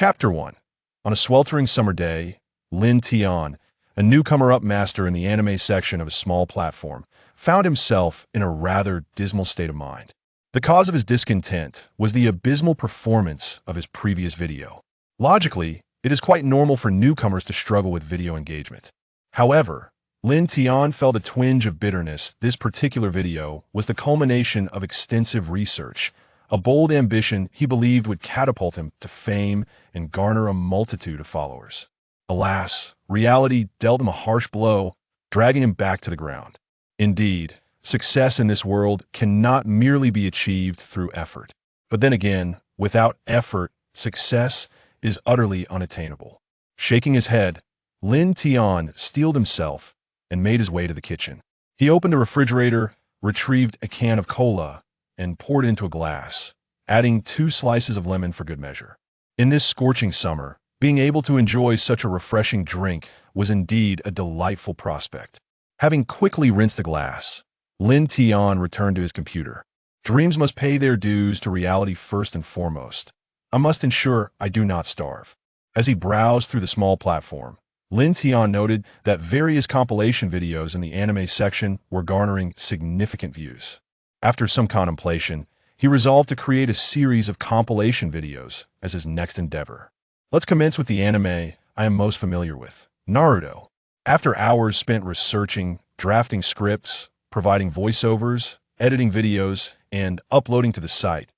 Chapter 1. On a sweltering summer day, Lin Tian, a newcomer up master in the anime section of a small platform, found himself in a rather dismal state of mind. The cause of his discontent was the abysmal performance of his previous video. Logically, it is quite normal for newcomers to struggle with video engagement. However, Lin Tian felt a twinge of bitterness. This particular video was the culmination of extensive research, a bold ambition he believed would catapult him to fame and garner a multitude of followers. Alas, reality dealt him a harsh blow, dragging him back to the ground. Indeed, success in this world cannot merely be achieved through effort. But then again, without effort, success is utterly unattainable. Shaking his head, Lin Tian steeled himself and made his way to the kitchen. He opened a refrigerator, retrieved a can of cola, and poured it into a glass, adding 2 slices of lemon for good measure. In this scorching summer, being able to enjoy such a refreshing drink was indeed a delightful prospect. Having quickly rinsed the glass, Lin Tian returned to his computer. Dreams must pay their dues to reality first and foremost. I must ensure I do not starve. As he browsed through the small platform, Lin Tian noted that various compilation videos in the anime section were garnering significant views. After some contemplation, he resolved to create a series of compilation videos as his next endeavor. Let's commence with the anime I am most familiar with, Naruto. After hours spent researching, drafting scripts, providing voiceovers, editing videos, and uploading to the site,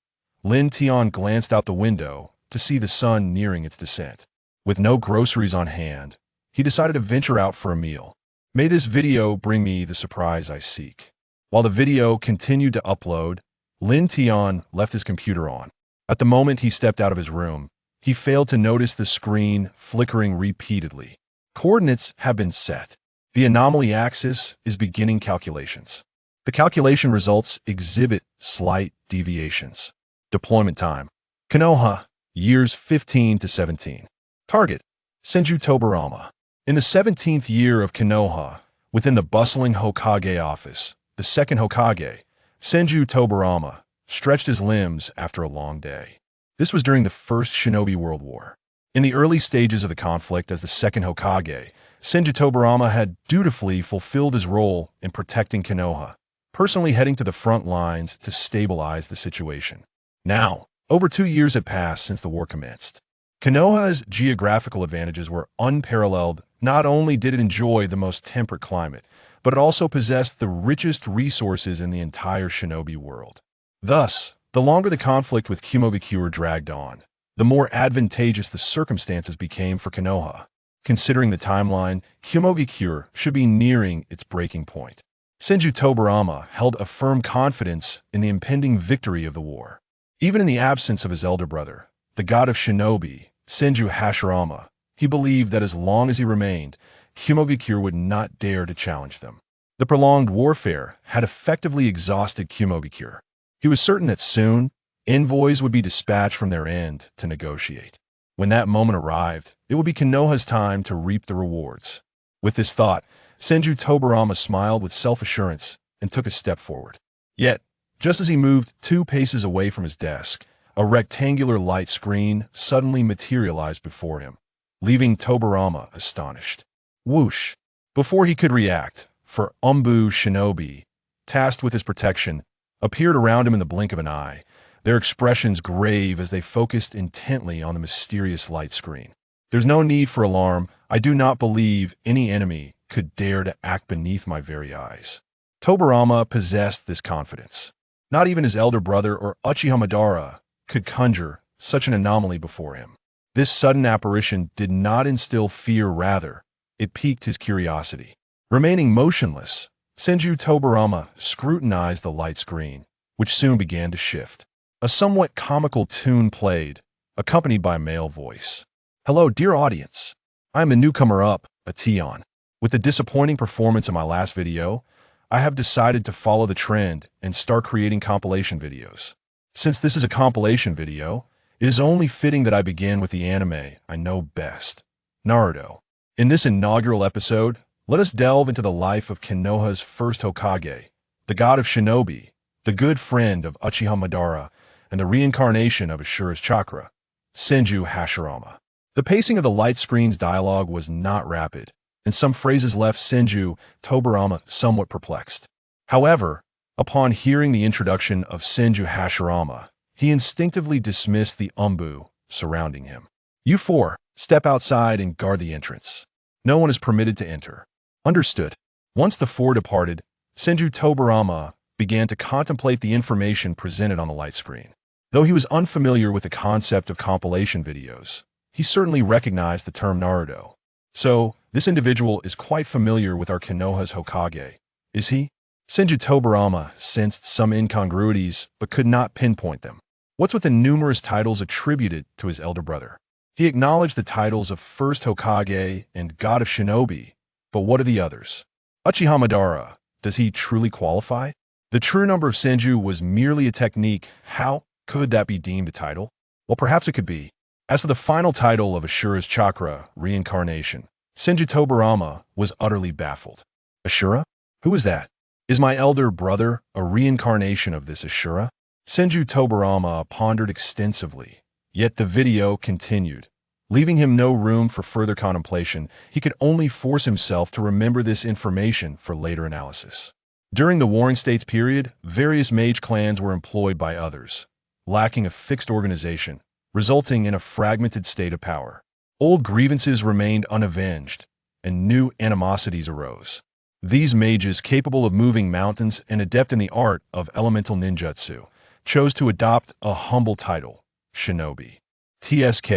Lin Tian glanced out the window to see the sun nearing its descent. With no groceries on hand, he decided to venture out for a meal. May this video bring me the surprise I seek. While the video continued to upload, Lin Tian left his computer on. At the moment he stepped out of his room, he failed to notice the screen flickering repeatedly. Coordinates have been set. The anomaly axis is beginning calculations. The calculation results exhibit slight deviations. Deployment time: Konoha, years 15 to 17. Target: Senju Tobarama. In the 17th year of Konoha, within the bustling Hokage office, the second Hokage, Senju Tobarama, stretched his limbs after a long day. This was during the First Shinobi World War. In the early stages of the conflict as the second Hokage, Senju Tobarama had dutifully fulfilled his role in protecting Konoha, personally heading to the front lines to stabilize the situation. Now, over 2 years had passed since the war commenced. Konoha's geographical advantages were unparalleled. Not only did it enjoy the most temperate climate, but it also possessed the richest resources in the entire shinobi world. Thus, the longer the conflict with Kumobikure dragged on, the more advantageous the circumstances became for Konoha. Considering the timeline, Kumobikure should be nearing its breaking point. Senju Tobarama held a firm confidence in the impending victory of the war. Even in the absence of his elder brother, the god of shinobi, Senju Hashirama, he believed that as long as he remained, Kumobikure would not dare to challenge them. The prolonged warfare had effectively exhausted Kumobikure. He was certain that soon, envoys would be dispatched from their end to negotiate. When that moment arrived, it would be Konoha's time to reap the rewards. With this thought, Senju Tobarama smiled with self-assurance and took a step forward. Yet, just as he moved 2 paces away from his desk, a rectangular light screen suddenly materialized before him, leaving Tobarama astonished. Whoosh! Before he could react, for Umbu Shinobi, tasked with his protection, appeared around him in the blink of an eye, their expressions grave as they focused intently on the mysterious light screen. There's no need for alarm. I do not believe any enemy could dare to act beneath my very eyes. Tobarama possessed this confidence. Not even his elder brother or Uchiha Madara could conjure such an anomaly before him. This sudden apparition did not instill fear, rather, it piqued his curiosity. Remaining motionless, Senju Tobarama scrutinized the light screen, which soon began to shift. A somewhat comical tune played, accompanied by a male voice. Hello, dear audience. I am a newcomer up, a Tion. With the disappointing performance in my last video, I have decided to follow the trend and start creating compilation videos. Since this is a compilation video, it is only fitting that I begin with the anime I know best, Naruto. In this inaugural episode, let us delve into the life of Konoha's first Hokage, the god of shinobi, the good friend of Uchiha Madara, and the reincarnation of Ashura's chakra, Senju Hashirama. The pacing of the light screen's dialogue was not rapid, and some phrases left Senju Tobarama somewhat perplexed. However, upon hearing the introduction of Senju Hashirama, he instinctively dismissed the umbu surrounding him. You four, step outside and guard the entrance. No one is permitted to enter. Understood. Once the four departed, Senju Tobarama began to contemplate the information presented on the light screen. Though he was unfamiliar with the concept of compilation videos, he certainly recognized the term Naruto. So, this individual is quite familiar with our Konoha's Hokage, is he? Senju Tobarama sensed some incongruities but could not pinpoint them. What's with the numerous titles attributed to his elder brother? He acknowledged the titles of First Hokage and God of Shinobi, but what are the others? Uchiha Madara, does he truly qualify? The true number of Senju was merely a technique. How could that be deemed a title? Well, perhaps it could be. As for the final title of Ashura's chakra, reincarnation, Senju Tobarama was utterly baffled. Ashura? Who is that? Is my elder brother a reincarnation of this Ashura? Senju Tobarama pondered extensively, yet the video continued. Leaving him no room for further contemplation, he could only force himself to remember this information for later analysis. During the Warring States period, various mage clans were employed by others, lacking a fixed organization, resulting in a fragmented state of power. Old grievances remained unavenged, and new animosities arose. These mages, capable of moving mountains and adept in the art of elemental ninjutsu, chose to adopt a humble title, Shinobi. TSK,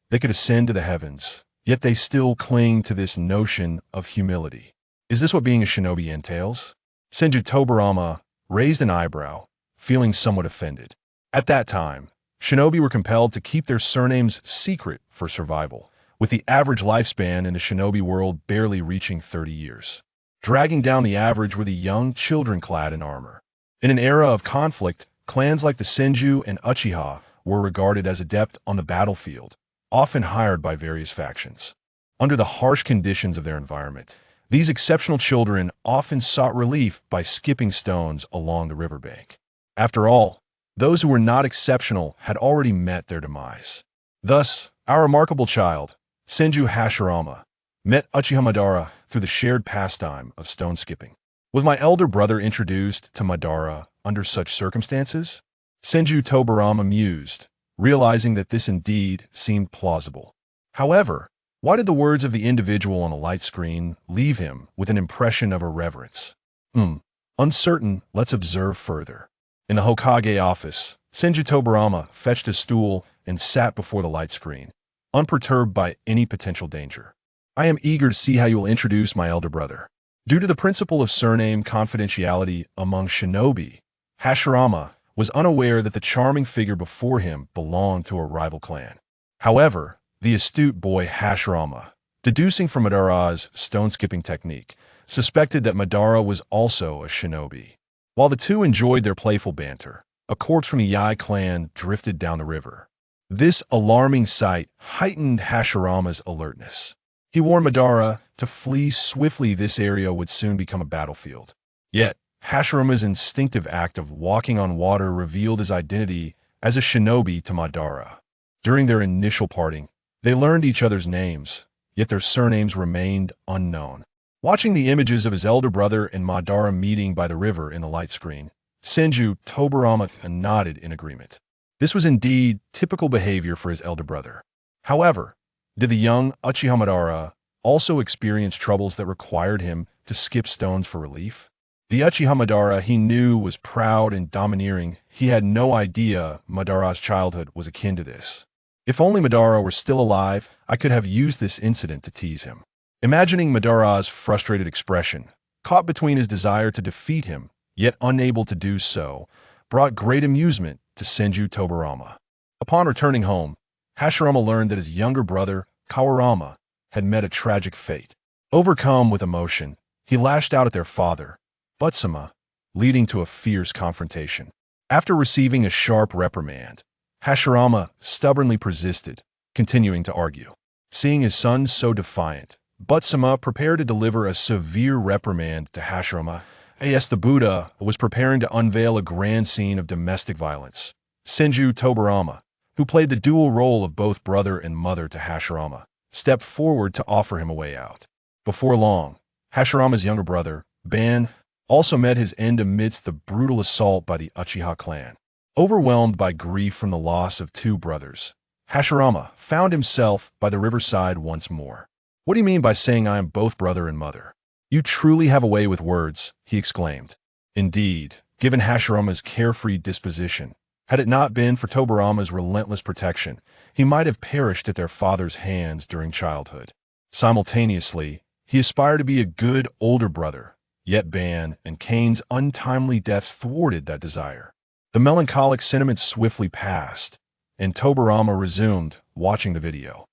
they could ascend to the heavens, yet they still cling to this notion of humility. Is this what being a shinobi entails? Senju Tobarama raised an eyebrow, feeling somewhat offended. At that time, shinobi were compelled to keep their surnames secret for survival, with the average lifespan in the shinobi world barely reaching 30 years. Dragging down the average were the young children clad in armor. In an era of conflict, clans like the Senju and Uchiha were regarded as adept on the battlefield, often hired by various factions. Under the harsh conditions of their environment, these exceptional children often sought relief by skipping stones along the riverbank. After all, those who were not exceptional had already met their demise. Thus, our remarkable child, Senju Hashirama, met Uchiha Madara through the shared pastime of stone skipping. Was my elder brother introduced to Madara under such circumstances? Senju Tobarama mused, realizing that this indeed seemed plausible. However, why did the words of the individual on the light screen leave him with an impression of irreverence? Uncertain, let's observe further. In the Hokage office, Senju Tobarama fetched a stool and sat before the light screen, unperturbed by any potential danger. I am eager to see how you will introduce my elder brother. Due to the principle of surname confidentiality among shinobi, Hashirama was unaware that the charming figure before him belonged to a rival clan. However, the astute boy Hashirama, deducing from Madara's stone-skipping technique, suspected that Madara was also a shinobi. While the two enjoyed their playful banter, a corpse from the Yai clan drifted down the river. This alarming sight heightened Hashirama's alertness. He warned Madara to flee swiftly. This area would soon become a battlefield. Yet, Hashirama's instinctive act of walking on water revealed his identity as a shinobi to Madara. During their initial parting, they learned each other's names, yet their surnames remained unknown. Watching the images of his elder brother and Madara meeting by the river in the light screen, Senju Tobarama nodded in agreement. This was indeed typical behavior for his elder brother. However, did the young Uchiha Madara also experience troubles that required him to skip stones for relief? The Uchiha Madara he knew was proud and domineering. He had no idea Madara's childhood was akin to this. If only Madara were still alive, I could have used this incident to tease him. Imagining Madara's frustrated expression, caught between his desire to defeat him, yet unable to do so, brought great amusement to Senju Tobarama. Upon returning home, Hashirama learned that his younger brother, Kawurama, had met a tragic fate. Overcome with emotion, he lashed out at their father, Butsuma, leading to a fierce confrontation. After receiving a sharp reprimand, Hashirama stubbornly persisted, continuing to argue. Seeing his son so defiant, Butsuma prepared to deliver a severe reprimand to Hashirama. Yes, the Buddha was preparing to unveil a grand scene of domestic violence. Senju Tobarama, who played the dual role of both brother and mother to Hashirama, stepped forward to offer him a way out. Before long, Hashirama's younger brother, Ban, also met his end amidst the brutal assault by the Uchiha clan. Overwhelmed by grief from the loss of two brothers, Hashirama found himself by the riverside once more. "What do you mean by saying I am both brother and mother? You truly have a way with words," he exclaimed. Indeed, given Hashirama's carefree disposition, had it not been for Tobarama's relentless protection, he might have perished at their father's hands during childhood. Simultaneously, he aspired to be a good older brother, yet Ban and Kane's untimely deaths thwarted that desire. The melancholic sentiments swiftly passed, and Tobarama resumed watching the video.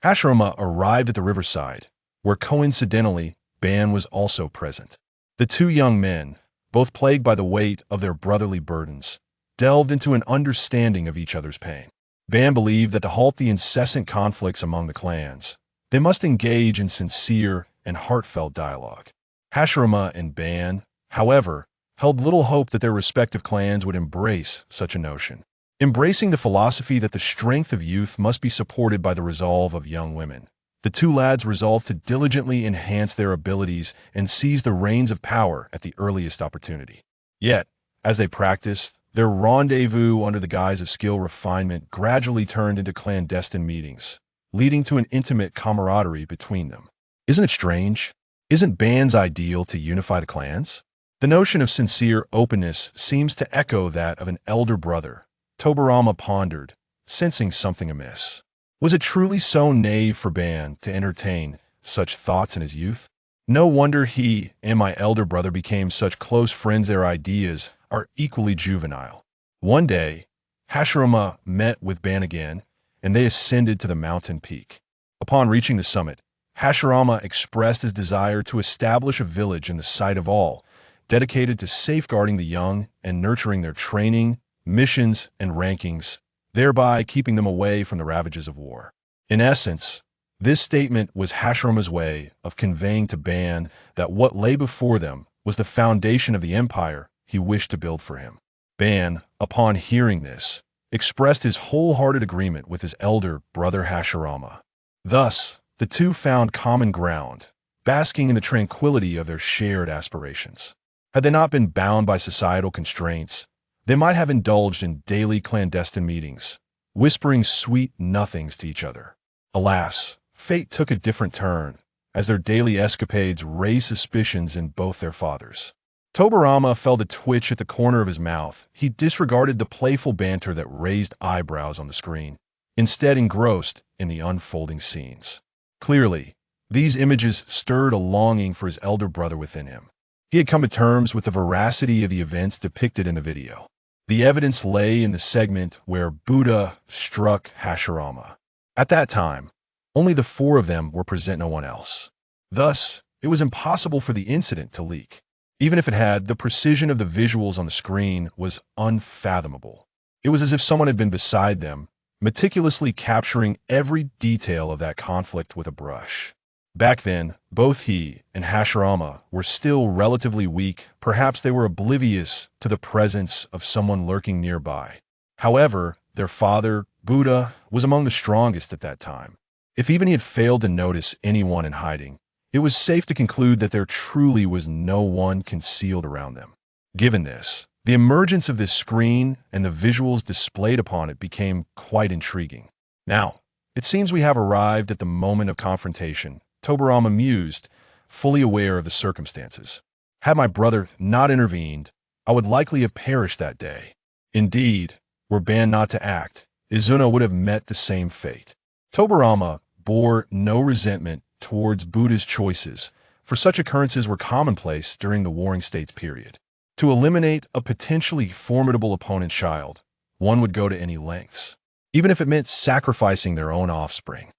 Hashirama arrived at the riverside, where coincidentally Ban was also present. The two young men, both plagued by the weight of their brotherly burdens, delved into an understanding of each other's pain. Ban believed that to halt the incessant conflicts among the clans, they must engage in sincere and heartfelt dialogue. Hashirama and Ban, however, held little hope that their respective clans would embrace such a notion. Embracing the philosophy that the strength of youth must be supported by the resolve of young women, the two lads resolved to diligently enhance their abilities and seize the reins of power at the earliest opportunity. Yet, as they practiced, their rendezvous under the guise of skill refinement gradually turned into clandestine meetings, leading to an intimate camaraderie between them. Isn't it strange? Isn't Ban's ideal to unify the clans? The notion of sincere openness seems to echo that of an elder brother, Tobarama pondered, sensing something amiss. Was it truly so naive for Ban to entertain such thoughts in his youth? No wonder he and my elder brother became such close friends. Their ideas are equally juvenile. One day, Hashirama met with Ban again, and they ascended to the mountain peak. Upon reaching the summit, Hashirama expressed his desire to establish a village in the sight of all, dedicated to safeguarding the young and nurturing their training, missions, and rankings, thereby keeping them away from the ravages of war. In essence, this statement was Hashirama's way of conveying to Ban that what lay before them was the foundation of the empire he wished to build for him. Ban, upon hearing this, expressed his wholehearted agreement with his elder brother Hashirama. Thus, the two found common ground, basking in the tranquility of their shared aspirations. Had they not been bound by societal constraints, they might have indulged in daily clandestine meetings, whispering sweet nothings to each other. Alas, fate took a different turn, as their daily escapades raised suspicions in both their fathers. Tobarama felt a twitch at the corner of his mouth. He disregarded the playful banter that raised eyebrows on the screen, instead engrossed in the unfolding scenes. Clearly, these images stirred a longing for his elder brother within him. He had come to terms with the veracity of the events depicted in the video. The evidence lay in the segment where Buddha struck Hashirama. At that time, only the four of them were present, no one else. Thus, it was impossible for the incident to leak. Even if it had, the precision of the visuals on the screen was unfathomable. It was as if someone had been beside them, meticulously capturing every detail of that conflict with a brush. Back then, both he and Hashirama were still relatively weak. Perhaps they were oblivious to the presence of someone lurking nearby. However, their father, Buddha, was among the strongest at that time. If even he had failed to notice anyone in hiding, it was safe to conclude that there truly was no one concealed around them. Given this, the emergence of this screen and the visuals displayed upon it became quite intriguing. Now, it seems we have arrived at the moment of confrontation, Tobarama mused, fully aware of the circumstances. Had my brother not intervened, I would likely have perished that day. Indeed, were Ban not to act, Izuna would have met the same fate. Tobarama bore no resentment towards Buddha's choices, for such occurrences were commonplace during the Warring States period. To eliminate a potentially formidable opponent's child, one would go to any lengths, even if it meant sacrificing their own offspring.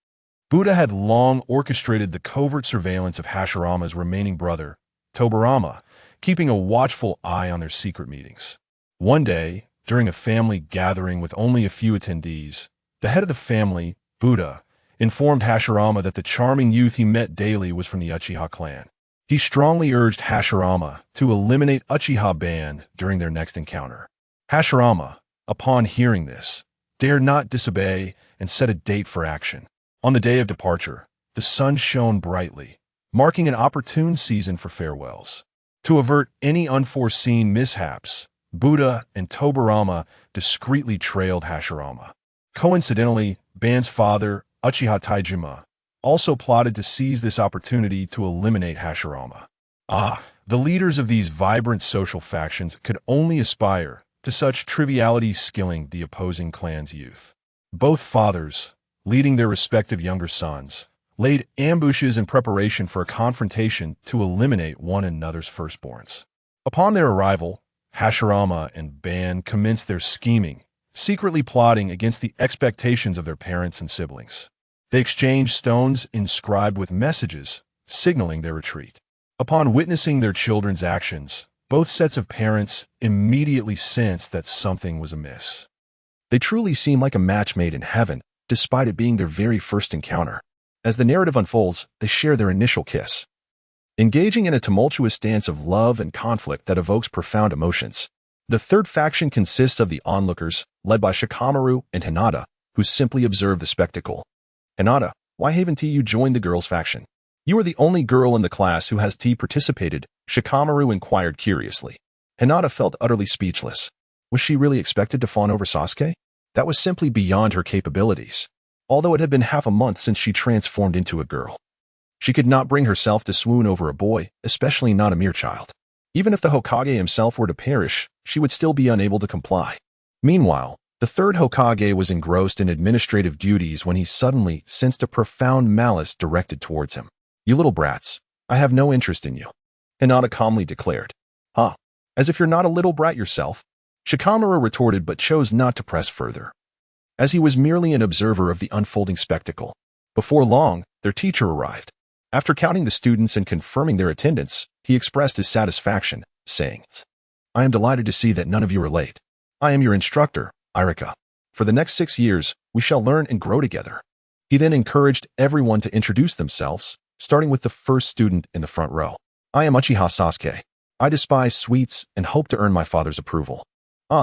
Buddha had long orchestrated the covert surveillance of Hashirama's remaining brother, Tobarama, keeping a watchful eye on their secret meetings. One day, during a family gathering with only a few attendees, the head of the family, Buddha, informed Hashirama that the charming youth he met daily was from the Uchiha clan. He strongly urged Hashirama to eliminate Uchiha Ban during their next encounter. Hashirama, upon hearing this, dared not disobey, and set a date for action. On the day of departure, the sun shone brightly, marking an opportune season for farewells. To avert any unforeseen mishaps, Buddha and Tobirama discreetly trailed Hashirama. Coincidentally, Ban's father, Uchiha Taijima, also plotted to seize this opportunity to eliminate Hashirama. The leaders of these vibrant social factions could only aspire to such triviality, skilling the opposing clan's youth. Both fathers, leading their respective younger sons, laid ambushes in preparation for a confrontation to eliminate one another's firstborns. Upon their arrival, Hashirama and Ban commenced their scheming, secretly plotting against the expectations of their parents and siblings. They exchanged stones inscribed with messages, signaling their retreat. Upon witnessing their children's actions, both sets of parents immediately sensed that something was amiss. They truly seem like a match made in heaven, despite it being their very first encounter. As the narrative unfolds, they share their initial kiss, engaging in a tumultuous dance of love and conflict that evokes profound emotions. The third faction consists of the onlookers, led by Shikamaru and Hinata, who simply observe the spectacle. Hinata, why haven't you joined the girls' faction? You are the only girl in the class who has participated, Shikamaru inquired curiously. Hinata felt utterly speechless. Was she really expected to fawn over Sasuke? That was simply beyond her capabilities. Although it had been half a month since she transformed into a girl, she could not bring herself to swoon over a boy, especially not a mere child. Even if the Hokage himself were to perish, she would still be unable to comply. Meanwhile, the third Hokage was engrossed in administrative duties when he suddenly sensed a profound malice directed towards him. You little brats, I have no interest in you, Hinata calmly declared. As if you're not a little brat yourself, Shikamaru retorted but chose not to press further, as he was merely an observer of the unfolding spectacle. Before long, their teacher arrived. After counting the students and confirming their attendance, he expressed his satisfaction, saying, I am delighted to see that none of you are late. I am your instructor, Irika. For the next 6 years, we shall learn and grow together. He then encouraged everyone to introduce themselves, starting with the first student in the front row. I am Uchiha Sasuke. I despise sweets and hope to earn my father's approval.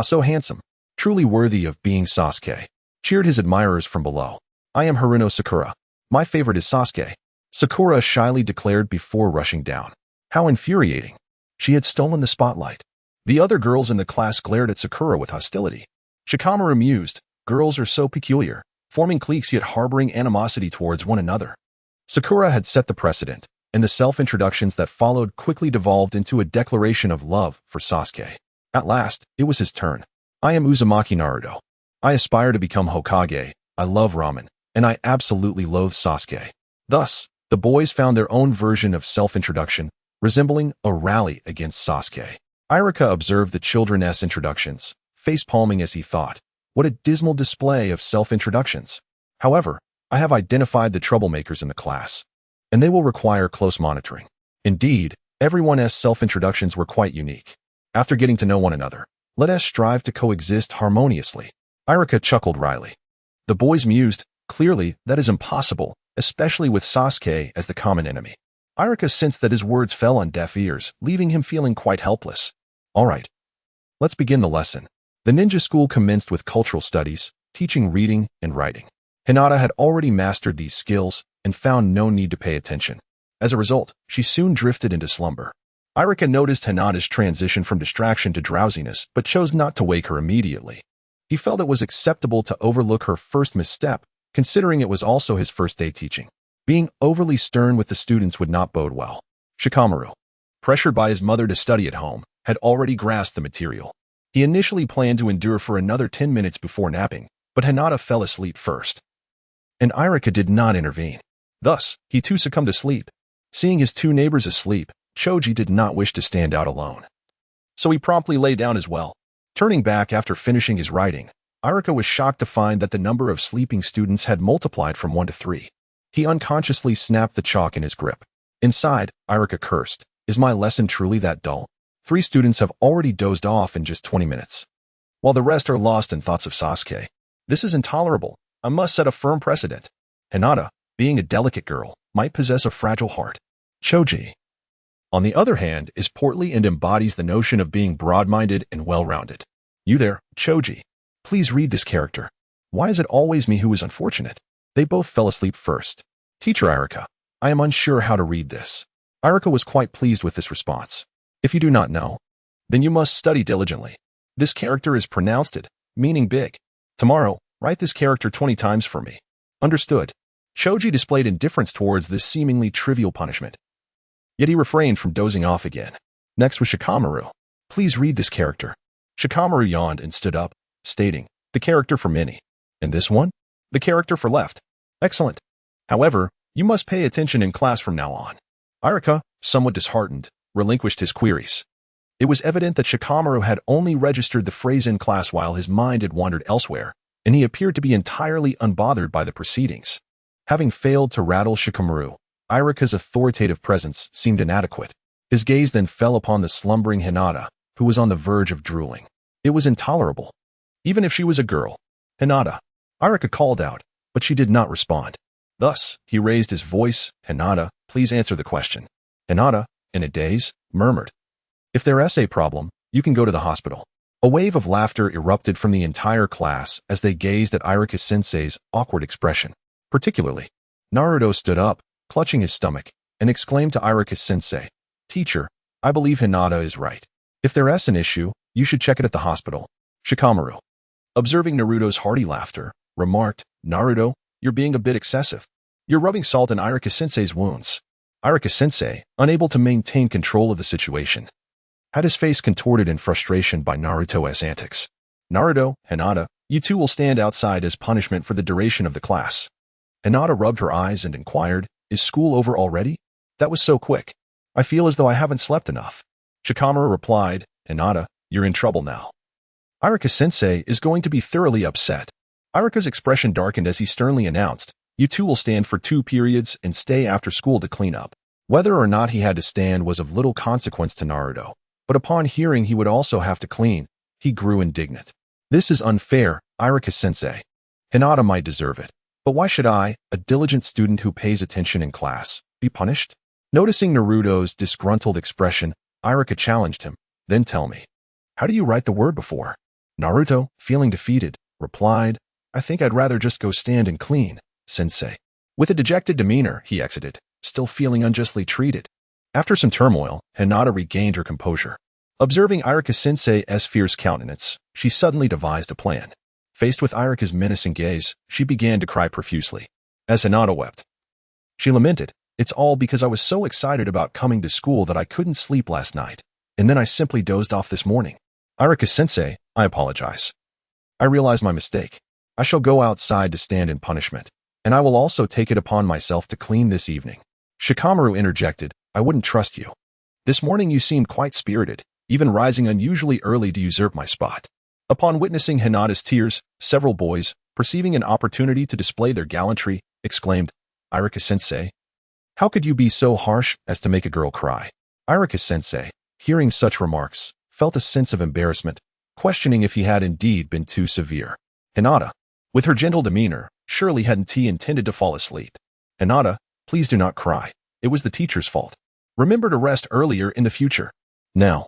So handsome. Truly worthy of being Sasuke, cheered his admirers from below. I am Haruno Sakura. My favorite is Sasuke, Sakura shyly declared before rushing down. How infuriating. She had stolen the spotlight. The other girls in the class glared at Sakura with hostility. Shikamaru mused, girls are so peculiar, forming cliques yet harboring animosity towards one another. Sakura had set the precedent, and the self-introductions that followed quickly devolved into a declaration of love for Sasuke. At last, it was his turn. I am Uzumaki Naruto. I aspire to become Hokage, I love ramen, and I absolutely loathe Sasuke. Thus, the boys found their own version of self-introduction, resembling a rally against Sasuke. Irika observed the children's introductions, face-palming as he thought, what a dismal display of self-introductions. However, I have identified the troublemakers in the class, and they will require close monitoring. Indeed, everyone's self-introductions were quite unique. After getting to know one another, let us strive to coexist harmoniously. Irika chuckled wryly. The boys mused, clearly, that is impossible, especially with Sasuke as the common enemy. Irika sensed that his words fell on deaf ears, leaving him feeling quite helpless. All right, let's begin the lesson. The ninja school commenced with cultural studies, teaching reading and writing. Hinata had already mastered these skills and found no need to pay attention. As a result, she soon drifted into slumber. Irika noticed Hinata's transition from distraction to drowsiness, but chose not to wake her immediately. He felt it was acceptable to overlook her first misstep, considering it was also his first day teaching. Being overly stern with the students would not bode well. Shikamaru, pressured by his mother to study at home, had already grasped the material. He initially planned to endure for another 10 minutes before napping, but Hinata fell asleep first, and Irika did not intervene. Thus, he too succumbed to sleep. Seeing his two neighbors asleep, Choji did not wish to stand out alone, so he promptly lay down as well. Turning back after finishing his writing, Irika was shocked to find that the number of sleeping students had multiplied from 1 to 3. He unconsciously snapped the chalk in his grip. Inside, Irika cursed, is my lesson truly that dull? 3 students have already dozed off in just 20 minutes, while the rest are lost in thoughts of Sasuke. This is intolerable. I must set a firm precedent. Hinata, being a delicate girl, might possess a fragile heart. Choji, on the other hand, is portly and embodies the notion of being broad-minded and well-rounded. You there, Choji. Please read this character. Why is it always me who is unfortunate? They both fell asleep first. Teacher Irika, I am unsure how to read this. Irika was quite pleased with this response. If you do not know, then you must study diligently. This character is pronounced it, meaning big. Tomorrow, write this character 20 times for me. Understood. Shoji displayed indifference towards this seemingly trivial punishment. Yet he refrained from dozing off again. Next was Shikamaru. Please read this character. Shikamaru yawned and stood up, stating, the character for Minnie. And this one? The character for left. Excellent. However, you must pay attention in class from now on. Irika, somewhat disheartened, relinquished his queries. It was evident that Shikamaru had only registered the phrase in class while his mind had wandered elsewhere, and he appeared to be entirely unbothered by the proceedings. Having failed to rattle Shikamaru, Irika's authoritative presence seemed inadequate. His gaze then fell upon the slumbering Hinata, who was on the verge of drooling. It was intolerable. Even if she was a girl. Hinata. Irika called out, but she did not respond. Thus, he raised his voice. Hinata, please answer the question. Hinata, in a daze, murmured, if their essay problem, you can go to the hospital. A wave of laughter erupted from the entire class as they gazed at Irika-sensei's awkward expression. Particularly, Naruto stood up, clutching his stomach, and exclaimed to Irika-sensei, Teacher, I believe Hinata is right. If there's an issue, you should check it at the hospital. Shikamaru, observing Naruto's hearty laughter, remarked, Naruto, you're being a bit excessive. You're rubbing salt in Irika-sensei's wounds. Irika-sensei, unable to maintain control of the situation, had his face contorted in frustration by Naruto's antics. Naruto, Hinata, you two will stand outside as punishment for the duration of the class. Hinata rubbed her eyes and inquired, is school over already? That was so quick. I feel as though I haven't slept enough. Shikamaru replied, Hinata, you're in trouble now. Irika-sensei is going to be thoroughly upset. Irika's expression darkened as he sternly announced, you two will stand for 2 periods and stay after school to clean up. Whether or not he had to stand was of little consequence to Naruto, but upon hearing he would also have to clean, he grew indignant. This is unfair, Irika-sensei. Hinata might deserve it, but why should I, a diligent student who pays attention in class, be punished? Noticing Naruto's disgruntled expression, Irika challenged him, then tell me, how do you write the word before? Naruto, feeling defeated, replied, I think I'd rather just go stand and clean, sensei. With a dejected demeanor, he exited, still feeling unjustly treated. After some turmoil, Hinata regained her composure. Observing Irika-sensei's fierce countenance, she suddenly devised a plan. Faced with Irika's menacing gaze, she began to cry profusely. As Hinata wept, she lamented, it's all because I was so excited about coming to school that I couldn't sleep last night, and then I simply dozed off this morning. Irika-sensei, I apologize. I realize my mistake. I shall go outside to stand in punishment, and I will also take it upon myself to clean this evening. Shikamaru interjected, I wouldn't trust you. This morning you seemed quite spirited, even rising unusually early to usurp my spot. Upon witnessing Hinata's tears, several boys, perceiving an opportunity to display their gallantry, exclaimed, Irika-sensei, how could you be so harsh as to make a girl cry? Irika-sensei, hearing such remarks, felt a sense of embarrassment, questioning if he had indeed been too severe. Hinata, with her gentle demeanor, surely hadn't he intended to fall asleep. Hinata, please do not cry. It was the teacher's fault. Remember to rest earlier in the future. Now,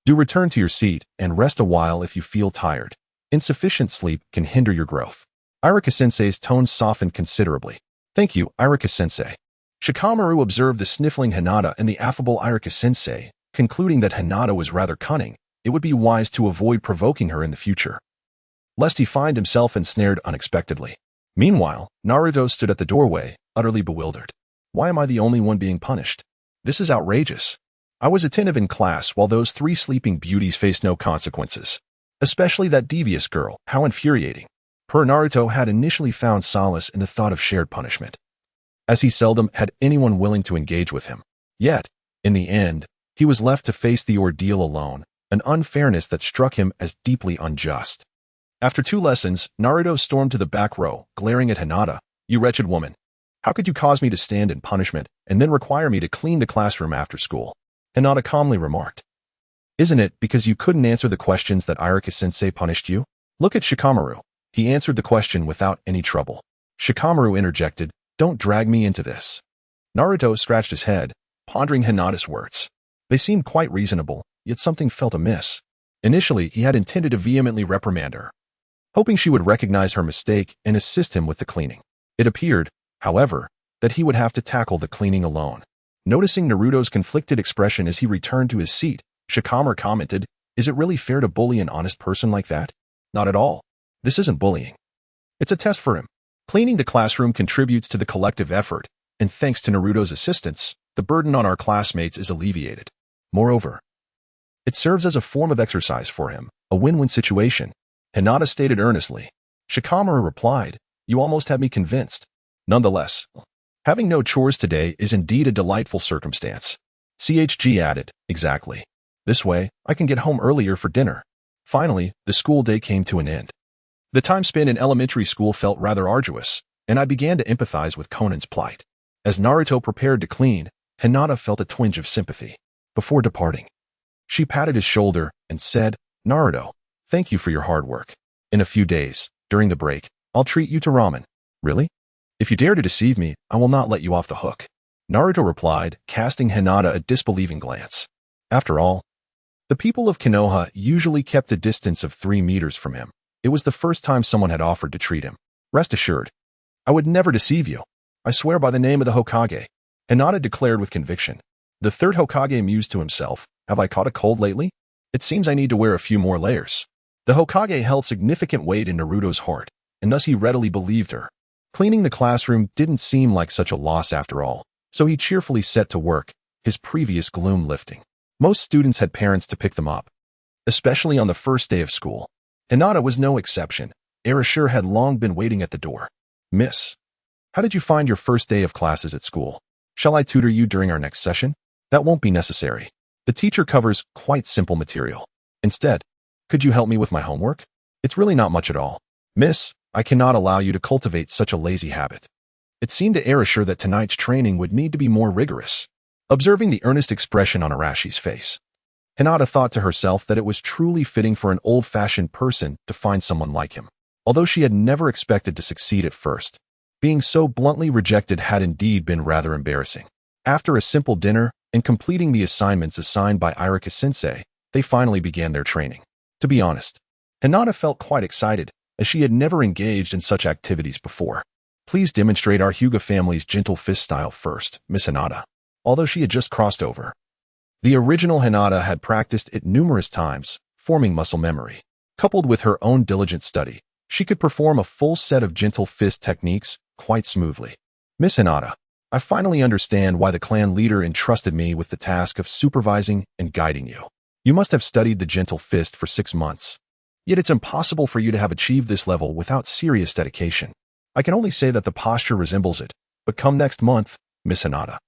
do return to your seat and rest a while if you feel tired. Insufficient sleep can hinder your growth. Irika-sensei's tone softened considerably. Thank you, Irika-sensei. Shikamaru observed the sniffling Hinata and the affable Irika-sensei, concluding that Hinata was rather cunning. It would be wise to avoid provoking her in the future, lest he find himself ensnared unexpectedly. Meanwhile, Naruto stood at the doorway, utterly bewildered. Why am I the only one being punished? This is outrageous. I was attentive in class while those 3 sleeping beauties faced no consequences. Especially that devious girl, how infuriating. Poor Naruto had initially found solace in the thought of shared punishment, as he seldom had anyone willing to engage with him. Yet, in the end, he was left to face the ordeal alone, an unfairness that struck him as deeply unjust. After 2 lessons, Naruto stormed to the back row, glaring at Hinata. You wretched woman. How could you cause me to stand in punishment and then require me to clean the classroom after school? Hinata calmly remarked. Isn't it because you couldn't answer the questions that Irika-sensei punished you? Look at Shikamaru. He answered the question without any trouble. Shikamaru interjected, don't drag me into this. Naruto scratched his head, pondering Hinata's words. They seemed quite reasonable, yet something felt amiss. Initially, he had intended to vehemently reprimand her, hoping she would recognize her mistake and assist him with the cleaning. It appeared, however, that he would have to tackle the cleaning alone. Noticing Naruto's conflicted expression as he returned to his seat, Shikamaru commented, "Is it really fair to bully an honest person like that?" "Not at all. This isn't bullying. It's a test for him. Cleaning the classroom contributes to the collective effort, and thanks to Naruto's assistance, the burden on our classmates is alleviated. Moreover, it serves as a form of exercise for him, a win-win situation," Hinata stated earnestly. Shikamaru replied, "You almost have me convinced. Nonetheless, having no chores today is indeed a delightful circumstance." CHG added, "Exactly. This way, I can get home earlier for dinner." Finally, the school day came to an end. The time spent in elementary school felt rather arduous, and I began to empathize with Conan's plight. As Naruto prepared to clean, Hinata felt a twinge of sympathy. Before departing, she patted his shoulder and said, "Naruto, thank you for your hard work. In a few days, during the break, I'll treat you to ramen." "Really? If you dare to deceive me, I will not let you off the hook," Naruto replied, casting Hinata a disbelieving glance. After all, the people of Konoha usually kept a distance of 3 meters from him. It was the first time someone had offered to treat him. "Rest assured, I would never deceive you. I swear by the name of the Hokage," Hinata declared with conviction. The third Hokage mused to himself, "Have I caught a cold lately? It seems I need to wear a few more layers." The Hokage held significant weight in Naruto's heart, and thus he readily believed her. Cleaning the classroom didn't seem like such a loss after all, so he cheerfully set to work, his previous gloom lifting. Most students had parents to pick them up, especially on the first day of school. Hinata was no exception. Erasure had long been waiting at the door. "Miss, how did you find your first day of classes at school? Shall I tutor you during our next session?" "That won't be necessary. The teacher covers quite simple material. Instead, could you help me with my homework? It's really not much at all." "Miss, I cannot allow you to cultivate such a lazy habit." It seemed to Erasure that tonight's training would need to be more rigorous. Observing the earnest expression on Arashi's face, Hinata thought to herself that it was truly fitting for an old-fashioned person to find someone like him. Although she had never expected to succeed at first, being so bluntly rejected had indeed been rather embarrassing. After a simple dinner and completing the assignments assigned by Irika-sensei, they finally began their training. To be honest, Hinata felt quite excited, as she had never engaged in such activities before. "Please demonstrate our Hyuga family's gentle fist style first, Miss Hinata." Although she had just crossed over, the original Hinata had practiced it numerous times, forming muscle memory. Coupled with her own diligent study, she could perform a full set of gentle fist techniques quite smoothly. "Miss Hinata, I finally understand why the clan leader entrusted me with the task of supervising and guiding you. You must have studied the gentle fist for 6 months. Yet it's impossible for you to have achieved this level without serious dedication. I can only say that the posture resembles it, but come next month, Miss Hinata,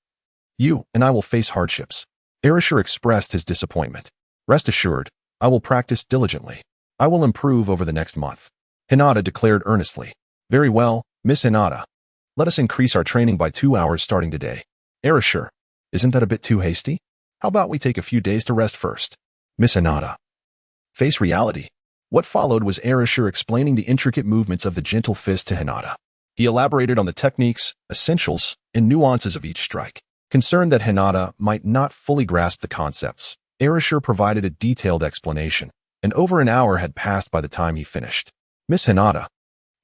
you and I will face hardships." Erasure expressed his disappointment. "Rest assured, I will practice diligently. I will improve over the next month," Hinata declared earnestly. "Very well, Miss Hinata. Let us increase our training by 2 hours starting today." "Erasure, isn't that a bit too hasty? How about we take a few days to rest first?" Miss Hinata, face reality. What followed was Erasure explaining the intricate movements of the gentle fist to Hinata. He elaborated on the techniques, essentials, and nuances of each strike. Concerned that Hinata might not fully grasp the concepts, Erasure provided a detailed explanation, and over an hour had passed by the time he finished. "Miss Hinata,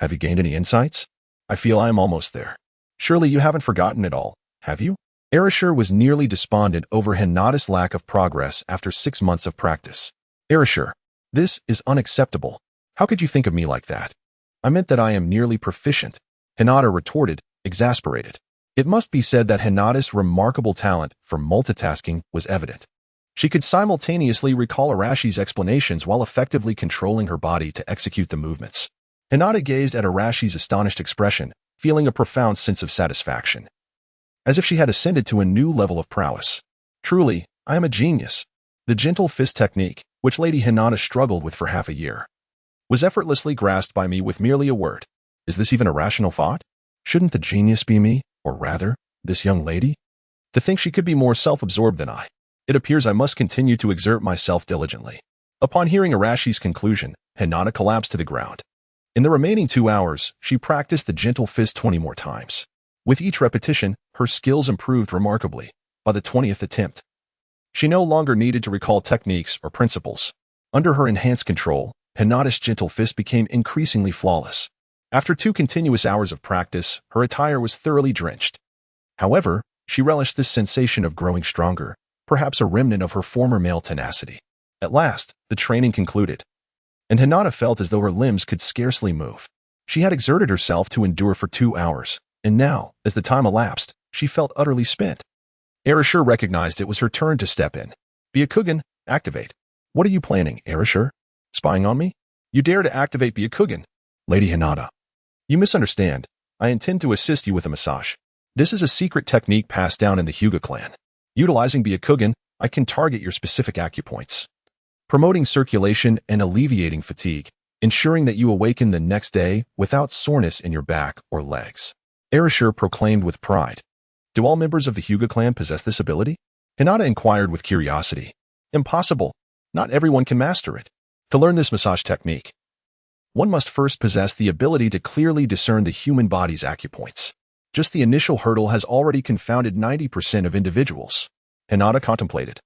have you gained any insights? I feel I am almost there. Surely you haven't forgotten it all, have you?" Erasure was nearly despondent over Hinata's lack of progress after 6 months of practice. "Erasure, this is unacceptable. How could you think of me like that?" "I meant that I am nearly proficient," Hinata retorted, exasperated. It must be said that Hinata's remarkable talent for multitasking was evident. She could simultaneously recall Arashi's explanations while effectively controlling her body to execute the movements. Hinata gazed at Arashi's astonished expression, feeling a profound sense of satisfaction, as if she had ascended to a new level of prowess. "Truly, I am a genius." The gentle fist technique, which Lady Hinata struggled with for half a year, was effortlessly grasped by me with merely a word. Is this even a rational thought? Shouldn't the genius be me? Or rather, this young lady? To think she could be more self-absorbed than I. It appears I must continue to exert myself diligently. Upon hearing Arashi's conclusion, Hinata collapsed to the ground. In the remaining 2 hours, she practiced the gentle fist 20 more times. With each repetition, her skills improved remarkably. By the 20th attempt, she no longer needed to recall techniques or principles. Under her enhanced control, Hinata's gentle fist became increasingly flawless. After 2 continuous hours of practice, her attire was thoroughly drenched. However, she relished this sensation of growing stronger, perhaps a remnant of her former male tenacity. At last, the training concluded, and Hinata felt as though her limbs could scarcely move. She had exerted herself to endure for 2 hours, and now, as the time elapsed, she felt utterly spent. Arashur recognized it was her turn to step in. Byakugan, activate. What are you planning, Arashur? Spying on me? You dare to activate Byakugan? Lady Hinata. You misunderstand. I intend to assist you with a massage. This is a secret technique passed down in the Hyuga clan. Utilizing Byakugan, I can target your specific acupoints, promoting circulation and alleviating fatigue, ensuring that you awaken the next day without soreness in your back or legs. Arashur proclaimed with pride. Do all members of the Hyuga clan possess this ability? Hinata inquired with curiosity. Impossible. Not everyone can master it. To learn this massage technique, one must first possess the ability to clearly discern the human body's acupoints. Just the initial hurdle has already confounded 90% of individuals. Hinata contemplated.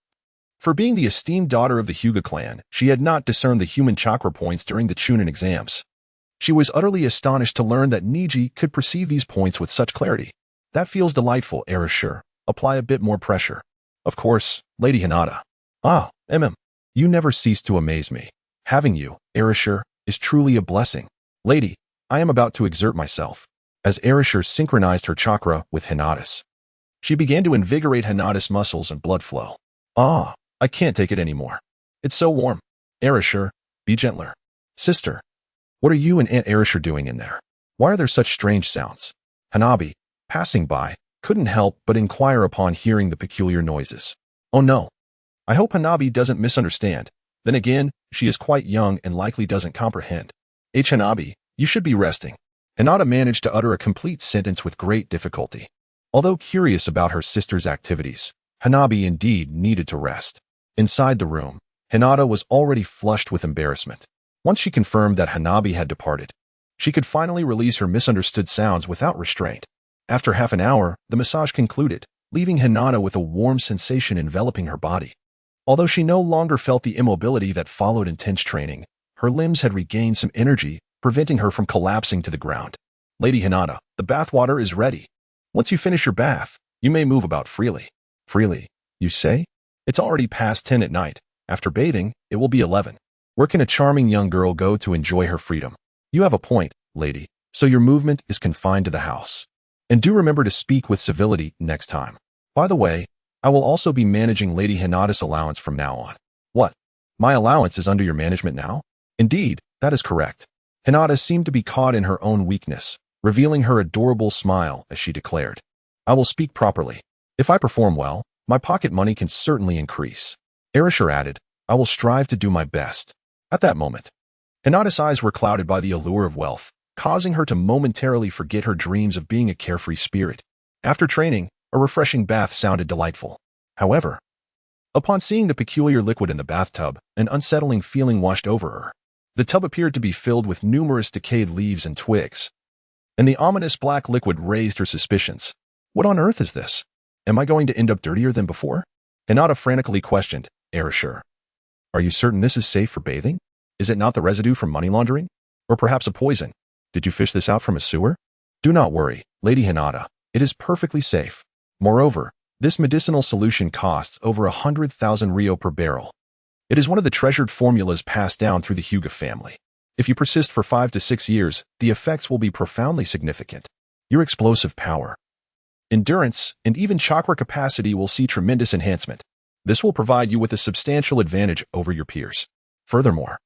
For being the esteemed daughter of the Hyuga clan, she had not discerned the human chakra points during the Chunin exams. She was utterly astonished to learn that Niji could perceive these points with such clarity. That feels delightful, Arashur. Apply a bit more pressure. Of course, Lady Hinata. Ah, you never cease to amaze me. Having you, Arashur, is truly a blessing. Lady, I am about to exert myself. As Arashur synchronized her chakra with Hinata's, she began to invigorate Hinata's muscles and blood flow. Ah, I can't take it anymore. It's so warm. Arashur, be gentler. Sister, what are you and Aunt Arashur doing in there? Why are there such strange sounds? Hanabi, passing by, couldn't help but inquire upon hearing the peculiar noises. Oh no. I hope Hanabi doesn't misunderstand. Then again, she is quite young and likely doesn't comprehend. Hanabi, you should be resting. Hinata managed to utter a complete sentence with great difficulty. Although curious about her sister's activities, Hanabi indeed needed to rest. Inside the room, Hinata was already flushed with embarrassment. Once she confirmed that Hanabi had departed, she could finally release her misunderstood sounds without restraint. After half an hour, the massage concluded, leaving Hinata with a warm sensation enveloping her body. Although she no longer felt the immobility that followed intense training, her limbs had regained some energy, preventing her from collapsing to the ground. Lady Hinata, the bathwater is ready. Once you finish your bath, you may move about freely. Freely, you say? It's already past 10 at night. After bathing, it will be 11. Where can a charming young girl go to enjoy her freedom? You have a point, lady, so your movement is confined to the house. And do remember to speak with civility next time. By the way, I will also be managing Lady Hinata's allowance from now on. What? My allowance is under your management now? Indeed, that is correct. Hinata seemed to be caught in her own weakness, revealing her adorable smile as she declared. I will speak properly. If I perform well, my pocket money can certainly increase. Arashur added, I will strive to do my best. At that moment, Hinata's eyes were clouded by the allure of wealth, causing her to momentarily forget her dreams of being a carefree spirit. After training, a refreshing bath sounded delightful. However, upon seeing the peculiar liquid in the bathtub, an unsettling feeling washed over her. The tub appeared to be filled with numerous decayed leaves and twigs, and the ominous black liquid raised her suspicions. What on earth is this? Am I going to end up dirtier than before? Hinata frantically questioned, Arashur. Are you certain this is safe for bathing? Is it not the residue from money laundering? Or perhaps a poison? Did you fish this out from a sewer? Do not worry, Lady Hinata. It is perfectly safe. Moreover, this medicinal solution costs over 100,000 ryo per barrel. It is one of the treasured formulas passed down through the Hyuga family. If you persist for 5 to 6 years, the effects will be profoundly significant. Your explosive power, endurance, and even chakra capacity will see tremendous enhancement. This will provide you with a substantial advantage over your peers. Furthermore,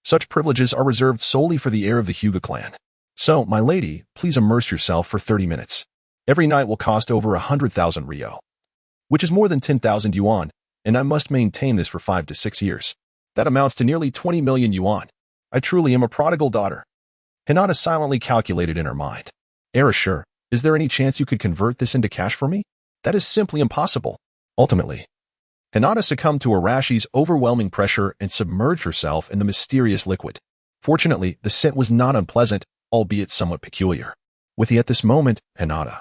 such privileges are reserved solely for the heir of the Hyuga clan. So, my lady, please immerse yourself for 30 minutes. Every night will cost over 100,000 ryo, which is more than 10,000 yuan, and I must maintain this for 5 to 6 years. That amounts to nearly 20 million yuan. I truly am a prodigal daughter. Hinata silently calculated in her mind. Arashur, is there any chance you could convert this into cash for me? That is simply impossible. Ultimately, Hinata succumbed to Arashi's overwhelming pressure and submerged herself in the mysterious liquid. Fortunately, the scent was not unpleasant, albeit somewhat peculiar. Withy at this moment, Hinata,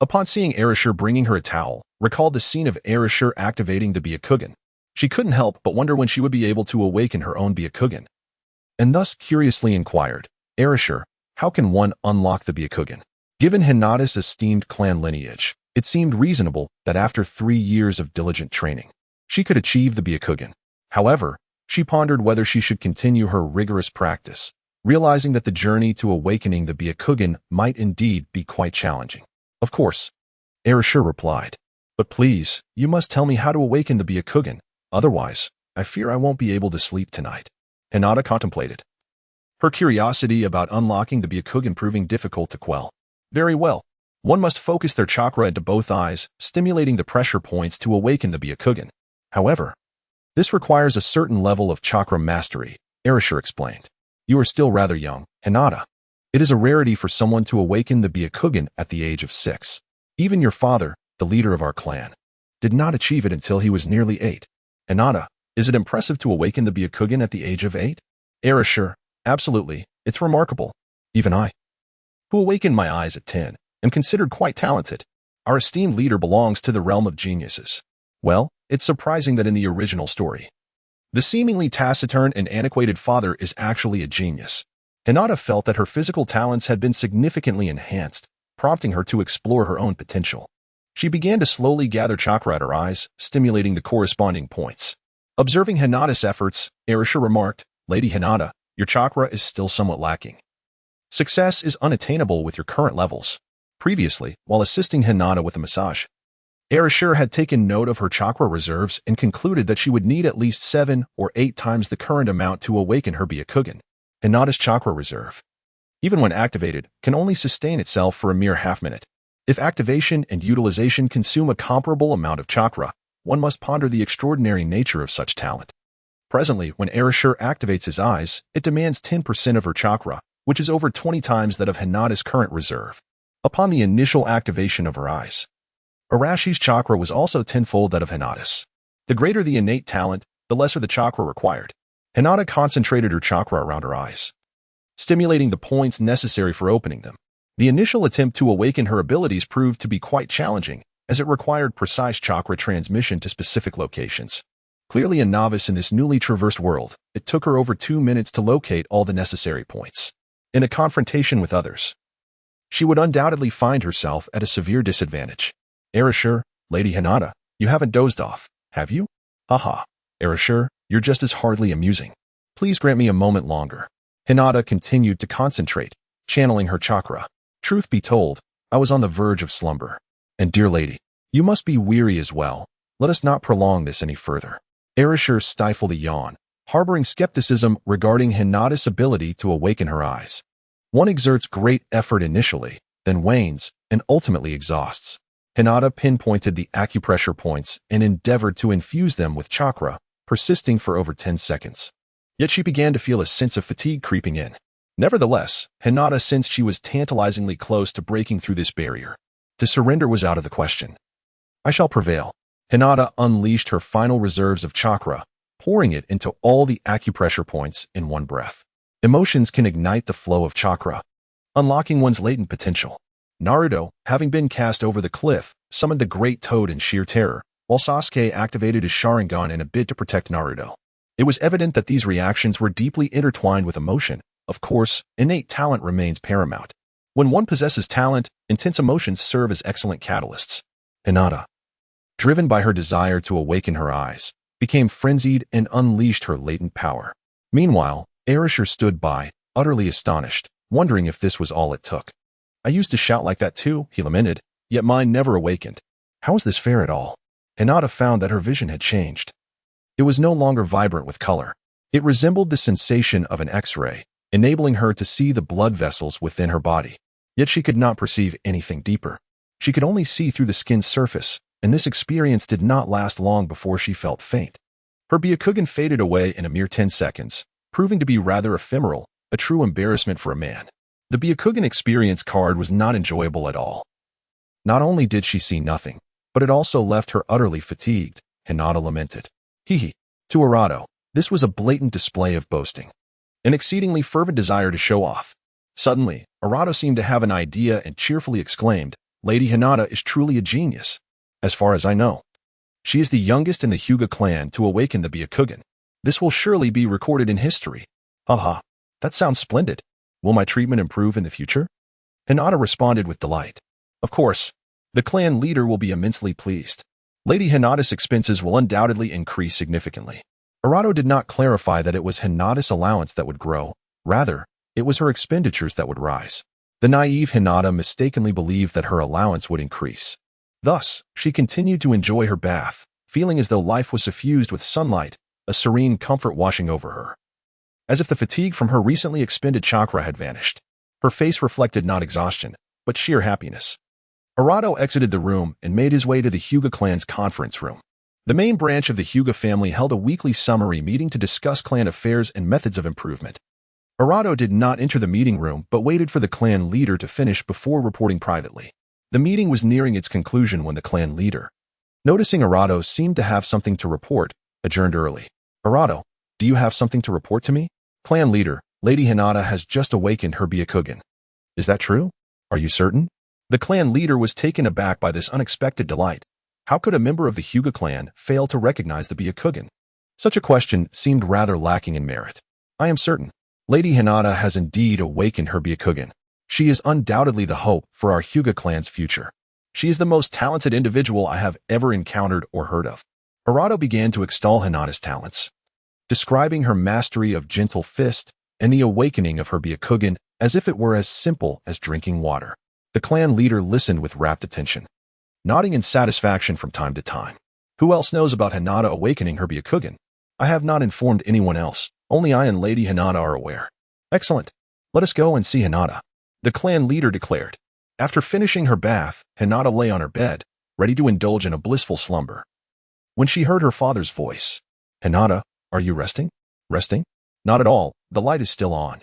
upon seeing Arashur bringing her a towel, recalled the scene of Arashur activating the Byakugan. She couldn't help but wonder when she would be able to awaken her own Byakugan. and thus curiously inquired, "Erasure, how can one unlock the Byakugan?" Given Hinata's esteemed clan lineage, it seemed reasonable that after 3 years of diligent training, she could achieve the Byakugan. However, she pondered whether she should continue her rigorous practice, realizing that the journey to awakening the Byakugan might indeed be quite challenging. "Of course," Erasure replied. "But please, you must tell me how to awaken the Byakugan. Otherwise, I fear I won't be able to sleep tonight." Hinata contemplated, her curiosity about unlocking the Byakugan proving difficult to quell. "Very well. One must focus their chakra into both eyes, stimulating the pressure points to awaken the Byakugan. However, this requires a certain level of chakra mastery," Erasure explained. "You are still rather young, Hinata. It is a rarity for someone to awaken the Byakugan at the age of 6. Even your father, the leader of our clan, did not achieve it until he was nearly 8. Hinata, is it impressive to awaken the Byakugan at the age of 8? Erasure, absolutely, it's remarkable. Even I, who awakened my eyes at 10, am considered quite talented. Our esteemed leader belongs to the realm of geniuses. Well, it's surprising that in the original story, the seemingly taciturn and antiquated father is actually a genius." Hinata felt that her physical talents had been significantly enhanced, prompting her to explore her own potential. She began to slowly gather chakra at her eyes, stimulating the corresponding points. Observing Hinata's efforts, Erasure remarked, "Lady Hinata, your chakra is still somewhat lacking. Success is unattainable with your current levels." Previously, while assisting Hinata with a massage, Erasure had taken note of her chakra reserves and concluded that she would need at least 7 or 8 times the current amount to awaken her Byakugan. Hinata's chakra reserve, even when activated, can only sustain itself for a mere half-minute. If activation and utilization consume a comparable amount of chakra, one must ponder the extraordinary nature of such talent. Presently, when Erasure activates his eyes, it demands 10% of her chakra, which is over 20 times that of Hinata's current reserve. Upon the initial activation of her eyes, Arashi's chakra was also tenfold that of Hinata's. The greater the innate talent, the lesser the chakra required. Hinata concentrated her chakra around her eyes, stimulating the points necessary for opening them. The initial attempt to awaken her abilities proved to be quite challenging, as it required precise chakra transmission to specific locations. Clearly a novice in this newly traversed world, it took her over 2 minutes to locate all the necessary points. In a confrontation with others, she would undoubtedly find herself at a severe disadvantage. "Erasure, Lady Hinata, you haven't dozed off, have you?" "Haha, Erasure, you're just as hardly amusing. Please grant me a moment longer." Hinata continued to concentrate, channeling her chakra. "Truth be told, I was on the verge of slumber. And dear lady, you must be weary as well. Let us not prolong this any further." Erasure stifled a yawn, harboring skepticism regarding Hinata's ability to awaken her eyes. One exerts great effort initially, then wanes, and ultimately exhausts. Hinata pinpointed the acupressure points and endeavored to infuse them with chakra, persisting for over 10 seconds. Yet she began to feel a sense of fatigue creeping in. Nevertheless, Hinata sensed she was tantalizingly close to breaking through this barrier. To surrender was out of the question. "I shall prevail." Hinata unleashed her final reserves of chakra, pouring it into all the acupressure points in one breath. Emotions can ignite the flow of chakra, unlocking one's latent potential. Naruto, having been cast over the cliff, summoned the Great Toad in sheer terror, while Sasuke activated his Sharingan in a bid to protect Naruto. It was evident that these reactions were deeply intertwined with emotion. Of course, innate talent remains paramount. When one possesses talent, intense emotions serve as excellent catalysts. Hinata, driven by her desire to awaken her eyes, became frenzied and unleashed her latent power. Meanwhile, Erasure stood by, utterly astonished, wondering if this was all it took. "I used to shout like that too," he lamented, "yet mine never awakened. How is this fair at all?" Hinata found that her vision had changed. It was no longer vibrant with color. It resembled the sensation of an X-ray, enabling her to see the blood vessels within her body. Yet she could not perceive anything deeper. She could only see through the skin's surface, and this experience did not last long before she felt faint. Her Byakugan faded away in a mere 10 seconds, proving to be rather ephemeral, a true embarrassment for a man. The Byakugan experience card was not enjoyable at all. Not only did she see nothing, but it also left her utterly fatigued, Hinata lamented. Hehe. To Arato, this was a blatant display of boasting, an exceedingly fervent desire to show off. Suddenly, Arato seemed to have an idea and cheerfully exclaimed, "Lady Hinata is truly a genius. As far as I know, she is the youngest in the Hyuga clan to awaken the Byakugan. This will surely be recorded in history." Haha, that sounds splendid. Will my treatment improve in the future? Hinata responded with delight. Of course, the clan leader will be immensely pleased. Lady Hinata's expenses will undoubtedly increase significantly. Naruto did not clarify that it was Hinata's allowance that would grow. Rather, it was her expenditures that would rise. The naive Hinata mistakenly believed that her allowance would increase. Thus, she continued to enjoy her bath, feeling as though life was suffused with sunlight, a serene comfort washing over her. As if the fatigue from her recently expended chakra had vanished. Her face reflected not exhaustion, but sheer happiness. Naruto exited the room and made his way to the Hyuga clan's conference room. The main branch of the Hyuga family held a weekly summary meeting to discuss clan affairs and methods of improvement. Naruto did not enter the meeting room but waited for the clan leader to finish before reporting privately. The meeting was nearing its conclusion when the clan leader, noticing Naruto seemed to have something to report, adjourned early. Naruto, do you have something to report to me? Clan leader, Lady Hinata has just awakened her Byakugan. Is that true? Are you certain? The clan leader was taken aback by this unexpected delight. How could a member of the Hyuga clan fail to recognize the Byakugan? Such a question seemed rather lacking in merit. I am certain. Lady Hinata has indeed awakened her Byakugan. She is undoubtedly the hope for our Hyuga clan's future. She is the most talented individual I have ever encountered or heard of. Naruto began to extol Hinata's talents, describing her mastery of gentle fist and the awakening of her Byakugan as if it were as simple as drinking water. The clan leader listened with rapt attention, nodding in satisfaction from time to time. Who else knows about Hinata awakening her Byakugan? I have not informed anyone else. Only I and Lady Hinata are aware. Excellent. Let us go and see Hinata, the clan leader declared. After finishing her bath, Hinata lay on her bed, ready to indulge in a blissful slumber. When she heard her father's voice, Hinata, are you resting? Resting? Not at all. The light is still on.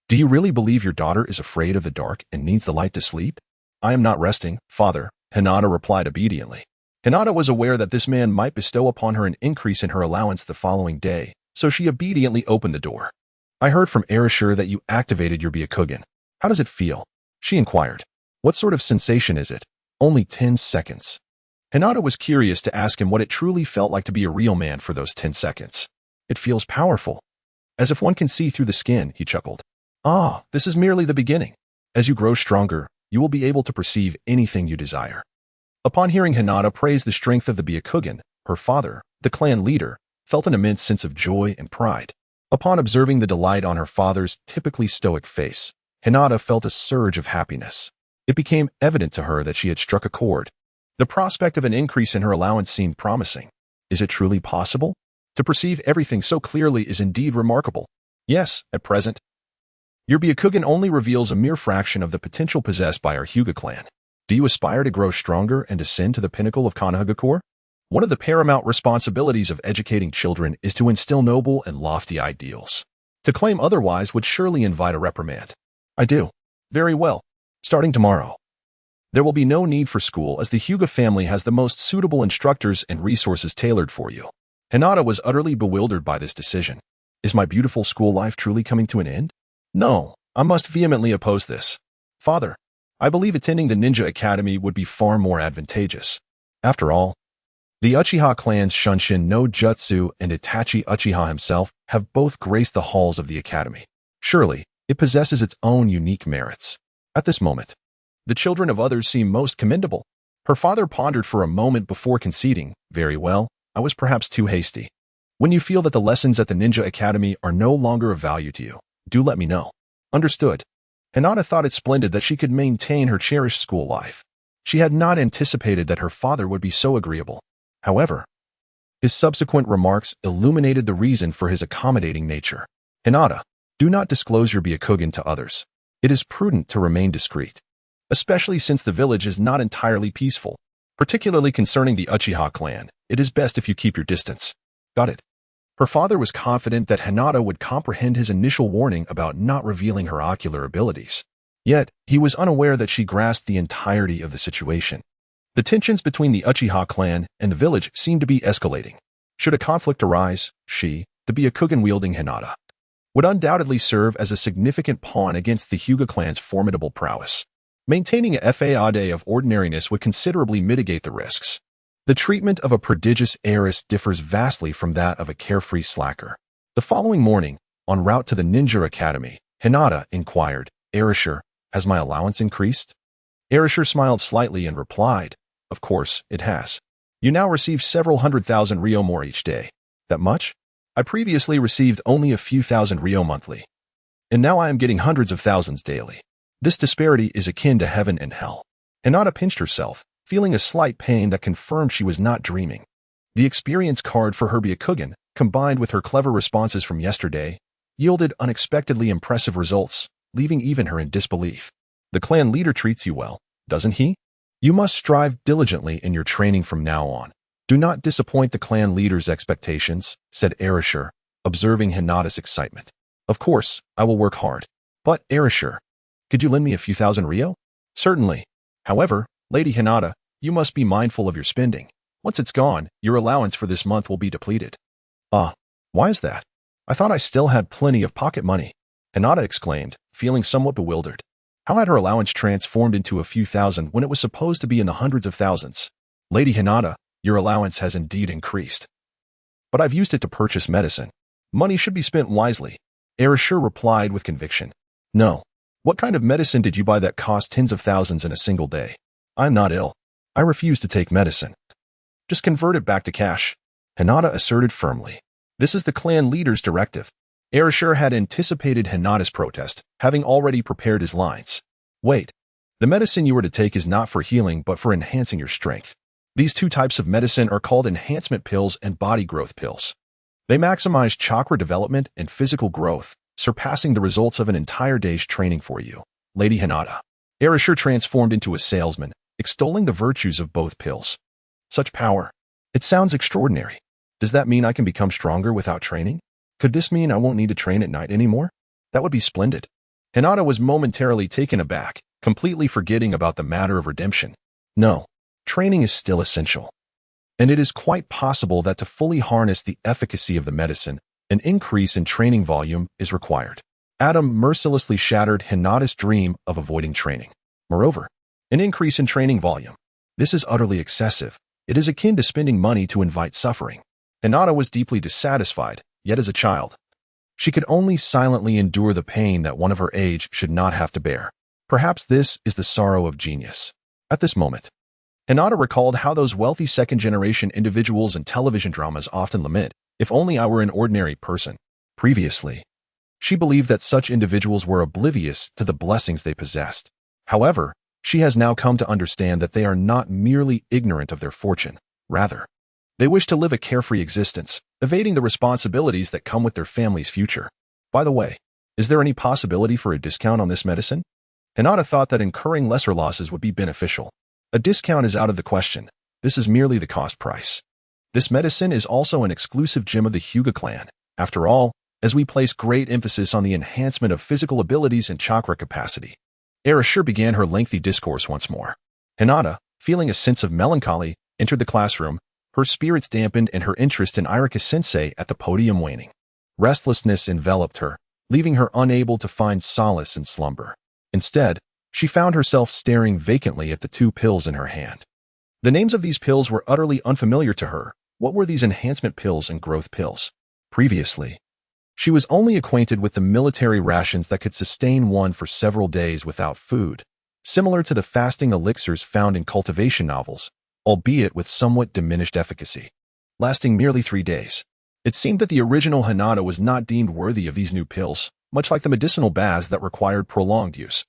Do you really believe your daughter is afraid of the dark and needs the light to sleep? I am not resting, father, Hinata replied obediently. Hinata was aware that this man might bestow upon her an increase in her allowance the following day, so she obediently opened the door. I heard from Erasure that you activated your Byakugan. How does it feel? She inquired. What sort of sensation is it? Only 10 seconds. Hinata was curious to ask him what it truly felt like to be a real man for those 10 seconds. It feels powerful. As if one can see through the skin, he chuckled. Ah, this is merely the beginning. As you grow stronger, you will be able to perceive anything you desire. Upon hearing Hinata praise the strength of the Byakugan, her father, the clan leader, felt an immense sense of joy and pride. Upon observing the delight on her father's typically stoic face, Hinata felt a surge of happiness. It became evident to her that she had struck a chord. The prospect of an increase in her allowance seemed promising. Is it truly possible? To perceive everything so clearly is indeed remarkable. Yes, at present. Your Byakugan only reveals a mere fraction of the potential possessed by our Hyuga clan. Do you aspire to grow stronger and ascend to the pinnacle of Konohagakure? One of the paramount responsibilities of educating children is to instill noble and lofty ideals. To claim otherwise would surely invite a reprimand. I do. Very well. Starting tomorrow. There will be no need for school as the Hyuga family has the most suitable instructors and resources tailored for you. Hinata was utterly bewildered by this decision. Is my beautiful school life truly coming to an end? No, I must vehemently oppose this. Father, I believe attending the Ninja Academy would be far more advantageous. After all, the Uchiha clans Shunshin no Jutsu and Itachi Uchiha himself have both graced the halls of the academy. Surely, it possesses its own unique merits. At this moment, the children of others seem most commendable. Her father pondered for a moment before conceding, very well, I was perhaps too hasty. When you feel that the lessons at the Ninja Academy are no longer of value to you, do let me know. Understood. Hinata thought it splendid that she could maintain her cherished school life. She had not anticipated that her father would be so agreeable. However, his subsequent remarks illuminated the reason for his accommodating nature. Hinata, do not disclose your Byakugan to others. It is prudent to remain discreet, especially since the village is not entirely peaceful. Particularly concerning the Uchiha clan, it is best if you keep your distance. Got it. Her father was confident that Hinata would comprehend his initial warning about not revealing her ocular abilities. Yet, he was unaware that she grasped the entirety of the situation. The tensions between the Uchiha clan and the village seemed to be escalating. Should a conflict arise, she, the Byakugan-wielding Hinata, would undoubtedly serve as a significant pawn against the Hyuga clan's formidable prowess. Maintaining a faade of ordinariness would considerably mitigate the risks. The treatment of a prodigious heiress differs vastly from that of a carefree slacker. The following morning, En route to the Ninja Academy, Hinata inquired, "Erasure, has my allowance increased?" Erasure smiled slightly and replied, "Of course, it has. You now receive several 100,000 Rio more each day. That much? I previously received only a few thousand Rio monthly. And now I am getting hundreds of thousands daily. This disparity is akin to heaven and hell." Hinata pinched herself, feeling a slight pain that confirmed she was not dreaming. The experience card for her Byakugan, combined with her clever responses from yesterday, yielded unexpectedly impressive results, leaving even her in disbelief. "The clan leader treats you well, doesn't he? You must strive diligently in your training from now on. Do not disappoint the clan leader's expectations," said Erasure, observing Hinata's excitement. "Of course, I will work hard. But, Erasure, could you lend me a few thousand Rio?" "Certainly. However, Lady Hinata, you must be mindful of your spending. Once it's gone, your allowance for this month will be depleted." "Ah, why is that? I thought I still had plenty of pocket money," Hinata exclaimed, feeling somewhat bewildered. How had her allowance transformed into a few thousand when it was supposed to be in the hundreds of thousands? "Lady Hinata, your allowance has indeed increased. But I've used it to purchase medicine. Money should be spent wisely," Erasure replied with conviction. "No. What kind of medicine did you buy that cost tens of thousands in a single day? I'm not ill. I refuse to take medicine. Just convert it back to cash," Hinata asserted firmly. "This is the clan leader's directive." Erasure had anticipated Hinata's protest, having already prepared his lines. "Wait. The medicine you are to take is not for healing but for enhancing your strength. These two types of medicine are called enhancement pills and body growth pills. They maximize chakra development and physical growth, surpassing the results of an entire day's training for you, Lady Hinata." Erasure transformed into a salesman, extolling the virtues of both pills. "Such power. It sounds extraordinary. Does that mean I can become stronger without training? Could this mean I won't need to train at night anymore? That would be splendid." Hinata was momentarily taken aback, completely forgetting about the matter of redemption. No, training is still essential. And it is quite possible that to fully harness the efficacy of the medicine, an increase in training volume is required. Adam mercilessly shattered Hinata's dream of avoiding training. Moreover, an increase in training volume. This is utterly excessive. It is akin to spending money to invite suffering. Hinata was deeply dissatisfied, yet as a child, she could only silently endure the pain that one of her age should not have to bear. Perhaps this is the sorrow of genius. At this moment, Hinata recalled how those wealthy second-generation individuals in television dramas often lament, "If only I were an ordinary person." Previously, she believed that such individuals were oblivious to the blessings they possessed. However, she has now come to understand that they are not merely ignorant of their fortune. Rather, they wish to live a carefree existence, evading the responsibilities that come with their family's future. By the way, is there any possibility for a discount on this medicine? Hinata thought that incurring lesser losses would be beneficial. A discount is out of the question. This is merely the cost price. This medicine is also an exclusive gem of the Hyuga clan. After all, as we place great emphasis on the enhancement of physical abilities and chakra capacity. Erasure began her lengthy discourse once more. Hinata, feeling a sense of melancholy, entered the classroom, her spirits dampened and her interest in Irika-sensei at the podium waning. Restlessness enveloped her, leaving her unable to find solace in slumber. Instead, she found herself staring vacantly at the two pills in her hand. The names of these pills were utterly unfamiliar to her. What were these enhancement pills and growth pills? Previously, she was only acquainted with the military rations that could sustain one for several days without food, similar to the fasting elixirs found in cultivation novels, albeit with somewhat diminished efficacy, lasting merely 3 days. It seemed that the original Hinata was not deemed worthy of these new pills, much like the medicinal baths that required prolonged use,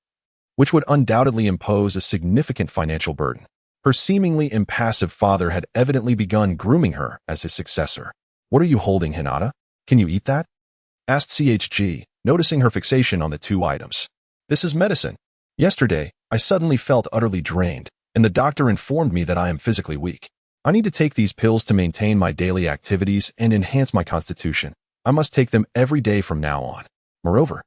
which would undoubtedly impose a significant financial burden. Her seemingly impassive father had evidently begun grooming her as his successor. "What are you holding, Hinata? Can you eat that?" asked CHG, noticing her fixation on the two items. "This is medicine. Yesterday, I suddenly felt utterly drained, and the doctor informed me that I am physically weak. I need to take these pills to maintain my daily activities and enhance my constitution. I must take them every day from now on. Moreover,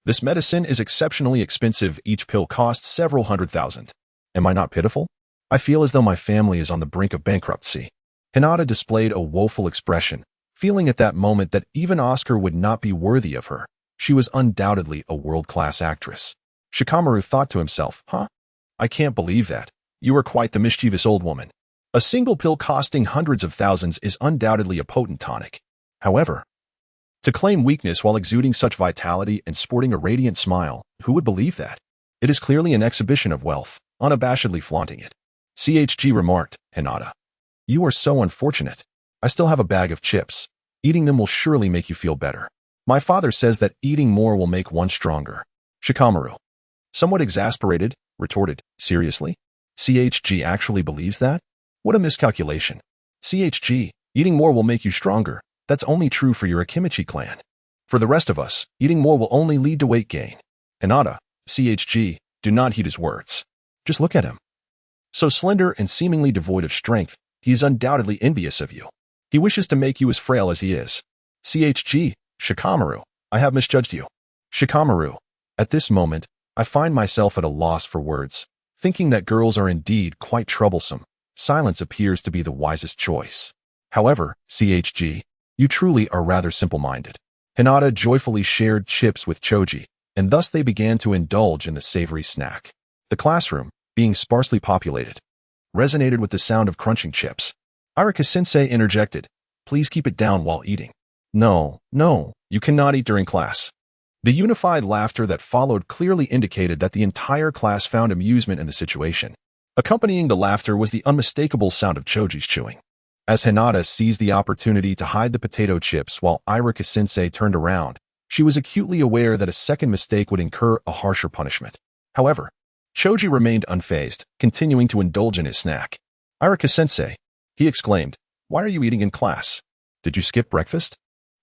this medicine is exceptionally expensive. Each pill costs several 100,000. Am I not pitiful? I feel as though my family is on the brink of bankruptcy." Hinata displayed a woeful expression, feeling at that moment that even Oscar would not be worthy of her. She was undoubtedly a world-class actress. Shikamaru thought to himself, I can't believe that. You are quite the mischievous old woman. A single pill costing hundreds of thousands is undoubtedly a potent tonic. However, To claim weakness while exuding such vitality and sporting a radiant smile, who would believe that? It is clearly an exhibition of wealth, unabashedly flaunting it. CHG remarked, Hinata. You are so unfortunate. I still have a bag of chips. Eating them will surely make you feel better. My father says that eating more will make one stronger. Shikamaru, somewhat exasperated, retorted, seriously? CHG actually believes that? What a miscalculation. CHG, eating more will make you stronger. That's only true for your Akimichi clan. For the rest of us, eating more will only lead to weight gain. Hinata, CHG, do not heed his words. Just look at him. So slender and seemingly devoid of strength, he is undoubtedly envious of you. He wishes to make you as frail as he is. CHG, Shikamaru, I have misjudged you. Shikamaru, at this moment, I find myself at a loss for words. Thinking that girls are indeed quite troublesome, silence appears to be the wisest choice. However, CHG, you truly are rather simple-minded. Hinata joyfully shared chips with Choji, and thus they began to indulge in the savory snack. The classroom, being sparsely populated, resonated with the sound of crunching chips. Irika-sensei interjected, please keep it down while eating. No, you cannot eat during class. The unified laughter that followed clearly indicated that the entire class found amusement in the situation. Accompanying the laughter was the unmistakable sound of Choji's chewing. As Hinata seized the opportunity to hide the potato chips while Irika-sensei turned around, she was acutely aware that a second mistake would incur a harsher punishment. However, Choji remained unfazed, continuing to indulge in his snack. Irika-sensei, he exclaimed, why are you eating in class? Did you skip breakfast?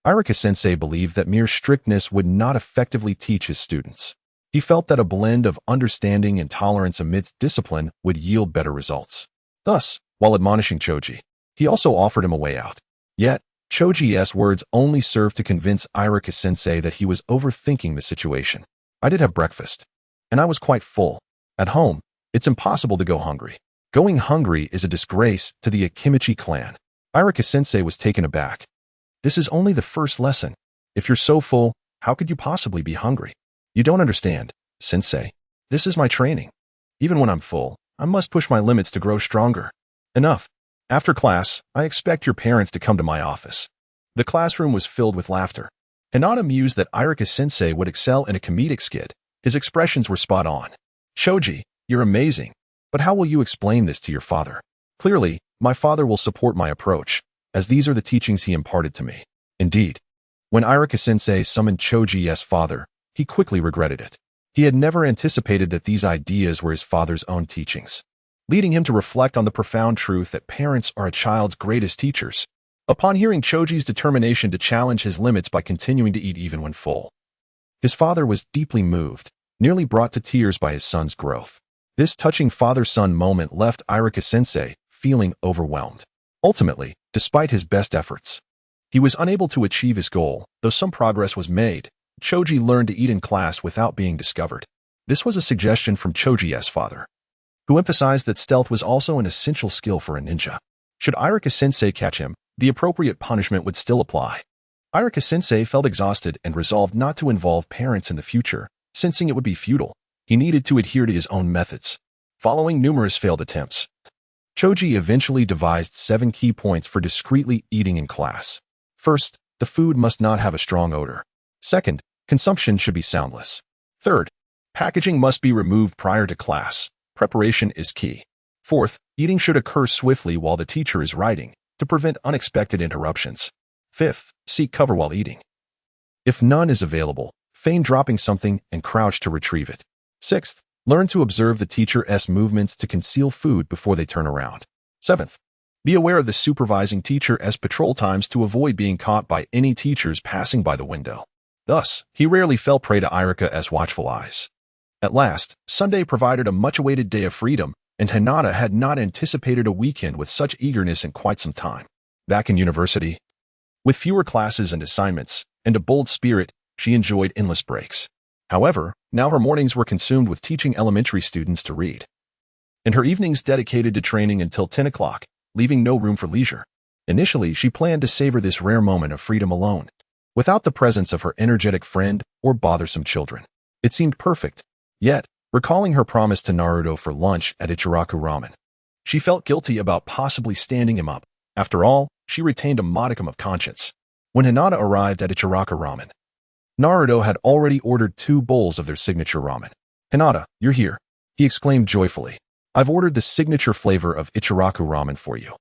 Irika-sensei believed that mere strictness would not effectively teach his students. He felt that a blend of understanding and tolerance amidst discipline would yield better results. Thus, while admonishing Choji, he also offered him a way out. Yet, Choji's words only served to convince Irika-sensei that he was overthinking the situation. I did have breakfast, and I was quite full. At home, it's impossible to go hungry. Going hungry is a disgrace to the Akimichi clan. Irika-sensei was taken aback. This is only the first lesson. If you're so full, how could you possibly be hungry? You don't understand, sensei. This is my training. Even when I'm full, I must push my limits to grow stronger. Enough. After class, I expect your parents to come to my office. The classroom was filled with laughter. Hinata mused that Irika-sensei would excel in a comedic skit. His expressions were spot on. Choji, you're amazing. But how will you explain this to your father? Clearly, my father will support my approach, as these are the teachings he imparted to me. Indeed, when Irika-sensei summoned Choji's father, he quickly regretted it. He had never anticipated that these ideas were his father's own teachings, leading him to reflect on the profound truth that parents are a child's greatest teachers. Upon hearing Choji's determination to challenge his limits by continuing to eat even when full, his father was deeply moved, nearly brought to tears by his son's growth. This touching father-son moment left Irika-sensei feeling overwhelmed. Ultimately, despite his best efforts, he was unable to achieve his goal. Though some progress was made, Choji learned to eat in class without being discovered. This was a suggestion from Choji's father, who emphasized that stealth was also an essential skill for a ninja. Should Irika-sensei catch him, the appropriate punishment would still apply. Irika-sensei felt exhausted and resolved not to involve parents in the future, sensing it would be futile. He needed to adhere to his own methods. Following numerous failed attempts, Choji eventually devised 7 key points for discreetly eating in class. First, the food must not have a strong odor. Second, consumption should be soundless. Third, packaging must be removed prior to class. Preparation is key. Fourth, eating should occur swiftly while the teacher is writing, to prevent unexpected interruptions. Fifth, seek cover while eating. If none is available, feign dropping something and crouch to retrieve it. Sixth, learn to observe the teacher's movements to conceal food before they turn around. Seventh, be aware of the supervising teacher's patrol times to avoid being caught by any teachers passing by the window. Thus, he rarely fell prey to Irika's watchful eyes. At last, Sunday provided a much-awaited day of freedom, and Hinata had not anticipated a weekend with such eagerness in quite some time. Back in university, with fewer classes and assignments, and a bold spirit, she enjoyed endless breaks. However, now her mornings were consumed with teaching elementary students to read, and her evenings dedicated to training until 10 o'clock, leaving no room for leisure. Initially, she planned to savor this rare moment of freedom alone, without the presence of her energetic friend or bothersome children. It seemed perfect. Yet, recalling her promise to Naruto for lunch at Ichiraku Ramen, she felt guilty about possibly standing him up. After all, she retained a modicum of conscience. When Hinata arrived at Ichiraka Ramen, Naruto had already ordered 2 bowls of their signature ramen. "Hinata, you're here," he exclaimed joyfully. "I've ordered the signature flavor of Ichiraku Ramen for you.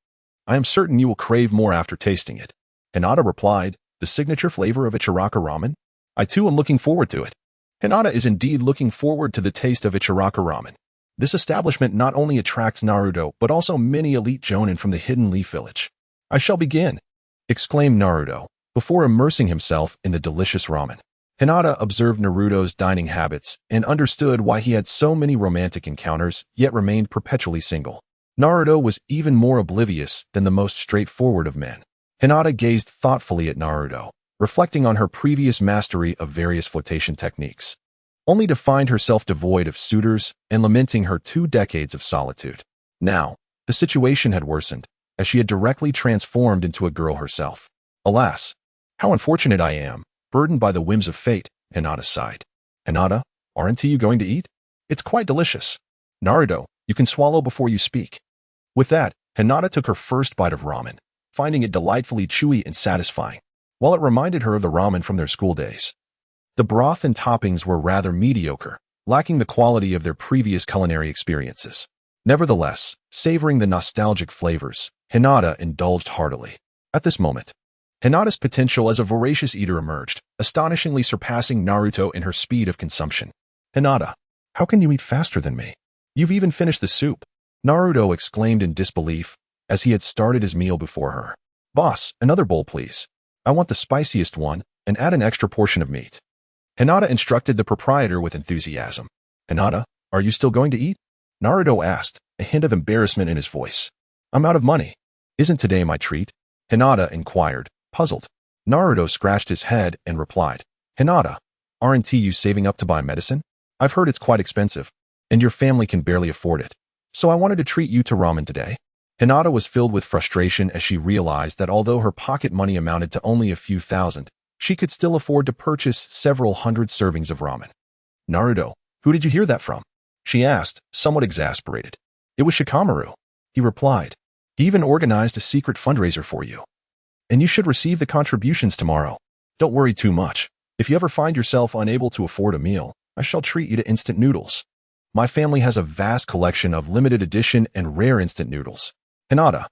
I am certain you will crave more after tasting it." Hinata replied, "The signature flavor of Ichiraka Ramen? I too am looking forward to it." Hinata is indeed looking forward to the taste of Ichiraka Ramen. This establishment not only attracts Naruto, but also many elite jonin from the Hidden Leaf Village. "I shall begin," exclaimed Naruto, before immersing himself in the delicious ramen. Hinata observed Naruto's dining habits and understood why he had so many romantic encounters, yet remained perpetually single. Naruto was even more oblivious than the most straightforward of men. Hinata gazed thoughtfully at Naruto, reflecting on her previous mastery of various flotation techniques, only to find herself devoid of suitors and lamenting her 2 decades of solitude. Now, the situation had worsened, as she had directly transformed into a girl herself. "Alas, how unfortunate I am, burdened by the whims of fate," Hinata sighed. "Hinata, aren't you going to eat? It's quite delicious." "Naruto, you can swallow before you speak." With that, Hinata took her first bite of ramen, finding it delightfully chewy and satisfying, while it reminded her of the ramen from their school days. The broth and toppings were rather mediocre, lacking the quality of their previous culinary experiences. Nevertheless, savoring the nostalgic flavors, Hinata indulged heartily. At this moment, Hinata's potential as a voracious eater emerged, astonishingly surpassing Naruto in her speed of consumption. "Hinata, how can you eat faster than me? You've even finished the soup," Naruto exclaimed in disbelief as he had started his meal before her. "Boss, another bowl please. I want the spiciest one, and add an extra portion of meat." Hinata instructed the proprietor with enthusiasm. "Hinata, are you still going to eat?" Naruto asked, a hint of embarrassment in his voice. "I'm out of money. Isn't today my treat?" Hinata inquired, puzzled. Naruto scratched his head and replied, "Hinata, aren't you saving up to buy medicine? I've heard it's quite expensive, and your family can barely afford it. So I wanted to treat you to ramen today." Hinata was filled with frustration as she realized that although her pocket money amounted to only a few thousand, she could still afford to purchase several hundred servings of ramen. "Naruto, who did you hear that from?" she asked, somewhat exasperated. "It was Shikamaru," he replied. "He even organized a secret fundraiser for you. And you should receive the contributions tomorrow. Don't worry too much. If you ever find yourself unable to afford a meal, I shall treat you to instant noodles. My family has a vast collection of limited edition and rare instant noodles. Hinata,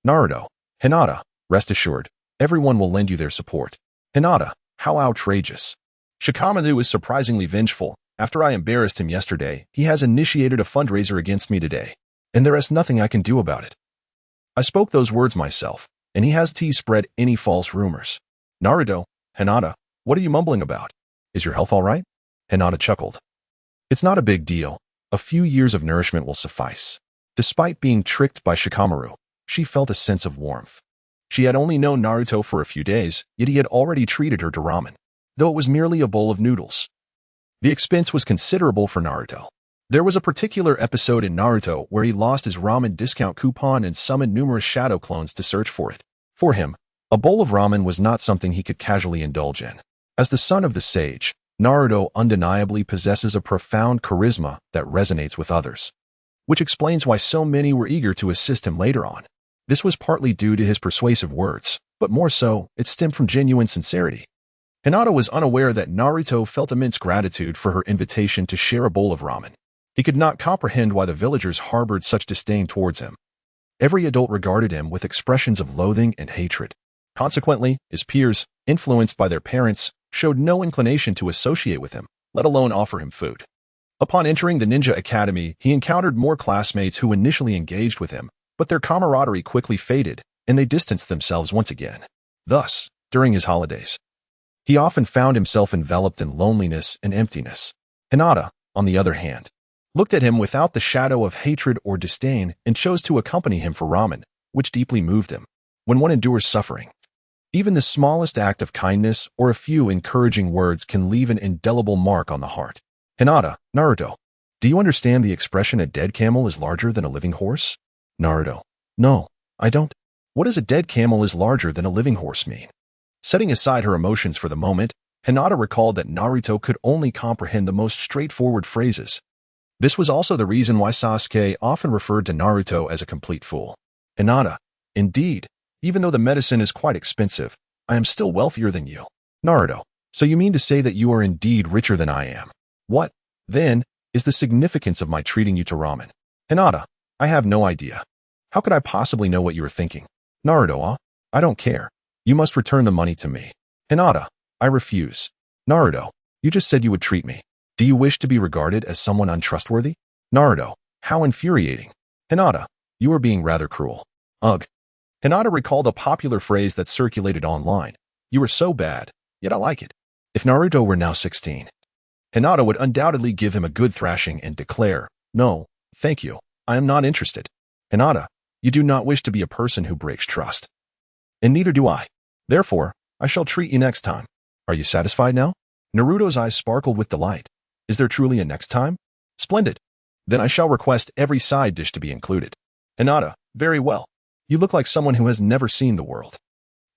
Naruto, Hinata, rest assured, everyone will lend you their support." "Hinata, how outrageous. Shikamaru is surprisingly vengeful. After I embarrassed him yesterday, he has initiated a fundraiser against me today, and there is nothing I can do about it. I spoke those words myself, and he has spread any false rumors." "Naruto, Hinata, what are you mumbling about? Is your health all right?" Hinata chuckled. "It's not a big deal. A few years of nourishment will suffice." Despite being tricked by Shikamaru, she felt a sense of warmth. She had only known Naruto for a few days, yet he had already treated her to ramen, though it was merely a bowl of noodles. The expense was considerable for Naruto. There was a particular episode in Naruto where he lost his ramen discount coupon and summoned numerous shadow clones to search for it. For him, a bowl of ramen was not something he could casually indulge in. As the son of the sage, Naruto undeniably possesses a profound charisma that resonates with others, which explains why so many were eager to assist him later on. This was partly due to his persuasive words, but more so, it stemmed from genuine sincerity. Hinata was unaware that Naruto felt immense gratitude for her invitation to share a bowl of ramen. He could not comprehend why the villagers harbored such disdain towards him. Every adult regarded him with expressions of loathing and hatred. Consequently, his peers, influenced by their parents, showed no inclination to associate with him, let alone offer him food. Upon entering the ninja academy, he encountered more classmates who initially engaged with him, but their camaraderie quickly faded, and they distanced themselves once again. Thus, during his holidays, he often found himself enveloped in loneliness and emptiness. Hinata, on the other hand, looked at him without the shadow of hatred or disdain and chose to accompany him for ramen, which deeply moved him. When one endures suffering, even the smallest act of kindness or a few encouraging words can leave an indelible mark on the heart. Hinata, Naruto, do you understand the expression "a dead camel is larger than a living horse"? Naruto, no, I don't. What does "a dead camel is larger than a living horse" mean? Setting aside her emotions for the moment, Hinata recalled that Naruto could only comprehend the most straightforward phrases. This was also the reason why Sasuke often referred to Naruto as a complete fool. Hinata, indeed, even though the medicine is quite expensive, I am still wealthier than you. Naruto, so you mean to say that you are indeed richer than I am? What, then, is the significance of my treating you to ramen? Hinata, I have no idea. How could I possibly know what you were thinking? Naruto, I don't care. You must return the money to me. Hinata, I refuse. Naruto, you just said you would treat me. Do you wish to be regarded as someone untrustworthy? Naruto, how infuriating. Hinata, you are being rather cruel. Ugh. Hinata recalled a popular phrase that circulated online. You are so bad, yet I like it. If Naruto were now 16, Hinata would undoubtedly give him a good thrashing and declare, no, thank you, I am not interested. Hinata, you do not wish to be a person who breaks trust. And neither do I. Therefore, I shall treat you next time. Are you satisfied now? Naruto's eyes sparkled with delight. Is there truly a next time? Splendid. Then I shall request every side dish to be included. Hinata, very well. You look like someone who has never seen the world.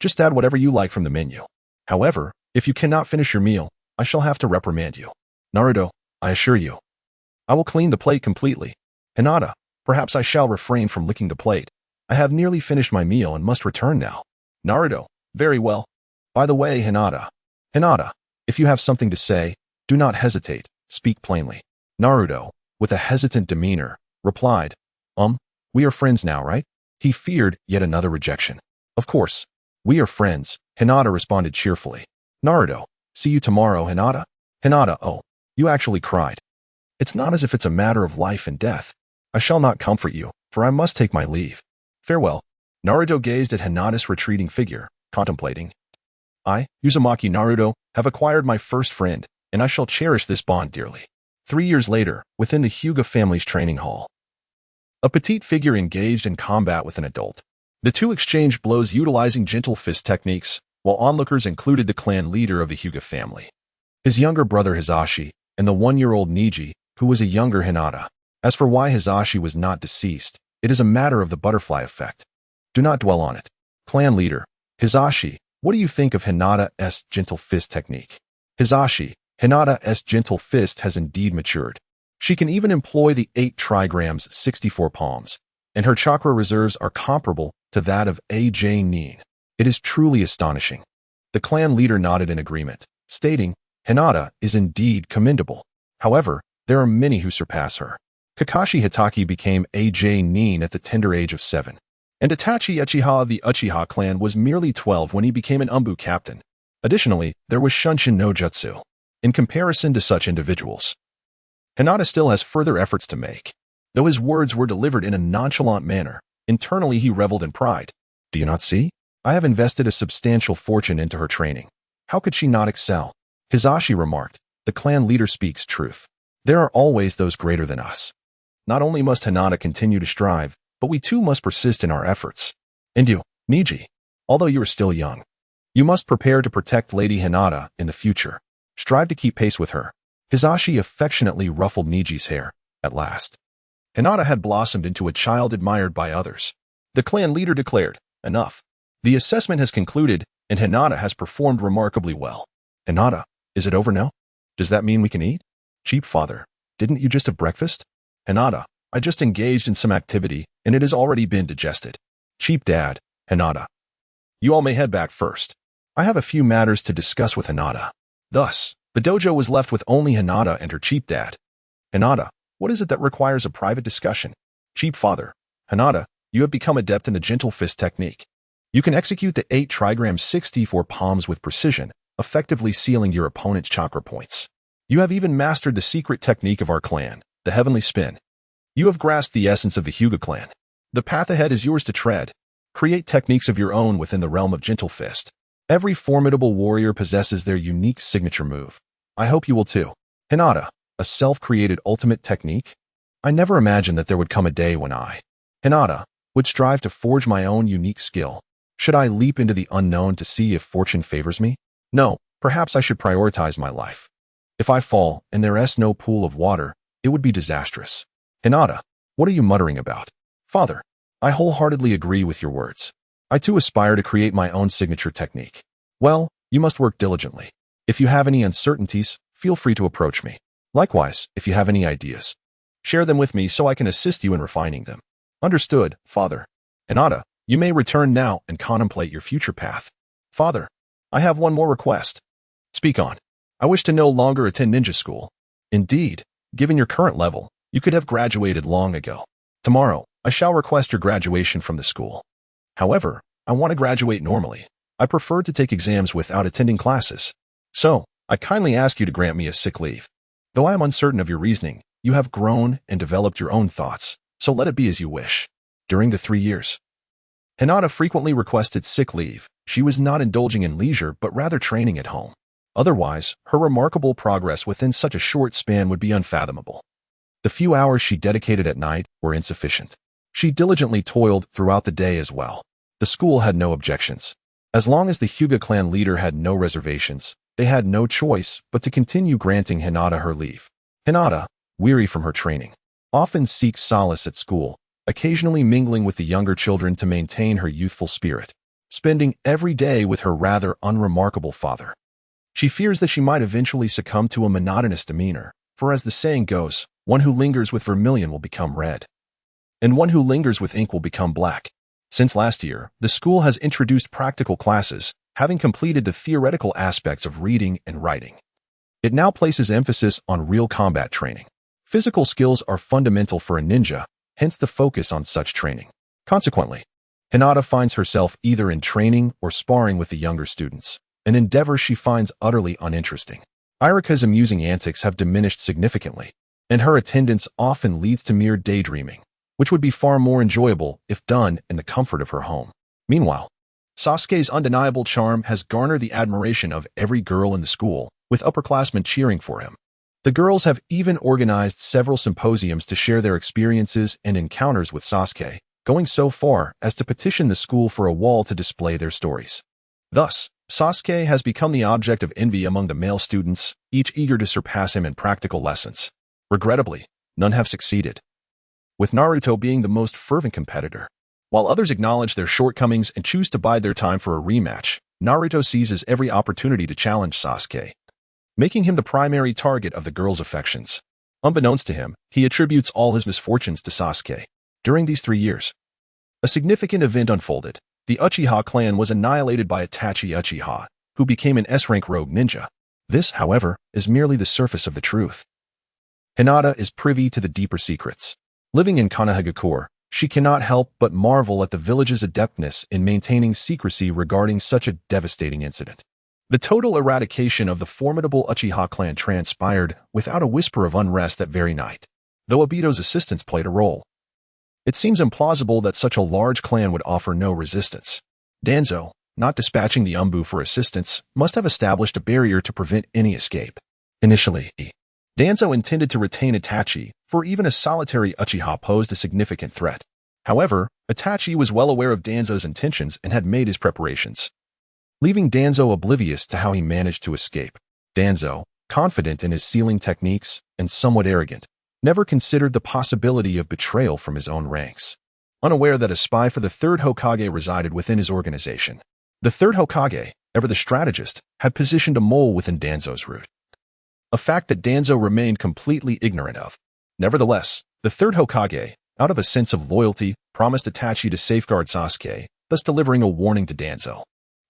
Just add whatever you like from the menu. However, if you cannot finish your meal, I shall have to reprimand you. Naruto, I assure you, I will clean the plate completely. Hinata, perhaps I shall refrain from licking the plate. I have nearly finished my meal and must return now. Naruto, very well. By the way, Hinata, if you have something to say, do not hesitate, speak plainly. Naruto, with a hesitant demeanor, replied, we are friends now, right? He feared yet another rejection. Of course, we are friends, Hinata responded cheerfully. Naruto, see you tomorrow, Hinata. Hinata, oh, you actually cried. It's not as if it's a matter of life and death. I shall not comfort you, for I must take my leave. Farewell. Naruto gazed at Hinata's retreating figure, contemplating. I, Uzumaki Naruto, have acquired my first friend, and I shall cherish this bond dearly. 3 years later, within the Hyuga family's training hall, a petite figure engaged in combat with an adult. The two exchanged blows utilizing gentle fist techniques, while onlookers included the clan leader of the Hyuga family, his younger brother Hisashi, and the 1-year-old Niji, who was a younger Hinata. As for why Hisashi was not deceased, it is a matter of the butterfly effect. Do not dwell on it. Clan leader, Hisashi, what do you think of Hinata's gentle fist technique? Hisashi, Hinata's gentle fist has indeed matured. She can even employ the 8 trigrams 64 palms, and her chakra reserves are comparable to that of AJ Nin. It is truly astonishing. The clan leader nodded in agreement, stating, Hinata is indeed commendable. However, there are many who surpass her. Kakashi Hitaki became AJ Nin at the tender age of 7, and Itachi Uchiha of the Uchiha clan was merely 12 when he became an Umbu captain. Additionally, there was Shunshin no Jutsu. In comparison to such individuals, Hinata still has further efforts to make. Though his words were delivered in a nonchalant manner, internally he reveled in pride. Do you not see? I have invested a substantial fortune into her training. How could she not excel? Hisashi remarked, the clan leader speaks truth. There are always those greater than us. Not only must Hinata continue to strive, but we too must persist in our efforts. And you, Niji, although you are still young, you must prepare to protect Lady Hinata in the future. Strive to keep pace with her. Hisashi affectionately ruffled Niji's hair. At last, Hinata had blossomed into a child admired by others. The clan leader declared, enough. The assessment has concluded, and Hinata has performed remarkably well. Hinata, is it over now? Does that mean we can eat? Cheap father, didn't you just have breakfast? Hinata, I just engaged in some activity, and it has already been digested. Cheap dad, Hinata. You all may head back first. I have a few matters to discuss with Hinata. Thus, the dojo was left with only Hinata and her cheap dad. Hinata, what is it that requires a private discussion? Cheap father, Hinata, you have become adept in the gentle fist technique. You can execute the 8 trigram 64 palms with precision, effectively sealing your opponent's chakra points. You have even mastered the secret technique of our clan, the heavenly spin. You have grasped the essence of the Hyuga clan. The path ahead is yours to tread. Create techniques of your own within the realm of gentle fist. Every formidable warrior possesses their unique signature move. I hope you will too. Hinata, a self-created ultimate technique? I never imagined that there would come a day when I, Hinata, would strive to forge my own unique skill. Should I leap into the unknown to see if fortune favors me? No, perhaps I should prioritize my life. If I fall and there is no pool of water, it would be disastrous. Hinata, what are you muttering about? Father, I wholeheartedly agree with your words. I too aspire to create my own signature technique. Well, you must work diligently. If you have any uncertainties, feel free to approach me. Likewise, if you have any ideas, share them with me so I can assist you in refining them. Understood, father. Hinata, you may return now and contemplate your future path. Father, I have one more request. Speak on. I wish to no longer attend ninja school. Indeed, given your current level, you could have graduated long ago. Tomorrow, I shall request your graduation from the school. However, I want to graduate normally. I prefer to take exams without attending classes. So, I kindly ask you to grant me a sick leave. Though I am uncertain of your reasoning, you have grown and developed your own thoughts, so let it be as you wish. During the 3 years, Hinata frequently requested sick leave. She was not indulging in leisure but rather training at home. Otherwise, her remarkable progress within such a short span would be unfathomable. The few hours she dedicated at night were insufficient. She diligently toiled throughout the day as well. The school had no objections. As long as the Hyuga clan leader had no reservations, they had no choice but to continue granting Hinata her leave. Hinata, weary from her training, often seeks solace at school, occasionally mingling with the younger children to maintain her youthful spirit, spending every day with her rather unremarkable father. She fears that she might eventually succumb to a monotonous demeanor, for as the saying goes, one who lingers with vermilion will become red, and one who lingers with ink will become black. Since last year, the school has introduced practical classes, having completed the theoretical aspects of reading and writing. It now places emphasis on real combat training. Physical skills are fundamental for a ninja, hence the focus on such training. Consequently, Hinata finds herself either in training or sparring with the younger students, an endeavor she finds utterly uninteresting. Irika's amusing antics have diminished significantly, and her attendance often leads to mere daydreaming, which would be far more enjoyable if done in the comfort of her home. Meanwhile, Sasuke's undeniable charm has garnered the admiration of every girl in the school, with upperclassmen cheering for him. The girls have even organized several symposiums to share their experiences and encounters with Sasuke, going so far as to petition the school for a wall to display their stories. Thus, Sasuke has become the object of envy among the male students, each eager to surpass him in practical lessons. Regrettably, none have succeeded, with Naruto being the most fervent competitor. While others acknowledge their shortcomings and choose to bide their time for a rematch, Naruto seizes every opportunity to challenge Sasuke, making him the primary target of the girls' affections. Unbeknownst to him, he attributes all his misfortunes to Sasuke. During these 3 years, a significant event unfolded. The Uchiha clan was annihilated by Itachi Uchiha, who became an S-rank rogue ninja. This, however, is merely the surface of the truth. Hinata is privy to the deeper secrets. Living in Konohagakure, she cannot help but marvel at the village's adeptness in maintaining secrecy regarding such a devastating incident. The total eradication of the formidable Uchiha clan transpired without a whisper of unrest that very night, though Obito's assistance played a role. It seems implausible that such a large clan would offer no resistance. Danzo, not dispatching the Umbu for assistance, must have established a barrier to prevent any escape. Initially, Danzo intended to retain Itachi, for even a solitary Uchiha posed a significant threat. However, Itachi was well aware of Danzo's intentions and had made his preparations, leaving Danzo oblivious to how he managed to escape. Danzo, confident in his sealing techniques and somewhat arrogant, never considered the possibility of betrayal from his own ranks, unaware that a spy for the third Hokage resided within his organization. The third Hokage, ever the strategist, had positioned a mole within Danzo's route, a fact that Danzo remained completely ignorant of. Nevertheless, the third Hokage, out of a sense of loyalty, promised Itachi to safeguard Sasuke, thus delivering a warning to Danzo.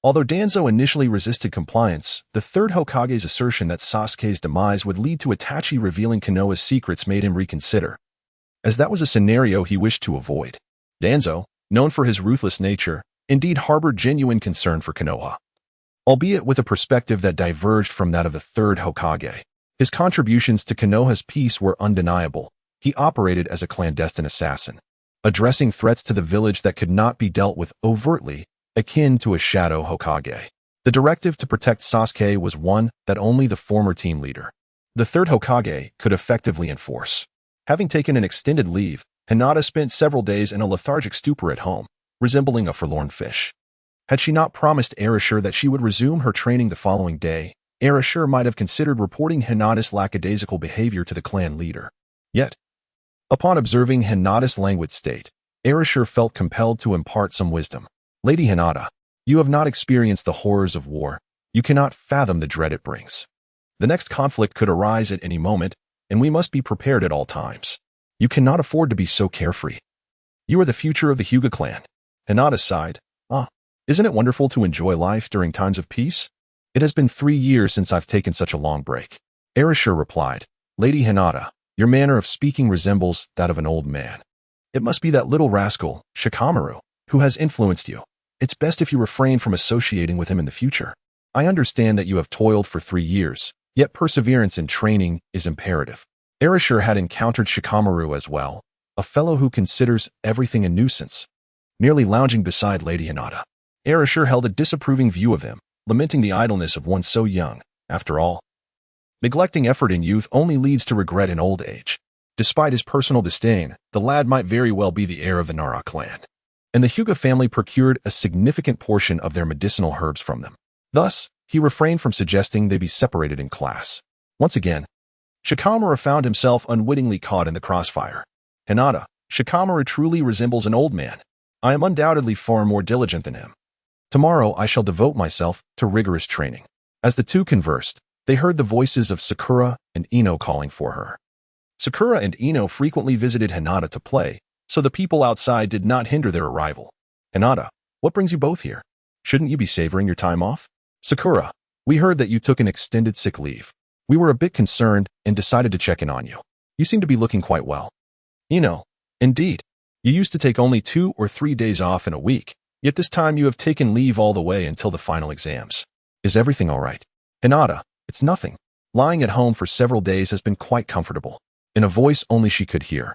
Although Danzo initially resisted compliance, the third Hokage's assertion that Sasuke's demise would lead to Itachi revealing Konoha's secrets made him reconsider, as that was a scenario he wished to avoid. Danzo, known for his ruthless nature, indeed harbored genuine concern for Konoha, albeit with a perspective that diverged from that of the third Hokage. His contributions to Konoha's peace were undeniable. He operated as a clandestine assassin, addressing threats to the village that could not be dealt with overtly, akin to a shadow Hokage. The directive to protect Sasuke was one that only the former team leader, the third Hokage, could effectively enforce. Having taken an extended leave, Hinata spent several days in a lethargic stupor at home, resembling a forlorn fish. Had she not promised Erasure that she would resume her training the following day, Erasure might have considered reporting Hinata's lackadaisical behavior to the clan leader. Yet, upon observing Hinata's languid state, Erasure felt compelled to impart some wisdom. Lady Hinata, you have not experienced the horrors of war. You cannot fathom the dread it brings. The next conflict could arise at any moment, and we must be prepared at all times. You cannot afford to be so carefree. You are the future of the Hyuga clan. Hinata sighed. Isn't it wonderful to enjoy life during times of peace? It has been 3 years since I've taken such a long break. Erasure replied, Lady Hinata, your manner of speaking resembles that of an old man. It must be that little rascal, Shikamaru, who has influenced you. It's best if you refrain from associating with him in the future. I understand that you have toiled for 3 years, yet perseverance in training is imperative. Erasure had encountered Shikamaru as well, a fellow who considers everything a nuisance. Nearly lounging beside Lady Hinata, Erasure held a disapproving view of him, lamenting the idleness of one so young. After all, neglecting effort in youth only leads to regret in old age. Despite his personal disdain, the lad might very well be the heir of the Nara clan, and the Hyuga family procured a significant portion of their medicinal herbs from them. Thus, he refrained from suggesting they be separated in class. Once again, Shikamaru found himself unwittingly caught in the crossfire. Hinata, Shikamaru truly resembles an old man. I am undoubtedly far more diligent than him. Tomorrow I shall devote myself to rigorous training. As the two conversed, they heard the voices of Sakura and Ino calling for her. Sakura and Ino frequently visited Hinata to play, so the people outside did not hinder their arrival. Hinata, what brings you both here? Shouldn't you be savoring your time off? Sakura, we heard that you took an extended sick leave. We were a bit concerned and decided to check in on you. You seem to be looking quite well. Ino, indeed. You used to take only 2 or 3 days off in a week, yet this time you have taken leave all the way until the final exams. Is everything all right? Hinata, it's nothing. Lying at home for several days has been quite comfortable. In a voice only she could hear,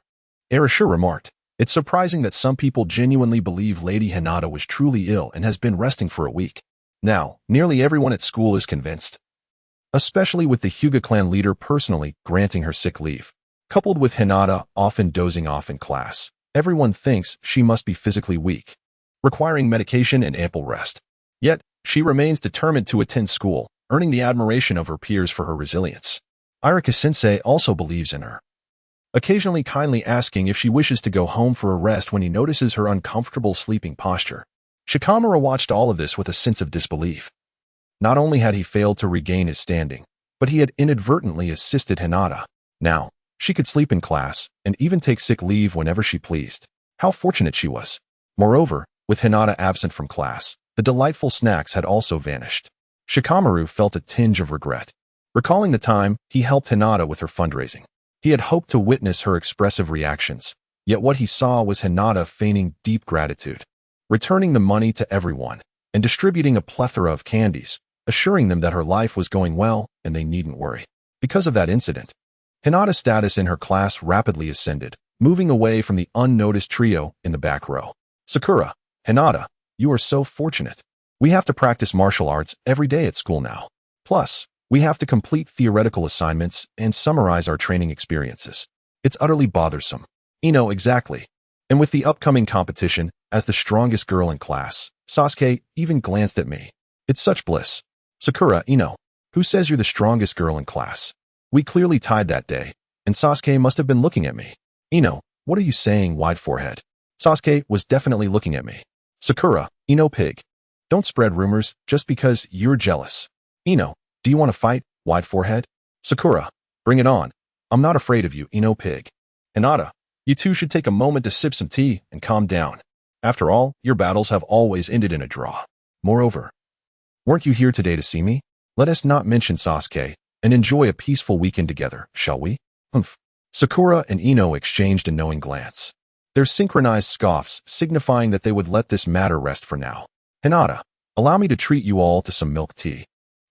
Erasure remarked, it's surprising that some people genuinely believe Lady Hinata was truly ill and has been resting for a week. Now, nearly everyone at school is convinced, especially with the Hyuga clan leader personally granting her sick leave. Coupled with Hinata often dozing off in class, everyone thinks she must be physically weak, requiring medication and ample rest. Yet, she remains determined to attend school, earning the admiration of her peers for her resilience. Irika-sensei also believes in her, occasionally kindly asking if she wishes to go home for a rest when he notices her uncomfortable sleeping posture. Shikamaru watched all of this with a sense of disbelief. Not only had he failed to regain his standing, but he had inadvertently assisted Hinata. Now, she could sleep in class and even take sick leave whenever she pleased. How fortunate she was. Moreover, with Hinata absent from class, the delightful snacks had also vanished. Shikamaru felt a tinge of regret, recalling the time he helped Hinata with her fundraising. He had hoped to witness her expressive reactions, yet what he saw was Hinata feigning deep gratitude, returning the money to everyone, and distributing a plethora of candies, assuring them that her life was going well and they needn't worry. Because of that incident, Hinata's status in her class rapidly ascended, moving away from the unnoticed trio in the back row. Sakura, Hinata, you are so fortunate. We have to practice martial arts every day at school now. Plus, we have to complete theoretical assignments and summarize our training experiences. It's utterly bothersome. Ino, exactly. And with the upcoming competition, as the strongest girl in class, Sasuke even glanced at me. It's such bliss. Sakura, Ino, who says you're the strongest girl in class? We clearly tied that day, and Sasuke must have been looking at me. Ino, what are you saying, wide forehead? Sasuke was definitely looking at me. Sakura, Ino pig. Don't spread rumors just because you're jealous. Ino, do you want to fight, wide forehead? Sakura, bring it on. I'm not afraid of you, Ino pig. Hinata, you two should take a moment to sip some tea and calm down. After all, your battles have always ended in a draw. Moreover, weren't you here today to see me? Let us not mention Sasuke and enjoy a peaceful weekend together, shall we? Humph. Sakura and Ino exchanged a knowing glance, their synchronized scoffs signifying that they would let this matter rest for now. Hinata, allow me to treat you all to some milk tea.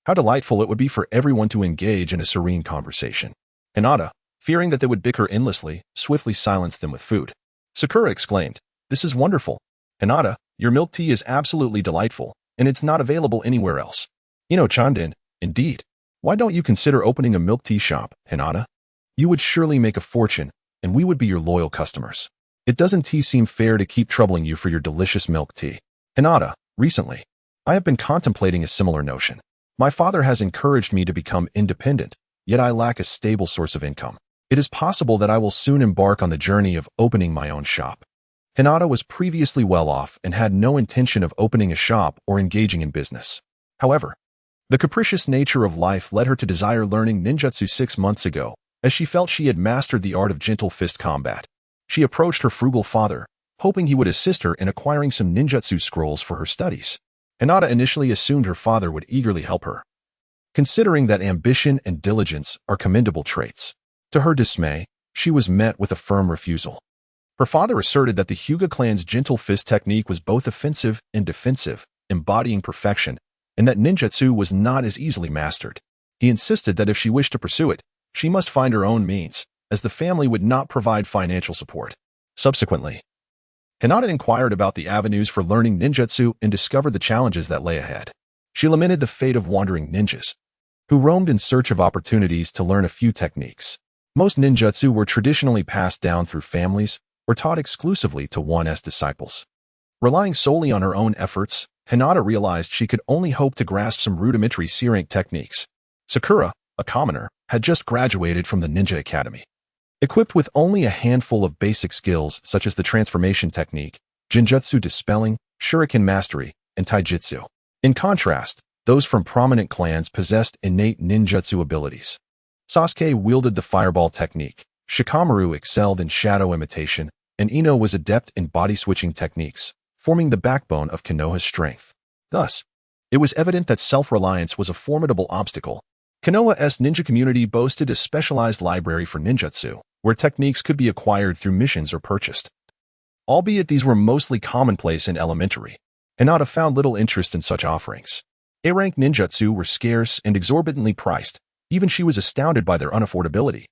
How delightful it would be for everyone to engage in a serene conversation. Hinata, fearing that they would bicker endlessly, swiftly silenced them with food. Sakura exclaimed, this is wonderful. Hinata, your milk tea is absolutely delightful, and it's not available anywhere else. Ino-chan, indeed. Why don't you consider opening a milk tea shop, Hinata? You would surely make a fortune, and we would be your loyal customers. It doesn't seem fair to keep troubling you for your delicious milk tea. Hinata, recently, I have been contemplating a similar notion. My father has encouraged me to become independent, yet I lack a stable source of income. It is possible that I will soon embark on the journey of opening my own shop. Hinata was previously well off and had no intention of opening a shop or engaging in business. However, the capricious nature of life led her to desire learning ninjutsu 6 months ago, as she felt she had mastered the art of gentle fist combat. She approached her frugal father, hoping he would assist her in acquiring some ninjutsu scrolls for her studies. Hinata initially assumed her father would eagerly help her, considering that ambition and diligence are commendable traits. To her dismay, she was met with a firm refusal. Her father asserted that the Hyuga clan's gentle fist technique was both offensive and defensive, embodying perfection, and that ninjutsu was not as easily mastered. He insisted that if she wished to pursue it, she must find her own means, as the family would not provide financial support. Subsequently, Hinata inquired about the avenues for learning ninjutsu and discovered the challenges that lay ahead. She lamented the fate of wandering ninjas, who roamed in search of opportunities to learn a few techniques. Most ninjutsu were traditionally passed down through families or taught exclusively to one's disciples. Relying solely on her own efforts, Hinata realized she could only hope to grasp some rudimentary C-rank techniques. Sakura, a commoner, had just graduated from the Ninja Academy. Equipped with only a handful of basic skills such as the transformation technique, Genjutsu dispelling, Shuriken mastery, and Taijutsu. In contrast, those from prominent clans possessed innate ninjutsu abilities. Sasuke wielded the fireball technique, Shikamaru excelled in shadow imitation, and Ino was adept in body-switching techniques, forming the backbone of Konoha's strength. Thus, it was evident that self-reliance was a formidable obstacle. Konoha's ninja community boasted a specialized library for ninjutsu, where techniques could be acquired through missions or purchased. Albeit these were mostly commonplace in elementary, Hinata found little interest in such offerings. A-rank ninjutsu were scarce and exorbitantly priced. Even she was astounded by their unaffordability.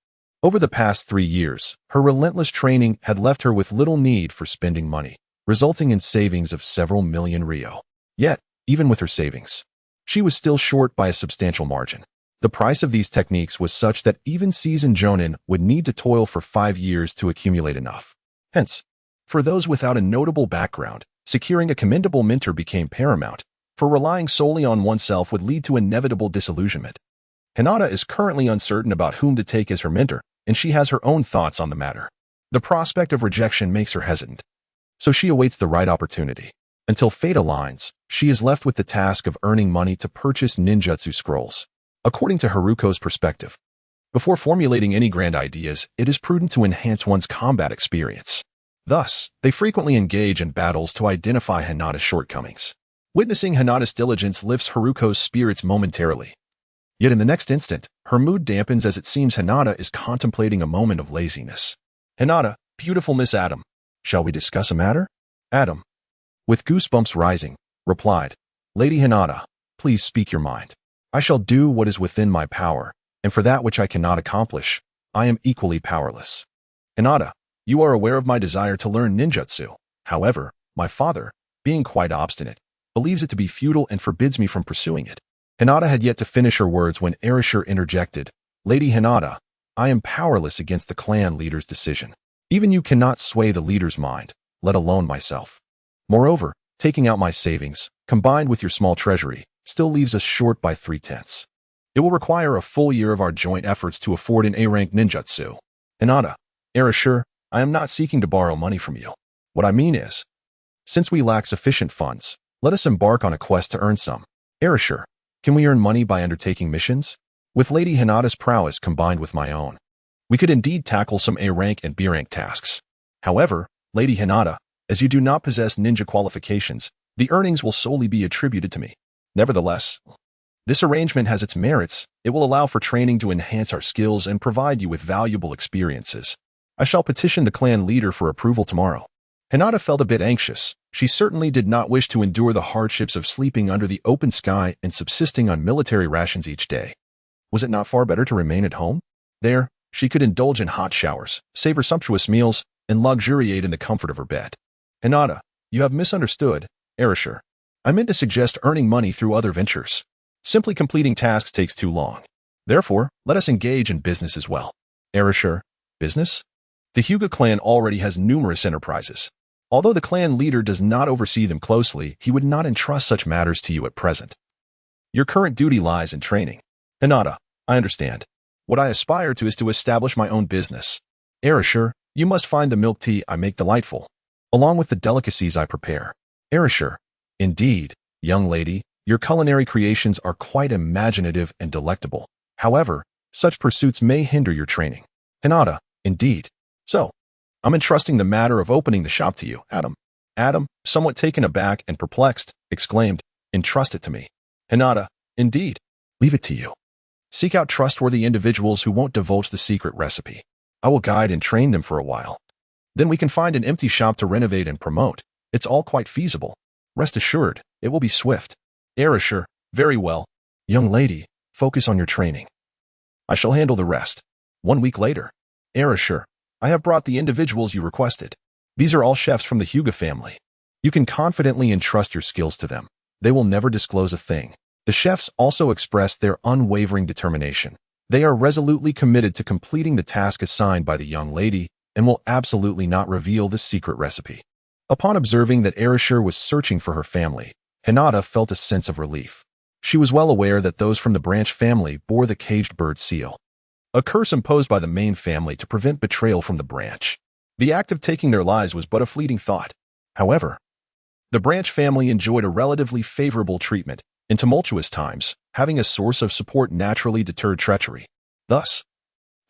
Over the past 3 years, her relentless training had left her with little need for spending money, resulting in savings of several million ryo. Yet, even with her savings, she was still short by a substantial margin. The price of these techniques was such that even seasoned jonin would need to toil for 5 years to accumulate enough. Hence, for those without a notable background, securing a commendable mentor became paramount, for relying solely on oneself would lead to inevitable disillusionment. Hinata is currently uncertain about whom to take as her mentor, and she has her own thoughts on the matter. The prospect of rejection makes her hesitant, so she awaits the right opportunity. Until fate aligns, she is left with the task of earning money to purchase ninjutsu scrolls. According to Haruko's perspective, before formulating any grand ideas, it is prudent to enhance one's combat experience. Thus, they frequently engage in battles to identify Hinata's shortcomings. Witnessing Hinata's diligence lifts Haruko's spirits momentarily. Yet in the next instant, her mood dampens as it seems Hinata is contemplating a moment of laziness. Hinata, beautiful Miss Adam, shall we discuss a matter? Adam, with goosebumps rising, replied, Lady Hinata, please speak your mind. I shall do what is within my power, and for that which I cannot accomplish, I am equally powerless. Hinata, you are aware of my desire to learn ninjutsu. However, my father, being quite obstinate, believes it to be futile and forbids me from pursuing it. Hinata had yet to finish her words when Erasure interjected, Lady Hinata, I am powerless against the clan leader's decision. Even you cannot sway the leader's mind, let alone myself. Moreover, taking out my savings, combined with your small treasury, still leaves us short by 3/10. It will require a full year of our joint efforts to afford an A-rank ninjutsu. Hinata, Erasure, I am not seeking to borrow money from you. What I mean is, since we lack sufficient funds, let us embark on a quest to earn some. Erasure, can we earn money by undertaking missions? With Lady Hinata's prowess combined with my own, we could indeed tackle some A-rank and B-rank tasks. However, Lady Hinata, as you do not possess ninja qualifications, the earnings will solely be attributed to me. Nevertheless, this arrangement has its merits. It will allow for training to enhance our skills and provide you with valuable experiences. I shall petition the clan leader for approval tomorrow. Hinata felt a bit anxious. She certainly did not wish to endure the hardships of sleeping under the open sky and subsisting on military rations each day. Was it not far better to remain at home? There, she could indulge in hot showers, savor sumptuous meals, and luxuriate in the comfort of her bed. Hinata, you have misunderstood, Erasure. I meant to suggest earning money through other ventures. Simply completing tasks takes too long. Therefore, let us engage in business as well. Erasure, business? The Hyuga clan already has numerous enterprises. Although the clan leader does not oversee them closely, he would not entrust such matters to you at present. Your current duty lies in training. Hinata, I understand. What I aspire to is to establish my own business. Erasure, you must find the milk tea I make delightful, along with the delicacies I prepare. Erasure, indeed, young lady, your culinary creations are quite imaginative and delectable. However, such pursuits may hinder your training. Hinata, indeed. So, I'm entrusting the matter of opening the shop to you, Adam. Adam, somewhat taken aback and perplexed, exclaimed, Entrust it to me. Hinata, indeed. Leave it to you. Seek out trustworthy individuals who won't divulge the secret recipe. I will guide and train them for a while. Then we can find an empty shop to renovate and promote. It's all quite feasible. Rest assured, it will be swift. Erasure, very well. Young lady, focus on your training. I shall handle the rest. 1 week later. Erasure, I have brought the individuals you requested. These are all chefs from the Hyuga family. You can confidently entrust your skills to them. They will never disclose a thing. The chefs also expressed their unwavering determination. They are resolutely committed to completing the task assigned by the young lady and will absolutely not reveal the secret recipe. Upon observing that Erasure was searching for her family, Hinata felt a sense of relief. She was well aware that those from the branch family bore the caged bird seal, a curse imposed by the main family to prevent betrayal from the branch. The act of taking their lives was but a fleeting thought. However, the branch family enjoyed a relatively favorable treatment in tumultuous times, having a source of support naturally deterred treachery. Thus,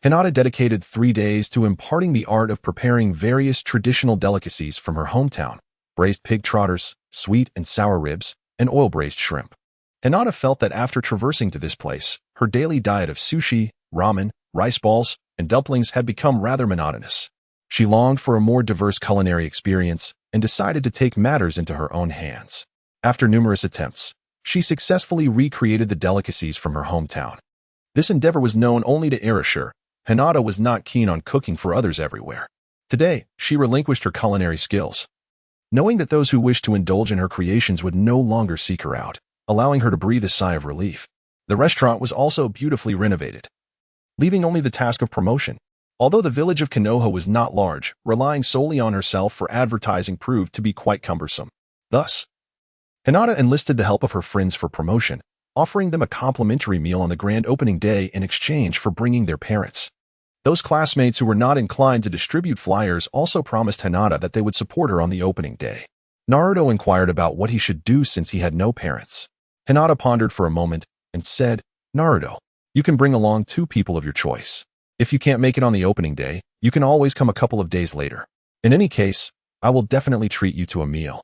Hinata dedicated 3 days to imparting the art of preparing various traditional delicacies from her hometown: braised pig trotters, sweet and sour ribs, and oil-braised shrimp. Hinata felt that after traversing to this place, her daily diet of sushi, ramen, rice balls, and dumplings had become rather monotonous. She longed for a more diverse culinary experience and decided to take matters into her own hands. After numerous attempts, she successfully recreated the delicacies from her hometown. This endeavor was known only to Erasure. Hinata was not keen on cooking for others everywhere. Today, she relinquished her culinary skills, knowing that those who wished to indulge in her creations would no longer seek her out, allowing her to breathe a sigh of relief. The restaurant was also beautifully renovated, leaving only the task of promotion. Although the village of Konoha was not large, relying solely on herself for advertising proved to be quite cumbersome. Thus, Hinata enlisted the help of her friends for promotion, offering them a complimentary meal on the grand opening day in exchange for bringing their parents. Those classmates who were not inclined to distribute flyers also promised Hinata that they would support her on the opening day. Naruto inquired about what he should do since he had no parents. Hinata pondered for a moment and said, "Naruto, you can bring along 2 people of your choice. If you can't make it on the opening day, you can always come a couple of days later. In any case, I will definitely treat you to a meal.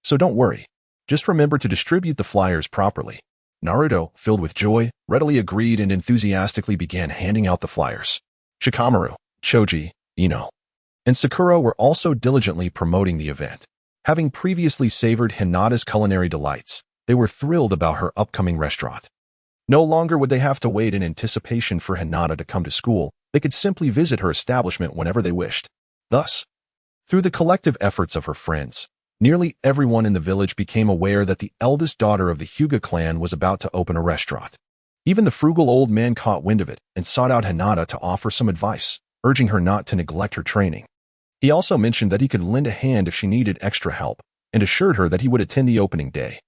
So don't worry. Just remember to distribute the flyers properly." Naruto, filled with joy, readily agreed and enthusiastically began handing out the flyers. Shikamaru, Choji, Ino, and Sakura were also diligently promoting the event. Having previously savored Hinata's culinary delights, they were thrilled about her upcoming restaurant. No longer would they have to wait in anticipation for Hinata to come to school. They could simply visit her establishment whenever they wished. Thus, through the collective efforts of her friends, nearly everyone in the village became aware that the eldest daughter of the Hyuga clan was about to open a restaurant. Even the frugal old man caught wind of it and sought out Hinata to offer some advice, urging her not to neglect her training. He also mentioned that he could lend a hand if she needed extra help, and assured her that he would attend the opening day,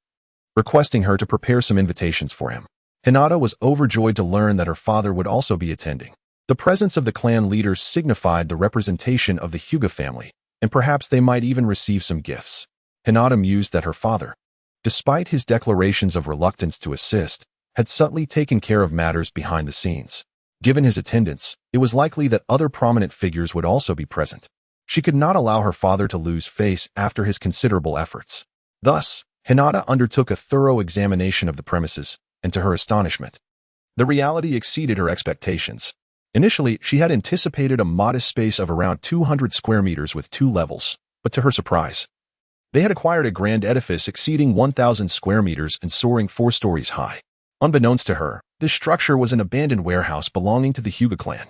requesting her to prepare some invitations for him. Hinata was overjoyed to learn that her father would also be attending. The presence of the clan leaders signified the representation of the Hyuga family, and perhaps they might even receive some gifts. Hinata mused that her father, despite his declarations of reluctance to assist, had subtly taken care of matters behind the scenes. Given his attendance, it was likely that other prominent figures would also be present. She could not allow her father to lose face after his considerable efforts. Thus, Hinata undertook a thorough examination of the premises, and to her astonishment, the reality exceeded her expectations. Initially, she had anticipated a modest space of around 200 square meters with 2 levels, but to her surprise, they had acquired a grand edifice exceeding 1,000 square meters and soaring 4 stories high. Unbeknownst to her, this structure was an abandoned warehouse belonging to the Hyuga clan.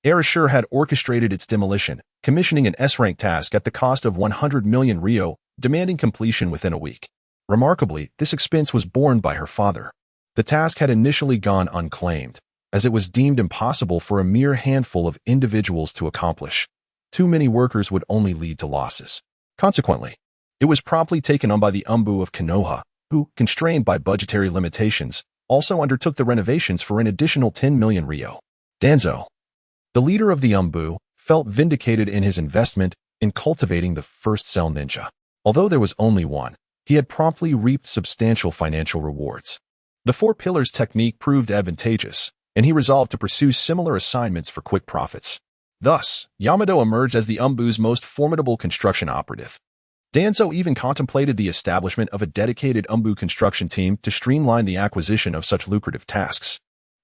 Erasure had orchestrated its demolition, commissioning an S-rank task at the cost of 100 million ryo, demanding completion within a week. Remarkably, this expense was borne by her father. The task had initially gone unclaimed, as it was deemed impossible for a mere handful of individuals to accomplish. Too many workers would only lead to losses. Consequently, it was promptly taken on by the Umbu of Konoha, who, constrained by budgetary limitations, also undertook the renovations for an additional 10 million ryo. Danzo, the leader of the Umbu, felt vindicated in his investment in cultivating the first cell ninja. Although there was only one, he had promptly reaped substantial financial rewards. The 4 pillars technique proved advantageous, and he resolved to pursue similar assignments for quick profits. Thus, Yamado emerged as the Umbu's most formidable construction operative. Danzo even contemplated the establishment of a dedicated umbu construction team to streamline the acquisition of such lucrative tasks.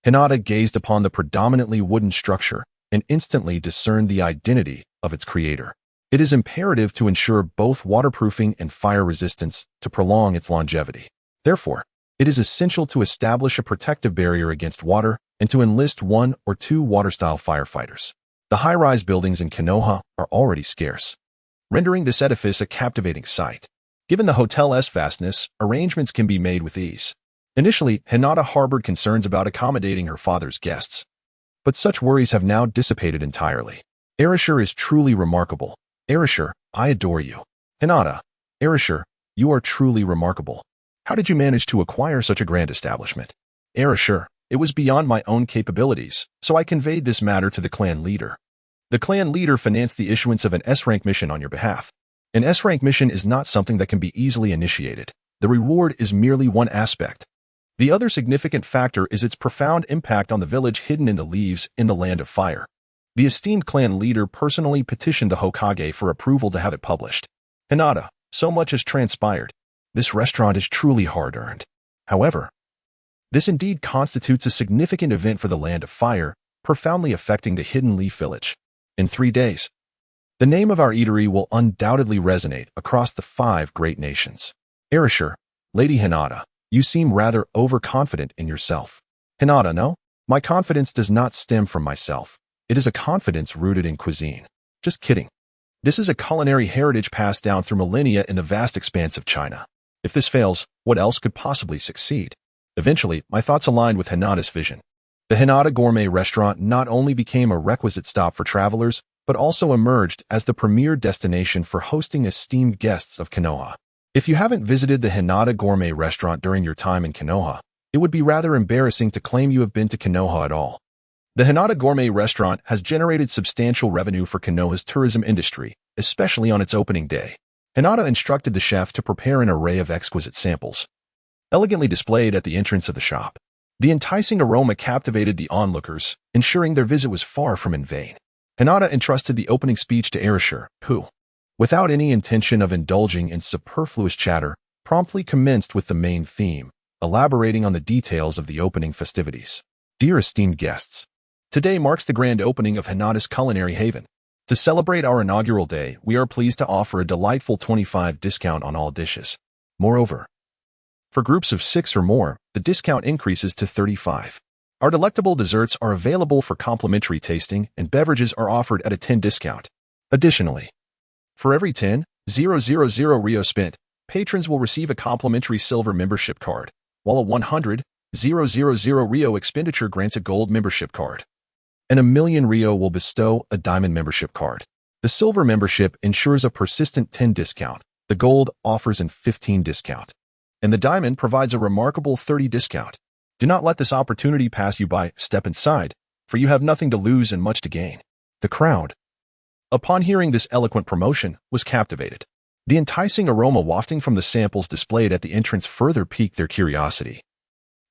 Hinata gazed upon the predominantly wooden structure and instantly discerned the identity of its creator. It is imperative to ensure both waterproofing and fire resistance to prolong its longevity. Therefore, it is essential to establish a protective barrier against water and to enlist 1 or 2 water-style firefighters. The high-rise buildings in Konoha are already scarce, rendering this edifice a captivating sight. Given the hotel's vastness, arrangements can be made with ease. Initially, Hinata harbored concerns about accommodating her father's guests, but such worries have now dissipated entirely. Erasure is truly remarkable. Erasure, I adore you. Hinata, Erasure, you are truly remarkable. How did you manage to acquire such a grand establishment? Erasure, it was beyond my own capabilities, so I conveyed this matter to the clan leader. The clan leader financed the issuance of an S-rank mission on your behalf. An S-rank mission is not something that can be easily initiated. The reward is merely one aspect. The other significant factor is its profound impact on the village hidden in the leaves in the Land of Fire. The esteemed clan leader personally petitioned the Hokage for approval to have it published. Hinata, so much has transpired. This restaurant is truly hard-earned. However, this indeed constitutes a significant event for the Land of Fire, profoundly affecting the Hidden Leaf Village. In 3 days, the name of our eatery will undoubtedly resonate across the 5 great nations. Erasure, Lady Hinata, you seem rather overconfident in yourself. Hinata, no? My confidence does not stem from myself. It is a confidence rooted in cuisine. Just kidding. This is a culinary heritage passed down through millennia in the vast expanse of China. If this fails, what else could possibly succeed? Eventually, my thoughts aligned with Hinata's vision. The Hinata Gourmet Restaurant not only became a requisite stop for travelers, but also emerged as the premier destination for hosting esteemed guests of Konoha. If you haven't visited the Hinata Gourmet Restaurant during your time in Konoha, it would be rather embarrassing to claim you have been to Konoha at all. The Hinata Gourmet Restaurant has generated substantial revenue for Konoha's tourism industry, especially on its opening day. Hinata instructed the chef to prepare an array of exquisite samples, elegantly displayed at the entrance of the shop. The enticing aroma captivated the onlookers, ensuring their visit was far from in vain. Hinata entrusted the opening speech to Erasure, who, without any intention of indulging in superfluous chatter, promptly commenced with the main theme, elaborating on the details of the opening festivities. Dear esteemed guests, today marks the grand opening of Hinata's Culinary Haven. To celebrate our inaugural day, we are pleased to offer a delightful 25% discount on all dishes. Moreover, for groups of 6 or more, the discount increases to 35%. Our delectable desserts are available for complimentary tasting, and beverages are offered at a 10% discount. Additionally, for every 10,000 Rio spent, patrons will receive a complimentary silver membership card, while a 100,000 Rio expenditure grants a gold membership card. And 1,000,000 Rio will bestow a diamond membership card. The silver membership ensures a persistent 10% discount. The gold offers an 15% discount. And the diamond provides a remarkable 30% discount. Do not let this opportunity pass you by. Step inside, for you have nothing to lose and much to gain. The crowd, upon hearing this eloquent promotion, was captivated. The enticing aroma wafting from the samples displayed at the entrance further piqued their curiosity,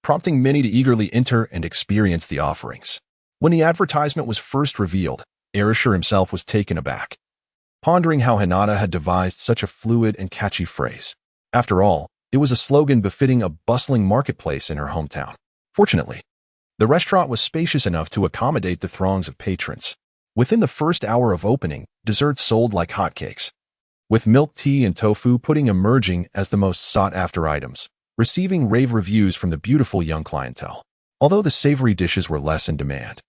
prompting many to eagerly enter and experience the offerings. When the advertisement was first revealed, Erasure himself was taken aback, pondering how Hinata had devised such a fluid and catchy phrase. After all, it was a slogan befitting a bustling marketplace in her hometown. Fortunately, the restaurant was spacious enough to accommodate the throngs of patrons. Within the first hour of opening, desserts sold like hotcakes, with milk tea and tofu pudding emerging as the most sought-after items, receiving rave reviews from the beautiful young clientele. Although the savory dishes were less in demand,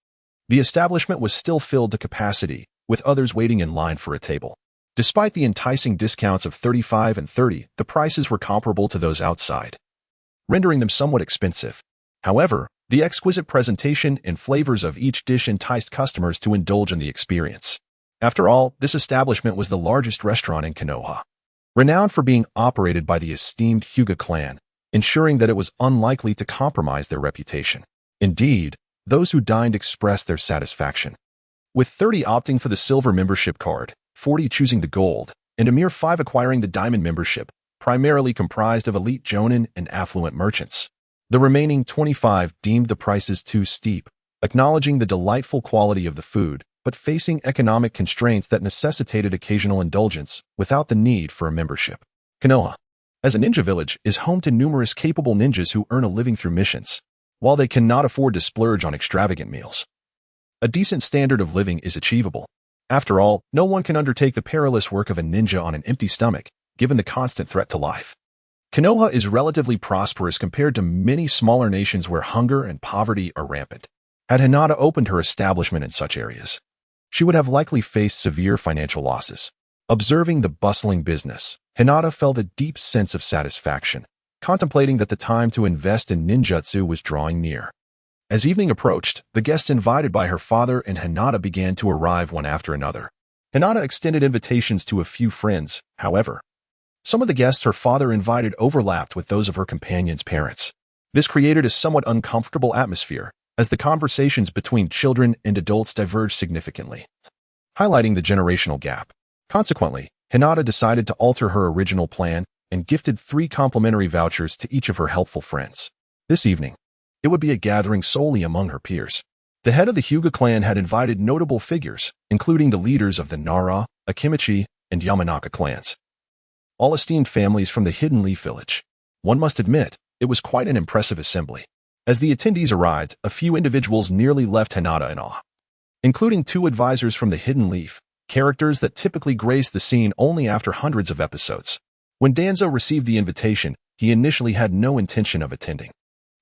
the establishment was still filled to capacity, with others waiting in line for a table. Despite the enticing discounts of 35% and 30%, the prices were comparable to those outside, rendering them somewhat expensive. However, the exquisite presentation and flavors of each dish enticed customers to indulge in the experience. After all, this establishment was the largest restaurant in Konoha, renowned for being operated by the esteemed Hyuga clan, ensuring that it was unlikely to compromise their reputation. Indeed, those who dined expressed their satisfaction, with 30% opting for the silver membership card, 40% choosing the gold, and a mere 5% acquiring the diamond membership, primarily comprised of elite jonin and affluent merchants. The remaining 25% deemed the prices too steep, acknowledging the delightful quality of the food, but facing economic constraints that necessitated occasional indulgence without the need for a membership. Konoha, as a ninja village, is home to numerous capable ninjas who earn a living through missions, while they cannot afford to splurge on extravagant meals. A decent standard of living is achievable. After all, no one can undertake the perilous work of a ninja on an empty stomach, given the constant threat to life. Konoha is relatively prosperous compared to many smaller nations where hunger and poverty are rampant. Had Hinata opened her establishment in such areas, she would have likely faced severe financial losses. Observing the bustling business, Hinata felt a deep sense of satisfaction, contemplating that the time to invest in ninjutsu was drawing near. As evening approached, the guests invited by her father and Hinata began to arrive one after another. Hinata extended invitations to a few friends, however. Some of the guests her father invited overlapped with those of her companion's parents. This created a somewhat uncomfortable atmosphere, as the conversations between children and adults diverged significantly, highlighting the generational gap. Consequently, Hinata decided to alter her original plan and gifted 3 complimentary vouchers to each of her helpful friends. This evening, it would be a gathering solely among her peers. The head of the Hyuga clan had invited notable figures, including the leaders of the Nara, Akimichi, and Yamanaka clans, all esteemed families from the Hidden Leaf village. One must admit, it was quite an impressive assembly. As the attendees arrived, a few individuals nearly left Hinata in awe, including 2 advisors from the Hidden Leaf, characters that typically grace the scene only after hundreds of episodes. When Danzo received the invitation, he initially had no intention of attending.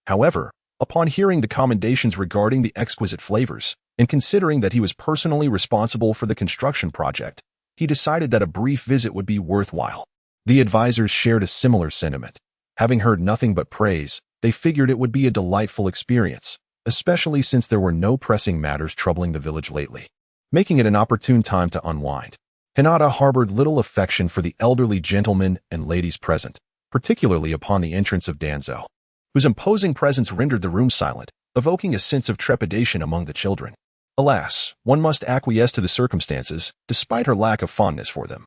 However, upon hearing the commendations regarding the exquisite flavors, and considering that he was personally responsible for the construction project, he decided that a brief visit would be worthwhile. The advisors shared a similar sentiment. Having heard nothing but praise, they figured it would be a delightful experience, especially since there were no pressing matters troubling the village lately, making it an opportune time to unwind. Hinata harbored little affection for the elderly gentlemen and ladies present, particularly upon the entrance of Danzo, whose imposing presence rendered the room silent, evoking a sense of trepidation among the children. Alas, one must acquiesce to the circumstances, despite her lack of fondness for them.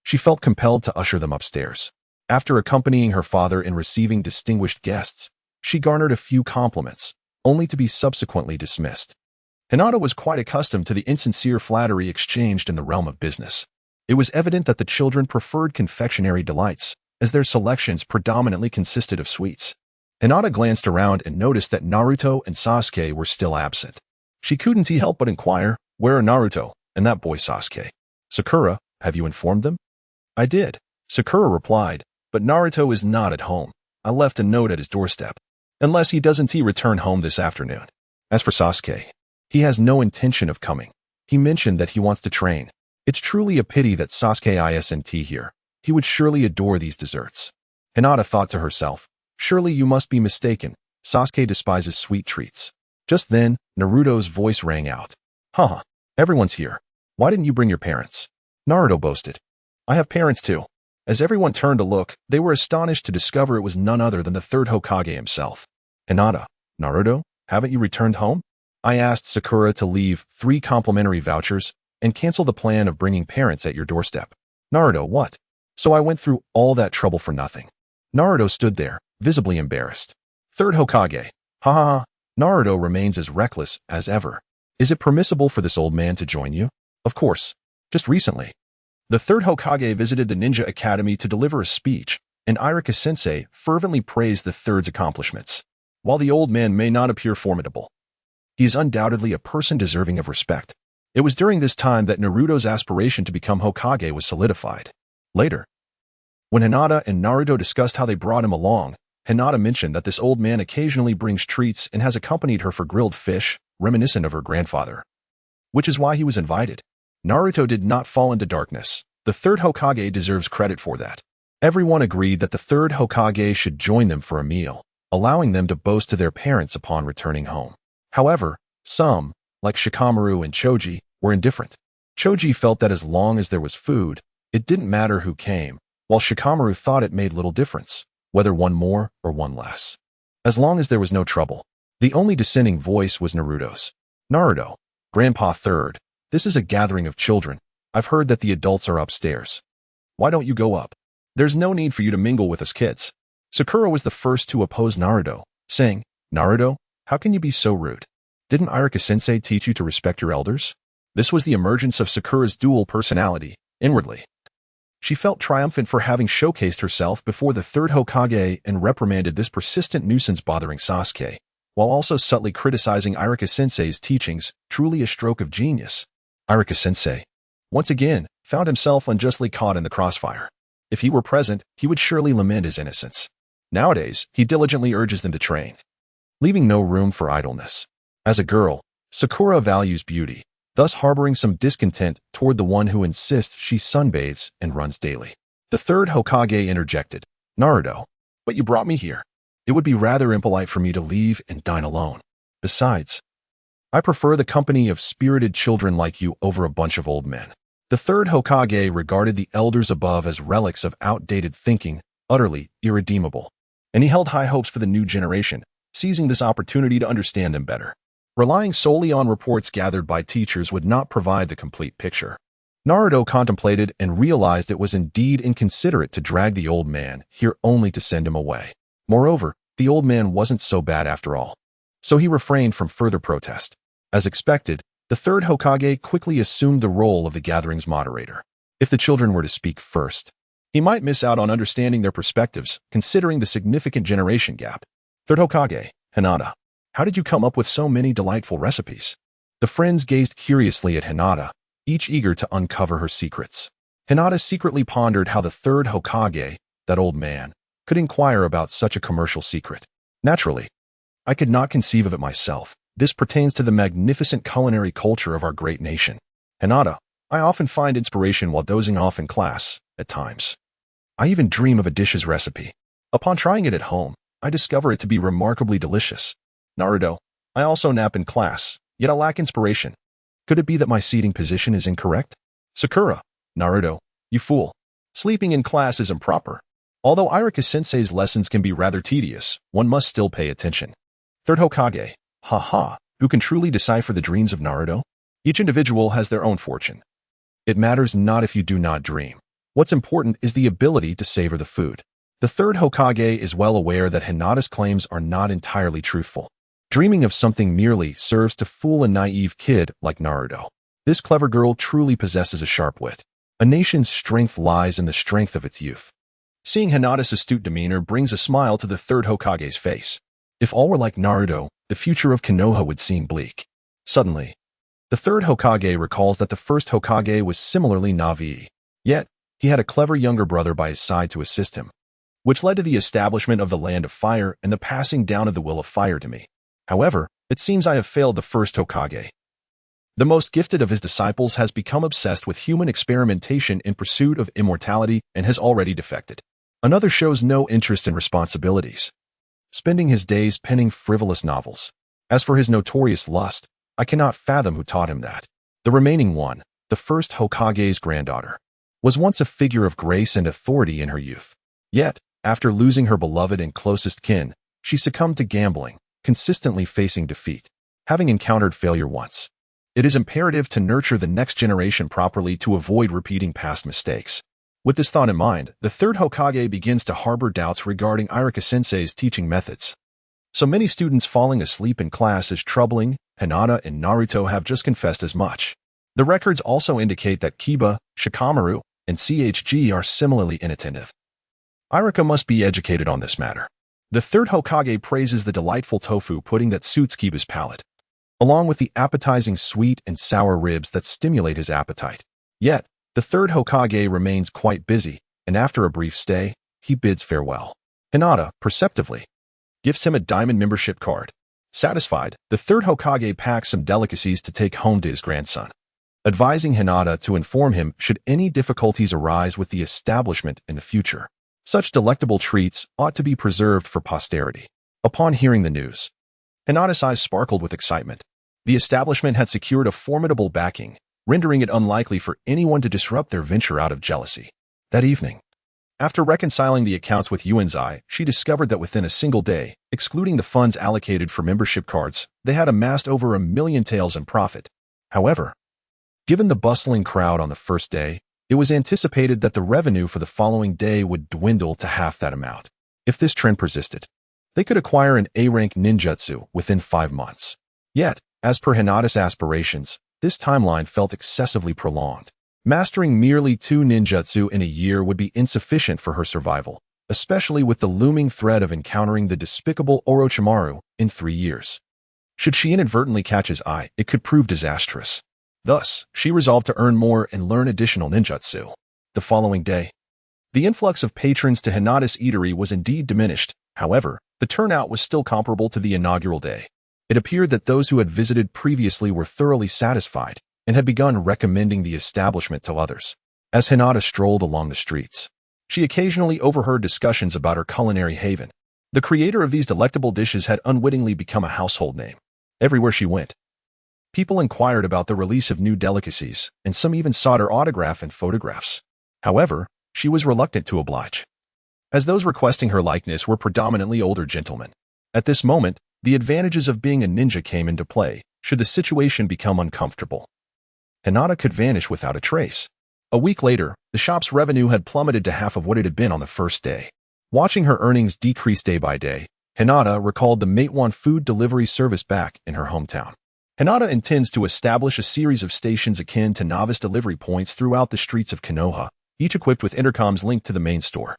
She felt compelled to usher them upstairs. After accompanying her father in receiving distinguished guests, she garnered a few compliments, only to be subsequently dismissed. Hinata was quite accustomed to the insincere flattery exchanged in the realm of business. It was evident that the children preferred confectionery delights, as their selections predominantly consisted of sweets. Hinata glanced around and noticed that Naruto and Sasuke were still absent. She couldn't help but inquire, "Where are Naruto and that boy Sasuke? Sakura, have you informed them?" "I did," Sakura replied, "but Naruto is not at home. I left a note at his doorstep. Unless he doesn't return home this afternoon. As for Sasuke, he has no intention of coming. He mentioned that he wants to train. It's truly a pity that Sasuke isn't here. He would surely adore these desserts." Hinata thought to herself, "Surely you must be mistaken. Sasuke despises sweet treats." Just then, Naruto's voice rang out. "Haha, everyone's here. Why didn't you bring your parents?" Naruto boasted. "I have parents too." As everyone turned to look, they were astonished to discover it was none other than the 3rd Hokage himself. "Hinata, Naruto, haven't you returned home?" "I asked Sakura to leave 3 complimentary vouchers and cancel the plan of bringing parents at your doorstep." "Naruto, what? So I went through all that trouble for nothing." Naruto stood there, visibly embarrassed. 3rd Hokage. Ha ha ha. Naruto remains as reckless as ever. "Is it permissible for this old man to join you?" "Of course. Just recently, the 3rd Hokage visited the Ninja Academy to deliver a speech, and Irika-sensei fervently praised the 3rd's accomplishments. While the old man may not appear formidable, he is undoubtedly a person deserving of respect." It was during this time that Naruto's aspiration to become Hokage was solidified. Later, when Hinata and Naruto discussed how they brought him along, Hinata mentioned that this old man occasionally brings treats and has accompanied her for grilled fish, reminiscent of her grandfather, which is why he was invited. Naruto did not fall into darkness. The 3rd Hokage deserves credit for that. Everyone agreed that the 3rd Hokage should join them for a meal, allowing them to boast to their parents upon returning home. However, some, like Shikamaru and Choji, were indifferent. Choji felt that as long as there was food, it didn't matter who came, while Shikamaru thought it made little difference, whether one more or one less, as long as there was no trouble. The only dissenting voice was Naruto's. "Naruto, Grandpa 3rd, this is a gathering of children. I've heard that the adults are upstairs. Why don't you go up? There's no need for you to mingle with us kids." Sakura was the first to oppose Naruto, saying, "Naruto, how can you be so rude? Didn't Irika-sensei teach you to respect your elders?" This was the emergence of Sakura's dual personality, inwardly. She felt triumphant for having showcased herself before the third Hokage and reprimanded this persistent nuisance bothering Sasuke, while also subtly criticizing Iruka-sensei's teachings, truly a stroke of genius. Iruka-sensei, once again, found himself unjustly caught in the crossfire. If he were present, he would surely lament his innocence. Nowadays, he diligently urges them to train, leaving no room for idleness. As a girl, Sakura values beauty, thus harboring some discontent toward the one who insists she sunbathes and runs daily. The third Hokage interjected, "Naruto, but you brought me here. It would be rather impolite for me to leave and dine alone. Besides, I prefer the company of spirited children like you over a bunch of old men." The third Hokage regarded the elders above as relics of outdated thinking, utterly irredeemable, and he held high hopes for the new generation, seizing this opportunity to understand them better. Relying solely on reports gathered by teachers would not provide the complete picture. Naruto contemplated and realized it was indeed inconsiderate to drag the old man here only to send him away. Moreover, the old man wasn't so bad after all. So he refrained from further protest. As expected, the third Hokage quickly assumed the role of the gathering's moderator. If the children were to speak first, he might miss out on understanding their perspectives, considering the significant generation gap. Third Hokage, Hinata, how did you come up with so many delightful recipes? The friends gazed curiously at Hinata, each eager to uncover her secrets. Hinata secretly pondered how the third Hokage, that old man, could inquire about such a commercial secret. Naturally, I could not conceive of it myself. This pertains to the magnificent culinary culture of our great nation. Hinata, I often find inspiration while dozing off in class, at times. I even dream of a dish's recipe. Upon trying it at home, I discover it to be remarkably delicious. Naruto, I also nap in class, yet I lack inspiration. Could it be that my seating position is incorrect? Sakura, Naruto, you fool. Sleeping in class is improper. Although Iruka-sensei's lessons can be rather tedious, one must still pay attention. Third Hokage, who can truly decipher the dreams of Naruto? Each individual has their own fortune. It matters not if you do not dream. What's important is the ability to savor the food. The third Hokage is well aware that Hinata's claims are not entirely truthful. Dreaming of something merely serves to fool a naive kid like Naruto. This clever girl truly possesses a sharp wit. A nation's strength lies in the strength of its youth. Seeing Hinata's astute demeanor brings a smile to the third Hokage's face. If all were like Naruto, the future of Konoha would seem bleak. Suddenly, the third Hokage recalls that the first Hokage was similarly naive. Yet, he had a clever younger brother by his side to assist him, which led to the establishment of the Land of Fire and the passing down of the Will of Fire to me. However, it seems I have failed the first Hokage. The most gifted of his disciples has become obsessed with human experimentation in pursuit of immortality and has already defected. Another shows no interest in responsibilities, spending his days penning frivolous novels. As for his notorious lust, I cannot fathom who taught him that. The remaining one, the first Hokage's granddaughter, was once a figure of grace and authority in her youth. Yet, after losing her beloved and closest kin, she succumbed to gambling, consistently facing defeat. Having encountered failure once, it is imperative to nurture the next generation properly to avoid repeating past mistakes. With this thought in mind, the third Hokage begins to harbor doubts regarding Iruka-sensei's teaching methods. So many students falling asleep in class is troubling. Hinata and Naruto have just confessed as much. The records also indicate that Kiba, Shikamaru, and CHG are similarly inattentive. Iruka must be educated on this matter. The third Hokage praises the delightful tofu pudding that suits Kiba's palate, along with the appetizing sweet and sour ribs that stimulate his appetite. Yet, the third Hokage remains quite busy, and after a brief stay, he bids farewell. Hinata, perceptively, gives him a diamond membership card. Satisfied, the third Hokage packs some delicacies to take home to his grandson, advising Hinata to inform him should any difficulties arise with the establishment in the future. Such delectable treats ought to be preserved for posterity. Upon hearing the news, Hinata's eyes sparkled with excitement. The establishment had secured a formidable backing, rendering it unlikely for anyone to disrupt their venture out of jealousy. That evening, after reconciling the accounts with Yuanzai, she discovered that within a single day, excluding the funds allocated for membership cards, they had amassed over 1 million taels in profit. However, given the bustling crowd on the first day, it was anticipated that the revenue for the following day would dwindle to half that amount. If this trend persisted, they could acquire an A-rank ninjutsu within 5 months. Yet, as per Hinata's aspirations, this timeline felt excessively prolonged. Mastering merely 2 ninjutsu in a year would be insufficient for her survival, especially with the looming threat of encountering the despicable Orochimaru in 3 years. Should she inadvertently catch his eye, it could prove disastrous. Thus, she resolved to earn more and learn additional ninjutsu. The following day, the influx of patrons to Hinata's eatery was indeed diminished. However, the turnout was still comparable to the inaugural day. It appeared that those who had visited previously were thoroughly satisfied and had begun recommending the establishment to others. As Hinata strolled along the streets, she occasionally overheard discussions about her culinary haven. The creator of these delectable dishes had unwittingly become a household name. Everywhere she went, people inquired about the release of new delicacies, and some even sought her autograph and photographs. However, she was reluctant to oblige, as those requesting her likeness were predominantly older gentlemen. At this moment, the advantages of being a ninja came into play, should the situation become uncomfortable. Hinata could vanish without a trace. A week later, the shop's revenue had plummeted to half of what it had been on the first day. Watching her earnings decrease day by day, Hinata recalled the Matewan food delivery service back in her hometown. Hinata intends to establish a series of stations akin to novice delivery points throughout the streets of Konoha, each equipped with intercoms linked to the main store.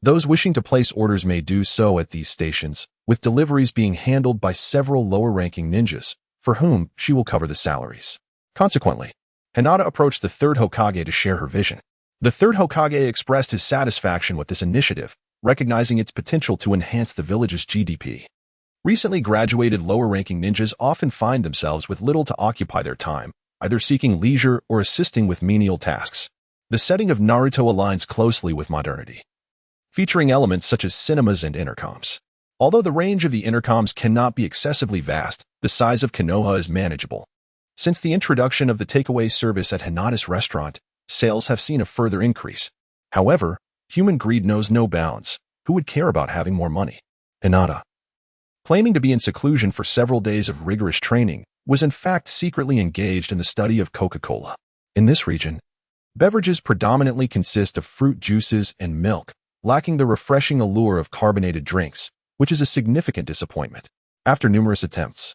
Those wishing to place orders may do so at these stations, with deliveries being handled by several lower-ranking ninjas, for whom she will cover the salaries. Consequently, Hinata approached the third Hokage to share her vision. The third Hokage expressed his satisfaction with this initiative, recognizing its potential to enhance the village's GDP. Recently graduated lower-ranking ninjas often find themselves with little to occupy their time, either seeking leisure or assisting with menial tasks. The setting of Naruto aligns closely with modernity, featuring elements such as cinemas and intercoms. Although the range of the intercoms cannot be excessively vast, the size of Konoha is manageable. Since the introduction of the takeaway service at Hinata's restaurant, sales have seen a further increase. However, human greed knows no bounds. Who would care about having more money? Hinata, claiming to be in seclusion for several days of rigorous training, was in fact secretly engaged in the study of Coca-Cola. In this region, beverages predominantly consist of fruit juices and milk, lacking the refreshing allure of carbonated drinks, which is a significant disappointment. After numerous attempts,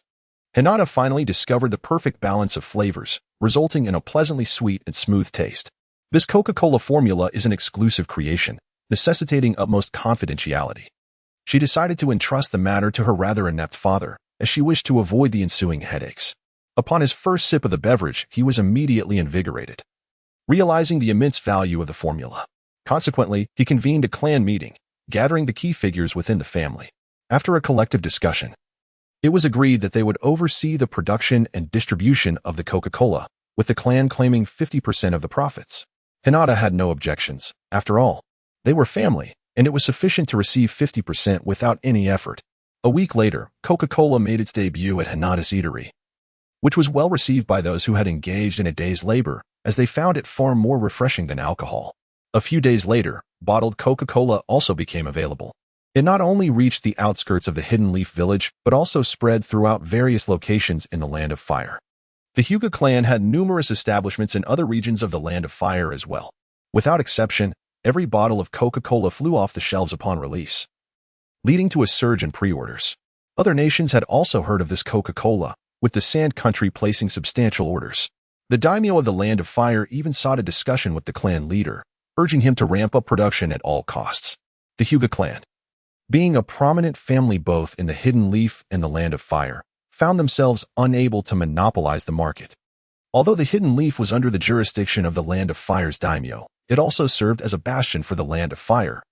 Hinata finally discovered the perfect balance of flavors, resulting in a pleasantly sweet and smooth taste. This Coca-Cola formula is an exclusive creation, necessitating utmost confidentiality. She decided to entrust the matter to her rather inept father, as she wished to avoid the ensuing headaches. Upon his first sip of the beverage, he was immediately invigorated, realizing the immense value of the formula. Consequently, he convened a clan meeting, gathering the key figures within the family. After a collective discussion, it was agreed that they would oversee the production and distribution of the Coca-Cola, with the clan claiming 50% of the profits. Hinata had no objections. After all, they were family, and it was sufficient to receive 50% without any effort. A week later, Coca-Cola made its debut at Hinata's eatery, which was well received by those who had engaged in a day's labor, as they found it far more refreshing than alcohol. A few days later, bottled Coca-Cola also became available. It not only reached the outskirts of the Hidden Leaf village, but also spread throughout various locations in the Land of Fire. The Hyuga clan had numerous establishments in other regions of the Land of Fire as well. Without exception, every bottle of Coca-Cola flew off the shelves upon release, leading to a surge in pre-orders. Other nations had also heard of this Coca-Cola, with the Sand Country placing substantial orders. The daimyo of the Land of Fire even sought a discussion with the clan leader, urging him to ramp up production at all costs. The Hyuga clan, being a prominent family both in the Hidden Leaf and the Land of Fire, found themselves unable to monopolize the market. Although the Hidden Leaf was under the jurisdiction of the Land of Fire's daimyo, it also served as a bastion for the Land of Fire,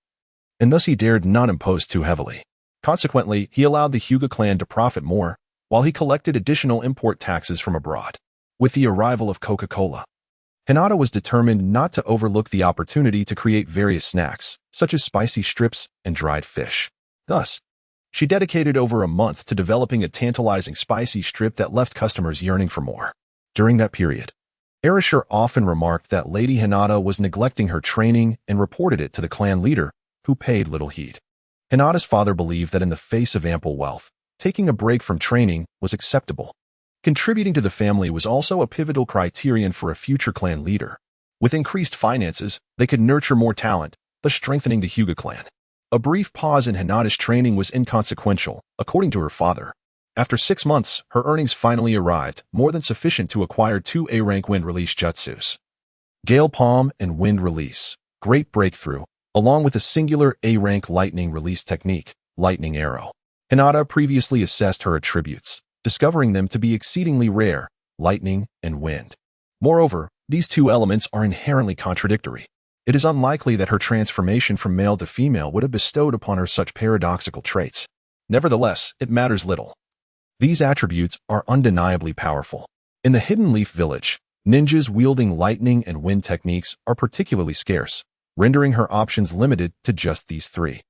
and thus he dared not impose too heavily. Consequently, he allowed the Hyuga clan to profit more, while he collected additional import taxes from abroad. With the arrival of Coca-Cola, Hinata was determined not to overlook the opportunity to create various snacks, such as spicy strips and dried fish. Thus, she dedicated over a month to developing a tantalizing spicy strip that left customers yearning for more. During that period, Erasure often remarked that Lady Hinata was neglecting her training and reported it to the clan leader, who paid little heed. Hinata's father believed that in the face of ample wealth, taking a break from training was acceptable. Contributing to the family was also a pivotal criterion for a future clan leader. With increased finances, they could nurture more talent, thus strengthening the Hyuga clan. A brief pause in Hinata's training was inconsequential, according to her father. After 6 months, her earnings finally arrived, more than sufficient to acquire 2 A-rank wind release jutsus. Gale Palm and Wind Release. Great breakthrough, along with a singular A-rank lightning release technique, Lightning Arrow. Hinata previously assessed her attributes, discovering them to be exceedingly rare, lightning and wind. Moreover, these two elements are inherently contradictory. It is unlikely that her transformation from male to female would have bestowed upon her such paradoxical traits. Nevertheless, it matters little. These attributes are undeniably powerful. In the Hidden Leaf Village, ninjas wielding lightning and wind techniques are particularly scarce, rendering her options limited to just these 3.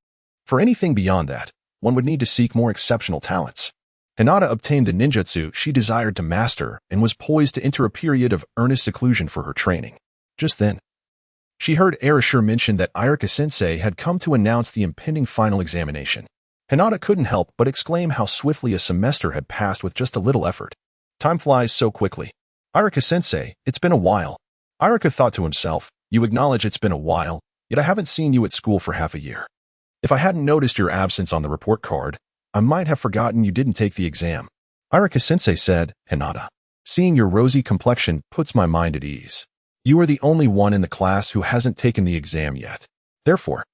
For anything beyond that, one would need to seek more exceptional talents. Hinata obtained the ninjutsu she desired to master and was poised to enter a period of earnest seclusion for her training. Just then, she heard Arashur mention that Irika-sensei had come to announce the impending final examination. Hinata couldn't help but exclaim how swiftly a semester had passed with just a little effort. Time flies so quickly. Irika-sensei, it's been a while. Irika thought to himself, you acknowledge it's been a while, yet I haven't seen you at school for half a year. If I hadn't noticed your absence on the report card, I might have forgotten you didn't take the exam. Irika-sensei said, Hinata. Seeing your rosy complexion puts my mind at ease. You are the only one in the class who hasn't taken the exam yet. Therefore,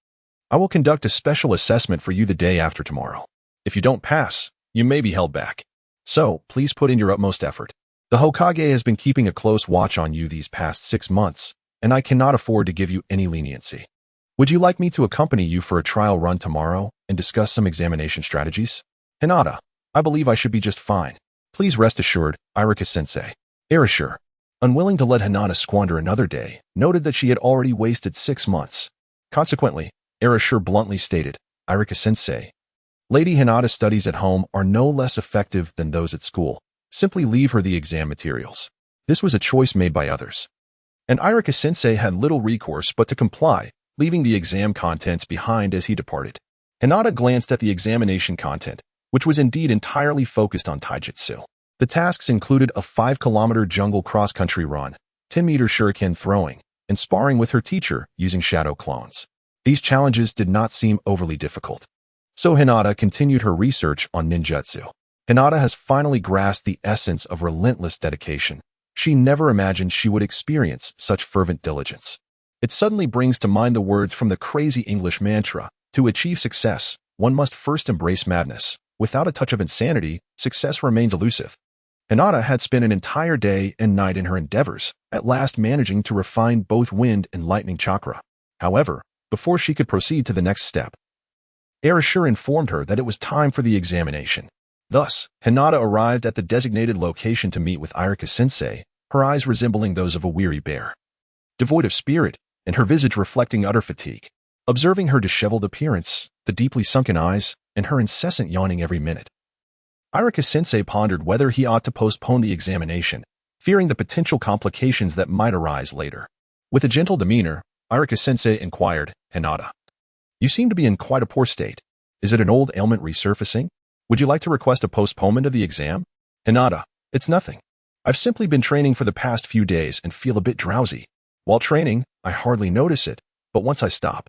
I will conduct a special assessment for you the day after tomorrow. If you don't pass, you may be held back. So, please put in your utmost effort. The Hokage has been keeping a close watch on you these past 6 months, and I cannot afford to give you any leniency. Would you like me to accompany you for a trial run tomorrow and discuss some examination strategies? Hinata, I believe I should be just fine. Please rest assured, Irika-sensei. Arashur, unwilling to let Hinata squander another day, noted that she had already wasted 6 months. Consequently, Arashur bluntly stated, Irika-sensei, Lady Hinata's studies at home are no less effective than those at school. Simply leave her the exam materials. This was a choice made by others. And Irika-sensei had little recourse but to comply, leaving the exam contents behind as he departed. Hinata glanced at the examination content, which was indeed entirely focused on taijutsu. The tasks included a 5-kilometer jungle cross-country run, 10-meter shuriken throwing, and sparring with her teacher using shadow clones. These challenges did not seem overly difficult. So Hinata continued her research on ninjutsu. Hinata has finally grasped the essence of relentless dedication. She never imagined she would experience such fervent diligence. It suddenly brings to mind the words from the crazy English mantra, to achieve success, one must first embrace madness. Without a touch of insanity, success remains elusive. Hinata had spent an entire day and night in her endeavors, at last managing to refine both wind and lightning chakra. However, before she could proceed to the next step, Arashur informed her that it was time for the examination. Thus, Hinata arrived at the designated location to meet with Irika-sensei, her eyes resembling those of a weary bear. Devoid of spirit, and her visage reflecting utter fatigue. Observing her disheveled appearance, the deeply sunken eyes, and her incessant yawning every minute, Irika-sensei pondered whether he ought to postpone the examination, fearing the potential complications that might arise later. With a gentle demeanor, Irika-sensei inquired, Hinata, you seem to be in quite a poor state. Is it an old ailment resurfacing? Would you like to request a postponement of the exam? Hinata, it's nothing. I've simply been training for the past few days and feel a bit drowsy. While training, I hardly notice it, but once I stop,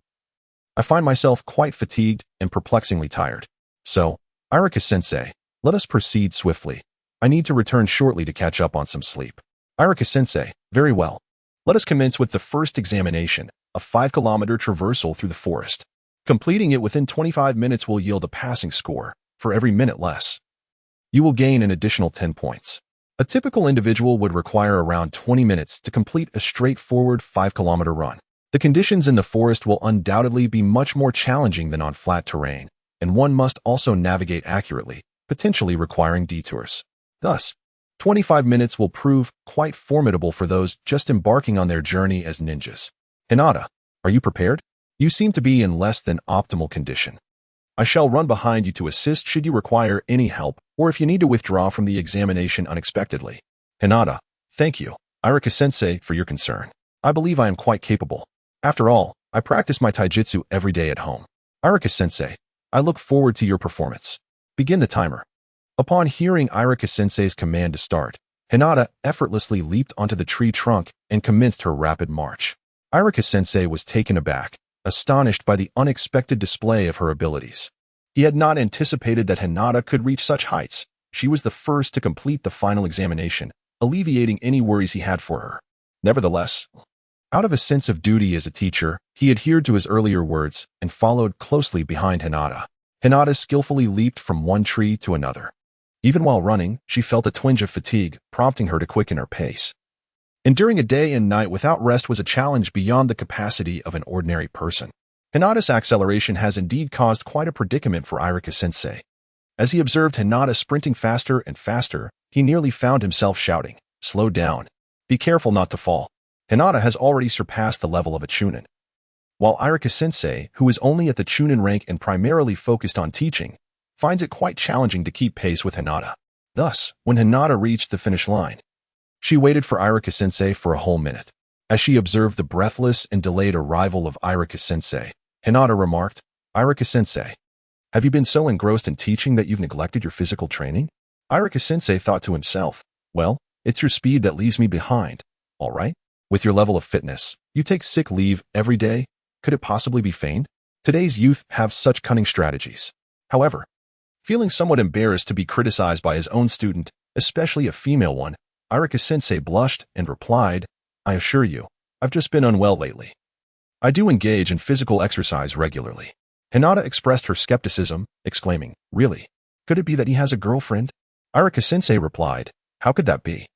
I find myself quite fatigued and perplexingly tired. So, Irika-sensei, let us proceed swiftly. I need to return shortly to catch up on some sleep. Irika-sensei, very well. Let us commence with the first examination, a 5-kilometer traversal through the forest. Completing it within 25 minutes will yield a passing score. For every minute less, you will gain an additional 10 points. A typical individual would require around 20 minutes to complete a straightforward 5-kilometer run. The conditions in the forest will undoubtedly be much more challenging than on flat terrain, and one must also navigate accurately, potentially requiring detours. Thus, 25 minutes will prove quite formidable for those just embarking on their journey as ninjas. Hinata, are you prepared? You seem to be in less than optimal condition. I shall run behind you to assist should you require any help or if you need to withdraw from the examination unexpectedly. Hinata, thank you, Irika-sensei, for your concern. I believe I am quite capable. After all, I practice my taijutsu every day at home. Irika-sensei, I look forward to your performance. Begin the timer. Upon hearing Irika-sensei's command to start, Hinata effortlessly leaped onto the tree trunk and commenced her rapid march. Irika-sensei was taken aback, astonished by the unexpected display of her abilities. He had not anticipated that Hinata could reach such heights, she was the first to complete the final examination, alleviating any worries he had for her. Nevertheless, out of a sense of duty as a teacher, he adhered to his earlier words and followed closely behind Hinata. Hinata skillfully leaped from one tree to another. Even while running, she felt a twinge of fatigue, prompting her to quicken her pace. Enduring a day and night without rest was a challenge beyond the capacity of an ordinary person. Hinata's acceleration has indeed caused quite a predicament for Irika-sensei. As he observed Hinata sprinting faster and faster, he nearly found himself shouting, "Slow down. Be careful not to fall." Hinata has already surpassed the level of a chunin, while Irika-sensei, who is only at the chunin rank and primarily focused on teaching, finds it quite challenging to keep pace with Hinata. Thus, when Hinata reached the finish line, she waited for Irika-sensei for a whole minute. As she observed the breathless and delayed arrival of Irika-sensei, Hinata remarked, "Irika-sensei, have you been so engrossed in teaching that you've neglected your physical training?" Irika-sensei thought to himself, "Well, it's your speed that leaves me behind, all right? With your level of fitness, you take sick leave every day? Could it possibly be feigned?" Today's youth have such cunning strategies. However, feeling somewhat embarrassed to be criticized by his own student, especially a female one, Irika-sensei blushed and replied, "I assure you, I've just been unwell lately. I do engage in physical exercise regularly." Hinata expressed her skepticism, exclaiming, "Really? Could it be that he has a girlfriend?" Irika-sensei replied, "How could that be?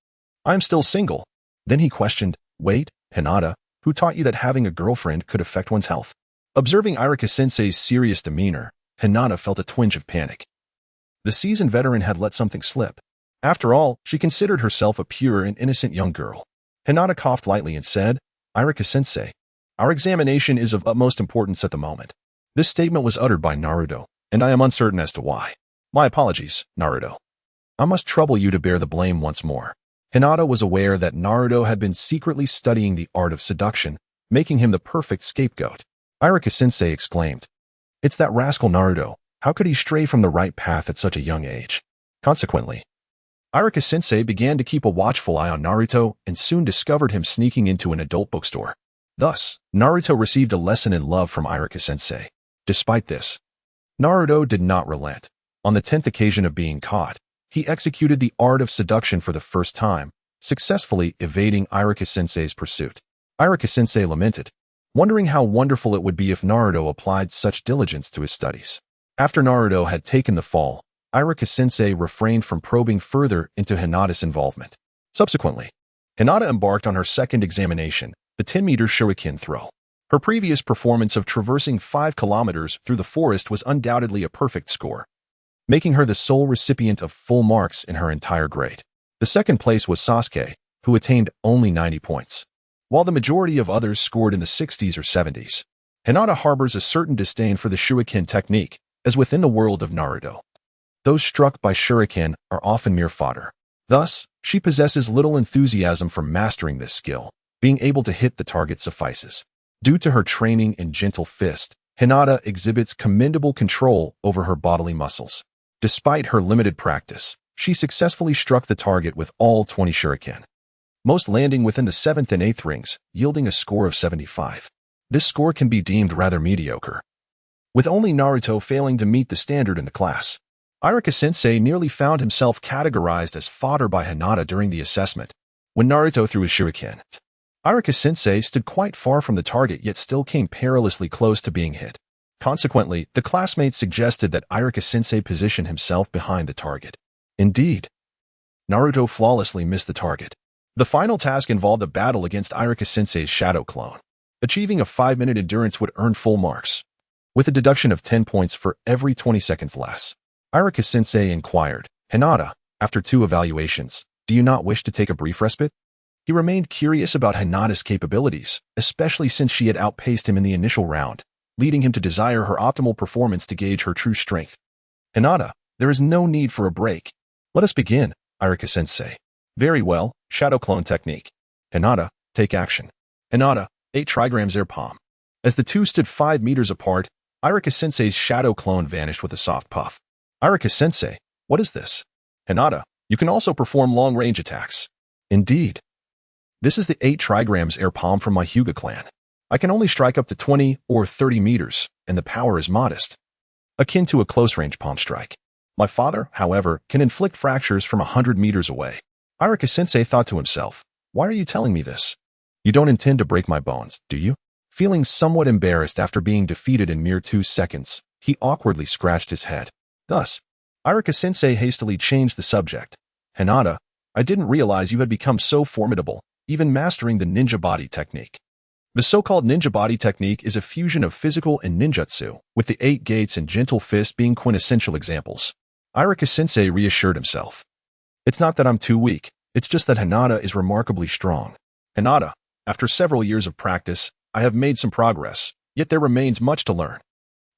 I am still single." Then he questioned, "Wait, Hinata, who taught you that having a girlfriend could affect one's health?" Observing Irika-sensei's serious demeanor, Hinata felt a twinge of panic. The seasoned veteran had let something slip. After all, she considered herself a pure and innocent young girl. Hinata coughed lightly and said, "Irika-sensei, our examination is of utmost importance at the moment." This statement was uttered by Naruto, and I am uncertain as to why. My apologies, Naruto. I must trouble you to bear the blame once more. Hinata was aware that Naruto had been secretly studying the art of seduction, making him the perfect scapegoat. Irika-sensei exclaimed, "It's that rascal Naruto. How could he stray from the right path at such a young age?" Consequently, Irika-sensei began to keep a watchful eye on Naruto and soon discovered him sneaking into an adult bookstore. Thus, Naruto received a lesson in love from Irika-sensei. Despite this, Naruto did not relent. On the 10th occasion of being caught, he executed the art of seduction for the first time, successfully evading Irika-sensei's pursuit. Irika-sensei lamented, wondering how wonderful it would be if Naruto applied such diligence to his studies. After Naruto had taken the fall, Irika-sensei refrained from probing further into Hinata's involvement. Subsequently, Hinata embarked on her second examination, the 10-meter shuriken throw. Her previous performance of traversing 5 kilometers through the forest was undoubtedly a perfect score, making her the sole recipient of full marks in her entire grade. The second place was Sasuke, who attained only 90 points, while the majority of others scored in the 60s or 70s. Hinata harbors a certain disdain for the shuriken technique, as within the world of Naruto, those struck by shuriken are often mere fodder. Thus, she possesses little enthusiasm for mastering this skill. Being able to hit the target suffices. Due to her training in gentle fist, Hinata exhibits commendable control over her bodily muscles. Despite her limited practice, she successfully struck the target with all 20 shuriken, most landing within the 7th and 8th rings, yielding a score of 75. This score can be deemed rather mediocre, with only Naruto failing to meet the standard in the class. Irika-sensei nearly found himself categorized as fodder by Hinata during the assessment. When Naruto threw his shuriken, Irika-sensei stood quite far from the target yet still came perilously close to being hit. Consequently, the classmates suggested that Irika-sensei position himself behind the target. Indeed, Naruto flawlessly missed the target. The final task involved a battle against Irika-sensei's shadow clone. Achieving a 5-minute endurance would earn full marks, with a deduction of 10 points for every 20 seconds less. Irika-sensei inquired, "Hinata, after 2 evaluations, do you not wish to take a brief respite?" He remained curious about Hinata's capabilities, especially since she had outpaced him in the initial round, leading him to desire her optimal performance to gauge her true strength. "Hinata, there is no need for a break. Let us begin," Irika-sensei. "Very well, shadow clone technique. Hinata, take action." Hinata, 8 trigrams air palm. As the two stood 5 meters apart, Irika-sensei's shadow clone vanished with a soft puff. "Irika-sensei, what is this?" "Hinata, you can also perform long-range attacks." "Indeed. This is the 8 trigrams air palm from my Hyuga clan. I can only strike up to 20 or 30 meters, and the power is modest, akin to a close-range palm strike." My father, however, can inflict fractures from 100 meters away. Irika-sensei thought to himself, why are you telling me this? You don't intend to break my bones, do you? Feeling somewhat embarrassed after being defeated in mere 2 seconds, he awkwardly scratched his head. Thus, Irika-sensei hastily changed the subject. Hinata, I didn't realize you had become so formidable, even mastering the ninja body technique. The so-called ninja body technique is a fusion of physical and ninjutsu, with the 8 gates and gentle fist being quintessential examples. Irika-sensei reassured himself. It's not that I'm too weak, it's just that Hinata is remarkably strong. Hinata, after several years of practice, I have made some progress, yet there remains much to learn.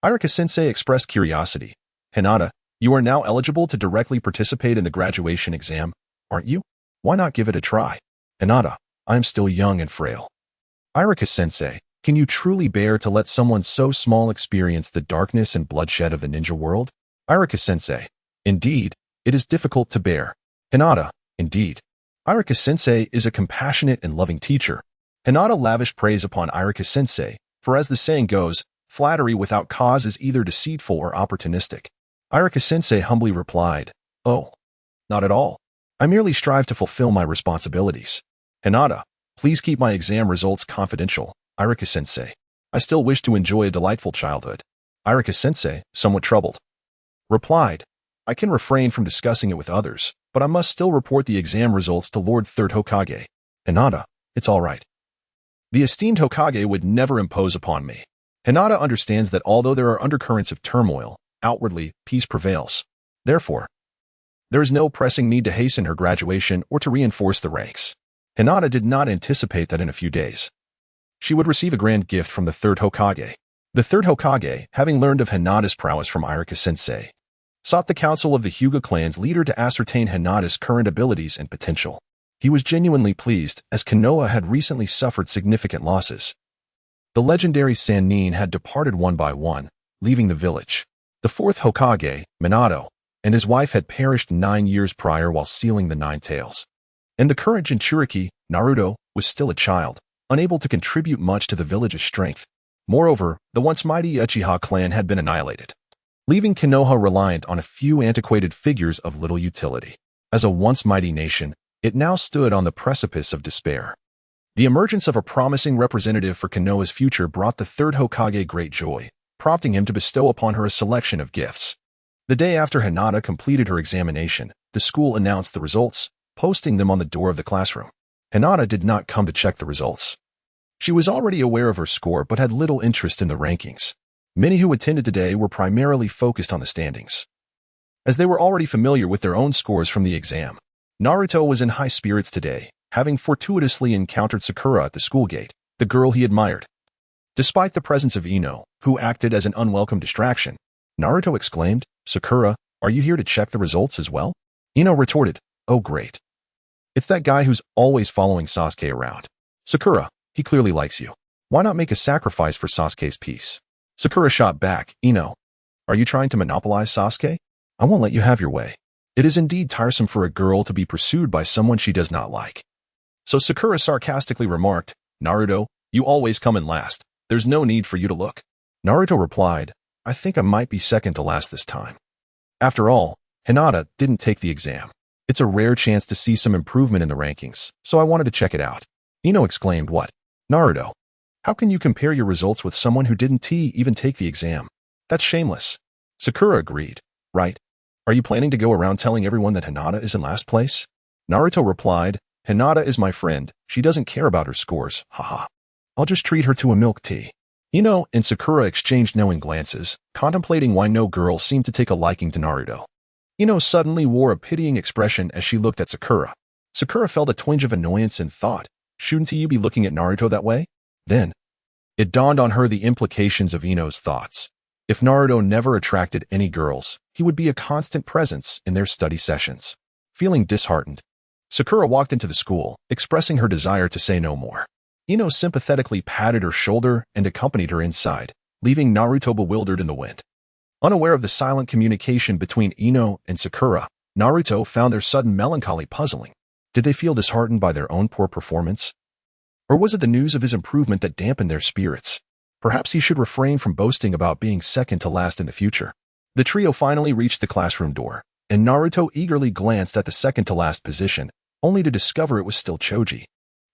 Irika-sensei expressed curiosity. Hinata, you are now eligible to directly participate in the graduation exam, aren't you? Why not give it a try? Hinata, I am still young and frail. Irika-sensei, can you truly bear to let someone so small experience the darkness and bloodshed of the ninja world? Irika-sensei, indeed, it is difficult to bear. Hinata, indeed. Irika-sensei is a compassionate and loving teacher. Hinata lavished praise upon Irika-sensei, for as the saying goes, flattery without cause is either deceitful or opportunistic. Irika-sensei humbly replied, oh, not at all. I merely strive to fulfill my responsibilities. Hinata, please keep my exam results confidential. Irika-sensei, I still wish to enjoy a delightful childhood. Irika-sensei, somewhat troubled, replied, I can refrain from discussing it with others, but I must still report the exam results to Lord Third Hokage. Hinata, it's all right. The esteemed Hokage would never impose upon me. Hinata understands that although there are undercurrents of turmoil, outwardly, peace prevails. Therefore, there is no pressing need to hasten her graduation or to reinforce the ranks. Hinata did not anticipate that in a few days, she would receive a grand gift from the Third Hokage. The Third Hokage, having learned of Hinata's prowess from Irika-sensei, sought the counsel of the Hyuga clan's leader to ascertain Hinata's current abilities and potential. He was genuinely pleased, as Konoha had recently suffered significant losses. The legendary Sannin had departed one by one, leaving the village. The 4th Hokage, Minato, and his wife had perished 9 years prior while sealing the 9 tails. And the current Jinchuriki, Naruto, was still a child, unable to contribute much to the village's strength. Moreover, the once mighty Uchiha clan had been annihilated, leaving Konoha reliant on a few antiquated figures of little utility. As a once mighty nation, it now stood on the precipice of despair. The emergence of a promising representative for Konoha's future brought the 3rd Hokage great joy, prompting him to bestow upon her a selection of gifts. The day after Hinata completed her examination, the school announced the results, posting them on the door of the classroom. Hinata did not come to check the results. She was already aware of her score but had little interest in the rankings. Many who attended today were primarily focused on the standings, as they were already familiar with their own scores from the exam. Naruto was in high spirits today, having fortuitously encountered Sakura at the school gate, the girl he admired. Despite the presence of Ino, who acted as an unwelcome distraction, Naruto exclaimed, Sakura, are you here to check the results as well? Ino retorted, oh great. It's that guy who's always following Sasuke around. Sakura, he clearly likes you. Why not make a sacrifice for Sasuke's peace? Sakura shot back, Ino, are you trying to monopolize Sasuke? I won't let you have your way. It is indeed tiresome for a girl to be pursued by someone she does not like. So Sakura sarcastically remarked, Naruto, you always come in last. There's no need for you to look. Naruto replied, I think I might be second to last this time. After all, Hinata didn't take the exam. It's a rare chance to see some improvement in the rankings, so I wanted to check it out. Ino exclaimed, what? Naruto, how can you compare your results with someone who didn't even take the exam? That's shameless. Sakura agreed, right? Are you planning to go around telling everyone that Hinata is in last place? Naruto replied, Hinata is my friend. She doesn't care about her scores, haha. I'll just treat her to a milk tea. Ino and Sakura exchanged knowing glances, contemplating why no girl seemed to take a liking to Naruto. Ino suddenly wore a pitying expression as she looked at Sakura. Sakura felt a twinge of annoyance and thought, shouldn't you be looking at Naruto that way? Then, it dawned on her the implications of Ino's thoughts. If Naruto never attracted any girls, he would be a constant presence in their study sessions. Feeling disheartened, Sakura walked into the school, expressing her desire to say no more. Ino sympathetically patted her shoulder and accompanied her inside, leaving Naruto bewildered in the wind. Unaware of the silent communication between Ino and Sakura, Naruto found their sudden melancholy puzzling. Did they feel disheartened by their own poor performance? Or was it the news of his improvement that dampened their spirits? Perhaps he should refrain from boasting about being second to last in the future. The trio finally reached the classroom door, and Naruto eagerly glanced at the second-to-last position, only to discover it was still Choji.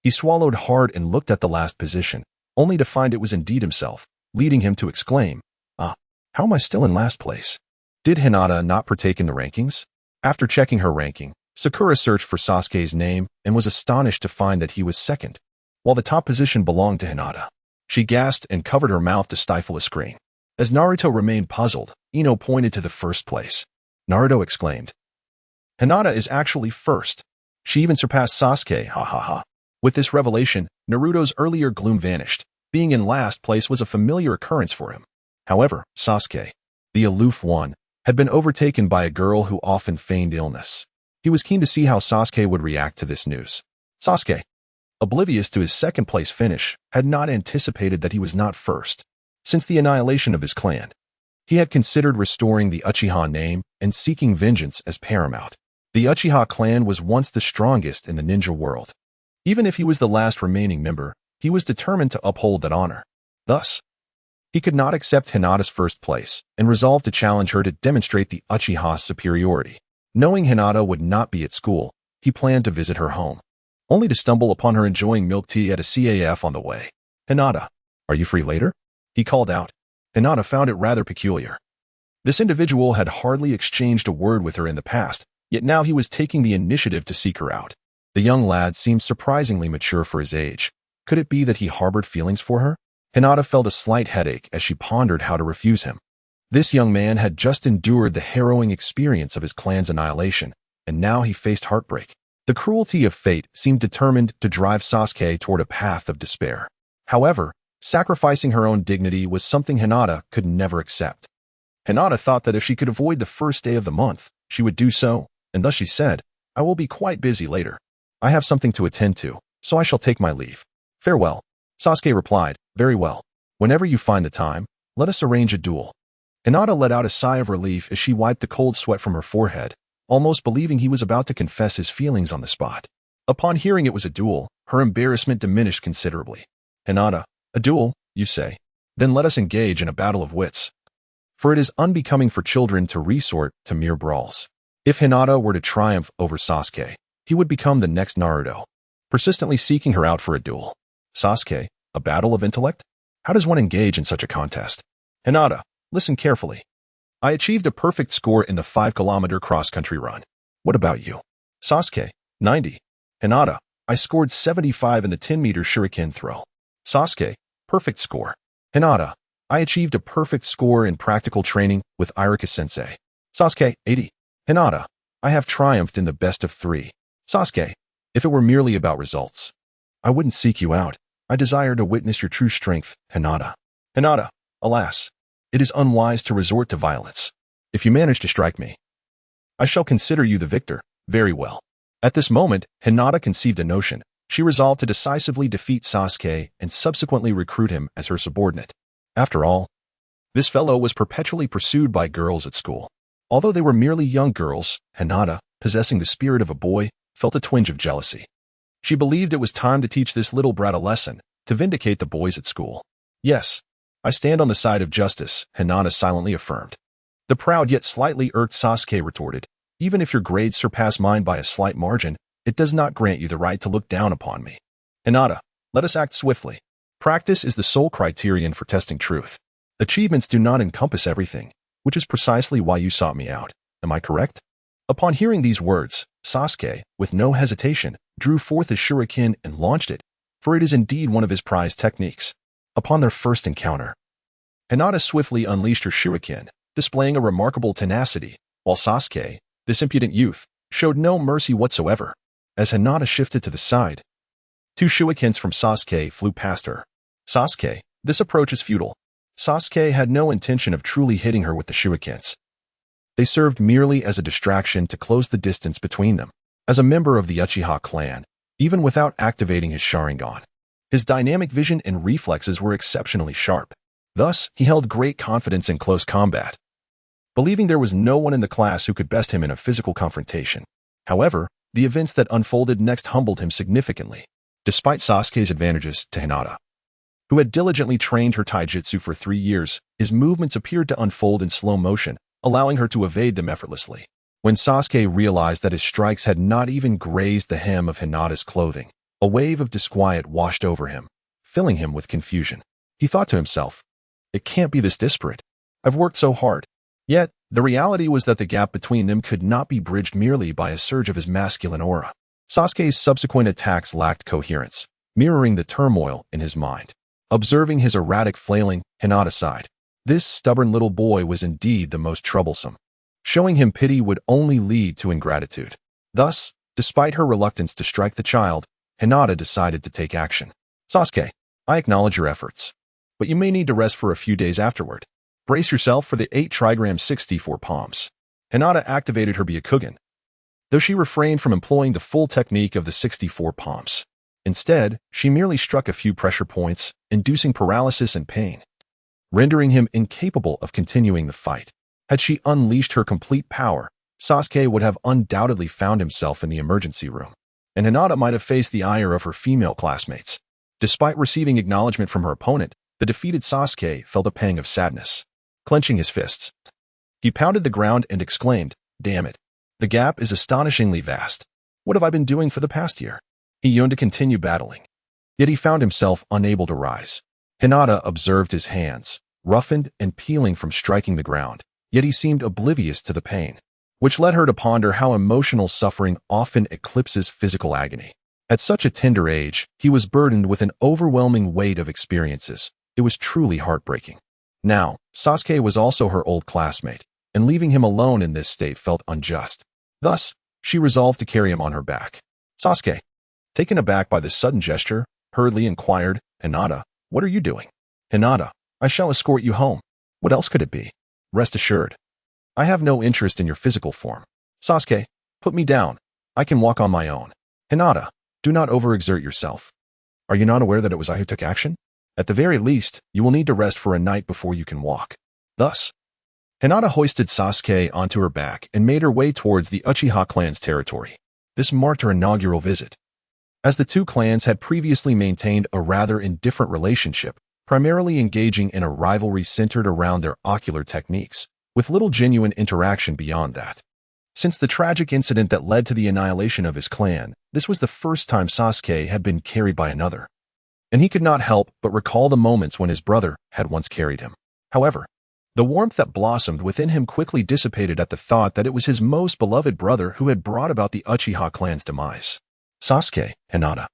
He swallowed hard and looked at the last position, only to find it was indeed himself, leading him to exclaim, "Ah, how am I still in last place? Did Hinata not partake in the rankings?" After checking her ranking, Sakura searched for Sasuke's name and was astonished to find that he was second, while the top position belonged to Hinata. She gasped and covered her mouth to stifle a scream. As Naruto remained puzzled, Ino pointed to the first place. Naruto exclaimed, "Hinata is actually first. She even surpassed Sasuke, ha ha ha." With this revelation, Naruto's earlier gloom vanished. Being in last place was a familiar occurrence for him. However, Sasuke, the aloof one, had been overtaken by a girl who often feigned illness. He was keen to see how Sasuke would react to this news. Sasuke, oblivious to his second-place finish, had not anticipated that he was not first. Since the annihilation of his clan, he had considered restoring the Uchiha name and seeking vengeance as paramount. The Uchiha clan was once the strongest in the ninja world. Even if he was the last remaining member, he was determined to uphold that honor. Thus, he could not accept Hinata's first place and resolved to challenge her to demonstrate the Uchiha's superiority. Knowing Hinata would not be at school, he planned to visit her home, only to stumble upon her enjoying milk tea at a CAF on the way. "Hinata, are you free later?" he called out. Hinata found it rather peculiar. This individual had hardly exchanged a word with her in the past, yet now he was taking the initiative to seek her out. The young lad seemed surprisingly mature for his age. Could it be that he harbored feelings for her? Hinata felt a slight headache as she pondered how to refuse him. This young man had just endured the harrowing experience of his clan's annihilation, and now he faced heartbreak. The cruelty of fate seemed determined to drive Sasuke toward a path of despair. However, sacrificing her own dignity was something Hinata could never accept. Hinata thought that if she could avoid the first day of the month, she would do so, and thus she said, "I will be quite busy later. I have something to attend to, so I shall take my leave. Farewell." Sasuke replied, "Very well. Whenever you find the time, let us arrange a duel." Hinata let out a sigh of relief as she wiped the cold sweat from her forehead, almost believing he was about to confess his feelings on the spot. Upon hearing it was a duel, her embarrassment diminished considerably. "Hinata, a duel, you say? Then let us engage in a battle of wits. For it is unbecoming for children to resort to mere brawls." If Hinata were to triumph over Sasuke, he would become the next Naruto, persistently seeking her out for a duel. Sasuke, a battle of intellect? How does one engage in such a contest? "Hinata, listen carefully. I achieved a perfect score in the 5-kilometer cross-country run. What about you?" Sasuke, 90. Hinata, I scored 75 in the 10-meter shuriken throw. Sasuke, perfect score. Hinata, I achieved a perfect score in practical training with Iruka-sensei. Sasuke, 80. Hinata, I have triumphed in the best of 3. Sasuke, if it were merely about results, I wouldn't seek you out. I desire to witness your true strength, Hinata. Hinata, alas, it is unwise to resort to violence. If you manage to strike me, I shall consider you the victor. Very well. At this moment, Hinata conceived a notion. She resolved to decisively defeat Sasuke and subsequently recruit him as her subordinate. After all, this fellow was perpetually pursued by girls at school. Although they were merely young girls, Hinata, possessing the spirit of a boy, felt a twinge of jealousy. She believed it was time to teach this little brat a lesson, to vindicate the boys at school. "Yes, I stand on the side of justice," Hinata silently affirmed. The proud yet slightly irked Sasuke retorted, "Even if your grades surpass mine by a slight margin, it does not grant you the right to look down upon me. Hinata, let us act swiftly. Practice is the sole criterion for testing truth. Achievements do not encompass everything, which is precisely why you sought me out. Am I correct?" Upon hearing these words, Sasuke, with no hesitation, drew forth his shuriken and launched it, for it is indeed one of his prized techniques. Upon their first encounter, Hinata swiftly unleashed her shuriken, displaying a remarkable tenacity, while Sasuke, this impudent youth, showed no mercy whatsoever. As Hinata shifted to the side, 2 shurikens from Sasuke flew past her. "Sasuke, this approach is futile." Sasuke had no intention of truly hitting her with the shurikens. They served merely as a distraction to close the distance between them. As a member of the Uchiha clan, even without activating his Sharingan, his dynamic vision and reflexes were exceptionally sharp. Thus, he held great confidence in close combat, believing there was no one in the class who could best him in a physical confrontation. However, the events that unfolded next humbled him significantly. Despite Sasuke's advantages to Hinata, who had diligently trained her taijutsu for 3 years, his movements appeared to unfold in slow motion, allowing her to evade them effortlessly. When Sasuke realized that his strikes had not even grazed the hem of Hinata's clothing, a wave of disquiet washed over him, filling him with confusion. He thought to himself, "It can't be this disparate. I've worked so hard." Yet, the reality was that the gap between them could not be bridged merely by a surge of his masculine aura. Sasuke's subsequent attacks lacked coherence, mirroring the turmoil in his mind. Observing his erratic flailing, Hinata sighed. This stubborn little boy was indeed the most troublesome. Showing him pity would only lead to ingratitude. Thus, despite her reluctance to strike the child, Hinata decided to take action. "Sasuke, I acknowledge your efforts, but you may need to rest for a few days afterward. Brace yourself for the 8 trigram 64 palms." Hinata activated her Byakugan, though she refrained from employing the full technique of the 64 palms. Instead, she merely struck a few pressure points, inducing paralysis and pain, rendering him incapable of continuing the fight. Had she unleashed her complete power, Sasuke would have undoubtedly found himself in the emergency room, and Hinata might have faced the ire of her female classmates. Despite receiving acknowledgement from her opponent, the defeated Sasuke felt a pang of sadness. Clenching his fists, he pounded the ground and exclaimed, "Damn it. The gap is astonishingly vast. What have I been doing for the past year?" He yearned to continue battling, yet he found himself unable to rise. Hinata observed his hands, roughened and peeling from striking the ground, yet he seemed oblivious to the pain, which led her to ponder how emotional suffering often eclipses physical agony. At such a tender age, he was burdened with an overwhelming weight of experiences. It was truly heartbreaking. Now, Sasuke was also her old classmate, and leaving him alone in this state felt unjust. Thus, she resolved to carry him on her back. Sasuke, taken aback by this sudden gesture, hurriedly inquired, "Hinata, what are you doing?" "Hinata, I shall escort you home. What else could it be? Rest assured, I have no interest in your physical form. Sasuke, put me down. I can walk on my own." "Hinata, do not overexert yourself. Are you not aware that it was I who took action? At the very least, you will need to rest for a night before you can walk." Thus, Hinata hoisted Sasuke onto her back and made her way towards the Uchiha clan's territory. This marked her inaugural visit, as the two clans had previously maintained a rather indifferent relationship, primarily engaging in a rivalry centered around their ocular techniques, with little genuine interaction beyond that. Since the tragic incident that led to the annihilation of his clan, this was the first time Sasuke had been carried by another, and he could not help but recall the moments when his brother had once carried him. However, the warmth that blossomed within him quickly dissipated at the thought that it was his most beloved brother who had brought about the Uchiha clan's demise. "Sasuke, Hinata,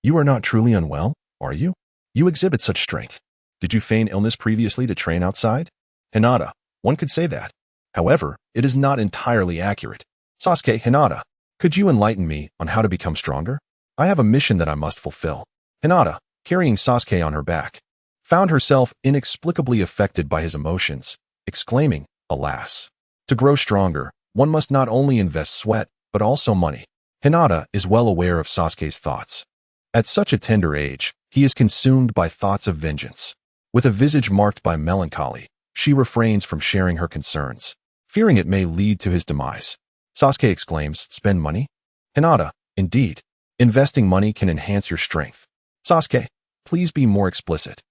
you are not truly unwell, are you? You exhibit such strength. Did you feign illness previously to train outside?" "Hinata, one could say that. However, it is not entirely accurate. Sasuke, Hinata, could you enlighten me on how to become stronger? I have a mission that I must fulfill." Hinata, carrying Sasuke on her back, found herself inexplicably affected by his emotions, exclaiming, "Alas! To grow stronger, one must not only invest sweat, but also money." Hinata is well aware of Sasuke's thoughts. At such a tender age, he is consumed by thoughts of vengeance. With a visage marked by melancholy, she refrains from sharing her concerns, fearing it may lead to his demise. Sasuke exclaims, "Spend money?" Hinata, "Indeed. Investing money can enhance your strength." Sasuke, "Please be more explicit."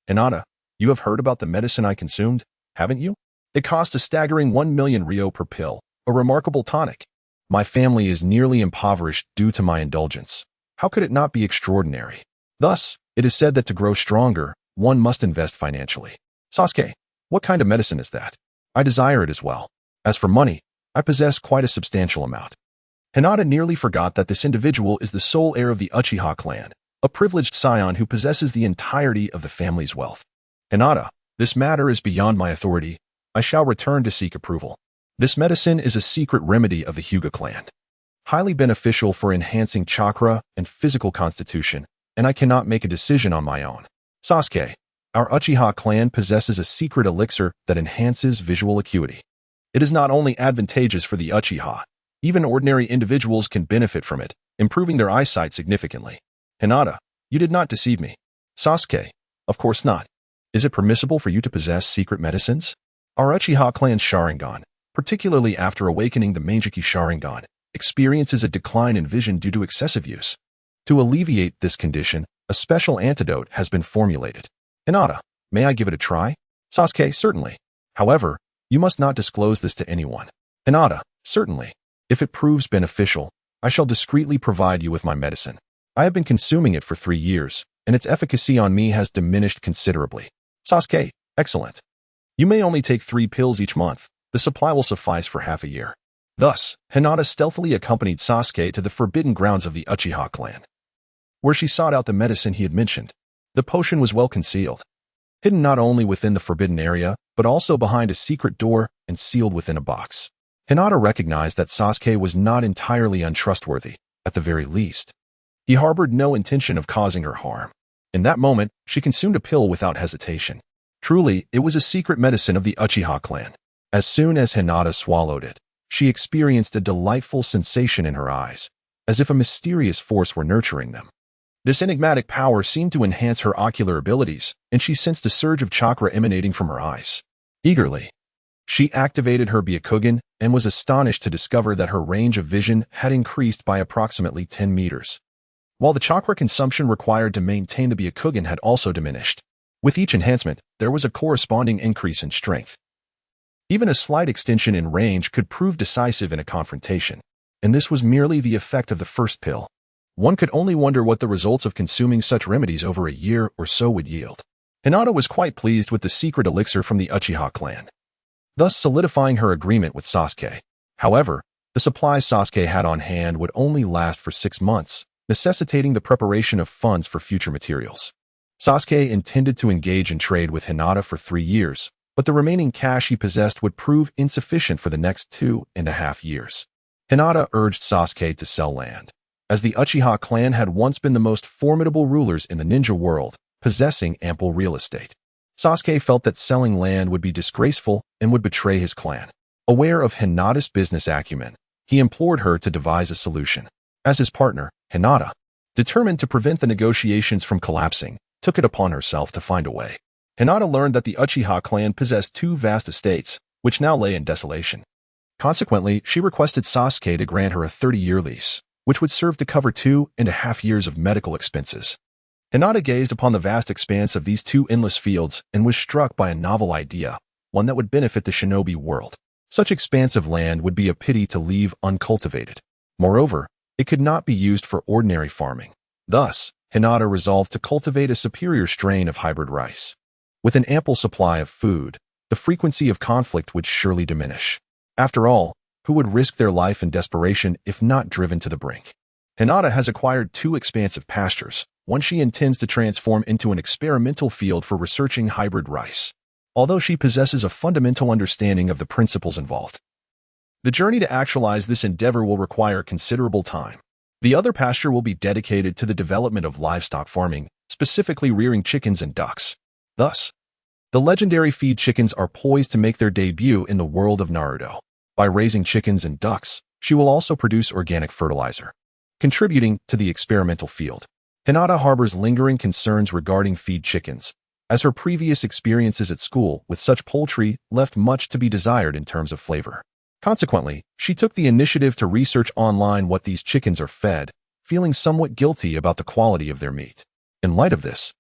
Hinata, "You have heard about the medicine I consumed, haven't you? It cost a staggering 1 million ryo per pill, a remarkable tonic. My family is nearly impoverished due to my indulgence. How could it not be extraordinary? Thus, it is said that to grow stronger, one must invest financially." Sasuke, "What kind of medicine is that? I desire it as well. As for money, I possess quite a substantial amount." Hinata nearly forgot that this individual is the sole heir of the Uchiha clan, a privileged scion who possesses the entirety of the family's wealth. "Hinata, this matter is beyond my authority. I shall return to seek approval. This medicine is a secret remedy of the Hyuga clan, highly beneficial for enhancing chakra and physical constitution, and I cannot make a decision on my own." Sasuke, "Our Uchiha clan possesses a secret elixir that enhances visual acuity. It is not only advantageous for the Uchiha, even ordinary individuals can benefit from it, improving their eyesight significantly." Hinata, "You did not deceive me." Sasuke, "Of course not. Is it permissible for you to possess secret medicines? Our Uchiha clan's Sharingan, particularly after awakening the Manjiki Sharingan, experiences a decline in vision due to excessive use. To alleviate this condition, a special antidote has been formulated." Hinata, "May I give it a try?" Sasuke, "Certainly. However, You must not disclose this to anyone. Hinata, certainly. If it proves beneficial, I shall discreetly provide you with my medicine. I have been consuming it for 3 years, and its efficacy on me has diminished considerably. Sasuke, excellent. You may only take 3 pills each month. The supply will suffice for half a year. Thus, Hinata stealthily accompanied Sasuke to the forbidden grounds of the Uchiha clan, where she sought out the medicine he had mentioned. The potion was well concealed, hidden not only within the forbidden area, but also behind a secret door and sealed within a box. Hinata recognized that Sasuke was not entirely untrustworthy, at the very least. He harbored no intention of causing her harm. In that moment, she consumed a pill without hesitation. Truly, it was a secret medicine of the Uchiha clan. As soon as Hinata swallowed it, she experienced a delightful sensation in her eyes, as if a mysterious force were nurturing them. This enigmatic power seemed to enhance her ocular abilities, and she sensed a surge of chakra emanating from her eyes. Eagerly, she activated her Byakugan and was astonished to discover that her range of vision had increased by approximately 10 meters. While the chakra consumption required to maintain the Byakugan had also diminished. With each enhancement, there was a corresponding increase in strength. Even a slight extension in range could prove decisive in a confrontation, and this was merely the effect of the first pill. One could only wonder what the results of consuming such remedies over a year or so would yield. Hinata was quite pleased with the secret elixir from the Uchiha clan, thus solidifying her agreement with Sasuke. However, the supplies Sasuke had on hand would only last for 6 months, necessitating the preparation of funds for future materials. Sasuke intended to engage in trade with Hinata for 3 years, but the remaining cash he possessed would prove insufficient for the next 2.5 years. Hinata urged Sasuke to sell land, as the Uchiha clan had once been the most formidable rulers in the ninja world, possessing ample real estate. Sasuke felt that selling land would be disgraceful and would betray his clan. Aware of Hinata's business acumen, he implored her to devise a solution. As his partner, Hinata, determined to prevent the negotiations from collapsing, took it upon herself to find a way. Hinata learned that the Uchiha clan possessed 2 vast estates, which now lay in desolation. Consequently, she requested Sasuke to grant her a 30-year lease, which would serve to cover 2.5 years of medical expenses. Hinata gazed upon the vast expanse of these 2 endless fields and was struck by a novel idea, one that would benefit the shinobi world. Such expansive land would be a pity to leave uncultivated. Moreover, it could not be used for ordinary farming. Thus, Hinata resolved to cultivate a superior strain of hybrid rice. With an ample supply of food, the frequency of conflict would surely diminish. After all, who would risk their life in desperation if not driven to the brink? Hinata has acquired 2 expansive pastures, one she intends to transform into an experimental field for researching hybrid rice, although she possesses a fundamental understanding of the principles involved. The journey to actualize this endeavor will require considerable time. The other pasture will be dedicated to the development of livestock farming, specifically rearing chickens and ducks. Thus, the legendary feed chickens are poised to make their debut in the world of Naruto. By raising chickens and ducks, she will also produce organic fertilizer, contributing to the experimental field. Hinata harbors lingering concerns regarding feed chickens, as her previous experiences at school with such poultry left much to be desired in terms of flavor. Consequently, she took the initiative to research online what these chickens are fed, feeling somewhat guilty about the quality of their meat. In light of this,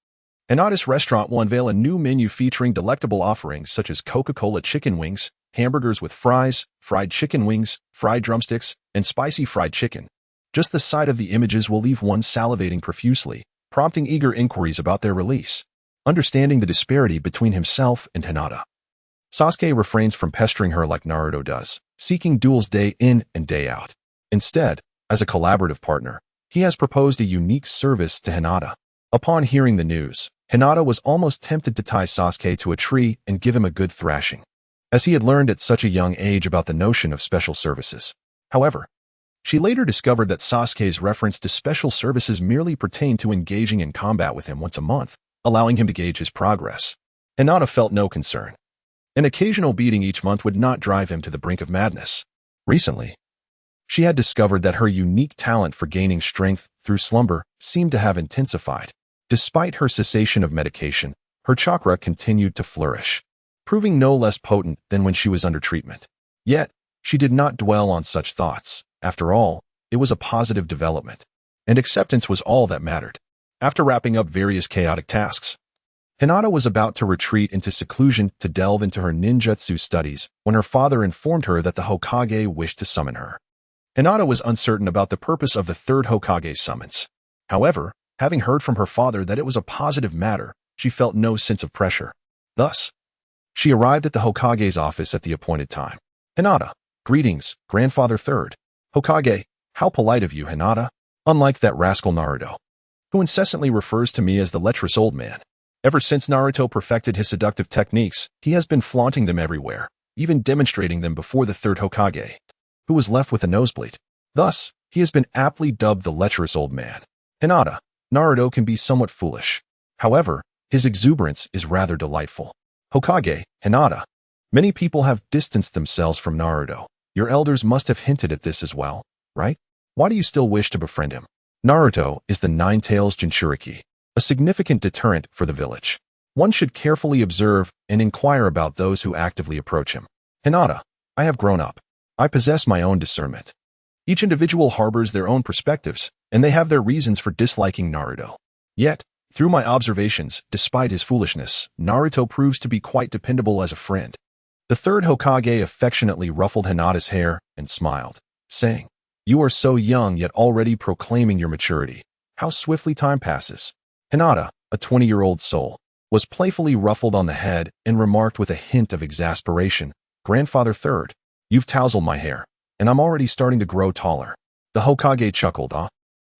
Hinata's restaurant will unveil a new menu featuring delectable offerings such as Coca-Cola chicken wings, hamburgers with fries, fried chicken wings, fried drumsticks, and spicy fried chicken. Just the sight of the images will leave one salivating profusely, prompting eager inquiries about their release. Understanding the disparity between himself and Hinata, Sasuke refrains from pestering her like Naruto does, seeking duels day in and day out. Instead, as a collaborative partner, he has proposed a unique service to Hinata. Upon hearing the news, Hinata was almost tempted to tie Sasuke to a tree and give him a good thrashing, as he had learned at such a young age about the notion of special services. However, she later discovered that Sasuke's reference to special services merely pertained to engaging in combat with him once a month, allowing him to gauge his progress. Hinata felt no concern. An occasional beating each month would not drive him to the brink of madness. Recently, she had discovered that her unique talent for gaining strength through slumber seemed to have intensified. Despite her cessation of medication, her chakra continued to flourish, proving no less potent than when she was under treatment. Yet, she did not dwell on such thoughts. After all, it was a positive development, and acceptance was all that mattered. After wrapping up various chaotic tasks, Hinata was about to retreat into seclusion to delve into her ninjutsu studies when her father informed her that the Hokage wished to summon her. Hinata was uncertain about the purpose of the third Hokage's summons. However, having heard from her father that it was a positive matter, she felt no sense of pressure. Thus, she arrived at the Hokage's office at the appointed time. Hinata, greetings, Grandfather Third. Hokage, how polite of you, Hinata. Unlike that rascal Naruto, who incessantly refers to me as the lecherous old man. Ever since Naruto perfected his seductive techniques, he has been flaunting them everywhere, even demonstrating them before the third Hokage, who was left with a nosebleed. Thus, he has been aptly dubbed the lecherous old man. Hinata, Naruto can be somewhat foolish. However, his exuberance is rather delightful. Hokage, Hinata. Many people have distanced themselves from Naruto. Your elders must have hinted at this as well, right? Why do you still wish to befriend him? Naruto is the Nine-Tails Jinchuriki, a significant deterrent for the village. One should carefully observe and inquire about those who actively approach him. Hinata, I have grown up. I possess my own discernment. Each individual harbors their own perspectives, and they have their reasons for disliking Naruto. Yet, through my observations, despite his foolishness, Naruto proves to be quite dependable as a friend. The third Hokage affectionately ruffled Hinata's hair and smiled, saying, You are so young yet already proclaiming your maturity. How swiftly time passes. Hinata, a 20-year-old soul, was playfully ruffled on the head and remarked with a hint of exasperation, Grandfather Third, you've tousled my hair, and I'm already starting to grow taller. The Hokage chuckled,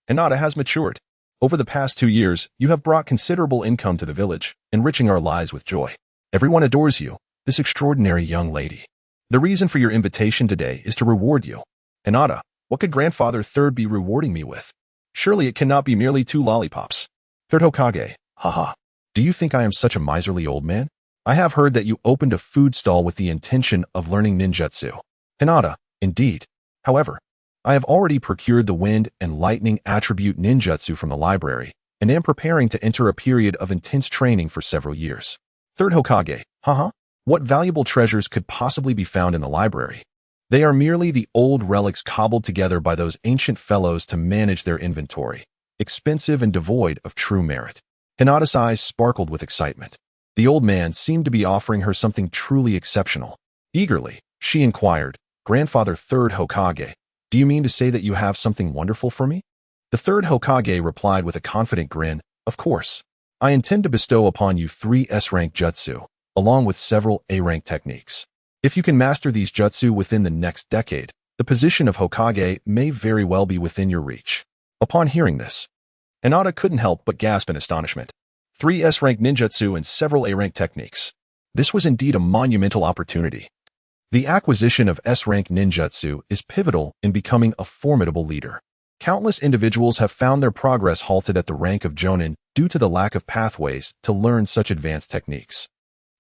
Hinata has matured. Over the past 2 years, you have brought considerable income to the village, enriching our lives with joy. Everyone adores you, this extraordinary young lady. The reason for your invitation today is to reward you. Hinata, what could Grandfather Third be rewarding me with? Surely it cannot be merely 2 lollipops. Third Hokage, haha. Do you think I am such a miserly old man? I have heard that you opened a food stall with the intention of learning ninjutsu. Hinata, indeed. However, I have already procured the wind and lightning attribute ninjutsu from the library, and am preparing to enter a period of intense training for several years. Third Hokage, haha. What valuable treasures could possibly be found in the library? They are merely the old relics cobbled together by those ancient fellows to manage their inventory, expensive and devoid of true merit. Hinata's eyes sparkled with excitement. The old man seemed to be offering her something truly exceptional. Eagerly, she inquired, Grandfather Third Hokage, do you mean to say that you have something wonderful for me? The third Hokage replied with a confident grin, Of course. I intend to bestow upon you 3 S-rank jutsu, along with several A-rank techniques. If you can master these jutsu within the next decade, the position of Hokage may very well be within your reach. Upon hearing this, Hinata couldn't help but gasp in astonishment. 3 S-rank ninjutsu and several A-rank techniques. This was indeed a monumental opportunity. The acquisition of S-rank ninjutsu is pivotal in becoming a formidable leader. Countless individuals have found their progress halted at the rank of Jonin due to the lack of pathways to learn such advanced techniques.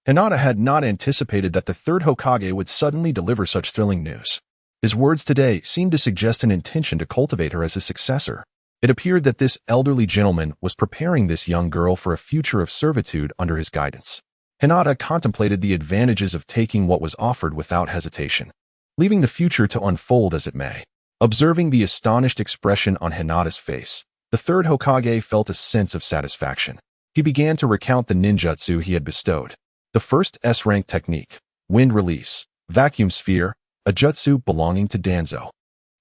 Hinata had not anticipated that the third Hokage would suddenly deliver such thrilling news. His words today seemed to suggest an intention to cultivate her as his successor. It appeared that this elderly gentleman was preparing this young girl for a future of servitude under his guidance. Hinata contemplated the advantages of taking what was offered without hesitation, leaving the future to unfold as it may. Observing the astonished expression on Hinata's face, the third Hokage felt a sense of satisfaction. He began to recount the ninjutsu he had bestowed. The first S-rank technique, Wind Release, Vacuum Sphere, a jutsu belonging to Danzo,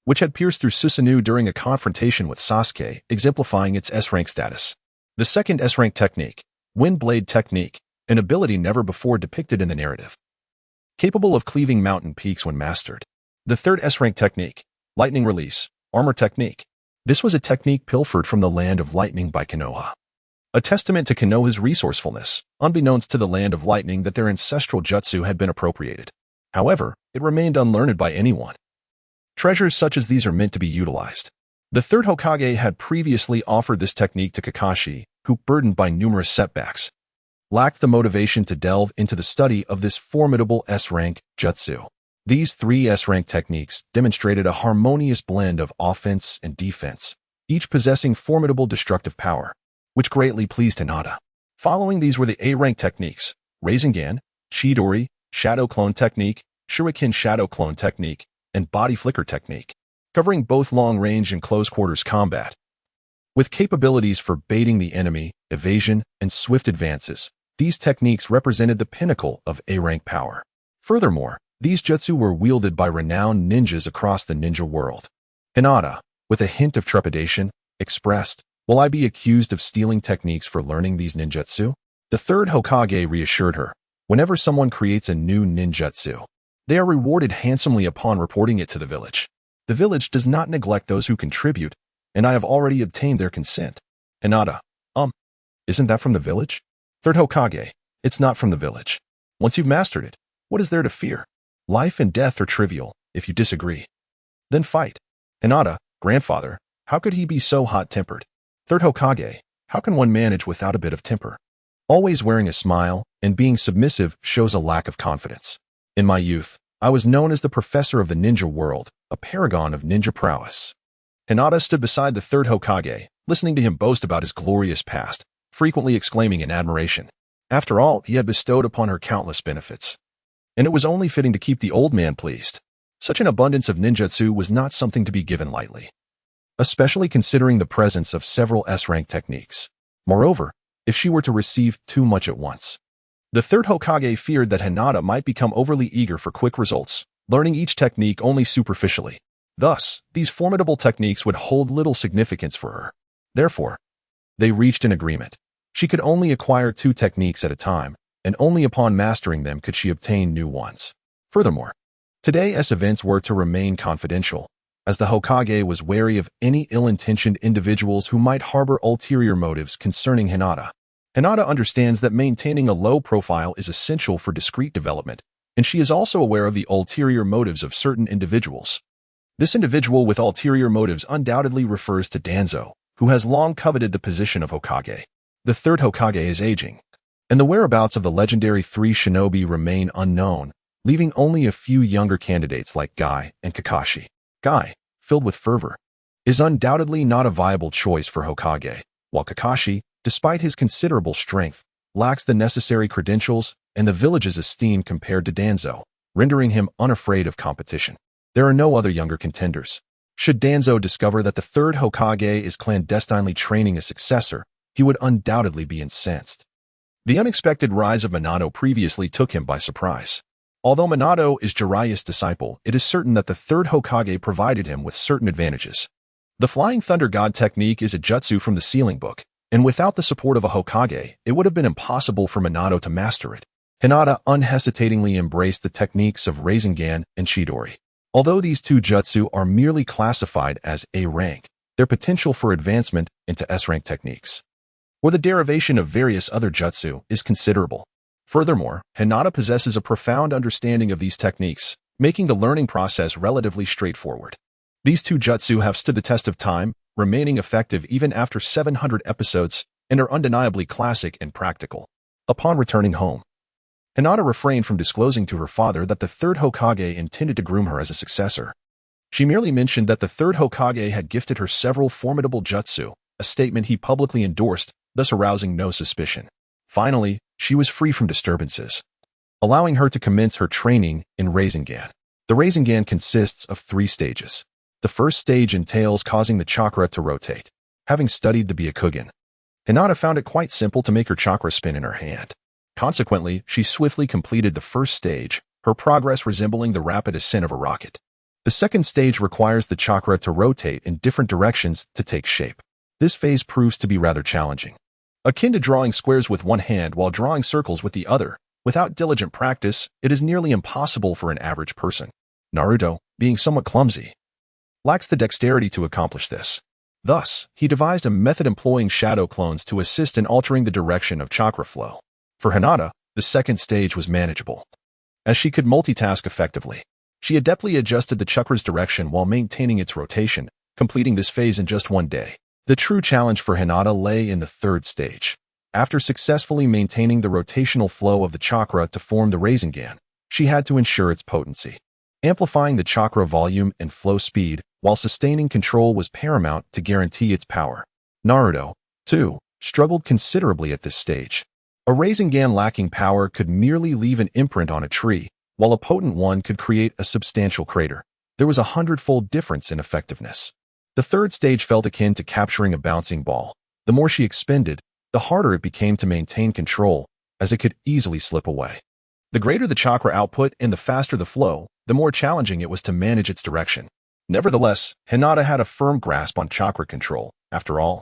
which had pierced through Susanoo during a confrontation with Sasuke, exemplifying its S-rank status. The second S-rank technique, Wind Blade Technique, an ability never before depicted in the narrative, capable of cleaving mountain peaks when mastered. The third S-rank technique, Lightning Release, Armor Technique. This was a technique pilfered from the land of lightning by Konoha, a testament to Konoha's resourcefulness, unbeknownst to the land of lightning that their ancestral jutsu had been appropriated. However, it remained unlearned by anyone. Treasures such as these are meant to be utilized. The third Hokage had previously offered this technique to Kakashi, who, burdened by numerous setbacks, lacked the motivation to delve into the study of this formidable S-rank jutsu. These 3 S-rank techniques demonstrated a harmonious blend of offense and defense, each possessing formidable destructive power, which greatly pleased Hinata. Following these were the A-rank techniques, Rasengan, Chidori, Shadow Clone Technique, Shuriken Shadow Clone Technique, and Body Flicker Technique, covering both long-range and close-quarters combat. With capabilities for baiting the enemy, evasion, and swift advances, These techniques represented the pinnacle of A-rank power. Furthermore, these jutsu were wielded by renowned ninjas across the ninja world. Hinata, with a hint of trepidation, expressed, "Will I be accused of stealing techniques for learning these ninjutsu?" The third Hokage reassured her, "Whenever someone creates a new ninjutsu, they are rewarded handsomely upon reporting it to the village. The village does not neglect those who contribute, and I have already obtained their consent." Hinata, isn't that from the village? Third Hokage, "It's not from the village. Once you've mastered it, what is there to fear? Life and death are trivial. If you disagree, then fight." Hinata, "Grandfather, how could he be so hot-tempered?" Third Hokage, "How can one manage without a bit of temper? Always wearing a smile and being submissive shows a lack of confidence. In my youth, I was known as the professor of the ninja world, a paragon of ninja prowess." Hinata stood beside the third Hokage, listening to him boast about his glorious past, frequently exclaiming in admiration. After all, he had bestowed upon her countless benefits, and it was only fitting to keep the old man pleased. Such an abundance of ninjutsu was not something to be given lightly, especially considering the presence of several S-rank techniques. Moreover, if she were to receive too much at once, the third Hokage feared that Hinata might become overly eager for quick results, learning each technique only superficially. Thus, these formidable techniques would hold little significance for her. Therefore, they reached an agreement. She could only acquire 2 techniques at a time, and only upon mastering them could she obtain new ones. Furthermore, today's events were to remain confidential, as the Hokage was wary of any ill-intentioned individuals who might harbor ulterior motives concerning Hinata. Hinata understands that maintaining a low profile is essential for discreet development, and she is also aware of the ulterior motives of certain individuals. This individual with ulterior motives undoubtedly refers to Danzo, who has long coveted the position of Hokage. The third Hokage is aging, and the whereabouts of the legendary 3 shinobi remain unknown, leaving only a few younger candidates like Guy and Kakashi. Guy, filled with fervor, is undoubtedly not a viable choice for Hokage, while Kakashi, despite his considerable strength, lacks the necessary credentials and the village's esteem compared to Danzo, rendering him unafraid of competition. There are no other younger contenders. Should Danzo discover that the third Hokage is clandestinely training a successor, he would undoubtedly be incensed. The unexpected rise of Minato previously took him by surprise. Although Minato is Jiraiya's disciple, it is certain that the third Hokage provided him with certain advantages. The Flying Thunder God technique is a jutsu from the Sealing Book, and without the support of a Hokage, it would have been impossible for Minato to master it. Hinata unhesitatingly embraced the techniques of Rasengan and Chidori. Although these 2 jutsu are merely classified as A-rank, their potential for advancement into S-rank techniques, or the derivation of various other jutsu, is considerable. Furthermore, Hinata possesses a profound understanding of these techniques, making the learning process relatively straightforward. These 2 jutsu have stood the test of time, remaining effective even after 700 episodes, and are undeniably classic and practical. Upon returning home, Hinata refrained from disclosing to her father that the third Hokage intended to groom her as a successor. She merely mentioned that the third Hokage had gifted her several formidable jutsu, a statement he publicly endorsed, thus arousing no suspicion. Finally, she was free from disturbances, allowing her to commence her training in Rasengan. The Rasengan consists of 3 stages. The first stage entails causing the chakra to rotate. Having studied the Byakugan, Hinata found it quite simple to make her chakra spin in her hand. Consequently, she swiftly completed the first stage, her progress resembling the rapid ascent of a rocket. The second stage requires the chakra to rotate in different directions to take shape. This phase proves to be rather challenging. Akin to drawing squares with one hand while drawing circles with the other, without diligent practice, it is nearly impossible for an average person. Naruto, being somewhat clumsy, lacks the dexterity to accomplish this. Thus, he devised a method employing shadow clones to assist in altering the direction of chakra flow. For Hinata, the second stage was manageable, as she could multitask effectively. She adeptly adjusted the chakra's direction while maintaining its rotation, completing this phase in just 1 day. The true challenge for Hinata lay in the third stage. After successfully maintaining the rotational flow of the chakra to form the Rasengan, she had to ensure its potency. Amplifying the chakra volume and flow speed while sustaining control was paramount to guarantee its power. Naruto, too, struggled considerably at this stage. A Rasengan lacking power could merely leave an imprint on a tree, while a potent one could create a substantial crater. There was a 100-fold difference in effectiveness. The third stage felt akin to capturing a bouncing ball. The more she expended, the harder it became to maintain control, as it could easily slip away. The greater the chakra output and the faster the flow, the more challenging it was to manage its direction. Nevertheless, Hinata had a firm grasp on chakra control. After all,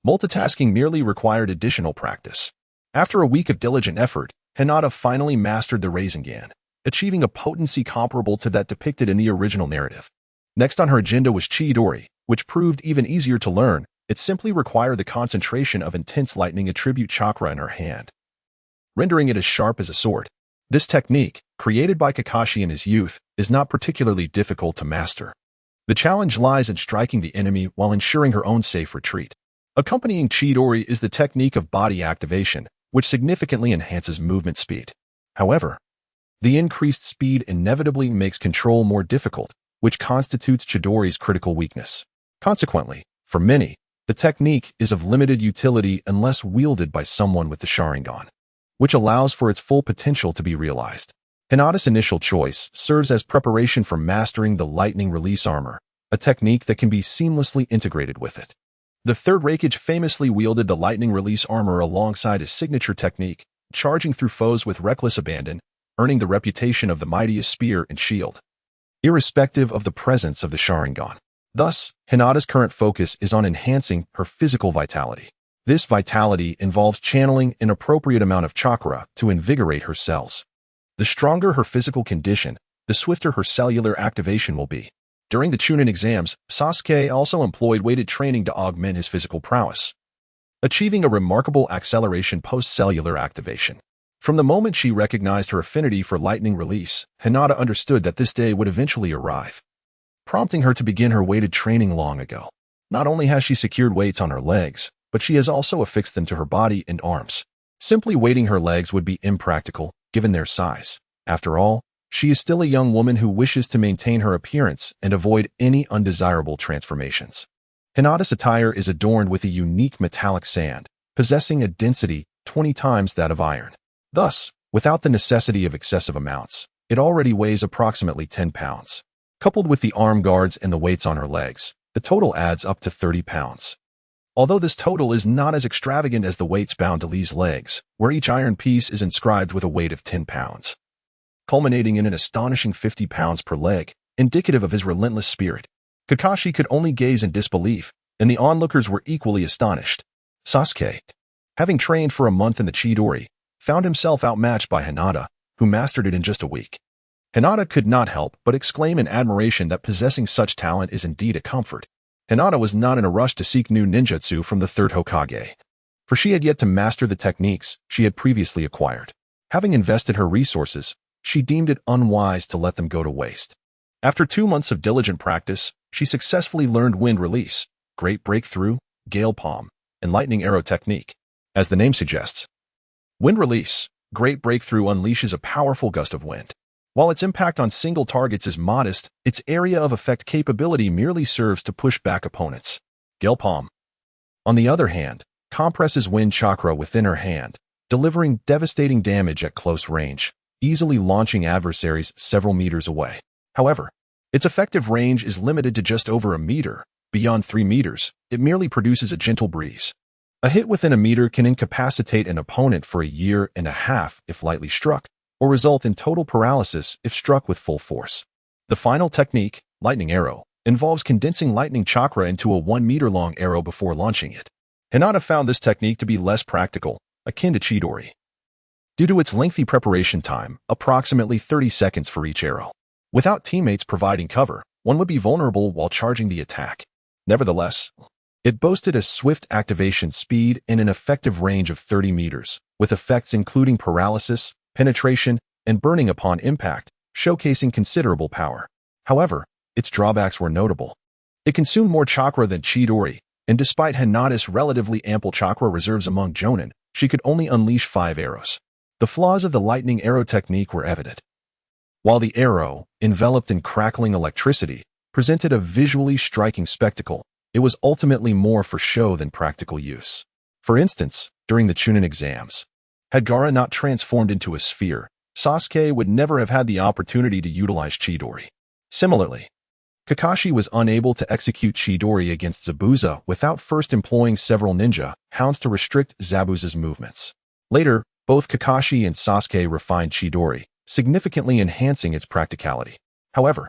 multitasking merely required additional practice. After a week of diligent effort, Hinata finally mastered the Rasengan, achieving a potency comparable to that depicted in the original narrative. Next on her agenda was Chidori, which proved even easier to learn. It simply required the concentration of intense lightning attribute chakra in her hand, rendering it as sharp as a sword. This technique, created by Kakashi in his youth, is not particularly difficult to master. The challenge lies in striking the enemy while ensuring her own safe retreat. Accompanying Chidori is the technique of body activation, which significantly enhances movement speed. However, the increased speed inevitably makes control more difficult, which constitutes Chidori's critical weakness. Consequently, for many, the technique is of limited utility unless wielded by someone with the Sharingan, which allows for its full potential to be realized. Hinata's initial choice serves as preparation for mastering the lightning release armor, a technique that can be seamlessly integrated with it. The third Raikage famously wielded the lightning release armor alongside his signature technique, charging through foes with reckless abandon, earning the reputation of the mightiest spear and shield, irrespective of the presence of the Sharingan. Thus, Hinata's current focus is on enhancing her physical vitality. This vitality involves channeling an appropriate amount of chakra to invigorate her cells. The stronger her physical condition, the swifter her cellular activation will be. During the Chunin exams, Sasuke also employed weighted training to augment his physical prowess, achieving a remarkable acceleration post-cellular activation. From the moment she recognized her affinity for lightning release, Hinata understood that this day would eventually arrive, prompting her to begin her weighted training long ago. Not only has she secured weights on her legs, but she has also affixed them to her body and arms. Simply weighting her legs would be impractical, given their size. After all, she is still a young woman who wishes to maintain her appearance and avoid any undesirable transformations. Hinata's attire is adorned with a unique metallic sand, possessing a density 20 times that of iron. Thus, without the necessity of excessive amounts, it already weighs approximately 10 pounds. Coupled with the arm guards and the weights on her legs, the total adds up to 30 pounds. Although this total is not as extravagant as the weights bound to Lee's legs, where each iron piece is inscribed with a weight of 10 pounds, culminating in an astonishing 50 pounds per leg, indicative of his relentless spirit. Kakashi could only gaze in disbelief, and the onlookers were equally astonished. Sasuke, having trained for a month in the Chidori, found himself outmatched by Hinata, who mastered it in just a week. Hinata could not help but exclaim in admiration that possessing such talent is indeed a comfort. Hinata was not in a rush to seek new ninjutsu from the third Hokage, for she had yet to master the techniques she had previously acquired. Having invested her resources, she deemed it unwise to let them go to waste. After 2 months of diligent practice, she successfully learned Wind Release, Great Breakthrough, Gale Palm, and Lightning Arrow technique. As the name suggests, Wind Release, Great Breakthrough unleashes a powerful gust of wind. While its impact on single targets is modest, its area of effect capability merely serves to push back opponents. Gale Palm, on the other hand, compresses wind chakra within her hand, delivering devastating damage at close range, easily launching adversaries several meters away. However, its effective range is limited to just over a meter. Beyond 3 meters, it merely produces a gentle breeze. A hit within a meter can incapacitate an opponent for a year and a half if lightly struck, or result in total paralysis if struck with full force. The final technique, Lightning Arrow, involves condensing lightning chakra into a 1-meter-long arrow before launching it. Hinata found this technique to be less practical, akin to Chidori, due to its lengthy preparation time, approximately 30 seconds for each arrow. Without teammates providing cover, one would be vulnerable while charging the attack. Nevertheless, it boasted a swift activation speed and an effective range of 30 meters, with effects including paralysis, penetration, and burning upon impact, showcasing considerable power. However, its drawbacks were notable. It consumed more chakra than Chidori, and despite Hinata's relatively ample chakra reserves among Jonin, she could only unleash 5 arrows. The flaws of the lightning arrow technique were evident. While the arrow, enveloped in crackling electricity, presented a visually striking spectacle, it was ultimately more for show than practical use. For instance, during the Chunin exams, had Gaara not transformed into a sphere, Sasuke would never have had the opportunity to utilize Chidori. Similarly, Kakashi was unable to execute Chidori against Zabuza without first employing several ninja hounds to restrict Zabuza's movements. Later, Both Kakashi and Sasuke refined Chidori, significantly enhancing its practicality. However,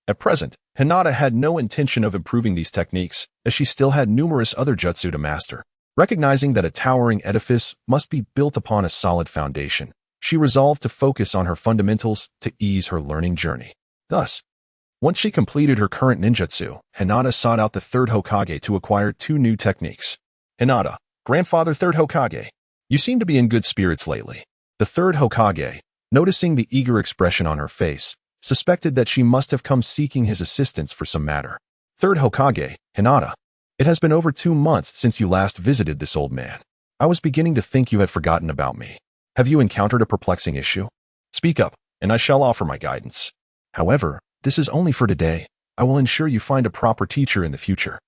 at present, Hinata had no intention of improving these techniques, as she still had numerous other jutsu to master. Recognizing that a towering edifice must be built upon a solid foundation, she resolved to focus on her fundamentals to ease her learning journey. Thus, once she completed her current ninjutsu, Hinata sought out the third Hokage to acquire 2 new techniques. Hinata, grandfather third Hokage, you seem to be in good spirits lately. The third Hokage, noticing the eager expression on her face, suspected that she must have come seeking his assistance for some matter. Third Hokage, Hinata, it has been over 2 months since you last visited this old man. I was beginning to think you had forgotten about me. Have you encountered a perplexing issue? Speak up, and I shall offer my guidance. However, this is only for today. I will ensure you find a proper teacher in the future.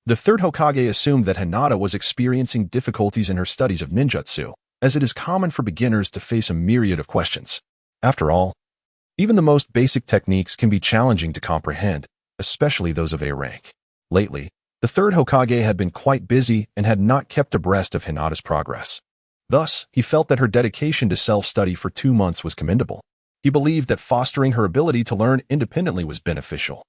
The third Hokage assumed that Hinata was experiencing difficulties in her studies of ninjutsu, as it is common for beginners to face a myriad of questions. After all, even the most basic techniques can be challenging to comprehend, especially those of A rank. Lately, the third Hokage had been quite busy and had not kept abreast of Hinata's progress. Thus, he felt that her dedication to self-study for 2 months was commendable. He believed that fostering her ability to learn independently was beneficial.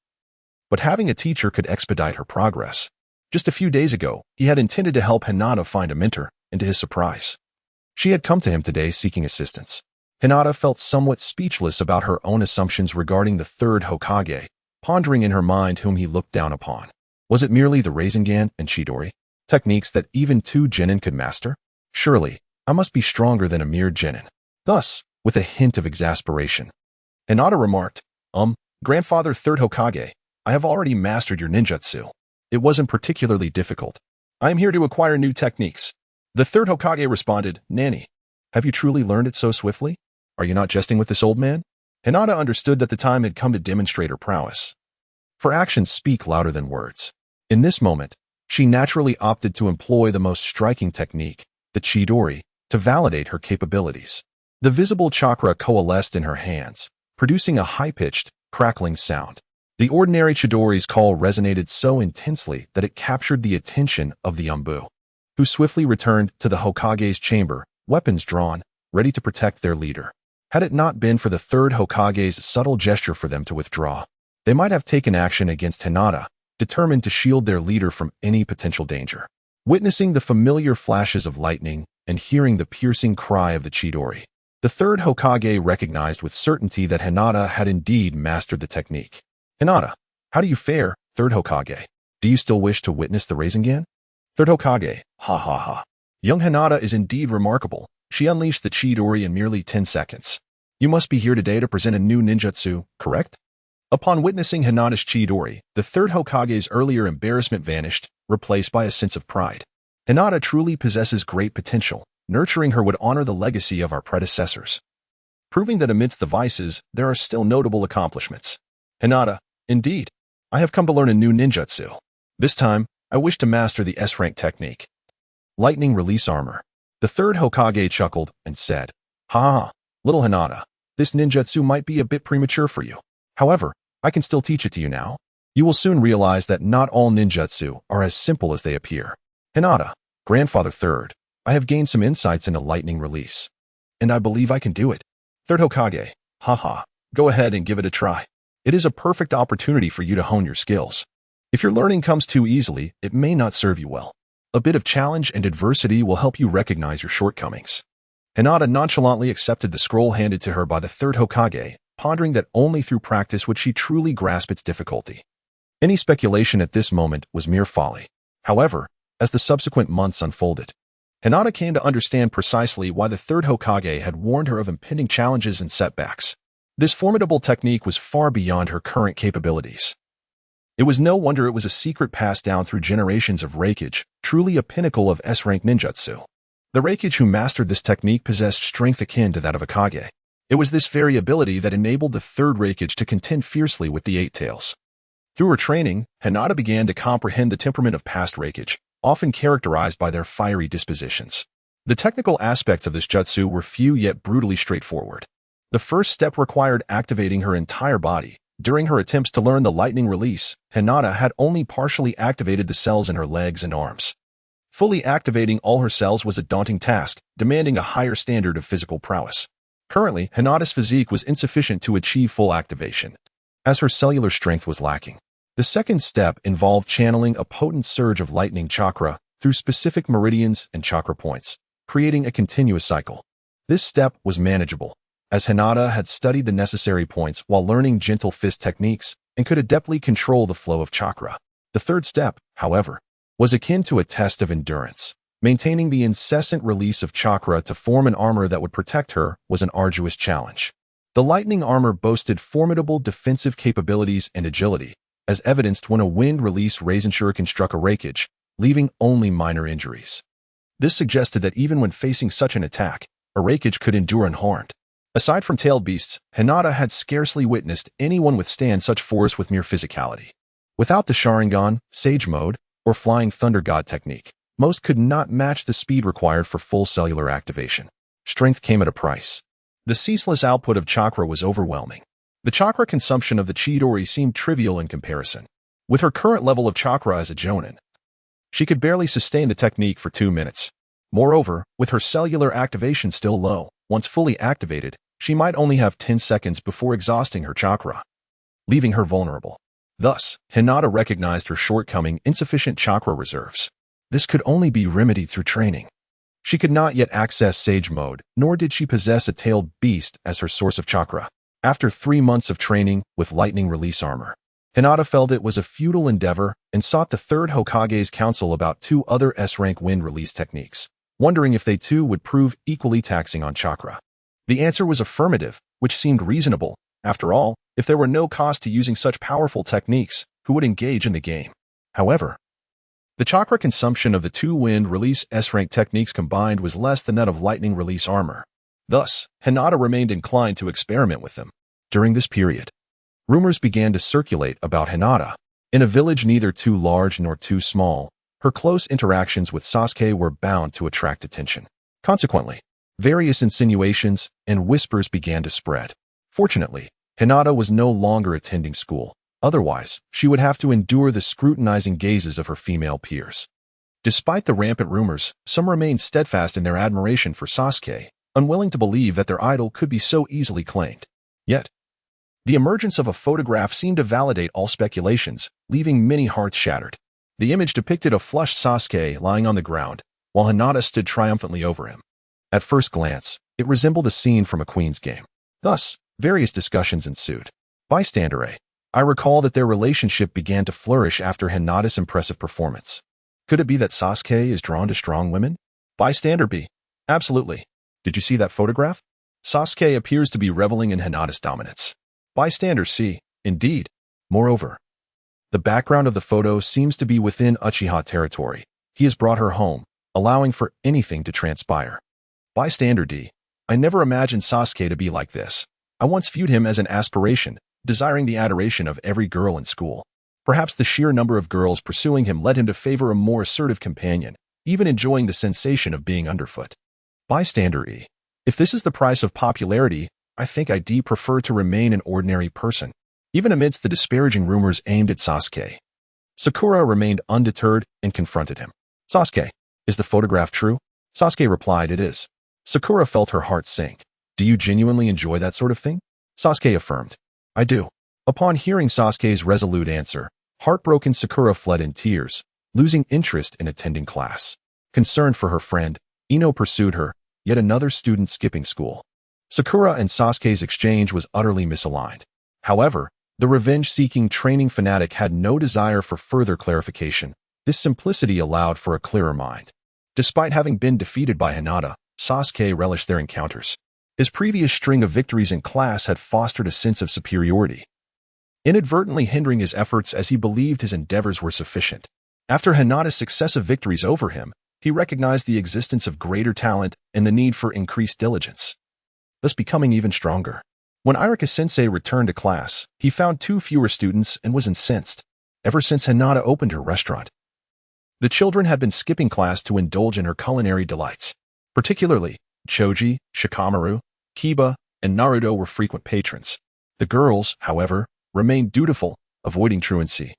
But having a teacher could expedite her progress. Just a few days ago, he had intended to help Hinata find a mentor, and to his surprise, she had come to him today seeking assistance. Hinata felt somewhat speechless about her own assumptions regarding the third Hokage, pondering in her mind whom he looked down upon. Was it merely the Rasengan and Chidori, techniques that even 2 genin could master? Surely, I must be stronger than a mere genin. Thus, with a hint of exasperation, Hinata remarked, Grandfather third Hokage, I have already mastered your ninjutsu. It wasn't particularly difficult. I am here to acquire new techniques. The third Hokage responded, Nanny, have you truly learned it so swiftly? Are you not jesting with this old man? Hinata understood that the time had come to demonstrate her prowess. For actions speak louder than words. In this moment, she naturally opted to employ the most striking technique, the Chidori, to validate her capabilities. The visible chakra coalesced in her hands, producing a high-pitched, crackling sound. The ordinary Chidori's call resonated so intensely that it captured the attention of the Umbu, who swiftly returned to the Hokage's chamber, weapons drawn, ready to protect their leader. Had it not been for the third Hokage's subtle gesture for them to withdraw, they might have taken action against Hinata, determined to shield their leader from any potential danger. Witnessing the familiar flashes of lightning and hearing the piercing cry of the Chidori, the third Hokage recognized with certainty that Hinata had indeed mastered the technique. Hinata, how do you fare, third Hokage? Do you still wish to witness the Rasengan? Third Hokage, ha ha ha. Young Hinata is indeed remarkable. She unleashed the Chidori in merely 10 seconds. You must be here today to present a new ninjutsu, correct? Upon witnessing Hinata's Chidori, the third Hokage's earlier embarrassment vanished, replaced by a sense of pride. Hinata truly possesses great potential. Nurturing her would honor the legacy of our predecessors, proving that amidst the vices, there are still notable accomplishments. Hinata, indeed, I have come to learn a new ninjutsu. This time, I wish to master the S-rank technique. Lightning Release Armor. The third Hokage chuckled and said, Ha, little Hinata, this ninjutsu might be a bit premature for you. However, I can still teach it to you now. You will soon realize that not all ninjutsu are as simple as they appear. Hinata, grandfather third, I have gained some insights into lightning release, and I believe I can do it. Third Hokage, haha, go ahead and give it a try. It is a perfect opportunity for you to hone your skills. If your learning comes too easily, it may not serve you well. A bit of challenge and adversity will help you recognize your shortcomings. Hinata nonchalantly accepted the scroll handed to her by the third Hokage, pondering that only through practice would she truly grasp its difficulty. Any speculation at this moment was mere folly. However, as the subsequent months unfolded, Hinata came to understand precisely why the third Hokage had warned her of impending challenges and setbacks. This formidable technique was far beyond her current capabilities. It was no wonder it was a secret passed down through generations of Raikage, truly a pinnacle of S-rank ninjutsu. The Raikage who mastered this technique possessed strength akin to that of a Kage. It was this very ability that enabled the third Raikage to contend fiercely with the Eight Tails. Through her training, Hinata began to comprehend the temperament of past Raikage, often characterized by their fiery dispositions. The technical aspects of this jutsu were few yet brutally straightforward. The first step required activating her entire body. During her attempts to learn the lightning release, Hinata had only partially activated the cells in her legs and arms. Fully activating all her cells was a daunting task, demanding a higher standard of physical prowess. Currently, Hinata's physique was insufficient to achieve full activation, as her cellular strength was lacking. The second step involved channeling a potent surge of lightning chakra through specific meridians and chakra points, creating a continuous cycle. This step was manageable, as Hinata had studied the necessary points while learning gentle fist techniques and could adeptly control the flow of chakra. The third step, however, was akin to a test of endurance. Maintaining the incessant release of chakra to form an armor that would protect her was an arduous challenge. The lightning armor boasted formidable defensive capabilities and agility, as evidenced when a wind release Raisin Shuriken struck a Raikage, leaving only minor injuries. This suggested that even when facing such an attack, a Raikage could endure unharmed. Aside from tailed beasts, Hinata had scarcely witnessed anyone withstand such force with mere physicality. Without the Sharingan, Sage Mode, or Flying Thunder God technique, most could not match the speed required for full cellular activation. Strength came at a price. The ceaseless output of chakra was overwhelming. The chakra consumption of the Chidori seemed trivial in comparison. With her current level of chakra as a Jonin, she could barely sustain the technique for 2 minutes. Moreover, with her cellular activation still low, once fully activated, she might only have 10 seconds before exhausting her chakra, leaving her vulnerable. Thus, Hinata recognized her shortcoming insufficient chakra reserves. This could only be remedied through training. She could not yet access Sage Mode, nor did she possess a tailed beast as her source of chakra. After 3 months of training with lightning release armor, Hinata felt it was a futile endeavor and sought the third Hokage's counsel about 2 other S-rank wind release techniques, wondering if they too would prove equally taxing on chakra. The answer was affirmative, which seemed reasonable. After all, if there were no cost to using such powerful techniques, who would engage in the game? However, the chakra consumption of the 2 wind release S-rank techniques combined was less than that of lightning release armor. Thus, Hinata remained inclined to experiment with them. During this period, rumors began to circulate about Hinata. In a village neither too large nor too small, her close interactions with Sasuke were bound to attract attention. Consequently, various insinuations and whispers began to spread. Fortunately, Hinata was no longer attending school. Otherwise, she would have to endure the scrutinizing gazes of her female peers. Despite the rampant rumors, some remained steadfast in their admiration for Sasuke, unwilling to believe that their idol could be so easily claimed. Yet, the emergence of a photograph seemed to validate all speculations, leaving many hearts shattered. The image depicted a flushed Sasuke lying on the ground, while Hinata stood triumphantly over him. At first glance, it resembled a scene from a Queen's game. Thus, various discussions ensued. Bystander A. I recall that their relationship began to flourish after Hinata's impressive performance. Could it be that Sasuke is drawn to strong women? Bystander B. Absolutely. Did you see that photograph? Sasuke appears to be reveling in Hinata's dominance. Bystander C. Indeed. Moreover, the background of the photo seems to be within Uchiha territory. He has brought her home, allowing for anything to transpire. Bystander D. I never imagined Sasuke to be like this. I once viewed him as an aspiration, desiring the adoration of every girl in school. Perhaps the sheer number of girls pursuing him led him to favor a more assertive companion, even enjoying the sensation of being underfoot. Bystander E. If this is the price of popularity, I think I'd prefer to remain an ordinary person, even amidst the disparaging rumors aimed at Sasuke. Sakura remained undeterred and confronted him. Sasuke, is the photograph true? Sasuke replied, it is. Sakura felt her heart sink. Do you genuinely enjoy that sort of thing? Sasuke affirmed. I do. Upon hearing Sasuke's resolute answer, heartbroken Sakura fled in tears, losing interest in attending class. Concerned for her friend, Ino pursued her, yet another student skipping school. Sakura and Sasuke's exchange was utterly misaligned. However, the revenge-seeking training fanatic had no desire for further clarification. This simplicity allowed for a clearer mind. Despite having been defeated by Hinata, Sasuke relished their encounters. His previous string of victories in class had fostered a sense of superiority, inadvertently hindering his efforts as he believed his endeavors were sufficient. After Hinata's successive victories over him, he recognized the existence of greater talent and the need for increased diligence, thus becoming even stronger. When Irika-sensei returned to class, he found 2 fewer students and was incensed. Ever since Hinata opened her restaurant, the children had been skipping class to indulge in her culinary delights. Particularly, Choji, Shikamaru, Kiba, and Naruto were frequent patrons. The girls, however, remained dutiful, avoiding truancy,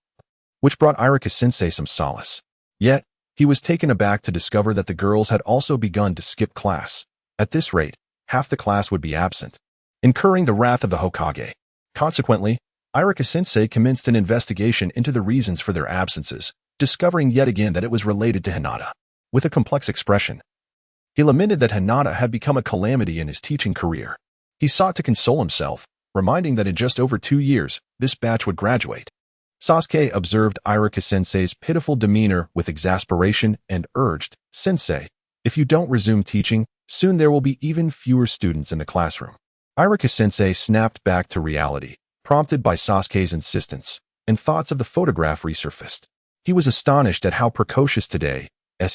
which brought Irika-sensei some solace. Yet, He was taken aback to discover that the girls had also begun to skip class. At this rate, half the class would be absent, incurring the wrath of the Hokage. Consequently, Irika-sensei commenced an investigation into the reasons for their absences, discovering yet again that it was related to Hinata. With a complex expression, he lamented that Hinata had become a calamity in his teaching career. He sought to console himself, reminding that in just over 2 years, this batch would graduate. Sasuke observed Irika-sensei's pitiful demeanor with exasperation and urged, "Sensei, if you don't resume teaching, soon there will be even fewer students in the classroom." Irika-sensei snapped back to reality, prompted by Sasuke's insistence, and thoughts of the photograph resurfaced. He was astonished at how precocious today's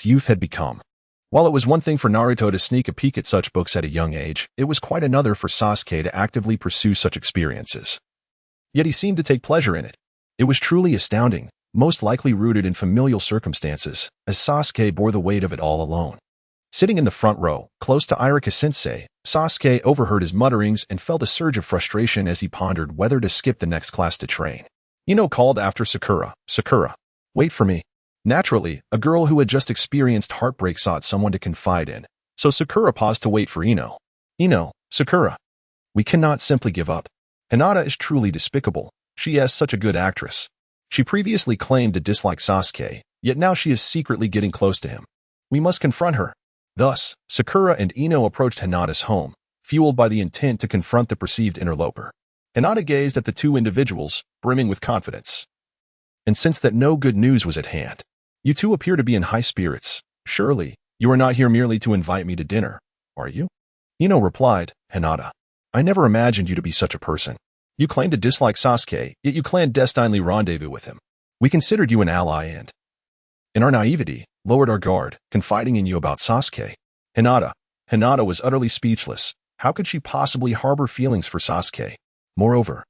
youth had become. While it was one thing for Naruto to sneak a peek at such books at a young age, it was quite another for Sasuke to actively pursue such experiences. Yet he seemed to take pleasure in it. It was truly astounding, most likely rooted in familial circumstances, as Sasuke bore the weight of it all alone. Sitting in the front row, close to Irika-sensei, Sasuke overheard his mutterings and felt a surge of frustration as he pondered whether to skip the next class to train. Ino called after Sakura, "Sakura, wait for me." Naturally, a girl who had just experienced heartbreak sought someone to confide in, so Sakura paused to wait for Ino. "Ino, Sakura, we cannot simply give up. Hinata is truly despicable. She is such a good actress. She previously claimed to dislike Sasuke, yet now she is secretly getting close to him. We must confront her." Thus, Sakura and Ino approached Hinata's home, fueled by the intent to confront the perceived interloper. Hinata gazed at the two individuals, brimming with confidence, and sensed that no good news was at hand. "You two appear to be in high spirits. Surely, you are not here merely to invite me to dinner, are you?" Ino replied, "Hinata, I never imagined you to be such a person. You claim to dislike Sasuke, yet you clandestinely rendezvous with him. We considered you an ally and, in our naivety, lowered our guard, confiding in you about Sasuke." Hinata was utterly speechless. How could she possibly harbor feelings for Sasuke? Moreover,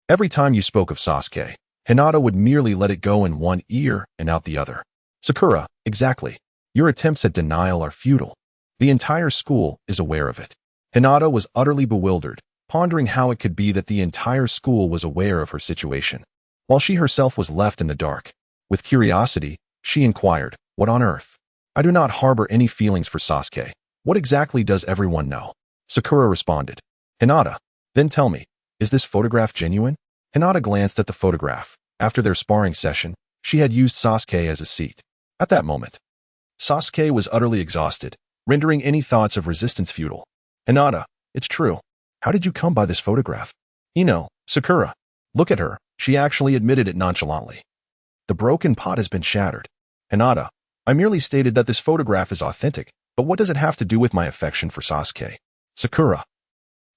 every time you spoke of Sasuke, Hinata would merely let it go in one ear and out the other. "Sakura, exactly. Your attempts at denial are futile. The entire school is aware of it." Hinata was utterly bewildered, pondering how it could be that the entire school was aware of her situation, while she herself was left in the dark. With curiosity, she inquired, "What on earth? I do not harbor any feelings for Sasuke. What exactly does everyone know?" Sakura responded, "Hinata, then tell me, is this photograph genuine?" Hinata glanced at the photograph. After their sparring session, she had used Sasuke as a seat. At that moment, Sasuke was utterly exhausted, rendering any thoughts of resistance futile. "Hinata, it's true. How did you come by this photograph?" "Ino, Sakura, look at her. She actually admitted it nonchalantly. The broken pot has been shattered." "Hinata, I merely stated that this photograph is authentic, but what does it have to do with my affection for Sasuke?" Sakura,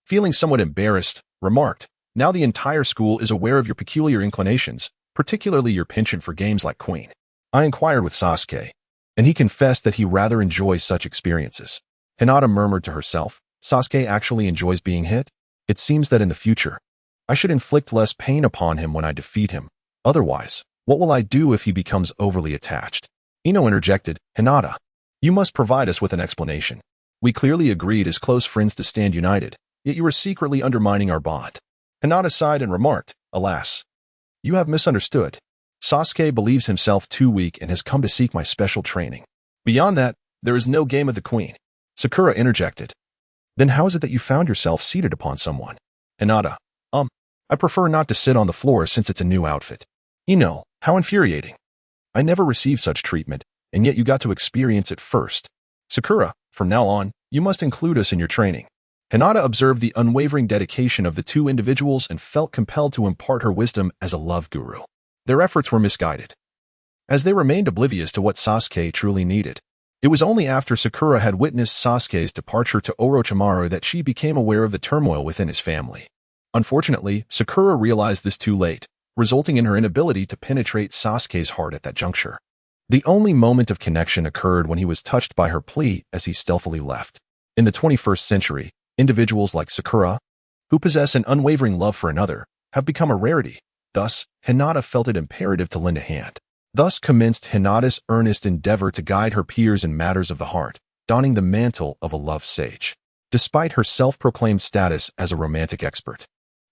feeling somewhat embarrassed, remarked, "Now the entire school is aware of your peculiar inclinations, particularly your penchant for games like Queen. I inquired with Sasuke, and he confessed that he rather enjoys such experiences." Hinata murmured to herself, "Sasuke actually enjoys being hit? It seems that in the future, I should inflict less pain upon him when I defeat him. Otherwise, what will I do if he becomes overly attached?" Ino interjected, "Hinata, you must provide us with an explanation. We clearly agreed as close friends to stand united, yet you are secretly undermining our bond." Hinata sighed and remarked, "Alas, you have misunderstood. Sasuke believes himself too weak and has come to seek my special training. Beyond that, there is no game of the Queen." Sakura interjected, "Then how is it that you found yourself seated upon someone?" Hinata, I prefer not to sit on the floor since it's a new outfit." "Ino, how infuriating. I never received such treatment, and yet you got to experience it first." "Sakura, from now on, you must include us in your training." Hinata observed the unwavering dedication of the two individuals and felt compelled to impart her wisdom as a love guru. Their efforts were misguided, as they remained oblivious to what Sasuke truly needed. It was only after Sakura had witnessed Sasuke's departure to Orochimaru that she became aware of the turmoil within his family. Unfortunately, Sakura realized this too late, resulting in her inability to penetrate Sasuke's heart at that juncture. The only moment of connection occurred when he was touched by her plea as he stealthily left. In the 21st century, individuals like Sakura, who possess an unwavering love for another, have become a rarity. Thus, Hinata felt it imperative to lend a hand. Thus commenced Hinata's earnest endeavor to guide her peers in matters of the heart, donning the mantle of a love sage. Despite her self-proclaimed status as a romantic expert,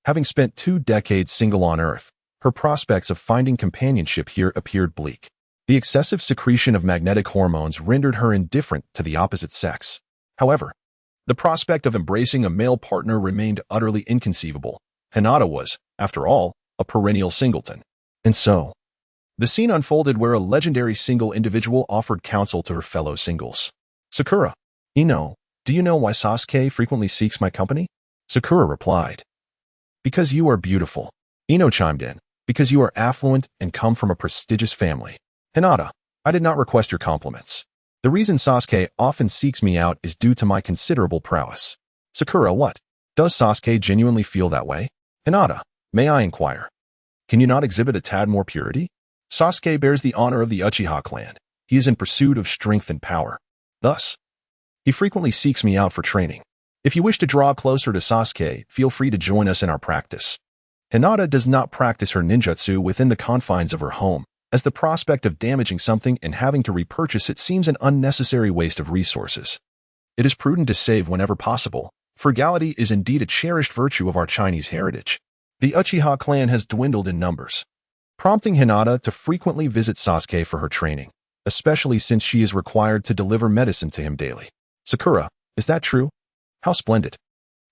having spent 2 decades single on Earth, her prospects of finding companionship here appeared bleak. The excessive secretion of magnetic hormones rendered her indifferent to the opposite sex. However, the prospect of embracing a male partner remained utterly inconceivable. Hinata was, after all, a perennial singleton. And so, the scene unfolded where a legendary single individual offered counsel to her fellow singles. Sakura, Ino, do you know why Sasuke frequently seeks my company? Sakura replied. Because you are beautiful. Ino chimed in. Because you are affluent and come from a prestigious family. Hinata, I did not request your compliments. The reason Sasuke often seeks me out is due to my considerable prowess. Sakura, what? Does Sasuke genuinely feel that way? Hinata, may I inquire? Can you not exhibit a tad more purity? Sasuke bears the honor of the Uchiha clan. He is in pursuit of strength and power. Thus, he frequently seeks me out for training. If you wish to draw closer to Sasuke, feel free to join us in our practice. Hinata does not practice her ninjutsu within the confines of her home, as the prospect of damaging something and having to repurchase it seems an unnecessary waste of resources. It is prudent to save whenever possible. Frugality is indeed a cherished virtue of our Chinese heritage. The Uchiha clan has dwindled in numbers, prompting Hinata to frequently visit Sasuke for her training, especially since she is required to deliver medicine to him daily. Sakura, is that true? How splendid.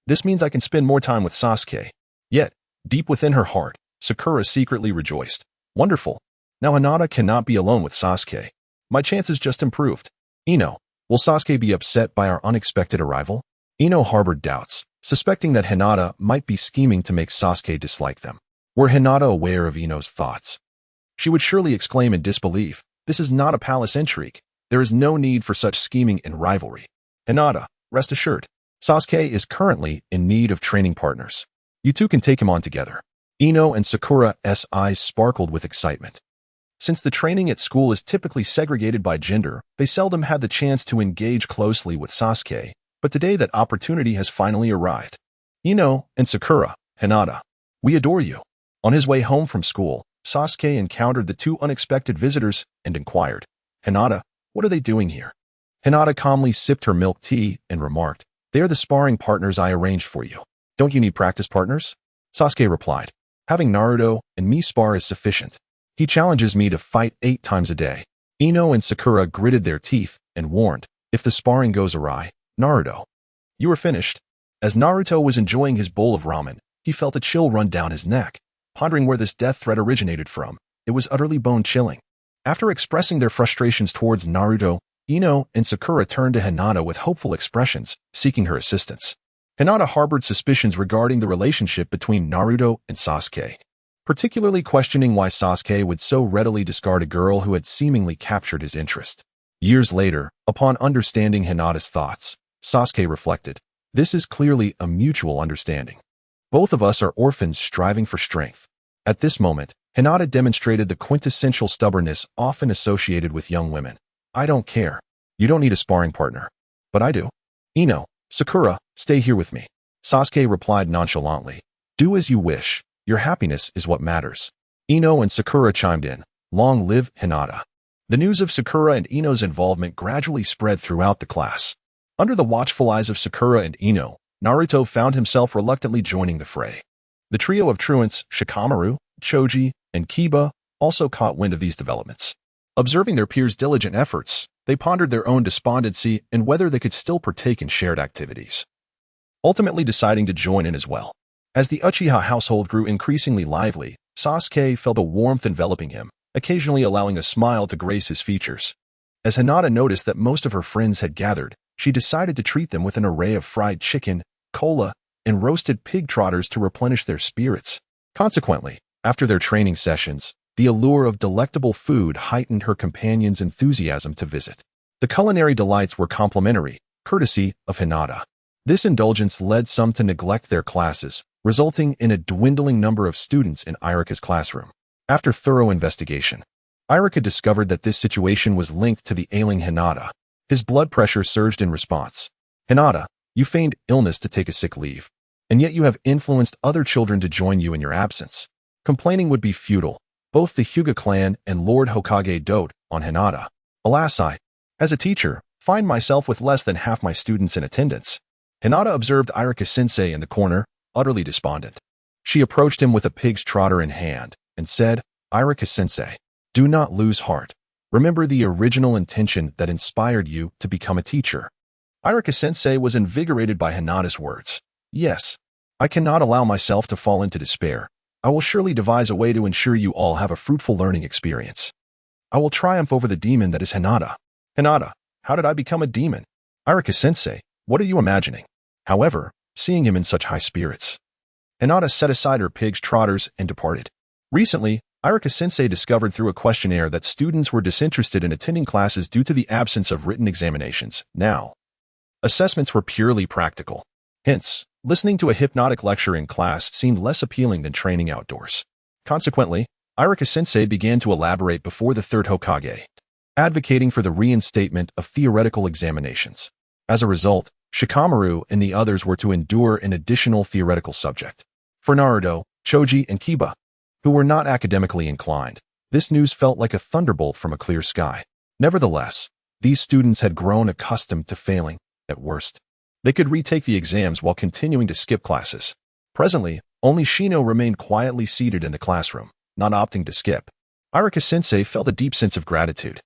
This means I can spend more time with Sasuke. Yet, deep within her heart, Sakura secretly rejoiced. Wonderful. Now Hinata cannot be alone with Sasuke. My chances just improved. Ino, will Sasuke be upset by our unexpected arrival? Ino harbored doubts, suspecting that Hinata might be scheming to make Sasuke dislike them. Were Hinata aware of Ino's thoughts, she would surely exclaim in disbelief, this is not a palace intrigue. There is no need for such scheming and rivalry. Hinata, rest assured, Sasuke is currently in need of training partners. You two can take him on together. Ino and Sakura's eyes sparkled with excitement. Since the training at school is typically segregated by gender, they seldom had the chance to engage closely with Sasuke, but today that opportunity has finally arrived. Ino and Sakura, Hinata, we adore you. On his way home from school, Sasuke encountered the two unexpected visitors and inquired, Hinata, what are they doing here? Hinata calmly sipped her milk tea and remarked, they are the sparring partners I arranged for you. Don't you need practice partners? Sasuke replied, having Naruto and me spar is sufficient. He challenges me to fight 8 times a day. Ino and Sakura gritted their teeth and warned, if the sparring goes awry, Naruto, you are finished. As Naruto was enjoying his bowl of ramen, he felt a chill run down his neck. Pondering where this death threat originated from, it was utterly bone-chilling. After expressing their frustrations towards Naruto, Ino and Sakura turned to Hinata with hopeful expressions, seeking her assistance. Hinata harbored suspicions regarding the relationship between Naruto and Sasuke, particularly questioning why Sasuke would so readily discard a girl who had seemingly captured his interest. Years later, upon understanding Hinata's thoughts, Sasuke reflected, this is clearly a mutual understanding. Both of us are orphans striving for strength. At this moment, Hinata demonstrated the quintessential stubbornness often associated with young women. I don't care. You don't need a sparring partner. But I do. Ino, Sakura, stay here with me. Sasuke replied nonchalantly. Do as you wish. Your happiness is what matters. Ino and Sakura chimed in. Long live Hinata. The news of Sakura and Ino's involvement gradually spread throughout the class. Under the watchful eyes of Sakura and Ino, Naruto found himself reluctantly joining the fray. The trio of truants, Shikamaru, Choji, and Kiba, also caught wind of these developments. Observing their peers' diligent efforts, they pondered their own despondency and whether they could still partake in shared activities, ultimately deciding to join in as well. As the Uchiha household grew increasingly lively, Sasuke felt a warmth enveloping him, occasionally allowing a smile to grace his features. As Hinata noticed that most of her friends had gathered, she decided to treat them with an array of fried chicken, cola, and roasted pig trotters to replenish their spirits. Consequently, after their training sessions, the allure of delectable food heightened her companion's enthusiasm to visit. The culinary delights were complimentary, courtesy of Hinata. This indulgence led some to neglect their classes, resulting in a dwindling number of students in Irika's classroom. After thorough investigation, Irika discovered that this situation was linked to the ailing Hinata. His blood pressure surged in response. Hinata, you feigned illness to take a sick leave, and yet you have influenced other children to join you in your absence. Complaining would be futile. Both the Hyuga clan and Lord Hokage dote on Hinata. Alas, I, as a teacher, find myself with less than half my students in attendance. Hinata observed Irika-sensei in the corner, utterly despondent. She approached him with a pig's trotter in hand and said, Irika-sensei, do not lose heart. Remember the original intention that inspired you to become a teacher. Irika-sensei was invigorated by Hinata's words. Yes, I cannot allow myself to fall into despair. I will surely devise a way to ensure you all have a fruitful learning experience. I will triumph over the demon that is Hinata. Hinata, how did I become a demon? Irika-sensei, what are you imagining? However, seeing him in such high spirits, Hinata set aside her pig's trotters and departed. Recently, Irika-sensei discovered through a questionnaire that students were disinterested in attending classes due to the absence of written examinations. Now, assessments were purely practical. Hence, listening to a hypnotic lecture in class seemed less appealing than training outdoors. Consequently, Irika-sensei began to elaborate before the third Hokage, advocating for the reinstatement of theoretical examinations. As a result, Shikamaru and the others were to endure an additional theoretical subject. For Naruto, Choji, and Kiba, who were not academically inclined, this news felt like a thunderbolt from a clear sky. Nevertheless, these students had grown accustomed to failing, at worst. They could retake the exams while continuing to skip classes. Presently, only Shino remained quietly seated in the classroom, not opting to skip. Irika-sensei felt a deep sense of gratitude.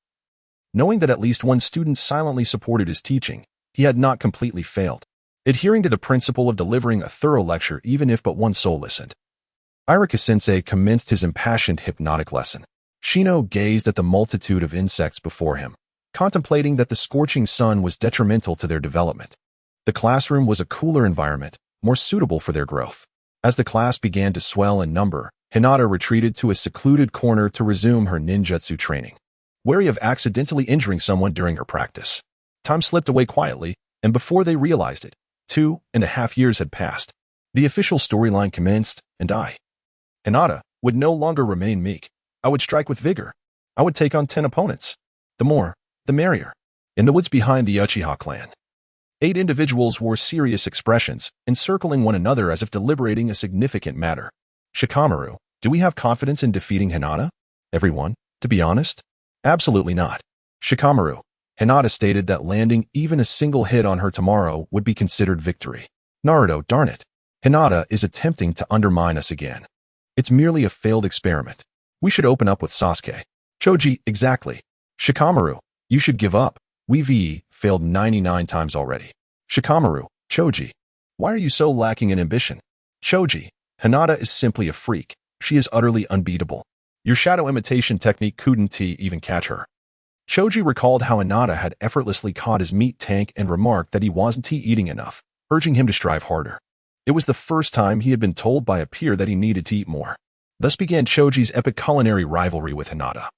Knowing that at least one student silently supported his teaching, he had not completely failed, adhering to the principle of delivering a thorough lecture even if but one soul listened. Irika-sensei commenced his impassioned hypnotic lesson. Shino gazed at the multitude of insects before him, contemplating that the scorching sun was detrimental to their development. The classroom was a cooler environment, more suitable for their growth. As the class began to swell in number, Hinata retreated to a secluded corner to resume her ninjutsu training, wary of accidentally injuring someone during her practice. Time slipped away quietly, and before they realized it, 2.5 years had passed. The official storyline commenced, and Hinata, would no longer remain meek. I would strike with vigor. I would take on 10 opponents. The more, the merrier. In the woods behind the Uchiha clan, 8 individuals wore serious expressions, encircling one another as if deliberating a significant matter. Shikamaru, do we have confidence in defeating Hinata? Everyone, to be honest? Absolutely not. Shikamaru, Hinata stated that landing even a single hit on her tomorrow would be considered victory. Naruto, darn it. Hinata is attempting to undermine us again. It's merely a failed experiment. We should open up with Sasuke. Choji, exactly. Shikamaru, you should give up. We've failed 99 times already. Shikamaru, Choji, why are you so lacking in ambition? Choji, Hinata is simply a freak. She is utterly unbeatable. Your shadow imitation technique couldn't even catch her. Choji recalled how Hinata had effortlessly caught his meat tank and remarked that he wasn't eating enough, urging him to strive harder. It was the first time he had been told by a peer that he needed to eat more. Thus began Choji's epic culinary rivalry with Hinata,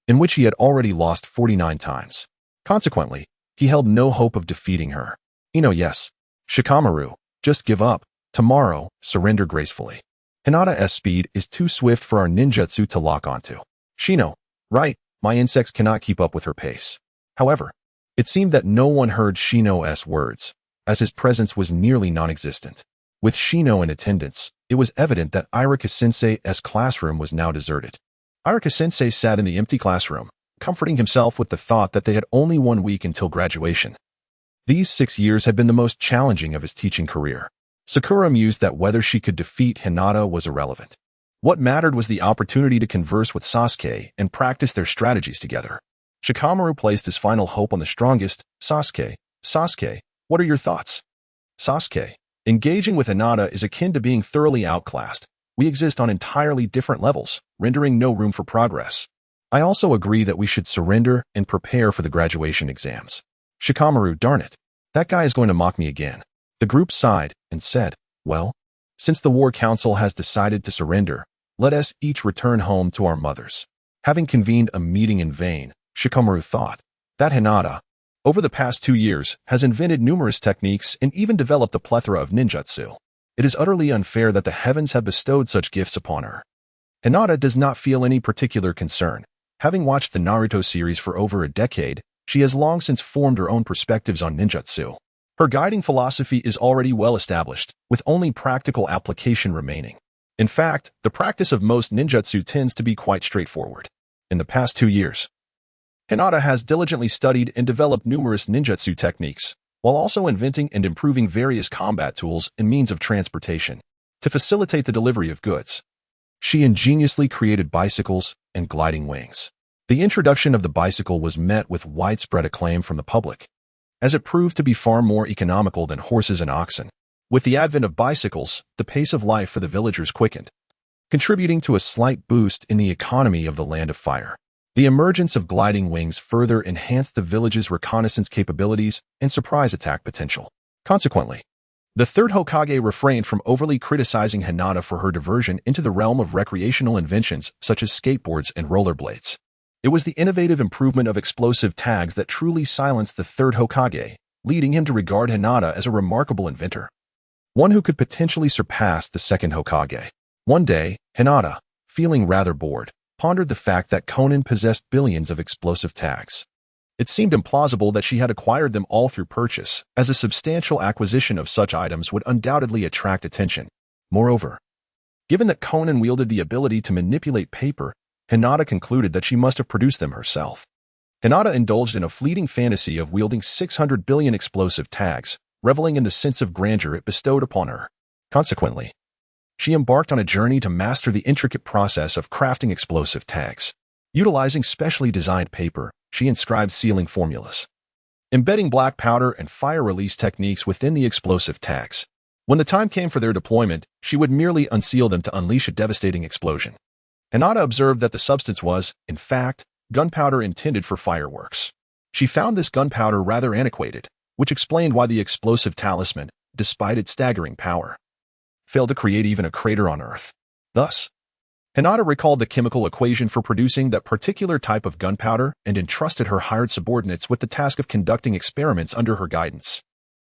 in which he had already lost 49 times. Consequently, he held no hope of defeating her. Yes. Shikamaru, just give up. Tomorrow, surrender gracefully. Hinata's speed is too swift for our ninjutsu to lock onto. Shino, right, my insects cannot keep up with her pace. However, it seemed that no one heard Shino's words, as his presence was nearly non-existent. With Shino in attendance, it was evident that Irika-sensei's classroom was now deserted. Irika-sensei sat in the empty classroom, comforting himself with the thought that they had only 1 week until graduation. These 6 years had been the most challenging of his teaching career. Sakura mused that whether she could defeat Hinata was irrelevant. What mattered was the opportunity to converse with Sasuke and practice their strategies together. Shikamaru placed his final hope on the strongest, Sasuke. Sasuke, what are your thoughts? Sasuke, engaging with Hinata is akin to being thoroughly outclassed. We exist on entirely different levels, rendering no room for progress. I also agree that we should surrender and prepare for the graduation exams. Shikamaru, darn it. That guy is going to mock me again. The group sighed and said, well, since the War Council has decided to surrender, let us each return home to our mothers. Having convened a meeting in vain, Shikamaru thought that Hinata, over the past 2 years, has invented numerous techniques and even developed a plethora of ninjutsu. It is utterly unfair that the heavens have bestowed such gifts upon her. Hinata does not feel any particular concern. Having watched the Naruto series for over a decade, she has long since formed her own perspectives on ninjutsu. Her guiding philosophy is already well established, with only practical application remaining. In fact, the practice of most ninjutsu tends to be quite straightforward. In the past 2 years, Hinata has diligently studied and developed numerous ninjutsu techniques, while also inventing and improving various combat tools and means of transportation to facilitate the delivery of goods. She ingeniously created bicycles and gliding wings. The introduction of the bicycle was met with widespread acclaim from the public, as it proved to be far more economical than horses and oxen. With the advent of bicycles, the pace of life for the villagers quickened, contributing to a slight boost in the economy of the Land of Fire. The emergence of gliding wings further enhanced the village's reconnaissance capabilities and surprise attack potential. Consequently, the third Hokage refrained from overly criticizing Hinata for her diversion into the realm of recreational inventions such as skateboards and rollerblades. It was the innovative improvement of explosive tags that truly silenced the third Hokage, leading him to regard Hinata as a remarkable inventor, one who could potentially surpass the second Hokage. One day, Hinata, feeling rather bored, pondered the fact that Conan possessed billions of explosive tags. It seemed implausible that she had acquired them all through purchase, as a substantial acquisition of such items would undoubtedly attract attention. Moreover, given that Conan wielded the ability to manipulate paper, Hinata concluded that she must have produced them herself. Hinata indulged in a fleeting fantasy of wielding 600 billion explosive tags, reveling in the sense of grandeur it bestowed upon her. Consequently, she embarked on a journey to master the intricate process of crafting explosive tags. Utilizing specially designed paper, she inscribed sealing formulas, embedding black powder and fire release techniques within the explosive tags. When the time came for their deployment, she would merely unseal them to unleash a devastating explosion. Hinata observed that the substance was, in fact, gunpowder intended for fireworks. She found this gunpowder rather antiquated, which explained why the explosive talisman, despite its staggering power, failed to create even a crater on Earth. Thus, Hinata recalled the chemical equation for producing that particular type of gunpowder and entrusted her hired subordinates with the task of conducting experiments under her guidance.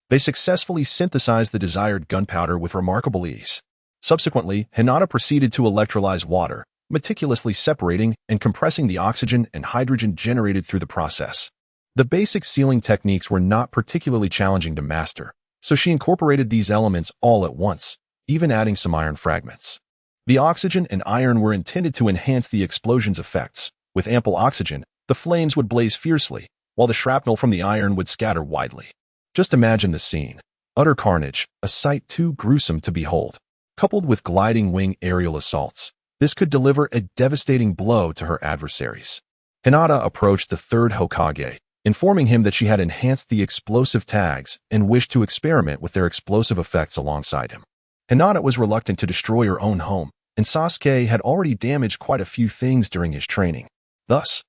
They successfully synthesized the desired gunpowder with remarkable ease. Subsequently, Hinata proceeded to electrolyze water, meticulously separating and compressing the oxygen and hydrogen generated through the process. The basic sealing techniques were not particularly challenging to master, so she incorporated these elements all at once, even adding some iron fragments. The oxygen and iron were intended to enhance the explosion's effects. With ample oxygen, the flames would blaze fiercely, while the shrapnel from the iron would scatter widely. Just imagine the scene. Utter carnage, a sight too gruesome to behold. Coupled with gliding wing aerial assaults, this could deliver a devastating blow to her adversaries. Hinata approached the third Hokage, informing him that she had enhanced the explosive tags and wished to experiment with their explosive effects alongside him. Hinata was reluctant to destroy her own home, and Sasuke had already damaged quite a few things during his training. Thus,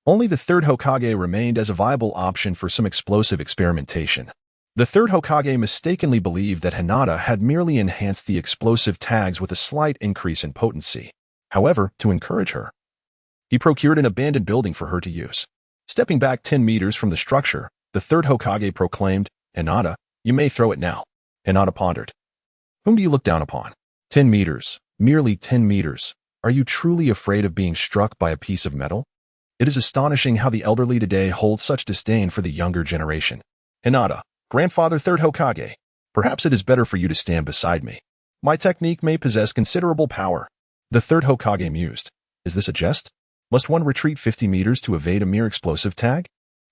only the third Hokage remained as a viable option for some explosive experimentation. The third Hokage mistakenly believed that Hinata had merely enhanced the explosive tags with a slight increase in potency. However, to encourage her, he procured an abandoned building for her to use. Stepping back 10 meters from the structure, the third Hokage proclaimed, "Hinata, you may throw it now." Hinata pondered. "Whom do you look down upon?" 10 meters. Merely 10 meters. Are you truly afraid of being struck by a piece of metal? It is astonishing how the elderly today hold such disdain for the younger generation. Hinata, grandfather third Hokage, perhaps it is better for you to stand beside me. My technique may possess considerable power. The third Hokage mused. Is this a jest? Must one retreat 50 meters to evade a mere explosive tag?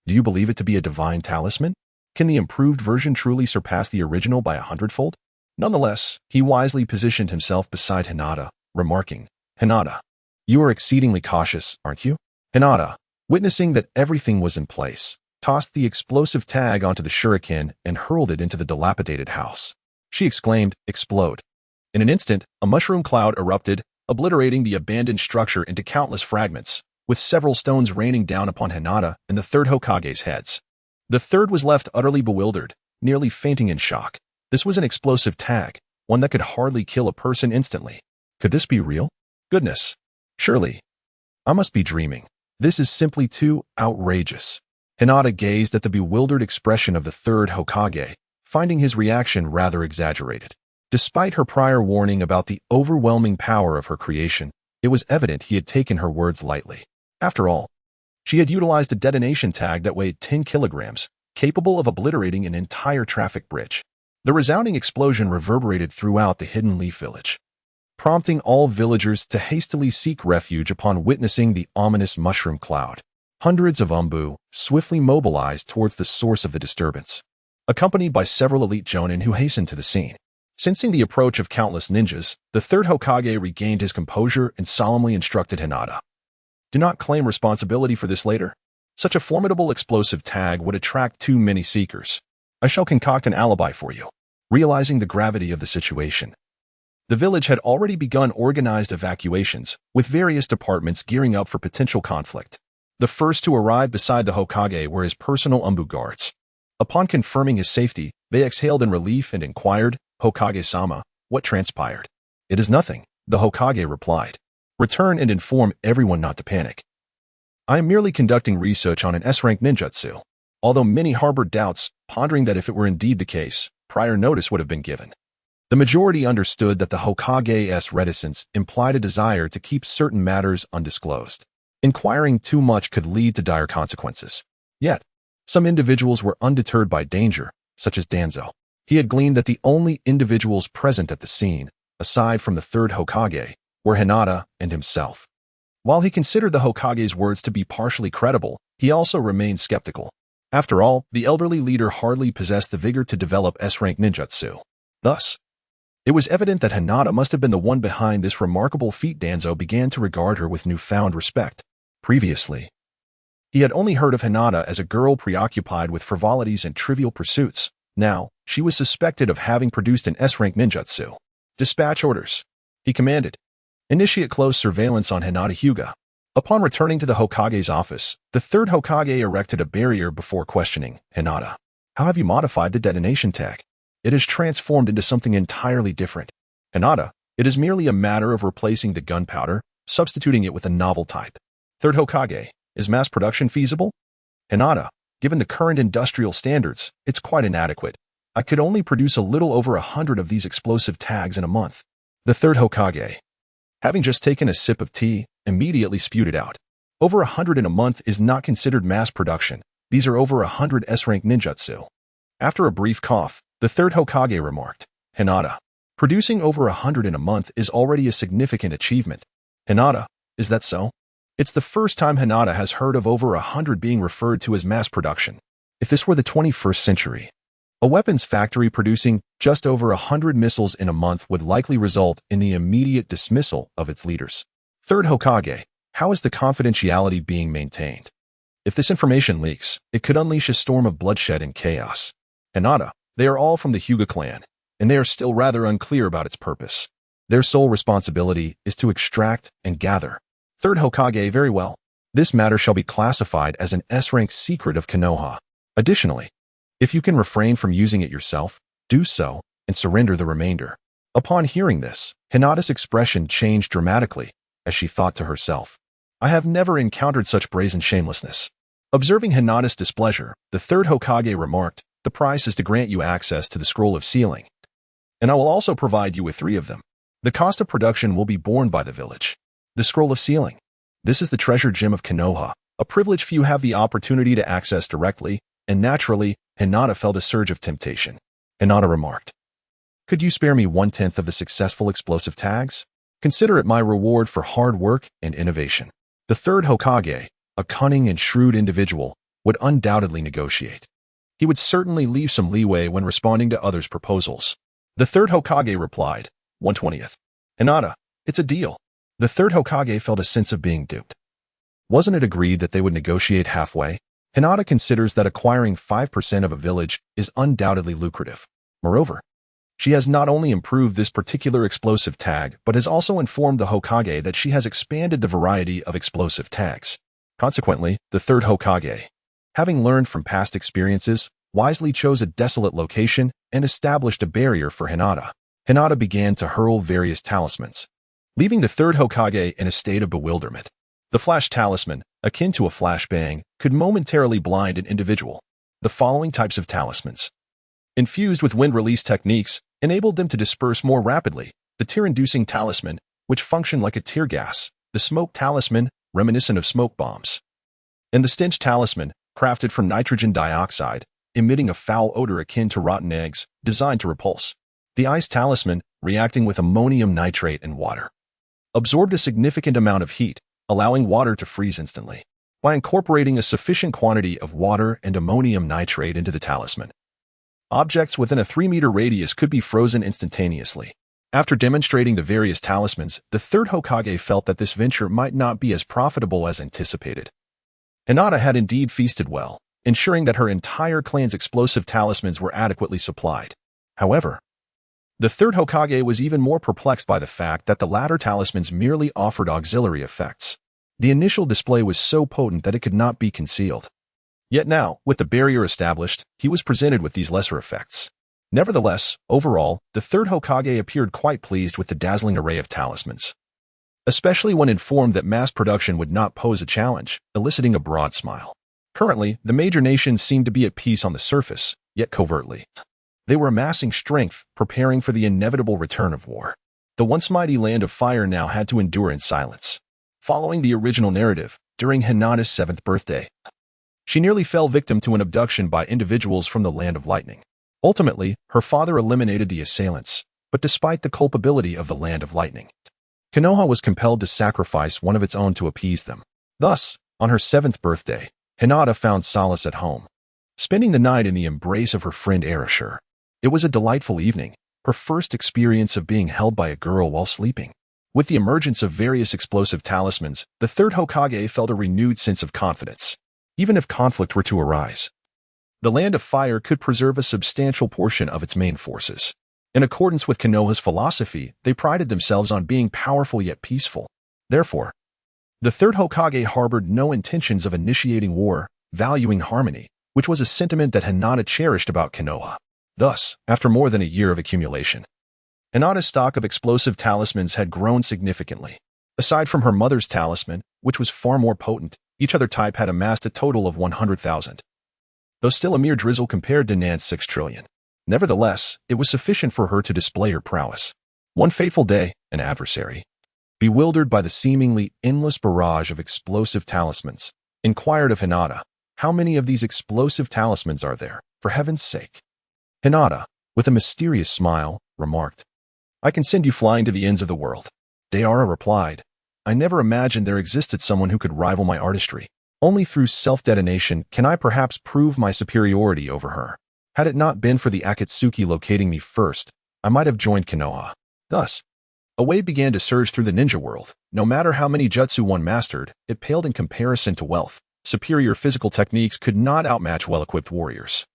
Do you believe it to be a divine talisman? Can the improved version truly surpass the original by 100-fold? Nonetheless, he wisely positioned himself beside Hinata, remarking, "Hinata, you are exceedingly cautious, aren't you?" Hinata, witnessing that everything was in place, tossed the explosive tag onto the shuriken and hurled it into the dilapidated house. She exclaimed, "Explode." In an instant, a mushroom cloud erupted, obliterating the abandoned structure into countless fragments, with several stones raining down upon Hinata and the third Hokage's heads. The third was left utterly bewildered, nearly fainting in shock. This was an explosive tag, one that could hardly kill a person instantly. Could this be real? Goodness. Surely. I must be dreaming. This is simply too outrageous. Hinata gazed at the bewildered expression of the third Hokage, finding his reaction rather exaggerated. Despite her prior warning about the overwhelming power of her creation, it was evident he had taken her words lightly. After all, she had utilized a detonation tag that weighed 10 kilograms, capable of obliterating an entire traffic bridge. The resounding explosion reverberated throughout the Hidden Leaf village, prompting all villagers to hastily seek refuge upon witnessing the ominous mushroom cloud. Hundreds of Umbu swiftly mobilized towards the source of the disturbance, accompanied by several elite jonin who hastened to the scene. Sensing the approach of countless ninjas, the third Hokage regained his composure and solemnly instructed Hinata. Do not claim responsibility for this later. Such a formidable explosive tag would attract too many seekers. I shall concoct an alibi for you. Realizing the gravity of the situation, the village had already begun organized evacuations, with various departments gearing up for potential conflict. The first to arrive beside the Hokage were his personal Umbu guards. Upon confirming his safety, they exhaled in relief and inquired, "Hokage-sama, what transpired?" "It is nothing," the Hokage replied. "Return and inform everyone not to panic. I am merely conducting research on an S-rank ninjutsu." Although many harbored doubts, pondering that if it were indeed the case, prior notice would have been given. The majority understood that the Hokage's reticence implied a desire to keep certain matters undisclosed. Inquiring too much could lead to dire consequences. Yet, some individuals were undeterred by danger, such as Danzo. He had gleaned that the only individuals present at the scene, aside from the third Hokage, were Hinata and himself. While he considered the Hokage's words to be partially credible, he also remained skeptical. After all, the elderly leader hardly possessed the vigor to develop S-rank ninjutsu. Thus, it was evident that Hinata must have been the one behind this remarkable feat. Danzo began to regard her with newfound respect. Previously, he had only heard of Hinata as a girl preoccupied with frivolities and trivial pursuits. Now, she was suspected of having produced an S-rank ninjutsu. "Dispatch orders," he commanded. "Initiate close surveillance on Hinata Hyuga." Upon returning to the Hokage's office, the third Hokage erected a barrier before questioning Hinata. "How have you modified the detonation tag?" "It has transformed into something entirely different." "Hinata, it is merely a matter of replacing the gunpowder, substituting it with a novel type." Third Hokage, "Is mass production feasible?" "Hinata, given the current industrial standards, it's quite inadequate. I could only produce a little over 100 of these explosive tags in a month." The third Hokage, having just taken a sip of tea, immediately spewed it out. "Over 100 in a month is not considered mass production. These are over 100 S-rank ninjutsu." After a brief cough, the third Hokage remarked, "Hinata, producing over 100 in a month is already a significant achievement." "Hinata, is that so?" It's the first time Hinata has heard of over 100 being referred to as mass production. If this were the 21st century, a weapons factory producing just over 100 missiles in a month would likely result in the immediate dismissal of its leaders. Third Hokage, how is the confidentiality being maintained? If this information leaks, it could unleash a storm of bloodshed and chaos. Hinata, they are all from the Hyuga clan, and they are still rather unclear about its purpose. Their sole responsibility is to extract and gather. Third Hokage, very well. This matter shall be classified as an S-rank secret of Konoha. Additionally, if you can refrain from using it yourself, do so and surrender the remainder. Upon hearing this, Hinata's expression changed dramatically, as she thought to herself, "I have never encountered such brazen shamelessness." Observing Hinata's displeasure, the third Hokage remarked, "The price is to grant you access to the Scroll of Sealing, and I will also provide you with 3 of them. The cost of production will be borne by the village." The Scroll of Sealing. This is the treasure gem of Konoha, a privilege few have the opportunity to access directly, and naturally, Hinata felt a surge of temptation. Hinata remarked, "Could you spare me 1/10 of the successful explosive tags? Consider it my reward for hard work and innovation." The third Hokage, a cunning and shrewd individual, would undoubtedly negotiate. He would certainly leave some leeway when responding to others' proposals. The third Hokage replied, 1/20. "Hinata, it's a deal." The third Hokage felt a sense of being duped. Wasn't it agreed that they would negotiate halfway? Hinata considers that acquiring 5% of a village is undoubtedly lucrative. Moreover, she has not only improved this particular explosive tag, but has also informed the Hokage that she has expanded the variety of explosive tags. Consequently, the third Hokage, having learned from past experiences, wisely chose a desolate location and established a barrier for Hinata. Hinata began to hurl various talismans, leaving the third Hokage in a state of bewilderment. The flash talisman, akin to a flashbang, could momentarily blind an individual. The following types of talismans, infused with wind release techniques, enabled them to disperse more rapidly: the tear-inducing talisman, which functioned like a tear gas; the smoke talisman, reminiscent of smoke bombs; and the stench talisman, crafted from nitrogen dioxide, emitting a foul odor akin to rotten eggs, designed to repulse. The ice talisman, reacting with ammonium nitrate and water, absorbed a significant amount of heat, allowing water to freeze instantly. By incorporating a sufficient quantity of water and ammonium nitrate into the talisman, objects within a 3-meter radius could be frozen instantaneously. After demonstrating the various talismans, the third Hokage felt that this venture might not be as profitable as anticipated. Hinata had indeed feasted well, ensuring that her entire clan's explosive talismans were adequately supplied. However, the third Hokage was even more perplexed by the fact that the latter talismans merely offered auxiliary effects. The initial display was so potent that it could not be concealed. Yet now, with the barrier established, he was presented with these lesser effects. Nevertheless, overall, the third Hokage appeared quite pleased with the dazzling array of talismans, especially when informed that mass production would not pose a challenge, eliciting a broad smile. Currently, the major nations seemed to be at peace on the surface, yet covertly. They were amassing strength, preparing for the inevitable return of war. The once mighty land of fire now had to endure in silence. Following the original narrative, during Hinata's 7th birthday, she nearly fell victim to an abduction by individuals from the land of lightning. Ultimately, her father eliminated the assailants, but despite the culpability of the land of lightning, Konoha was compelled to sacrifice one of its own to appease them. Thus, on her 7th birthday, Hinata found solace at home, spending the night in the embrace of her friend Arashur. It was a delightful evening, her first experience of being held by a girl while sleeping. With the emergence of various explosive talismans, the third Hokage felt a renewed sense of confidence. Even if conflict were to arise, the Land of Fire could preserve a substantial portion of its main forces. In accordance with Konoha's philosophy, they prided themselves on being powerful yet peaceful. Therefore, the third Hokage harbored no intentions of initiating war, valuing harmony, which was a sentiment that Hinata cherished about Konoha. Thus, after more than a year of accumulation, Hinata's stock of explosive talismans had grown significantly. Aside from her mother's talisman, which was far more potent, each other type had amassed a total of 100,000. Though still a mere drizzle compared to Nan's 6 trillion. Nevertheless, it was sufficient for her to display her prowess. One fateful day, an adversary, bewildered by the seemingly endless barrage of explosive talismans, inquired of Hinata, "How many of these explosive talismans are there, for heaven's sake?" Hinata, with a mysterious smile, remarked, "I can send you flying to the ends of the world." Deara replied, "I never imagined there existed someone who could rival my artistry. Only through self-detonation can I perhaps prove my superiority over her. Had it not been for the Akatsuki locating me first, I might have joined Konoha." Thus, a wave began to surge through the ninja world. No matter how many jutsu one mastered, it paled in comparison to wealth. Superior physical techniques could not outmatch well-equipped warriors.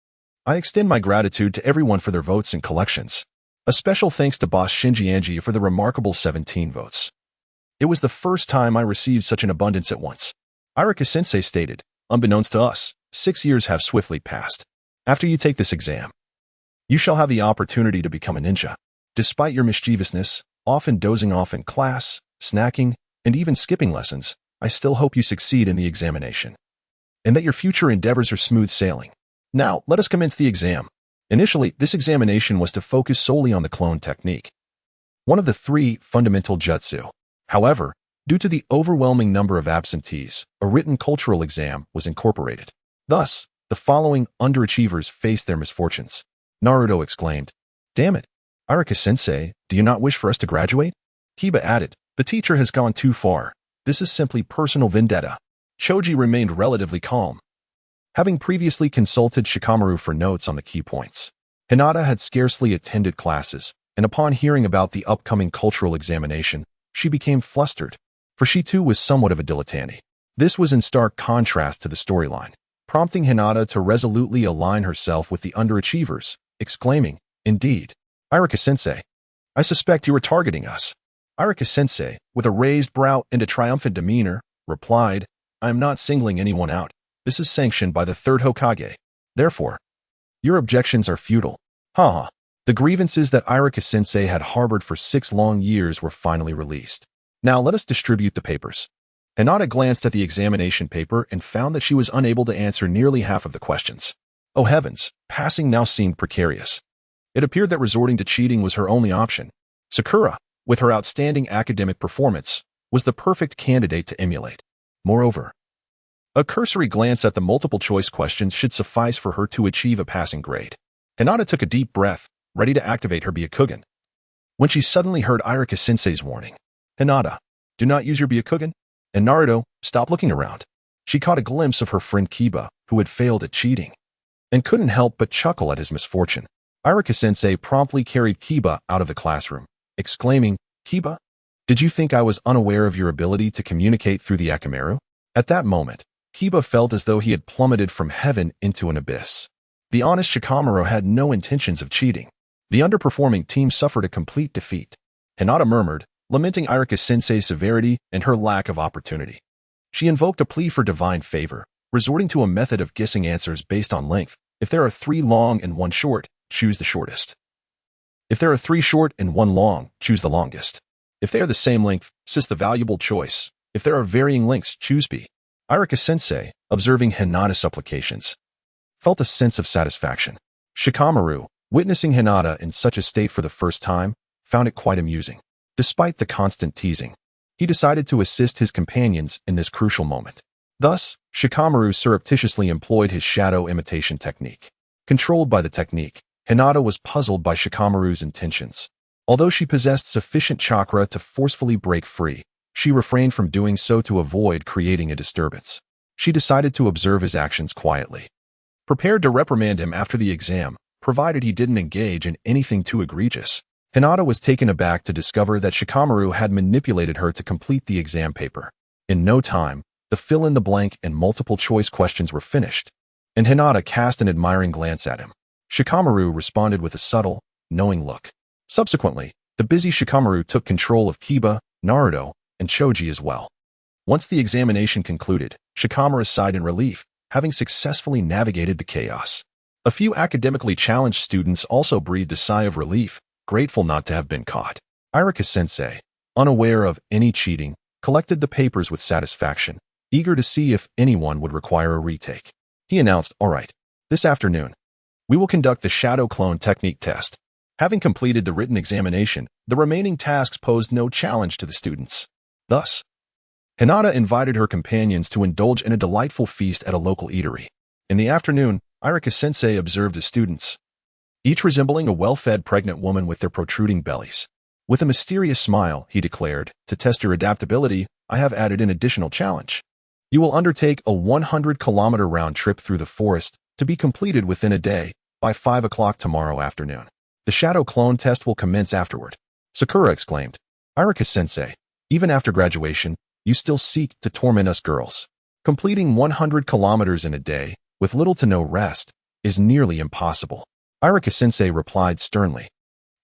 I extend my gratitude to everyone for their votes and collections. A special thanks to boss Shinji Anji for the remarkable 17 votes. It was the first time I received such an abundance at once. Irika-sensei stated, "Unbeknownst to us, 6 years have swiftly passed. After you take this exam, you shall have the opportunity to become a ninja. Despite your mischievousness, often dozing off in class, snacking, and even skipping lessons, I still hope you succeed in the examination, and that your future endeavors are smooth sailing. Now, let us commence the exam." Initially, this examination was to focus solely on the clone technique, one of the 3 fundamental jutsu. However, due to the overwhelming number of absentees, a written cultural exam was incorporated. Thus, the following underachievers faced their misfortunes. Naruto exclaimed, "Damn it, Irika-sensei, do you not wish for us to graduate?" Kiba added, "The teacher has gone too far. This is simply personal vendetta." Choji remained relatively calm, having previously consulted Shikamaru for notes on the key points. Hinata had scarcely attended classes, and upon hearing about the upcoming cultural examination, she became flustered, for she too was somewhat of a dilettante. This was in stark contrast to the storyline, prompting Hinata to resolutely align herself with the underachievers, exclaiming, "Indeed, Irika-sensei, I suspect you are targeting us." Irika-sensei, with a raised brow and a triumphant demeanor, replied, "I am not singling anyone out. This is sanctioned by the third Hokage. Therefore, your objections are futile." Haha. The grievances that Irika-sensei had harbored for 6 long years were finally released. Now let us distribute the papers. Hinata glanced at the examination paper and found that she was unable to answer nearly half of the questions. Oh heavens, passing now seemed precarious. It appeared that resorting to cheating was her only option. Sakura, with her outstanding academic performance, was the perfect candidate to emulate. Moreover, a cursory glance at the multiple-choice questions should suffice for her to achieve a passing grade. Hinata took a deep breath, ready to activate her Byakugan, when she suddenly heard Irika-sensei's warning. "Hinata, do not use your Byakugan. And Naruto, stop looking around." She caught a glimpse of her friend Kiba, who had failed at cheating, and couldn't help but chuckle at his misfortune. Irika-sensei promptly carried Kiba out of the classroom, exclaiming, "Kiba, did you think I was unaware of your ability to communicate through the Akamaru?" At that moment, Kiba felt as though he had plummeted from heaven into an abyss. The honest Shikamaru had no intentions of cheating. The underperforming team suffered a complete defeat. Hinata murmured, lamenting Irika-sensei's severity and her lack of opportunity. She invoked a plea for divine favor, resorting to a method of guessing answers based on length. If there are 3 long and 1 short, choose the shortest. If there are 3 short and 1 long, choose the longest. If they are the same length, cis the valuable choice. If there are varying lengths, choose B. Irika-sensei, observing Hinata's supplications, felt a sense of satisfaction. Shikamaru, witnessing Hinata in such a state for the first time, found it quite amusing. Despite the constant teasing, he decided to assist his companions in this crucial moment. Thus, Shikamaru surreptitiously employed his shadow imitation technique. Controlled by the technique, Hinata was puzzled by Shikamaru's intentions. Although she possessed sufficient chakra to forcefully break free, she refrained from doing so to avoid creating a disturbance. She decided to observe his actions quietly, prepared to reprimand him after the exam, provided he didn't engage in anything too egregious. Hinata was taken aback to discover that Shikamaru had manipulated her to complete the exam paper. In no time, the fill-in-the-blank and multiple-choice questions were finished, and Hinata cast an admiring glance at him. Shikamaru responded with a subtle, knowing look. Subsequently, the busy Shikamaru took control of Kiba, Naruto, and Choji as well. Once the examination concluded, Shikamaru sighed in relief, having successfully navigated the chaos. A few academically challenged students also breathed a sigh of relief, grateful not to have been caught. Irika-sensei, unaware of any cheating, collected the papers with satisfaction, eager to see if anyone would require a retake. He announced, "All right, this afternoon, we will conduct the shadow clone technique test." Having completed the written examination, the remaining tasks posed no challenge to the students. Thus, Hinata invited her companions to indulge in a delightful feast at a local eatery. In the afternoon, Irika-sensei observed the students, each resembling a well-fed pregnant woman with their protruding bellies. With a mysterious smile, he declared, "To test your adaptability, I have added an additional challenge. You will undertake a 100-kilometer round trip through the forest to be completed within a day by 5 o'clock tomorrow afternoon. The shadow clone test will commence afterward." Sakura exclaimed, "Irika-sensei, even after graduation, you still seek to torment us girls. Completing 100 kilometers in a day, with little to no rest, is nearly impossible." Irika-sensei replied sternly,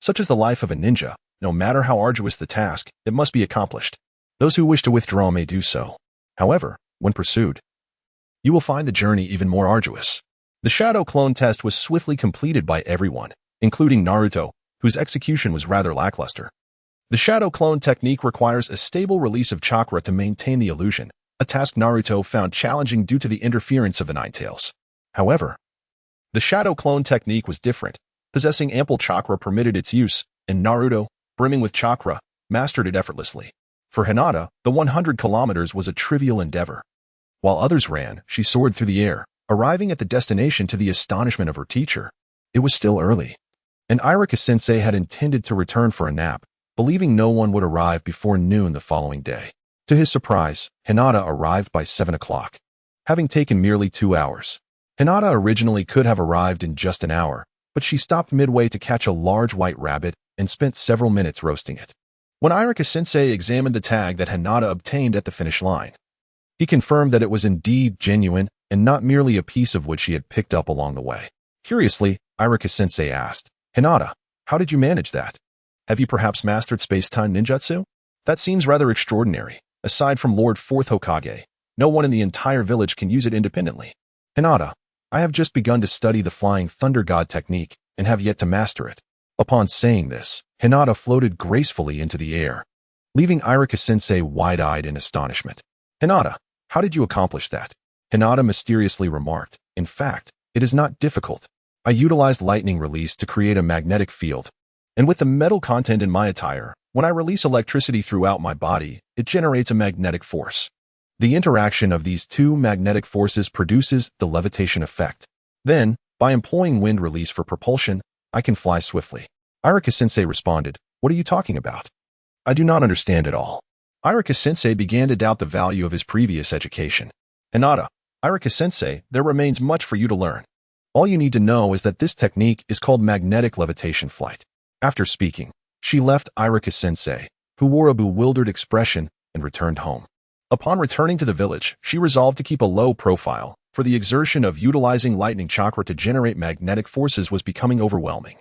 "Such is the life of a ninja. No matter how arduous the task, it must be accomplished. Those who wish to withdraw may do so. However, when pursued, you will find the journey even more arduous." The shadow clone test was swiftly completed by everyone, including Naruto, whose execution was rather lackluster. The shadow clone technique requires a stable release of chakra to maintain the illusion, a task Naruto found challenging due to the interference of the Nine Tails. However, the shadow clone technique was different. Possessing ample chakra permitted its use, and Naruto, brimming with chakra, mastered it effortlessly. For Hinata, the 100 kilometers was a trivial endeavor. While others ran, she soared through the air, arriving at the destination to the astonishment of her teacher. It was still early, and Irika-sensei had intended to return for a nap, believing no one would arrive before noon the following day. To his surprise, Hinata arrived by 7 o'clock, having taken merely 2 hours. Hinata originally could have arrived in just an hour, but she stopped midway to catch a large white rabbit and spent several minutes roasting it. When Irika-sensei examined the tag that Hinata obtained at the finish line, he confirmed that it was indeed genuine and not merely a piece of wood she had picked up along the way. Curiously, Irika-sensei asked, "Hinata, how did you manage that? Have you perhaps mastered space-time ninjutsu? That seems rather extraordinary. Aside from Lord Fourth Hokage, no one in the entire village can use it independently." "Hinata, I have just begun to study the Flying Thunder God technique and have yet to master it." Upon saying this, Hinata floated gracefully into the air, leaving Irika-sensei wide-eyed in astonishment. "Hinata, how did you accomplish that?" Hinata mysteriously remarked, "In fact, it is not difficult. I utilized lightning release to create a magnetic field, and with the metal content in my attire, when I release electricity throughout my body, it generates a magnetic force. The interaction of these two magnetic forces produces the levitation effect. Then, by employing wind release for propulsion, I can fly swiftly." Irika-sensei responded, "What are you talking about? I do not understand at all." Irika-sensei began to doubt the value of his previous education. "Hinata, Irika-sensei, there remains much for you to learn. All you need to know is that this technique is called magnetic levitation flight." After speaking, She left Irika-sensei, who wore a bewildered expression, and returned home. Upon returning to the village, she resolved to keep a low profile, for the exertion of utilizing lightning chakra to generate magnetic forces was becoming overwhelming.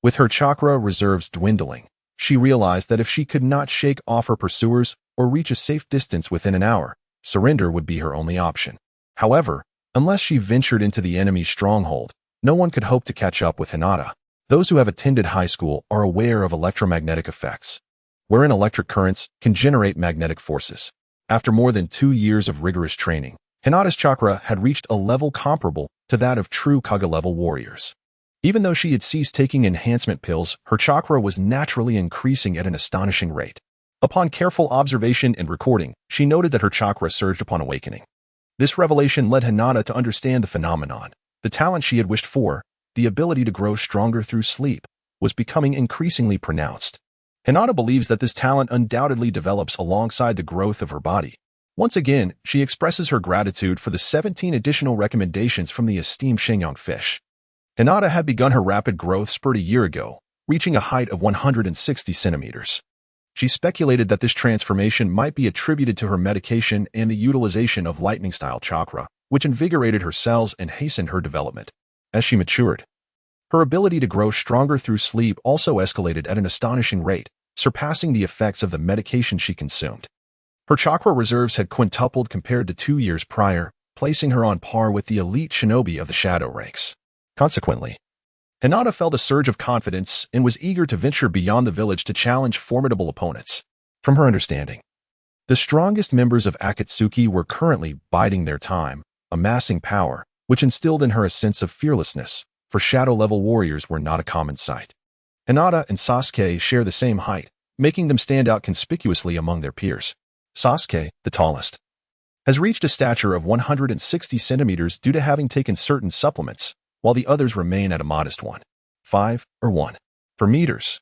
With her chakra reserves dwindling, she realized that if she could not shake off her pursuers or reach a safe distance within an hour, surrender would be her only option. However, unless she ventured into the enemy's stronghold, no one could hope to catch up with Hinata. Those who have attended high school are aware of electromagnetic effects, wherein electric currents can generate magnetic forces. After more than 2 years of rigorous training, Hinata's chakra had reached a level comparable to that of true Kaga-level warriors. Even though she had ceased taking enhancement pills, her chakra was naturally increasing at an astonishing rate. Upon careful observation and recording, she noted that her chakra surged upon awakening. This revelation led Hinata to understand the phenomenon. The talent she had wished for, the ability to grow stronger through sleep, was becoming increasingly pronounced. Hinata believes that this talent undoubtedly develops alongside the growth of her body. Once again, she expresses her gratitude for the 17 additional recommendations from the esteemed Shenyang fish. Hinata had begun her rapid growth spurt a year ago, reaching a height of 160 centimeters. She speculated that this transformation might be attributed to her medication and the utilization of lightning-style chakra, which invigorated her cells and hastened her development. As she matured, her ability to grow stronger through sleep also escalated at an astonishing rate, surpassing the effects of the medication she consumed. Her chakra reserves had quintupled compared to 2 years prior, placing her on par with the elite shinobi of the shadow ranks. Consequently, Hinata felt a surge of confidence and was eager to venture beyond the village to challenge formidable opponents. From her understanding, the strongest members of Akatsuki were currently biding their time, amassing power, which instilled in her a sense of fearlessness, for shadow-level warriors were not a common sight. Hinata and Sasuke share the same height, making them stand out conspicuously among their peers. Sasuke, the tallest, has reached a stature of 160 centimeters due to having taken certain supplements, while the others remain at a modest 1.5 or 1.4 meters.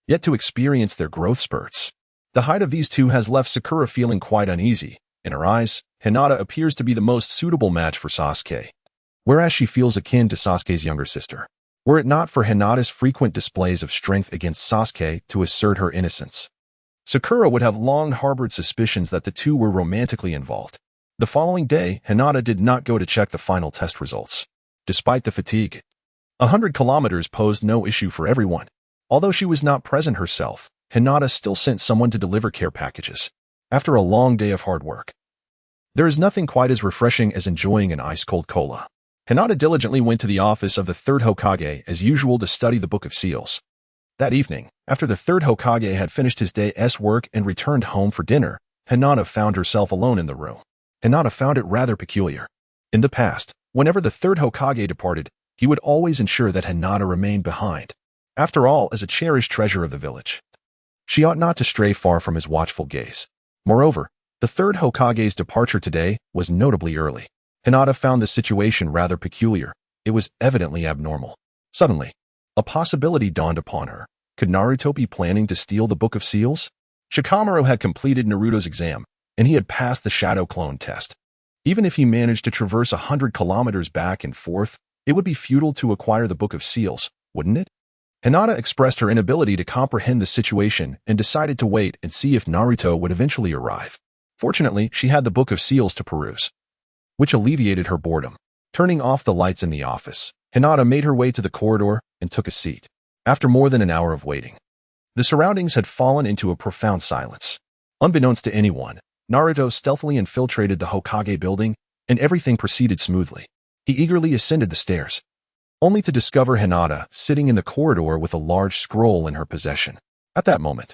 Yet to experience their growth spurts. The height of these two has left Sakura feeling quite uneasy. In her eyes, Hinata appears to be the most suitable match for Sasuke, whereas she feels akin to Sasuke's younger sister. Were it not for Hinata's frequent displays of strength against Sasuke to assert her innocence, Sakura would have long harbored suspicions that the two were romantically involved. The following day, Hinata did not go to check the final test results. Despite the fatigue, 100 kilometers posed no issue for everyone. Although she was not present herself, Hinata still sent someone to deliver care packages. After a long day of hard work, there is nothing quite as refreshing as enjoying an ice-cold cola. Hinata diligently went to the office of the third Hokage as usual to study the Book of Seals. That evening, after the third Hokage had finished his day's work and returned home for dinner, Hinata found herself alone in the room. Hinata found it rather peculiar. In the past, whenever the third Hokage departed, he would always ensure that Hinata remained behind. After all, as a cherished treasure of the village, she ought not to stray far from his watchful gaze. Moreover, the third Hokage's departure today was notably early. Hinata found the situation rather peculiar. It was evidently abnormal. Suddenly, a possibility dawned upon her. Could Naruto be planning to steal the Book of Seals? Shikamaru had completed Naruto's exam, and he had passed the shadow clone test. Even if he managed to traverse 100 kilometers back and forth, it would be futile to acquire the Book of Seals, wouldn't it? Hinata expressed her inability to comprehend the situation and decided to wait and see if Naruto would eventually arrive. Fortunately, she had the Book of Seals to peruse, which alleviated her boredom. Turning off the lights in the office, Hinata made her way to the corridor and took a seat. After more than an hour of waiting, the surroundings had fallen into a profound silence. Unbeknownst to anyone, Naruto stealthily infiltrated the Hokage building, and everything proceeded smoothly. He eagerly ascended the stairs, only to discover Hinata sitting in the corridor with a large scroll in her possession. At that moment,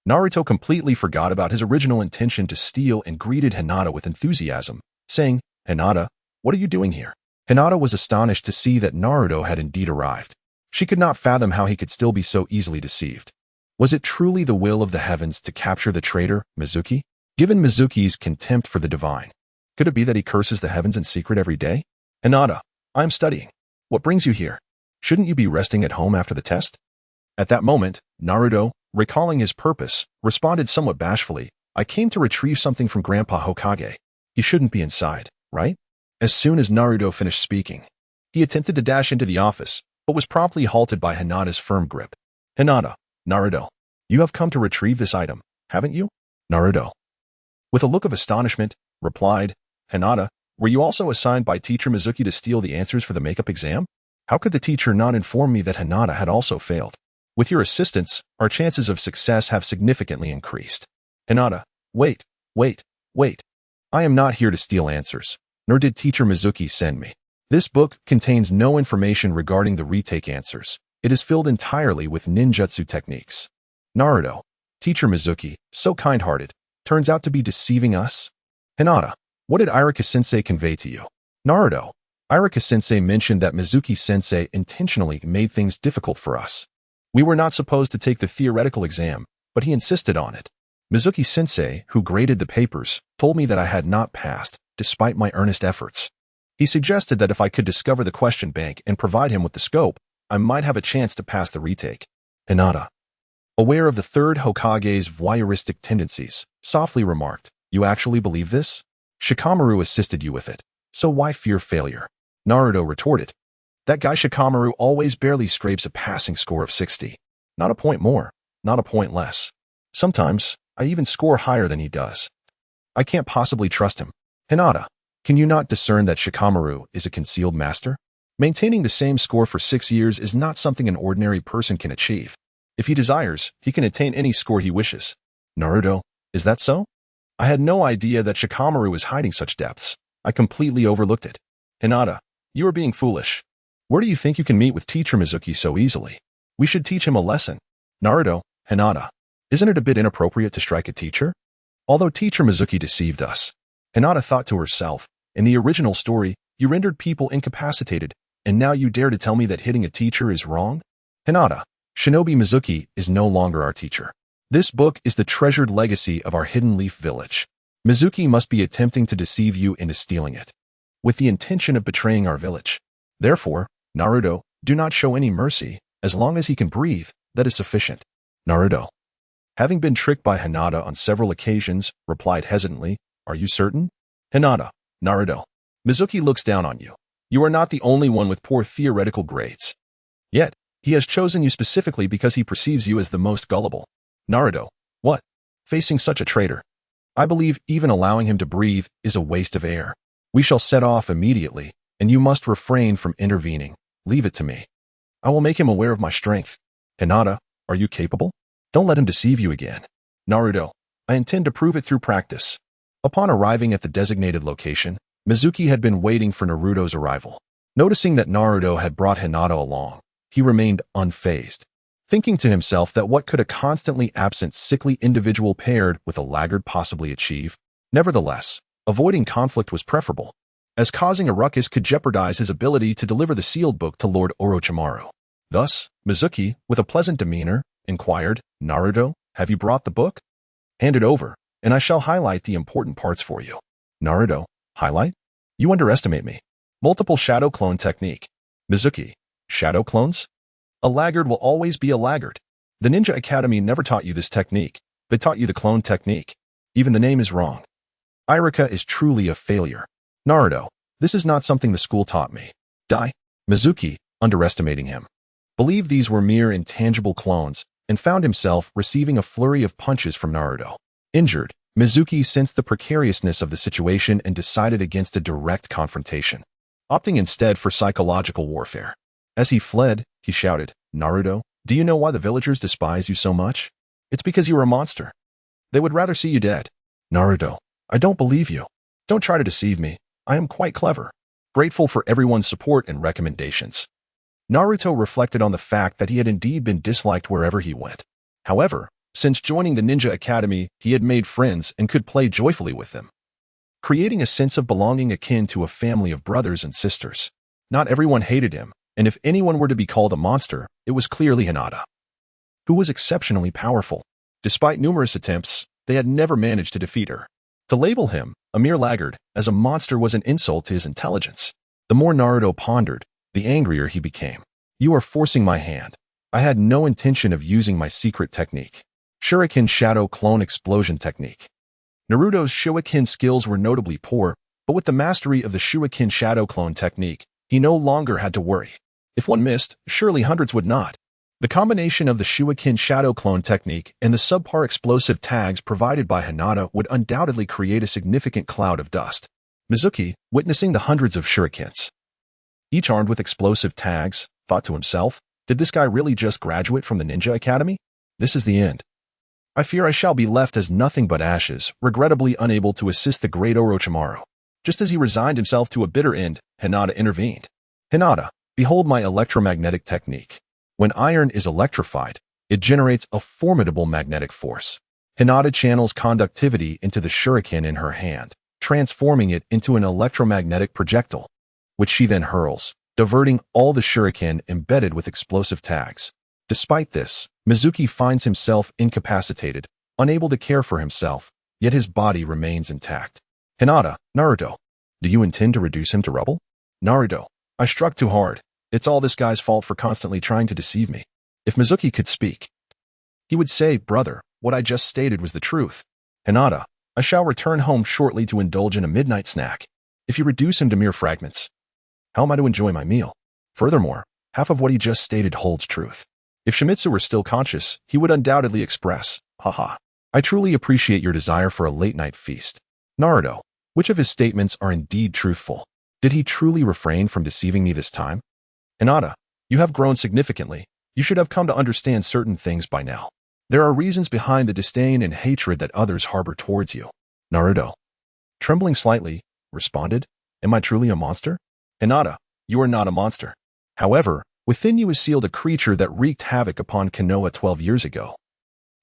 Naruto completely forgot about his original intention to steal and greeted Hinata with enthusiasm, saying, "Hinata, what are you doing here?" Hinata was astonished to see that Naruto had indeed arrived. She could not fathom how he could still be so easily deceived. Was it truly the will of the heavens to capture the traitor, Mizuki? Given Mizuki's contempt for the divine, could it be that he curses the heavens in secret every day? "Hinata, I am studying. What brings you here? Shouldn't you be resting at home after the test?" At that moment, Naruto, recalling his purpose, responded somewhat bashfully, "I came to retrieve something from Grandpa Hokage. He shouldn't be inside, right?" As soon as Naruto finished speaking, he attempted to dash into the office, but was promptly halted by Hinata's firm grip. "Hinata, Naruto, you have come to retrieve this item, haven't you? Naruto, with a look of astonishment, replied, Hinata, were you also assigned by teacher Mizuki to steal the answers for the makeup exam? How could the teacher not inform me that Hinata had also failed? With your assistance, our chances of success have significantly increased. Hinata, wait. I am not here to steal answers, nor did teacher Mizuki send me. This book contains no information regarding the retake answers. It is filled entirely with ninjutsu techniques. Naruto, teacher Mizuki, so kind-hearted, turns out to be deceiving us? Hinata, what did Irika-sensei convey to you? Naruto, Irika-sensei mentioned that Mizuki-sensei intentionally made things difficult for us. We were not supposed to take the theoretical exam, but he insisted on it. Mizuki-sensei, who graded the papers, told me that I had not passed, despite my earnest efforts. He suggested that if I could discover the question bank and provide him with the scope, I might have a chance to pass the retake. Hinata, aware of the third Hokage's voyeuristic tendencies, softly remarked, you actually believe this? Shikamaru assisted you with it, so why fear failure? Naruto retorted, that guy Shikamaru always barely scrapes a passing score of 60. Not a point more, not a point less. Sometimes, I even score higher than he does. I can't possibly trust him. Hinata, can you not discern that Shikamaru is a concealed master? Maintaining the same score for 6 years is not something an ordinary person can achieve. If he desires, he can attain any score he wishes. Naruto, is that so? I had no idea that Shikamaru was hiding such depths. I completely overlooked it. Hinata, you are being foolish. Where do you think you can meet with teacher Mizuki so easily? We should teach him a lesson. Naruto, Hinata, isn't it a bit inappropriate to strike a teacher? Although teacher Mizuki deceived us, Hinata thought to herself, in the original story, you rendered people incapacitated, and now you dare to tell me that hitting a teacher is wrong? Hinata, Shinobi Mizuki is no longer our teacher. This book is the treasured legacy of our Hidden Leaf Village. Mizuki must be attempting to deceive you into stealing it, with the intention of betraying our village. Therefore, Naruto, do not show any mercy. As long as he can breathe, that is sufficient. Naruto, having been tricked by Hinata on several occasions, replied hesitantly, are you certain? Hinata, Naruto, Mizuki looks down on you. You are not the only one with poor theoretical grades. Yet, he has chosen you specifically because he perceives you as the most gullible. Naruto, what? Facing such a traitor, I believe even allowing him to breathe is a waste of air. We shall set off immediately, and you must refrain from intervening. Leave it to me. I will make him aware of my strength. Hinata, are you capable? Don't let him deceive you again. Naruto, I intend to prove it through practice. Upon arriving at the designated location, Mizuki had been waiting for Naruto's arrival. Noticing that Naruto had brought Hinata along, he remained unfazed, thinking to himself that what could a constantly absent sickly individual paired with a laggard possibly achieve? Nevertheless, avoiding conflict was preferable, as causing a ruckus could jeopardize his ability to deliver the sealed book to Lord Orochimaru. Thus, Mizuki, with a pleasant demeanor, inquired, Naruto, have you brought the book? Hand it over, and I shall highlight the important parts for you. Naruto, highlight? You underestimate me. Multiple shadow clone technique. Mizuki, shadow clones? A laggard will always be a laggard. The Ninja Academy never taught you this technique. They taught you the clone technique. Even the name is wrong. Irika is truly a failure. Naruto, this is not something the school taught me. Die. Mizuki, underestimating him, believed these were mere intangible clones and found himself receiving a flurry of punches from Naruto. Injured, Mizuki sensed the precariousness of the situation and decided against a direct confrontation, opting instead for psychological warfare. As he fled, he shouted, Naruto, do you know why the villagers despise you so much? It's because you are a monster. They would rather see you dead. Naruto, I don't believe you. Don't try to deceive me. I am quite clever. Grateful for everyone's support and recommendations. Naruto reflected on the fact that he had indeed been disliked wherever he went. However, since joining the Ninja Academy, he had made friends and could play joyfully with them, creating a sense of belonging akin to a family of brothers and sisters. Not everyone hated him, and if anyone were to be called a monster, it was clearly Hinata, who was exceptionally powerful. Despite numerous attempts, they had never managed to defeat her. To label him, a mere laggard, as a monster was an insult to his intelligence. The more Naruto pondered, the angrier he became. You are forcing my hand. I had no intention of using my secret technique. Shuriken Shadow Clone Explosion Technique. Naruto's Shuriken skills were notably poor, but with the mastery of the Shuriken Shadow Clone technique, he no longer had to worry. If one missed, surely hundreds would not. The combination of the Shuikin shadow clone technique and the subpar explosive tags provided by Hinata would undoubtedly create a significant cloud of dust. Mizuki, witnessing the hundreds of shurikens, each armed with explosive tags, thought to himself, did this guy really just graduate from the ninja academy? This is the end. I fear I shall be left as nothing but ashes, regrettably unable to assist the great Orochimaru. Just as he resigned himself to a bitter end, Hinata intervened. Hinata, behold my electromagnetic technique. When iron is electrified, it generates a formidable magnetic force. Hinata channels conductivity into the shuriken in her hand, transforming it into an electromagnetic projectile, which she then hurls, diverting all the shuriken embedded with explosive tags. Despite this, Mizuki finds himself incapacitated, unable to care for himself, yet his body remains intact. Hinata, Naruto, do you intend to reduce him to rubble? Naruto, I struck too hard. It's all this guy's fault for constantly trying to deceive me. If Mizuki could speak, he would say, brother, what I just stated was the truth. Hinata, I shall return home shortly to indulge in a midnight snack. If you reduce him to mere fragments, how am I to enjoy my meal? Furthermore, half of what he just stated holds truth. If Shimizu were still conscious, he would undoubtedly express, haha, I truly appreciate your desire for a late-night feast. Naruto, which of his statements are indeed truthful? Did he truly refrain from deceiving me this time? Hinata, you have grown significantly. You should have come to understand certain things by now. There are reasons behind the disdain and hatred that others harbor towards you. Naruto, trembling slightly, responded, am I truly a monster? Hinata, you are not a monster. However, within you is sealed a creature that wreaked havoc upon Konoha 12 years ago,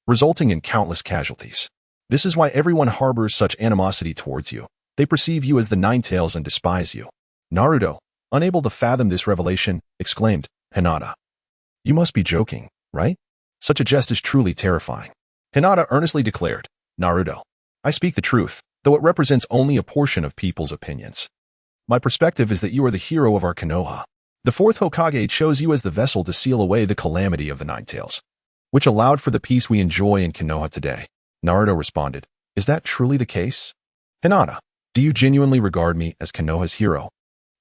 resulting in countless casualties. This is why everyone harbors such animosity towards you. They perceive you as the Nine-Tails and despise you. Naruto, unable to fathom this revelation, exclaimed, Hinata, you must be joking, right? Such a jest is truly terrifying. Hinata earnestly declared, Naruto, I speak the truth, though it represents only a portion of people's opinions. My perspective is that you are the hero of our Konoha. The fourth Hokage chose you as the vessel to seal away the calamity of the Nine-Tails, which allowed for the peace we enjoy in Konoha today. Naruto responded, is that truly the case? Hinata, do you genuinely regard me as Konoha's hero,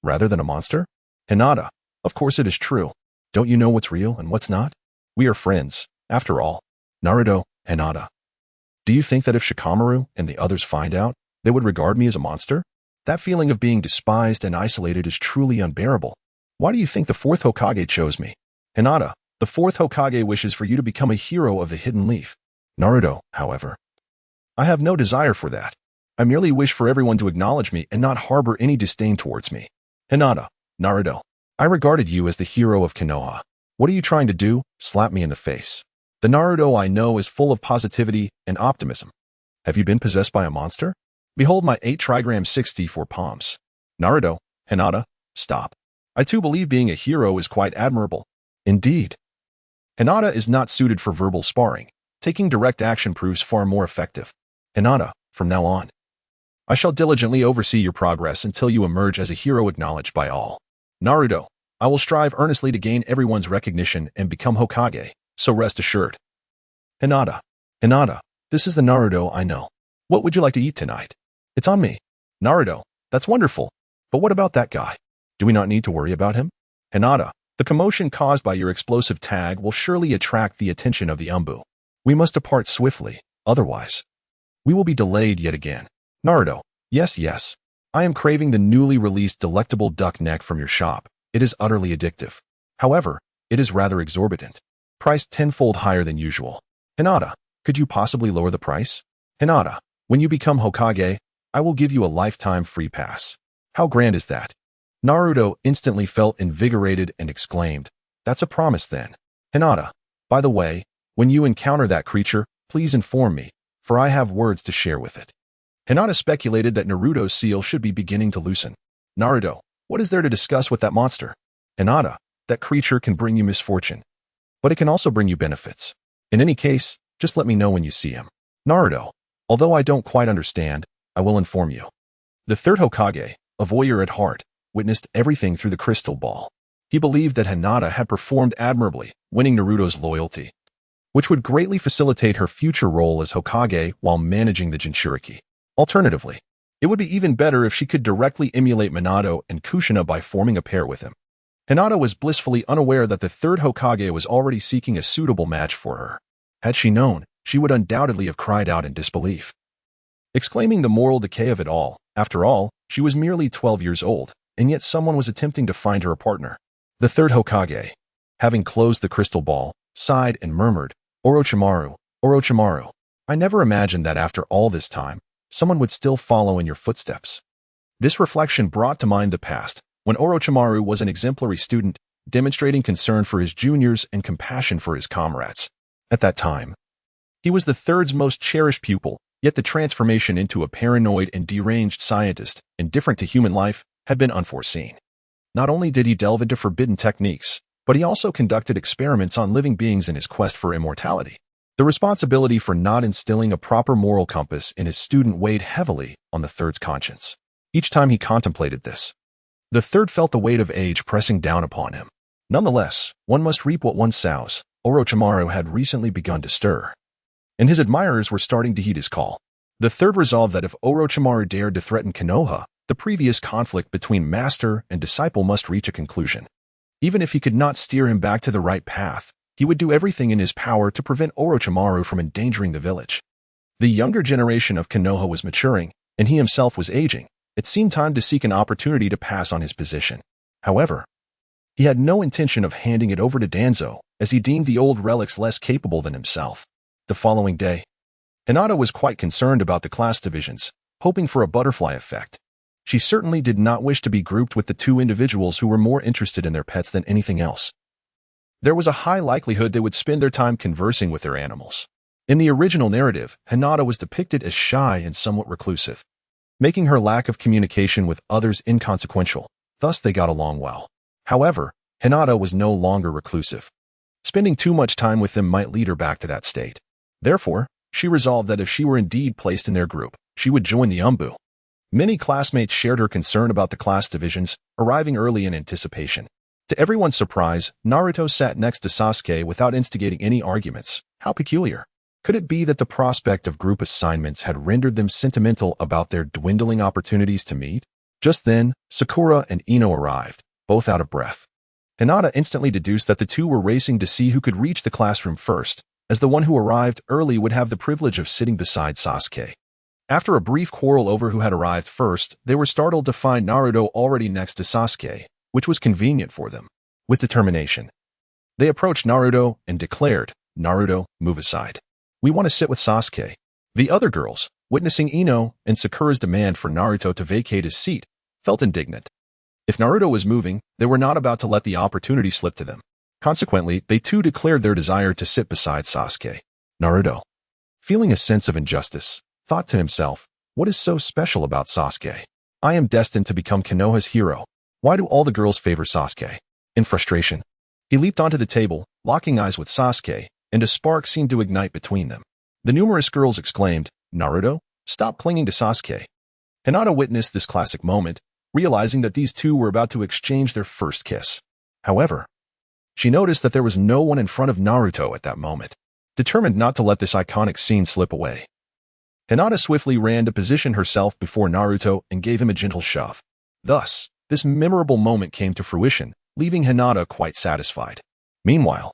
rather than a monster? Hinata, of course it is true. Don't you know what's real and what's not? We are friends, after all. Naruto, Hinata, do you think that if Shikamaru and the others find out, they would regard me as a monster? That feeling of being despised and isolated is truly unbearable. Why do you think the fourth Hokage chose me? Hinata, the fourth Hokage wishes for you to become a hero of the Hidden Leaf. Naruto, however, I have no desire for that. I merely wish for everyone to acknowledge me and not harbor any disdain towards me. Hinata, Naruto, I regarded you as the hero of Konoha. What are you trying to do? Slap me in the face. The Naruto I know is full of positivity and optimism. Have you been possessed by a monster? Behold my 8 trigram 64 palms. Naruto, Hinata, stop. I too believe being a hero is quite admirable. Indeed. Hinata is not suited for verbal sparring. Taking direct action proves far more effective. Hinata, from now on, I shall diligently oversee your progress until you emerge as a hero acknowledged by all. Naruto, I will strive earnestly to gain everyone's recognition and become Hokage, so rest assured. Hinata, this is the Naruto I know. What would you like to eat tonight? It's on me. Naruto, that's wonderful. But what about that guy? Do we not need to worry about him? Hinata, the commotion caused by your explosive tag will surely attract the attention of the Umbu. We must depart swiftly, otherwise we will be delayed yet again. Naruto, yes. I am craving the newly released delectable duck neck from your shop. It is utterly addictive. However, it is rather exorbitant. Priced 10-fold higher than usual. Hinata, could you possibly lower the price? Hinata, when you become Hokage, I will give you a lifetime free pass. How grand is that? Naruto instantly felt invigorated and exclaimed, that's a promise then. Hinata, by the way, when you encounter that creature, please inform me, for I have words to share with it. Hinata speculated that Naruto's seal should be beginning to loosen. Naruto, what is there to discuss with that monster? Hinata, that creature can bring you misfortune, but it can also bring you benefits. In any case, just let me know when you see him. Naruto, although I don't quite understand, I will inform you. The third Hokage, a voyeur at heart, witnessed everything through the crystal ball. He believed that Hinata had performed admirably, winning Naruto's loyalty, which would greatly facilitate her future role as Hokage while managing the Jinchuriki. Alternatively, it would be even better if she could directly emulate Minato and Kushina by forming a pair with him. Hinata was blissfully unaware that the third Hokage was already seeking a suitable match for her. Had she known, she would undoubtedly have cried out in disbelief, exclaiming the moral decay of it all. After all, she was merely 12 years old, and yet someone was attempting to find her a partner. The third Hokage, having closed the crystal ball, sighed and murmured, Orochimaru, Orochimaru. I never imagined that after all this time, someone would still follow in your footsteps. This reflection brought to mind the past, when Orochimaru was an exemplary student, demonstrating concern for his juniors and compassion for his comrades. At that time, he was the third's most cherished pupil, yet the transformation into a paranoid and deranged scientist, indifferent to human life, had been unforeseen. Not only did he delve into forbidden techniques, but he also conducted experiments on living beings in his quest for immortality. The responsibility for not instilling a proper moral compass in his student weighed heavily on the third's conscience. Each time he contemplated this, the third felt the weight of age pressing down upon him. Nonetheless, one must reap what one sows. Orochimaru had recently begun to stir, and his admirers were starting to heed his call. The third resolved that if Orochimaru dared to threaten Konoha, the previous conflict between master and disciple must reach a conclusion. Even if he could not steer him back to the right path, he would do everything in his power to prevent Orochimaru from endangering the village. The younger generation of Konoha was maturing, and he himself was aging. It seemed time to seek an opportunity to pass on his position. However, he had no intention of handing it over to Danzo, as he deemed the old relics less capable than himself. The following day, Hinata was quite concerned about the class divisions, hoping for a butterfly effect. She certainly did not wish to be grouped with the two individuals who were more interested in their pets than anything else. There was a high likelihood they would spend their time conversing with their animals. In the original narrative, Hinata was depicted as shy and somewhat reclusive, making her lack of communication with others inconsequential. Thus they got along well. However, Hinata was no longer reclusive. Spending too much time with them might lead her back to that state. Therefore, she resolved that if she were indeed placed in their group, she would join the Umbu. Many classmates shared her concern about the class divisions, arriving early in anticipation. To everyone's surprise, Naruto sat next to Sasuke without instigating any arguments. How peculiar. Could it be that the prospect of group assignments had rendered them sentimental about their dwindling opportunities to meet? Just then, Sakura and Ino arrived, both out of breath. Hinata instantly deduced that the two were racing to see who could reach the classroom first, as the one who arrived early would have the privilege of sitting beside Sasuke. After a brief quarrel over who had arrived first, they were startled to find Naruto already next to Sasuke, which was convenient for them. With determination, they approached Naruto and declared, "Naruto, move aside. We want to sit with Sasuke." The other girls, witnessing Ino and Sakura's demand for Naruto to vacate his seat, felt indignant. If Naruto was moving, they were not about to let the opportunity slip to them. Consequently, they too declared their desire to sit beside Sasuke. Naruto, feeling a sense of injustice, thought to himself, what is so special about Sasuke? I am destined to become Konoha's hero. Why do all the girls favor Sasuke? In frustration, he leaped onto the table, locking eyes with Sasuke, and a spark seemed to ignite between them. The numerous girls exclaimed, Naruto, stop clinging to Sasuke. Hinata witnessed this classic moment, realizing that these two were about to exchange their first kiss. However, she noticed that there was no one in front of Naruto at that moment. Determined not to let this iconic scene slip away, Hinata swiftly ran to position herself before Naruto and gave him a gentle shove. Thus, this memorable moment came to fruition, leaving Hinata quite satisfied. Meanwhile,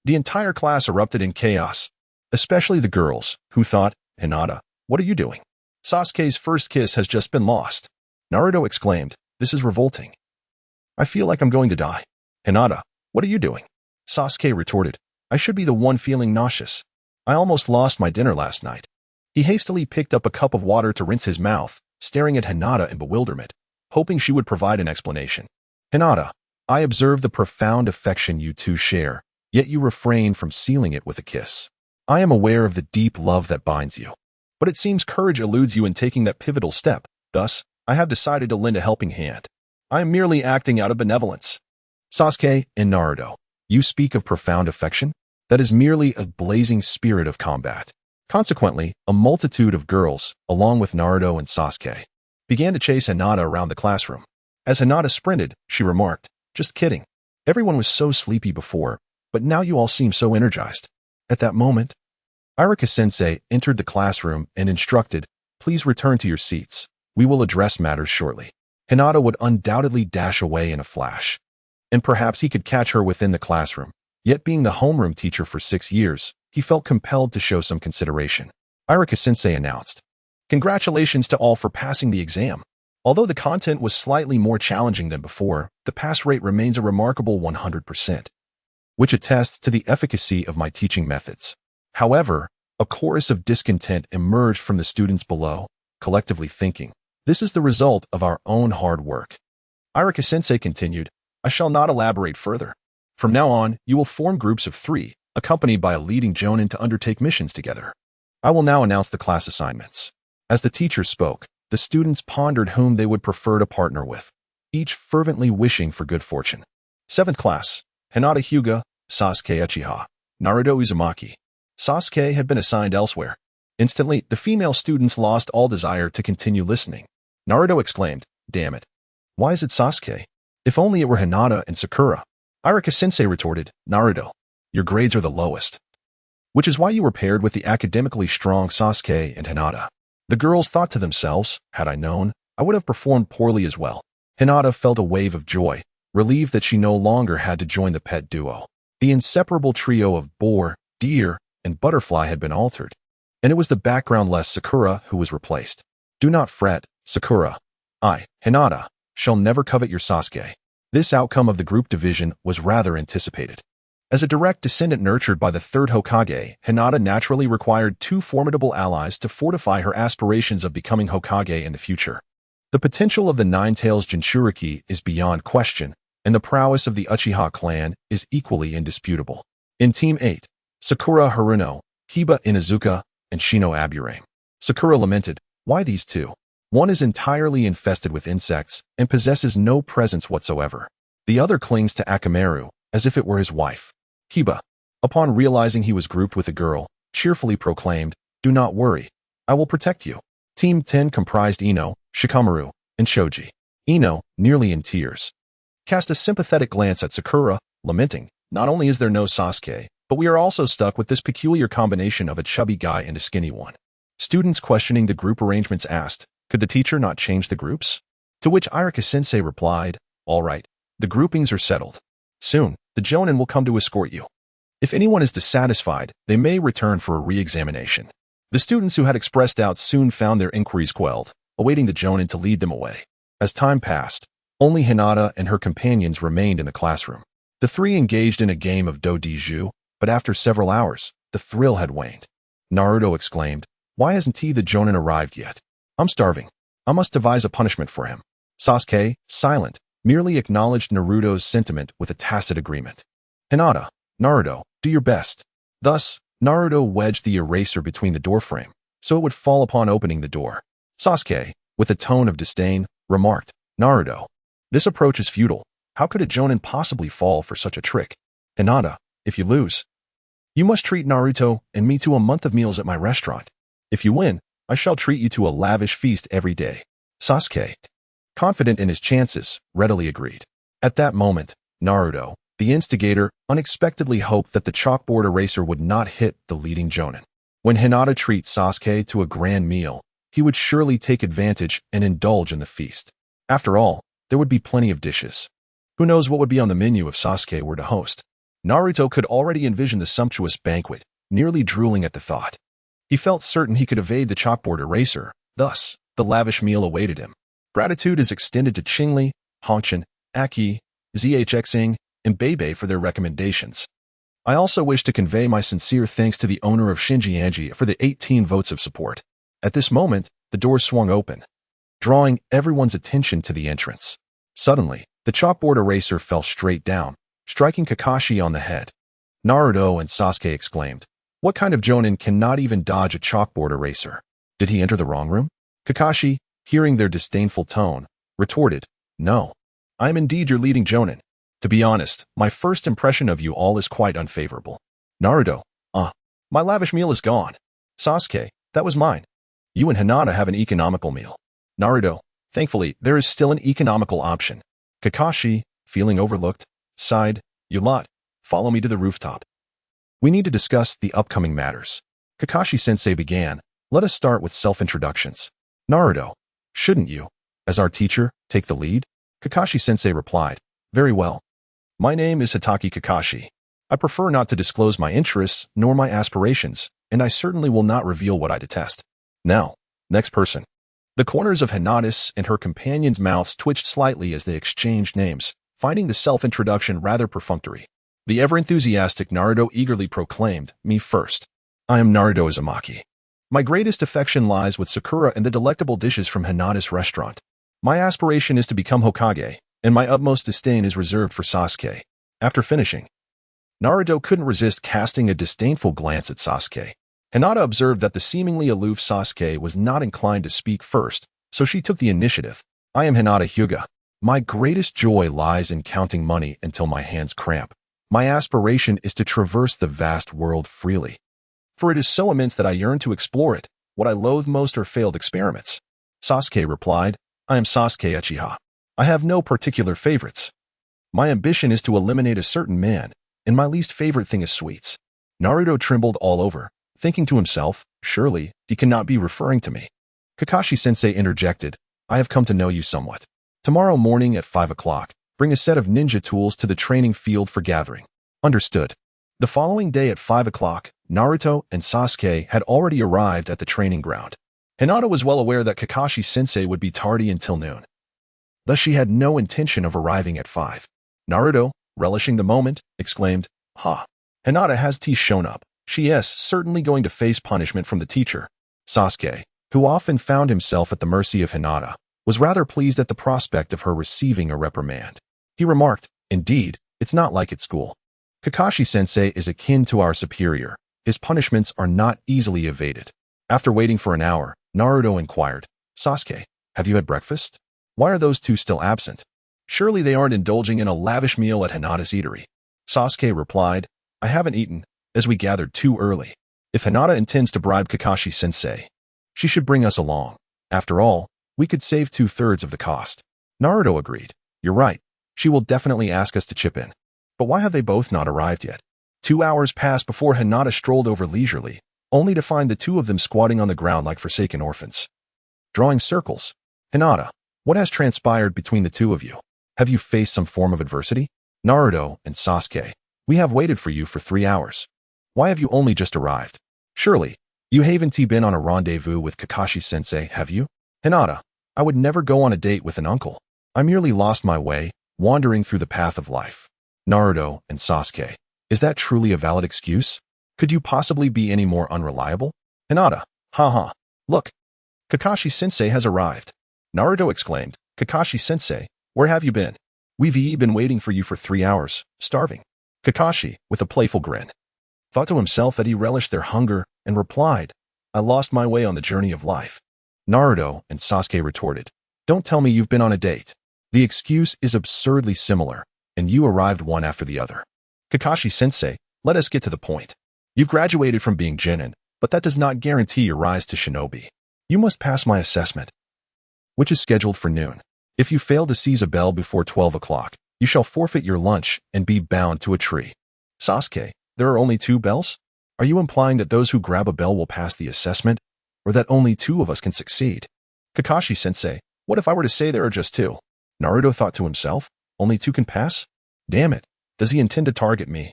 the entire class erupted in chaos, especially the girls, who thought, Hinata, what are you doing? Sasuke's first kiss has just been lost. Naruto exclaimed, this is revolting. I feel like I'm going to die. Hinata, what are you doing? Sasuke retorted, I should be the one feeling nauseous. I almost lost my dinner last night. He hastily picked up a cup of water to rinse his mouth, staring at Hinata in bewilderment, hoping she would provide an explanation. Hinata, I observe the profound affection you two share, yet you refrain from sealing it with a kiss. I am aware of the deep love that binds you, but it seems courage eludes you in taking that pivotal step. Thus, I have decided to lend a helping hand. I am merely acting out of benevolence. Sasuke and Naruto, you speak of profound affection? That is merely a blazing spirit of combat. Consequently, a multitude of girls, along with Naruto and Sasuke, began to chase Hinata around the classroom. As Hinata sprinted, she remarked, just kidding. Everyone was so sleepy before, but now you all seem so energized. At that moment, Iruka-sensei entered the classroom and instructed, please return to your seats. We will address matters shortly. Hinata would undoubtedly dash away in a flash. and perhaps he could catch her within the classroom. Yet being the homeroom teacher for 6 years, he felt compelled to show some consideration. Irika-sensei announced, "Congratulations to all for passing the exam. Although the content was slightly more challenging than before, the pass rate remains a remarkable 100%, which attests to the efficacy of my teaching methods." However, a chorus of discontent emerged from the students below, collectively thinking, "This is the result of our own hard work." Irika-sensei continued, "I shall not elaborate further. From now on, you will form groups of 3, accompanied by a leading jonin to undertake missions together. I will now announce the class assignments." As the teacher spoke, the students pondered whom they would prefer to partner with, each fervently wishing for good fortune. 7th class, Hinata Hyuga, Sasuke Uchiha, Naruto Uzumaki. Sasuke had been assigned elsewhere. Instantly, the female students lost all desire to continue listening. Naruto exclaimed, "Damn it. Why is it Sasuke? If only it were Hinata and Sakura." Irika-sensei retorted, "Naruto, your grades are the lowest, which is why you were paired with the academically strong Sasuke and Hinata." The girls thought to themselves, "Had I known, I would have performed poorly as well." Hinata felt a wave of joy, relieved that she no longer had to join the pet duo. The inseparable trio of boar, deer, and butterfly had been altered, and it was the background-less Sakura who was replaced. "Do not fret, Sakura. I, Hinata, shall never covet your Sasuke." This outcome of the group division was rather anticipated. As a direct descendant nurtured by the third Hokage, Hinata naturally required 2 formidable allies to fortify her aspirations of becoming Hokage in the future. The potential of the Nine-Tails Jinchuriki is beyond question, and the prowess of the Uchiha clan is equally indisputable. In Team 8, Sakura Haruno, Hiba Inuzuka, and Shino Aburame. Sakura lamented, "Why these 2? One is entirely infested with insects and possesses no presence whatsoever. The other clings to Akamaru as if it were his wife." Hiba, upon realizing he was grouped with a girl, cheerfully proclaimed, "Do not worry, I will protect you." Team 10 comprised Ino, Shikamaru, and Shoji. Ino, nearly in tears, cast a sympathetic glance at Sakura, lamenting, "Not only is there no Sasuke, but we are also stuck with this peculiar combination of a chubby guy and a skinny one." Students questioning the group arrangements asked, "Could the teacher not change the groups?" To which Irika-sensei replied, "All right, the groupings are settled. Soon, the jonin will come to escort you. If anyone is dissatisfied, they may return for a re-examination." The students who had expressed doubts soon found their inquiries quelled, awaiting the jonin to lead them away. As time passed, only Hinata and her companions remained in the classroom. The 3 engaged in a game of do-di-ju, but after several hours, the thrill had waned. Naruto exclaimed, "Why hasn't he the jonin arrived yet? I'm starving. I must devise a punishment for him." Sasuke, silent, merely acknowledged Naruto's sentiment with a tacit agreement. "Hinata, Naruto, do your best." Thus, Naruto wedged the eraser between the doorframe, so it would fall upon opening the door. Sasuke, with a tone of disdain, remarked, "Naruto, this approach is futile. How could a jonin possibly fall for such a trick? Hinata, if you lose, you must treat Naruto and me to a month of meals at my restaurant. If you win, I shall treat you to a lavish feast every day." Sasuke, confident in his chances, readily agreed. At that moment, Naruto, the instigator, unexpectedly hoped that the chalkboard eraser would not hit the leading jonin. When Hinata treats Sasuke to a grand meal, he would surely take advantage and indulge in the feast. After all, there would be plenty of dishes. Who knows what would be on the menu if Sasuke were to host? Naruto could already envision the sumptuous banquet, nearly drooling at the thought. He felt certain he could evade the chalkboard eraser, thus, the lavish meal awaited him. Gratitude is extended to Qingli, Hongchen, Aki, Zhxing, and Beibei for their recommendations. I also wish to convey my sincere thanks to the owner of Shinjianji for the 18 votes of support. At this moment, the door swung open, drawing everyone's attention to the entrance. Suddenly, the chalkboard eraser fell straight down, striking Kakashi on the head. Naruto and Sasuke exclaimed, "What kind of jonin cannot even dodge a chalkboard eraser? Did he enter the wrong room?" Kakashi, hearing their disdainful tone, retorted, "No, I am indeed your leading jonin. To be honest, my first impression of you all is quite unfavorable." Naruto, my lavish meal is gone." Sasuke, "That was mine. You and Hinata have an economical meal." Naruto, "Thankfully, there is still an economical option." Kakashi, feeling overlooked, sighed, "You lot, follow me to the rooftop. We need to discuss the upcoming matters." Kakashi-sensei began, "Let us start with self-introductions. Naruto, shouldn't you, as our teacher, take the lead?" Kakashi-sensei replied, "Very well. My name is Hitaki Kakashi. I prefer not to disclose my interests nor my aspirations, and I certainly will not reveal what I detest. Now, next person. The corners of Hinata's and her companion's mouths twitched slightly as they exchanged names, finding the self-introduction rather perfunctory. The ever-enthusiastic Naruto eagerly proclaimed, "Me first. I am Naruto Uzumaki. My greatest affection lies with Sakura and the delectable dishes from Hinata's restaurant. My aspiration is to become Hokage, and my utmost disdain is reserved for Sasuke." After finishing, Naruto couldn't resist casting a disdainful glance at Sasuke. Hinata observed that the seemingly aloof Sasuke was not inclined to speak first, so she took the initiative. "I am Hinata Hyuga. My greatest joy lies in counting money until my hands cramp. My aspiration is to traverse the vast world freely, for it is so immense that I yearn to explore it. What I loathe most are failed experiments." Sasuke replied, "I am Sasuke Uchiha. I have no particular favorites. My ambition is to eliminate a certain man, and my least favorite thing is sweets." Naruto trembled all over, thinking to himself, "Surely, he cannot be referring to me." Kakashi-sensei interjected, "I have come to know you somewhat. Tomorrow morning at 5 o'clock, bring a set of ninja tools to the training field for gathering." Understood. The following day at 5 o'clock, Naruto and Sasuke had already arrived at the training ground. Hinata was well aware that Kakashi-sensei would be tardy until noon. Thus she had no intention of arriving at 5. Naruto, relishing the moment, exclaimed, "Ha! Hinata has shown up. She is certainly going to face punishment from the teacher." Sasuke, who often found himself at the mercy of Hinata, was rather pleased at the prospect of her receiving a reprimand. He remarked, "Indeed, it's not like at school. Kakashi-sensei is akin to our superior. His punishments are not easily evaded." After waiting for an hour, Naruto inquired, "Sasuke, have you had breakfast? Why are those two still absent? Surely they aren't indulging in a lavish meal at Hinata's eatery." Sasuke replied, "I haven't eaten, as we gathered too early. If Hinata intends to bribe Kakashi-sensei, she should bring us along. After all, we could save 2/3 of the cost." Naruto agreed, "You're right. She will definitely ask us to chip in. But why have they both not arrived yet?" 2 hours passed before Hinata strolled over leisurely, only to find the two of them squatting on the ground like forsaken orphans, drawing circles. "Hinata, what has transpired between the two of you? Have you faced some form of adversity?" "Naruto and Sasuke, we have waited for you for 3 hours. Why have you only just arrived? Surely, you haven't been on a rendezvous with Kakashi-sensei, have you?" "Hinata, I would never go on a date with an uncle. I merely lost my way, wandering through the path of life." "Naruto and Sasuke, is that truly a valid excuse? Could you possibly be any more unreliable?" "Hinata, haha, look, Kakashi-sensei has arrived." Naruto exclaimed, "Kakashi-sensei, where have you been? We've been waiting for you for 3 hours, starving." Kakashi, with a playful grin, thought to himself that he relished their hunger and replied, "I lost my way on the journey of life." Naruto and Sasuke retorted, "Don't tell me you've been on a date. The excuse is absurdly similar, and you arrived one after the other. Kakashi-sensei, let us get to the point. You've graduated from being Genin, but that does not guarantee your rise to shinobi. You must pass my assessment, which is scheduled for noon. If you fail to seize a bell before 12 o'clock, you shall forfeit your lunch and be bound to a tree." "Sasuke, there are only 2 bells? Are you implying that those who grab a bell will pass the assessment, or that only 2 of us can succeed?" "Kakashi-sensei, what if I were to say there are just 2? Naruto thought to himself, "Only 2 can pass? Damn it, does he intend to target me,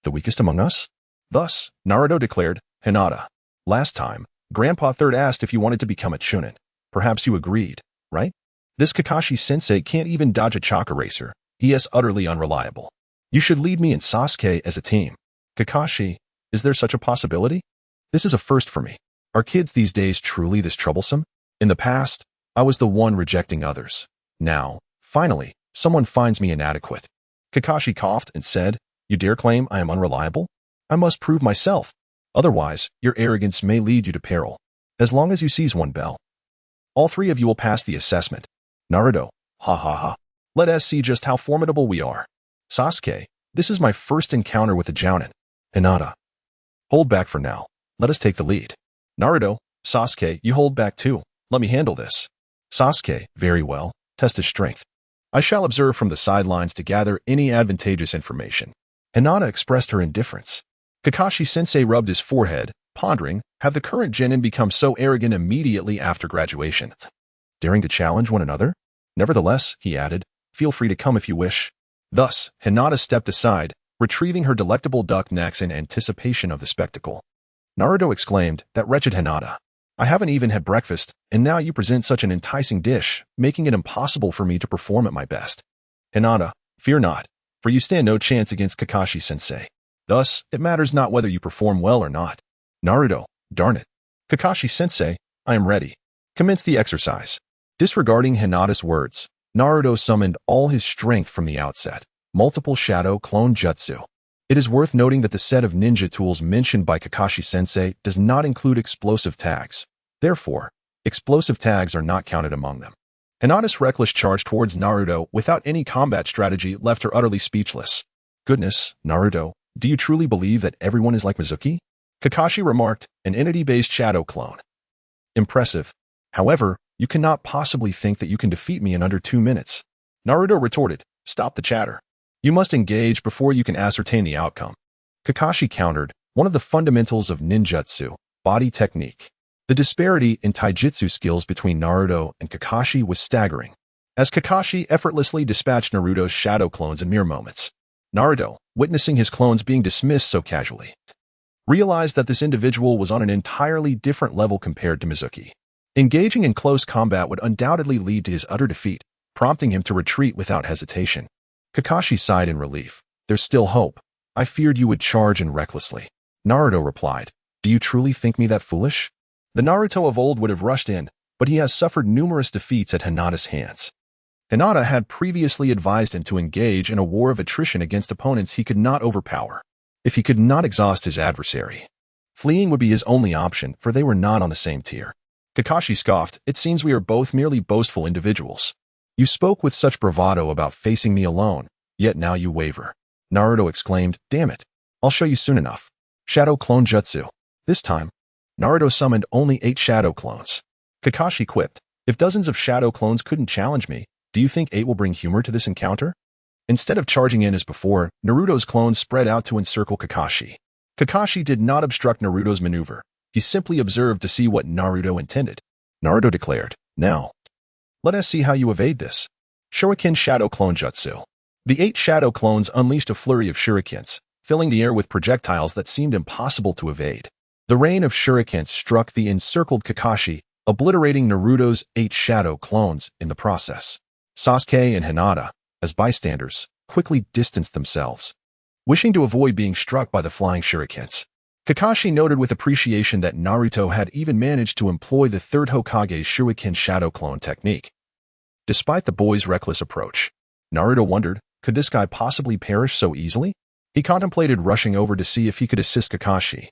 the weakest among us?" Thus, Naruto declared, "Hinata, last time, Grandpa Third asked if you wanted to become a Chunin. Perhaps you agreed, right? This Kakashi-sensei can't even dodge a chalk eraser. He is utterly unreliable. You should lead me and Sasuke as a team." "Kakashi, is there such a possibility? This is a first for me. Are kids these days truly this troublesome? In the past, I was the one rejecting others. Now, finally, someone finds me inadequate." Kakashi coughed and said, "You dare claim I am unreliable? I must prove myself. Otherwise, your arrogance may lead you to peril. As long as you seize 1 bell, all 3 of you will pass the assessment." Naruto, ha ha ha. "Let us see just how formidable we are." Sasuke, "This is my first encounter with a Jounin." Hinata, "Hold back for now. Let us take the lead." Naruto, "Sasuke, you hold back too. Let me handle this." Sasuke, "Very well. Test his strength. I shall observe from the sidelines to gather any advantageous information." Hinata expressed her indifference. Kakashi-sensei rubbed his forehead, pondering, have the current genin become so arrogant immediately after graduation, daring to challenge one another? "Nevertheless," he added, "feel free to come if you wish." Thus, Hinata stepped aside, retrieving her delectable duck necks in anticipation of the spectacle. Naruto exclaimed, "That wretched Hinata. I haven't even had breakfast, and now you present such an enticing dish, making it impossible for me to perform at my best. Hinata, fear not, for you stand no chance against Kakashi-sensei. Thus, it matters not whether you perform well or not." Naruto, darn it. Kakashi-sensei, I am ready. Commence the exercise. Disregarding Hinata's words, Naruto summoned all his strength from the outset. Multiple shadow clone jutsu. It is worth noting that the set of ninja tools mentioned by Kakashi-sensei does not include explosive tags. Therefore, explosive tags are not counted among them. Hinata's reckless charge towards Naruto without any combat strategy left her utterly speechless. Goodness, Naruto, do you truly believe that everyone is like Mizuki? Kakashi remarked, an entity-based shadow clone. Impressive. However, you cannot possibly think that you can defeat me in under 2 minutes. Naruto retorted, stop the chatter. You must engage before you can ascertain the outcome. Kakashi countered, one of the fundamentals of ninjutsu, body technique. The disparity in taijutsu skills between Naruto and Kakashi was staggering, as Kakashi effortlessly dispatched Naruto's shadow clones in mere moments. Naruto, witnessing his clones being dismissed so casually, realized that this individual was on an entirely different level compared to Mizuki. Engaging in close combat would undoubtedly lead to his utter defeat, prompting him to retreat without hesitation. Kakashi sighed in relief. There's still hope. I feared you would charge in recklessly. Naruto replied, do you truly think me that foolish? The Naruto of old would have rushed in, but he has suffered numerous defeats at Hinata's hands. Hinata had previously advised him to engage in a war of attrition against opponents he could not overpower. If he could not exhaust his adversary, fleeing would be his only option, for they were not on the same tier. Kakashi scoffed, it seems we are both merely boastful individuals. You spoke with such bravado about facing me alone, yet now you waver. Naruto exclaimed, damn it, I'll show you soon enough. Shadow clone jutsu. This time, Naruto summoned only 8 shadow clones. Kakashi quipped, if dozens of shadow clones couldn't challenge me, do you think 8 will bring humor to this encounter? Instead of charging in as before, Naruto's clones spread out to encircle Kakashi. Kakashi did not obstruct Naruto's maneuver. He simply observed to see what Naruto intended. Naruto declared, now, let us see how you evade this. Shuriken Shadow Clone Jutsu. The 8 shadow clones unleashed a flurry of shurikens, filling the air with projectiles that seemed impossible to evade. The rain of shurikens struck the encircled Kakashi, obliterating Naruto's 8 shadow clones in the process. Sasuke and Hinata, as bystanders, quickly distanced themselves, wishing to avoid being struck by the flying shurikens. Kakashi noted with appreciation that Naruto had even managed to employ the 3rd Hokage's Shuriken Shadow Clone technique. Despite the boy's reckless approach, Naruto wondered, could this guy possibly perish so easily? He contemplated rushing over to see if he could assist Kakashi.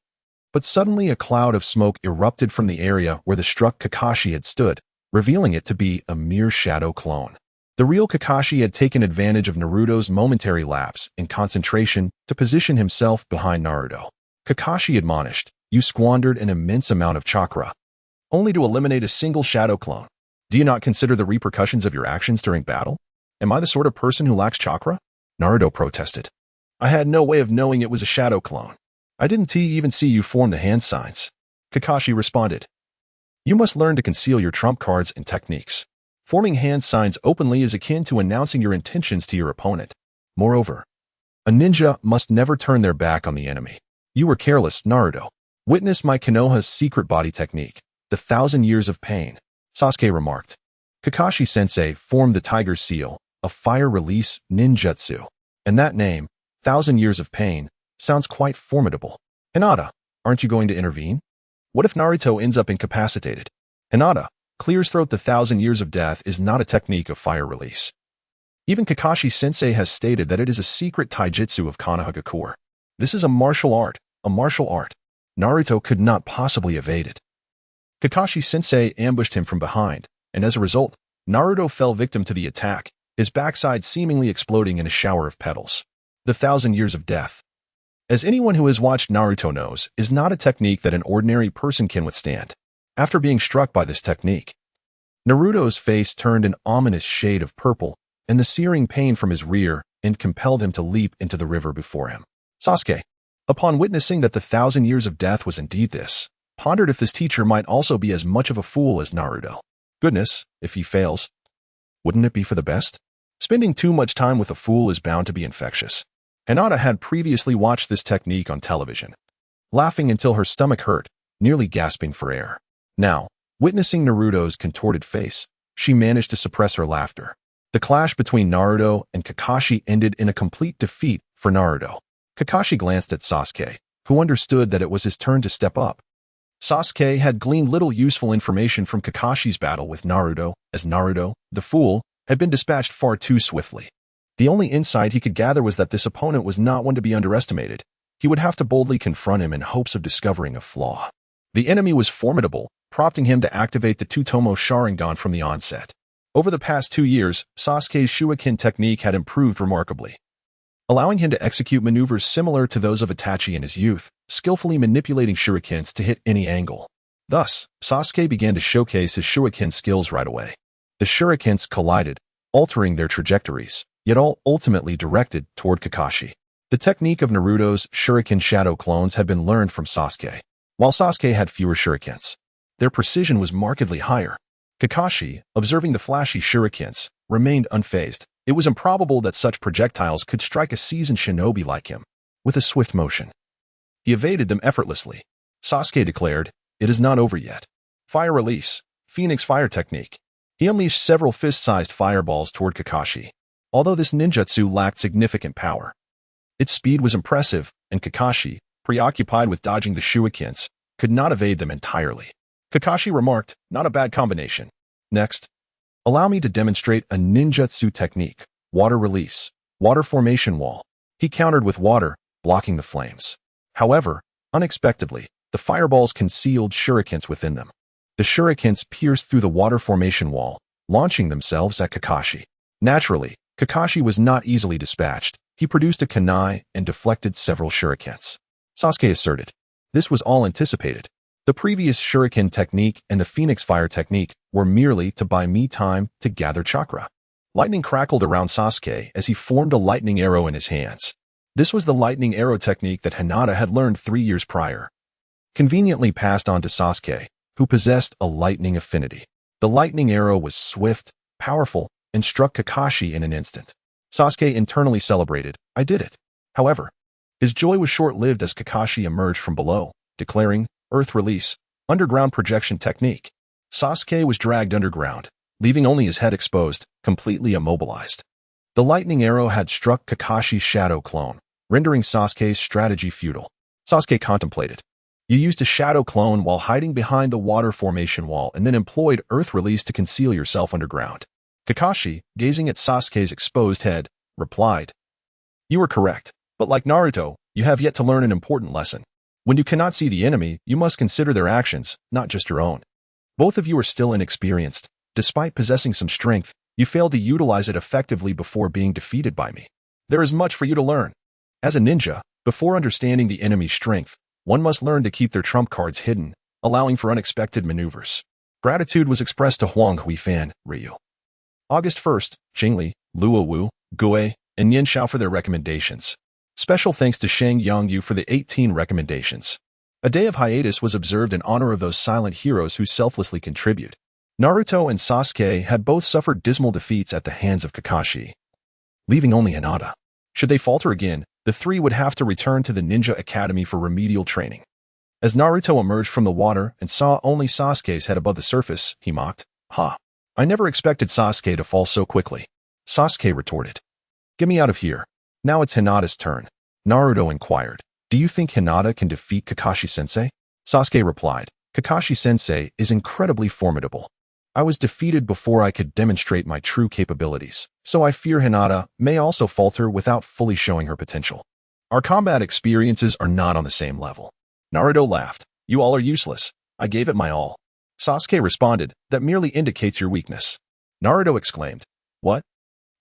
But suddenly a cloud of smoke erupted from the area where the struck Kakashi had stood, revealing it to be a mere shadow clone. The real Kakashi had taken advantage of Naruto's momentary lapse in concentration to position himself behind Naruto. Kakashi admonished, you squandered an immense amount of chakra, only to eliminate a single shadow clone. Do you not consider the repercussions of your actions during battle? Am I the sort of person who lacks chakra? Naruto protested. I had no way of knowing it was a shadow clone. I didn't even see you form the hand signs. Kakashi responded. You must learn to conceal your trump cards and techniques. Forming hand signs openly is akin to announcing your intentions to your opponent. Moreover, a ninja must never turn their back on the enemy. You were careless, Naruto. Witness my Konoha's secret body technique, the 1,000 years of pain, Sasuke remarked. Kakashi-sensei formed the tiger seal, a fire release ninjutsu. And that name, 1,000 years of pain, sounds quite formidable. Hinata, aren't you going to intervene? What if Naruto ends up incapacitated? Hinata, clears throat the 1,000 years of death is not a technique of fire release. Even Kakashi-sensei has stated that it is a secret taijutsu of Konohagakure. This is a martial art. Naruto could not possibly evade it. Kakashi-sensei ambushed him from behind, and as a result, Naruto fell victim to the attack, his backside seemingly exploding in a shower of petals. The 1,000 years of death, as anyone who has watched Naruto knows, is not a technique that an ordinary person can withstand. After being struck by this technique, Naruto's face turned an ominous shade of purple, and the searing pain from his rear end compelled him to leap into the river before him. Sasuke, upon witnessing that the 1,000 years of death was indeed this, pondered if this teacher might also be as much of a fool as Naruto. Goodness, if he fails, wouldn't it be for the best? Spending too much time with a fool is bound to be infectious. Hinata had previously watched this technique on television, laughing until her stomach hurt, nearly gasping for air. Now, witnessing Naruto's contorted face, she managed to suppress her laughter. The clash between Naruto and Kakashi ended in a complete defeat for Naruto. Kakashi glanced at Sasuke, who understood that it was his turn to step up. Sasuke had gleaned little useful information from Kakashi's battle with Naruto, as Naruto, the fool, had been dispatched far too swiftly. The only insight he could gather was that this opponent was not one to be underestimated. He would have to boldly confront him in hopes of discovering a flaw. The enemy was formidable, prompting him to activate the Tsutomu Sharingan from the onset. Over the past 2 years, Sasuke's Shuriken technique had improved remarkably, allowing him to execute maneuvers similar to those of Itachi in his youth, skillfully manipulating shurikens to hit any angle. Thus, Sasuke began to showcase his shuriken skills right away. The shurikens collided, altering their trajectories, yet all ultimately directed toward Kakashi. The technique of Naruto's shuriken shadow clones had been learned from Sasuke, while Sasuke had fewer shurikens. Their precision was markedly higher. Kakashi, observing the flashy shurikens, remained unfazed. It was improbable that such projectiles could strike a seasoned shinobi like him. With a swift motion, he evaded them effortlessly. Sasuke declared, "It is not over yet." Fire release, Phoenix fire technique. He unleashed several fist-sized fireballs toward Kakashi. Although this ninjutsu lacked significant power, its speed was impressive, and Kakashi, preoccupied with dodging the shurikens, could not evade them entirely. Kakashi remarked, "Not a bad combination." Next, allow me to demonstrate a ninjutsu technique, water release, water formation wall. He countered with water, blocking the flames. However, unexpectedly, the fireballs concealed shurikens within them. The shurikens pierced through the water formation wall, launching themselves at Kakashi. Naturally, Kakashi was not easily dispatched. He produced a kunai and deflected several shurikens. Sasuke asserted, "This was all anticipated. The previous shuriken technique and the Phoenix fire technique were merely to buy me time to gather chakra." Lightning crackled around Sasuke as he formed a lightning arrow in his hands. This was the lightning arrow technique that Hinata had learned 3 years prior, conveniently passed on to Sasuke, who possessed a lightning affinity. The lightning arrow was swift, powerful, and struck Kakashi in an instant. Sasuke internally celebrated, "I did it." However, his joy was short-lived as Kakashi emerged from below, declaring, "Earth release, underground projection technique." Sasuke was dragged underground, leaving only his head exposed, completely immobilized. The lightning arrow had struck Kakashi's shadow clone, rendering Sasuke's strategy futile. Sasuke contemplated. "You used a shadow clone while hiding behind the water formation wall and then employed earth release to conceal yourself underground." Kakashi, gazing at Sasuke's exposed head, replied, "You are correct, but like Naruto, you have yet to learn an important lesson. When you cannot see the enemy, you must consider their actions, not just your own. Both of you are still inexperienced. Despite possessing some strength, you failed to utilize it effectively before being defeated by me. There is much for you to learn. As a ninja, before understanding the enemy's strength, one must learn to keep their trump cards hidden, allowing for unexpected maneuvers." Gratitude was expressed to Huang Huifan, Ryu. August 1st, Qingli, Luowu, Gue, and Yin Xiao for their recommendations. Special thanks to Shang Yongyu for the 18 recommendations. A day of hiatus was observed in honor of those silent heroes who selflessly contribute. Naruto and Sasuke had both suffered dismal defeats at the hands of Kakashi, leaving only Hinata. Should they falter again, the three would have to return to the Ninja Academy for remedial training. As Naruto emerged from the water and saw only Sasuke's head above the surface, he mocked, "Ha! I never expected Sasuke to fall so quickly." Sasuke retorted, "Get me out of here. Now it's Hinata's turn." Naruto inquired, "Do you think Hinata can defeat Kakashi-sensei?" Sasuke replied, "Kakashi-sensei is incredibly formidable. I was defeated before I could demonstrate my true capabilities, so I fear Hinata may also falter without fully showing her potential. Our combat experiences are not on the same level." Naruto laughed, "You all are useless. I gave it my all." Sasuke responded, "That merely indicates your weakness." Naruto exclaimed, "What?"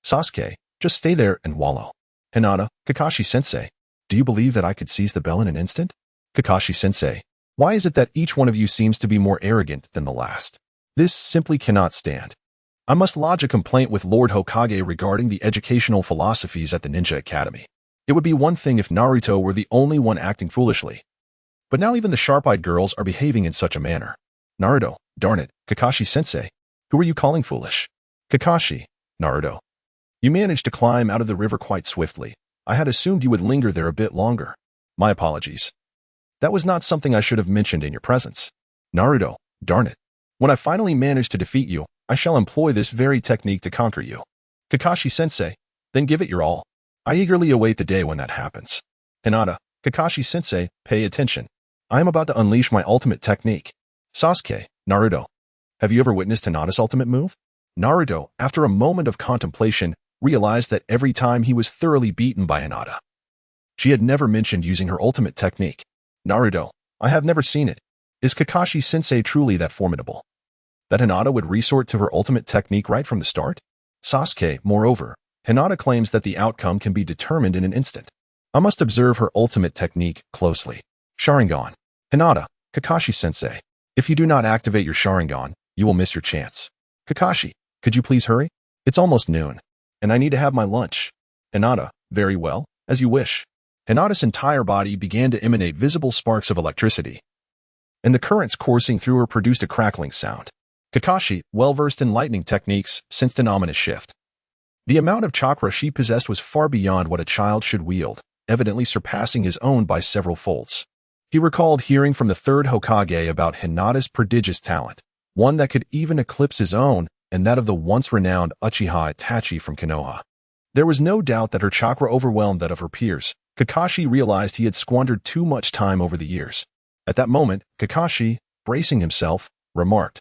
Sasuke, "Just stay there and wallow." Hinata, "Kakashi-sensei, do you believe that I could seize the bell in an instant?" Kakashi-sensei, "Why is it that each one of you seems to be more arrogant than the last? This simply cannot stand. I must lodge a complaint with Lord Hokage regarding the educational philosophies at the Ninja Academy. It would be one thing if Naruto were the only one acting foolishly, but now even the sharp-eyed girls are behaving in such a manner. Naruto, darn it, Kakashi-sensei, who are you calling foolish?" "Kakashi." "Naruto, You managed to climb out of the river quite swiftly. I had assumed you would linger there a bit longer. My apologies. That was not something I should have mentioned in your presence. Naruto, darn it. When I finally manage to defeat you, I shall employ this very technique to conquer you. Kakashi-sensei, then give it your all. I eagerly await the day when that happens. Hinata, Kakashi-sensei, pay attention. I am about to unleash my ultimate technique. Sasuke, Naruto. Have you ever witnessed Hinata's ultimate move? Naruto, after a moment of contemplation, realized that every time he was thoroughly beaten by Hinata. She had never mentioned using her ultimate technique. Naruto, I have never seen it. Is Kakashi-sensei truly that formidable? That Hinata would resort to her ultimate technique right from the start? Sasuke, moreover, Hinata claims that the outcome can be determined in an instant. I must observe her ultimate technique closely. Sharingan. Hinata, Kakashi-sensei, if you do not activate your Sharingan, you will miss your chance. Kakashi, could you please hurry? It's almost noon, and I need to have my lunch. Hinata, very well, as you wish. Hinata's entire body began to emanate visible sparks of electricity, and the currents coursing through her produced a crackling sound. Kakashi, well-versed in lightning techniques, sensed an ominous shift. The amount of chakra she possessed was far beyond what a child should wield, evidently surpassing his own by several folds. He recalled hearing from the third Hokage about Hinata's prodigious talent, one that could even eclipse his own and that of the once-renowned Uchiha Itachi from Konoha. There was no doubt that her chakra overwhelmed that of her peers. Kakashi realized he had squandered too much time over the years. At that moment, Kakashi, bracing himself, remarked,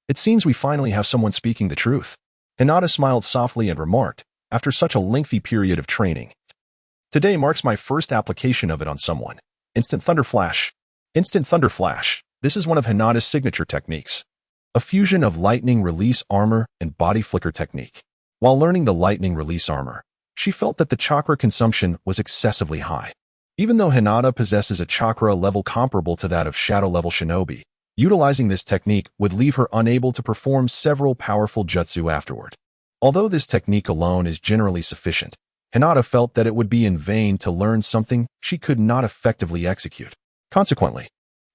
"It seems we finally have someone speaking the truth." Hinata smiled softly and remarked, "After such a lengthy period of training, today marks my first application of it on someone. Instant Thunder Flash. Instant Thunder Flash. This is one of Hinata's signature techniques. A fusion of lightning release armor and body flicker technique. While learning the lightning release armor, she felt that the chakra consumption was excessively high. Even though Hinata possesses a chakra level comparable to that of shadow-level shinobi, utilizing this technique would leave her unable to perform several powerful jutsu afterward. Although this technique alone is generally sufficient, Hinata felt that it would be in vain to learn something she could not effectively execute. Consequently,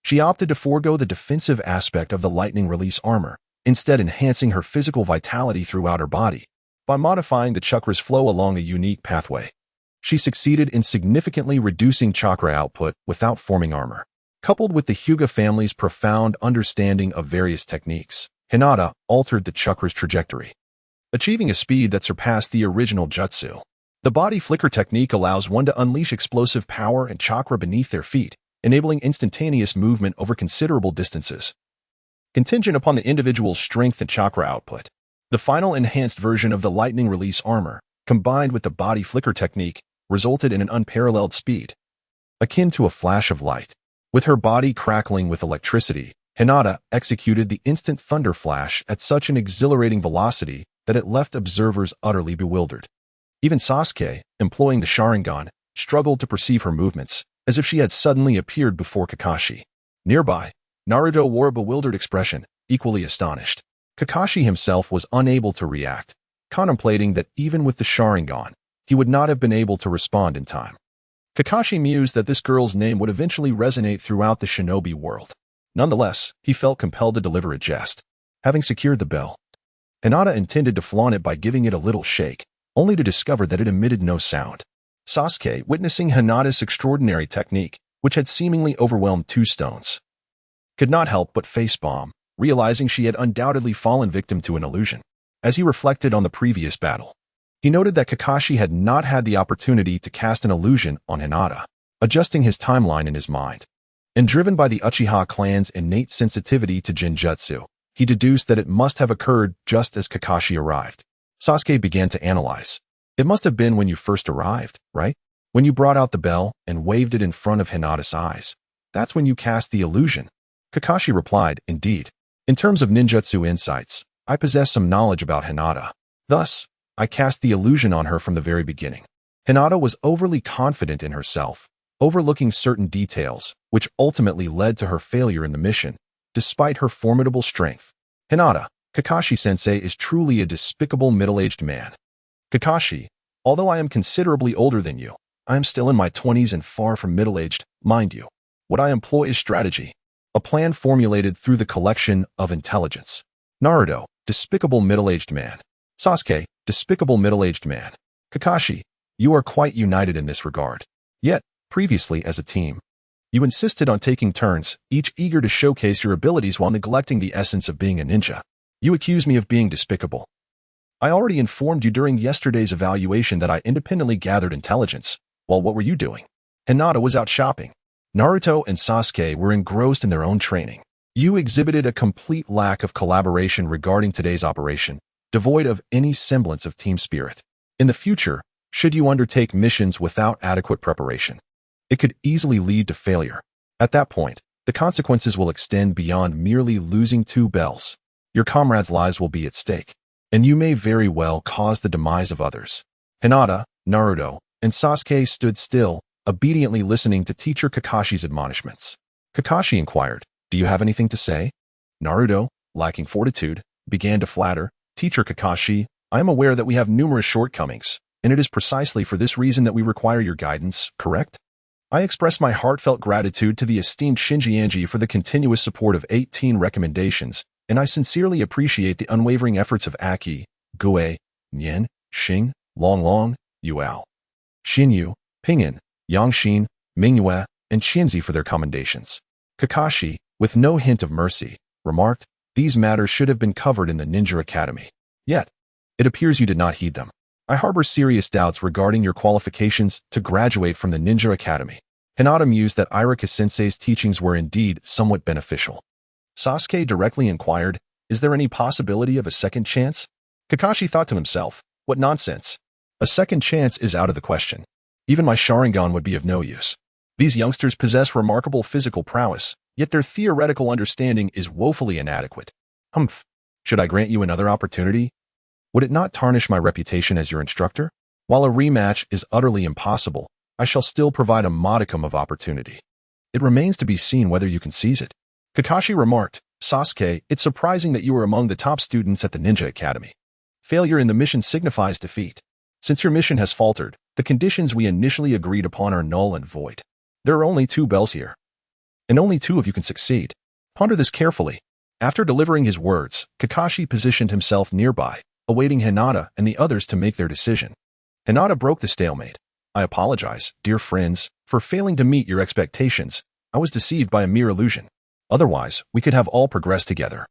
she opted to forego the defensive aspect of the lightning release armor, instead enhancing her physical vitality throughout her body. By modifying the chakra's flow along a unique pathway, she succeeded in significantly reducing chakra output without forming armor. Coupled with the Hyuga family's profound understanding of various techniques, Hinata altered the chakra's trajectory, achieving a speed that surpassed the original jutsu. The body flicker technique allows one to unleash explosive power and chakra beneath their feet, enabling instantaneous movement over considerable distances. Contingent upon the individual's strength and chakra output, the final enhanced version of the lightning release armor, combined with the body flicker technique, resulted in an unparalleled speed, akin to a flash of light. With her body crackling with electricity, Hinata executed the instant thunder flash at such an exhilarating velocity that it left observers utterly bewildered. Even Sasuke, employing the Sharingan, struggled to perceive her movements, as if she had suddenly appeared before Kakashi. Nearby, Naruto wore a bewildered expression, equally astonished. Kakashi himself was unable to react, contemplating that even with the Sharingan, he would not have been able to respond in time. Kakashi mused that this girl's name would eventually resonate throughout the shinobi world. Nonetheless, he felt compelled to deliver a jest. Having secured the bell, Hinata intended to flaunt it by giving it a little shake, only to discover that it emitted no sound. Sasuke, witnessing Hinata's extraordinary technique, which had seemingly overwhelmed two stones, could not help but facepalm, realizing she had undoubtedly fallen victim to an illusion. As he reflected on the previous battle, he noted that Kakashi had not had the opportunity to cast an illusion on Hinata. Adjusting his timeline in his mind, and driven by the Uchiha clan's innate sensitivity to Genjutsu, he deduced that it must have occurred just as Kakashi arrived. Sasuke began to analyze. It must have been when you first arrived, right? When you brought out the bell and waved it in front of Hinata's eyes. That's when you cast the illusion. Kakashi replied, indeed. In terms of ninjutsu insights, I possess some knowledge about Hinata. Thus, I cast the illusion on her from the very beginning. Hinata was overly confident in herself, overlooking certain details, which ultimately led to her failure in the mission, despite her formidable strength. Hinata, Kakashi-sensei is truly a despicable middle-aged man. Kakashi, although I am considerably older than you, I am still in my 20s and far from middle-aged, mind you. What I employ is strategy, a plan formulated through the collection of intelligence. Naruto, despicable middle-aged man. Sasuke, Despicable middle-aged man. Kakashi, you are quite united in this regard. Yet, previously as a team, you insisted on taking turns, each eager to showcase your abilities while neglecting the essence of being a ninja. You accuse me of being despicable. I already informed you during yesterday's evaluation that I independently gathered intelligence. Well, what were you doing? Hinata was out shopping. Naruto and Sasuke were engrossed in their own training. You exhibited a complete lack of collaboration regarding today's operation, devoid of any semblance of team spirit. In the future, should you undertake missions without adequate preparation, it could easily lead to failure. At that point, the consequences will extend beyond merely losing 2 bells. Your comrades' lives will be at stake, and you may very well cause the demise of others. Hinata, Naruto, and Sasuke stood still, obediently listening to teacher Kakashi's admonishments. Kakashi inquired, "Do you have anything to say?" Naruto, lacking fortitude, began to flatter, "Teacher Kakashi, I am aware that we have numerous shortcomings, and it is precisely for this reason that we require your guidance, correct? I express my heartfelt gratitude to the esteemed Shinji for the continuous support of 18 recommendations, and I sincerely appreciate the unwavering efforts of Aki, Gue, Nian, Xing, Long, Yuao, Xinyu, Pinyin, Yangxin, Mingyue, and Qianzi for their commendations." Kakashi, with no hint of mercy, remarked, "These matters should have been covered in the Ninja Academy. Yet, it appears you did not heed them. I harbor serious doubts regarding your qualifications to graduate from the Ninja Academy." Hinata mused that Irika-sensei's teachings were indeed somewhat beneficial. Sasuke directly inquired, "Is there any possibility of a second chance?" Kakashi thought to himself, "What nonsense. A second chance is out of the question. Even my Sharingan would be of no use. These youngsters possess remarkable physical prowess, yet their theoretical understanding is woefully inadequate. Humph. Should I grant you another opportunity? Would it not tarnish my reputation as your instructor? While a rematch is utterly impossible, I shall still provide a modicum of opportunity. It remains to be seen whether you can seize it." Kakashi remarked, "Sasuke, it's surprising that you are among the top students at the Ninja Academy. Failure in the mission signifies defeat. Since your mission has faltered, the conditions we initially agreed upon are null and void. There are only 2 bells here, and only 2 of you can succeed. Ponder this carefully." After delivering his words, Kakashi positioned himself nearby, awaiting Hinata and the others to make their decision. Hinata broke the stalemate. "I apologize, dear friends, for failing to meet your expectations. I was deceived by a mere illusion. Otherwise, we could have all progressed together.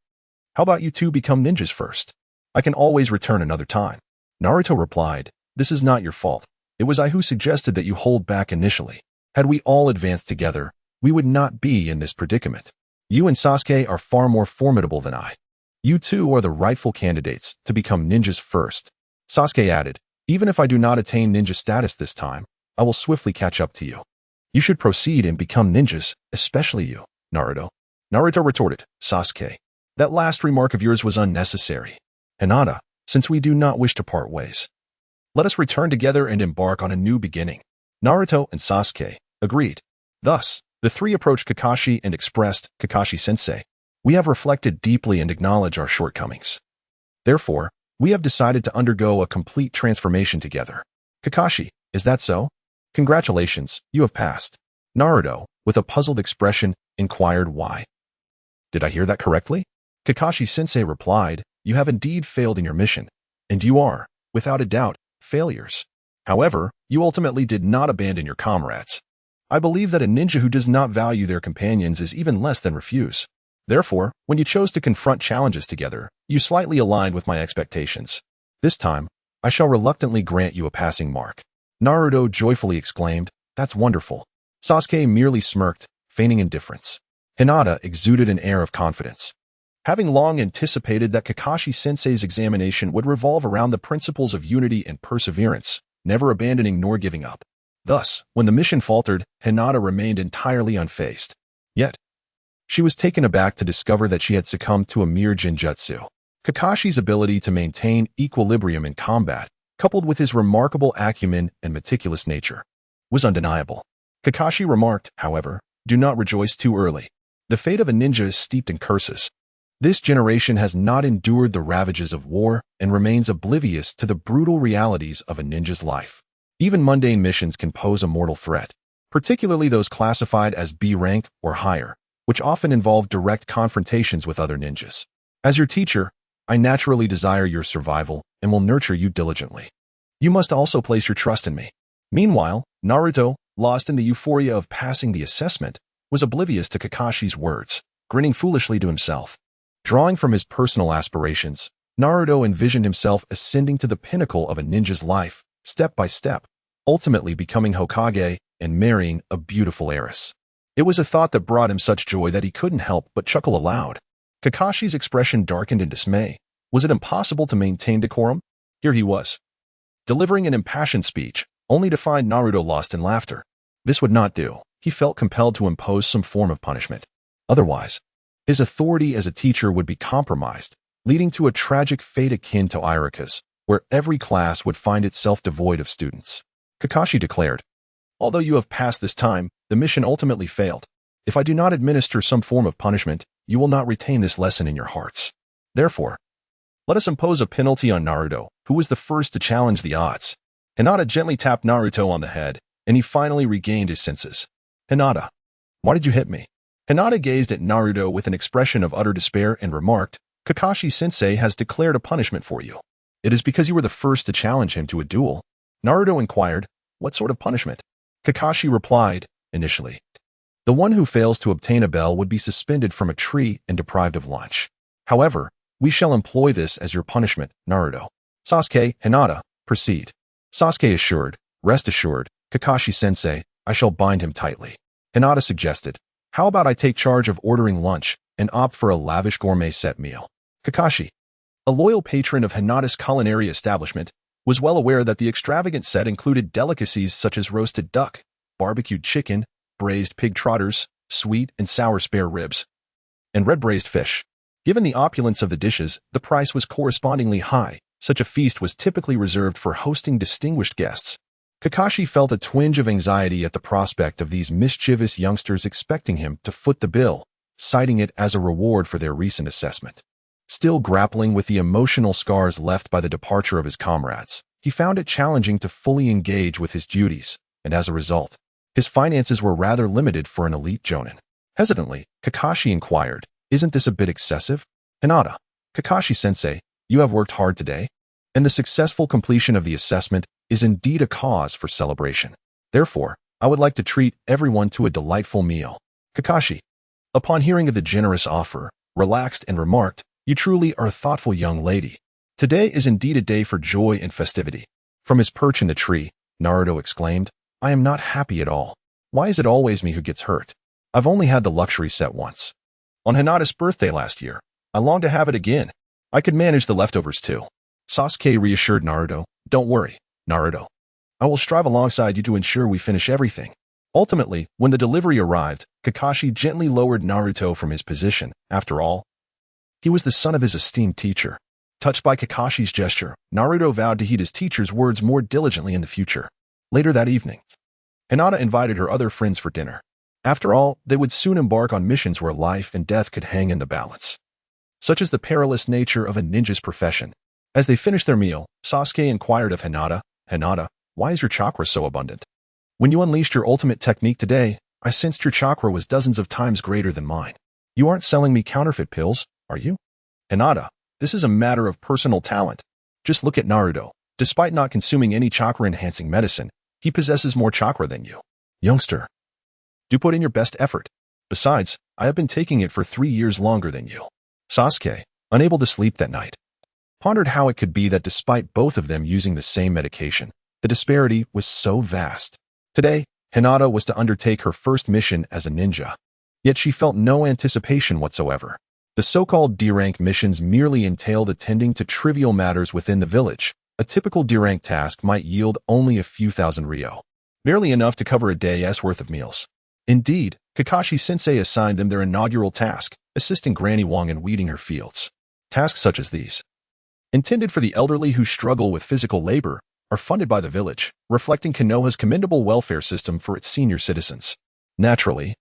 How about you 2 become ninjas first? I can always return another time." Naruto replied, "This is not your fault. It was I who suggested that you hold back initially. Had we all advanced together, we would not be in this predicament. You and Sasuke are far more formidable than I. You 2 are the rightful candidates to become ninjas first." Sasuke added, "Even if I do not attain ninja status this time, I will swiftly catch up to you. You should proceed and become ninjas, especially you, Naruto." Naruto retorted, "Sasuke, that last remark of yours was unnecessary. Hinata, since we do not wish to part ways, let us return together and embark on a new beginning." Naruto and Sasuke agreed. Thus, the 3 approached Kakashi and expressed, "Kakashi-sensei, we have reflected deeply and acknowledge our shortcomings. Therefore, we have decided to undergo a complete transformation together." "Kakashi, is that so? Congratulations, you have passed." Naruto, with a puzzled expression, inquired why. "Did I hear that correctly?" Kakashi-sensei replied, "You have indeed failed in your mission, and you are, without a doubt, failures. However, you ultimately did not abandon your comrades. I believe that a ninja who does not value their companions is even less than refuse. Therefore, when you chose to confront challenges together, you slightly aligned with my expectations. This time, I shall reluctantly grant you a passing mark." Naruto joyfully exclaimed, "That's wonderful." Sasuke merely smirked, feigning indifference. Hinata exuded an air of confidence. Having long anticipated that Kakashi-sensei's examination would revolve around the principles of unity and perseverance, never abandoning nor giving up. Thus, when the mission faltered, Hinata remained entirely unfazed. Yet, she was taken aback to discover that she had succumbed to a mere genjutsu. Kakashi's ability to maintain equilibrium in combat, coupled with his remarkable acumen and meticulous nature, was undeniable. Kakashi remarked, however, "Do not rejoice too early. The fate of a ninja is steeped in curses. This generation has not endured the ravages of war and remains oblivious to the brutal realities of a ninja's life. Even mundane missions can pose a mortal threat, particularly those classified as B rank or higher, which often involve direct confrontations with other ninjas. As your teacher, I naturally desire your survival and will nurture you diligently. You must also place your trust in me." Meanwhile, Naruto, lost in the euphoria of passing the assessment, was oblivious to Kakashi's words, grinning foolishly to himself. Drawing from his personal aspirations, Naruto envisioned himself ascending to the pinnacle of a ninja's life, step by step, ultimately becoming Hokage and marrying a beautiful heiress. It was a thought that brought him such joy that he couldn't help but chuckle aloud. Kakashi's expression darkened in dismay. Was it impossible to maintain decorum? Here he was, delivering an impassioned speech, only to find Naruto lost in laughter. This would not do. He felt compelled to impose some form of punishment. Otherwise, his authority as a teacher would be compromised, leading to a tragic fate akin to Irika's, where every class would find itself devoid of students. Kakashi declared, "Although you have passed this time, the mission ultimately failed. If I do not administer some form of punishment, you will not retain this lesson in your hearts. Therefore, let us impose a penalty on Naruto, who was the first to challenge the odds." Hinata gently tapped Naruto on the head, and he finally regained his senses. "Hinata, why did you hit me?" Hinata gazed at Naruto with an expression of utter despair and remarked, "Kakashi-sensei has declared a punishment for you. It is because you were the first to challenge him to a duel." Naruto inquired, "What sort of punishment?" Kakashi replied, "Initially, the one who fails to obtain a bell would be suspended from a tree and deprived of lunch. However, we shall employ this as your punishment, Naruto." "Sasuke, Hinata, proceed." Sasuke assured, "Rest assured, Kakashi-sensei, I shall bind him tightly." Hinata suggested, "How about I take charge of ordering lunch and opt for a lavish gourmet set meal?" Kakashi, a loyal patron of Hinata's culinary establishment, was well aware that the extravagant set included delicacies such as roasted duck, barbecued chicken, braised pig trotters, sweet and sour spare ribs, and red braised fish. Given the opulence of the dishes, the price was correspondingly high. Such a feast was typically reserved for hosting distinguished guests. Kakashi felt a twinge of anxiety at the prospect of these mischievous youngsters expecting him to foot the bill, citing it as a reward for their recent assessment. Still grappling with the emotional scars left by the departure of his comrades, he found it challenging to fully engage with his duties, and as a result, his finances were rather limited for an elite jonin. Hesitantly, Kakashi inquired, "Isn't this a bit excessive?" "Hinata, Kakashi-sensei, you have worked hard today, and the successful completion of the assessment is indeed a cause for celebration. Therefore, I would like to treat everyone to a delightful meal." Kakashi, upon hearing of the generous offer, relaxed and remarked, "You truly are a thoughtful young lady. Today is indeed a day for joy and festivity." From his perch in the tree, Naruto exclaimed, "I am not happy at all. Why is it always me who gets hurt? I've only had the luxury set once. On Hinata's birthday last year. I long to have it again. I could manage the leftovers too." Sasuke reassured Naruto, "Don't worry, Naruto. I will strive alongside you to ensure we finish everything." Ultimately, when the delivery arrived, Kakashi gently lowered Naruto from his position. After all, he was the son of his esteemed teacher. Touched by Kakashi's gesture, Naruto vowed to heed his teacher's words more diligently in the future. Later that evening, Hinata invited her other friends for dinner. After all, they would soon embark on missions where life and death could hang in the balance, such as the perilous nature of a ninja's profession. As they finished their meal, Sasuke inquired of Hinata, "Hinata, why is your chakra so abundant? When you unleashed your ultimate technique today, I sensed your chakra was dozens of times greater than mine. You aren't selling me counterfeit pills, are you?" "Hinata, this is a matter of personal talent. Just look at Naruto. Despite not consuming any chakra-enhancing medicine, he possesses more chakra than you. Youngster, do put in your best effort. Besides, I have been taking it for 3 years longer than you." Sasuke, unable to sleep that night, pondered how it could be that despite both of them using the same medication, the disparity was so vast. Today, Hinata was to undertake her first mission as a ninja. Yet she felt no anticipation whatsoever. The so-called D-rank missions merely entailed attending to trivial matters within the village. A typical D-rank task might yield only a few thousand ryo, barely enough to cover a day's worth of meals. Indeed, Kakashi-sensei assigned them their inaugural task, assisting Granny Wong in weeding her fields. Tasks such as these, intended for the elderly who struggle with physical labor, are funded by the village, reflecting Konoha's commendable welfare system for its senior citizens. Naturally,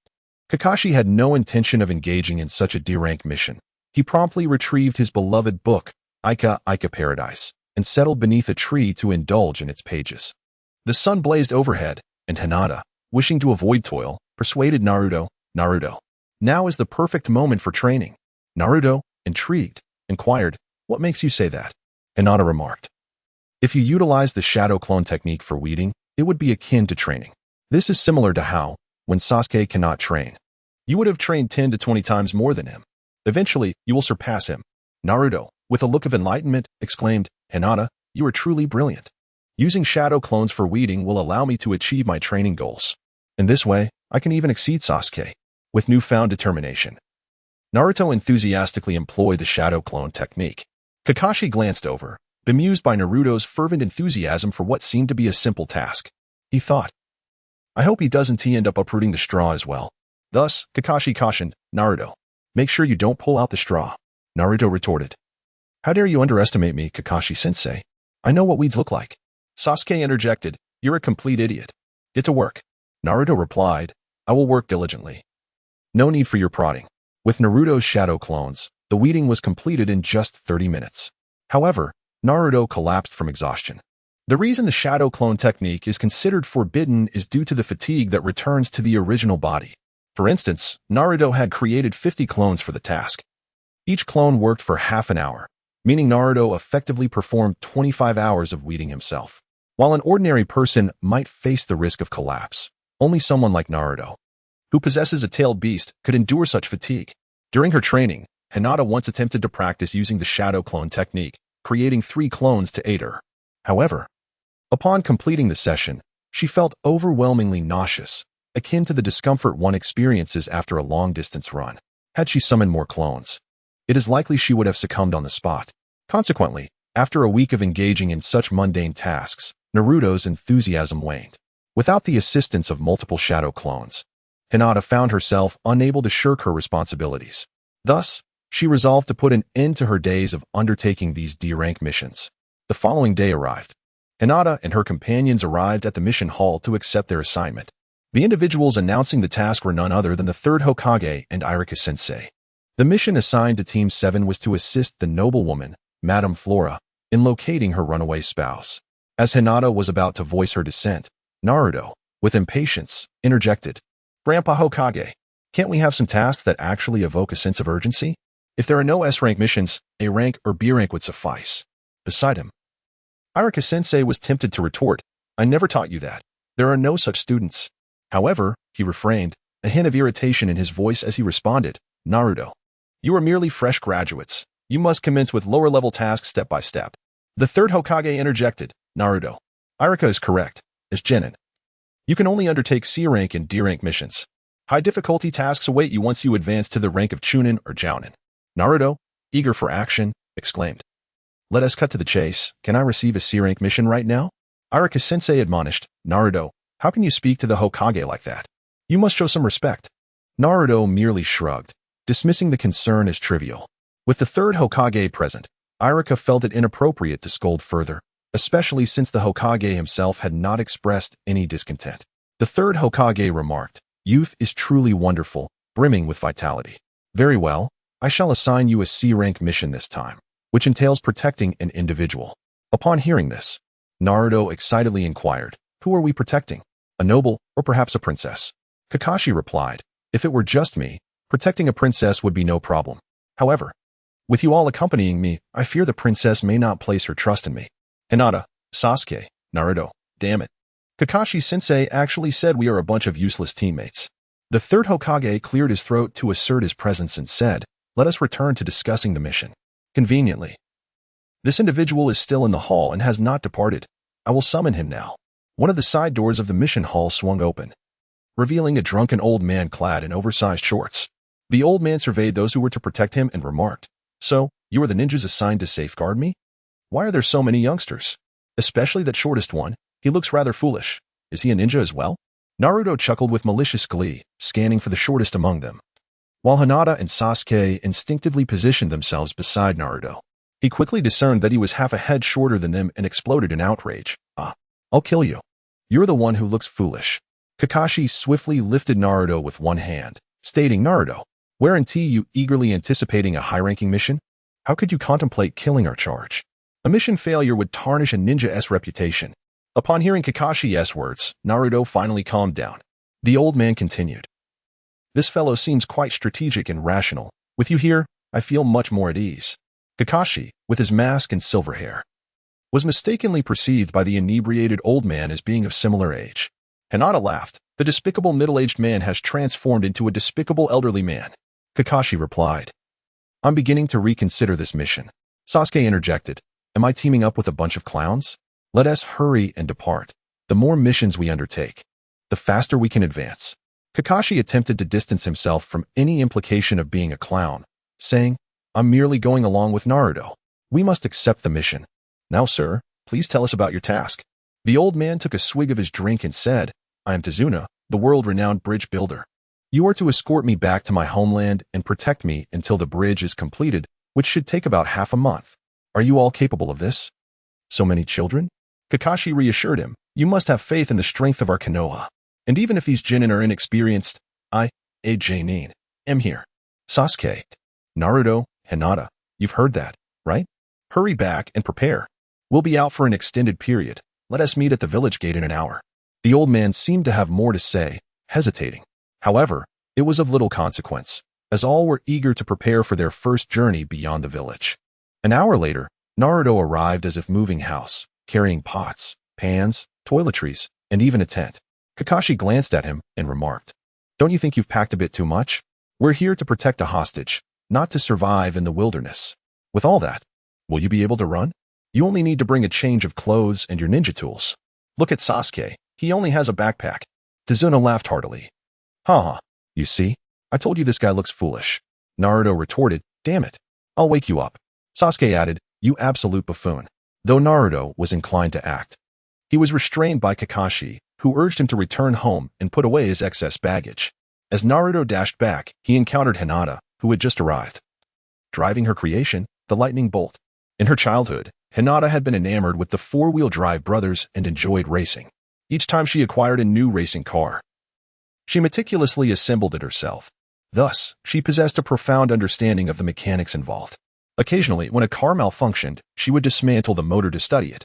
Kakashi had no intention of engaging in such a D-rank mission. He promptly retrieved his beloved book, Ika Paradise, and settled beneath a tree to indulge in its pages. The sun blazed overhead, and Hinata, wishing to avoid toil, persuaded Naruto, "Naruto, now is the perfect moment for training." Naruto, intrigued, inquired, "What makes you say that?" Hinata remarked. If you utilize the shadow clone technique for weeding, it would be akin to training. This is similar to how, when Sasuke cannot train, you would have trained 10 to 20 times more than him. Eventually, you will surpass him. Naruto, with a look of enlightenment, exclaimed, Hinata, you are truly brilliant. Using shadow clones for weeding will allow me to achieve my training goals. In this way, I can even exceed Sasuke. With newfound determination, Naruto enthusiastically employed the shadow clone technique. Kakashi glanced over, bemused by Naruto's fervent enthusiasm for what seemed to be a simple task. He thought, I hope he doesn't end up uprooting the straw as well. Thus, Kakashi cautioned, Naruto, make sure you don't pull out the straw. Naruto retorted, how dare you underestimate me, Kakashi-sensei? I know what weeds look like. Sasuke interjected, you're a complete idiot. Get to work. Naruto replied, I will work diligently. No need for your prodding. With Naruto's shadow clones, the weeding was completed in just 30 minutes. However, Naruto collapsed from exhaustion. The reason the shadow clone technique is considered forbidden is due to the fatigue that returns to the original body. For instance, Naruto had created 50 clones for the task. Each clone worked for half an hour, meaning Naruto effectively performed 25 hours of weeding himself. While an ordinary person might face the risk of collapse, only someone like Naruto, who possesses a tailed beast, could endure such fatigue. During her training, Hinata once attempted to practice using the shadow clone technique, creating 3 clones to aid her. However, upon completing the session, she felt overwhelmingly nauseous, akin to the discomfort one experiences after a long-distance run. Had she summoned more clones, it is likely she would have succumbed on the spot. Consequently, after a week of engaging in such mundane tasks, Naruto's enthusiasm waned. Without the assistance of multiple shadow clones, Hinata found herself unable to shirk her responsibilities. Thus, she resolved to put an end to her days of undertaking these D-rank missions. The following day arrived. Hinata and her companions arrived at the mission hall to accept their assignment. The individuals announcing the task were none other than the third Hokage and Iruka-sensei. The mission assigned to Team 7 was to assist the noblewoman, Madame Flora, in locating her runaway spouse. As Hinata was about to voice her dissent, Naruto, with impatience, interjected, Grandpa Hokage, can't we have some tasks that actually evoke a sense of urgency? If there are no S-rank missions, A rank or B rank would suffice. Beside him, Iruka-sensei was tempted to retort, I never taught you that. There are no such students. However, he refrained, a hint of irritation in his voice as he responded, Naruto, you are merely fresh graduates. You must commence with lower-level tasks step by step. The third Hokage interjected, Naruto, Iruka is correct, as Genin. You can only undertake C-rank and D-rank missions. High-difficulty tasks await you once you advance to the rank of Chunin or Jounin. Naruto, eager for action, exclaimed, let us cut to the chase. Can I receive a C-rank mission right now? Iruka-sensei admonished, Naruto, how can you speak to the Hokage like that? You must show some respect. Naruto merely shrugged, dismissing the concern as trivial. With the third Hokage present, Iruka felt it inappropriate to scold further, especially since the Hokage himself had not expressed any discontent. The third Hokage remarked, youth is truly wonderful, brimming with vitality. Very well, I shall assign you a C-rank mission this time, which entails protecting an individual. Upon hearing this, Naruto excitedly inquired, who are we protecting? A noble, or perhaps a princess? Kakashi replied, if it were just me, protecting a princess would be no problem. However, with you all accompanying me, I fear the princess may not place her trust in me. Hinata, Sasuke, Naruto, damn it. Kakashi-sensei actually said we are a bunch of useless teammates. The third Hokage cleared his throat to assert his presence and said, let us return to discussing the mission. Conveniently, this individual is still in the hall and has not departed. I will summon him now. One of the side doors of the mission hall swung open, revealing a drunken old man clad in oversized shorts. The old man surveyed those who were to protect him and remarked, so, you are the ninjas assigned to safeguard me? Why are there so many youngsters? Especially that shortest one, he looks rather foolish. Is he a ninja as well? Naruto chuckled with malicious glee, scanning for the shortest among them. While Hinata and Sasuke instinctively positioned themselves beside Naruto, he quickly discerned that he was half a head shorter than them and exploded in outrage. I'll kill you. You're the one who looks foolish. Kakashi swiftly lifted Naruto with one hand, stating, Naruto, weren't you eagerly anticipating a high-ranking mission? How could you contemplate killing our charge? A mission failure would tarnish a ninja's reputation. Upon hearing Kakashi's words, Naruto finally calmed down. The old man continued. This fellow seems quite strategic and rational. With you here, I feel much more at ease. Kakashi, with his mask and silver hair, was mistakenly perceived by the inebriated old man as being of similar age. Hinata laughed. The despicable middle-aged man has transformed into a despicable elderly man. Kakashi replied, I'm beginning to reconsider this mission. Sasuke interjected, Am I teaming up with a bunch of clowns? Let us hurry and depart. The more missions we undertake, the faster we can advance. Kakashi attempted to distance himself from any implication of being a clown, saying, I'm merely going along with Naruto. We must accept the mission. Now, sir, please tell us about your task. The old man took a swig of his drink and said, I am Tazuna, the world-renowned bridge builder. You are to escort me back to my homeland and protect me until the bridge is completed, which should take about half a month. Are you all capable of this? So many children? Kakashi reassured him, You must have faith in the strength of our Konoha. And even if these Genin are inexperienced, I, Janin, am here. Sasuke, Naruto, Hinata, you've heard that, right? Hurry back and prepare. We'll be out for an extended period. Let us meet at the village gate in an hour. The old man seemed to have more to say, hesitating. However, it was of little consequence, as all were eager to prepare for their first journey beyond the village. An hour later, Naruto arrived as if moving house, carrying pots, pans, toiletries, and even a tent. Kakashi glanced at him and remarked, Don't you think you've packed a bit too much? We're here to protect a hostage, not to survive in the wilderness. With all that, will you be able to run? You only need to bring a change of clothes and your ninja tools. Look at Sasuke, he only has a backpack. Tazuna laughed heartily. Haha, you see, I told you this guy looks foolish. Naruto retorted, Damn it, I'll wake you up. Sasuke added, You absolute buffoon. Though Naruto was inclined to act, he was restrained by Kakashi, who urged him to return home and put away his excess baggage. As Naruto dashed back, he encountered Hinata, who had just arrived, driving her creation, the lightning bolt. In her childhood, Hinata had been enamored with the four-wheel drive brothers and enjoyed racing. Each time she acquired a new racing car, she meticulously assembled it herself. Thus, she possessed a profound understanding of the mechanics involved. Occasionally, when a car malfunctioned, she would dismantle the motor to study it,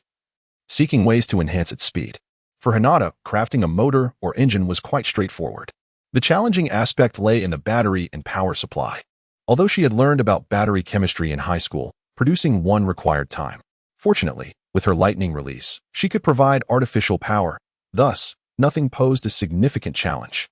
seeking ways to enhance its speed. For Hinata, crafting a motor or engine was quite straightforward. The challenging aspect lay in the battery and power supply. Although she had learned about battery chemistry in high school, producing one required time. Fortunately, with her lightning release, she could provide artificial power. Thus, nothing posed a significant challenge.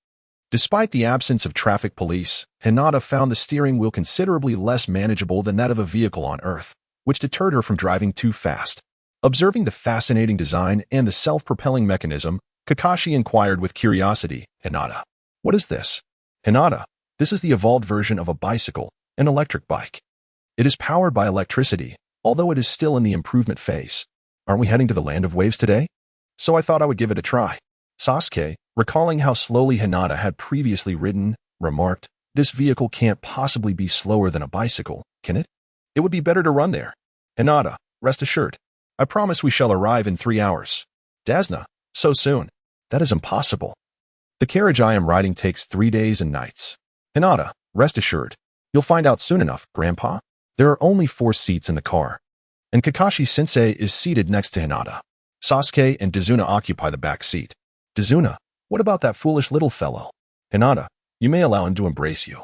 Despite the absence of traffic police, Hinata found the steering wheel considerably less manageable than that of a vehicle on Earth, which deterred her from driving too fast. Observing the fascinating design and the self-propelling mechanism, Kakashi inquired with curiosity, Hinata, What is this? Hinata, this is the evolved version of a bicycle, an electric bike. It is powered by electricity, although it is still in the improvement phase. Aren't we heading to the land of waves today? So I thought I would give it a try. Sasuke, recalling how slowly Hinata had previously ridden, remarked, This vehicle can't possibly be slower than a bicycle, can it? It would be better to run there. Hinata, rest assured. I promise we shall arrive in 3 hours. Dasna, so soon. That is impossible. The carriage I am riding takes 3 days and nights. Hinata, rest assured. You'll find out soon enough, Grandpa. There are only 4 seats in the car, and Kakashi-sensei is seated next to Hinata. Sasuke and Tazuna occupy the back seat. Tazuna, what about that foolish little fellow? Hinata, you may allow him to embrace you,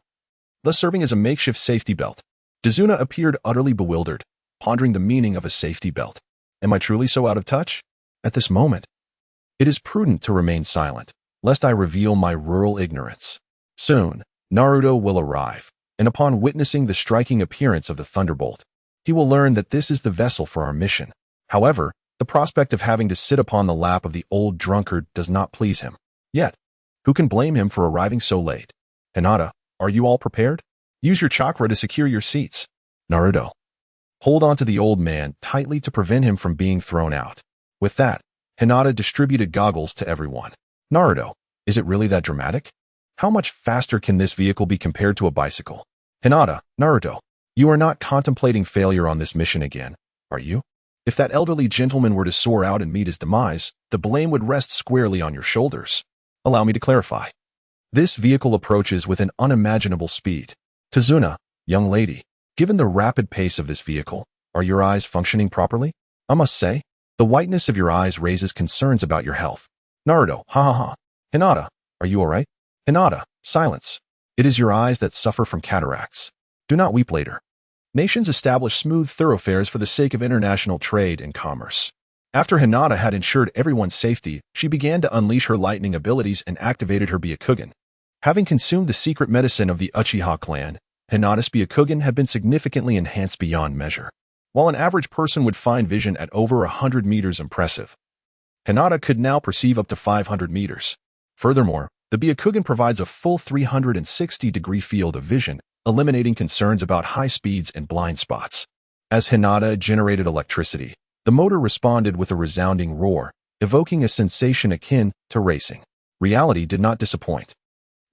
thus serving as a makeshift safety belt. Tazuna appeared utterly bewildered, pondering the meaning of a safety belt. Am I truly so out of touch? At this moment, it is prudent to remain silent, lest I reveal my rural ignorance. Soon, Naruto will arrive, and upon witnessing the striking appearance of the Thunderbolt, he will learn that this is the vessel for our mission. However, the prospect of having to sit upon the lap of the old drunkard does not please him. Yet, who can blame him for arriving so late? Hinata, are you all prepared? Use your chakra to secure your seats. Naruto, hold on to the old man tightly to prevent him from being thrown out. With that, Hinata distributed goggles to everyone. Naruto, is it really that dramatic? How much faster can this vehicle be compared to a bicycle? Hinata, Naruto, you are not contemplating failure on this mission again, are you? If that elderly gentleman were to soar out and meet his demise, the blame would rest squarely on your shoulders. Allow me to clarify. This vehicle approaches with an unimaginable speed. Tazuna, young lady, given the rapid pace of this vehicle, are your eyes functioning properly? I must say, the whiteness of your eyes raises concerns about your health. Naruto, ha ha ha. Hinata, are you all right? Hinata, silence. It is your eyes that suffer from cataracts. Do not weep later. Nations established smooth thoroughfares for the sake of international trade and commerce. After Hinata had ensured everyone's safety, she began to unleash her lightning abilities and activated her Byakugan. Having consumed the secret medicine of the Uchiha clan, Hinata's Byakugan had been significantly enhanced beyond measure. While an average person would find vision at over 100 meters impressive, Hinata could now perceive up to 500 meters. Furthermore, the Byakugan provides a full 360-degree field of vision, eliminating concerns about high speeds and blind spots. As Hinata generated electricity, the motor responded with a resounding roar, evoking a sensation akin to racing. Reality did not disappoint.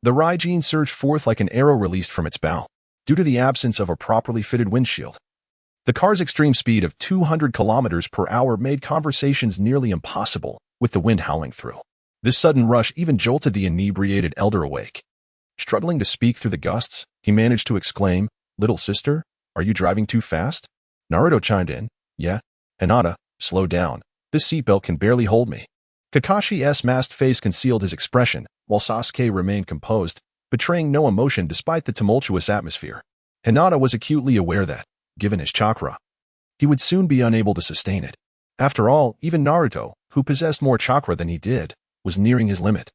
The Raijin surged forth like an arrow released from its bow, due to the absence of a properly fitted windshield. The car's extreme speed of 200 kilometers per hour made conversations nearly impossible, with the wind howling through. This sudden rush even jolted the inebriated elder awake. Struggling to speak through the gusts, he managed to exclaim, "Little sister, are you driving too fast?" Naruto chimed in, "Yeah." "Hinata, slow down. This seatbelt can barely hold me." Kakashi's masked face concealed his expression, while Sasuke remained composed, betraying no emotion despite the tumultuous atmosphere. Hinata was acutely aware that, given his chakra, he would soon be unable to sustain it. After all, even Naruto, who possessed more chakra than he did, was nearing his limit.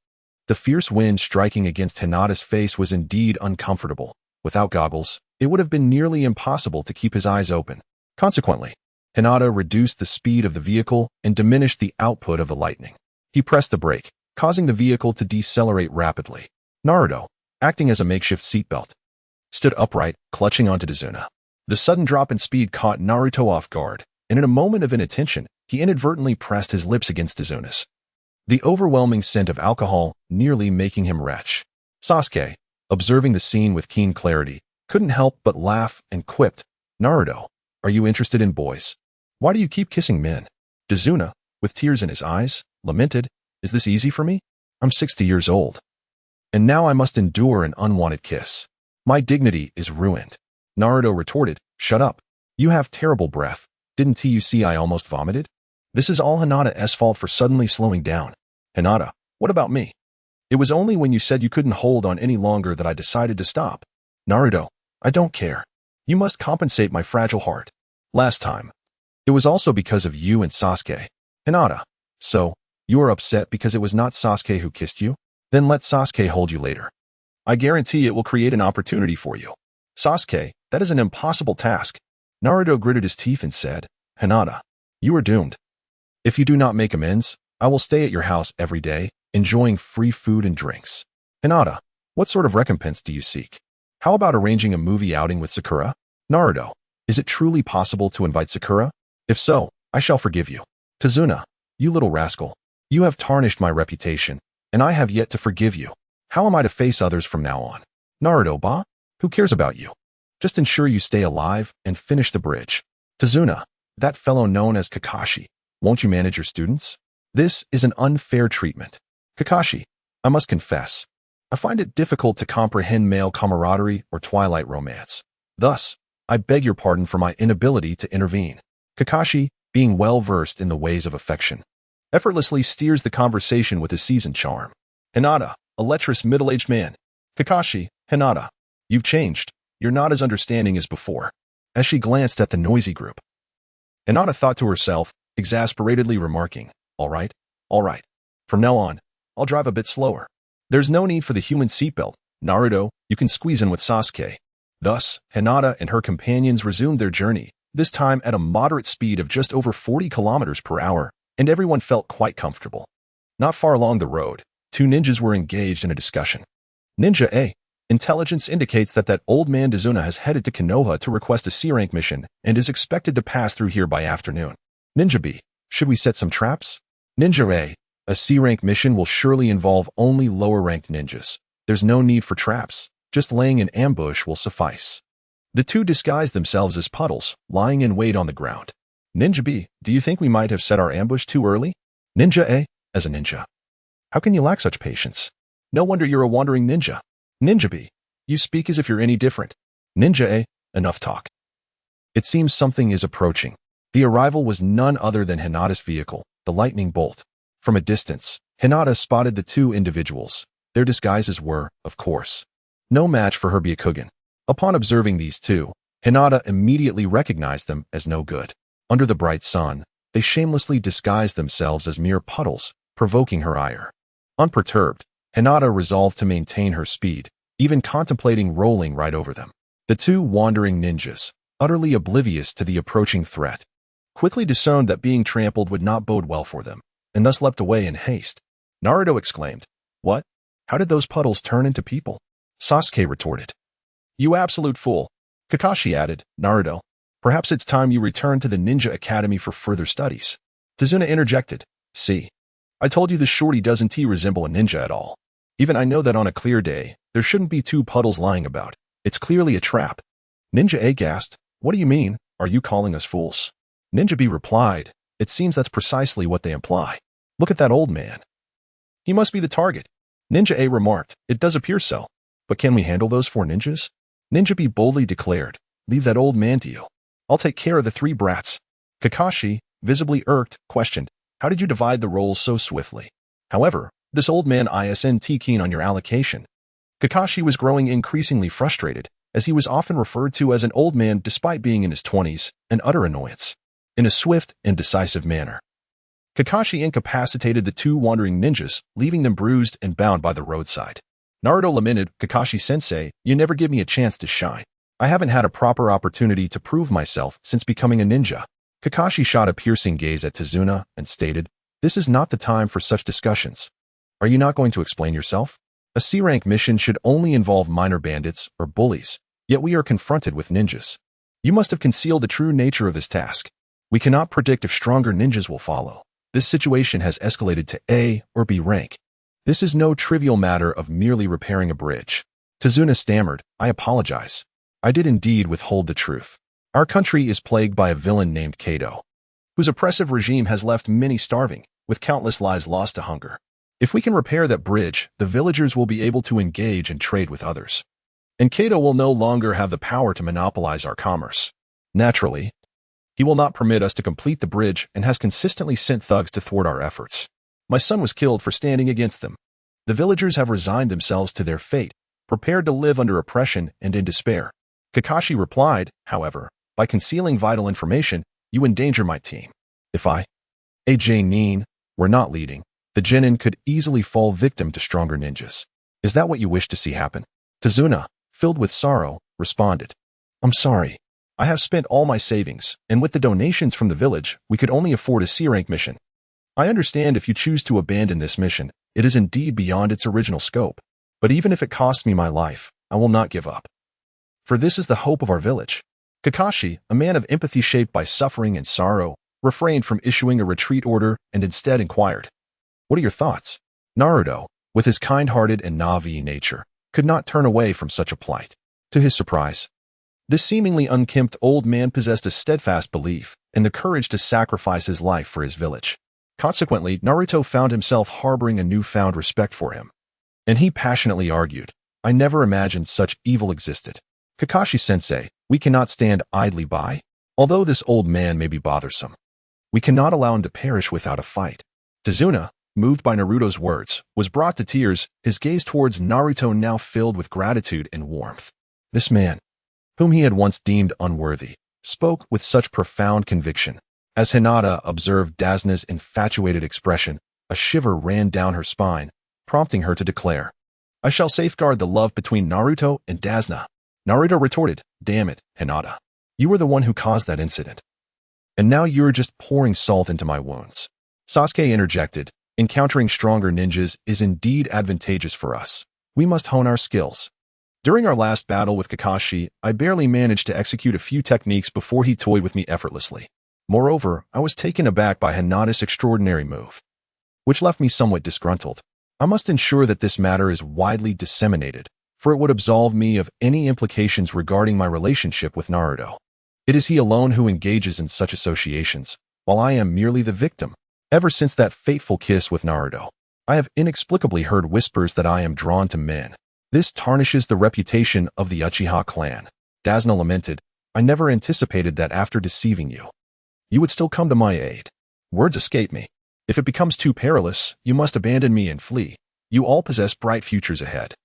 The fierce wind striking against Hinata's face was indeed uncomfortable. Without goggles, it would have been nearly impossible to keep his eyes open. Consequently, Hinata reduced the speed of the vehicle and diminished the output of the lightning. He pressed the brake, causing the vehicle to decelerate rapidly. Naruto, acting as a makeshift seatbelt, stood upright, clutching onto Tazuna. The sudden drop in speed caught Naruto off guard, and in a moment of inattention, he inadvertently pressed his lips against Tazuna's. The overwhelming scent of alcohol nearly making him retch. Sasuke, observing the scene with keen clarity, couldn't help but laugh and quipped, "Naruto, are you interested in boys? Why do you keep kissing men?" Tazuna, with tears in his eyes, lamented, "Is this easy for me? I'm 60 years old. And now I must endure an unwanted kiss. My dignity is ruined." Naruto retorted, "Shut up. You have terrible breath. Didn't you see I almost vomited?" This is all Hinata's fault for suddenly slowing down. "Hinata, what about me? It was only when you said you couldn't hold on any longer that I decided to stop." "Naruto, I don't care. You must compensate my fragile heart. Last time, it was also because of you and Sasuke." "Hinata, so, you are upset because it was not Sasuke who kissed you? Then let Sasuke hold you later. I guarantee it will create an opportunity for you." "Sasuke, that is an impossible task." Naruto gritted his teeth and said, "Hinata, you are doomed. If you do not make amends, I will stay at your house every day, enjoying free food and drinks." "Hinata, what sort of recompense do you seek? How about arranging a movie outing with Sakura?" "Naruto, is it truly possible to invite Sakura? If so, I shall forgive you." "Tazuna, you little rascal, you have tarnished my reputation, and I have yet to forgive you. How am I to face others from now on?" "Naruto, ba? Who cares about you? Just ensure you stay alive and finish the bridge." "Tazuna, that fellow known as Kakashi, won't you manage your students? This is an unfair treatment." "Kakashi, I must confess, I find it difficult to comprehend male camaraderie or twilight romance. Thus, I beg your pardon for my inability to intervene." Kakashi, being well-versed in the ways of affection, effortlessly steers the conversation with his seasoned charm. "Hinata, a lecherous middle-aged man." "Kakashi, Hinata, you've changed. You're not as understanding as before." As she glanced at the noisy group, Hinata thought to herself, exasperatedly remarking, all right. From now on, I'll drive a bit slower. There's no need for the human seatbelt. Naruto, you can squeeze in with Sasuke." Thus, Hinata and her companions resumed their journey, this time at a moderate speed of just over 40 kilometers per hour, and everyone felt quite comfortable. Not far along the road, two ninjas were engaged in a discussion. "Ninja A, intelligence indicates that old man Tazuna has headed to Konoha to request a C-rank mission and is expected to pass through here by afternoon." "Ninja B, should we set some traps?" "Ninja A C-rank mission will surely involve only lower-ranked ninjas. There's no need for traps. Just laying an ambush will suffice." The two disguised themselves as puddles, lying in wait on the ground. "Ninja B, do you think we might have set our ambush too early?" "Ninja A, as a ninja, how can you lack such patience? No wonder you're a wandering ninja." "Ninja B, you speak as if you're any different." "Ninja A, enough talk. It seems something is approaching." The arrival was none other than Hinata's vehicle, the lightning bolt. From a distance, Hinata spotted the two individuals. Their disguises were, of course, no match for her Byakugan. Upon observing these two, Hinata immediately recognized them as no good. Under the bright sun, they shamelessly disguised themselves as mere puddles, provoking her ire. Unperturbed, Hinata resolved to maintain her speed, even contemplating rolling right over them. The two wandering ninjas, utterly oblivious to the approaching threat, quickly discerned that being trampled would not bode well for them, and thus leapt away in haste. Naruto exclaimed, "What? How did those puddles turn into people?" Sasuke retorted, "You absolute fool." Kakashi added, "Naruto, perhaps it's time you return to the Ninja Academy for further studies." Tazuna interjected, "See, I told you this shorty doesn't resemble a ninja at all. Even I know that on a clear day, there shouldn't be two puddles lying about. It's clearly a trap." Ninja A gasped, "What do you mean? Are you calling us fools?" Ninja B replied, "It seems that's precisely what they imply. Look at that old man. He must be the target." Ninja A remarked, "It does appear so. But can we handle those four ninjas?" Ninja B boldly declared, "Leave that old man to you. I'll take care of the three brats." Kakashi, visibly irked, questioned, "How did you divide the roles so swiftly? However, this old man isn't keen on your allocation." Kakashi was growing increasingly frustrated, as he was often referred to as an old man despite being in his 20s, an utter annoyance. In a swift and decisive manner, Kakashi incapacitated the two wandering ninjas, leaving them bruised and bound by the roadside. Naruto lamented, "Kakashi-sensei, you never give me a chance to shine. I haven't had a proper opportunity to prove myself since becoming a ninja." Kakashi shot a piercing gaze at Tazuna and stated, "This is not the time for such discussions. Are you not going to explain yourself? A C-rank mission should only involve minor bandits or bullies, yet we are confronted with ninjas. You must have concealed the true nature of this task. We cannot predict if stronger ninjas will follow. This situation has escalated to A or B rank. This is no trivial matter of merely repairing a bridge." Tazuna stammered, "I apologize. I did indeed withhold the truth. Our country is plagued by a villain named Kato, whose oppressive regime has left many starving, with countless lives lost to hunger. If we can repair that bridge, the villagers will be able to engage and trade with others. And Kato will no longer have the power to monopolize our commerce. Naturally, he will not permit us to complete the bridge and has consistently sent thugs to thwart our efforts. My son was killed for standing against them. The villagers have resigned themselves to their fate, prepared to live under oppression and in despair." Kakashi replied, "However, by concealing vital information, you endanger my team. If I, AJ Nin, were not leading, the genin could easily fall victim to stronger ninjas. Is that what you wish to see happen?" Tazuna, filled with sorrow, responded, "I'm sorry. I have spent all my savings, and with the donations from the village, we could only afford a C-rank mission. I understand if you choose to abandon this mission, it is indeed beyond its original scope. But even if it costs me my life, I will not give up. For this is the hope of our village." Kakashi, a man of empathy shaped by suffering and sorrow, refrained from issuing a retreat order and instead inquired, "What are your thoughts?" Naruto, with his kind-hearted and Navi nature, could not turn away from such a plight. To his surprise, this seemingly unkempt old man possessed a steadfast belief and the courage to sacrifice his life for his village. Consequently, Naruto found himself harboring a newfound respect for him. And he passionately argued, "I never imagined such evil existed. Kakashi-sensei, we cannot stand idly by. Although this old man may be bothersome, we cannot allow him to perish without a fight." Tazuna, moved by Naruto's words, was brought to tears, his gaze towards Naruto now filled with gratitude and warmth. This man, whom he had once deemed unworthy, spoke with such profound conviction. As Hinata observed Dazna's infatuated expression, a shiver ran down her spine, prompting her to declare, "I shall safeguard the love between Naruto and Dazna." Naruto retorted, "Damn it, Hinata. You were the one who caused that incident. And now you're just pouring salt into my wounds." Sasuke interjected, "Encountering stronger ninjas is indeed advantageous for us. We must hone our skills. During our last battle with Kakashi, I barely managed to execute a few techniques before he toyed with me effortlessly. Moreover, I was taken aback by Hinata's extraordinary move, which left me somewhat disgruntled. I must ensure that this matter is widely disseminated, for it would absolve me of any implications regarding my relationship with Naruto. It is he alone who engages in such associations, while I am merely the victim. Ever since that fateful kiss with Naruto, I have inexplicably heard whispers that I am drawn to men. This tarnishes the reputation of the Uchiha clan." Dazna lamented, "I never anticipated that after deceiving you, you would still come to my aid. Words escape me. If it becomes too perilous, you must abandon me and flee. You all possess bright futures ahead.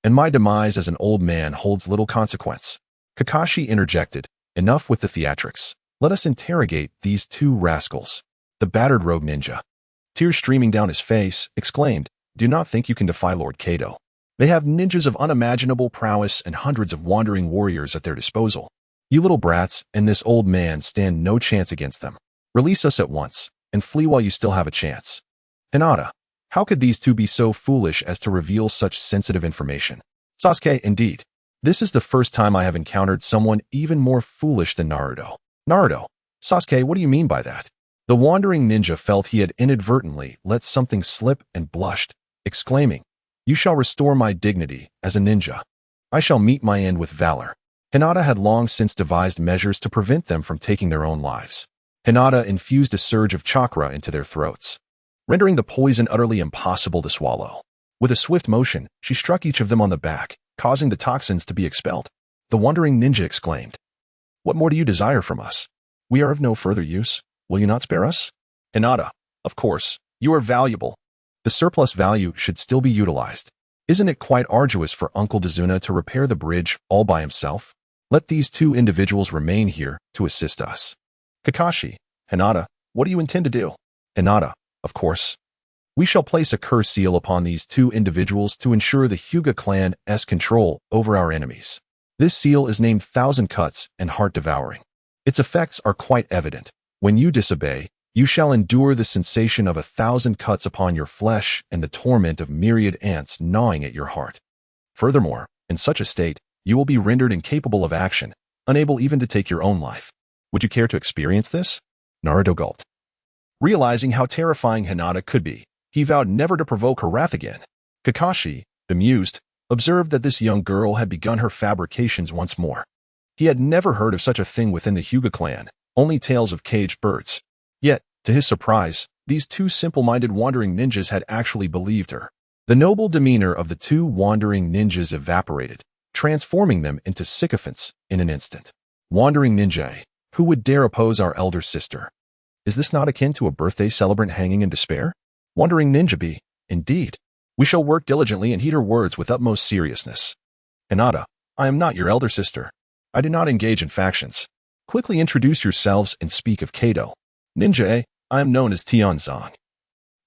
And my demise as an old man holds little consequence." Kakashi interjected, "Enough with the theatrics. Let us interrogate these two rascals." The battered rogue ninja, tears streaming down his face, exclaimed, "Do not think you can defy Lord Kato. They have ninjas of unimaginable prowess and hundreds of wandering warriors at their disposal. You little brats and this old man stand no chance against them. Release us at once, and flee while you still have a chance." Hinata, how could these two be so foolish as to reveal such sensitive information? Sasuke, indeed. This is the first time I have encountered someone even more foolish than Naruto. Naruto, Sasuke, what do you mean by that? The wandering ninja felt he had inadvertently let something slip and blushed, exclaiming, "You shall restore my dignity as a ninja. I shall meet my end with valor." Hinata had long since devised measures to prevent them from taking their own lives. Hinata infused a surge of chakra into their throats, rendering the poison utterly impossible to swallow. With a swift motion, she struck each of them on the back, causing the toxins to be expelled. The wandering ninja exclaimed, "What more do you desire from us? We are of no further use. Will you not spare us?" Hinata, "Of course. You are valuable. The surplus value should still be utilized. Isn't it quite arduous for Uncle Dazuna to repair the bridge all by himself? Let these two individuals remain here to assist us." Kakashi, Hinata, what do you intend to do? Hinata, "Of course. We shall place a curse seal upon these two individuals to ensure the Hyuga clan's control over our enemies. This seal is named Thousand Cuts and Heart Devouring. Its effects are quite evident. When you disobey, you shall endure the sensation of 1,000 cuts upon your flesh and the torment of myriad ants gnawing at your heart. Furthermore, in such a state, you will be rendered incapable of action, unable even to take your own life. Would you care to experience this?" Naruto gulped. Realizing how terrifying Hinata could be, he vowed never to provoke her wrath again. Kakashi, bemused, observed that this young girl had begun her fabrications once more. He had never heard of such a thing within the Hyuga clan, only tales of caged birds. Yet, to his surprise, these two simple-minded wandering ninjas had actually believed her. The noble demeanor of the two wandering ninjas evaporated, transforming them into sycophants in an instant. Wandering ninja, who would dare oppose our elder sister? Is this not akin to a birthday celebrant hanging in despair? Wandering ninja B, indeed. We shall work diligently and heed her words with utmost seriousness. Hinata, I am not your elder sister. I do not engage in factions. Quickly introduce yourselves and speak of Kato. Ninja, I am known as Tianzong.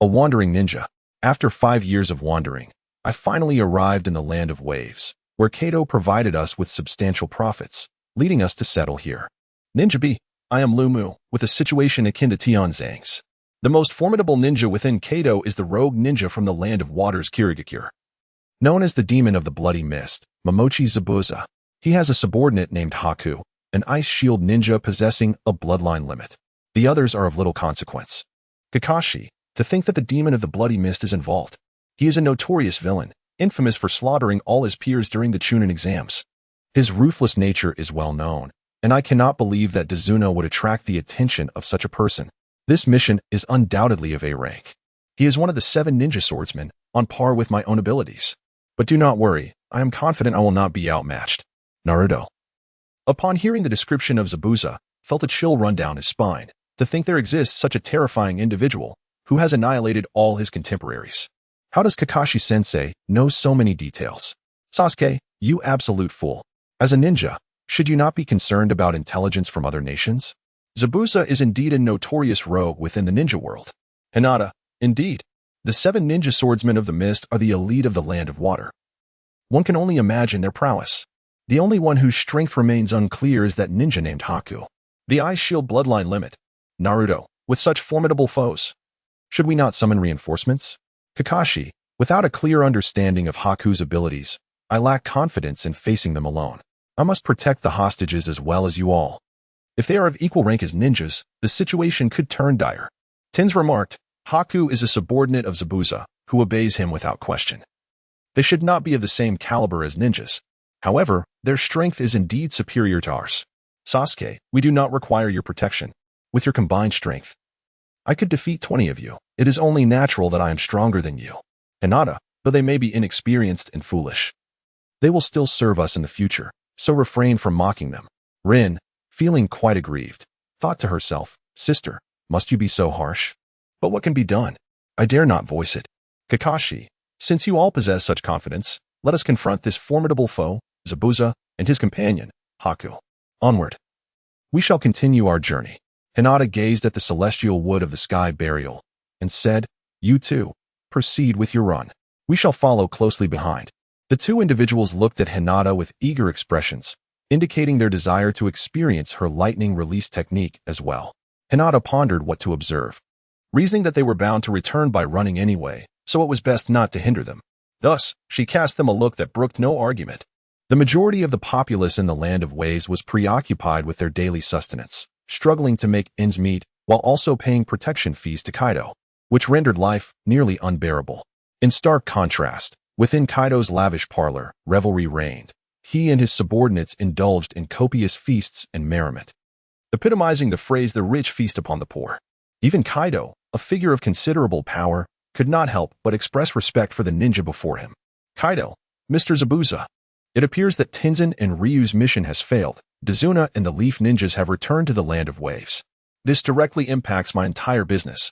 A wandering ninja. After 5 years of wandering, I finally arrived in the land of waves, where Kato provided us with substantial profits, leading us to settle here. Ninja B, I am Lumu, with a situation akin to Tianzang's. The most formidable ninja within Kato is the rogue ninja from the land of waters Kirigakure. Known as the demon of the bloody mist, Momochi Zabuza. He has a subordinate named Haku, an ice shield ninja possessing a bloodline limit. The others are of little consequence. Kakashi, to think that the demon of the bloody mist is involved. He is a notorious villain, infamous for slaughtering all his peers during the Chunin exams. His ruthless nature is well known, and I cannot believe that Dazuna would attract the attention of such a person. This mission is undoubtedly of A rank. He is one of the 7 ninja swordsmen, on par with my own abilities. But do not worry, I am confident I will not be outmatched. Naruto. Upon hearing the description of Zabuza, felt a chill run down his spine, to think there exists such a terrifying individual, who has annihilated all his contemporaries. How does Kakashi-sensei know so many details? Sasuke, you absolute fool. As a ninja, should you not be concerned about intelligence from other nations? Zabuza is indeed a notorious rogue within the ninja world. Hinata, indeed. The 7 ninja swordsmen of the mist are the elite of the land of water. One can only imagine their prowess. The only one whose strength remains unclear is that ninja named Haku. The Ice Shield bloodline limit. Naruto, with such formidable foes. Should we not summon reinforcements? Kakashi, without a clear understanding of Haku's abilities, I lack confidence in facing them alone. I must protect the hostages as well as you all. If they are of equal rank as ninjas, the situation could turn dire. Tens remarked, Haku is a subordinate of Zabuza, who obeys him without question. They should not be of the same caliber as ninjas. However, their strength is indeed superior to ours. Sasuke, we do not require your protection. With your combined strength, I could defeat 20 of you. It is only natural that I am stronger than you. Hinata, though they may be inexperienced and foolish, they will still serve us in the future, so refrain from mocking them. Rin, feeling quite aggrieved, thought to herself, Sister, must you be so harsh? But what can be done? I dare not voice it. Kakashi, since you all possess such confidence, let us confront this formidable foe, Zabuza, and his companion, Haku. Onward. We shall continue our journey. Hinata gazed at the celestial wood of the sky burial and said, You too, proceed with your run. We shall follow closely behind. The two individuals looked at Hinata with eager expressions, indicating their desire to experience her lightning release technique as well. Hinata pondered what to observe, reasoning that they were bound to return by running anyway, so it was best not to hinder them. Thus, she cast them a look that brooked no argument. The majority of the populace in the land of waves was preoccupied with their daily sustenance, struggling to make ends meet while also paying protection fees to Kaido, which rendered life nearly unbearable. In stark contrast, within Kaido's lavish parlor, revelry reigned. He and his subordinates indulged in copious feasts and merriment, epitomizing the phrase the rich feast upon the poor. Even Kaido, a figure of considerable power, could not help but express respect for the ninja before him. Kaido, Mr. Zabuza. It appears that Tenzin and Ryu's mission has failed. Dazuna and the Leaf Ninjas have returned to the Land of Waves. This directly impacts my entire business.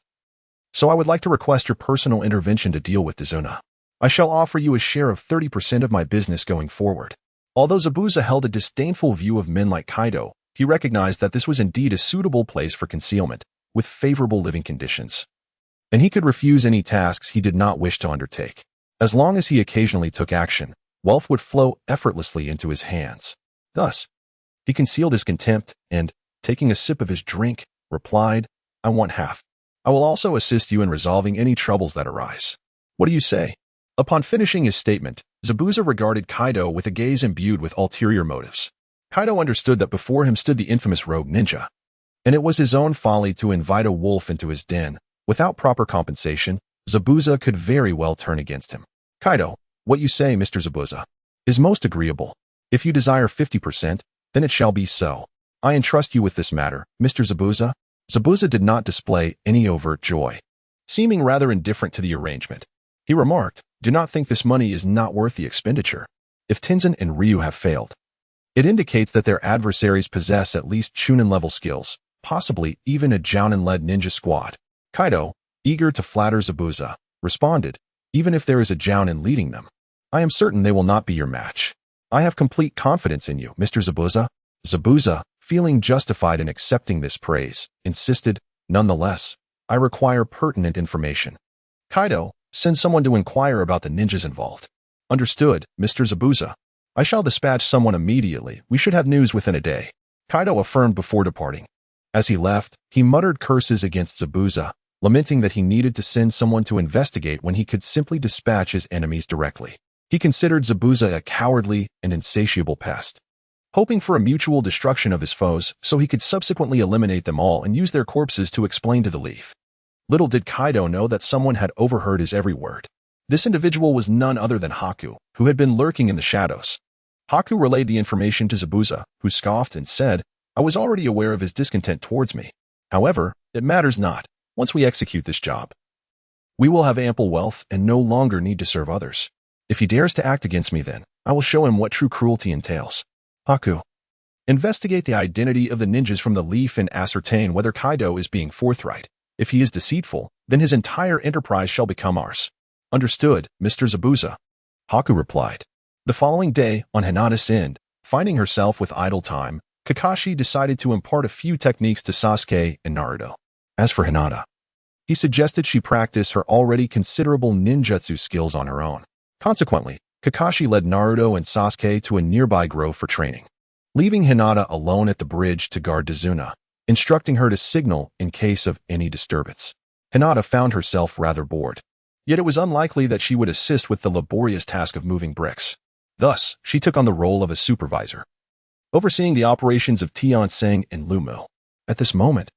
So I would like to request your personal intervention to deal with Dazuna. I shall offer you a share of 30% of my business going forward. Although Zabuza held a disdainful view of men like Kaido, he recognized that this was indeed a suitable place for concealment, with favorable living conditions. And he could refuse any tasks he did not wish to undertake. As long as he occasionally took action, wealth would flow effortlessly into his hands. Thus, he concealed his contempt and, taking a sip of his drink, replied, I want half. I will also assist you in resolving any troubles that arise. What do you say? Upon finishing his statement, Zabuza regarded Kaido with a gaze imbued with ulterior motives. Kaido understood that before him stood the infamous rogue ninja, and it was his own folly to invite a wolf into his den. Without proper compensation, Zabuza could very well turn against him. Kaido, what you say, Mr. Zabuza, is most agreeable. If you desire 50%, then it shall be so. I entrust you with this matter, Mr. Zabuza. Zabuza did not display any overt joy, seeming rather indifferent to the arrangement. He remarked, Do not think this money is not worth the expenditure. If Tenzin and Ryu have failed, it indicates that their adversaries possess at least Chunin-level skills, possibly even a Jounin-led ninja squad. Kaido, eager to flatter Zabuza, responded, Even if there is a Jounin leading them, I am certain they will not be your match. I have complete confidence in you, Mr. Zabuza. Zabuza, feeling justified in accepting this praise, insisted, Nonetheless, I require pertinent information. Kaido, send someone to inquire about the ninjas involved. Understood, Mr. Zabuza. I shall dispatch someone immediately. We should have news within a day. Kaido affirmed before departing. As he left, he muttered curses against Zabuza, lamenting that he needed to send someone to investigate when he could simply dispatch his enemies directly. He considered Zabuza a cowardly and insatiable pest, hoping for a mutual destruction of his foes so he could subsequently eliminate them all and use their corpses to explain to the Leaf. Little did Kaido know that someone had overheard his every word. This individual was none other than Haku, who had been lurking in the shadows. Haku relayed the information to Zabuza, who scoffed and said, I was already aware of his discontent towards me. However, it matters not. Once we execute this job, we will have ample wealth and no longer need to serve others. If he dares to act against me then, I will show him what true cruelty entails. Haku, investigate the identity of the ninjas from the Leaf and ascertain whether Kaido is being forthright. If he is deceitful, then his entire enterprise shall become ours. Understood, Mr. Zabuza. Haku replied. The following day, on Hinata's end, finding herself with idle time, Kakashi decided to impart a few techniques to Sasuke and Naruto. As for Hinata, he suggested she practice her already considerable ninjutsu skills on her own. Consequently, Kakashi led Naruto and Sasuke to a nearby grove for training, leaving Hinata alone at the bridge to guard Dazuna, instructing her to signal in case of any disturbance. Hinata found herself rather bored, yet it was unlikely that she would assist with the laborious task of moving bricks. Thus, she took on the role of a supervisor, overseeing the operations of Tianseng and Lumu. At this moment,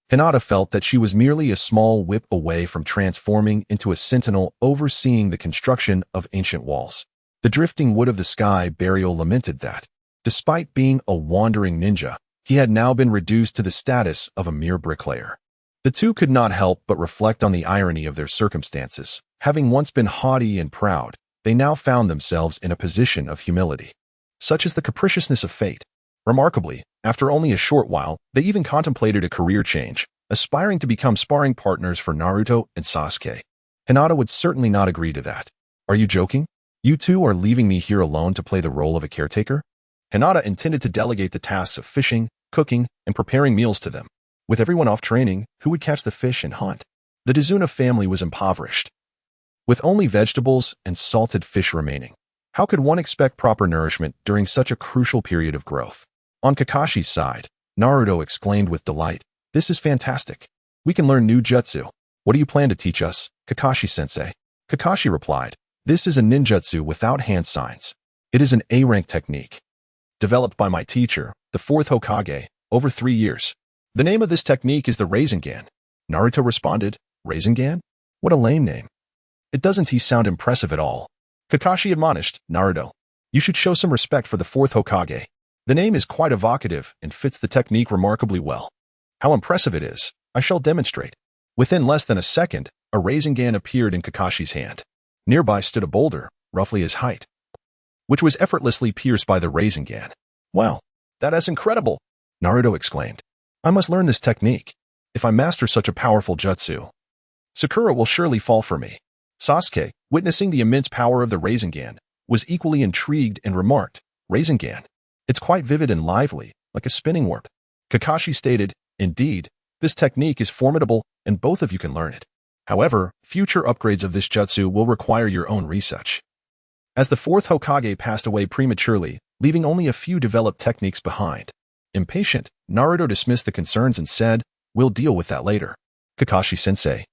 Hinata felt that she was merely a small whip away from transforming into a sentinel overseeing the construction of ancient walls. The drifting wood of the sky burial lamented that, despite being a wandering ninja, he had now been reduced to the status of a mere bricklayer. The two could not help but reflect on the irony of their circumstances. Having once been haughty and proud, they now found themselves in a position of humility. Such is the capriciousness of fate. Remarkably, after only a short while, they even contemplated a career change, aspiring to become sparring partners for Naruto and Sasuke. Hinata would certainly not agree to that. Are you joking? You two are leaving me here alone to play the role of a caretaker? Hinata intended to delegate the tasks of fishing, cooking, and preparing meals to them. With everyone off training, who would catch the fish and hunt? The Dizuna family was impoverished, with only vegetables and salted fish remaining. How could one expect proper nourishment during such a crucial period of growth? On Kakashi's side, Naruto exclaimed with delight, "This is fantastic. We can learn new jutsu. What do you plan to teach us, Kakashi-sensei?" Kakashi replied, "This is a ninjutsu without hand signs. It is an A-rank technique, developed by my teacher, the 4th Hokage, over 3 years. The name of this technique is the Rasengan." Naruto responded, "Rasengan? What a lame name. It doesn't sound impressive at all." Kakashi admonished, "Naruto, you should show some respect for the 4th Hokage. The name is quite evocative and fits the technique remarkably well. How impressive it is, I shall demonstrate." Within less than a second, a Rasengan appeared in Kakashi's hand. Nearby stood a boulder, roughly his height, which was effortlessly pierced by the Rasengan. "Wow, that is incredible!" Naruto exclaimed. "I must learn this technique. If I master such a powerful jutsu, Sakura will surely fall for me." Sasuke, witnessing the immense power of the Rasengan, was equally intrigued and remarked, "Rasengan? It's quite vivid and lively, like a spinning warp." Kakashi stated, "Indeed, this technique is formidable and both of you can learn it. However, future upgrades of this jutsu will require your own research." As the 4th Hokage passed away prematurely, leaving only a few developed techniques behind. Impatient, Naruto dismissed the concerns and said, "We'll deal with that later. Kakashi-sensei,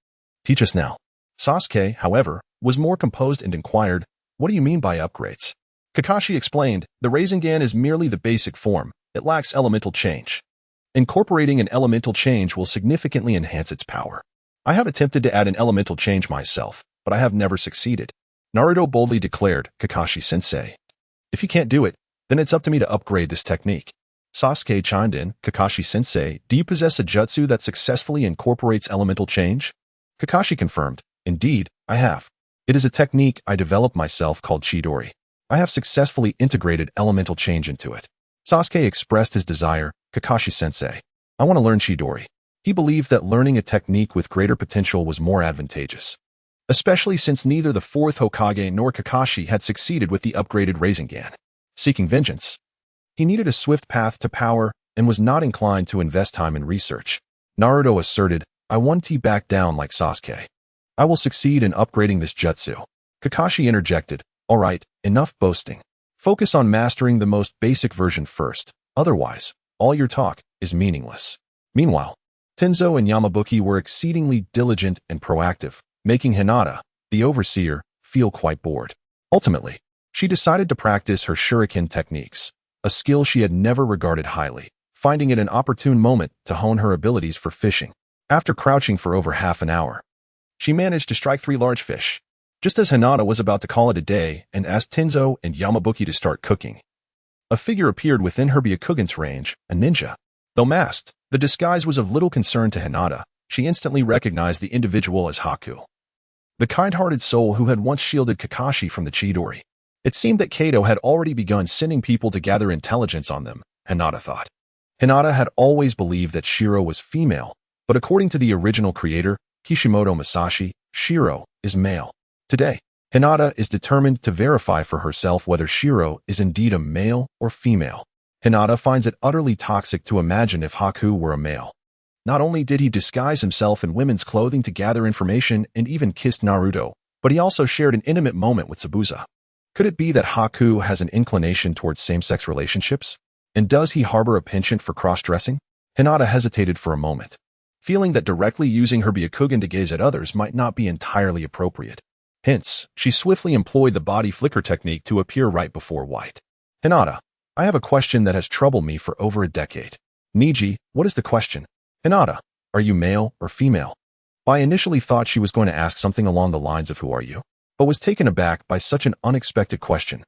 teach us now." Sasuke, however, was more composed and inquired, "What do you mean by upgrades?" Kakashi explained, "The Rasengan is merely the basic form. It lacks elemental change. Incorporating an elemental change will significantly enhance its power. I have attempted to add an elemental change myself, but I have never succeeded." Naruto boldly declared, "Kakashi-sensei, if you can't do it, then it's up to me to upgrade this technique." Sasuke chimed in, "Kakashi-sensei, do you possess a jutsu that successfully incorporates elemental change?" Kakashi confirmed, "Indeed, I have. It is a technique I developed myself called Chidori. I have successfully integrated elemental change into it." Sasuke expressed his desire, "Kakashi-sensei, I want to learn Chidori." He believed that learning a technique with greater potential was more advantageous, especially since neither the 4th Hokage nor Kakashi had succeeded with the upgraded Rasengan. Seeking vengeance, he needed a swift path to power and was not inclined to invest time in research. Naruto asserted, "I won't back down like Sasuke. I will succeed in upgrading this jutsu." Kakashi interjected, "All right, enough boasting. Focus on mastering the most basic version first. Otherwise, all your talk is meaningless." Meanwhile, Tenzo and Yamabuki were exceedingly diligent and proactive, making Hinata, the overseer, feel quite bored. Ultimately, she decided to practice her shuriken techniques, a skill she had never regarded highly, finding it an opportune moment to hone her abilities for fishing. After crouching for over half an hour, she managed to strike 3 large fish. Just as Hinata was about to call it a day and asked Tenzo and Yamabuki to start cooking, a figure appeared within her Byakugan's range, a ninja. Though masked, the disguise was of little concern to Hinata. She instantly recognized the individual as Haku, the kind-hearted soul who had once shielded Kakashi from the Chidori. It seemed that Kato had already begun sending people to gather intelligence on them, Hinata thought. Hinata had always believed that Shiro was female, but according to the original creator, Kishimoto Masashi, Shiro is male. Today, Hinata is determined to verify for herself whether Shiro is indeed a male or female. Hinata finds it utterly toxic to imagine if Haku were a male. Not only did he disguise himself in women's clothing to gather information and even kissed Naruto, but he also shared an intimate moment with Zabuza. Could it be that Haku has an inclination towards same-sex relationships? And does he harbor a penchant for cross-dressing? Hinata hesitated for a moment, feeling that directly using her Byakugan to gaze at others might not be entirely appropriate. Hence, she swiftly employed the body flicker technique to appear right before White. "Hinata, I have a question that has troubled me for over a decade." "Niji, what is the question?" "Hinata, are you male or female?" I initially thought she was going to ask something along the lines of "Who are you?" but was taken aback by such an unexpected question.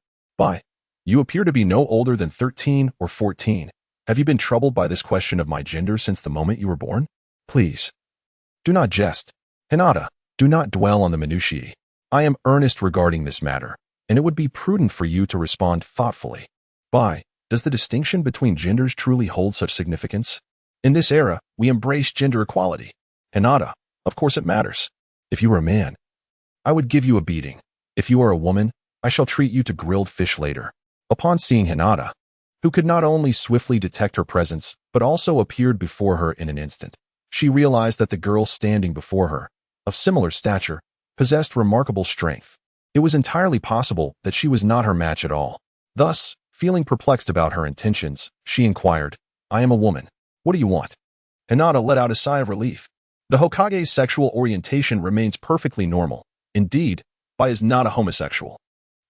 You appear to be no older than 13 or 14. Have you been troubled by this question of my gender since the moment you were born? Please, do not jest. Hinata, do not dwell on the minutiae. I am earnest regarding this matter, and it would be prudent for you to respond thoughtfully. Does the distinction between genders truly hold such significance? In this era, we embrace gender equality. Hinata, of course it matters. If you were a man, I would give you a beating. If you are a woman, I shall treat you to grilled fish later. Upon seeing Hinata, who could not only swiftly detect her presence, but also appeared before her in an instant. She realized that the girl standing before her, of similar stature, possessed remarkable strength. It was entirely possible that she was not her match at all. Thus, feeling perplexed about her intentions, she inquired, "I am a woman. What do you want?" Hinata let out a sigh of relief. The Hokage's sexual orientation remains perfectly normal. Indeed, Bai is not a homosexual.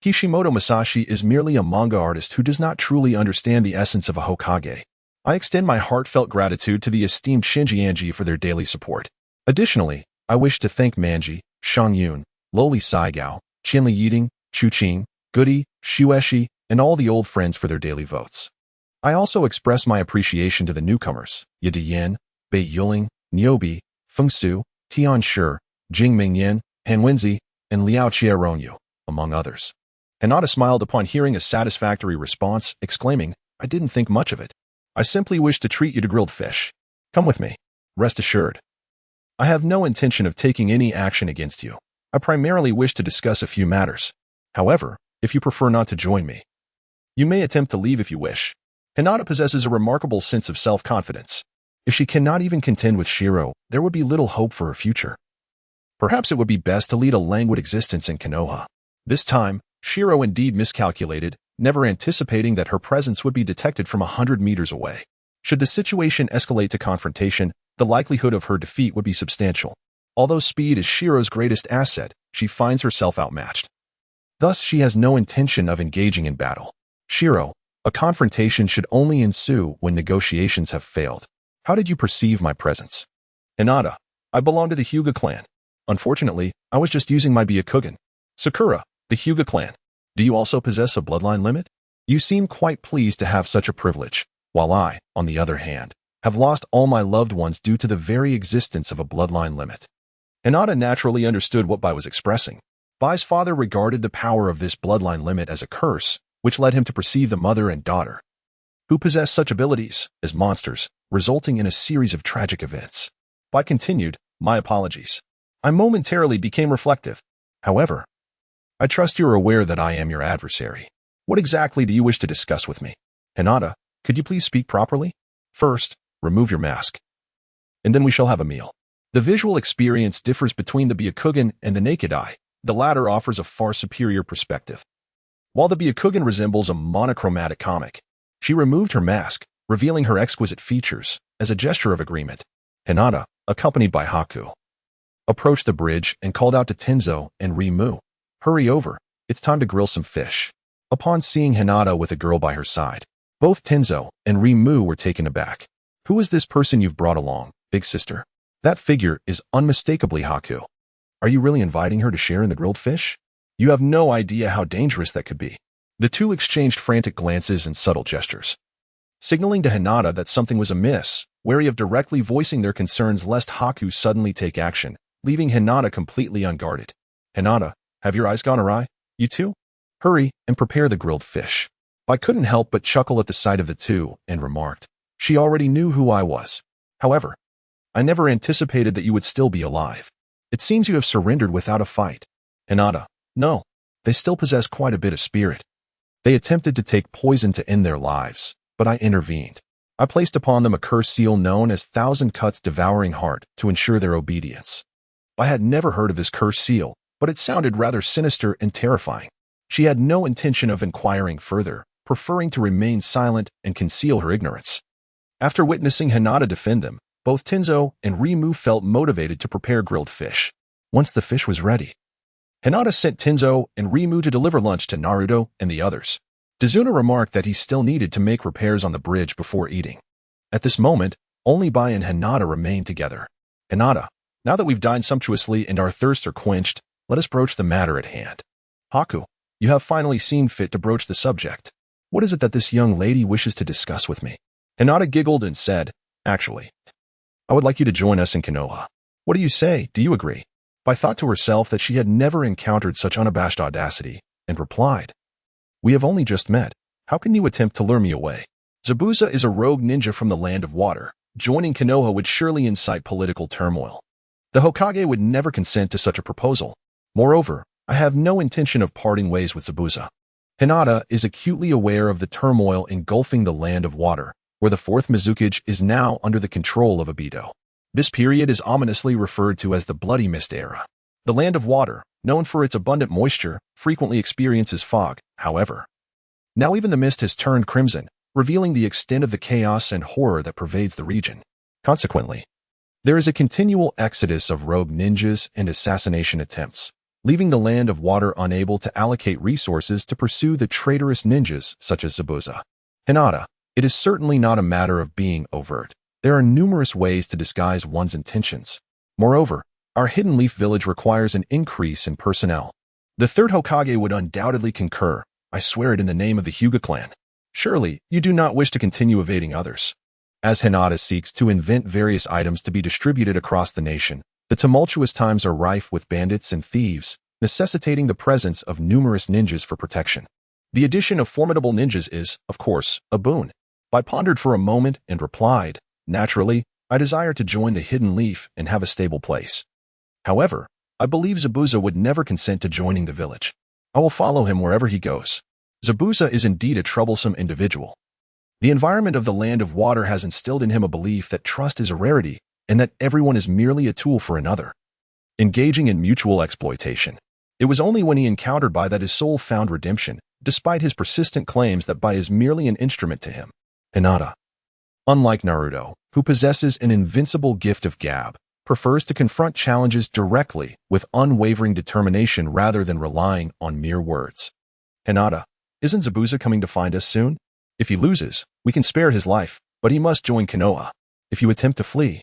Kishimoto Masashi is merely a manga artist who does not truly understand the essence of a Hokage. I extend my heartfelt gratitude to the esteemed Shinji Anji for their daily support. Additionally, I wish to thank Manji, Shang Yun, Loli Saigao, Qianli Yiding, Chu Qing, Goody, Shueshi, and all the old friends for their daily votes. I also express my appreciation to the newcomers, Yada Yin, Bei Yuling, Niobe, Feng Su, Tian Shi, Jing Mingyan, Han Wenzi, and Liao Chieronyu, among others. Hinata smiled upon hearing a satisfactory response, exclaiming, "I didn't think much of it. I simply wish to treat you to grilled fish. Come with me. Rest assured. I have no intention of taking any action against you. I primarily wish to discuss a few matters. However, if you prefer not to join me, you may attempt to leave if you wish." Hinata possesses a remarkable sense of self-confidence. If she cannot even contend with Shiro, there would be little hope for her future. Perhaps it would be best to lead a languid existence in Konoha. This time, Shiro indeed miscalculated, never anticipating that her presence would be detected from 100 meters away. Should the situation escalate to confrontation, the likelihood of her defeat would be substantial. Although speed is Shiro's greatest asset, she finds herself outmatched. Thus, she has no intention of engaging in battle. Shiro, a confrontation should only ensue when negotiations have failed. How did you perceive my presence? Hinata, I belong to the Hyuga clan. Unfortunately, I was just using my Byakugan. Sakura, the Hyuga clan. Do you also possess a bloodline limit? You seem quite pleased to have such a privilege, while I, on the other hand, have lost all my loved ones due to the very existence of a bloodline limit. Hinata naturally understood what Bai was expressing. Bai's father regarded the power of this bloodline limit as a curse, which led him to perceive the mother and daughter, who possessed such abilities, as monsters, resulting in a series of tragic events. Bai continued, "My apologies. I momentarily became reflective. However, I trust you are aware that I am your adversary. What exactly do you wish to discuss with me? Hinata, could you please speak properly? First, remove your mask, and then we shall have a meal." The visual experience differs between the Byakugan and the naked eye. The latter offers a far superior perspective. While the Byakugan resembles a monochromatic comic, she removed her mask, revealing her exquisite features, as a gesture of agreement. Hinata, accompanied by Haku, approached the bridge and called out to Tenzo and Rimu, "Hurry over, it's time to grill some fish." Upon seeing Hinata with a girl by her side, both Tenzo and Rimu were taken aback. "Who is this person you've brought along, big sister? That figure is unmistakably Haku. Are you really inviting her to share in the grilled fish? You have no idea how dangerous that could be." The two exchanged frantic glances and subtle gestures, signaling to Hinata that something was amiss, wary of directly voicing their concerns lest Haku suddenly take action, leaving Hinata completely unguarded. "Hinata, have your eyes gone awry? You too? Hurry and prepare the grilled fish." I couldn't help but chuckle at the sight of the two and remarked, "She already knew who I was. However, I never anticipated that you would still be alive. It seems you have surrendered without a fight." Hinata, "No, they still possess quite a bit of spirit. They attempted to take poison to end their lives, but I intervened. I placed upon them a curse seal known as Thousand Cuts Devouring Heart to ensure their obedience. I had never heard of this curse seal, but it sounded rather sinister and terrifying." She had no intention of inquiring further, preferring to remain silent and conceal her ignorance. After witnessing Hinata defend them, both Tenzo and Rimu felt motivated to prepare grilled fish. Once the fish was ready, Hinata sent Tenzo and Rimu to deliver lunch to Naruto and the others. Dazuna remarked that he still needed to make repairs on the bridge before eating. At this moment, only Bai and Hinata remained together. "Hinata, now that we've dined sumptuously and our thirsts are quenched, let us broach the matter at hand. Haku, you have finally seen fit to broach the subject. What is it that this young lady wishes to discuss with me?" Hinata giggled and said, "Actually, I would like you to join us in Konoha. What do you say? Do you agree?" Bai thought to herself that she had never encountered such unabashed audacity, and replied, "We have only just met. How can you attempt to lure me away? Zabuza is a rogue ninja from the land of water. Joining Konoha would surely incite political turmoil. The Hokage would never consent to such a proposal. Moreover, I have no intention of parting ways with Zabuza. Hinata is acutely aware of the turmoil engulfing the Land of Water, where the fourth Mizukage is now under the control of Obito. This period is ominously referred to as the Bloody Mist Era. The Land of Water, known for its abundant moisture, frequently experiences fog, however. Now even the mist has turned crimson, revealing the extent of the chaos and horror that pervades the region. Consequently, there is a continual exodus of rogue ninjas and assassination attempts, leaving the Land of Water unable to allocate resources to pursue the traitorous ninjas such as Zabuza. Hinata, it is certainly not a matter of being overt. There are numerous ways to disguise one's intentions. Moreover, our Hidden Leaf Village requires an increase in personnel. The third Hokage would undoubtedly concur. I swear it in the name of the Hyuga clan. Surely, you do not wish to continue evading others. As Hinata seeks to invent various items to be distributed across the nation, the tumultuous times are rife with bandits and thieves, necessitating the presence of numerous ninjas for protection. The addition of formidable ninjas is, of course, a boon. I pondered for a moment and replied, naturally, I desire to join the Hidden Leaf and have a stable place. However, I believe Zabuza would never consent to joining the village. I will follow him wherever he goes. Zabuza is indeed a troublesome individual. The environment of the Land of Water has instilled in him a belief that trust is a rarity and that everyone is merely a tool for another. Engaging in mutual exploitation. It was only when he encountered Bai that his soul found redemption, despite his persistent claims that Bai is merely an instrument to him. Hinata, unlike Naruto, who possesses an invincible gift of gab, prefers to confront challenges directly with unwavering determination rather than relying on mere words. Hinata, isn't Zabuza coming to find us soon? If he loses, we can spare his life, but he must join Konoha. If you attempt to flee,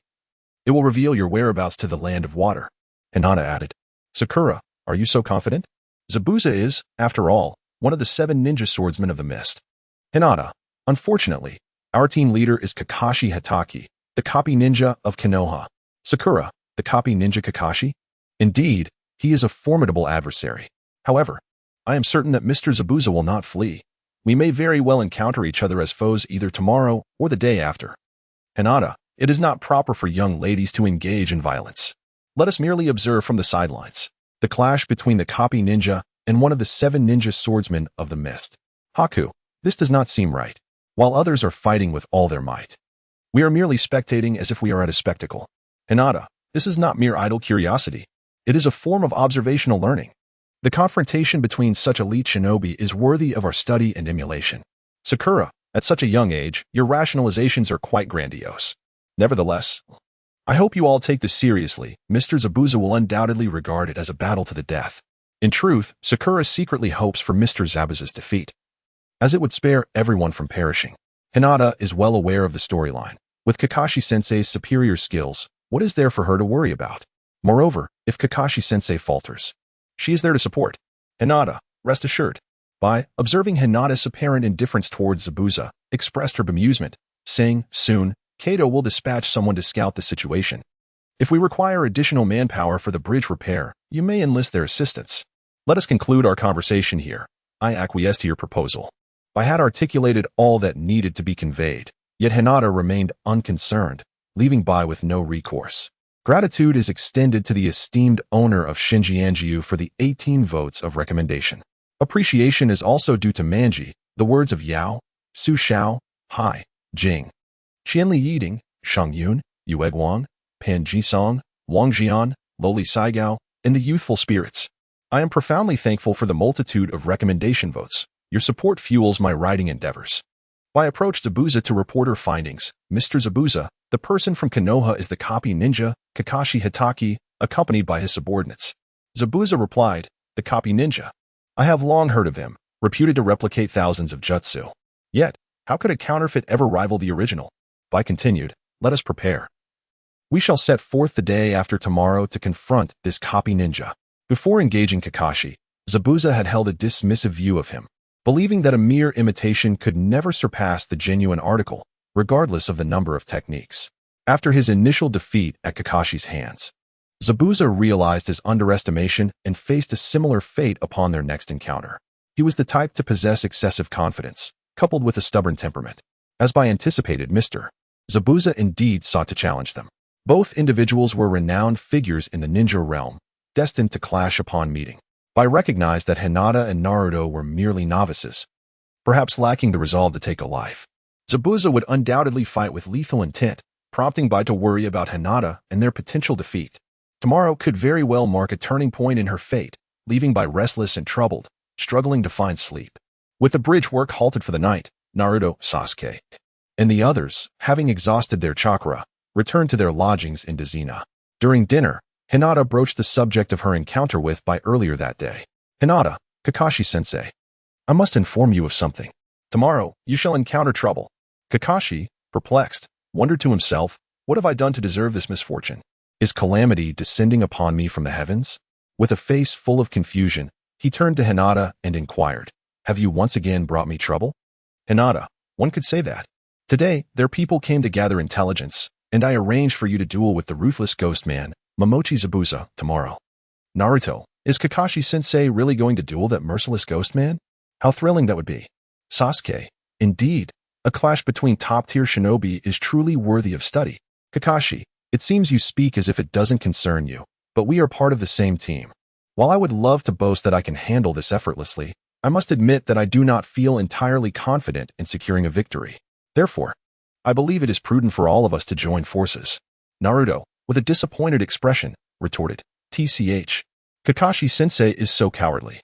it will reveal your whereabouts to the Land of Water. Hinata added. Sakura, are you so confident? Zabuza is, after all, one of the 7 ninja swordsmen of the mist. Hinata, unfortunately, our team leader is Kakashi Hatake, the copy ninja of Konoha. Sakura, the copy ninja Kakashi? Indeed, he is a formidable adversary. However, I am certain that Mr. Zabuza will not flee. We may very well encounter each other as foes either tomorrow or the day after. Hinata, it is not proper for young ladies to engage in violence. Let us merely observe from the sidelines the clash between the copy ninja and one of the 7 ninja swordsmen of the mist. Haku, this does not seem right. While others are fighting with all their might, we are merely spectating as if we are at a spectacle. Hinata, this is not mere idle curiosity. It is a form of observational learning. The confrontation between such elite shinobi is worthy of our study and emulation. Sakura, at such a young age, your rationalizations are quite grandiose. Nevertheless, I hope you all take this seriously. Mr. Zabuza will undoubtedly regard it as a battle to the death. In truth, Sakura secretly hopes for Mr. Zabuza's defeat, as it would spare everyone from perishing. Hinata is well aware of the storyline. With Kakashi-sensei's superior skills, what is there for her to worry about? Moreover, if Kakashi-sensei falters, she is there to support. Hinata, rest assured. By observing Hinata's apparent indifference towards Zabuza, expressed her bemusement, saying, soon, Kato will dispatch someone to scout the situation. If we require additional manpower for the bridge repair, you may enlist their assistance. Let us conclude our conversation here. I acquiesce to your proposal. I had articulated all that needed to be conveyed, yet Hinata remained unconcerned, leaving Bai with no recourse. Gratitude is extended to the esteemed owner of Shinjianjiu for the 18 votes of recommendation. Appreciation is also due to Manji, the words of Yao, Su Xiao, Hai, Jing, Qianli Yiding, Shang Yun, Yue Guang, Pan Jisong, Wang Jian, Loli Saigao, and the youthful spirits. I am profoundly thankful for the multitude of recommendation votes. Your support fuels my writing endeavors. I approached Zabuza to report her findings. Mr. Zabuza, the person from Konoha is the copy ninja, Kakashi Hatake, accompanied by his subordinates. Zabuza replied, the copy ninja. I have long heard of him, reputed to replicate thousands of jutsu. Yet, how could a counterfeit ever rival the original? Bai continued, let us prepare. We shall set forth the day after tomorrow to confront this copy ninja. Before engaging Kakashi, Zabuza had held a dismissive view of him, believing that a mere imitation could never surpass the genuine article, regardless of the number of techniques. After his initial defeat at Kakashi's hands, Zabuza realized his underestimation and faced a similar fate upon their next encounter. He was the type to possess excessive confidence, coupled with a stubborn temperament. As Bai anticipated, Mr. Zabuza indeed sought to challenge them. Both individuals were renowned figures in the ninja realm, destined to clash upon meeting. I recognized that Hinata and Naruto were merely novices, perhaps lacking the resolve to take a life. Zabuza would undoubtedly fight with lethal intent, prompting Bai to worry about Hinata and their potential defeat. Tomorrow could very well mark a turning point in her fate, leaving Bai restless and troubled, struggling to find sleep. With the bridge work halted for the night, Naruto, Sasuke, and the others, having exhausted their chakra, returned to their lodgings in Dazina. During dinner, Hinata broached the subject of her encounter with Bai earlier that day. Hinata, Kakashi-sensei, I must inform you of something. Tomorrow, you shall encounter trouble. Kakashi, perplexed, wondered to himself, what have I done to deserve this misfortune? Is calamity descending upon me from the heavens? With a face full of confusion, he turned to Hinata and inquired, have you once again brought me trouble? Hinata, one could say that. Today, their people came to gather intelligence, and I arranged for you to duel with the ruthless ghost man, Momochi Zabuza, tomorrow. Naruto, is Kakashi-sensei really going to duel that merciless ghost man? How thrilling that would be. Sasuke, indeed, a clash between top-tier shinobi is truly worthy of study. Kakashi, it seems you speak as if it doesn't concern you, but we are part of the same team. While I would love to boast that I can handle this effortlessly, I must admit that I do not feel entirely confident in securing a victory. Therefore, I believe it is prudent for all of us to join forces. Naruto, with a disappointed expression, retorted, TCH. Kakashi-sensei is so cowardly.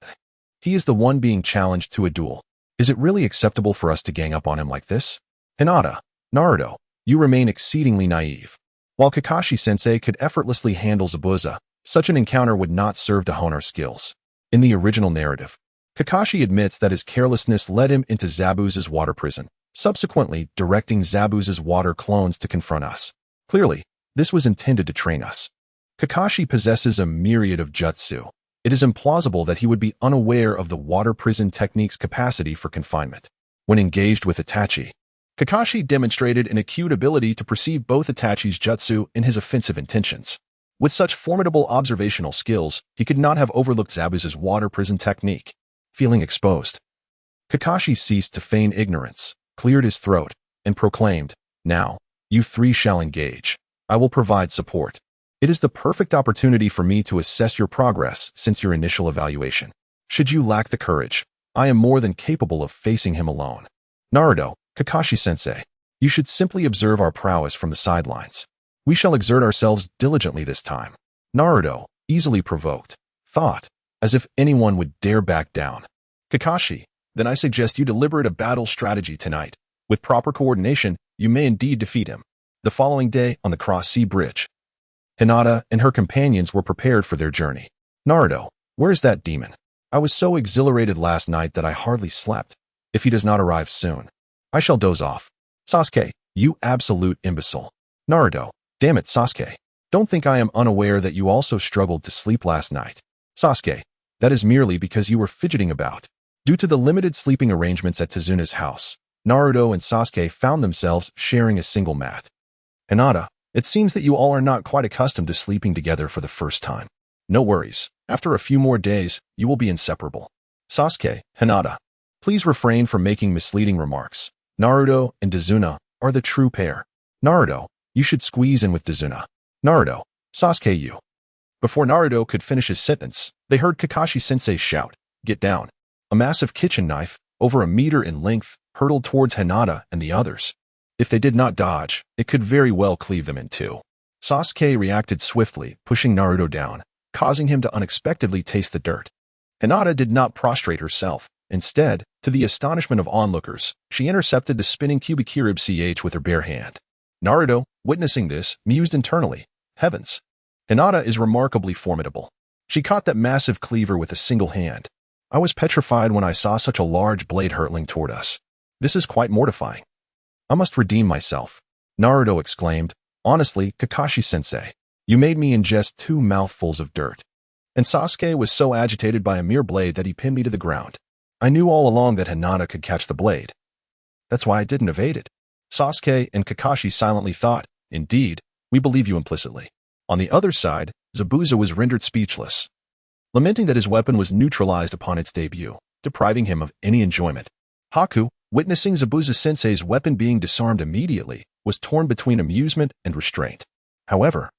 He is the one being challenged to a duel. Is it really acceptable for us to gang up on him like this? Hinata, Naruto, you remain exceedingly naive. While Kakashi-sensei could effortlessly handle Zabuza, such an encounter would not serve to hone our skills. In the original narrative, Kakashi admits that his carelessness led him into Zabuza's water prison, subsequently directing Zabuza's water clones to confront us. Clearly, this was intended to train us. Kakashi possesses a myriad of jutsu. It is implausible that he would be unaware of the water prison technique's capacity for confinement. When engaged with Itachi, Kakashi demonstrated an acute ability to perceive both Itachi's jutsu and his offensive intentions. With such formidable observational skills, he could not have overlooked Zabuza's water prison technique. Feeling exposed, Kakashi ceased to feign ignorance, cleared his throat, and proclaimed, now, you three shall engage. I will provide support. It is the perfect opportunity for me to assess your progress since your initial evaluation. Should you lack the courage, I am more than capable of facing him alone. Naruto, Kakashi-sensei, you should simply observe our prowess from the sidelines. We shall exert ourselves diligently this time. Naruto, easily provoked, thought, as if anyone would dare back down. Kakashi, then I suggest you deliberate a battle strategy tonight. With proper coordination, you may indeed defeat him. The following day, on the Cross-Sea Bridge, Hinata and her companions were prepared for their journey. Naruto, where is that demon? I was so exhilarated last night that I hardly slept. If he does not arrive soon, I shall doze off. Sasuke, you absolute imbecile. Naruto, damn it, Sasuke. Don't think I am unaware that you also struggled to sleep last night. Sasuke, that is merely because you were fidgeting about. Due to the limited sleeping arrangements at Tezuna's house, Naruto and Sasuke found themselves sharing a single mat. Hinata, it seems that you all are not quite accustomed to sleeping together for the first time. No worries. After a few more days, you will be inseparable. Sasuke, Hinata, please refrain from making misleading remarks. Naruto and Tezuna are the true pair. Naruto, you should squeeze in with Tezuna. Naruto, Sasuke, you. Before Naruto could finish his sentence, they heard Kakashi-sensei shout, get down. A massive kitchen knife, over a meter in length, hurtled towards Hinata and the others. If they did not dodge, it could very well cleave them in two. Sasuke reacted swiftly, pushing Naruto down, causing him to unexpectedly taste the dirt. Hinata did not prostrate herself. Instead, to the astonishment of onlookers, she intercepted the spinning Kubikirib CH with her bare hand. Naruto, witnessing this, mused internally, heavens. Hinata is remarkably formidable. She caught that massive cleaver with a single hand. I was petrified when I saw such a large blade hurtling toward us. This is quite mortifying. I must redeem myself. Naruto exclaimed, honestly, Kakashi-sensei, you made me ingest 2 mouthfuls of dirt. And Sasuke was so agitated by a mere blade that he pinned me to the ground. I knew all along that Hinata could catch the blade. That's why I didn't evade it. Sasuke and Kakashi silently thought, indeed, we believe you implicitly. On the other side, Zabuza was rendered speechless, lamenting that his weapon was neutralized upon its debut, depriving him of any enjoyment. Haku, witnessing Zabuza-sensei's weapon being disarmed immediately, was torn between amusement and restraint. However,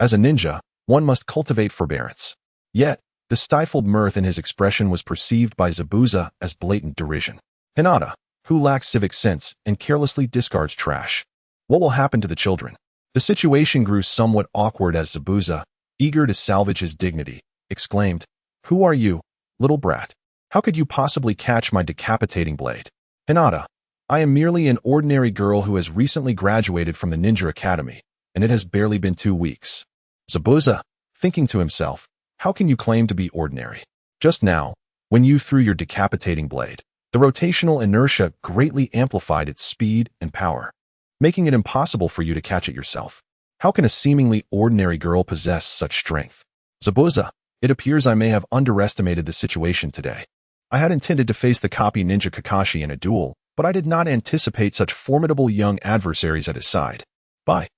as a ninja, one must cultivate forbearance. Yet, The stifled mirth in his expression was perceived by Zabuza as blatant derision. Hinata, who lacks civic sense and carelessly discards trash. What will happen to the children? The situation grew somewhat awkward as Zabuza, eager to salvage his dignity, exclaimed, "Who are you, little brat? How could you possibly catch my decapitating blade?" Hinata, I am merely an ordinary girl who has recently graduated from the Ninja Academy, and it has barely been 2 weeks. Zabuza, thinking to himself, how can you claim to be ordinary? Just now, when you threw your decapitating blade, the rotational inertia greatly amplified its speed and power, making it impossible for you to catch it yourself. How can a seemingly ordinary girl possess such strength? Zabuza, it appears I may have underestimated the situation today. I had intended to face the copy ninja Kakashi in a duel, but I did not anticipate such formidable young adversaries at his side. Bai,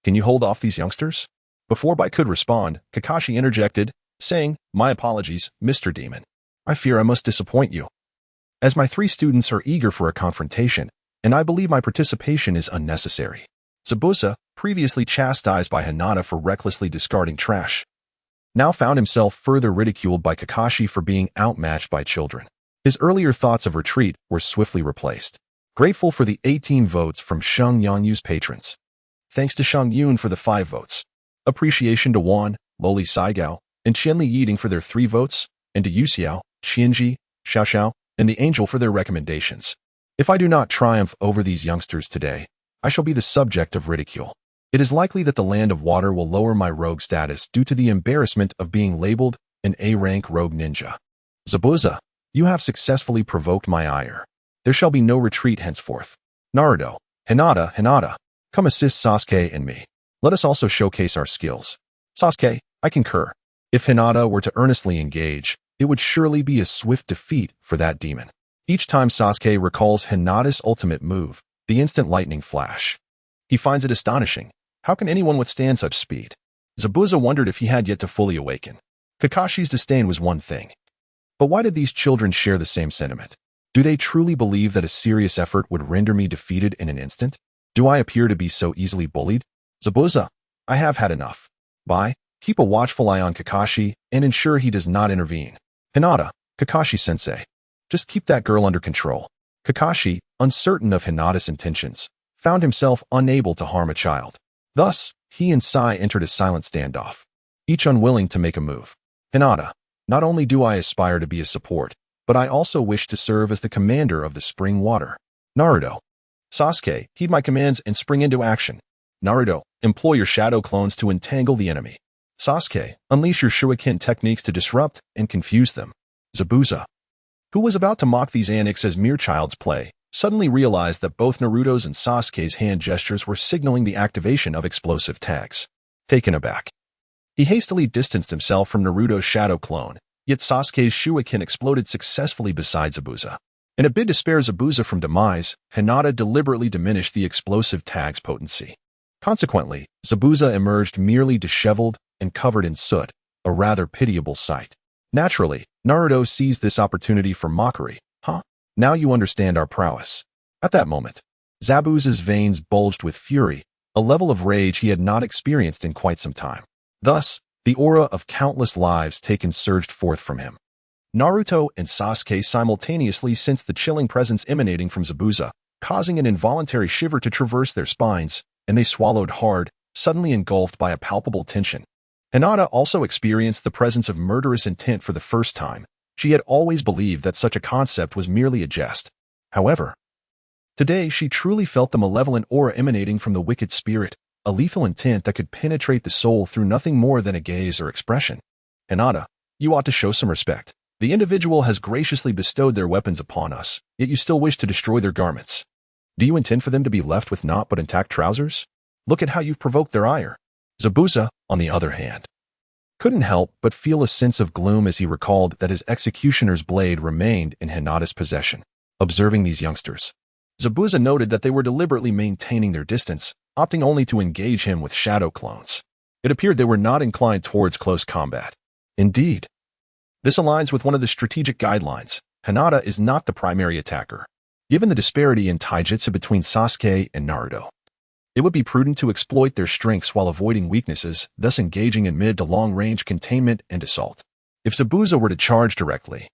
can you hold off these youngsters? Before Bai could respond, Kakashi interjected, saying, My apologies, Mr. Demon. I fear I must disappoint you. As my 3 students are eager for a confrontation, and I believe my participation is unnecessary. Zabuza, previously chastised by Hinata for recklessly discarding trash, now found himself further ridiculed by Kakashi for being outmatched by children. His earlier thoughts of retreat were swiftly replaced. Grateful for the 18 votes from Sheng Yangyu's patrons. Thanks to Sheng Yun for the 5 votes. Appreciation to Wan, Loli Saigao, and Qianli Yiding for their 3 votes, and to Yuxiao, Qianji, Xiaoxiao, and the Angel for their recommendations. If I do not triumph over these youngsters today, I shall be the subject of ridicule. It is likely that the Land of Water will lower my rogue status due to the embarrassment of being labeled an A-rank rogue ninja. Zabuza, you have successfully provoked my ire. There shall be no retreat henceforth. Naruto, Hinata, come assist Sasuke and me. Let us also showcase our skills. Sasuke, I concur. If Hinata were to earnestly engage, it would surely be a swift defeat for that demon. Each time Sasuke recalls Hinata's ultimate move, the instant lightning flash, he finds it astonishing. How can anyone withstand such speed? Zabuza wondered if he had yet to fully awaken. Kakashi's disdain was one thing. But why did these children share the same sentiment? Do they truly believe that a serious effort would render me defeated in an instant? Do I appear to be so easily bullied? Zabuza, I have had enough. Bai, keep a watchful eye on Kakashi and ensure he does not intervene. Hinata, Kakashi-sensei, just keep that girl under control. Kakashi, uncertain of Hinata's intentions, found himself unable to harm a child. Thus, he and Sai entered a silent standoff, each unwilling to make a move. Hinata, not only do I aspire to be a support, but I also wish to serve as the commander of the spring water. Naruto, Sasuke, heed my commands and spring into action. Naruto, employ your shadow clones to entangle the enemy. Sasuke, unleash your shuriken techniques to disrupt and confuse them. Zabuza, who was about to mock these antics as mere child's play, suddenly realized that both Naruto's and Sasuke's hand gestures were signaling the activation of explosive tags. Taken aback, he hastily distanced himself from Naruto's shadow clone, yet Sasuke's shuriken exploded successfully beside Zabuza. In a bid to spare Zabuza from demise, Hinata deliberately diminished the explosive tag's potency. Consequently, Zabuza emerged merely disheveled and covered in soot, a rather pitiable sight. Naturally, Naruto seized this opportunity for mockery. Huh? Now you understand our prowess. At that moment, Zabuza's veins bulged with fury, a level of rage he had not experienced in quite some time. Thus, the aura of countless lives taken surged forth from him. Naruto and Sasuke simultaneously sensed the chilling presence emanating from Zabuza, causing an involuntary shiver to traverse their spines, and they swallowed hard, suddenly engulfed by a palpable tension. Hinata also experienced the presence of murderous intent for the first time. She had always believed that such a concept was merely a jest. However, today she truly felt the malevolent aura emanating from the wicked spirit, a lethal intent that could penetrate the soul through nothing more than a gaze or expression. Hinata, you ought to show some respect. The individual has graciously bestowed their weapons upon us, yet you still wish to destroy their garments. Do you intend for them to be left with naught but intact trousers? Look at how you've provoked their ire. Zabuza, on the other hand, couldn't help but feel a sense of gloom as he recalled that his executioner's blade remained in Hinata's possession. Observing these youngsters, Zabuza noted that they were deliberately maintaining their distance, opting only to engage him with shadow clones. It appeared they were not inclined towards close combat. Indeed, this aligns with one of the strategic guidelines. Hinata is not the primary attacker. Given the disparity in taijutsu between Sasuke and Naruto, it would be prudent to exploit their strengths while avoiding weaknesses, thus engaging in mid to long-range containment and assault. If Zabuza were to charge directly,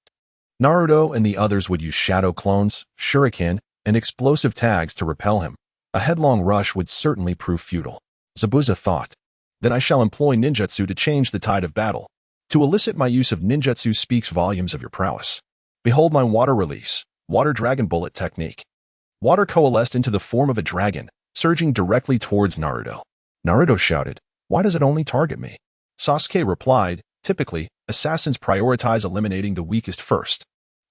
Naruto and the others would use shadow clones, shuriken, and explosive tags to repel him. A headlong rush would certainly prove futile. Zabuza thought. Then I shall employ ninjutsu to change the tide of battle. To elicit my use of ninjutsu speaks volumes of your prowess. Behold my water release, water dragon bullet technique. Water coalesced into the form of a dragon, surging directly towards Naruto. Naruto shouted, "Why does it only target me?" Sasuke replied, "Typically, assassins prioritize eliminating the weakest first."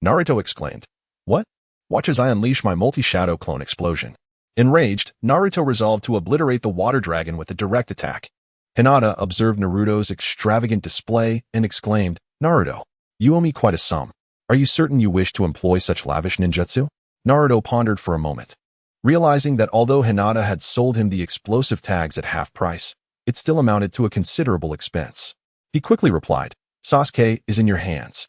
Naruto exclaimed, "What?" "Watch as I unleash my multi-shadow clone explosion." Enraged, Naruto resolved to obliterate the water dragon with a direct attack. Hinata observed Naruto's extravagant display and exclaimed, "Naruto, you owe me quite a sum. Are you certain you wish to employ such lavish ninjutsu?" Naruto pondered for a moment, realizing that although Hinata had sold him the explosive tags at half price, it still amounted to a considerable expense. He quickly replied, "Sasuke is in your hands.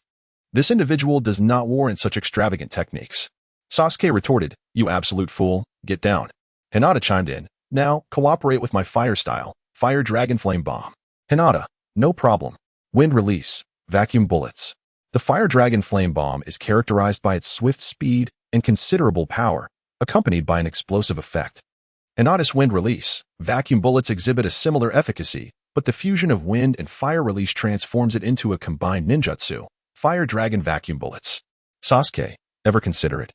This individual does not warrant such extravagant techniques." Sasuke retorted, "You absolute fool, get down." Hinata chimed in, "Now, cooperate with my fire style, fire dragon flame bomb." Hinata, "No problem. Wind release, vacuum bullets." The fire dragon flame bomb is characterized by its swift speed and considerable power, accompanied by an explosive effect. Hinata's wind release, vacuum bullets exhibit a similar efficacy, but the fusion of wind and fire release transforms it into a combined ninjutsu, fire dragon vacuum bullets. Sasuke, ever considerate,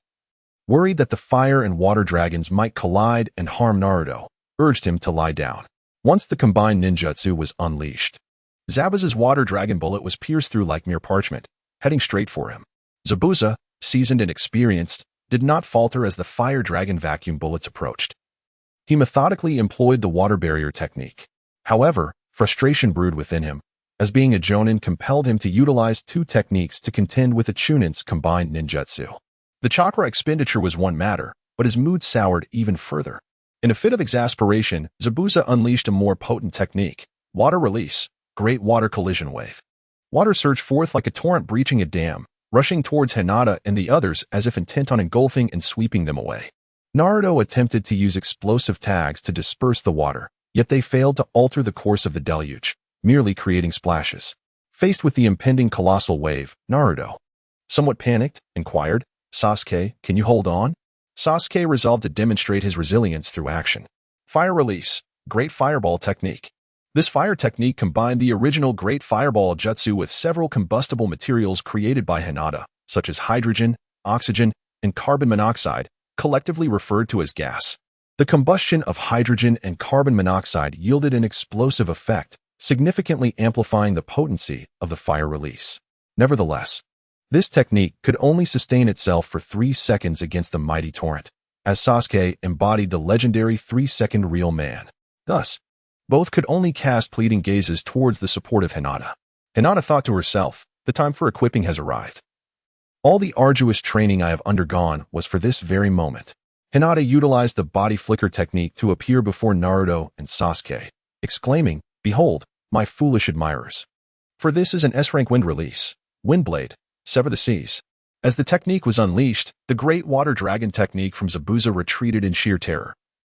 worried that the fire and water dragons might collide and harm Naruto, urged him to lie down. Once the combined ninjutsu was unleashed, Zabuza's water dragon bullet was pierced through like mere parchment, heading straight for him. Zabuza, seasoned and experienced, did not falter as the fire dragon vacuum bullets approached. He methodically employed the water barrier technique. However, frustration brewed within him, as being a Jonin compelled him to utilize two techniques to contend with a Chunin's combined ninjutsu. The chakra expenditure was one matter, but his mood soured even further. In a fit of exasperation, Zabuza unleashed a more potent technique, water release, great water collision wave. Water surged forth like a torrent breaching a dam, rushing towards Hinata and the others as if intent on engulfing and sweeping them away. Naruto attempted to use explosive tags to disperse the water, yet they failed to alter the course of the deluge, merely creating splashes. Faced with the impending colossal wave, Naruto, somewhat panicked, inquired, "Sasuke, can you hold on?" Sasuke resolved to demonstrate his resilience through action. Fire release, great fireball technique. This fire technique combined the original Great Fireball jutsu with several combustible materials created by Hinata, such as hydrogen, oxygen, and carbon monoxide, collectively referred to as gas. The combustion of hydrogen and carbon monoxide yielded an explosive effect, significantly amplifying the potency of the fire release. Nevertheless, this technique could only sustain itself for 3 seconds against the mighty torrent, as Sasuke embodied the legendary 3-second real man. Thus, both could only cast pleading gazes towards the supportive Hinata. Hinata thought to herself, "The time for equipping has arrived. All the arduous training I have undergone was for this very moment." Hinata utilized the body flicker technique to appear before Naruto and Sasuke, exclaiming, "Behold, my foolish admirers. For this is an S-rank wind release, wind blade, sever the seas." As the technique was unleashed, the great water dragon technique from Zabuza retreated in sheer terror,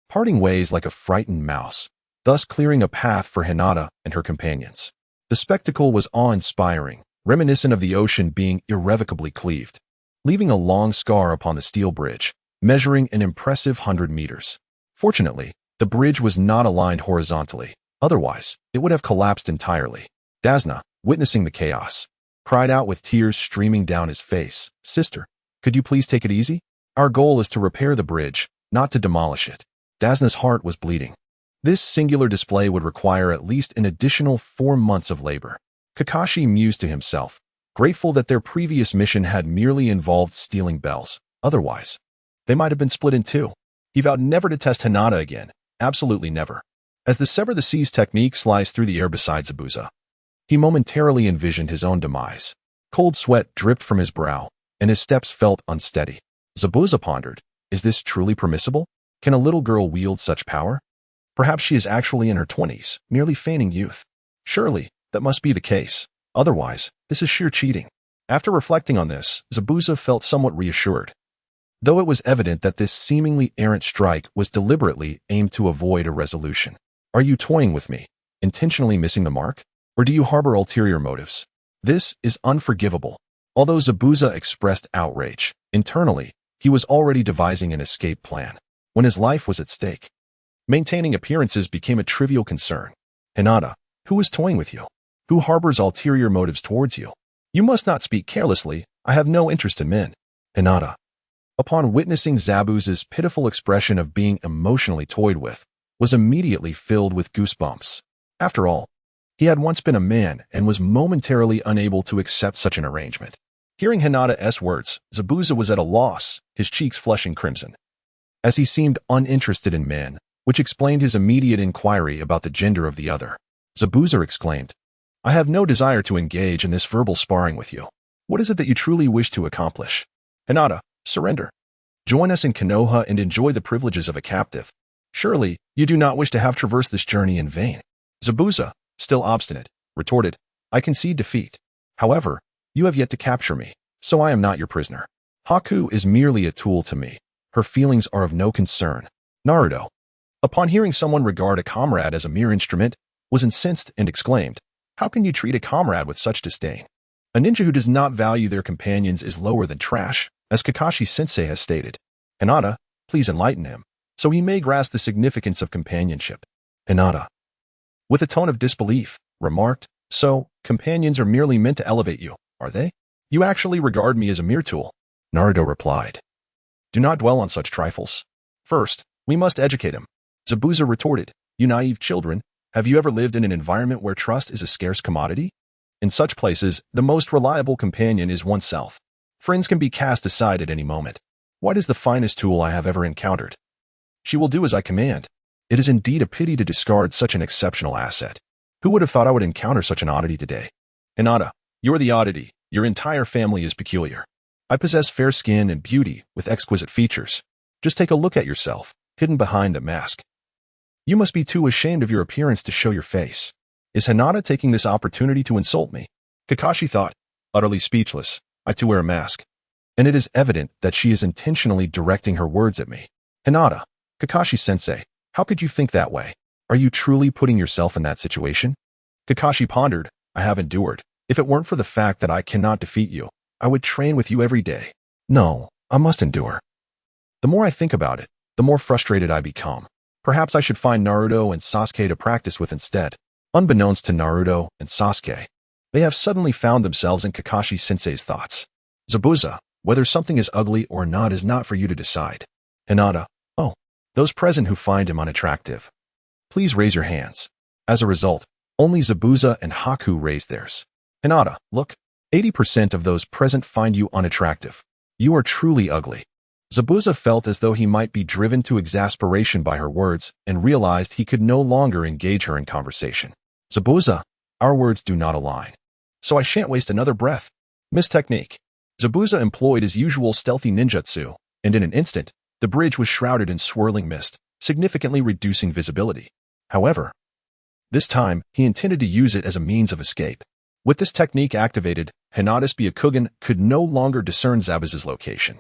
parting ways like a frightened mouse, thus clearing a path for Hinata and her companions. The spectacle was awe-inspiring, reminiscent of the ocean being irrevocably cleaved, leaving a long scar upon the steel bridge, measuring an impressive 100 meters. Fortunately, the bridge was not aligned horizontally, otherwise, it would have collapsed entirely. Dasna, witnessing the chaos, cried out with tears streaming down his face, "Sister, could you please take it easy? Our goal is to repair the bridge, not to demolish it." Dasna's heart was bleeding. This singular display would require at least an additional 4 months of labor. Kakashi mused to himself, grateful that their previous mission had merely involved stealing bells. Otherwise, they might have been split in two. He vowed never to test Hinata again, absolutely never. As the sever the seas technique sliced through the air beside Zabuza, he momentarily envisioned his own demise. Cold sweat dripped from his brow, and his steps felt unsteady. Zabuza pondered, is this truly permissible? Can a little girl wield such power? Perhaps she is actually in her 20s, merely feigning youth. Surely, that must be the case. Otherwise, this is sheer cheating. After reflecting on this, Zabuza felt somewhat reassured. Though it was evident that this seemingly errant strike was deliberately aimed to avoid a resolution. Are you toying with me, intentionally missing the mark? Or do you harbor ulterior motives? This is unforgivable. Although Zabuza expressed outrage, internally, he was already devising an escape plan. When his life was at stake, maintaining appearances became a trivial concern. Hinata, who is toying with you? Who harbors ulterior motives towards you? You must not speak carelessly. I have no interest in men. Hinata, upon witnessing Zabuza's pitiful expression of being emotionally toyed with, was immediately filled with goosebumps. After all, he had once been a man and was momentarily unable to accept such an arrangement. Hearing Hinata's words, Zabuza was at a loss, his cheeks flushing crimson, as he seemed uninterested in men, which explained his immediate inquiry about the gender of the other. Zabuza exclaimed, I have no desire to engage in this verbal sparring with you. What is it that you truly wish to accomplish? Hinata, surrender. Join us in Konoha and enjoy the privileges of a captive. Surely, you do not wish to have traversed this journey in vain. Zabuza, still obstinate, retorted, I concede defeat. However, you have yet to capture me, so I am not your prisoner. Haku is merely a tool to me. Her feelings are of no concern. Naruto, upon hearing someone regard a comrade as a mere instrument, was incensed and exclaimed, How can you treat a comrade with such disdain? A ninja who does not value their companions is lower than trash, as Kakashi-sensei has stated. Hinata, please enlighten him, so he may grasp the significance of companionship. Hinata, with a tone of disbelief, remarked, So, companions are merely meant to elevate you, are they? You actually regard me as a mere tool. Naruto replied, Do not dwell on such trifles. First, we must educate him. Zabuza retorted, You naive children, have you ever lived in an environment where trust is a scarce commodity? In such places, the most reliable companion is oneself. Friends can be cast aside at any moment. What is the finest tool I have ever encountered? She will do as I command. It is indeed a pity to discard such an exceptional asset. Who would have thought I would encounter such an oddity today? Hinata, you're the oddity. Your entire family is peculiar. I possess fair skin and beauty with exquisite features. Just take a look at yourself, hidden behind the mask. You must be too ashamed of your appearance to show your face. Is Hinata taking this opportunity to insult me? Kakashi thought, utterly speechless, I too wear a mask. And it is evident that she is intentionally directing her words at me. Hinata, Kakashi-sensei, how could you think that way? Are you truly putting yourself in that situation? Kakashi pondered, I have endured. If it weren't for the fact that I cannot defeat you, I would train with you every day. No, I must endure. The more I think about it, the more frustrated I become. Perhaps I should find Naruto and Sasuke to practice with instead. Unbeknownst to Naruto and Sasuke, they have suddenly found themselves in Kakashi-sensei's thoughts. Zabuza, whether something is ugly or not is not for you to decide. Hinata, oh, those present who find him unattractive, please raise your hands. As a result, only Zabuza and Haku raised theirs. Hinata, look, 80% of those present find you unattractive. You are truly ugly. Zabuza felt as though he might be driven to exasperation by her words and realized he could no longer engage her in conversation. Zabuza, our words do not align. So I shan't waste another breath. Miss Technique. Zabuza employed his usual stealthy ninjutsu, and in an instant, the bridge was shrouded in swirling mist, significantly reducing visibility. However, this time, he intended to use it as a means of escape. With this technique activated, Hinata's Byakugan could no longer discern Zabuza's location.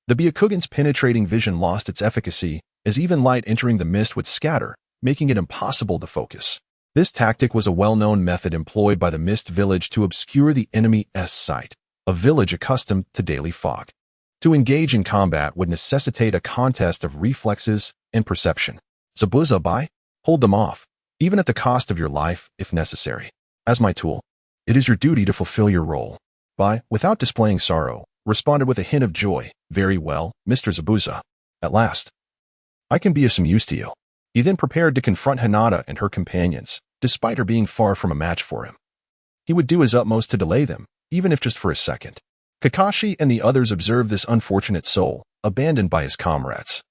The Byakugan's penetrating vision lost its efficacy, as even light entering the mist would scatter, making it impossible to focus. This tactic was a well-known method employed by the Mist Village to obscure the enemy's sight, a village accustomed to daily fog. To engage in combat would necessitate a contest of reflexes and perception. Zabuza, hold them off, even at the cost of your life, if necessary. As my tool, it is your duty to fulfill your role. Without displaying sorrow, responded with a hint of joy, Very well, Mr. Zabuza. At last, I can be of some use to you. He then prepared to confront Hinata and her companions, despite her being far from a match for him. He would do his utmost to delay them, even if just for a second. Kakashi and the others observed this unfortunate soul, abandoned by his comrades.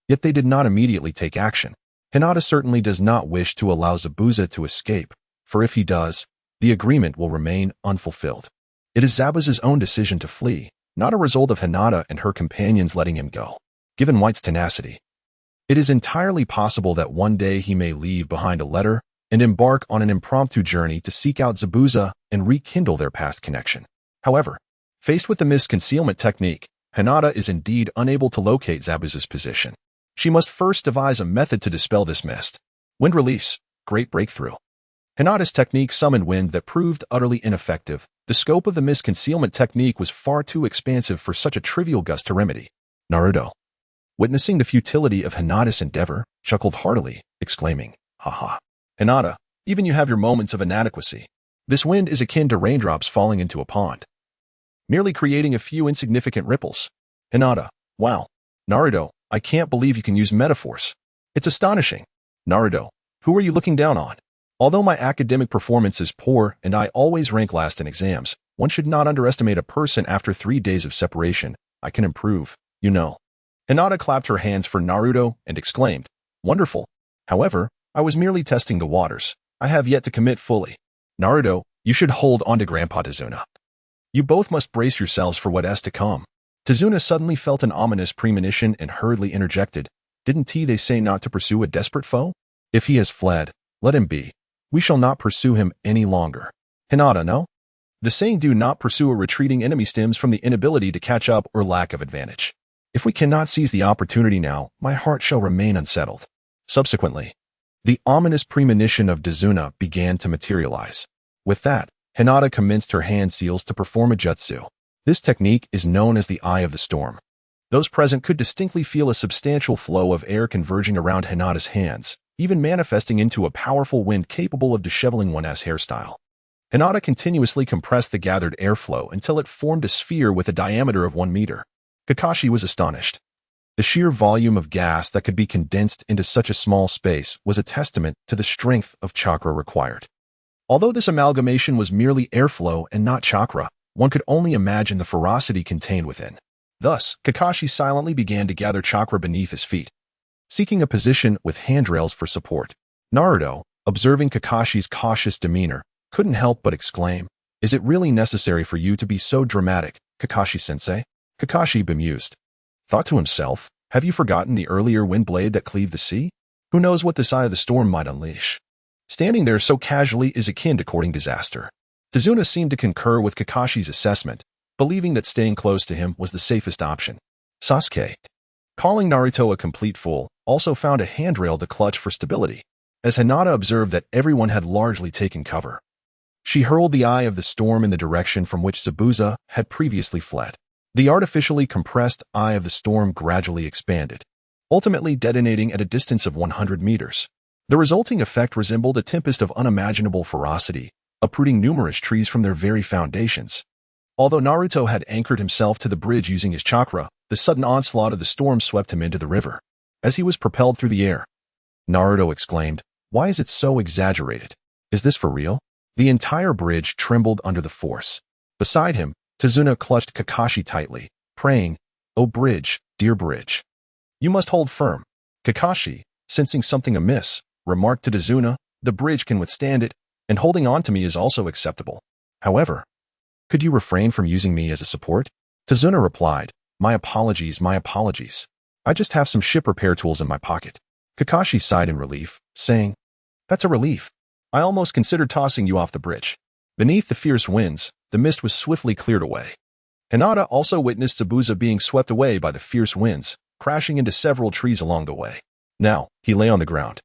Yet they did not immediately take action. Hinata certainly does not wish to allow Zabuza to escape, for if he does, the agreement will remain unfulfilled. It is Zabuza's own decision to flee, not a result of Hinata and her companions letting him go. Given White's tenacity, it is entirely possible that one day he may leave behind a letter and embark on an impromptu journey to seek out Zabuza and rekindle their past connection. However, faced with the mist concealment technique, Hinata is indeed unable to locate Zabuza's position. She must first devise a method to dispel this mist. Wind release, great breakthrough. Hinata's technique summoned wind that proved utterly ineffective, The scope of the mist concealment technique was far too expansive for such a trivial gust to remedy. Naruto, witnessing the futility of Hinata's endeavor, chuckled heartily, exclaiming, "Haha. Hinata, even you have your moments of inadequacy. This wind is akin to raindrops falling into a pond, merely creating a few insignificant ripples. Hinata, wow. Naruto, I can't believe you can use metaphors. It's astonishing. Naruto, who are you looking down on? Although my academic performance is poor and I always rank last in exams, one should not underestimate a person after 3 days of separation. I can improve, you know." Hinata clapped her hands for Naruto and exclaimed, "Wonderful. However, I was merely testing the waters. I have yet to commit fully. Naruto, you should hold on to Grandpa Tazuna. You both must brace yourselves for what is to come." Tazuna suddenly felt an ominous premonition and hurriedly interjected, "Didn't they say not to pursue a desperate foe? If he has fled, let him be. We shall not pursue him any longer. Hinata, no? The saying do not pursue a retreating enemy stems from the inability to catch up or lack of advantage. If we cannot seize the opportunity now, my heart shall remain unsettled." Subsequently, the ominous premonition of Tazuna began to materialize. With that, Hinata commenced her hand seals to perform a jutsu. This technique is known as the Eye of the Storm. Those present could distinctly feel a substantial flow of air converging around Hinata's hands, even manifesting into a powerful wind capable of disheveling one's hairstyle. Hinata continuously compressed the gathered airflow until it formed a sphere with a diameter of 1 meter. Kakashi was astonished. The sheer volume of gas that could be condensed into such a small space was a testament to the strength of chakra required. Although this amalgamation was merely airflow and not chakra, one could only imagine the ferocity contained within. Thus, Kakashi silently began to gather chakra beneath his feet, seeking a position with handrails for support. Naruto, observing Kakashi's cautious demeanor, couldn't help but exclaim, "Is it really necessary for you to be so dramatic, Kakashi-sensei?" Kakashi, bemused, thought to himself, "Have you forgotten the earlier wind blade that cleaved the sea? Who knows what this Eye of the Storm might unleash? Standing there so casually is akin to courting disaster." Tazuna seemed to concur with Kakashi's assessment, believing that staying close to him was the safest option. Sasuke, calling Naruto a complete fool, also found a handrail to clutch for stability. As Hinata observed that everyone had largely taken cover, she hurled the Eye of the Storm in the direction from which Zabuza had previously fled. The artificially compressed Eye of the Storm gradually expanded, ultimately detonating at a distance of 100 meters. The resulting effect resembled a tempest of unimaginable ferocity, uprooting numerous trees from their very foundations. Although Naruto had anchored himself to the bridge using his chakra, the sudden onslaught of the storm swept him into the river. As he was propelled through the air, Naruto exclaimed, "Why is it so exaggerated? Is this for real?" The entire bridge trembled under the force. Beside him, Tazuna clutched Kakashi tightly, praying, "Oh bridge, dear bridge, you must hold firm." Kakashi, sensing something amiss, remarked to Tazuna, "The bridge can withstand it, and holding on to me is also acceptable. However, could you refrain from using me as a support?" Tazuna replied, my apologies. I just have some ship repair tools in my pocket." Kakashi sighed in relief, saying, "That's a relief. I almost considered tossing you off the bridge." Beneath the fierce winds, the mist was swiftly cleared away. Hinata also witnessed Zabuza being swept away by the fierce winds, crashing into several trees along the way. Now, he lay on the ground,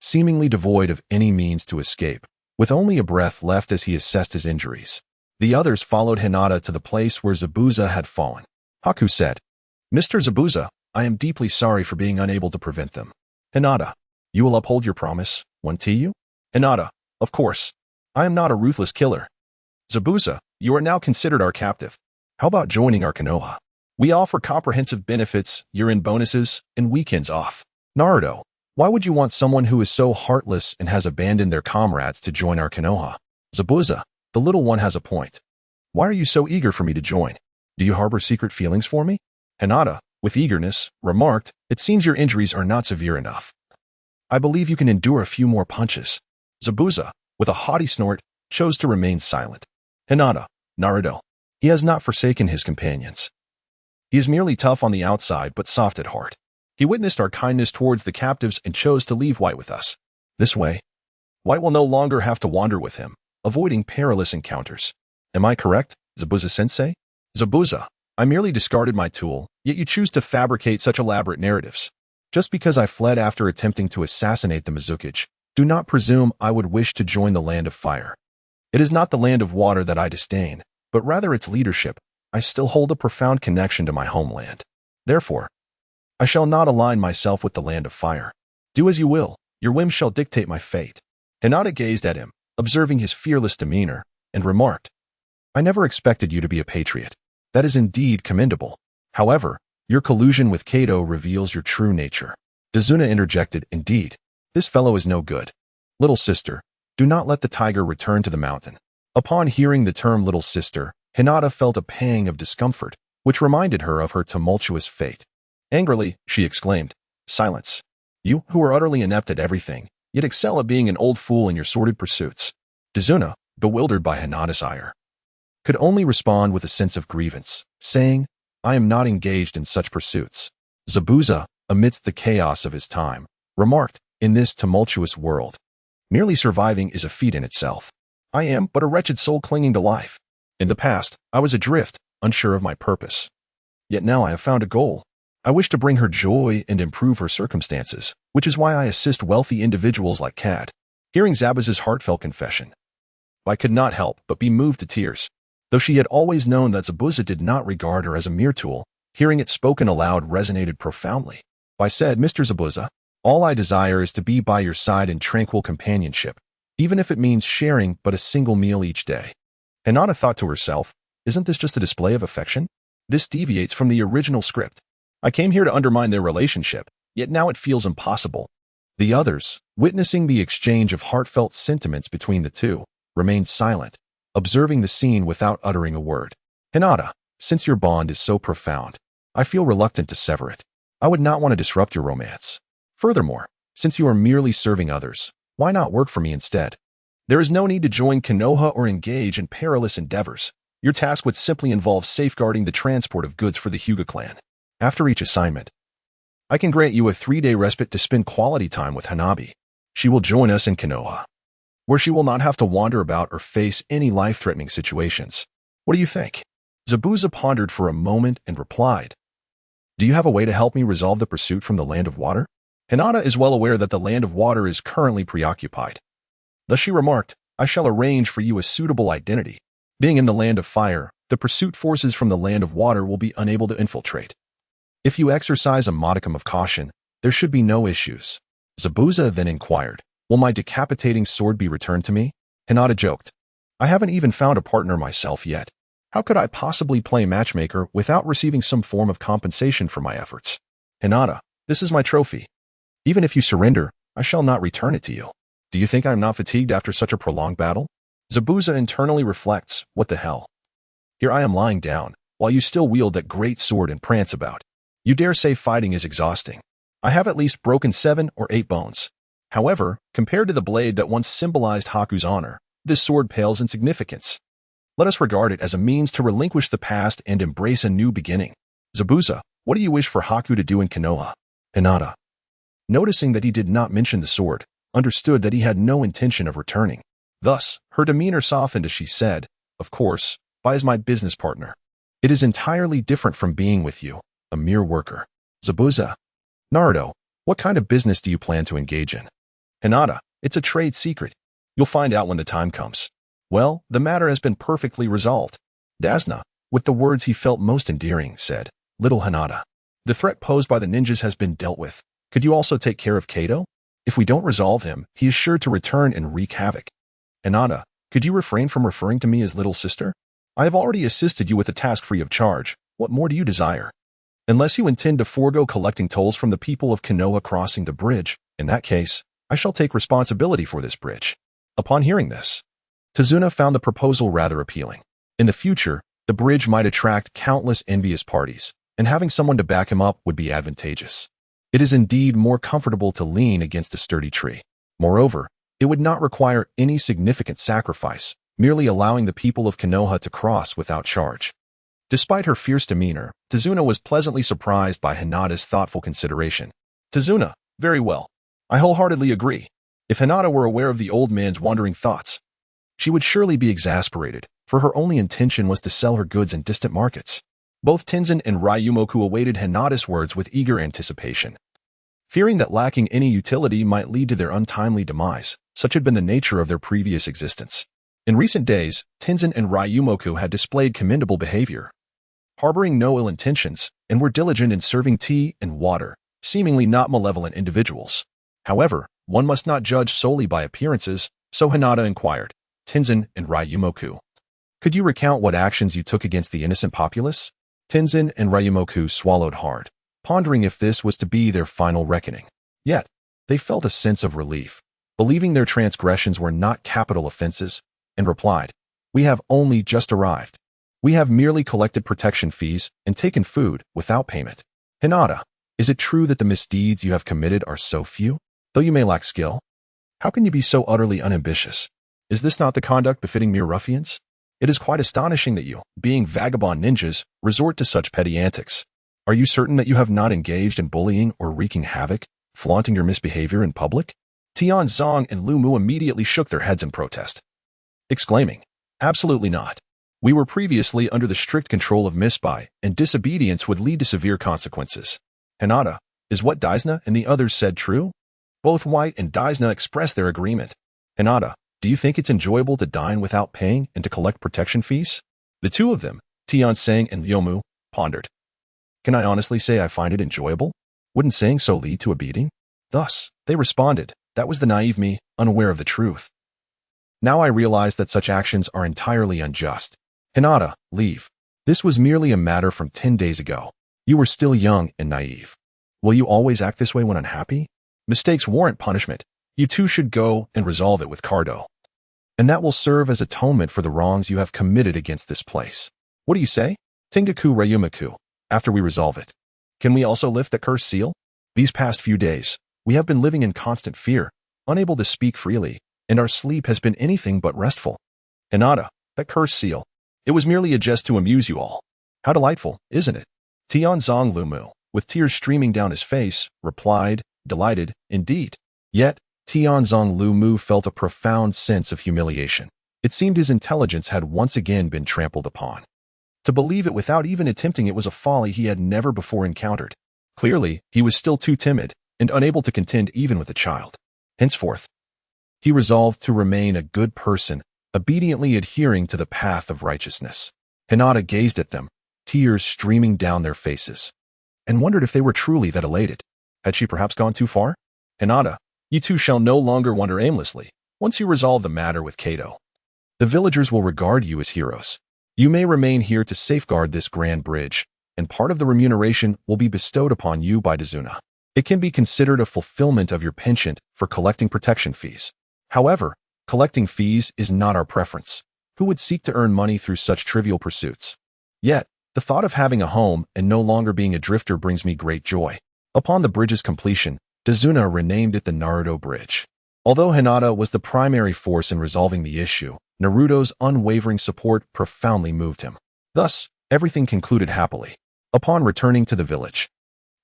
seemingly devoid of any means to escape, with only a breath left as he assessed his injuries. The others followed Hinata to the place where Zabuza had fallen. Haku said, "Mr. Zabuza, I am deeply sorry for being unable to prevent them." Hinata, "You will uphold your promise, won't you?" Hinata, "Of course. I am not a ruthless killer." Zabuza, "You are now considered our captive. How about joining our Konoha? We offer comprehensive benefits, year-end bonuses, and weekends off." Naruto, "Why would you want someone who is so heartless and has abandoned their comrades to join our Konoha?" Zabuza, "The little one has a point. Why are you so eager for me to join? Do you harbor secret feelings for me?" Hinata, with eagerness, remarked, "It seems your injuries are not severe enough. I believe you can endure a few more punches." Zabuza, with a haughty snort, chose to remain silent. Hinata, "Naruto, he has not forsaken his companions. He is merely tough on the outside but soft at heart. He witnessed our kindness towards the captives and chose to leave White with us. This way, White will no longer have to wander with him, avoiding perilous encounters. Am I correct, Zabuza-sensei?" Zabuza, "I merely discarded my tool, yet you choose to fabricate such elaborate narratives. Just because I fled after attempting to assassinate the Mizukage, do not presume I would wish to join the Land of Fire. It is not the land of water that I disdain, but rather its leadership. I still hold a profound connection to my homeland. Therefore, I shall not align myself with the land of fire. Do as you will, your whim shall dictate my fate." Hinata gazed at him, observing his fearless demeanor, and remarked, "I never expected you to be a patriot. That is indeed commendable. However, your collusion with Kato reveals your true nature." Tazuna interjected, "Indeed, this fellow is no good. Little sister, do not let the tiger return to the mountain." Upon hearing the term little sister, Hinata felt a pang of discomfort, which reminded her of her tumultuous fate. Angrily, she exclaimed, "Silence! You, who are utterly inept at everything, yet excel at being an old fool in your sordid pursuits." Tazuna, bewildered by Hinata's ire, could only respond with a sense of grievance, saying, "I am not engaged in such pursuits." Zabuza, amidst the chaos of his time, remarked, "In this tumultuous world, merely surviving is a feat in itself. I am but a wretched soul clinging to life. In the past, I was adrift, unsure of my purpose. Yet now I have found a goal. I wish to bring her joy and improve her circumstances, which is why I assist wealthy individuals like Cad." Hearing Zabuza's heartfelt confession, I could not help but be moved to tears. Though she had always known that Zabuza did not regard her as a mere tool, hearing it spoken aloud resonated profoundly. I said, "Mr. Zabuza, all I desire is to be by your side in tranquil companionship, even if it means sharing but a single meal each day." Hinata thought to herself, "Isn't this just a display of affection? This deviates from the original script. I came here to undermine their relationship, yet now it feels impossible." The others, witnessing the exchange of heartfelt sentiments between the two, remained silent, observing the scene without uttering a word. "Hinata, since your bond is so profound, I feel reluctant to sever it. I would not want to disrupt your romance. Furthermore, since you are merely serving others, why not work for me instead? There is no need to join Konoha or engage in perilous endeavors. Your task would simply involve safeguarding the transport of goods for the Hyuga clan. After each assignment, I can grant you a 3-day respite to spend quality time with Hanabi. She will join us in Konoha, where she will not have to wander about or face any life-threatening situations. What do you think?" Zabuza pondered for a moment and replied, "Do you have a way to help me resolve the pursuit from the land of water?" Hinata is well aware that the land of water is currently preoccupied. Thus she remarked, "I shall arrange for you a suitable identity. Being in the land of fire, the pursuit forces from the land of water will be unable to infiltrate. If you exercise a modicum of caution, there should be no issues." Zabuza then inquired, "Will my decapitating sword be returned to me?" Hinata joked, "I haven't even found a partner myself yet. How could I possibly play matchmaker without receiving some form of compensation for my efforts? Hinata, this is my trophy. Even if you surrender, I shall not return it to you. Do you think I am not fatigued after such a prolonged battle?" Zabuza internally reflects, "What the hell? Here I am lying down, while you still wield that great sword and prance about. You dare say fighting is exhausting. I have at least broken 7 or 8 bones. However, compared to the blade that once symbolized Haku's honor, this sword pales in significance. Let us regard it as a means to relinquish the past and embrace a new beginning. Zabuza, what do you wish for Haku to do in Konoha?" Hinata, noticing that he did not mention the sword, understood that he had no intention of returning. Thus, her demeanor softened as she said, "Of course, Bai is my business partner. It is entirely different from being with you, a mere worker." Zabuza, Naruto, what kind of business do you plan to engage in? Hinata, it's a trade secret. You'll find out when the time comes. Well, the matter has been perfectly resolved. Dasna, with the words he felt most endearing, said, "Little Hinata, the threat posed by the ninjas has been dealt with. Could you also take care of Kato? If we don't resolve him, he is sure to return and wreak havoc. Hinata, could you refrain from referring to me as little sister? I have already assisted you with a task free of charge. What more do you desire? Unless you intend to forego collecting tolls from the people of Konoha crossing the bridge, in that case, I shall take responsibility for this bridge." Upon hearing this, Tazuna found the proposal rather appealing. In the future, the bridge might attract countless envious parties, and having someone to back him up would be advantageous. It is indeed more comfortable to lean against a sturdy tree. Moreover, it would not require any significant sacrifice, merely allowing the people of Konoha to cross without charge. Despite her fierce demeanor, Tazuna was pleasantly surprised by Hinata's thoughtful consideration. "Tazuna, very well. I wholeheartedly agree. If Hinata were aware of the old man's wandering thoughts, she would surely be exasperated, for her only intention was to sell her goods in distant markets." Both Tenzin and Ryumoku awaited Hinata's words with eager anticipation. Fearing that lacking any utility might lead to their untimely demise, such had been the nature of their previous existence. In recent days, Tenzin and Ryumoku had displayed commendable behavior, harboring no ill intentions, and were diligent in serving tea and water, seemingly not malevolent individuals. However, one must not judge solely by appearances, so Hinata inquired, Tenzin and Ryumoku, could you recount what actions you took against the innocent populace? Tenzin and Ryumoku swallowed hard, pondering if this was to be their final reckoning. Yet, they felt a sense of relief, believing their transgressions were not capital offenses, and replied, we have only just arrived. We have merely collected protection fees and taken food without payment. Hinata, is it true that the misdeeds you have committed are so few, though you may lack skill? How can you be so utterly unambitious? Is this not the conduct befitting mere ruffians? It is quite astonishing that you, being vagabond ninjas, resort to such petty antics. Are you certain that you have not engaged in bullying or wreaking havoc, flaunting your misbehavior in public? Tian Zong and Lu Mu immediately shook their heads in protest, exclaiming, absolutely not. We were previously under the strict control of Misbai, and disobedience would lead to severe consequences. Hinata, is what Daisna and the others said true? Both White and Daisna expressed their agreement. Hinata, do you think it's enjoyable to dine without paying and to collect protection fees? The two of them, Tian Sang and Yomu, pondered. Can I honestly say I find it enjoyable? Wouldn't saying so lead to a beating? Thus, they responded, that was the naive me, unaware of the truth. Now I realize that such actions are entirely unjust. Hinata, leave. This was merely a matter from 10 days ago. You were still young and naive. Will you always act this way when unhappy? Mistakes warrant punishment. You two should go and resolve it with Cardo. And that will serve as atonement for the wrongs you have committed against this place. What do you say? Tengaku Ryumaku, after we resolve it. Can we also lift the cursed seal? These past few days, we have been living in constant fear, unable to speak freely, and our sleep has been anything but restful. Hinata, that cursed seal. It was merely a jest to amuse you all. How delightful, isn't it? Tianzong Lumu, with tears streaming down his face, replied, delighted, indeed. Yet, Tianzong Lumu felt a profound sense of humiliation. It seemed his intelligence had once again been trampled upon. To believe it without even attempting it was a folly he had never before encountered. Clearly, he was still too timid and unable to contend even with a child. Henceforth, he resolved to remain a good person, obediently adhering to the path of righteousness. Hinata gazed at them, tears streaming down their faces, and wondered if they were truly that elated. Had she perhaps gone too far? Hinata, you two shall no longer wander aimlessly, once you resolve the matter with Kato. The villagers will regard you as heroes. You may remain here to safeguard this grand bridge, and part of the remuneration will be bestowed upon you by Dazuna. It can be considered a fulfillment of your penchant for collecting protection fees. However, collecting fees is not our preference. Who would seek to earn money through such trivial pursuits? Yet, the thought of having a home and no longer being a drifter brings me great joy. Upon the bridge's completion, Dazuna renamed it the Naruto Bridge. Although Hinata was the primary force in resolving the issue, Naruto's unwavering support profoundly moved him. Thus, everything concluded happily. Upon returning to the village,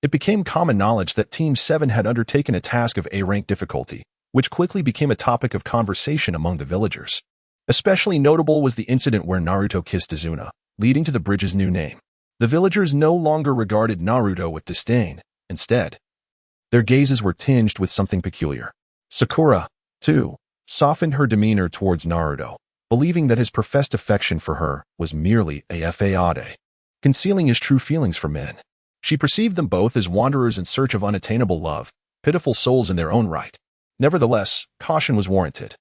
it became common knowledge that Team 7 had undertaken a task of A-rank difficulty, which quickly became a topic of conversation among the villagers. Especially notable was the incident where Naruto kissed Dazuna, leading to the bridge's new name. The villagers no longer regarded Naruto with disdain. Instead, their gazes were tinged with something peculiar. Sakura, too, softened her demeanor towards Naruto, believing that his professed affection for her was merely a fade, concealing his true feelings for men. She perceived them both as wanderers in search of unattainable love, pitiful souls in their own right. Nevertheless, caution was warranted.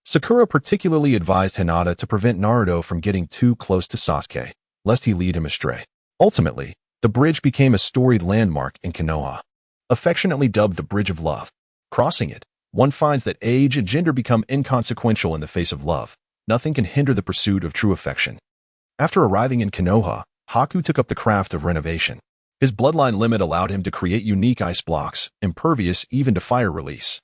Sakura particularly advised Hinata to prevent Naruto from getting too close to Sasuke, lest he lead him astray. Ultimately, the bridge became a storied landmark in Konoha, affectionately dubbed the Bridge of Love. Crossing it, one finds that age and gender become inconsequential in the face of love. Nothing can hinder the pursuit of true affection. After arriving in Konoha, Haku took up the craft of renovation. His bloodline limit allowed him to create unique ice blocks, impervious even to fire release,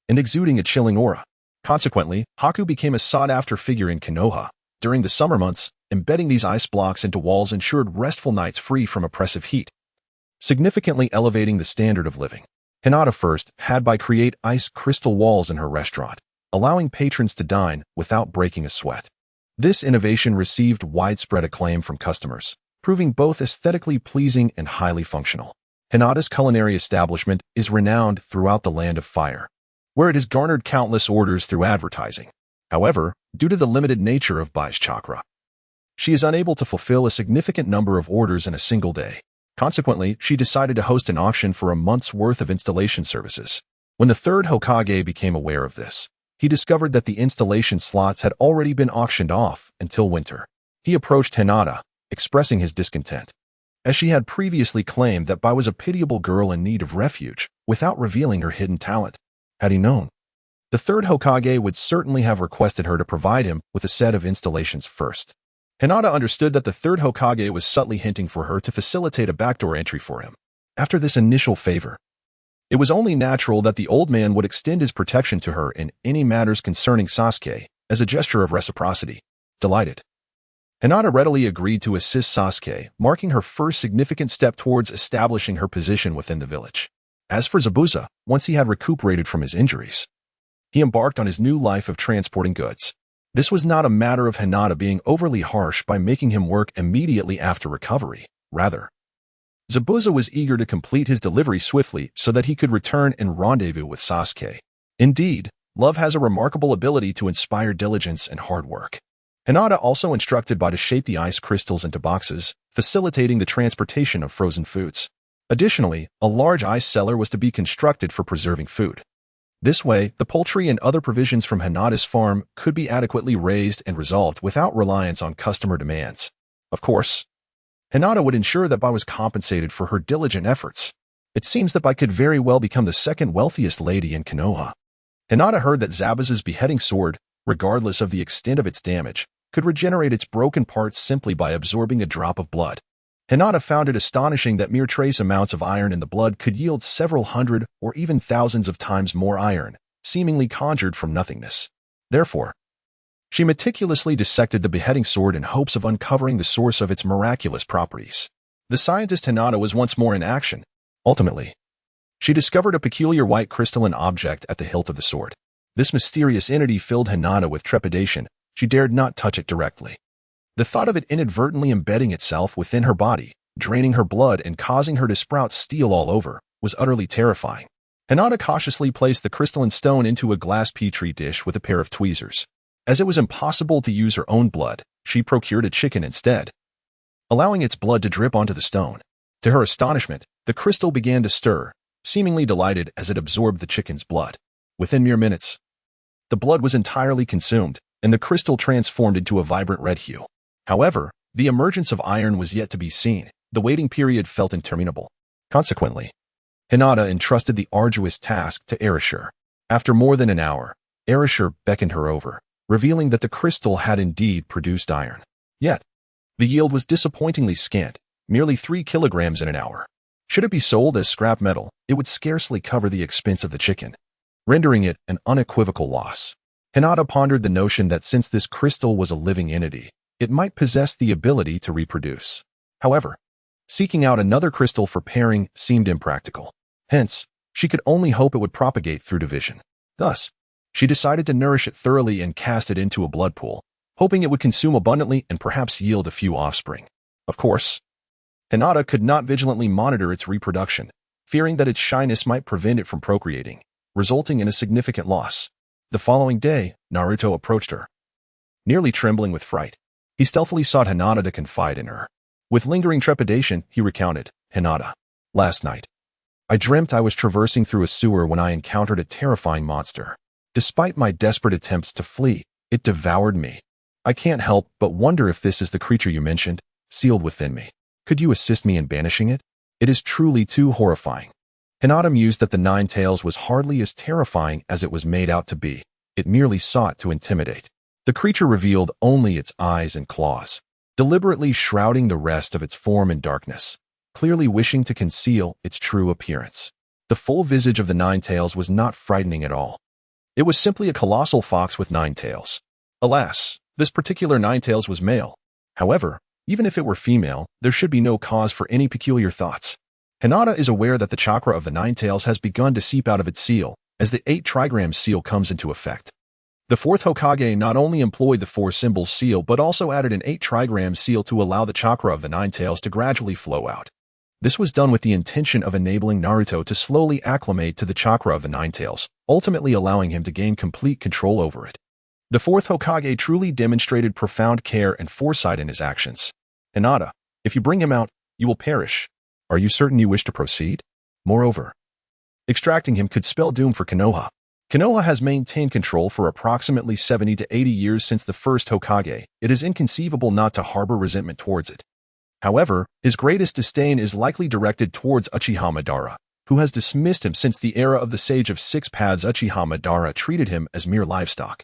and exuding a chilling aura. Consequently, Haku became a sought-after figure in Konoha. During the summer months, embedding these ice blocks into walls ensured restful nights free from oppressive heat, significantly elevating the standard of living. Hinata first had by create ice crystal walls in her restaurant, allowing patrons to dine without breaking a sweat. This innovation received widespread acclaim from customers, proving both aesthetically pleasing and highly functional. Hinata's culinary establishment is renowned throughout the Land of Fire, where it has garnered countless orders through advertising. However, Due to the limited nature of Bai's chakra, she is unable to fulfill a significant number of orders in a single day. Consequently, she decided to host an auction for a month's worth of installation services. When the third Hokage became aware of this, he discovered that the installation slots had already been auctioned off until winter. He approached Hinata, expressing his discontent, as she had previously claimed that Bai was a pitiable girl in need of refuge, without revealing her hidden talent. Had he known, the third Hokage would certainly have requested her to provide him with a set of installations first. Hinata understood that the third Hokage was subtly hinting for her to facilitate a backdoor entry for him. After this initial favor, it was only natural that the old man would extend his protection to her in any matters concerning Sasuke as a gesture of reciprocity. Delighted, Hinata readily agreed to assist Sasuke, marking her first significant step towards establishing her position within the village. As for Zabuza, once he had recuperated from his injuries, he embarked on his new life of transporting goods. This was not a matter of Hinata being overly harsh by making him work immediately after recovery. Rather, Zabuza was eager to complete his delivery swiftly so that he could return and rendezvous with Sasuke. Indeed, love has a remarkable ability to inspire diligence and hard work. Hinata also instructed Bai to shape the ice crystals into boxes, facilitating the transportation of frozen foods. Additionally, a large ice cellar was to be constructed for preserving food. This way, the poultry and other provisions from Hinata's farm could be adequately raised and resolved without reliance on customer demands. Of course, Hinata would ensure that Bai was compensated for her diligent efforts. It seems that Bai could very well become the second wealthiest lady in Konoha. Hinata heard that Zabuza's beheading sword, regardless of the extent of its damage, could regenerate its broken parts simply by absorbing a drop of blood. Hinata found it astonishing that mere trace amounts of iron in the blood could yield several hundred or even thousands of times more iron, seemingly conjured from nothingness. Therefore, she meticulously dissected the beheading sword in hopes of uncovering the source of its miraculous properties. The scientist Hinata was once more in action. Ultimately, she discovered a peculiar white crystalline object at the hilt of the sword. This mysterious entity filled Hinata with trepidation. She dared not touch it directly. The thought of it inadvertently embedding itself within her body, draining her blood and causing her to sprout steel all over, was utterly terrifying. Hinata cautiously placed the crystalline stone into a glass petri dish with a pair of tweezers. As it was impossible to use her own blood, she procured a chicken instead, allowing its blood to drip onto the stone. To her astonishment, the crystal began to stir, seemingly delighted as it absorbed the chicken's blood. Within mere minutes, the blood was entirely consumed, and the crystal transformed into a vibrant red hue. However, the emergence of iron was yet to be seen. The waiting period felt interminable. Consequently, Hinata entrusted the arduous task to Erashur. After more than an hour, Erashur beckoned her over, revealing that the crystal had indeed produced iron. Yet, the yield was disappointingly scant, merely 3 kilograms in an hour. Should it be sold as scrap metal, it would scarcely cover the expense of the chicken, rendering it an unequivocal loss. Hinata pondered the notion that since this crystal was a living entity, it might possess the ability to reproduce. However, seeking out another crystal for pairing seemed impractical. Hence, she could only hope it would propagate through division. Thus, she decided to nourish it thoroughly and cast it into a blood pool, hoping it would consume abundantly and perhaps yield a few offspring. Of course, Hinata could not vigilantly monitor its reproduction, fearing that its shyness might prevent it from procreating, resulting in a significant loss. The following day, Naruto approached her. Nearly trembling with fright, he stealthily sought Hinata to confide in her. With lingering trepidation, he recounted, "Hinata, last night, I dreamt I was traversing through a sewer when I encountered a terrifying monster. Despite my desperate attempts to flee, it devoured me. I can't help but wonder if this is the creature you mentioned, sealed within me. Could you assist me in banishing it? It is truly too horrifying." Hinata mused that the Nine Tails was hardly as terrifying as it was made out to be. It merely sought to intimidate. The creature revealed only its eyes and claws, deliberately shrouding the rest of its form in darkness, clearly wishing to conceal its true appearance. The full visage of the Nine Tails was not frightening at all. It was simply a colossal fox with 9 tails. Alas, this particular Nine Tails was male. However, even if it were female, there should be no cause for any peculiar thoughts. Hinata is aware that the chakra of the Nine Tails has begun to seep out of its seal, as the 8 trigram seal comes into effect. The 4th Hokage not only employed the 4 symbol seal but also added an 8 trigram seal to allow the chakra of the Nine Tails to gradually flow out. This was done with the intention of enabling Naruto to slowly acclimate to the chakra of the Nine Tails, ultimately allowing him to gain complete control over it. The fourth Hokage truly demonstrated profound care and foresight in his actions. Hinata, if you bring him out, you will perish. Are you certain you wish to proceed? Moreover, extracting him could spell doom for Konoha. Konoha has maintained control for approximately 70 to 80 years since the first Hokage. It is inconceivable not to harbor resentment towards it. However, his greatest disdain is likely directed towards Uchiha Madara, who has dismissed him since the era of the Sage of Six Paths. Uchiha Madara treated him as mere livestock,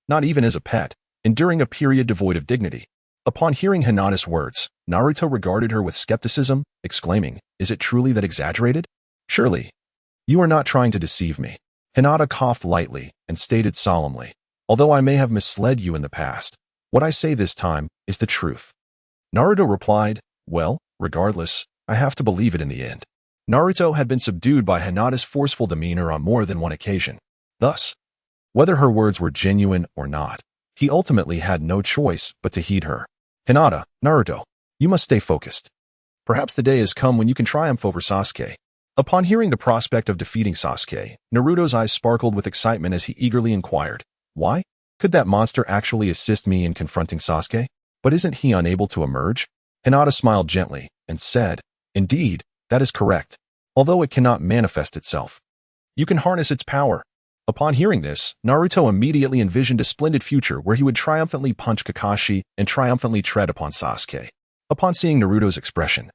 not even as a pet, enduring a period devoid of dignity. Upon hearing Hinata's words, Naruto regarded her with skepticism, exclaiming, "Is it truly that exaggerated? Surely, you are not trying to deceive me." Hinata coughed lightly and stated solemnly, "Although I may have misled you in the past, what I say this time is the truth." Naruto replied, "Well, regardless, I have to believe it in the end." Naruto had been subdued by Hinata's forceful demeanor on more than one occasion. Thus, whether her words were genuine or not, he ultimately had no choice but to heed her. "Hinata, Naruto, you must stay focused. Perhaps the day has come when you can triumph over Sasuke." Upon hearing the prospect of defeating Sasuke, Naruto's eyes sparkled with excitement as he eagerly inquired, "Why? Could that monster actually assist me in confronting Sasuke? But isn't he unable to emerge?" Hinata smiled gently and said, "Indeed, that is correct. Although it cannot manifest itself, you can harness its power." Upon hearing this, Naruto immediately envisioned a splendid future where he would triumphantly punch Kakashi and triumphantly tread upon Sasuke. Upon seeing Naruto's expression,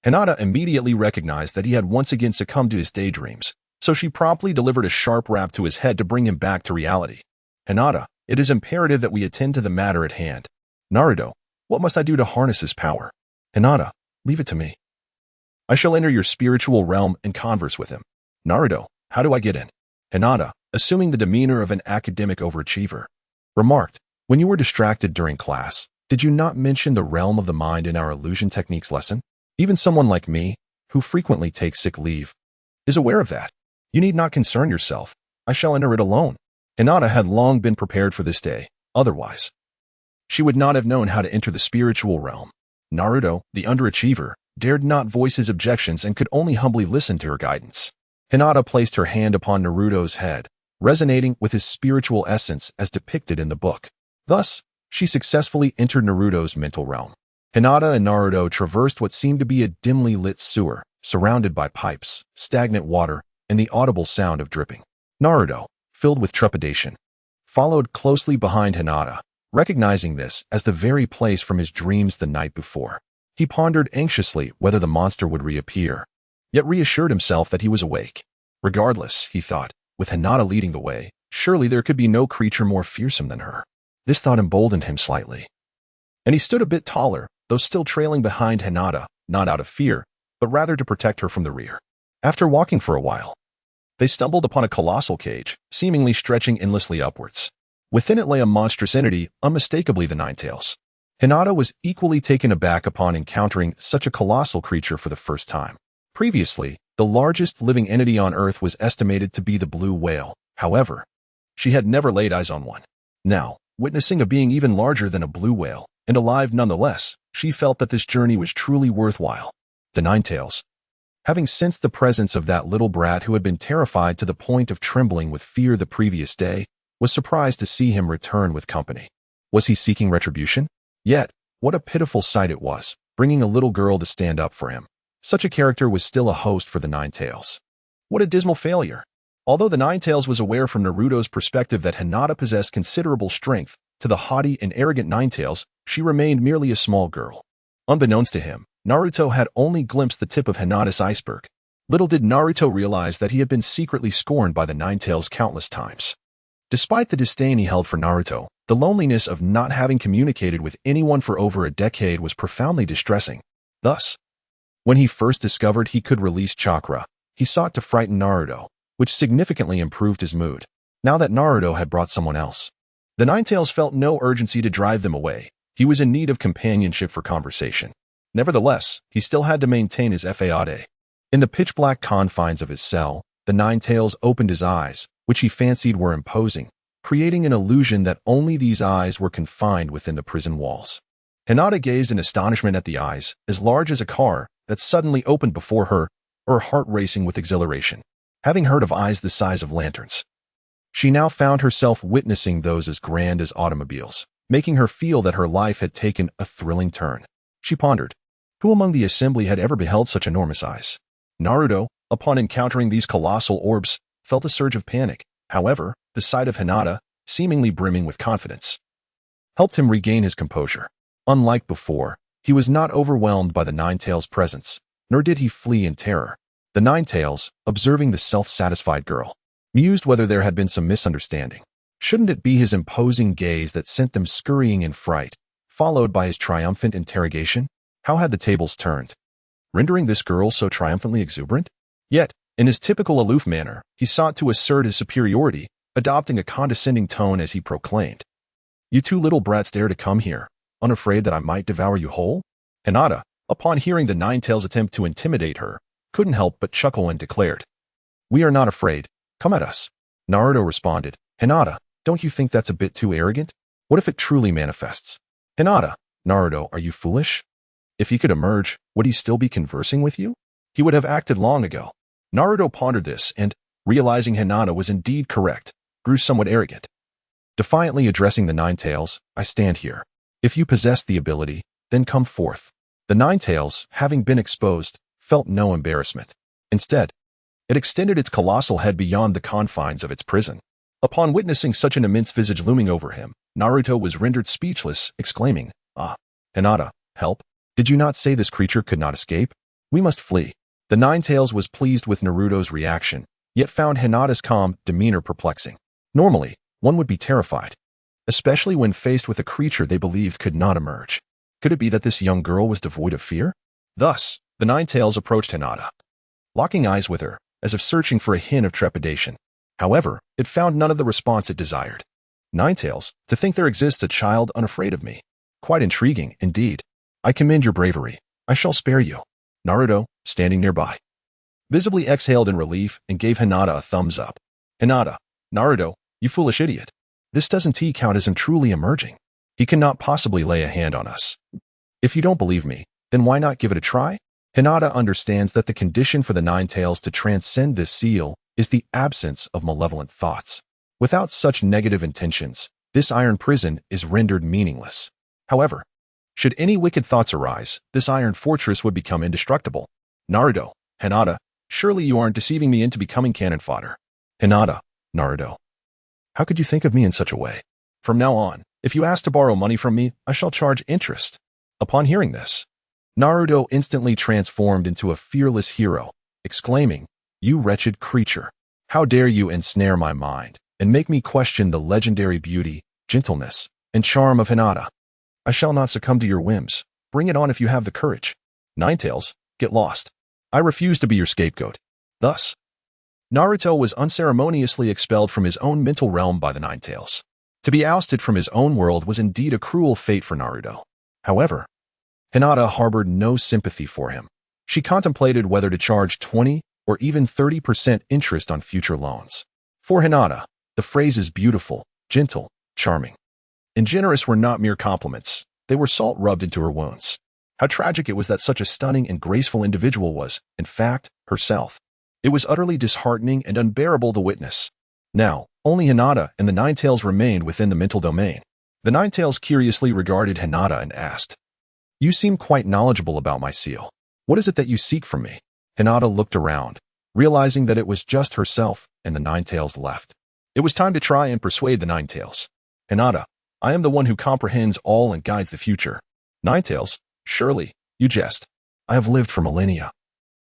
Hinata immediately recognized that he had once again succumbed to his daydreams, so she promptly delivered a sharp rap to his head to bring him back to reality. "Hinata, it is imperative that we attend to the matter at hand. Naruto, what must I do to harness his power?" "Hinata, leave it to me. I shall enter your spiritual realm and converse with him." "Naruto, how do I get in?" Hinata, assuming the demeanor of an academic overachiever, remarked, "When you were distracted during class, did you not mention the realm of the mind in our illusion techniques lesson? Even someone like me, who frequently takes sick leave, is aware of that. You need not concern yourself. I shall enter it alone." Hinata had long been prepared for this day. Otherwise, she would not have known how to enter the spiritual realm. Naruto, the underachiever, dared not voice his objections and could only humbly listen to her guidance. Hinata placed her hand upon Naruto's head, resonating with his spiritual essence as depicted in the book. Thus, she successfully entered Naruto's mental realm. Hinata and Naruto traversed what seemed to be a dimly lit sewer, surrounded by pipes, stagnant water, and the audible sound of dripping. Naruto, filled with trepidation, followed closely behind Hinata, recognizing this as the very place from his dreams the night before. He pondered anxiously whether the monster would reappear, yet reassured himself that he was awake. Regardless, he thought, with Hinata leading the way, surely there could be no creature more fearsome than her. This thought emboldened him slightly, and he stood a bit taller, though still trailing behind Hinata, not out of fear, but rather to protect her from the rear. After walking for a while, they stumbled upon a colossal cage, seemingly stretching endlessly upwards. Within it lay a monstrous entity, unmistakably the Ninetales. Hinata was equally taken aback upon encountering such a colossal creature for the first time. Previously, the largest living entity on Earth was estimated to be the blue whale. However, she had never laid eyes on one. Now, witnessing a being even larger than a blue whale, and alive nonetheless, she felt that this journey was truly worthwhile. The Ninetales, having sensed the presence of that little brat who had been terrified to the point of trembling with fear the previous day, was surprised to see him return with company. Was he seeking retribution? Yet, what a pitiful sight it was, bringing a little girl to stand up for him. Such a character was still a host for the Ninetales. What a dismal failure! Although the Ninetales was aware from Naruto's perspective that Hinata possessed considerable strength, to the haughty and arrogant Ninetales, she remained merely a small girl. Unbeknownst to him, Naruto had only glimpsed the tip of Hinata's iceberg. Little did Naruto realize that he had been secretly scorned by the Ninetales countless times. Despite the disdain he held for Naruto, the loneliness of not having communicated with anyone for over a decade was profoundly distressing. Thus, when he first discovered he could release chakra, he sought to frighten Naruto, which significantly improved his mood. Now that Naruto had brought someone else, the Ninetales felt no urgency to drive them away. He was in need of companionship for conversation. Nevertheless, he still had to maintain his fayade. In the pitch-black confines of his cell, the Ninetales opened his eyes, which he fancied were imposing, creating an illusion that only these eyes were confined within the prison walls. Hinata gazed in astonishment at the eyes, as large as a car, that suddenly opened before her, her heart racing with exhilaration. Having heard of eyes the size of lanterns, She now found herself witnessing those as grand as automobiles, making her feel that her life had taken a thrilling turn. She pondered, who among the assembly had ever beheld such enormous eyes? Naruto, upon encountering these colossal orbs, felt a surge of panic. However, the sight of Hinata, seemingly brimming with confidence, helped him regain his composure. Unlike before, he was not overwhelmed by the Nine-Tails' presence, nor did he flee in terror. The Nine-Tails, observing the self-satisfied girl, mused whether there had been some misunderstanding. Shouldn't it be his imposing gaze that sent them scurrying in fright, followed by his triumphant interrogation? How had the tables turned, rendering this girl so triumphantly exuberant? Yet, in his typical aloof manner, he sought to assert his superiority, adopting a condescending tone as he proclaimed, "You two little brats dare to come here, unafraid that I might devour you whole?" Hinata, upon hearing the Nine-Tails attempt to intimidate her, couldn't help but chuckle and declared, "We are not afraid. Come at us." Naruto responded, "Hinata, don't you think that's a bit too arrogant? What if it truly manifests?" "Hinata, Naruto, are you foolish? If he could emerge, would he still be conversing with you? He would have acted long ago." Naruto pondered this and, realizing Hinata was indeed correct, grew somewhat arrogant. Defiantly addressing the Nine-Tails, "I stand here. If you possess the ability, then come forth." The Nine-Tails, having been exposed, felt no embarrassment. Instead, it extended its colossal head beyond the confines of its prison. Upon witnessing such an immense visage looming over him, Naruto was rendered speechless, exclaiming, "Ah, Hinata, help! Did you not say this creature could not escape? We must flee." The Nine-Tails was pleased with Naruto's reaction, yet found Hinata's calm demeanor perplexing. Normally, one would be terrified, especially when faced with a creature they believed could not emerge. Could it be that this young girl was devoid of fear? Thus, the Nine-Tails approached Hinata, locking eyes with her, as if searching for a hint of trepidation. However, it found none of the response it desired. "Nine-Tails, to think there exists a child unafraid of me. Quite intriguing, indeed. I commend your bravery. I shall spare you." Naruto, standing nearby, visibly exhaled in relief and gave Hinata a thumbs up. "Hinata, Naruto, you foolish idiot. This doesn't count as him truly emerging. He cannot possibly lay a hand on us. If you don't believe me, then why not give it a try?" Hinata understands that the condition for the Nine-Tails to transcend this seal is the absence of malevolent thoughts. Without such negative intentions, this iron prison is rendered meaningless. However, should any wicked thoughts arise, this iron fortress would become indestructible. "Naruto, Hinata, surely you aren't deceiving me into becoming cannon fodder." "Hinata, Naruto, how could you think of me in such a way? From now on, if you ask to borrow money from me, I shall charge interest." Upon hearing this, Naruto instantly transformed into a fearless hero, exclaiming, "You wretched creature! How dare you ensnare my mind and make me question the legendary beauty, gentleness, and charm of Hinata? I shall not succumb to your whims. Bring it on if you have the courage. Nine-Tails, get lost. I refuse to be your scapegoat." Thus, Naruto was unceremoniously expelled from his own mental realm by the Nine-Tails. To be ousted from his own world was indeed a cruel fate for Naruto. However, Hinata harbored no sympathy for him. She contemplated whether to charge 20 or even 30% interest on future loans. For Hinata, the phrases beautiful, gentle, charming, and generous were not mere compliments. They were salt rubbed into her wounds. How tragic it was that such a stunning and graceful individual was, in fact, herself. It was utterly disheartening and unbearable to witness. Now, only Hinata and the Nine-Tails remained within the mental domain. The Nine-Tails curiously regarded Hinata and asked, "You seem quite knowledgeable about my seal. What is it that you seek from me?" Hinata looked around, realizing that it was just herself, and the Nine-Tails left. It was time to try and persuade the Nine-Tails. "Hinata, I am the one who comprehends all and guides the future." "Nine-Tails, surely, you jest. I have lived for millennia.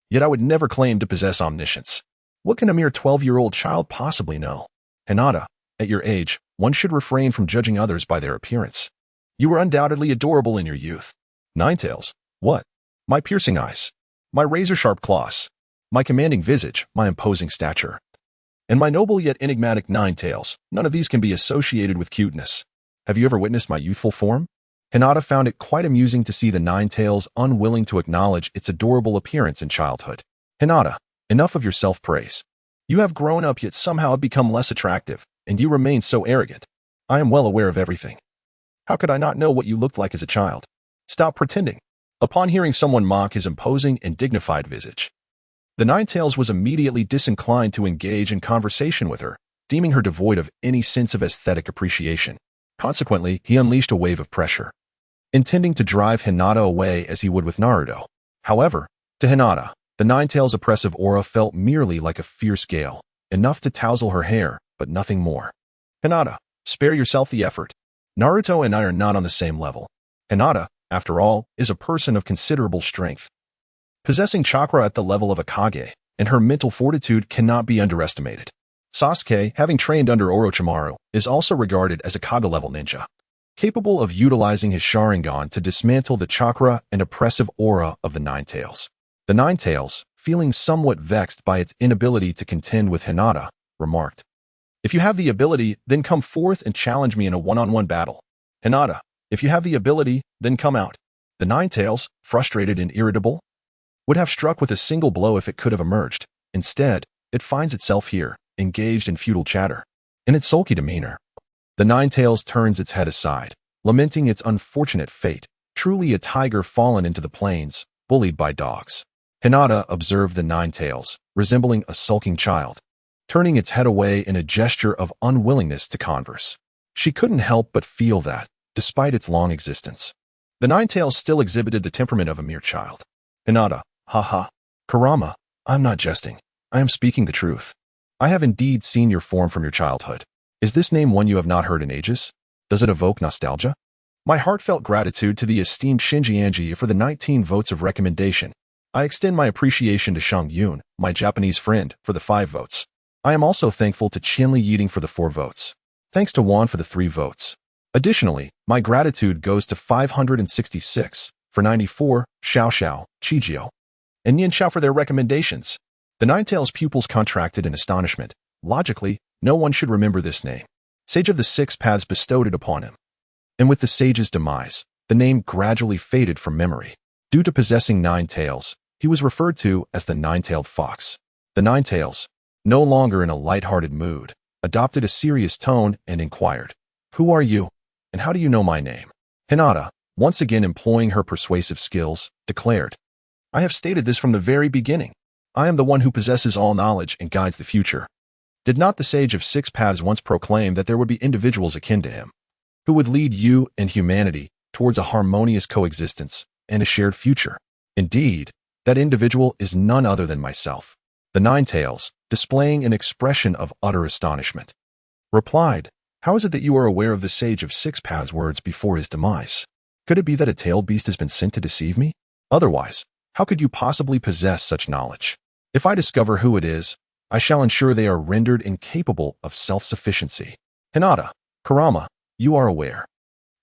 Yet I would never claim to possess omniscience. What can a mere 12-year-old child possibly know?" "Hinata, at your age, one should refrain from judging others by their appearance. You were undoubtedly adorable in your youth." "Nine-Tails, what? My piercing eyes, my razor-sharp claws, my commanding visage, my imposing stature, and my noble yet enigmatic Nine-Tails, none of these can be associated with cuteness. Have you ever witnessed my youthful form?" Hinata found it quite amusing to see the Nine-Tails unwilling to acknowledge its adorable appearance in childhood. "Hinata, enough of your self-praise. You have grown up yet somehow have become less attractive, and you remain so arrogant. I am well aware of everything. How could I not know what you looked like as a child? Stop pretending." Upon hearing someone mock his imposing and dignified visage, the Nine-Tails was immediately disinclined to engage in conversation with her, deeming her devoid of any sense of aesthetic appreciation. Consequently, he unleashed a wave of pressure, intending to drive Hinata away as he would with Naruto. However, to Hinata, the Ninetales' oppressive aura felt merely like a fierce gale, enough to touzle her hair, but nothing more. Hinata, spare yourself the effort. Naruto and I are not on the same level. Hinata, after all, is a person of considerable strength, possessing chakra at the level of a Kage, and her mental fortitude cannot be underestimated. Sasuke, having trained under Orochimaru, is also regarded as a Kage-level ninja, capable of utilizing his Sharingan to dismantle the chakra and oppressive aura of the Ninetales. The Ninetales, feeling somewhat vexed by its inability to contend with Hinata, remarked, "If you have the ability, then come forth and challenge me in a one-on-one battle. Hinata, if you have the ability, then come out." The Ninetales, frustrated and irritable, would have struck with a single blow if it could have emerged. Instead, it finds itself here, engaged in futile chatter. In its sulky demeanor, the Ninetales turns its head aside, lamenting its unfortunate fate, truly a tiger fallen into the plains, bullied by dogs. Hinata observed the Ninetales, resembling a sulking child, turning its head away in a gesture of unwillingness to converse. She couldn't help but feel that, despite its long existence, the Ninetales still exhibited the temperament of a mere child. Hinata, haha. Kurama, I'm not jesting. I am speaking the truth. I have indeed seen your form from your childhood. Is this name one you have not heard in ages? Does it evoke nostalgia? My heartfelt gratitude to the esteemed Shinji Anji for the 19 votes of recommendation. I extend my appreciation to Shang Yun, my Japanese friend, for the 5 votes. I am also thankful to Qianli Yiding for the 4 votes. Thanks to Juan for the 3 votes. Additionally, my gratitude goes to 566 for 94, Xiao Xiao, Chijio, and Yin Xiao for their recommendations. The Ninetales' pupils contracted in astonishment. Logically, no one should remember this name. Sage of the Six Paths bestowed it upon him. And with the sage's demise, the name gradually faded from memory. Due to possessing 9 tails, he was referred to as the Nine-Tailed Fox. The Ninetales, no longer in a light-hearted mood, adopted a serious tone and inquired, "Who are you, and how do you know my name?" Hinata, once again employing her persuasive skills, declared, "I have stated this from the very beginning. I am the one who possesses all knowledge and guides the future." Did not the Sage of Six Paths once proclaim that there would be individuals akin to him, who would lead you and humanity towards a harmonious coexistence and a shared future? Indeed, that individual is none other than myself. The Ninetales, displaying an expression of utter astonishment, replied, "How is it that you are aware of the Sage of Six Paths' words before his demise? Could it be that a tailed beast has been sent to deceive me? Otherwise, how could you possibly possess such knowledge? If I discover who it is, I shall ensure they are rendered incapable of self-sufficiency." Hinata, Kurama, you are aware.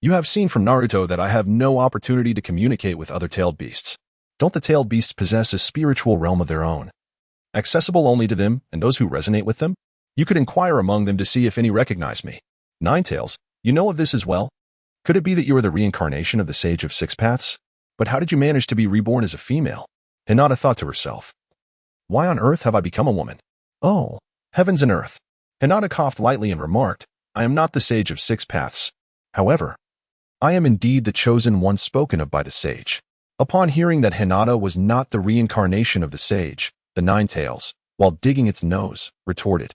You have seen from Naruto that I have no opportunity to communicate with other tailed beasts. Don't the tailed beasts possess a spiritual realm of their own, accessible only to them and those who resonate with them? You could inquire among them to see if any recognize me. Ninetales, you know of this as well? Could it be that you are the reincarnation of the Sage of Six Paths? But how did you manage to be reborn as a female? Hinata thought to herself, why on earth have I become a woman? Oh, heavens and earth. Hinata coughed lightly and remarked, I am not the Sage of Six Paths. However, I am indeed the chosen one spoken of by the sage. Upon hearing that Hinata was not the reincarnation of the sage, the Ninetales, while digging its nose, retorted,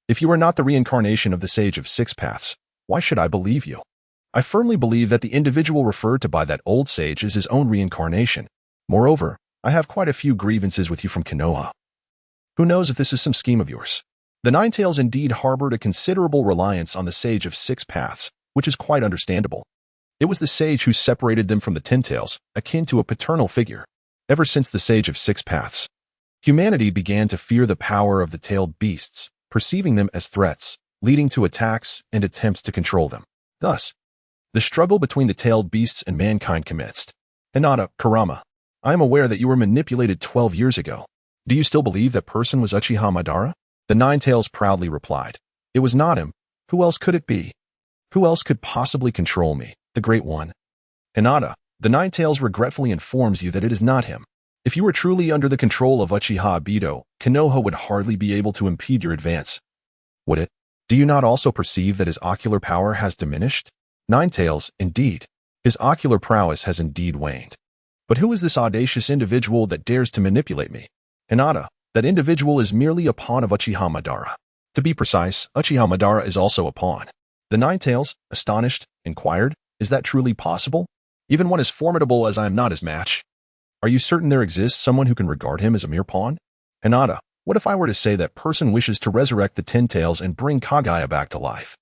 "If you are not the reincarnation of the Sage of Six Paths, why should I believe you? I firmly believe that the individual referred to by that old sage is his own reincarnation. Moreover, I have quite a few grievances with you from Konoha. Who knows if this is some scheme of yours?" The Ninetales indeed harbored a considerable reliance on the Sage of Six Paths, which is quite understandable. It was the sage who separated them from the Ten-Tails, akin to a paternal figure. Ever since the Sage of Six Paths, humanity began to fear the power of the tailed beasts, perceiving them as threats, leading to attacks and attempts to control them. Thus, the struggle between the tailed beasts and mankind commenced. Hinata, Kurama, I am aware that you were manipulated 12 years ago. Do you still believe that person was Uchiha Madara? The Ninetales proudly replied, It was not him. Who else could it be? Who else could possibly control me, the Great One? Hinata, the Ninetales regretfully informs you that it is not him. If you were truly under the control of Uchiha Obito, Konoha would hardly be able to impede your advance. Would it? Do you not also perceive that his ocular power has diminished? Ninetales, indeed. His ocular prowess has indeed waned. But who is this audacious individual that dares to manipulate me? Hinata, that individual is merely a pawn of Uchiha Madara. To be precise, Uchiha Madara is also a pawn. The Ninetales, astonished, inquired, "Is that truly possible? Even one as formidable as I am not his match. Are you certain there exists someone who can regard him as a mere pawn?" "Hinata, what if I were to say that person wishes to resurrect the Ten Tails and bring Kaguya back to life?"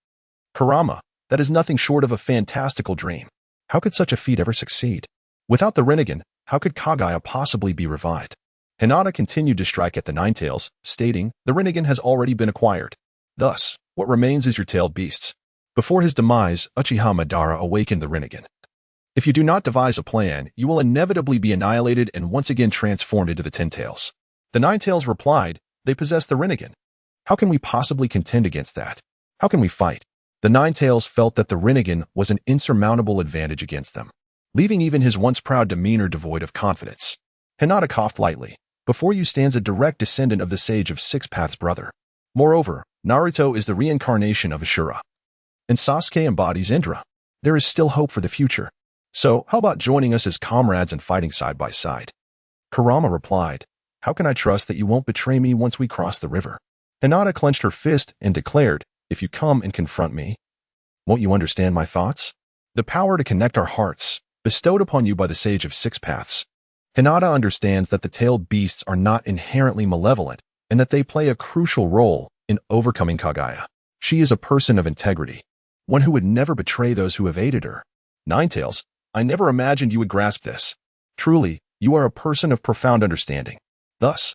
"Kurama, that is nothing short of a fantastical dream. How could such a feat ever succeed? Without the Rinnegan, how could Kaguya possibly be revived?" Hinata continued to strike at the Ninetales, stating, "The Rinnegan has already been acquired. Thus, what remains is your tailed beasts." Before his demise, Uchiha Madara awakened the Rinnegan. "If you do not devise a plan, you will inevitably be annihilated and once again transformed into the Ten Tails." The Ninetales replied, "They possess the Rinnegan. How can we possibly contend against that? How can we fight?" The Ninetales felt that the Rinnegan was an insurmountable advantage against them, leaving even his once proud demeanor devoid of confidence. Hinata coughed lightly. "Before you stands a direct descendant of the Sage of Six Paths brother. Moreover, Naruto is the reincarnation of Ashura, and Sasuke embodies Indra. There is still hope for the future. So, how about joining us as comrades and fighting side by side?" Kurama replied, "How can I trust that you won't betray me once we cross the river?" Hinata clenched her fist and declared, "If you come and confront me, won't you understand my thoughts? The power to connect our hearts, bestowed upon you by the Sage of Six Paths." Hinata understands that the tailed beasts are not inherently malevolent and that they play a crucial role in overcoming Kaguya. She is a person of integrity, one who would never betray those who have aided her. "Ninetales, I never imagined you would grasp this. Truly, you are a person of profound understanding." Thus,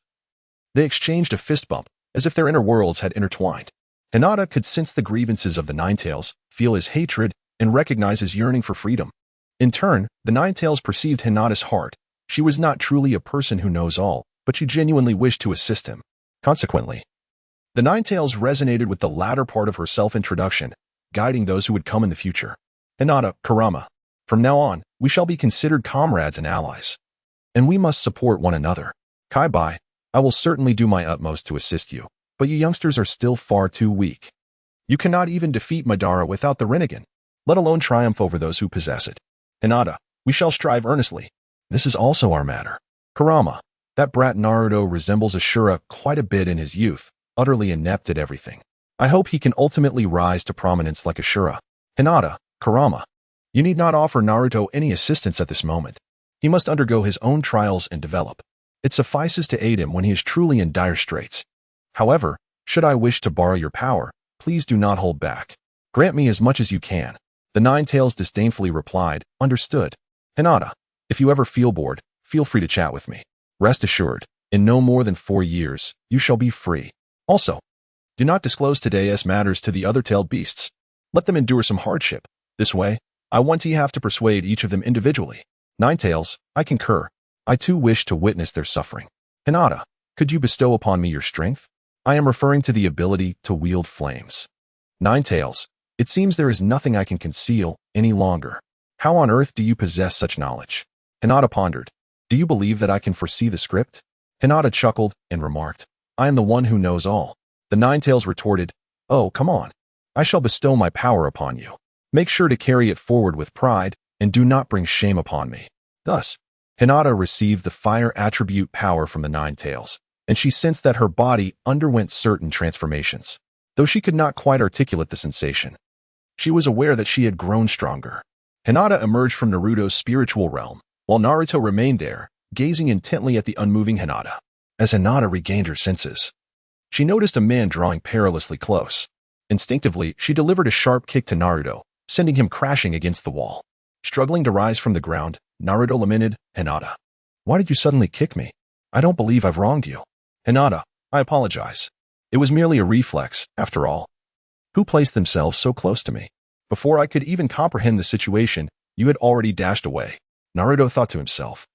they exchanged a fist bump, as if their inner worlds had intertwined. Hinata could sense the grievances of the Ninetales, feel his hatred, and recognize his yearning for freedom. In turn, the Ninetales perceived Hinata's heart. She was not truly a person who knows all, but she genuinely wished to assist him. Consequently, the Ninetales resonated with the latter part of her self-introduction, guiding those who would come in the future. "Hinata, Kurama, from now on, we shall be considered comrades and allies, and we must support one another. Kai-bai, I will certainly do my utmost to assist you, but you youngsters are still far too weak. You cannot even defeat Madara without the Rinnegan, let alone triumph over those who possess it. Hinata, we shall strive earnestly. This is also our matter. Kurama, that brat Naruto resembles Ashura quite a bit in his youth, utterly inept at everything. I hope he can ultimately rise to prominence like Ashura. Hinata, Kurama, you need not offer Naruto any assistance at this moment. He must undergo his own trials and develop. It suffices to aid him when he is truly in dire straits. However, should I wish to borrow your power, please do not hold back. Grant me as much as you can." The Ninetales disdainfully replied, "Understood. Hinata, if you ever feel bored, feel free to chat with me. Rest assured, in no more than 4 years, you shall be free. Also, do not disclose today's matters to the other tailed beasts. Let them endure some hardship. This way, I want to have to persuade each of them individually. Ninetales, I concur. I too wish to witness their suffering. Hinata, could you bestow upon me your strength? I am referring to the ability to wield flames. Ninetales, it seems there is nothing I can conceal any longer. How on earth do you possess such knowledge?" Hinata pondered. "Do you believe that I can foresee the script?" Hinata chuckled and remarked, "I am the one who knows all." The Ninetales retorted, "Oh, come on. I shall bestow my power upon you. Make sure to carry it forward with pride, and do not bring shame upon me." Thus, Hinata received the fire attribute power from the Ninetales, and she sensed that her body underwent certain transformations. Though she could not quite articulate the sensation, she was aware that she had grown stronger. Hinata emerged from Naruto's spiritual realm, while Naruto remained there, gazing intently at the unmoving Hinata. As Hinata regained her senses, she noticed a man drawing perilously close. Instinctively, she delivered a sharp kick to Naruto, sending him crashing against the wall. Struggling to rise from the ground, Naruto lamented, "Hinata, why did you suddenly kick me? I don't believe I've wronged you." "Hinata, I apologize. It was merely a reflex, after all. Who placed themselves so close to me? Before I could even comprehend the situation, you had already dashed away." Naruto thought to himself,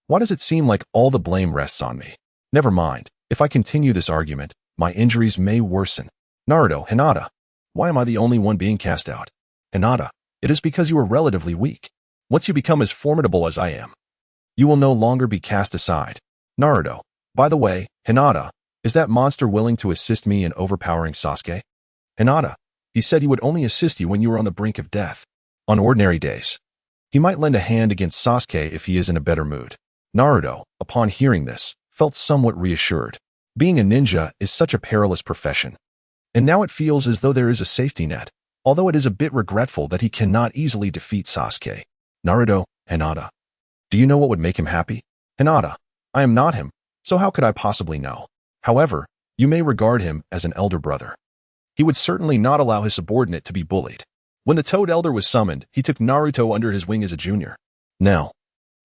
"Why does it seem like all the blame rests on me? Never mind, if I continue this argument, my injuries may worsen." "Naruto, Hinata, why am I the only one being cast out?" "Hinata, it is because you are relatively weak. Once you become as formidable as I am, you will no longer be cast aside." "Naruto, by the way, Hinata, is that monster willing to assist me in overpowering Sasuke?" "Hinata, he said he would only assist you when you were on the brink of death. On ordinary days, he might lend a hand against Sasuke if he is in a better mood." Naruto, upon hearing this, felt somewhat reassured. Being a ninja is such a perilous profession. and now it feels as though there is a safety net, although it is a bit regretful that he cannot easily defeat Sasuke. Naruto, Hinata. Do you know what would make him happy? Hinata. I am not him, so how could I possibly know? However, you may regard him as an elder brother. He would certainly not allow his subordinate to be bullied. When the Toad Elder was summoned, he took Naruto under his wing as a junior. Now,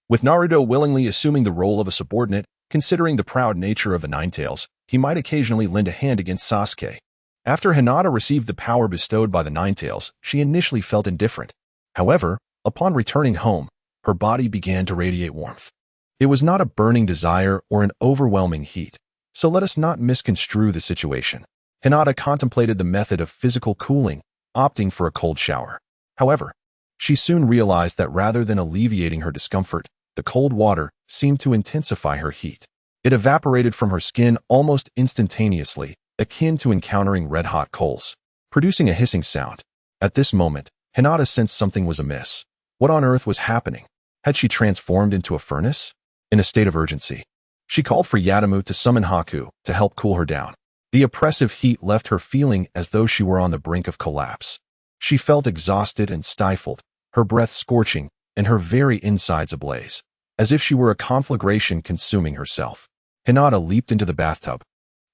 with Naruto willingly assuming the role of a subordinate, considering the proud nature of the Ninetales, he might occasionally lend a hand against Sasuke. After Hinata received the power bestowed by the Ninetales, she initially felt indifferent. However, upon returning home, her body began to radiate warmth. It was not a burning desire or an overwhelming heat, so let us not misconstrue the situation. Hinata contemplated the method of physical cooling, opting for a cold shower. However, she soon realized that rather than alleviating her discomfort, the cold water seemed to intensify her heat. It evaporated from her skin almost instantaneously, akin to encountering red-hot coals, producing a hissing sound. At this moment, Hinata sensed something was amiss. What on earth was happening? Had she transformed into a furnace? In a state of urgency, she called for Yadamu to summon Haku to help cool her down. The oppressive heat left her feeling as though she were on the brink of collapse. She felt exhausted and stifled, her breath scorching, and her very insides ablaze, as if she were a conflagration consuming herself. Hinata leaped into the bathtub,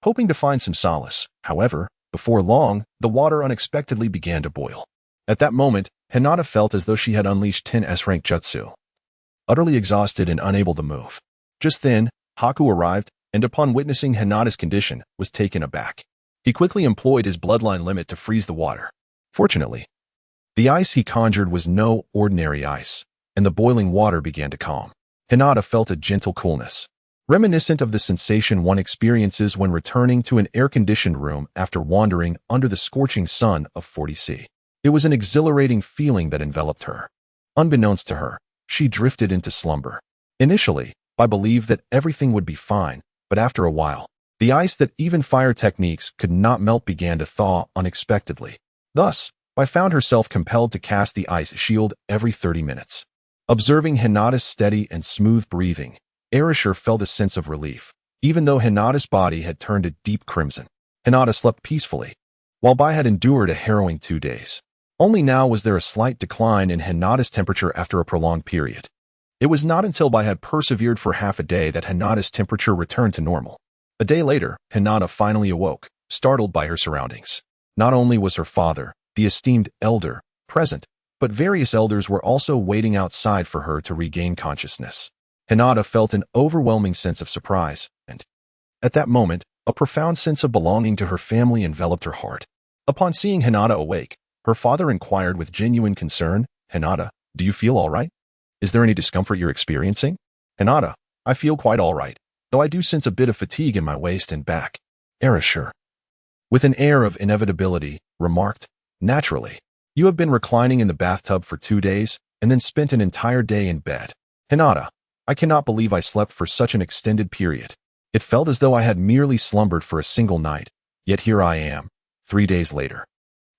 hoping to find some solace. However, before long, the water unexpectedly began to boil. At that moment, Hinata felt as though she had unleashed 10 S-rank jutsu. Utterly exhausted and unable to move. Just then, Haku arrived, and upon witnessing Hinata's condition, was taken aback. He quickly employed his bloodline limit to freeze the water. Fortunately, the ice he conjured was no ordinary ice, and the boiling water began to calm. Hinata felt a gentle coolness, reminiscent of the sensation one experiences when returning to an air-conditioned room after wandering under the scorching sun of 40°C. It was an exhilarating feeling that enveloped her. Unbeknownst to her, she drifted into slumber. Initially, I believed that everything would be fine, but after a while, the ice that even fire techniques could not melt began to thaw unexpectedly. Thus, I found herself compelled to cast the ice shield every 30 minutes. Observing Hinata's steady and smooth breathing, Erasure felt a sense of relief. Even though Hinata's body had turned a deep crimson, Hinata slept peacefully, while Bai had endured a harrowing 2 days. Only now was there a slight decline in Hinata's temperature after a prolonged period. It was not until Bai had persevered for half a day that Hinata's temperature returned to normal. A day later, Hinata finally awoke, startled by her surroundings. Not only was her father, the esteemed elder, present, but various elders were also waiting outside for her to regain consciousness. Hinata felt an overwhelming sense of surprise, and, at that moment, a profound sense of belonging to her family enveloped her heart. Upon seeing Hinata awake, her father inquired with genuine concern, "Hinata, do you feel all right? Is there any discomfort you're experiencing?" "Hinata, I feel quite all right, though I do sense a bit of fatigue in my waist and back." Erasure, with an air of inevitability, remarked, "Naturally, you have been reclining in the bathtub for 2 days, and then spent an entire day in bed." "Hinata, I cannot believe I slept for such an extended period. It felt as though I had merely slumbered for a single night, yet here I am, 3 days later.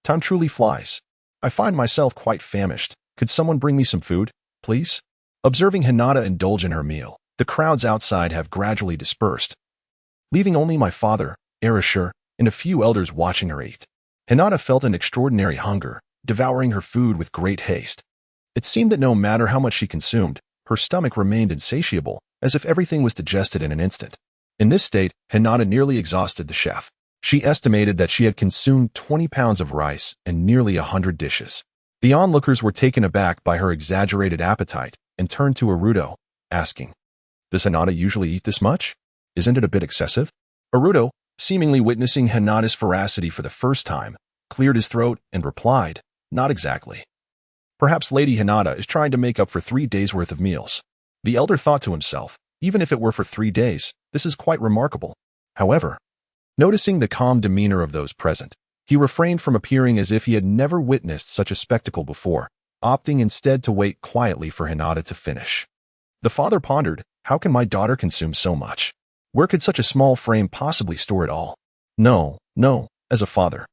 Time truly flies. I find myself quite famished. Could someone bring me some food, please?" Observing Hinata indulge in her meal, the crowds outside have gradually dispersed, leaving only my father, Erasure, and a few elders watching her eat. Hinata felt an extraordinary hunger, devouring her food with great haste. It seemed that no matter how much she consumed, her stomach remained insatiable, as if everything was digested in an instant. In this state, Hinata nearly exhausted the chef. She estimated that she had consumed 20 pounds of rice and nearly 100 dishes. The onlookers were taken aback by her exaggerated appetite and turned to Naruto, asking, "Does Hinata usually eat this much? Isn't it a bit excessive?" Naruto, seemingly witnessing Hinata's voracity for the first time, cleared his throat and replied, "Not exactly. Perhaps Lady Hinata is trying to make up for 3 days' worth of meals." The elder thought to himself, even if it were for 3 days, this is quite remarkable. However, noticing the calm demeanor of those present, he refrained from appearing as if he had never witnessed such a spectacle before, opting instead to wait quietly for Hinata to finish. The father pondered, how can my daughter consume so much? Where could such a small frame possibly store it all? No, as a father,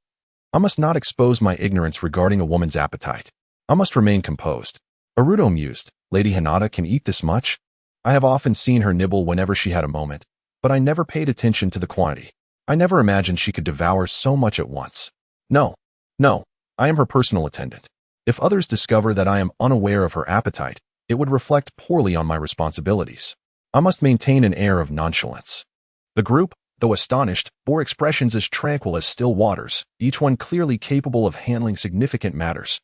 I must not expose my ignorance regarding a woman's appetite. I must remain composed. Naruto mused, Lady Hinata can eat this much? I have often seen her nibble whenever she had a moment, but I never paid attention to the quantity. I never imagined she could devour so much at once. No, no, I am her personal attendant. If others discover that I am unaware of her appetite, it would reflect poorly on my responsibilities. I must maintain an air of nonchalance. The group, though astonished, bore expressions as tranquil as still waters, each one clearly capable of handling significant matters.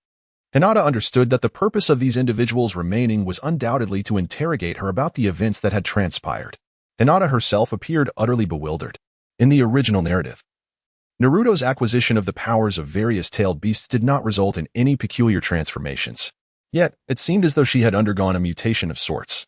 Hinata understood that the purpose of these individuals remaining was undoubtedly to interrogate her about the events that had transpired. Hinata herself appeared utterly bewildered. In the original narrative, Naruto's acquisition of the powers of various tailed beasts did not result in any peculiar transformations. Yet, it seemed as though she had undergone a mutation of sorts.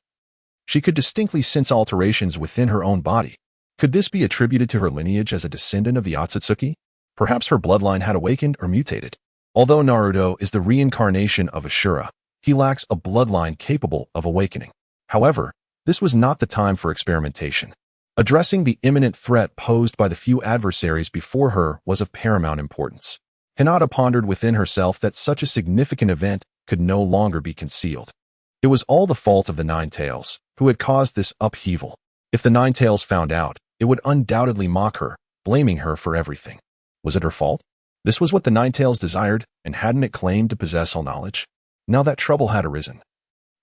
She could distinctly sense alterations within her own body. Could this be attributed to her lineage as a descendant of the Otsutsuki? Perhaps her bloodline had awakened or mutated. Although Naruto is the reincarnation of Ashura, he lacks a bloodline capable of awakening. However, this was not the time for experimentation. Addressing the imminent threat posed by the few adversaries before her was of paramount importance. Hinata pondered within herself that such a significant event could no longer be concealed. It was all the fault of the Nine Tails, who had caused this upheaval. If the Nine Tails found out, it would undoubtedly mock her, blaming her for everything. Was it her fault? This was what the Nine Tails desired, and hadn't it claimed to possess all knowledge? Now that trouble had arisen,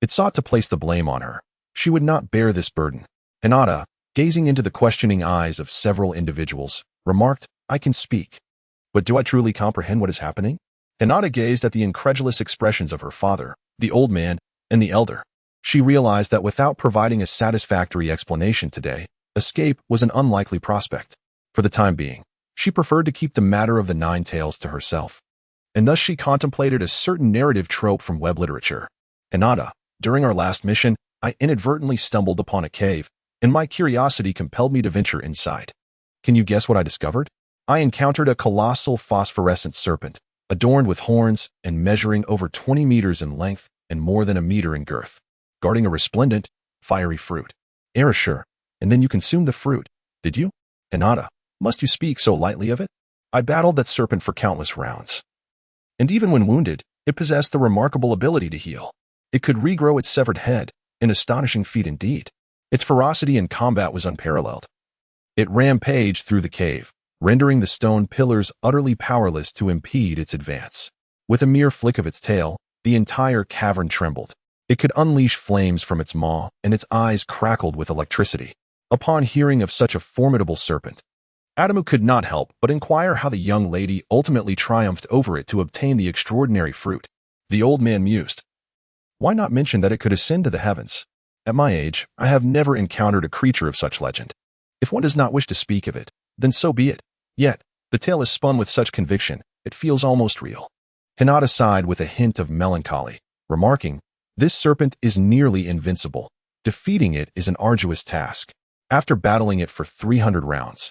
it sought to place the blame on her. She would not bear this burden. Hinata, gazing into the questioning eyes of several individuals, remarked, "I can speak. But do I truly comprehend what is happening?" Hinata gazed at the incredulous expressions of her father, the old man, and the elder. She realized that without providing a satisfactory explanation today, escape was an unlikely prospect. For the time being, she preferred to keep the matter of the Nine Tails to herself. And thus she contemplated a certain narrative trope from web literature. "Hinata, during our last mission, I inadvertently stumbled upon a cave, and my curiosity compelled me to venture inside. Can you guess what I discovered? I encountered a colossal phosphorescent serpent, adorned with horns and measuring over 20 meters in length and more than a meter in girth, guarding a resplendent, fiery fruit." "Sure. And then you consumed the fruit, did you?" "Hinata, must you speak so lightly of it? I battled that serpent for countless rounds. And even when wounded, it possessed the remarkable ability to heal. It could regrow its severed head, an astonishing feat indeed. Its ferocity in combat was unparalleled. It rampaged through the cave, rendering the stone pillars utterly powerless to impede its advance. With a mere flick of its tail, the entire cavern trembled. It could unleash flames from its maw, and its eyes crackled with electricity. Upon hearing of such a formidable serpent, Adamu could not help but inquire how the young lady ultimately triumphed over it to obtain the extraordinary fruit. The old man mused. Why not mention that it could ascend to the heavens? At my age, I have never encountered a creature of such legend. If one does not wish to speak of it, then so be it. Yet, the tale is spun with such conviction, it feels almost real. Hinata sighed with a hint of melancholy, remarking, "This serpent is nearly invincible. Defeating it is an arduous task. After battling it for 300 rounds,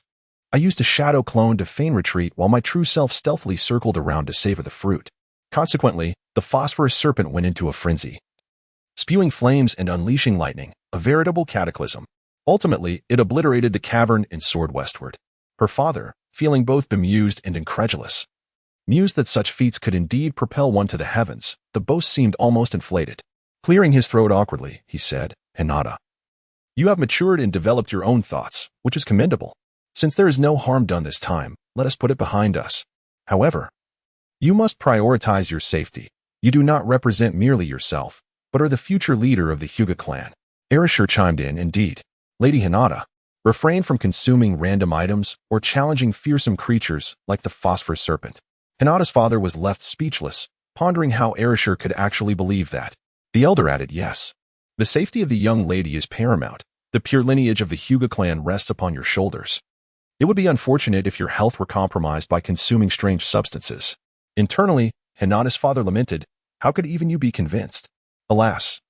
I used a shadow clone to feign retreat while my true self stealthily circled around to savor the fruit. Consequently, the phosphorus serpent went into a frenzy, spewing flames and unleashing lightning, a veritable cataclysm. Ultimately, it obliterated the cavern and soared westward." Her father, feeling both bemused and incredulous, mused that such feats could indeed propel one to the heavens. The boast seemed almost inflated. Clearing his throat awkwardly, he said, "Hinata, you have matured and developed your own thoughts, which is commendable. Since there is no harm done this time, let us put it behind us. However, you must prioritize your safety. You do not represent merely yourself, but are the future leader of the Hyuga clan." Erasure chimed in, "Indeed. Lady Hinata, refrain from consuming random items or challenging fearsome creatures like the phosphorus serpent." Hinata's father was left speechless, pondering how Erasure could actually believe that. The elder added, "Yes. The safety of the young lady is paramount. The pure lineage of the Hyuga clan rests upon your shoulders. It would be unfortunate if your health were compromised by consuming strange substances." Internally, Hinata's father lamented, "How could even you be convinced? Alas,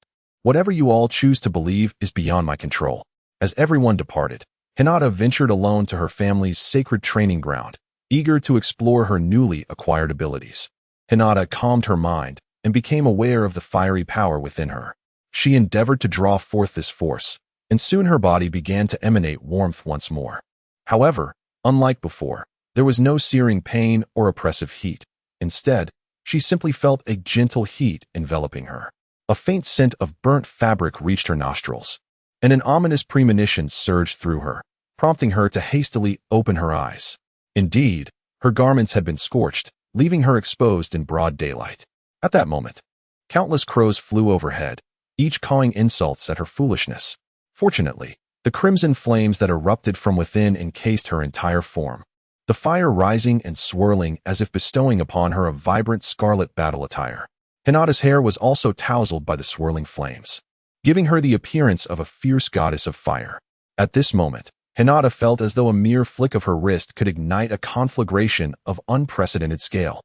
whatever you all choose to believe is beyond my control." As everyone departed, Hinata ventured alone to her family's sacred training ground, eager to explore her newly acquired abilities. Hinata calmed her mind and became aware of the fiery power within her. She endeavored to draw forth this force, and soon her body began to emanate warmth once more. However, unlike before, there was no searing pain or oppressive heat. Instead, she simply felt a gentle heat enveloping her. A faint scent of burnt fabric reached her nostrils, and an ominous premonition surged through her. prompting her to hastily open her eyes. Indeed, her garments had been scorched, leaving her exposed in broad daylight. At that moment, countless crows flew overhead, each cawing insults at her foolishness. Fortunately, the crimson flames that erupted from within encased her entire form, the fire rising and swirling as if bestowing upon her a vibrant scarlet battle attire. Hinata's hair was also tousled by the swirling flames, giving her the appearance of a fierce goddess of fire. At this moment, Hinata felt as though a mere flick of her wrist could ignite a conflagration of unprecedented scale.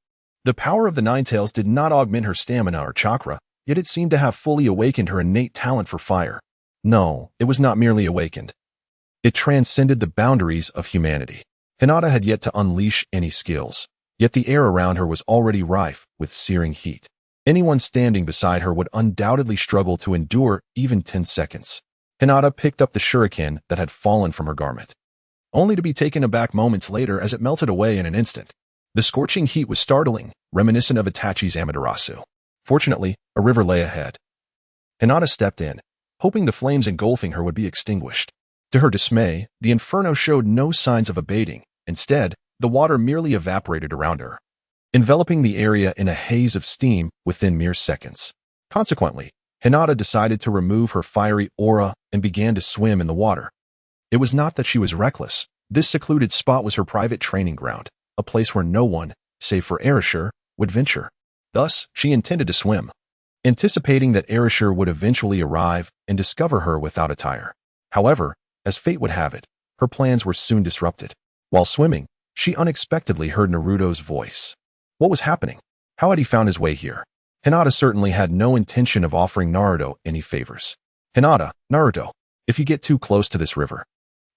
The power of the Nine Tails did not augment her stamina or chakra, yet it seemed to have fully awakened her innate talent for fire. No, it was not merely awakened. It transcended the boundaries of humanity. Hinata had yet to unleash any skills, yet the air around her was already rife with searing heat. Anyone standing beside her would undoubtedly struggle to endure even 10 seconds. Hinata picked up the shuriken that had fallen from her garment, only to be taken aback moments later as it melted away in an instant. The scorching heat was startling, reminiscent of Itachi's Amaterasu. Fortunately, a river lay ahead. Hinata stepped in, hoping the flames engulfing her would be extinguished. To her dismay, the inferno showed no signs of abating. Instead, the water merely evaporated around her, enveloping the area in a haze of steam within mere seconds. Consequently, Hinata decided to remove her fiery aura and began to swim in the water. It was not that she was reckless. This secluded spot was her private training ground, a place where no one, save for Erishur, would venture. Thus, she intended to swim, anticipating that Erishur would eventually arrive and discover her without attire. However, as fate would have it, her plans were soon disrupted. While swimming, she unexpectedly heard Naruto's voice. What was happening? How had he found his way here? Hinata certainly had no intention of offering Naruto any favors. Hinata, Naruto, if you get too close to this river,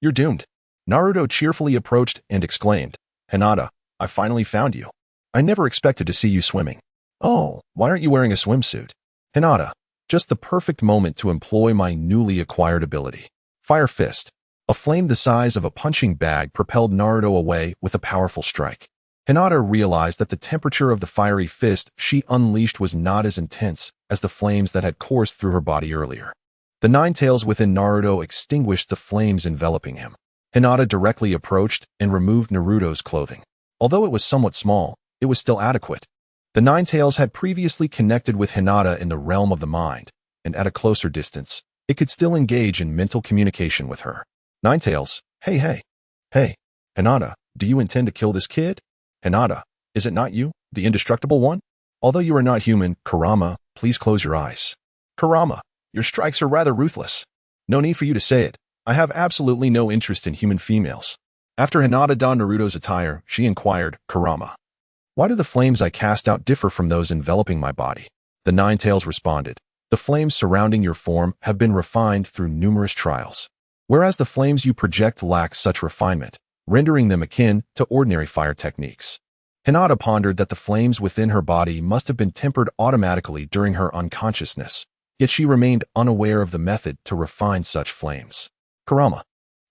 you're doomed. Naruto cheerfully approached and exclaimed, Hinata, I finally found you. I never expected to see you swimming. Oh, why aren't you wearing a swimsuit? Hinata, just the perfect moment to employ my newly acquired ability. Fire Fist. A flame the size of a punching bag propelled Naruto away with a powerful strike. Hinata realized that the temperature of the fiery fist she unleashed was not as intense as the flames that had coursed through her body earlier. The nine tails within Naruto extinguished the flames enveloping him. Hinata directly approached and removed Naruto's clothing. Although it was somewhat small, it was still adequate. The nine tails had previously connected with Hinata in the realm of the mind, and at a closer distance, it could still engage in mental communication with her. Nine tails, hey, Hinata, do you intend to kill this kid? Hinata, is it not you, the indestructible one? Although you are not human, Kurama, please close your eyes. Kurama, your strikes are rather ruthless. No need for you to say it. I have absolutely no interest in human females. After Hinata donned Naruto's attire, she inquired, Kurama, why do the flames I cast out differ from those enveloping my body? The nine tails responded, the flames surrounding your form have been refined through numerous trials, whereas the flames you project lack such refinement, rendering them akin to ordinary fire techniques. Hinata pondered that the flames within her body must have been tempered automatically during her unconsciousness, yet she remained unaware of the method to refine such flames. Kurama,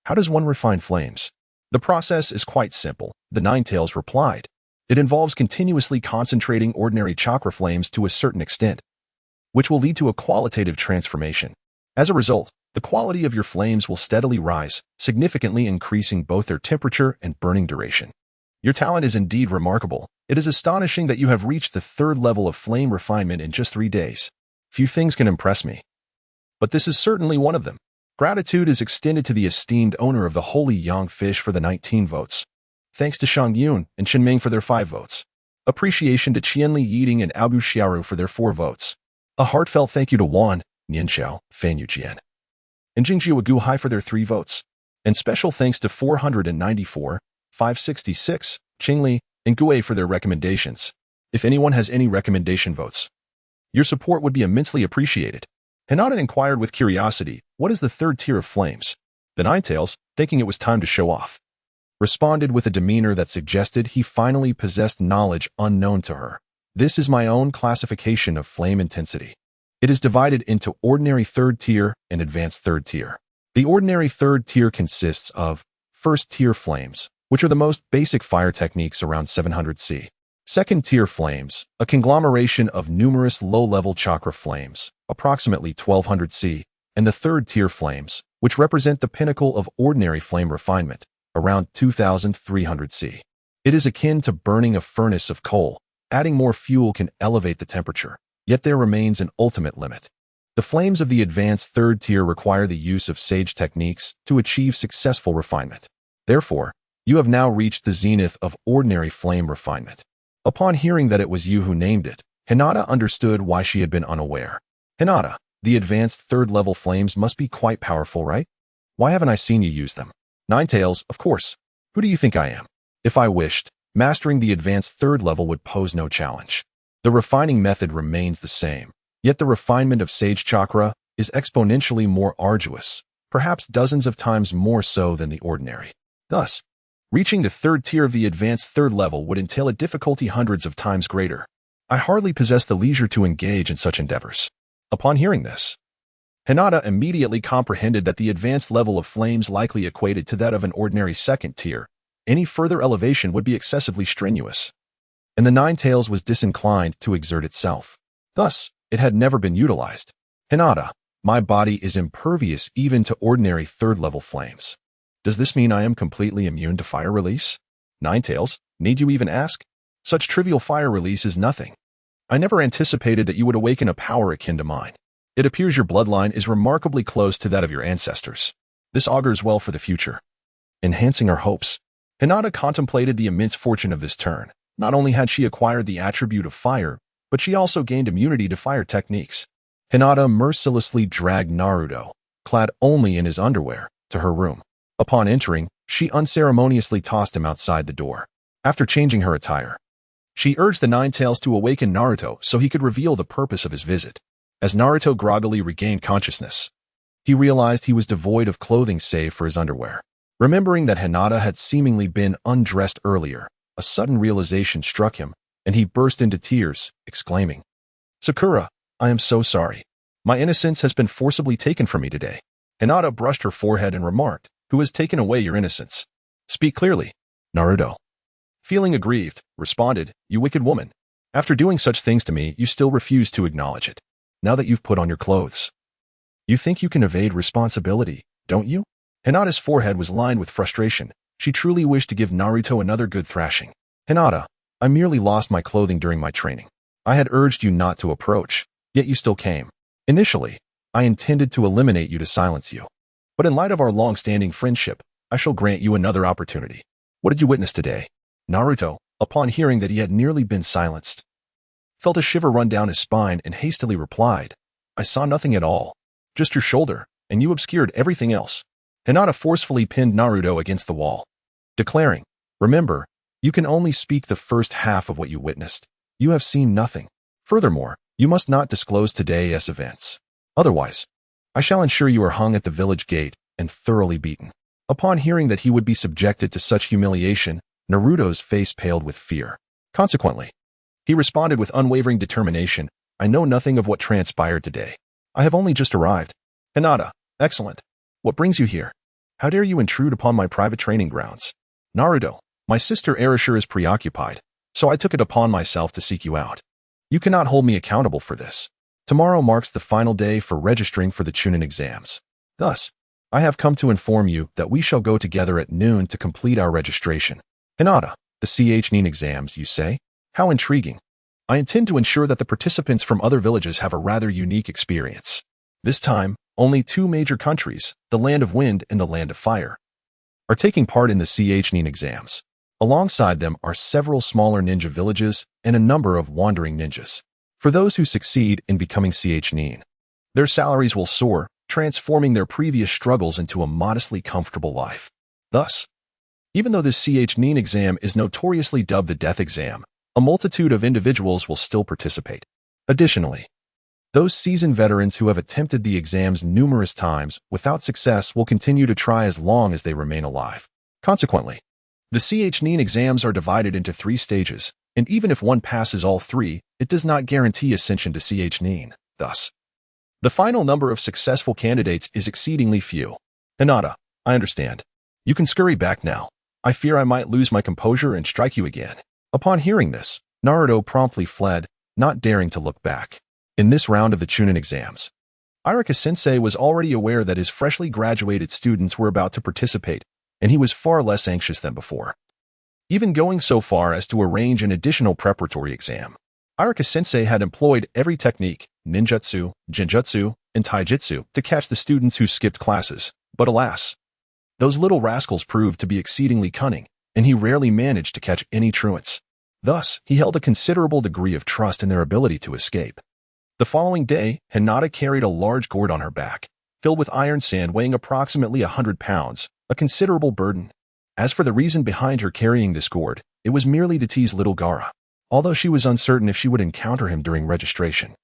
how does one refine flames? The process is quite simple, the nine tails replied. It involves continuously concentrating ordinary chakra flames to a certain extent, which will lead to a qualitative transformation. As a result, the quality of your flames will steadily rise, significantly increasing both their temperature and burning duration. Your talent is indeed remarkable. It is astonishing that you have reached the third level of flame refinement in just 3 days. Few things can impress me, but this is certainly one of them. Gratitude is extended to the esteemed owner of the holy Yang fish for the 19 votes. Thanks to Shang Yun and Chen Ming for their 5 votes. Appreciation to Qianli Yiding and Abu Xiaoru for their 4 votes. A heartfelt thank you to Wan, Nianxiao, Fan Yujian, and Jingjiu Guhai for their 3 votes. And special thanks to 494, 566, Qingli, and Gui for their recommendations. If anyone has any recommendation votes, your support would be immensely appreciated. Hinata inquired with curiosity, what is the third tier of flames? The nine tails, thinking it was time to show off, responded with a demeanor that suggested he finally possessed knowledge unknown to her. This is my own classification of flame intensity. It is divided into ordinary third tier and advanced third tier. The ordinary third tier consists of first tier flames, which are the most basic fire techniques around 700 C. Second tier flames, a conglomeration of numerous low-level chakra flames, approximately 1200 C. And the third tier flames, which represent the pinnacle of ordinary flame refinement, around 2300 C. It is akin to burning a furnace of coal. Adding more fuel can elevate the temperature, yet there remains an ultimate limit. The flames of the advanced third tier require the use of sage techniques to achieve successful refinement. Therefore, you have now reached the zenith of ordinary flame refinement. Upon hearing that it was you who named it, Hinata understood why she had been unaware. Hinata, the advanced third-level flames must be quite powerful, right? Why haven't I seen you use them? Ninetales, of course. Who do you think I am? If I wished, mastering the advanced third level would pose no challenge. The refining method remains the same, yet the refinement of Sage Chakra is exponentially more arduous, perhaps dozens of times more so than the ordinary. Thus, reaching the third tier of the advanced third level would entail a difficulty hundreds of times greater. I hardly possess the leisure to engage in such endeavors. Upon hearing this, Hinata immediately comprehended that the advanced level of flames likely equated to that of an ordinary second tier. Any further elevation would be excessively strenuous, and the Ninetales was disinclined to exert itself. Thus, it had never been utilized. Hinata, my body is impervious even to ordinary third-level flames. Does this mean I am completely immune to fire release? Ninetales, need you even ask? Such trivial fire release is nothing. I never anticipated that you would awaken a power akin to mine. It appears your bloodline is remarkably close to that of your ancestors. This augurs well for the future. Enhancing our hopes, Hinata contemplated the immense fortune of this turn. Not only had she acquired the attribute of fire, but she also gained immunity to fire techniques. Hinata mercilessly dragged Naruto, clad only in his underwear, to her room. Upon entering, she unceremoniously tossed him outside the door. After changing her attire, she urged the Ninetales to awaken Naruto so he could reveal the purpose of his visit. As Naruto groggily regained consciousness, he realized he was devoid of clothing save for his underwear. Remembering that Hinata had seemingly been undressed earlier, a sudden realization struck him, and he burst into tears, exclaiming, "Sakura, I am so sorry. My innocence has been forcibly taken from me today." Hinata brushed her forehead and remarked, "Who has taken away your innocence? Speak clearly." Naruto, feeling aggrieved, responded, "You wicked woman. After doing such things to me, you still refuse to acknowledge it. Now that you've put on your clothes, you think you can evade responsibility, don't you?" Hinata's forehead was lined with frustration. She truly wished to give Naruto another good thrashing. "Hinata, I merely lost my clothing during my training. I had urged you not to approach, yet you still came. Initially, I intended to eliminate you to silence you. But in light of our long-standing friendship, I shall grant you another opportunity. What did you witness today?" Naruto, upon hearing that he had nearly been silenced, felt a shiver run down his spine and hastily replied, "I saw nothing at all. Just your shoulder, and you obscured everything else." Hinata forcefully pinned Naruto against the wall, declaring, "Remember, you can only speak the first half of what you witnessed. You have seen nothing. Furthermore, you must not disclose today's events. Otherwise, I shall ensure you are hung at the village gate and thoroughly beaten." Upon hearing that he would be subjected to such humiliation, Naruto's face paled with fear. Consequently, he responded with unwavering determination, "I know nothing of what transpired today. I have only just arrived." "Hinata, excellent. What brings you here? How dare you intrude upon my private training grounds?" "Naruto, my sister Erashur is preoccupied, so I took it upon myself to seek you out. You cannot hold me accountable for this. Tomorrow marks the final day for registering for the Chunin exams. Thus, I have come to inform you that we shall go together at noon to complete our registration." "Hinata, the CH9 exams, you say? How intriguing. I intend to ensure that the participants from other villages have a rather unique experience. This time, only two major countries, the Land of Wind and the Land of Fire, are taking part in the CH9 exams. Alongside them are several smaller ninja villages and a number of wandering ninjas. For those who succeed in becoming CH9, their salaries will soar, transforming their previous struggles into a modestly comfortable life. Thus, even though this CH9 exam is notoriously dubbed the death exam, a multitude of individuals will still participate. Additionally, those seasoned veterans who have attempted the exams numerous times without success will continue to try as long as they remain alive. Consequently, the CH9 exams are divided into 3 stages, and even if one passes all 3, it does not guarantee ascension to CH9. Thus, the final number of successful candidates is exceedingly few. "Hinata, I understand. You can scurry back now. I fear I might lose my composure and strike you again." Upon hearing this, Naruto promptly fled, not daring to look back. In this round of the Chunin exams, Irika-sensei was already aware that his freshly graduated students were about to participate, and he was far less anxious than before, even going so far as to arrange an additional preparatory exam. Irika-sensei had employed every technique, ninjutsu, genjutsu, and taijutsu, to catch the students who skipped classes, but alas, those little rascals proved to be exceedingly cunning, and he rarely managed to catch any truants. Thus, he held a considerable degree of trust in their ability to escape. The following day, Hinata carried a large gourd on her back, filled with iron sand weighing approximately 100 pounds, a considerable burden. As for the reason behind her carrying this gourd, it was merely to tease little Gaara, although she was uncertain if she would encounter him during registration.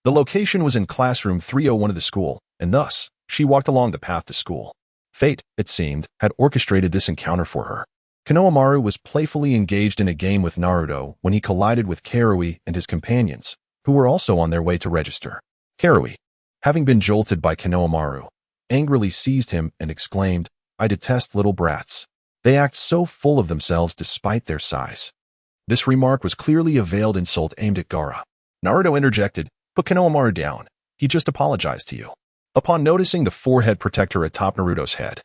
The location was in classroom 301 of the school, and thus, she walked along the path to school. Fate, it seemed, had orchestrated this encounter for her. Konohamaru was playfully engaged in a game with Naruto when he collided with Karui and his companions, who were also on their way to register. Karui, having been jolted by Konohamaru, angrily seized him and exclaimed, "I detest little brats. They act so full of themselves despite their size." This remark was clearly a veiled insult aimed at Gaara. Naruto interjected, "Put Konohamaru down. He just apologized to you." Upon noticing the forehead protector atop Naruto's head,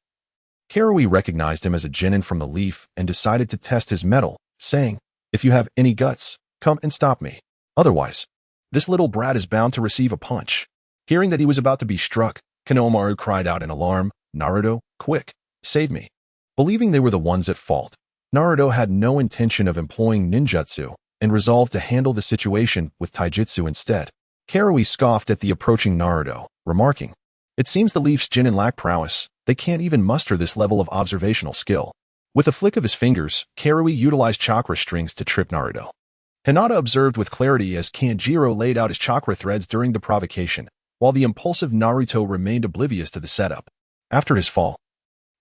Karui recognized him as a genin from the leaf and decided to test his mettle, saying, "If you have any guts, come and stop me. Otherwise, this little brat is bound to receive a punch." Hearing that he was about to be struck, Konohamaru cried out in alarm, "Naruto, quick, save me." Believing they were the ones at fault, Naruto had no intention of employing ninjutsu and resolved to handle the situation with taijutsu instead. Karui scoffed at the approaching Naruto, remarking, "It seems the Leafs genin lack prowess. They can't even muster this level of observational skill." With a flick of his fingers, Karui utilized chakra strings to trip Naruto. Hinata observed with clarity as Kanjiro laid out his chakra threads during the provocation, while the impulsive Naruto remained oblivious to the setup. After his fall,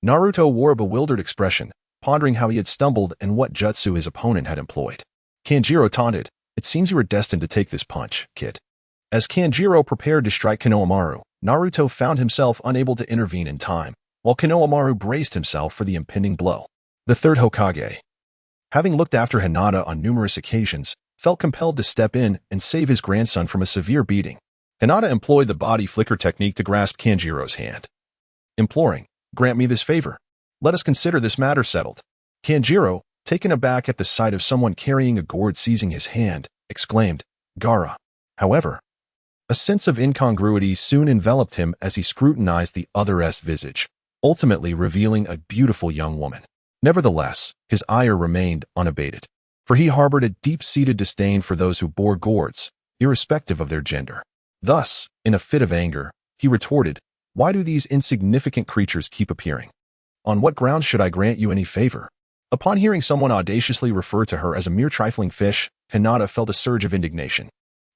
Naruto wore a bewildered expression, pondering how he had stumbled and what jutsu his opponent had employed. Kanjiro taunted, "It seems you were destined to take this punch, kid." As Kanjiro prepared to strike Konohamaru, Naruto found himself unable to intervene in time, while Konohamaru braced himself for the impending blow. The third Hokage, having looked after Hinata on numerous occasions, felt compelled to step in and save his grandson from a severe beating. Hinata employed the body flicker technique to grasp Kanjiro's hand, imploring, "Grant me this favor. Let us consider this matter settled." Kanjiro, taken aback at the sight of someone carrying a gourd seizing his hand, exclaimed, "Gaara." However, a sense of incongruity soon enveloped him as he scrutinized the other's visage, ultimately revealing a beautiful young woman. Nevertheless, his ire remained unabated, for he harbored a deep-seated disdain for those who bore gourds, irrespective of their gender. Thus, in a fit of anger, he retorted, "Why do these insignificant creatures keep appearing? On what grounds should I grant you any favor?" Upon hearing someone audaciously refer to her as a mere trifling fish, Hinata felt a surge of indignation.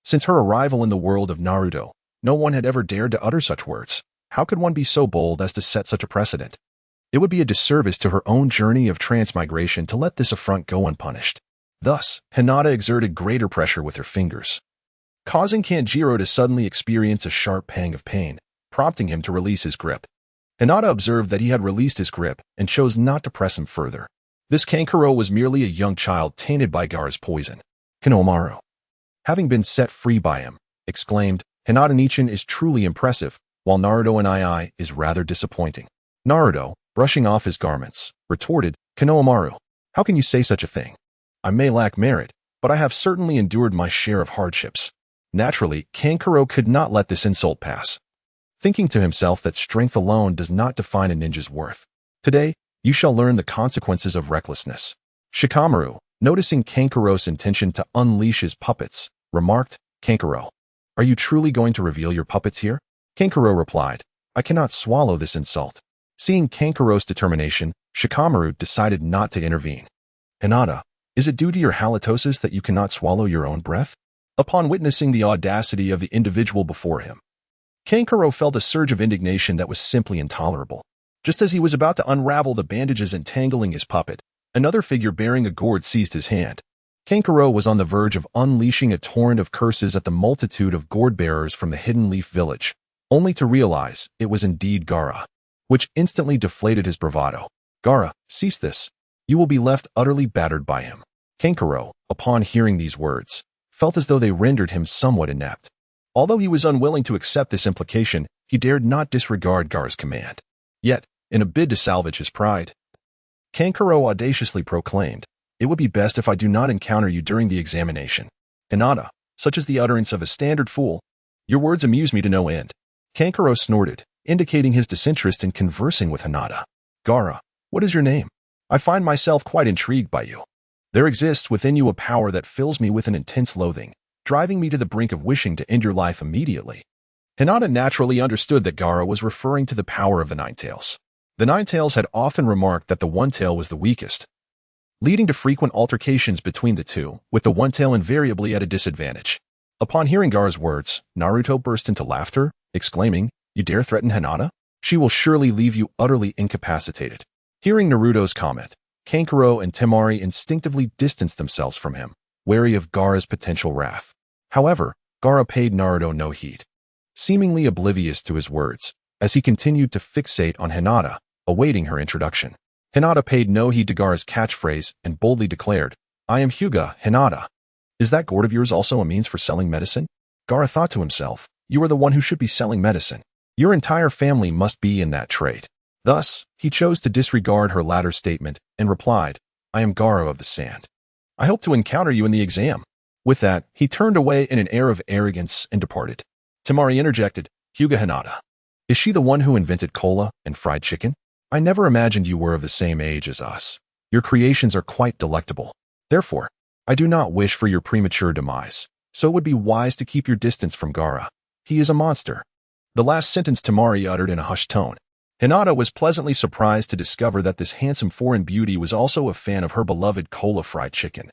Since her arrival in the world of Naruto, no one had ever dared to utter such words. How could one be so bold as to set such a precedent? It would be a disservice to her own journey of transmigration to let this affront go unpunished. Thus, Hinata exerted greater pressure with her fingers, causing Kanjiro to suddenly experience a sharp pang of pain, prompting him to release his grip. Hinata observed that he had released his grip and chose not to press him further. This Kankuro was merely a young child tainted by Gaara's poison. Konohamaru, having been set free by him, exclaimed, "Hinata-nichan is truly impressive, while Naruto and II is rather disappointing." Naruto, brushing off his garments, retorted, "Konohamaru, how can you say such a thing? I may lack merit, but I have certainly endured my share of hardships." Naturally, Kankuro could not let this insult pass, thinking to himself that strength alone does not define a ninja's worth. "Today, you shall learn the consequences of recklessness." Shikamaru, noticing Kankuro's intention to unleash his puppets, remarked, "Kankuro, are you truly going to reveal your puppets here?" Kankuro replied, "I cannot swallow this insult." Seeing Kankuro's determination, Shikamaru decided not to intervene. "Hinata, is it due to your halitosis that you cannot swallow your own breath?" Upon witnessing the audacity of the individual before him, Kankuro felt a surge of indignation that was simply intolerable. Just as he was about to unravel the bandages entangling his puppet, another figure bearing a gourd seized his hand. Kankuro was on the verge of unleashing a torrent of curses at the multitude of gourd-bearers from the Hidden Leaf Village, only to realize it was indeed Gaara, which instantly deflated his bravado. "Gaara, cease this. You will be left utterly battered by him." Kankuro, upon hearing these words, felt as though they rendered him somewhat inept. Although he was unwilling to accept this implication, he dared not disregard Gaara's command. Yet, in a bid to salvage his pride, Kankuro audaciously proclaimed, "It would be best if I do not encounter you during the examination." Hinata, such is the utterance of a standard fool. Your words amuse me to no end. Kankuro snorted, indicating his disinterest in conversing with Hinata. Gaara, what is your name? I find myself quite intrigued by you. There exists within you a power that fills me with an intense loathing, driving me to the brink of wishing to end your life immediately. Hinata naturally understood that Gaara was referring to the power of the Ninetales. The Ninetales had often remarked that the One-Tail was the weakest, leading to frequent altercations between the two, with the One-Tail invariably at a disadvantage. Upon hearing Gaara's words, Naruto burst into laughter, exclaiming, "You dare threaten Hinata? She will surely leave you utterly incapacitated." Hearing Naruto's comment, Kankuro and Temari instinctively distanced themselves from him, wary of Gaara's potential wrath. However, Gaara paid Naruto no heed, seemingly oblivious to his words, as he continued to fixate on Hinata, awaiting her introduction. Hinata paid no heed to Gaara's catchphrase and boldly declared, "I am Hyuga, Hinata. Is that gourd of yours also a means for selling medicine?" Gaara thought to himself, "You are the one who should be selling medicine. Your entire family must be in that trade." Thus, he chose to disregard her latter statement and replied, "I am Gaara of the Sand. I hope to encounter you in the exam." With that, he turned away in an air of arrogance and departed. Temari interjected, "Hyuga Hinata. Is she the one who invented cola and fried chicken? I never imagined you were of the same age as us. Your creations are quite delectable. Therefore, I do not wish for your premature demise, so it would be wise to keep your distance from Gaara. He is a monster." The last sentence Temari uttered in a hushed tone. Hinata was pleasantly surprised to discover that this handsome foreign beauty was also a fan of her beloved cola fried chicken.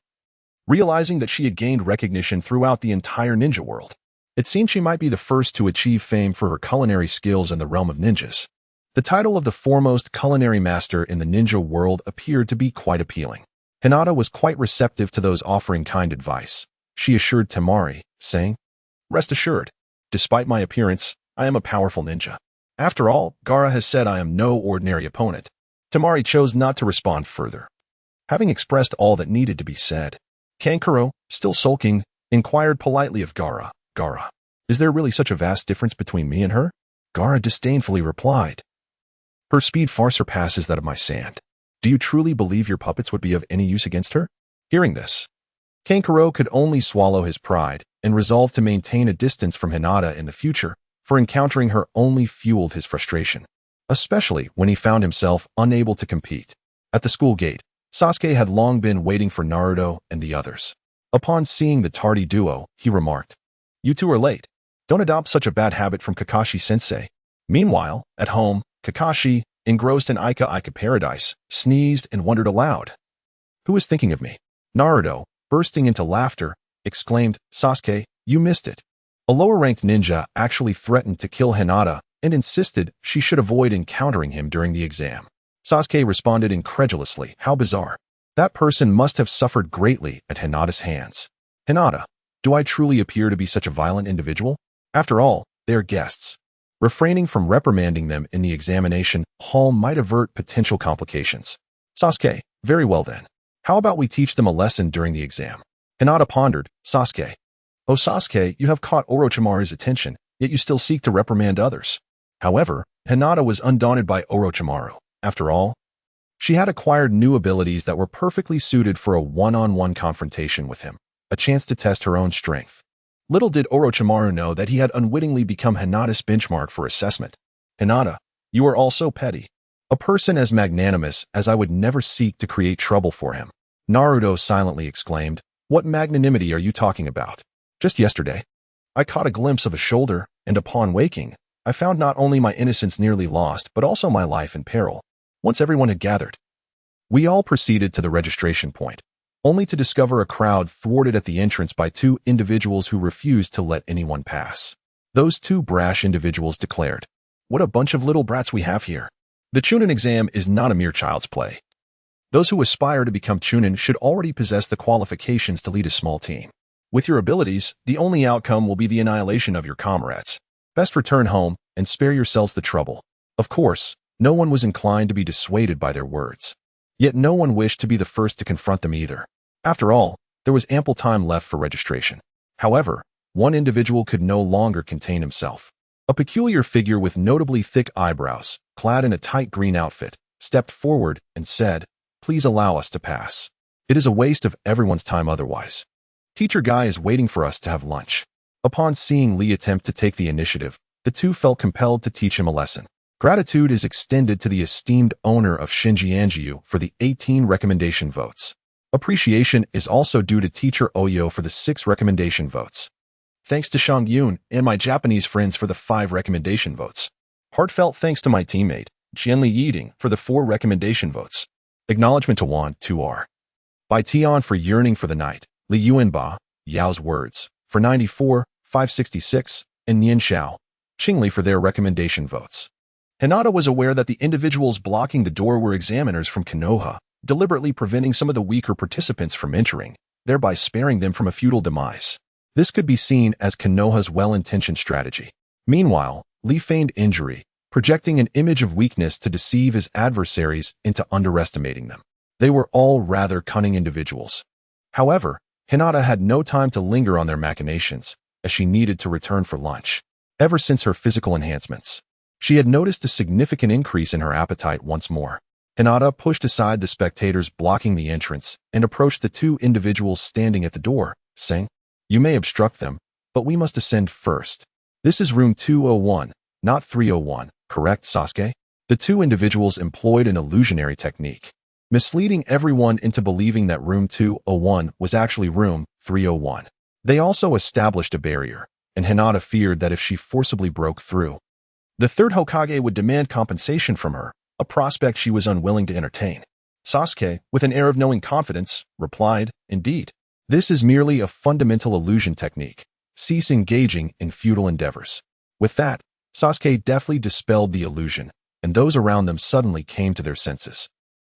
Realizing that she had gained recognition throughout the entire ninja world, it seemed she might be the first to achieve fame for her culinary skills in the realm of ninjas. The title of the foremost culinary master in the ninja world appeared to be quite appealing. Hinata was quite receptive to those offering kind advice. She assured Temari, saying, "Rest assured, despite my appearance, I am a powerful ninja. After all, Gaara has said I am no ordinary opponent." Temari chose not to respond further. Having expressed all that needed to be said, Kankuro, still sulking, inquired politely of Gaara, "Gaara, is there really such a vast difference between me and her?" Gaara disdainfully replied, "Her speed far surpasses that of my sand. Do you truly believe your puppets would be of any use against her?" Hearing this, Kankuro could only swallow his pride and resolved to maintain a distance from Hinata in the future, for encountering her only fueled his frustration, especially when he found himself unable to compete. At the school gate, Sasuke had long been waiting for Naruto and the others. Upon seeing the tardy duo, he remarked, "You two are late. Don't adopt such a bad habit from Kakashi-sensei." Meanwhile, at home, Kakashi, engrossed in Ika paradise, sneezed and wondered aloud, "Who is thinking of me?" Naruto, bursting into laughter, exclaimed, "Sasuke, you missed it." A lower-ranked ninja actually threatened to kill Hinata and insisted she should avoid encountering him during the exam. Sasuke responded incredulously, "How bizarre. That person must have suffered greatly at Hinata's hands." "Hinata, do I truly appear to be such a violent individual? After all, they are guests. Refraining from reprimanding them in the examination hall might avert potential complications." Sasuke, "Very well then. How about we teach them a lesson during the exam?" Hinata pondered, "Sasuke. Oh Sasuke, you have caught Orochimaru's attention, yet you still seek to reprimand others." However, Hinata was undaunted by Orochimaru. After all, she had acquired new abilities that were perfectly suited for a one-on-one confrontation with him, a chance to test her own strength. Little did Orochimaru know that he had unwittingly become Hinata's benchmark for assessment. "Hinata, you are all so petty. A person as magnanimous as I would never seek to create trouble for him." Naruto silently exclaimed, "What magnanimity are you talking about? Just yesterday, I caught a glimpse of a shoulder, and upon waking, I found not only my innocence nearly lost, but also my life in peril." Once everyone had gathered, we all proceeded to the registration point, only to discover a crowd thwarted at the entrance by two individuals who refused to let anyone pass. Those two brash individuals declared, "What a bunch of little brats we have here. The Chunin exam is not a mere child's play. Those who aspire to become Chunin should already possess the qualifications to lead a small team. With your abilities, the only outcome will be the annihilation of your comrades. Best return home and spare yourselves the trouble." Of course, no one was inclined to be dissuaded by their words. Yet no one wished to be the first to confront them either. After all, there was ample time left for registration. However, one individual could no longer contain himself. A peculiar figure with notably thick eyebrows, clad in a tight green outfit, stepped forward and said, "Please allow us to pass. It is a waste of everyone's time otherwise. Teacher Guy is waiting for us to have lunch." Upon seeing Lee attempt to take the initiative, the two felt compelled to teach him a lesson. Gratitude is extended to the esteemed owner of Shinjianjiu for the 18 recommendation votes. Appreciation is also due to teacher Oyo for the 6 recommendation votes. Thanks to Shang Yun and my Japanese friends for the 5 recommendation votes. Heartfelt thanks to my teammate, Jianli Yiding, for the 4 recommendation votes. Acknowledgement to Wan 2R. By Tian for yearning for the night, Li Yuanba, Yao's words, for 94, 566, and Nian Xiao, Qingli for their recommendation votes. Hinata was aware that the individuals blocking the door were examiners from Konoha, deliberately preventing some of the weaker participants from entering, thereby sparing them from a futile demise. This could be seen as Konoha's well-intentioned strategy. Meanwhile, Lee feigned injury, projecting an image of weakness to deceive his adversaries into underestimating them. They were all rather cunning individuals. However, Hinata had no time to linger on their machinations, as she needed to return for lunch. Ever since her physical enhancements, she had noticed a significant increase in her appetite once more. Hinata pushed aside the spectators blocking the entrance and approached the 2 individuals standing at the door, saying, "You may obstruct them, but we must ascend first. This is room 201, not 301, correct, Sasuke?" The 2 individuals employed an illusionary technique, misleading everyone into believing that room 201 was actually room 301. They also established a barrier, and Hinata feared that if she forcibly broke through, the 3rd Hokage would demand compensation from her, a prospect she was unwilling to entertain. Sasuke, with an air of knowing confidence, replied, "Indeed, this is merely a fundamental illusion technique. Cease engaging in futile endeavors." With that, Sasuke deftly dispelled the illusion, and those around them suddenly came to their senses.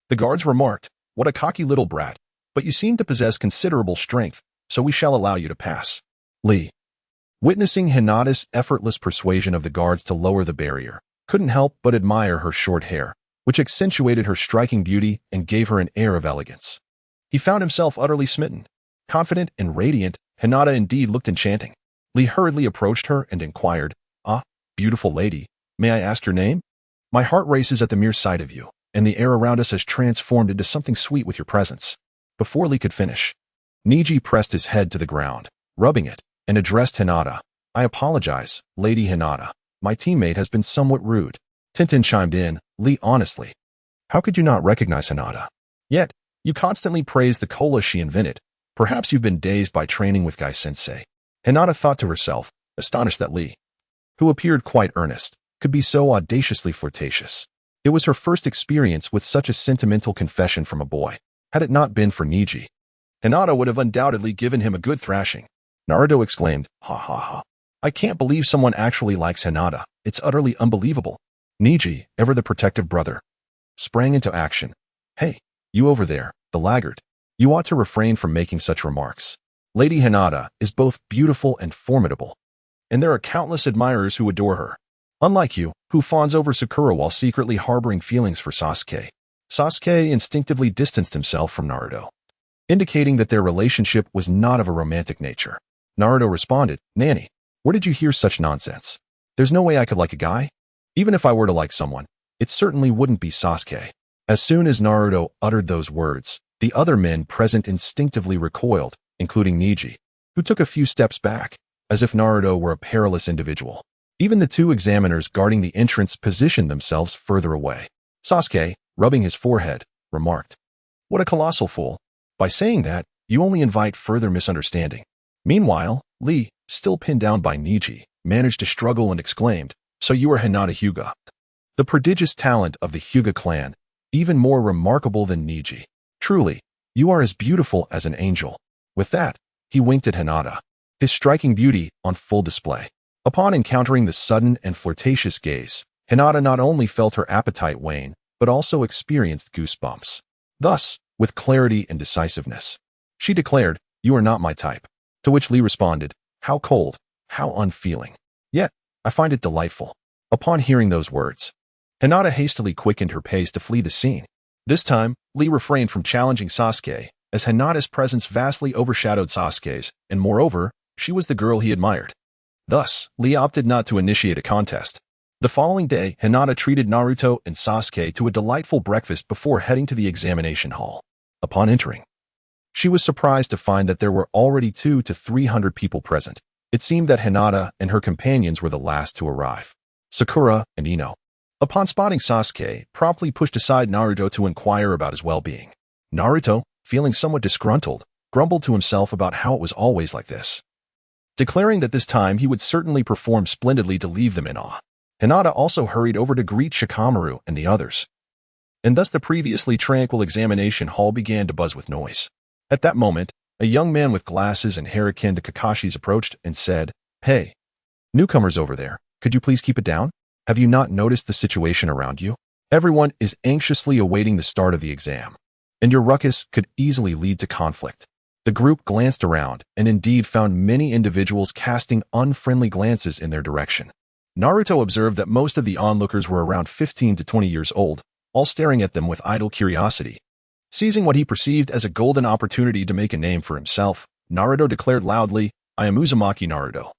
The guards remarked, "What a cocky little brat, but you seem to possess considerable strength, so we shall allow you to pass." Lee, witnessing Hinata's effortless persuasion of the guards to lower the barrier, couldn't help but admire her short hair, which accentuated her striking beauty and gave her an air of elegance. He found himself utterly smitten. Confident and radiant, Hinata indeed looked enchanting. Lee hurriedly approached her and inquired, "Ah, beautiful lady, may I ask your name? My heart races at the mere sight of you, and the air around us has transformed into something sweet with your presence." Before Lee could finish, Niji pressed his head to the ground, rubbing it, and addressed Hinata. "I apologize, Lady Hinata. My teammate has been somewhat rude." Tintin chimed in, "Lee, honestly, how could you not recognize Hinata? Yet, you constantly praise the cola she invented. Perhaps you've been dazed by training with Guy-sensei." Hinata thought to herself, astonished that Lee, who appeared quite earnest, could be so audaciously flirtatious. It was her first experience with such a sentimental confession from a boy. Had it not been for Niji, Hinata would have undoubtedly given him a good thrashing. Naruto exclaimed, "Ha ha ha. I can't believe someone actually likes Hinata. It's utterly unbelievable." Niji, ever the protective brother, sprang into action. "Hey, you over there, the laggard. You ought to refrain from making such remarks. Lady Hinata is both beautiful and formidable, and there are countless admirers who adore her. Unlike you, who fawns over Sakura while secretly harboring feelings for Sasuke." Sasuke instinctively distanced himself from Naruto, indicating that their relationship was not of a romantic nature. Naruto responded, "Nanny, where did you hear such nonsense? There's no way I could like a guy. Even if I were to like someone, it certainly wouldn't be Sasuke." As soon as Naruto uttered those words, the other men present instinctively recoiled, including Niji, who took a few steps back, as if Naruto were a perilous individual. Even the 2 examiners guarding the entrance positioned themselves further away. Sasuke, rubbing his forehead, remarked, "What a colossal fool. By saying that, you only invite further misunderstanding." Meanwhile, Lee, still pinned down by Niji, managed to struggle and exclaimed, "So you are Hinata Hyuga, the prodigious talent of the Hyuga clan, even more remarkable than Niji. Truly, you are as beautiful as an angel." With that, he winked at Hinata, his striking beauty on full display. Upon encountering the sudden and flirtatious gaze, Hinata not only felt her appetite wane, but also experienced goosebumps. Thus, with clarity and decisiveness, she declared, "You are not my type." To which Lee responded, "How cold, how unfeeling. Yet, I find it delightful." Upon hearing those words, Hinata hastily quickened her pace to flee the scene. This time, Lee refrained from challenging Sasuke, as Hinata's presence vastly overshadowed Sasuke's, and moreover, She was the girl he admired. Thus, Lee opted not to initiate a contest. The following day, Hinata treated Naruto and Sasuke to a delightful breakfast before heading to the examination hall. Upon entering, she was surprised to find that there were already 200 to 300 people present. It seemed that Hinata and her companions were the last to arrive. Sakura and Ino, upon spotting Sasuke, promptly pushed aside Naruto to inquire about his well-being. Naruto, feeling somewhat disgruntled, grumbled to himself about how it was always like this, declaring that this time he would certainly perform splendidly to leave them in awe. Hinata also hurried over to greet Shikamaru and the others, and thus the previously tranquil examination hall began to buzz with noise. At that moment, a young man with glasses and hair akin to Kakashi's approached and said, "Hey, newcomers over there, could you please keep it down? Have you not noticed the situation around you? Everyone is anxiously awaiting the start of the exam, and your ruckus could easily lead to conflict." The group glanced around and indeed found many individuals casting unfriendly glances in their direction. Naruto observed that most of the onlookers were around 15 to 20 years old, all staring at them with idle curiosity. Seizing what he perceived as a golden opportunity to make a name for himself, Naruto declared loudly, "I am Uzumaki Naruto,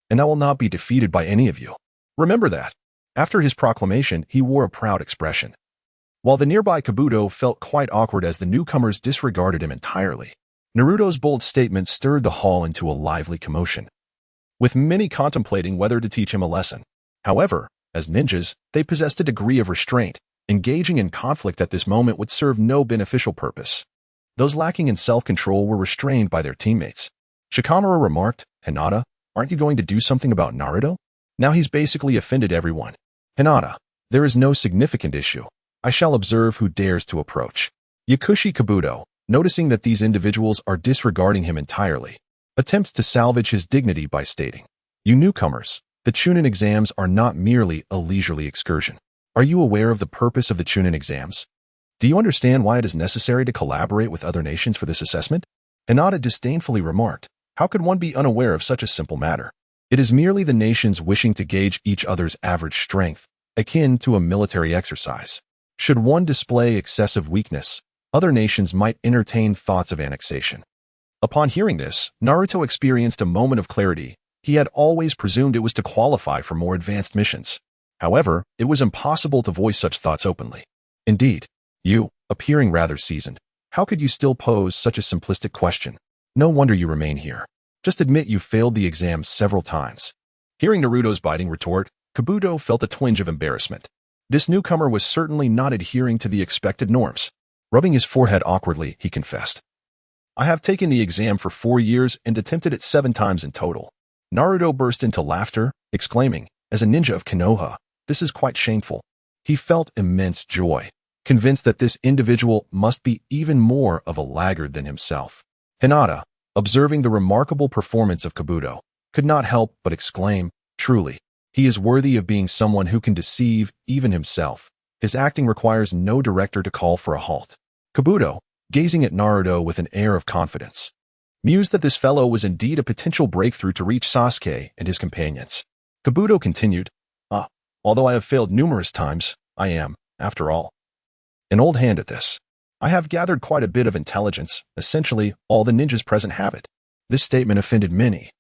and I will not be defeated by any of you. Remember that." After his proclamation, he wore a proud expression, while the nearby Kabuto felt quite awkward as the newcomers disregarded him entirely. Naruto's bold statement stirred the hall into a lively commotion, with many contemplating whether to teach him a lesson. However, as ninjas, they possessed a degree of restraint. Engaging in conflict at this moment would serve no beneficial purpose. Those lacking in self-control were restrained by their teammates. Shikamaru remarked, "Hinata, aren't you going to do something about Naruto? Now he's basically offended everyone." "Hinata, there is no significant issue. I shall observe who dares to approach." Yakushi Kabuto, noticing that these individuals are disregarding him entirely, attempts to salvage his dignity by stating, "You newcomers, the Chunin exams are not merely a leisurely excursion. Are you aware of the purpose of the Chunin exams? Do you understand why it is necessary to collaborate with other nations for this assessment?" Hinata disdainfully remarked, "How could one be unaware of such a simple matter? It is merely the nations wishing to gauge each other's average strength, akin to a military exercise. Should one display excessive weakness, other nations might entertain thoughts of annexation." Upon hearing this, Naruto experienced a moment of clarity. He had always presumed it was to qualify for more advanced missions. However, it was impossible to voice such thoughts openly. Indeed, you, appearing rather seasoned, how could you still pose such a simplistic question? No wonder you remain here. Just admit you failed the exam several times. Hearing Naruto's biting retort, Kabuto felt a twinge of embarrassment. This newcomer was certainly not adhering to the expected norms. Rubbing his forehead awkwardly, he confessed, "I have taken the exam for 4 years and attempted it 7 times in total." Naruto burst into laughter, exclaiming, "As a ninja of Konoha, this is quite shameful." He felt immense joy, convinced that this individual must be even more of a laggard than himself. Hinata, observing the remarkable performance of Kabuto, could not help but exclaim, "Truly, he is worthy of being someone who can deceive even himself. His acting requires no director to call for a halt." Kabuto, gazing at Naruto with an air of confidence, mused that this fellow was indeed a potential breakthrough to reach Sasuke and his companions. Kabuto continued, "Although I have failed numerous times, I am, after all, an old hand at this. I have gathered quite a bit of intelligence. Essentially, all the ninjas present have it." This statement offended many,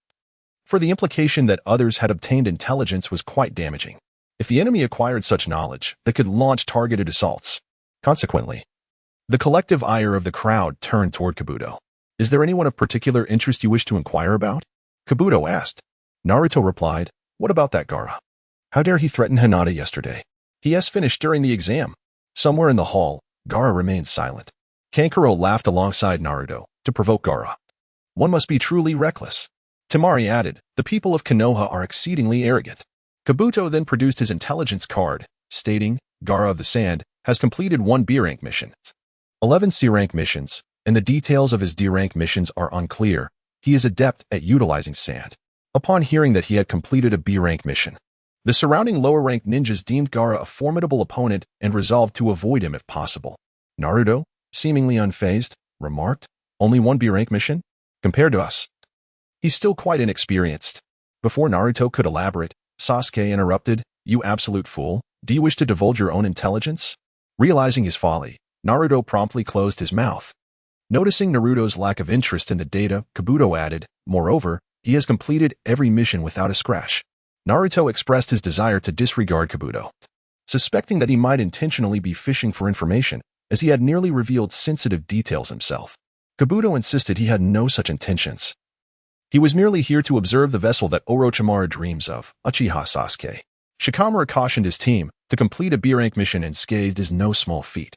for the implication that others had obtained intelligence was quite damaging. If the enemy acquired such knowledge, they could launch targeted assaults. Consequently, the collective ire of the crowd turned toward Kabuto. "Is there anyone of particular interest you wish to inquire about?" Kabuto asked. Naruto replied, "What about that Gaara? How dare he threaten Hinata yesterday? He has finished during the exam." Somewhere in the hall, Gaara remained silent. Kankuro laughed alongside Naruto to provoke Gaara. "One must be truly reckless." Temari added, "The people of Konoha are exceedingly arrogant." Kabuto then produced his intelligence card, stating, "Gaara of the Sand has completed 1 B-rank mission, 11 C-rank missions, and the details of his D-rank missions are unclear. He is adept at utilizing sand." Upon hearing that he had completed a B-rank mission, the surrounding lower-ranked ninjas deemed Gaara a formidable opponent and resolved to avoid him if possible. Naruto, seemingly unfazed, remarked, "Only 1 B-rank mission? Compared to us, he's still quite inexperienced." Before Naruto could elaborate, Sasuke interrupted, "You absolute fool, do you wish to divulge your own intelligence?" Realizing his folly, Naruto promptly closed his mouth. Noticing Naruto's lack of interest in the data, Kabuto added, "Moreover, He has completed every mission without a scratch. Naruto expressed his desire to disregard Kabuto, suspecting that he might intentionally be fishing for information, as he had nearly revealed sensitive details himself. Kabuto insisted he had no such intentions. He was merely here to observe the vessel that Orochimaru dreams of, Uchiha Sasuke. Shikamaru cautioned his team to complete a B-rank mission unscathed is no small feat.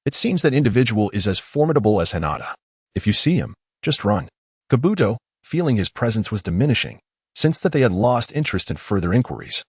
It seems that individual is as formidable as Hinata. If you see him, just run. Kabuto, feeling his presence was diminishing, sensed that they had lost interest in further inquiries,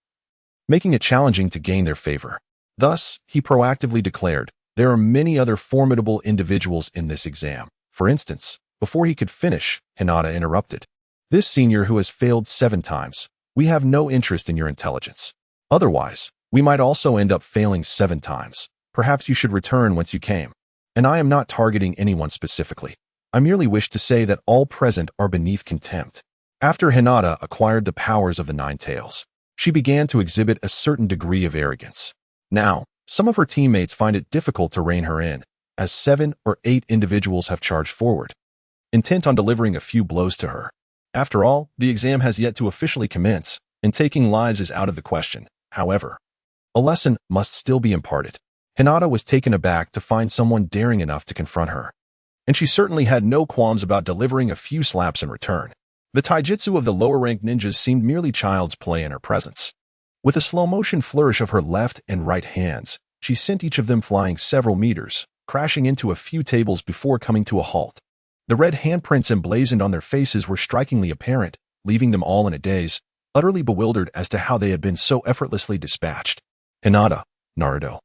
making it challenging to gain their favor. Thus, he proactively declared, there are many other formidable individuals in this exam. For instance, before he could finish, Hinata interrupted. This senior who has failed 7 times, we have no interest in your intelligence. Otherwise, we might also end up failing 7 times. Perhaps you should return whence you came. And I am not targeting anyone specifically. I merely wish to say that all present are beneath contempt. After Hinata acquired the powers of the 9 tails, she began to exhibit a certain degree of arrogance. Now, some of her teammates find it difficult to rein her in, as 7 or 8 individuals have charged forward, intent on delivering a few blows to her. After all, the exam has yet to officially commence, and taking lives is out of the question. However, a lesson must still be imparted. Hinata was taken aback to find someone daring enough to confront her, and she certainly had no qualms about delivering a few slaps in return. The taijutsu of the lower-ranked ninjas seemed merely child's play in her presence. With a slow-motion flourish of her left and right hands, she sent each of them flying several meters, crashing into a few tables before coming to a halt. The red handprints emblazoned on their faces were strikingly apparent, leaving them all in a daze, utterly bewildered as to how they had been so effortlessly dispatched. Hinata, Naruto.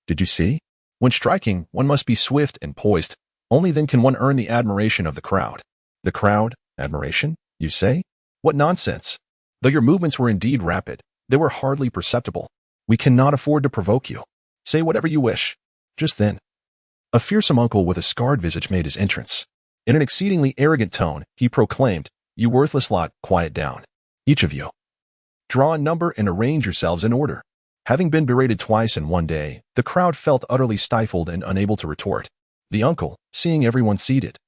Did you see? When striking, one must be swift and poised. Only then can one earn the admiration of the crowd. The crowd? Admiration? You say? What nonsense! Though your movements were indeed rapid, they were hardly perceptible. We cannot afford to provoke you. Say whatever you wish. Just then, a fearsome uncle with a scarred visage made his entrance. In an exceedingly arrogant tone, he proclaimed, "You worthless lot, quiet down. Each of you. Draw a number and arrange yourselves in order." Having been berated twice in one day, the crowd felt utterly stifled and unable to retort. The uncle, seeing everyone seated,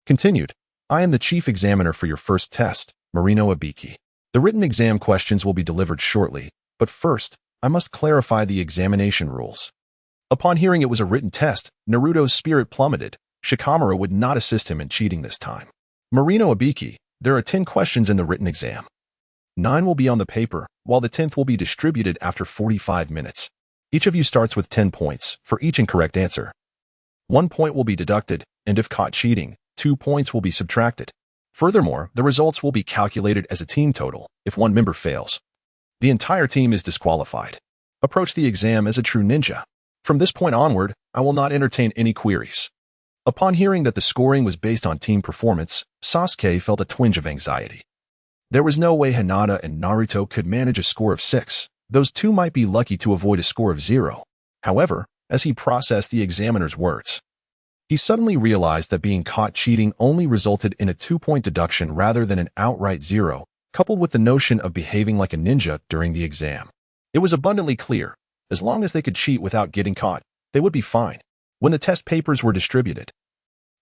continued, "I am the chief examiner for your first test, Marino Abiki. The written exam questions will be delivered shortly, but first, I must clarify the examination rules." Upon hearing it was a written test, Naruto's spirit plummeted. Shikamaru would not assist him in cheating this time. "Marino Abiki, there are 10 questions in the written exam. 9 will be on the paper, while the 10th will be distributed after 45 minutes. Each of you starts with 10 points for each incorrect answer. 1 point will be deducted, and if caught cheating, 2 points will be subtracted. Furthermore, the results will be calculated as a team total. If one member fails, the entire team is disqualified. Approach the exam as a true ninja. From this point onward, I will not entertain any queries." Upon hearing that the scoring was based on team performance, Sasuke felt a twinge of anxiety. There was no way Hinata and Naruto could manage a score of 6. Those two might be lucky to avoid a score of 0. However, as he processed the examiner's words, he suddenly realized that being caught cheating only resulted in a 2-point deduction rather than an outright 0, coupled with the notion of behaving like a ninja during the exam. It was abundantly clear, as long as they could cheat without getting caught, they would be fine. When the test papers were distributed,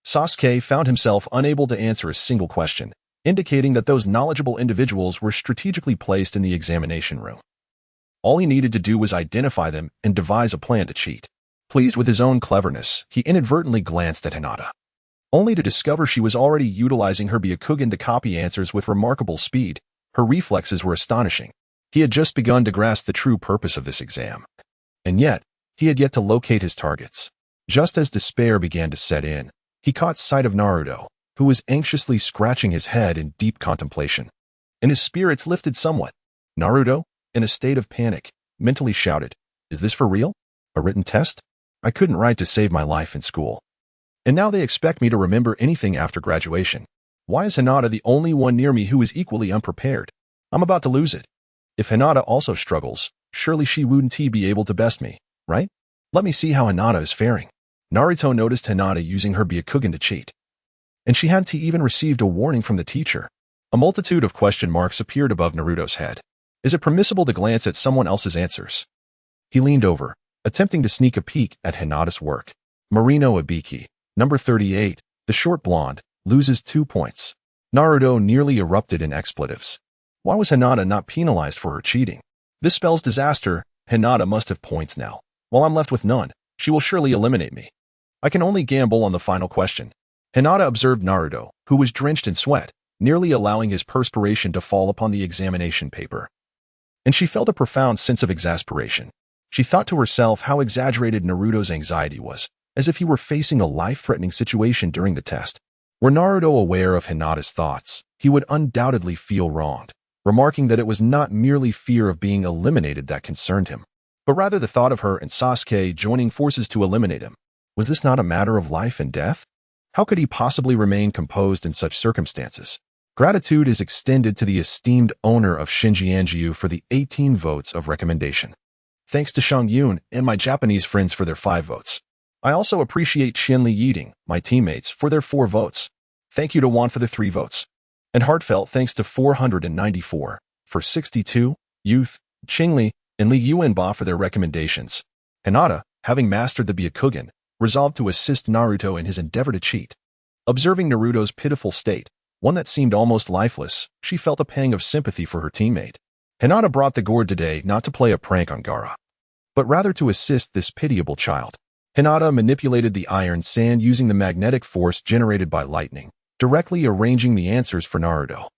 Sasuke found himself unable to answer a single question, indicating that those knowledgeable individuals were strategically placed in the examination room. All he needed to do was identify them and devise a plan to cheat. Pleased with his own cleverness, he inadvertently glanced at Hinata, only to discover she was already utilizing her Byakugan to copy answers with remarkable speed. Her reflexes were astonishing. He had just begun to grasp the true purpose of this exam. And yet, he had yet to locate his targets. Just as despair began to set in, he caught sight of Naruto, who was anxiously scratching his head in deep contemplation. And his spirits lifted somewhat. Naruto, in a state of panic, mentally shouted, "Is this for real? A written test? I couldn't write to save my life in school. And now they expect me to remember anything after graduation. Why is Hinata the only one near me who is equally unprepared? I'm about to lose it. If Hinata also struggles, surely she wouldn't be able to best me, right? Let me see how Hinata is faring." Naruto noticed Hinata using her Byakugan to cheat, and she hadn't even received a warning from the teacher. A multitude of question marks appeared above Naruto's head. Is it permissible to glance at someone else's answers? He leaned over, attempting to sneak a peek at Hinata's work. Marino Abiki, number 38, the short blonde, loses 2 points. Naruto nearly erupted in expletives. Why was Hinata not penalized for her cheating? This spells disaster. Hinata must have points now. While I'm left with none, she will surely eliminate me. I can only gamble on the final question. Hinata observed Naruto, who was drenched in sweat, nearly allowing his perspiration to fall upon the examination paper. And she felt a profound sense of exasperation. She thought to herself how exaggerated Naruto's anxiety was, as if he were facing a life-threatening situation during the test. Were Naruto aware of Hinata's thoughts, he would undoubtedly feel wronged, remarking that it was not merely fear of being eliminated that concerned him, but rather the thought of her and Sasuke joining forces to eliminate him. Was this not a matter of life and death? How could he possibly remain composed in such circumstances? Gratitude is extended to the esteemed owner of Shinjianjiu for the 18 votes of recommendation. Thanks to Shang Yun and my Japanese friends for their 5 votes. I also appreciate Shinli Yiding, my teammates, for their 4 votes. Thank you to Juan for the 3 votes. And heartfelt thanks to 494 for 62, Youth, Qingli, and Li Yuanba for their recommendations. Hinata, having mastered the Byakugan, resolved to assist Naruto in his endeavor to cheat. Observing Naruto's pitiful state, one that seemed almost lifeless, she felt a pang of sympathy for her teammate. Hinata brought the gourd today not to play a prank on Gaara, but rather to assist this pitiable child. Hinata manipulated the iron sand using the magnetic force generated by lightning, directly arranging the answers for Naruto.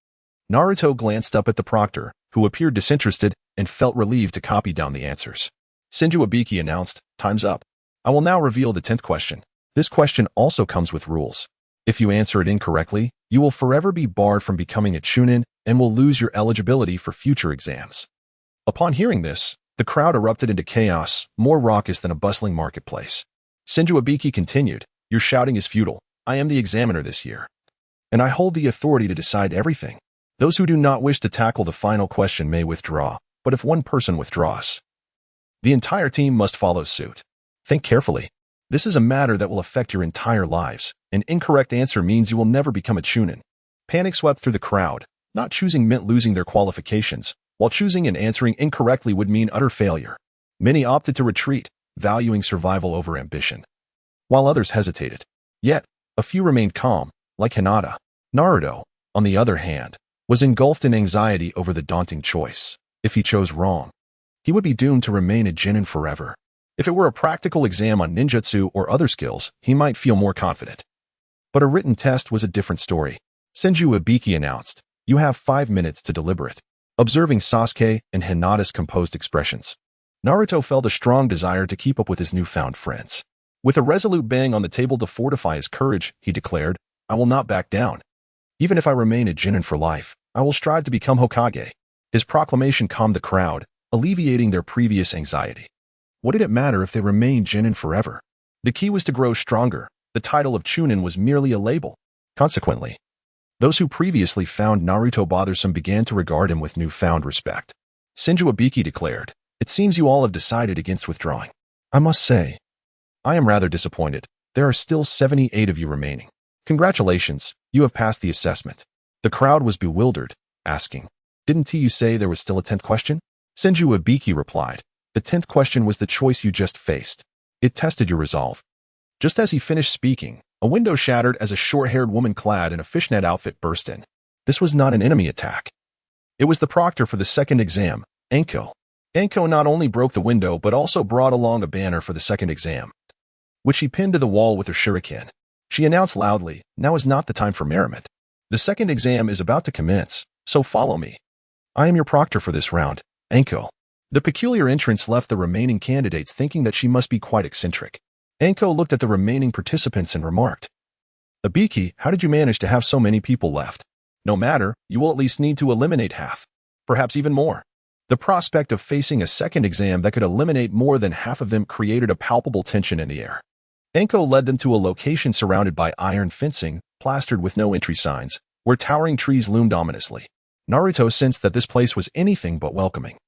Naruto glanced up at the proctor, who appeared disinterested and felt relieved to copy down the answers. Senju Ibiki announced, "Time's up. I will now reveal the 10th question. This question also comes with rules. If you answer it incorrectly, you will forever be barred from becoming a chunin and will lose your eligibility for future exams." Upon hearing this, the crowd erupted into chaos, more raucous than a bustling marketplace. Senju Ibiki continued, "Your shouting is futile. I am the examiner this year, and I hold the authority to decide everything. Those who do not wish to tackle the final question may withdraw, but if one person withdraws, the entire team must follow suit. Think carefully. This is a matter that will affect your entire lives. An incorrect answer means you will never become a chunin." Panic swept through the crowd. Not choosing meant losing their qualifications, while choosing and answering incorrectly would mean utter failure. Many opted to retreat, valuing survival over ambition, while others hesitated. Yet, a few remained calm, like Hinata. Naruto, on the other hand, was engulfed in anxiety over the daunting choice. If he chose wrong, he would be doomed to remain a genin forever. If it were a practical exam on ninjutsu or other skills, he might feel more confident. But a written test was a different story. Senju Ibiki announced, "You have 5 minutes to deliberate." Observing Sasuke and Hinata's composed expressions, Naruto felt a strong desire to keep up with his newfound friends. With a resolute bang on the table to fortify his courage, he declared, "I will not back down. Even if I remain a genin for life, I will strive to become Hokage." His proclamation calmed the crowd, alleviating their previous anxiety. What did it matter if they remained genin forever? The key was to grow stronger. The title of chunin was merely a label. Consequently, those who previously found Naruto bothersome began to regard him with newfound respect. Senju Ibiki declared, "It seems you all have decided against withdrawing. I must say, I am rather disappointed. There are still 78 of you remaining. Congratulations, you have passed the assessment." The crowd was bewildered, asking, "Didn't you say there was still a 10th question?" Senju Ibiki replied, "The 10th question was the choice you just faced. It tested your resolve." Just as he finished speaking, a window shattered as a short-haired woman clad in a fishnet outfit burst in. This was not an enemy attack. It was the proctor for the 2nd exam, Anko. Anko not only broke the window but also brought along a banner for the 2nd exam, which she pinned to the wall with her shuriken. She announced loudly, "Now is not the time for merriment. The 2nd exam is about to commence, so follow me. I am your proctor for this round, Anko." The peculiar entrance left the remaining candidates thinking that she must be quite eccentric. Anko looked at the remaining participants and remarked, "Ibiki, how did you manage to have so many people left? No matter, you will at least need to eliminate half, perhaps even more." The prospect of facing a 2nd exam that could eliminate more than half of them created a palpable tension in the air. Anko led them to a location surrounded by iron fencing, plastered with no entry signs, where towering trees loomed ominously. Naruto sensed that this place was anything but welcoming.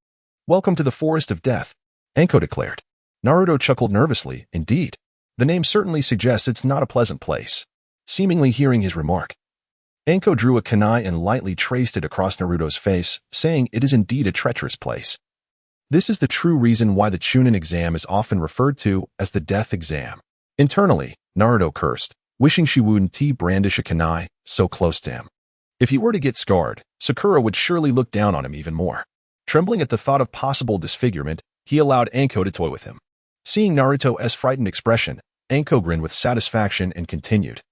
"Welcome to the Forest of Death," Anko declared. Naruto chuckled nervously. Indeed, the name certainly suggests it's not a pleasant place. Seemingly hearing his remark, Anko drew a kunai and lightly traced it across Naruto's face, saying it is indeed a treacherous place. This is the true reason why the Chunin exam is often referred to as the death exam. Internally, Naruto cursed, wishing she wouldn't brandish a kunai so close to him. If he were to get scarred, Sakura would surely look down on him even more. Trembling at the thought of possible disfigurement, he allowed Anko to toy with him. Seeing Naruto's frightened expression, Anko grinned with satisfaction and continued.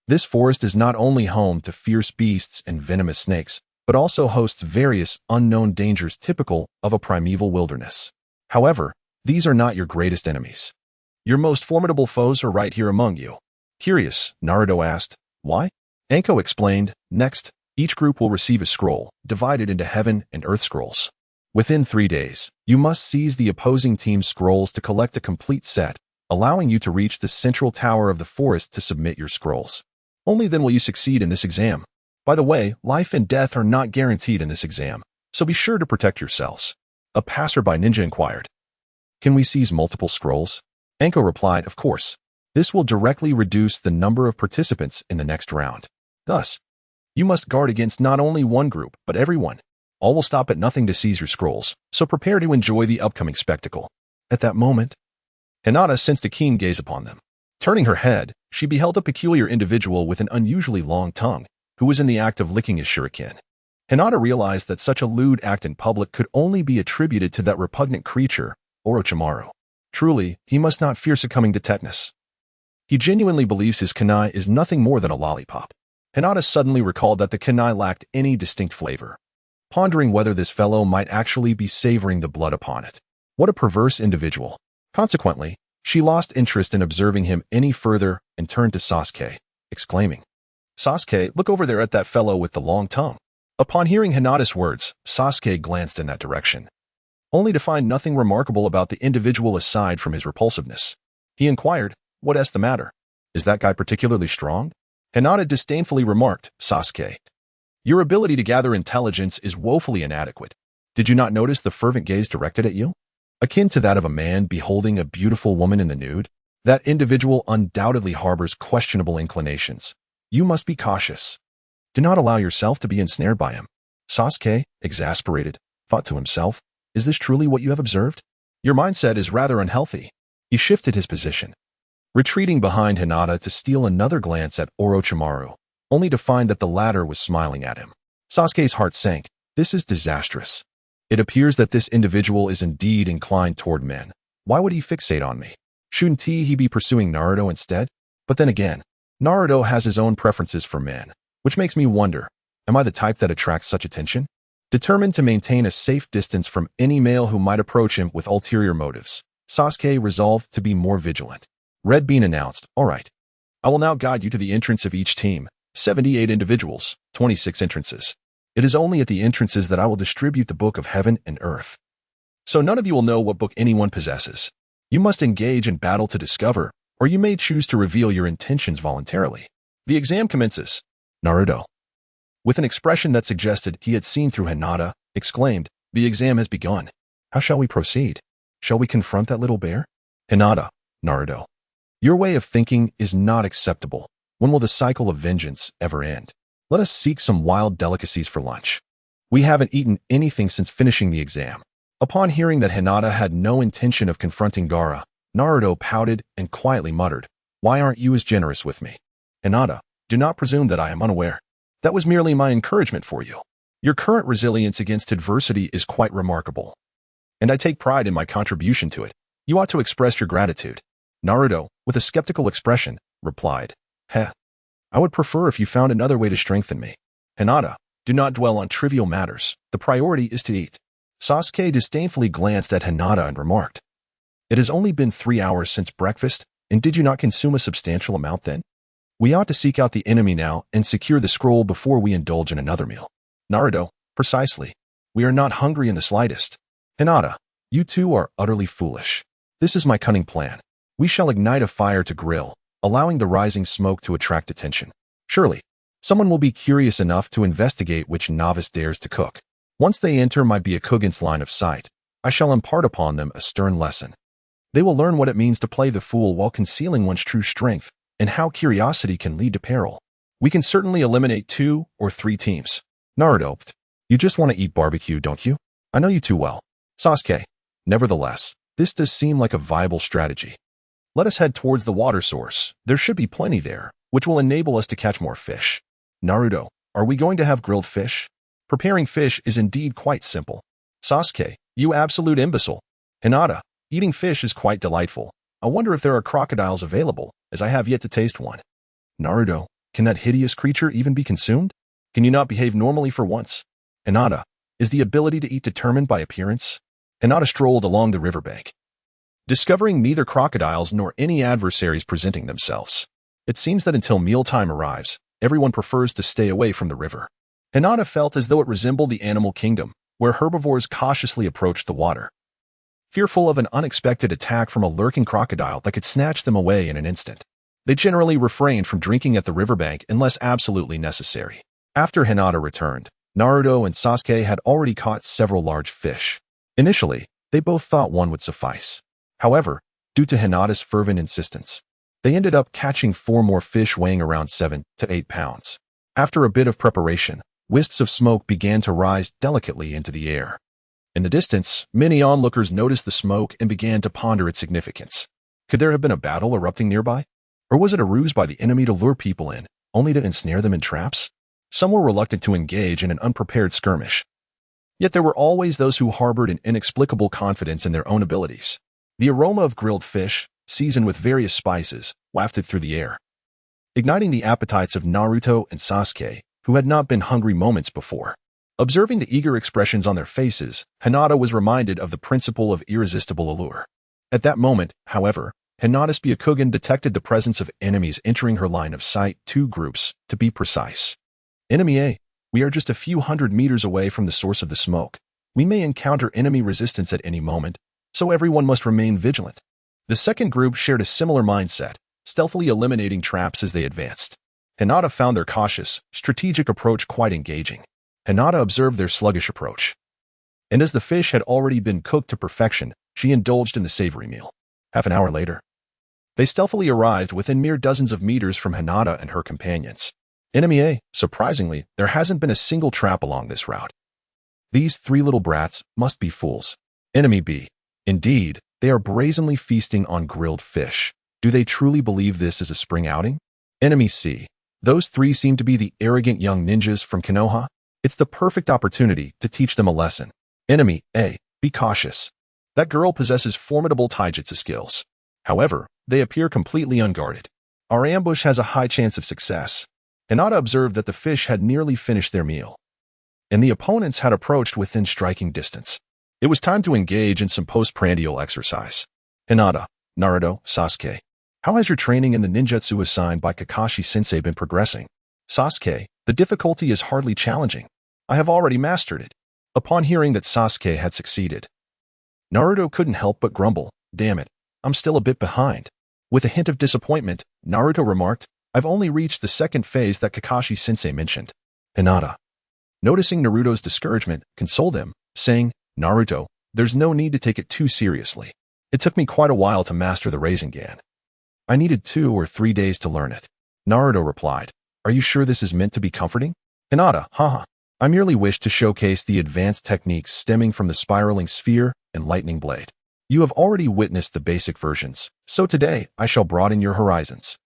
This forest is not only home to fierce beasts and venomous snakes, but also hosts various unknown dangers typical of a primeval wilderness. However, these are not your greatest enemies. Your most formidable foes are right here among you. Curious, Naruto asked, why? Anko explained, next, each group will receive a scroll, divided into heaven and earth scrolls. Within 3 days, you must seize the opposing team's scrolls to collect a complete set, allowing you to reach the central tower of the forest to submit your scrolls. Only then will you succeed in this exam. By the way, life and death are not guaranteed in this exam, so be sure to protect yourselves. A passerby ninja inquired. Can we seize multiple scrolls? Anko replied, of course. This will directly reduce the number of participants in the next round. Thus, you must guard against not only one group, but everyone. All will stop at nothing to seize your scrolls, so prepare to enjoy the upcoming spectacle. At that moment, Hinata sensed a keen gaze upon them. Turning her head, she beheld a peculiar individual with an unusually long tongue, who was in the act of licking his shuriken. Hinata realized that such a lewd act in public could only be attributed to that repugnant creature, Orochimaru. Truly, he must not fear succumbing to tetanus. He genuinely believes his kunai is nothing more than a lollipop. Hinata suddenly recalled that the kunai lacked any distinct flavor, pondering whether this fellow might actually be savoring the blood upon it. What a perverse individual. Consequently, she lost interest in observing him any further and turned to Sasuke, exclaiming, Sasuke, look over there at that fellow with the long tongue. Upon hearing Hinata's words, Sasuke glanced in that direction, only to find nothing remarkable about the individual aside from his repulsiveness. He inquired, what's the matter? Is that guy particularly strong? Hinata disdainfully remarked, Sasuke, your ability to gather intelligence is woefully inadequate. Did you not notice the fervent gaze directed at you? Akin to that of a man beholding a beautiful woman in the nude, that individual undoubtedly harbors questionable inclinations. You must be cautious. Do not allow yourself to be ensnared by him. Sasuke, exasperated, thought to himself, is this truly what you have observed? Your mindset is rather unhealthy. He shifted his position, retreating behind Hinata to steal another glance at Orochimaru, only to find that the latter was smiling at him. Sasuke's heart sank. This is disastrous. It appears that this individual is indeed inclined toward men. Why would he fixate on me? Shouldn't he be pursuing Naruto instead? But then again, Naruto has his own preferences for men, which makes me wonder, am I the type that attracts such attention? Determined to maintain a safe distance from any male who might approach him with ulterior motives, Sasuke resolved to be more vigilant. Red Bean announced, all right, I will now guide you to the entrance of each team, 78 individuals, 26 entrances. It is only at the entrances that I will distribute the book of heaven and earth. So none of you will know what book anyone possesses. You must engage in battle to discover, or you may choose to reveal your intentions voluntarily. The exam commences. Naruto, with an expression that suggested he had seen through Hinata, exclaimed, the exam has begun. How shall we proceed? Shall we confront that little bear? Hinata, Naruto, your way of thinking is not acceptable. When will the cycle of vengeance ever end? Let us seek some wild delicacies for lunch. We haven't eaten anything since finishing the exam. Upon hearing that Hinata had no intention of confronting Gaara, Naruto pouted and quietly muttered, why aren't you as generous with me? Hinata, do not presume that I am unaware. That was merely my encouragement for you. Your current resilience against adversity is quite remarkable, and I take pride in my contribution to it. You ought to express your gratitude. Naruto, with a skeptical expression, replied, heh. I would prefer if you found another way to strengthen me. Hinata, do not dwell on trivial matters. The priority is to eat. Sasuke disdainfully glanced at Hinata and remarked, it has only been 3 hours since breakfast, and did you not consume a substantial amount then? We ought to seek out the enemy now and secure the scroll before we indulge in another meal. Naruto, precisely. We are not hungry in the slightest. Hinata, you two are utterly foolish. This is my cunning plan. We shall ignite a fire to grill, allowing the rising smoke to attract attention. Surely, someone will be curious enough to investigate which novice dares to cook. Once they enter my Byakugan's line of sight, I shall impart upon them a stern lesson. They will learn what it means to play the fool while concealing one's true strength, and how curiosity can lead to peril. We can certainly eliminate 2 or 3 teams. Naruto, you just want to eat barbecue, don't you? I know you too well. Sasuke, nevertheless, this does seem like a viable strategy. Let us head towards the water source. There should be plenty there, which will enable us to catch more fish. Naruto, Are we going to have grilled fish? Preparing fish is indeed quite simple. Sasuke, you absolute imbecile. Hinata, eating fish is quite delightful. I wonder if there are crocodiles available, as I have yet to taste one. Naruto, can that hideous creature even be consumed? Can you not behave normally for once? Hinata, is the ability to eat determined by appearance? Hinata strolled along the riverbank, discovering neither crocodiles nor any adversaries presenting themselves. It seems that until mealtime arrives, everyone prefers to stay away from the river. Hinata felt as though it resembled the animal kingdom, where herbivores cautiously approached the water, fearful of an unexpected attack from a lurking crocodile that could snatch them away in an instant. They generally refrained from drinking at the riverbank unless absolutely necessary. After Hinata returned, Naruto and Sasuke had already caught several large fish. Initially, they both thought one would suffice. However, due to Hinata's fervent insistence, they ended up catching 4 more fish weighing around 7 to 8 pounds. After a bit of preparation, wisps of smoke began to rise delicately into the air. In the distance, many onlookers noticed the smoke and began to ponder its significance. Could there have been a battle erupting nearby? Or was it a ruse by the enemy to lure people in, only to ensnare them in traps? Some were reluctant to engage in an unprepared skirmish. Yet there were always those who harbored an inexplicable confidence in their own abilities. The aroma of grilled fish, seasoned with various spices, wafted through the air, igniting the appetites of Naruto and Sasuke, who had not been hungry moments before. Observing the eager expressions on their faces, Hinata was reminded of the principle of irresistible allure. At that moment, however, Hinata's Byakugan detected the presence of enemies entering her line of sight, 2 groups, to be precise. Enemy A, we are just a few hundred meters away from the source of the smoke. We may encounter enemy resistance at any moment, so everyone must remain vigilant. The second group shared a similar mindset, stealthily eliminating traps as they advanced. Hinata found their cautious, strategic approach quite engaging. Hinata observed their sluggish approach, and as the fish had already been cooked to perfection, she indulged in the savory meal. Half an hour later, they stealthily arrived within mere dozens of meters from Hinata and her companions. Enemy A, surprisingly, there hasn't been a single trap along this route. These 3 little brats must be fools. Enemy B, indeed, they are brazenly feasting on grilled fish. Do they truly believe this is a spring outing? Enemy C, those 3 seem to be the arrogant young ninjas from Konoha. It's the perfect opportunity to teach them a lesson. Enemy A, be cautious. That girl possesses formidable taijutsu skills. However, they appear completely unguarded. Our ambush has a high chance of success. Hinata observed that the fish had nearly finished their meal, and the opponents had approached within striking distance. It was time to engage in some postprandial exercise. Hinata, Naruto, Sasuke, how has your training in the ninjutsu assigned by Kakashi-sensei been progressing? Sasuke, the difficulty is hardly challenging. I have already mastered it. Upon hearing that Sasuke had succeeded, Naruto couldn't help but grumble, damn it, I'm still a bit behind. With a hint of disappointment, Naruto remarked, I've only reached the second phase that Kakashi-sensei mentioned. Hinata, noticing Naruto's discouragement, consoled him, saying, Naruto, there's no need to take it too seriously. It took me quite a while to master the Rasengan. I needed 2 or 3 days to learn it. Naruto replied, are you sure this is meant to be comforting? Hinata, haha. I merely wish to showcase the advanced techniques stemming from the spiraling sphere and lightning blade. You have already witnessed the basic versions, so today I shall broaden your horizons.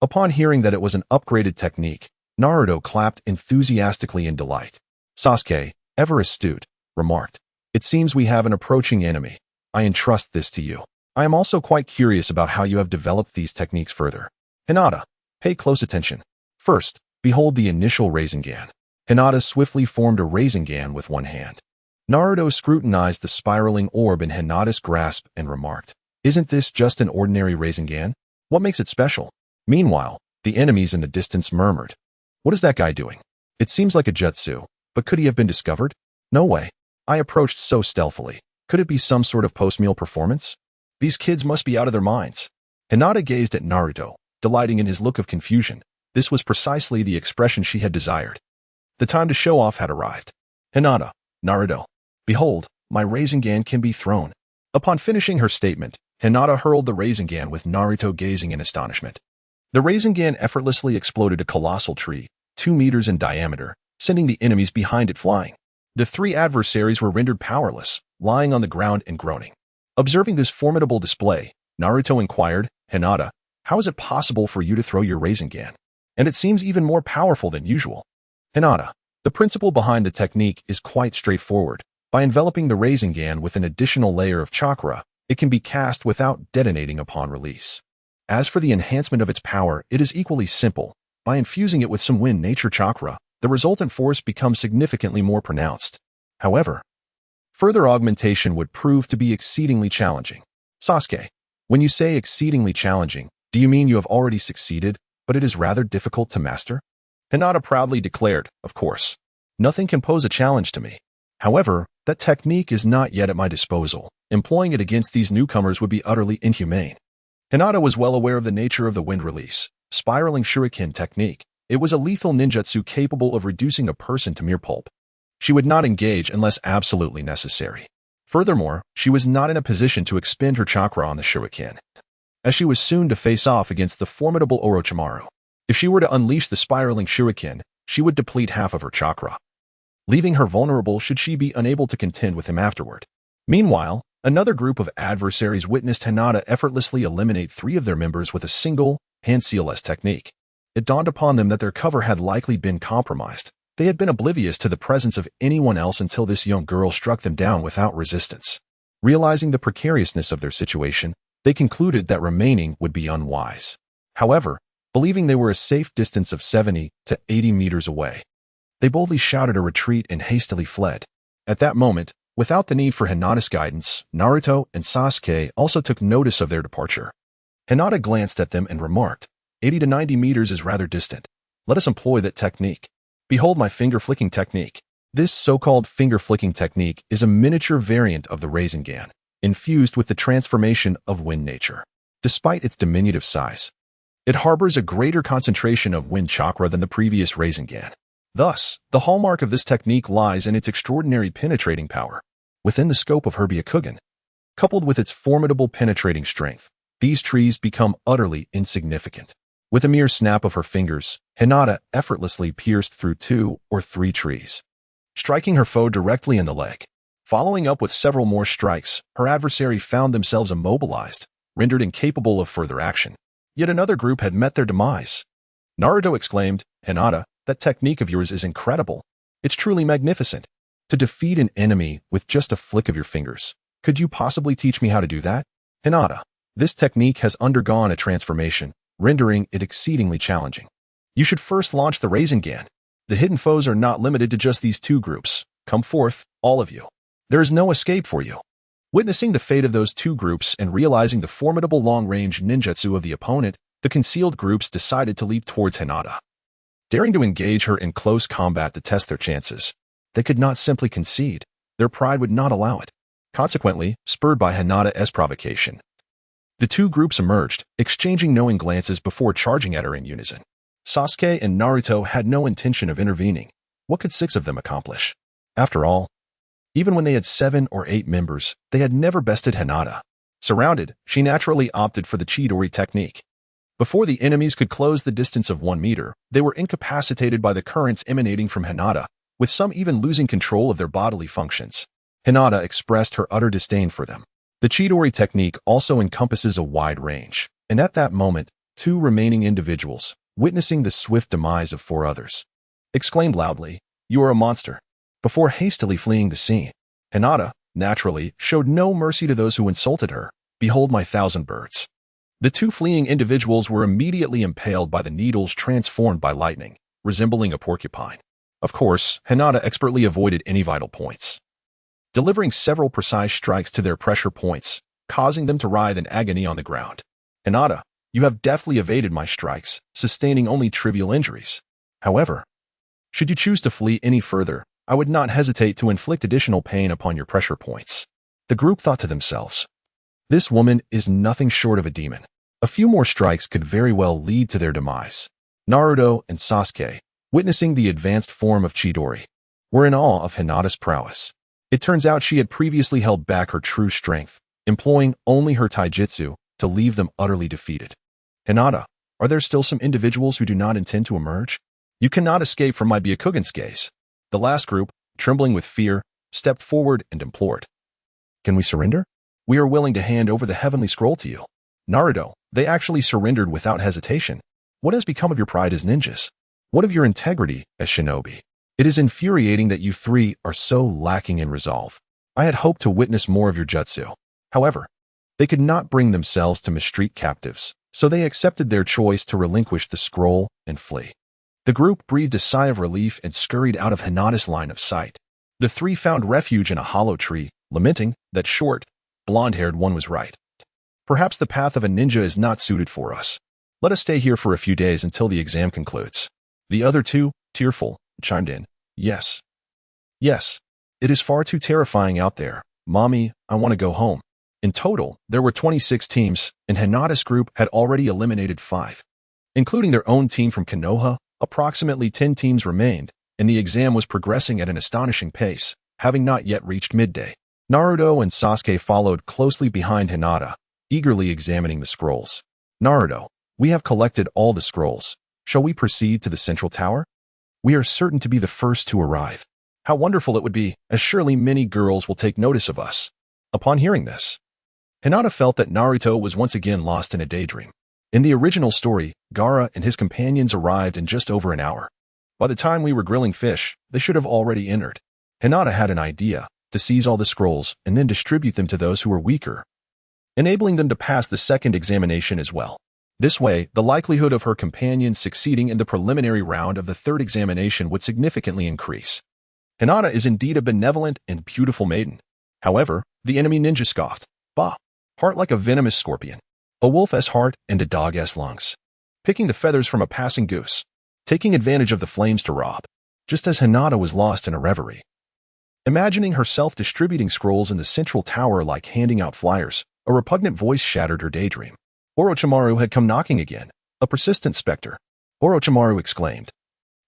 Upon hearing that it was an upgraded technique, Naruto clapped enthusiastically in delight. Sasuke, ever astute, remarked, it seems we have an approaching enemy. I entrust this to you. I am also quite curious about how you have developed these techniques further. Hinata, pay close attention. First, behold the initial Rasengan. Hinata swiftly formed a Rasengan with one hand. Naruto scrutinized the spiraling orb in Hinata's grasp and remarked, isn't this just an ordinary Rasengan? What makes it special? Meanwhile, the enemies in the distance murmured, what is that guy doing? It seems like a jutsu, but could he have been discovered? No way. I approached so stealthily. Could it be some sort of post-meal performance? These kids must be out of their minds. Hinata gazed at Naruto, delighting in his look of confusion. This was precisely the expression she had desired. The time to show off had arrived. Hinata, Naruto, behold, my Rasengan can be thrown. Upon finishing her statement, Hinata hurled the Rasengan with Naruto gazing in astonishment. The Rasengan effortlessly exploded a colossal tree, 2 meters in diameter, sending the enemies behind it flying. The 3 adversaries were rendered powerless, lying on the ground and groaning. Observing this formidable display, Naruto inquired, Hinata, how is it possible for you to throw your Rasengan? And it seems even more powerful than usual. Hinata. The principle behind the technique is quite straightforward. By enveloping the Rasengan with an additional layer of chakra, it can be cast without detonating upon release. As for the enhancement of its power, it is equally simple. By infusing it with some wind nature chakra, the resultant force becomes significantly more pronounced. However, further augmentation would prove to be exceedingly challenging. Sasuke, when you say exceedingly challenging, do you mean you have already succeeded, but it is rather difficult to master? Hinata proudly declared, of course. Nothing can pose a challenge to me. However, that technique is not yet at my disposal. Employing it against these newcomers would be utterly inhumane. Hinata was well aware of the nature of the wind release, spiraling shuriken technique. It was a lethal ninjutsu capable of reducing a person to mere pulp. She would not engage unless absolutely necessary. Furthermore, she was not in a position to expend her chakra on the shuriken, as she was soon to face off against the formidable Orochimaru. If she were to unleash the spiraling shuriken, she would deplete half of her chakra, leaving her vulnerable should she be unable to contend with him afterward. Meanwhile, another group of adversaries witnessed Hinata effortlessly eliminate 3 of their members with a single, hand-seal-less technique. It dawned upon them that their cover had likely been compromised. They had been oblivious to the presence of anyone else until this young girl struck them down without resistance. Realizing the precariousness of their situation, they concluded that remaining would be unwise. However, believing they were a safe distance of 70 to 80 meters away, they boldly shouted a retreat and hastily fled. At that moment, without the need for Hinata's guidance, Naruto and Sasuke also took notice of their departure. Hinata glanced at them and remarked, 80 to 90 meters is rather distant. Let us employ that technique. Behold my finger-flicking technique. This so-called finger-flicking technique is a miniature variant of the Rasengan, infused with the transformation of wind nature. Despite its diminutive size, it harbors a greater concentration of wind chakra than the previous Rasengan. Thus, the hallmark of this technique lies in its extraordinary penetrating power. Within the scope of her Byakugan, coupled with its formidable penetrating strength, these trees become utterly insignificant. With a mere snap of her fingers, Hinata effortlessly pierced through 2 or 3 trees, striking her foe directly in the leg. Following up with several more strikes, her adversary found themselves immobilized, rendered incapable of further action. Yet another group had met their demise. Naruto exclaimed, Hinata, that technique of yours is incredible. It's truly magnificent. To defeat an enemy with just a flick of your fingers. Could you possibly teach me how to do that? Hinata, this technique has undergone a transformation, rendering it exceedingly challenging. You should first launch the Rasengan. The hidden foes are not limited to just these 2 groups. Come forth, all of you. There is no escape for you. Witnessing the fate of those 2 groups and realizing the formidable long-range ninjutsu of the opponent, the concealed groups decided to leap towards Hinata, daring to engage her in close combat to test their chances. They could not simply concede. Their pride would not allow it. Consequently, spurred by Hinata's provocation, the 2 groups emerged, exchanging knowing glances before charging at her in unison. Sasuke and Naruto had no intention of intervening. What could 6 of them accomplish? After all, even when they had 7 or 8 members, they had never bested Hinata. Surrounded, she naturally opted for the Chidori technique. Before the enemies could close the distance of 1 meter, they were incapacitated by the currents emanating from Hinata, with some even losing control of their bodily functions. Hinata expressed her utter disdain for them. The Chidori technique also encompasses a wide range, and at that moment, 2 remaining individuals, witnessing the swift demise of 4 others, exclaimed loudly, "You are a monster," before hastily fleeing the scene. Hinata, naturally, showed no mercy to those who insulted her. Behold my 1,000 birds. The 2 fleeing individuals were immediately impaled by the needles transformed by lightning, resembling a porcupine. Of course, Hinata expertly avoided any vital points, delivering several precise strikes to their pressure points, causing them to writhe in agony on the ground. Hinata, you have deftly evaded my strikes, sustaining only trivial injuries. However, should you choose to flee any further, I would not hesitate to inflict additional pain upon your pressure points. The group thought to themselves, this woman is nothing short of a demon. A few more strikes could very well lead to their demise. Naruto and Sasuke, witnessing the advanced form of Chidori, were in awe of Hinata's prowess. It turns out she had previously held back her true strength, employing only her taijutsu to leave them utterly defeated. Hinata, are there still some individuals who do not intend to emerge? You cannot escape from my Byakugan's gaze. The last group, trembling with fear, stepped forward and implored. Can we surrender? We are willing to hand over the heavenly scroll to you. Naruto, they actually surrendered without hesitation. What has become of your pride as ninjas? What of your integrity as shinobi? It is infuriating that you three are so lacking in resolve. I had hoped to witness more of your jutsu. However, they could not bring themselves to mistreat captives, so they accepted their choice to relinquish the scroll and flee. The group breathed a sigh of relief and scurried out of Hinata's line of sight. The three found refuge in a hollow tree, lamenting that short, blonde-haired one was right. Perhaps the path of a ninja is not suited for us. Let us stay here for a few days until the exam concludes. The other two, tearful, chimed in. Yes. Yes. It is far too terrifying out there. Mommy, I want to go home. In total, there were 26 teams, and Hinata's group had already eliminated 5. Including their own team from Konoha, approximately 10 teams remained, and the exam was progressing at an astonishing pace, having not yet reached midday. Naruto and Sasuke followed closely behind Hinata, eagerly examining the scrolls. Naruto, we have collected all the scrolls. Shall we proceed to the central tower? We are certain to be the first to arrive. How wonderful it would be, as surely many girls will take notice of us. Upon hearing this, Hinata felt that Naruto was once again lost in a daydream. In the original story, Gaara and his companions arrived in just over an hour. By the time we were grilling fish, they should have already entered. Hinata had an idea, to seize all the scrolls and then distribute them to those who were weaker, enabling them to pass the second examination as well. This way, the likelihood of her companions succeeding in the preliminary round of the third examination would significantly increase. Hinata is indeed a benevolent and beautiful maiden. However, the enemy ninja scoffed. Bah! Heart like a venomous scorpion. A wolf-s heart and a dog-s lungs. Picking the feathers from a passing goose. Taking advantage of the flames to rob. Just as Hinata was lost in a reverie. Imagining herself distributing scrolls in the central tower like handing out flyers, a repugnant voice shattered her daydream. Orochimaru had come knocking again, a persistent specter. Orochimaru exclaimed.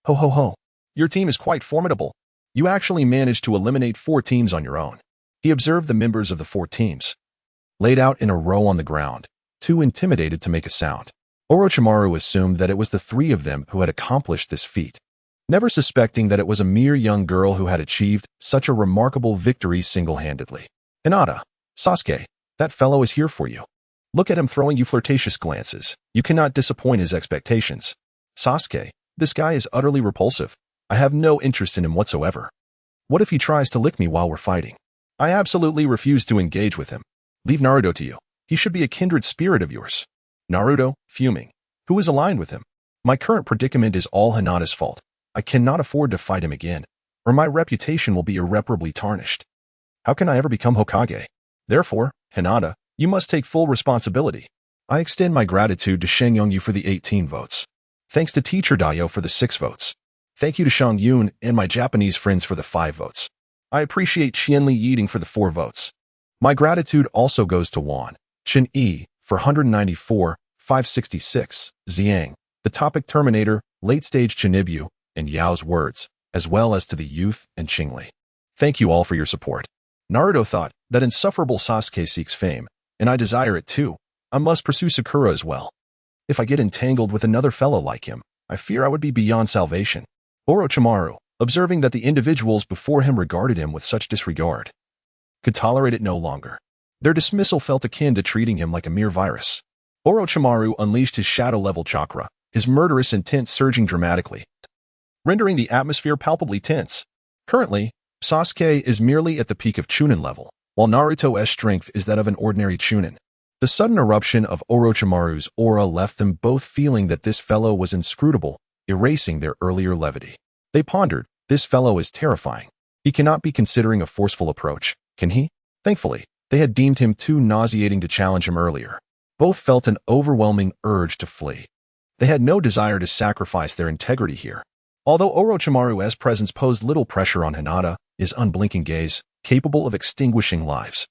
Ho ho ho. Your team is quite formidable. You actually managed to eliminate 4 teams on your own. He observed the members of the 4 teams, laid out in a row on the ground, too intimidated to make a sound. Orochimaru assumed that it was the 3 of them who had accomplished this feat, never suspecting that it was a mere young girl who had achieved such a remarkable victory single-handedly. Hinata, Sasuke, that fellow is here for you. Look at him throwing you flirtatious glances. You cannot disappoint his expectations. Sasuke, this guy is utterly repulsive. I have no interest in him whatsoever. What if he tries to lick me while we're fighting? I absolutely refuse to engage with him. Leave Naruto to you. He should be a kindred spirit of yours. Naruto, fuming. Who is aligned with him? My current predicament is all Hinata's fault. I cannot afford to fight him again, or my reputation will be irreparably tarnished. How can I ever become Hokage? Therefore, Hinata, you must take full responsibility. I extend my gratitude to Shengyongyu for the 18 votes. Thanks to Teacher Dayo for the 6 votes. Thank you to Shang Yun and my Japanese friends for the 5 votes. I appreciate Qianli Yiding for the 4 votes. My gratitude also goes to Wan, Chen Yi for 194, 566, Xiang, the topic Terminator, late-stage Chinibyu, and Yao's words, as well as to the youth and Qingli. Thank you all for your support. Naruto thought that insufferable Sasuke seeks fame, and I desire it too. I must pursue Sakura as well. If I get entangled with another fellow like him, I fear I would be beyond salvation. Orochimaru, observing that the individuals before him regarded him with such disregard, could tolerate it no longer. Their dismissal felt akin to treating him like a mere virus. Orochimaru unleashed his shadow-level chakra, his murderous intent surging dramatically, rendering the atmosphere palpably tense. Currently, Sasuke is merely at the peak of Chunin level, while Naruto's strength is that of an ordinary Chunin. The sudden eruption of Orochimaru's aura left them both feeling that this fellow was inscrutable, erasing their earlier levity. They pondered, this fellow is terrifying. He cannot be considering a forceful approach, can he? Thankfully, they had deemed him too nauseating to challenge him earlier. Both felt an overwhelming urge to flee. They had no desire to sacrifice their integrity here. Although Orochimaru's presence posed little pressure on Hinata, his unblinking gaze, capable of extinguishing lives,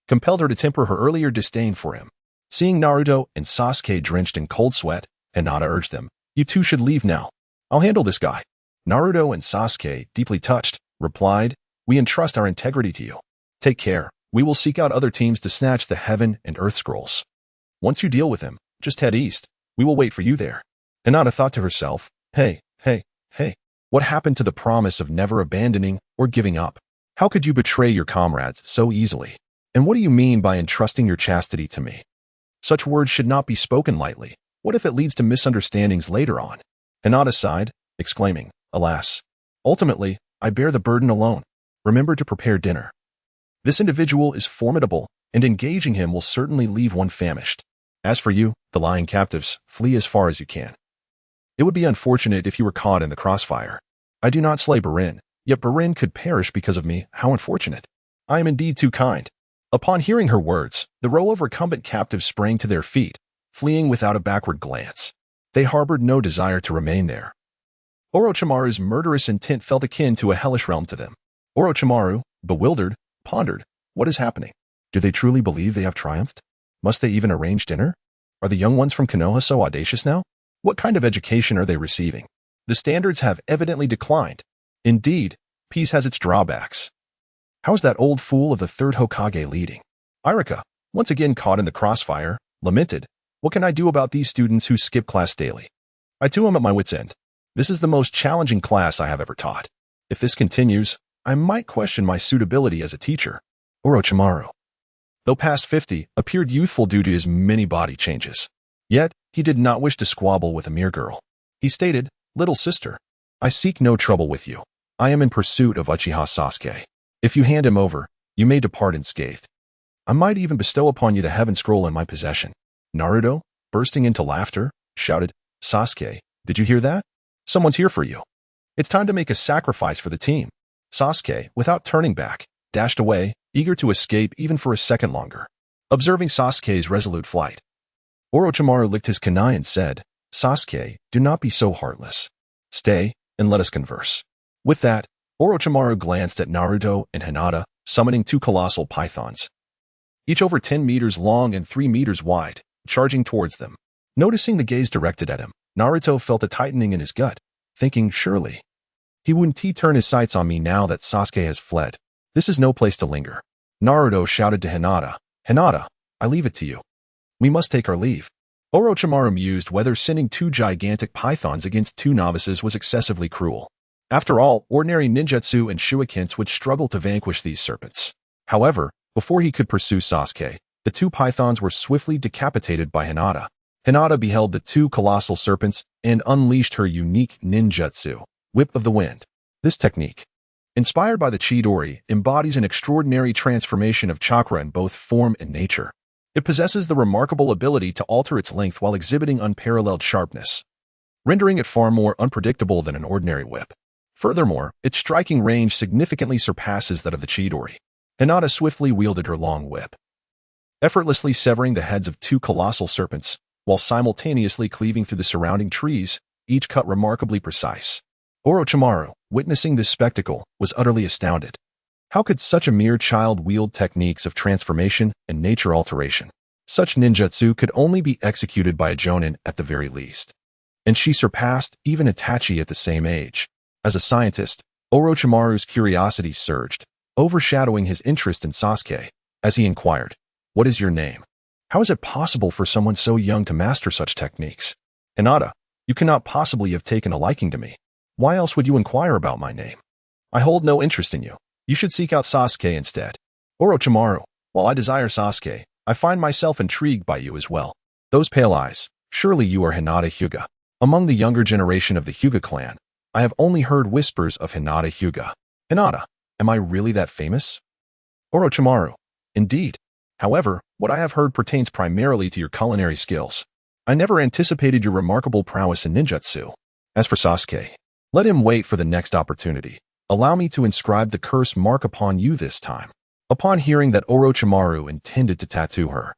compelled her to temper her earlier disdain for him. Seeing Naruto and Sasuke drenched in cold sweat, Hinata urged them, "You two should leave now. I'll handle this guy." Naruto and Sasuke, deeply touched, replied, "We entrust our integrity to you. Take care. We will seek out other teams to snatch the Heaven and Earth Scrolls. Once you deal with him, just head east. We will wait for you there." Hinata thought to herself, Hey, what happened to the promise of never abandoning or giving up? How could you betray your comrades so easily? And what do you mean by entrusting your chastity to me? Such words should not be spoken lightly. What if it leads to misunderstandings later on? Hinata sighed, exclaiming, "Alas, Ultimately, I bear the burden alone. Remember to prepare dinner. This individual is formidable, and engaging him will certainly leave one famished. As for you, the lying captives, flee as far as you can. It would be unfortunate if you were caught in the crossfire. I do not slay Barin, yet Barin could perish because of me. How unfortunate. I am indeed too kind. Upon hearing her words, the row of recumbent captives sprang to their feet, fleeing without a backward glance. They harbored no desire to remain there. Orochimaru's murderous intent felt akin to a hellish realm to them. Orochimaru, bewildered, pondered, what is happening? Do they truly believe they have triumphed? Must they even arrange dinner? Are the young ones from Konoha so audacious now? What kind of education are they receiving? The standards have evidently declined. Indeed, peace has its drawbacks. How is that old fool of the third Hokage leading? Irika, once again caught in the crossfire, lamented, what can I do about these students who skip class daily? I too am at my wit's end. This is the most challenging class I have ever taught. If this continues, I might question my suitability as a teacher. Orochimaru, though past 50, appeared youthful due to his many body changes. Yet, he did not wish to squabble with a mere girl. He stated, little sister, I seek no trouble with you. I am in pursuit of Uchiha Sasuke. If you hand him over, you may depart unscathed. I might even bestow upon you the heaven scroll in my possession. Naruto, bursting into laughter, shouted, Sasuke, did you hear that? Someone's here for you. It's time to make a sacrifice for the team. Sasuke, without turning back, dashed away, eager to escape even for a second longer. Observing Sasuke's resolute flight, Orochimaru licked his kunai and said, Sasuke, do not be so heartless. Stay, and let us converse. With that, Orochimaru glanced at Naruto and Hinata, summoning two colossal pythons, each over 10 meters long and 3 meters wide, charging towards them. Noticing the gaze directed at him, Naruto felt a tightening in his gut, thinking, surely, he wouldn't turn his sights on me now that Sasuke has fled. This is no place to linger. Naruto shouted to Hinata, Hinata, I leave it to you. We must take our leave. Orochimaru mused whether sending two gigantic pythons against two novices was excessively cruel. After all, ordinary ninjutsu and shurikens would struggle to vanquish these serpents. However, before he could pursue Sasuke, the two pythons were swiftly decapitated by Hinata. Hinata beheld the two colossal serpents and unleashed her unique ninjutsu, Whip of the Wind. This technique, inspired by the Chidori, embodies an extraordinary transformation of chakra in both form and nature. It possesses the remarkable ability to alter its length while exhibiting unparalleled sharpness, rendering it far more unpredictable than an ordinary whip. Furthermore, its striking range significantly surpasses that of the Chidori. Hinata swiftly wielded her long whip, effortlessly severing the heads of two colossal serpents, while simultaneously cleaving through the surrounding trees, each cut remarkably precise. Orochimaru, witnessing this spectacle, was utterly astounded. How could such a mere child wield techniques of transformation and nature alteration? Such ninjutsu could only be executed by a jonin at the very least. And she surpassed even Itachi at the same age. As a scientist, Orochimaru's curiosity surged, overshadowing his interest in Sasuke, as he inquired, what is your name? How is it possible for someone so young to master such techniques? Hinata, you cannot possibly have taken a liking to me. Why else would you inquire about my name? I hold no interest in you. You should seek out Sasuke instead. Orochimaru, while I desire Sasuke, I find myself intrigued by you as well. Those pale eyes, surely you are Hinata Hyuga. Among the younger generation of the Hyuga clan, I have only heard whispers of Hinata Hyuga. Hinata, am I really that famous? Orochimaru, indeed. However, what I have heard pertains primarily to your culinary skills. I never anticipated your remarkable prowess in ninjutsu. As for Sasuke, let him wait for the next opportunity. Allow me to inscribe the curse mark upon you this time. Upon hearing that Orochimaru intended to tattoo her,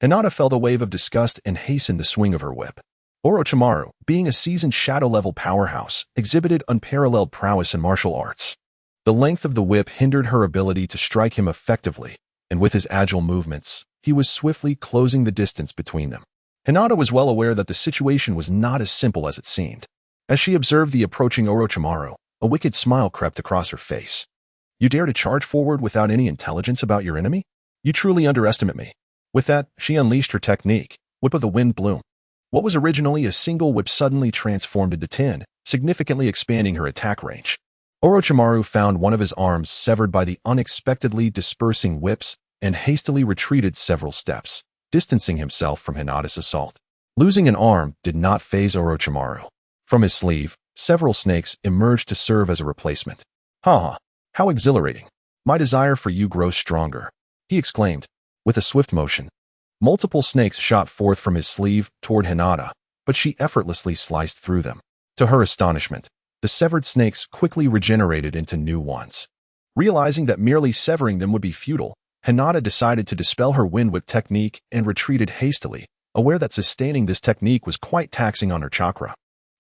Hinata felt a wave of disgust and hastened the swing of her whip. Orochimaru, being a seasoned shadow-level powerhouse, exhibited unparalleled prowess in martial arts. The length of the whip hindered her ability to strike him effectively, and with his agile movements, he was swiftly closing the distance between them. Hinata was well aware that the situation was not as simple as it seemed. As she observed the approaching Orochimaru, a wicked smile crept across her face. You dare to charge forward without any intelligence about your enemy? You truly underestimate me. With that, she unleashed her technique, Whip of the Wind Bloom. What was originally a single whip suddenly transformed into 10, significantly expanding her attack range. Orochimaru found one of his arms severed by the unexpectedly dispersing whips and hastily retreated several steps, distancing himself from Hinata's assault. Losing an arm did not faze Orochimaru. From his sleeve, several snakes emerged to serve as a replacement. "Haha, how exhilarating. My desire for you grows stronger," he exclaimed. With a swift motion, multiple snakes shot forth from his sleeve toward Hinata, but she effortlessly sliced through them. To her astonishment, the severed snakes quickly regenerated into new ones. Realizing that merely severing them would be futile, Hinata decided to dispel her wind whip technique and retreated hastily, aware that sustaining this technique was quite taxing on her chakra.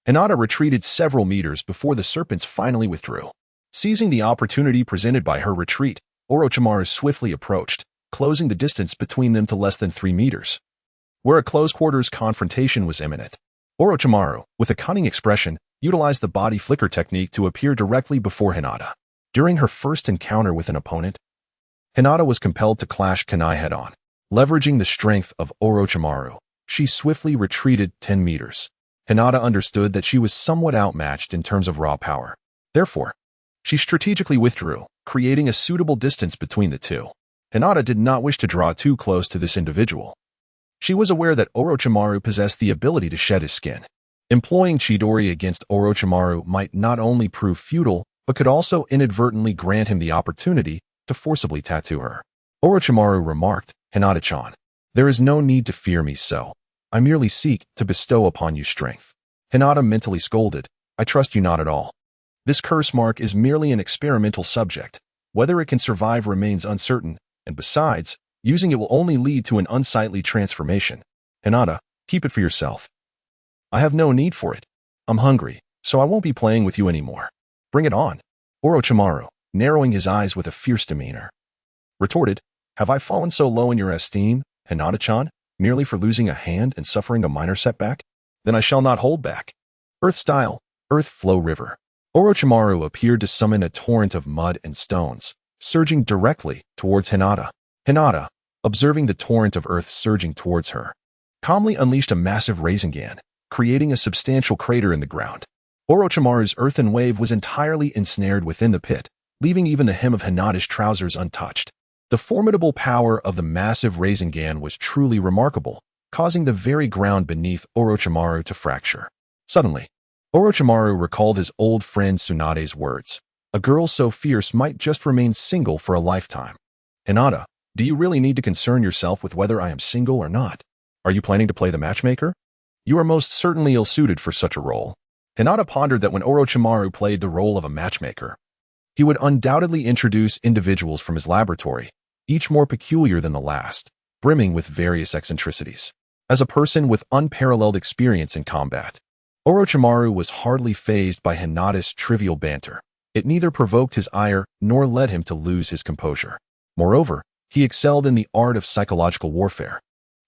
Hinata retreated several meters before the serpents finally withdrew. Seizing the opportunity presented by her retreat, Orochimaru swiftly approached, closing the distance between them to less than 3 meters, where a close-quarters confrontation was imminent. Orochimaru, with a cunning expression, utilized the body flicker technique to appear directly before Hinata. During her first encounter with an opponent, Hinata was compelled to clash kunai head-on. Leveraging the strength of Orochimaru, she swiftly retreated 10 meters. Hinata understood that she was somewhat outmatched in terms of raw power. Therefore, she strategically withdrew, creating a suitable distance between the two. Hinata did not wish to draw too close to this individual. She was aware that Orochimaru possessed the ability to shed his skin. Employing Chidori against Orochimaru might not only prove futile, but could also inadvertently grant him the opportunity to forcibly tattoo her. Orochimaru remarked, "Hinata-chan, there is no need to fear me so. I merely seek to bestow upon you strength." Hinata mentally scolded, "I trust you not at all. This curse mark is merely an experimental subject. Whether it can survive remains uncertain, and besides, using it will only lead to an unsightly transformation. Hinata, keep it for yourself. I have no need for it. I'm hungry, so I won't be playing with you anymore. Bring it on." Orochimaru, narrowing his eyes with a fierce demeanor, retorted, "Have I fallen so low in your esteem, Hinata-chan, merely for losing a hand and suffering a minor setback? Then I shall not hold back. Earth style, earth flow river." Orochimaru appeared to summon a torrent of mud and stones, surging directly towards Hinata. Hinata, observing the torrent of earth surging towards her, calmly unleashed a massive Rasengan, creating a substantial crater in the ground. Orochimaru's earthen wave was entirely ensnared within the pit, leaving even the hem of Hinata's trousers untouched. The formidable power of the massive Rasengan was truly remarkable, causing the very ground beneath Orochimaru to fracture. Suddenly, Orochimaru recalled his old friend Tsunade's words. A girl so fierce might just remain single for a lifetime. "Hinata, do you really need to concern yourself with whether I am single or not? Are you planning to play the matchmaker? You are most certainly ill-suited for such a role." Hinata pondered that when Orochimaru played the role of a matchmaker, he would undoubtedly introduce individuals from his laboratory, each more peculiar than the last, brimming with various eccentricities. As a person with unparalleled experience in combat, Orochimaru was hardly fazed by Hinata's trivial banter. It neither provoked his ire nor led him to lose his composure. Moreover, he excelled in the art of psychological warfare.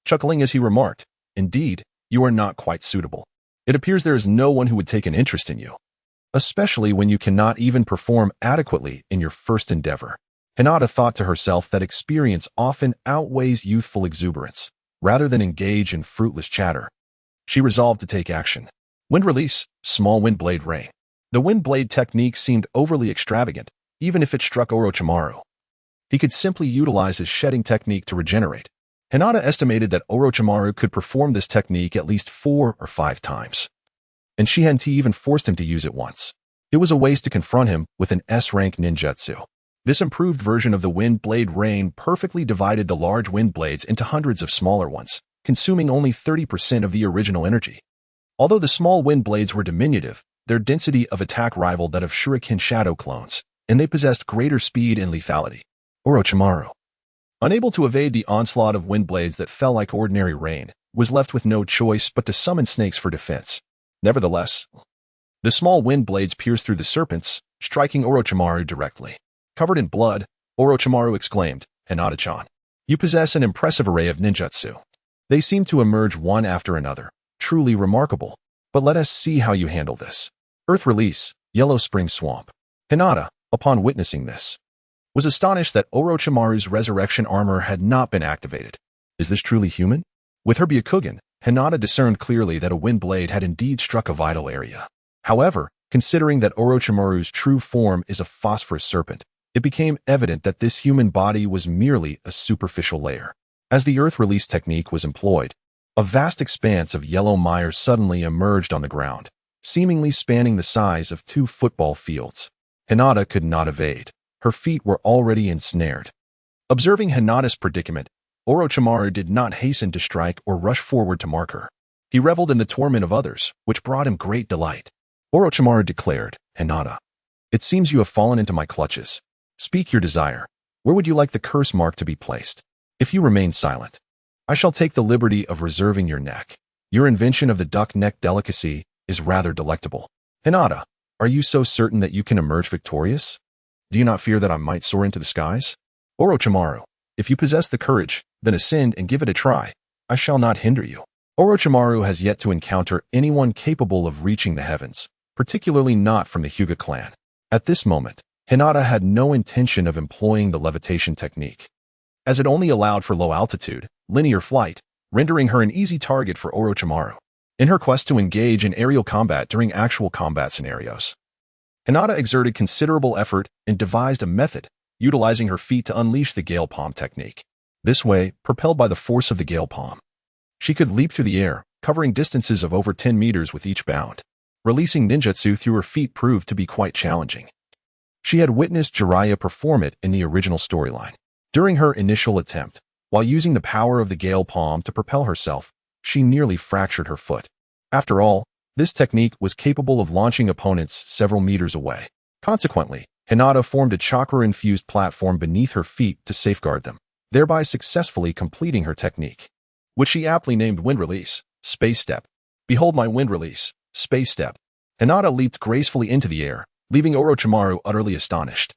Chuckling as he remarked, "Indeed, you are not quite suitable. It appears there is no one who would take an interest in you, especially when you cannot even perform adequately in your first endeavor." Hinata thought to herself that experience often outweighs youthful exuberance. Rather than engage in fruitless chatter, she resolved to take action. Wind release, small wind blade rain. The wind blade technique seemed overly extravagant, even if it struck Orochimaru. He could simply utilize his shedding technique to regenerate. Hinata estimated that Orochimaru could perform this technique at least 4 or 5 times, and Shihanti even forced him to use it once. It was a waste to confront him with an S-rank ninjutsu. This improved version of the wind blade rain perfectly divided the large wind blades into hundreds of smaller ones, consuming only 30% of the original energy. Although the small wind blades were diminutive, their density of attack rivaled that of shuriken shadow clones, and they possessed greater speed and lethality. Orochimaru, unable to evade the onslaught of wind blades that fell like ordinary rain, was left with no choice but to summon snakes for defense. Nevertheless, the small wind blades pierced through the serpents, striking Orochimaru directly. Covered in blood, Orochimaru exclaimed, "Hinata-chan, you possess an impressive array of ninjutsu. They seem to emerge one after another, truly remarkable. But let us see how you handle this." Earth release, yellow spring swamp. Hinata, upon witnessing this, was astonished that Orochimaru's resurrection armor had not been activated. Is this truly human? With her Byakugan, Hinata discerned clearly that a wind blade had indeed struck a vital area. However, considering that Orochimaru's true form is a phosphorus serpent, it became evident that this human body was merely a superficial layer. As the earth release technique was employed, a vast expanse of yellow mire suddenly emerged on the ground. seemingly spanning the size of 2 football fields. Hinata could not evade. Her feet were already ensnared. Observing Hinata's predicament, Orochimaru did not hasten to strike or rush forward to mark her. He reveled in the torment of others, which brought him great delight. Orochimaru declared, "Hinata, it seems you have fallen into my clutches. Speak your desire. Where would you like the curse mark to be placed? If you remain silent, I shall take the liberty of reserving your neck. Your invention of the duck neck delicacy is rather delectable. Hinata, are you so certain that you can emerge victorious? Do you not fear that I might soar into the skies? Orochimaru, if you possess the courage, then ascend and give it a try. I shall not hinder you." Orochimaru has yet to encounter anyone capable of reaching the heavens, particularly not from the Hyuga clan. At this moment, Hinata had no intention of employing the levitation technique, as it only allowed for low altitude, linear flight, rendering her an easy target for Orochimaru in her quest to engage in aerial combat during actual combat scenarios. Hinata exerted considerable effort and devised a method, utilizing her feet to unleash the gale palm technique. This way, propelled by the force of the gale palm, she could leap through the air, covering distances of over 10 meters with each bound. Releasing ninjutsu through her feet proved to be quite challenging. She had witnessed Jiraiya perform it in the original storyline. During her initial attempt, while using the power of the gale palm to propel herself, she nearly fractured her foot. After all, this technique was capable of launching opponents several meters away. Consequently, Hinata formed a chakra-infused platform beneath her feet to safeguard them, thereby successfully completing her technique, which she aptly named Wind Release, Space Step. Behold my Wind Release, Space Step. Hinata leaped gracefully into the air, leaving Orochimaru utterly astonished.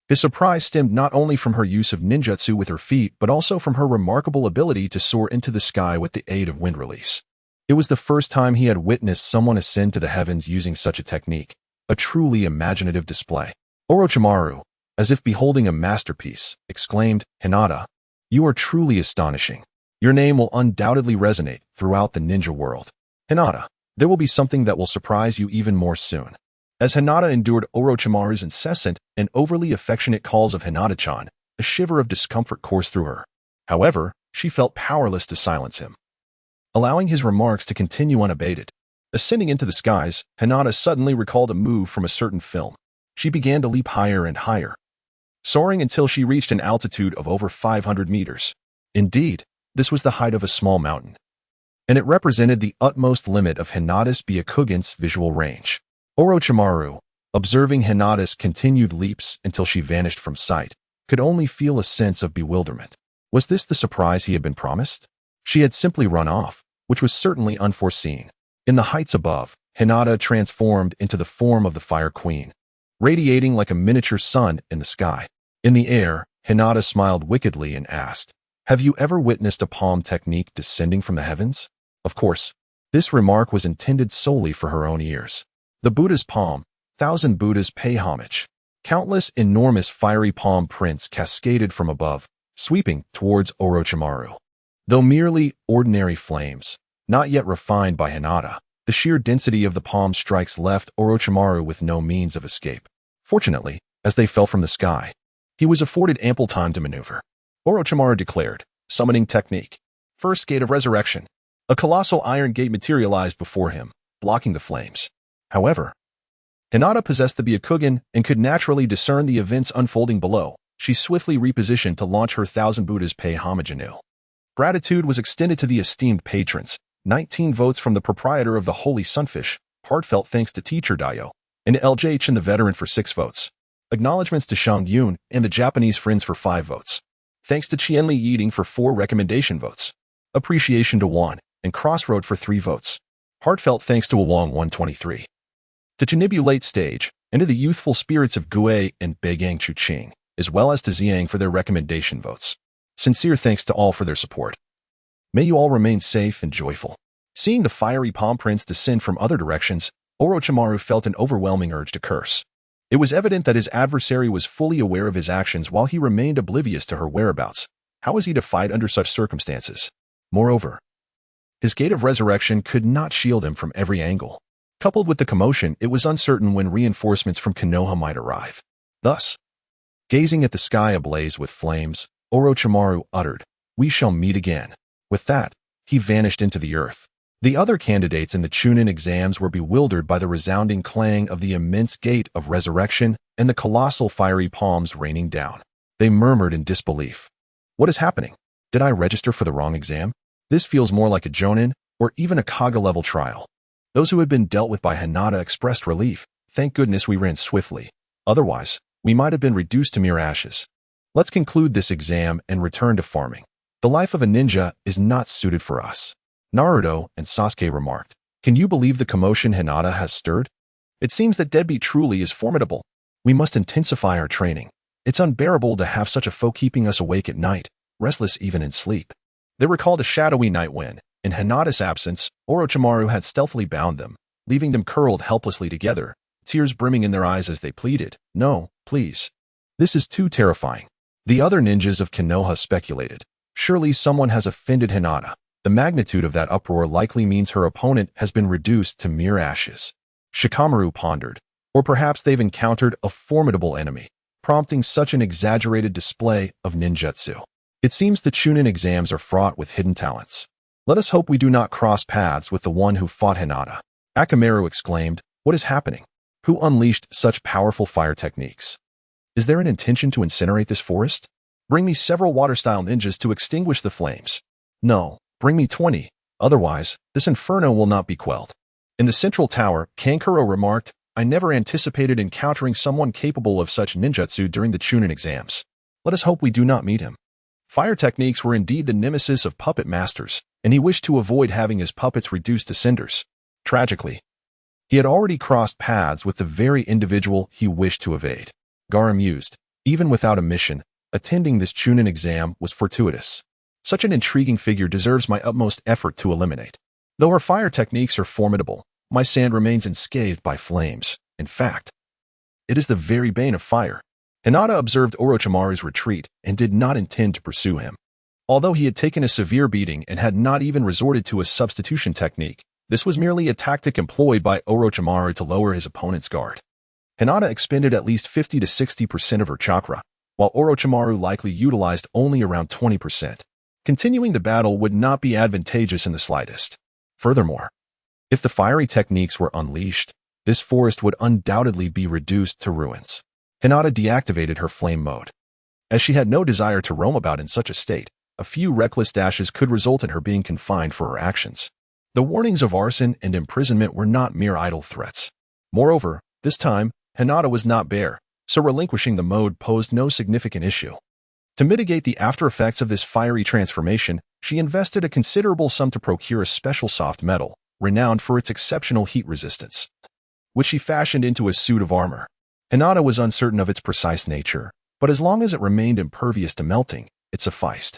His surprise stemmed not only from her use of ninjutsu with her feet, but also from her remarkable ability to soar into the sky with the aid of Wind Release. It was the first time he had witnessed someone ascend to the heavens using such a technique, a truly imaginative display. Orochimaru, as if beholding a masterpiece, exclaimed, "Hinata, you are truly astonishing. Your name will undoubtedly resonate throughout the ninja world. Hinata, there will be something that will surprise you even more soon." As Hinata endured Orochimaru's incessant and overly affectionate calls of Hinata-chan, a shiver of discomfort coursed through her. However, she felt powerless to silence him, allowing his remarks to continue unabated. Ascending into the skies, Hinata suddenly recalled a move from a certain film. She began to leap higher and higher, soaring until she reached an altitude of over 500 meters. Indeed, this was the height of a small mountain, and it represented the utmost limit of Hinata's Byakugan's visual range. Orochimaru, observing Hinata's continued leaps until she vanished from sight, could only feel a sense of bewilderment. Was this the surprise he had been promised? She had simply run off, which was certainly unforeseen. In the heights above, Hinata transformed into the form of the Fire Queen, radiating like a miniature sun in the sky. In the air, Hinata smiled wickedly and asked, "Have you ever witnessed a palm technique descending from the heavens?" Of course, this remark was intended solely for her own ears. The Buddha's palm, 1,000 Buddhas pay homage. Countless enormous fiery palm prints cascaded from above, sweeping towards Orochimaru. Though merely ordinary flames, not yet refined by Hinata, the sheer density of the palm strikes left Orochimaru with no means of escape. Fortunately, as they fell from the sky, he was afforded ample time to maneuver. Orochimaru declared, "Summoning technique. First gate of resurrection." A colossal iron gate materialized before him, blocking the flames. However, Hinata possessed the Byakugan and could naturally discern the events unfolding below. She swiftly repositioned to launch her 1,000 Buddhas pay homage anew. Gratitude was extended to the esteemed patrons. 19 votes from the proprietor of the Holy Sunfish, heartfelt thanks to Teacher Dayo, and LJ Chen the veteran for 6 votes. Acknowledgements to Shang Yun and the Japanese friends for 5 votes. Thanks to Qianli Yiding for 4 recommendation votes. Appreciation to Wan and Crossroad for 3 votes. Heartfelt thanks to Awang 123. To Chinibu Late Stage, and to the youthful spirits of Gue and Beigang Chuqing, as well as to Xiang for their recommendation votes. Sincere thanks to all for their support. May you all remain safe and joyful. Seeing the fiery palm prints descend from other directions, Orochimaru felt an overwhelming urge to curse. It was evident that his adversary was fully aware of his actions while he remained oblivious to her whereabouts. How was he to fight under such circumstances? Moreover, his gate of resurrection could not shield him from every angle. Coupled with the commotion, it was uncertain when reinforcements from Konoha might arrive. Thus, gazing at the sky ablaze with flames, Orochimaru uttered, "We shall meet again." With that, he vanished into the earth. The other candidates in the Chunin exams were bewildered by the resounding clang of the immense gate of resurrection and the colossal fiery palms raining down. They murmured in disbelief. What is happening? Did I register for the wrong exam? This feels more like a Jonin or even a Kaga-level trial. Those who had been dealt with by Hinata expressed relief. Thank goodness we ran swiftly. Otherwise, we might have been reduced to mere ashes. Let's conclude this exam and return to farming. The life of a ninja is not suited for us. Naruto and Sasuke remarked. Can you believe the commotion Hinata has stirred? It seems that Deadbeat truly is formidable. We must intensify our training. It's unbearable to have such a foe keeping us awake at night, restless even in sleep. They recalled a shadowy night when, in Hinata's absence, Orochimaru had stealthily bound them, leaving them curled helplessly together, tears brimming in their eyes as they pleaded, "No, please. This is too terrifying." The other ninjas of Konoha speculated. Surely someone has offended Hinata. The magnitude of that uproar likely means her opponent has been reduced to mere ashes. Shikamaru pondered. Or perhaps they've encountered a formidable enemy, prompting such an exaggerated display of ninjutsu. It seems the Chunin exams are fraught with hidden talents. Let us hope we do not cross paths with the one who fought Hinata. Akamaru exclaimed, what is happening? Who unleashed such powerful fire techniques? Is there an intention to incinerate this forest? Bring me several water-style ninjas to extinguish the flames. No, bring me 20. Otherwise, this inferno will not be quelled. In the central tower, Kankuro remarked, I never anticipated encountering someone capable of such ninjutsu during the Chunin exams. Let us hope we do not meet him. Fire techniques were indeed the nemesis of puppet masters, and he wished to avoid having his puppets reduced to cinders. Tragically, he had already crossed paths with the very individual he wished to evade. Gaara mused, even without a mission, attending this Chunin exam was fortuitous. Such an intriguing figure deserves my utmost effort to eliminate. Though her fire techniques are formidable, my sand remains unscathed by flames. In fact, it is the very bane of fire. Hinata observed Orochimaru's retreat and did not intend to pursue him. Although he had taken a severe beating and had not even resorted to a substitution technique, this was merely a tactic employed by Orochimaru to lower his opponent's guard. Hinata expended at least 50 to 60% of her chakra, while Orochimaru likely utilized only around 20%. Continuing the battle would not be advantageous in the slightest. Furthermore, if the fiery techniques were unleashed, this forest would undoubtedly be reduced to ruins. Hinata deactivated her flame mode. As she had no desire to roam about in such a state, a few reckless dashes could result in her being confined for her actions. The warnings of arson and imprisonment were not mere idle threats. Moreover, this time, Hinata was not bare, so relinquishing the mode posed no significant issue. To mitigate the after-effects of this fiery transformation, she invested a considerable sum to procure a special soft metal, renowned for its exceptional heat resistance, which she fashioned into a suit of armor. Hinata was uncertain of its precise nature, but as long as it remained impervious to melting, it sufficed.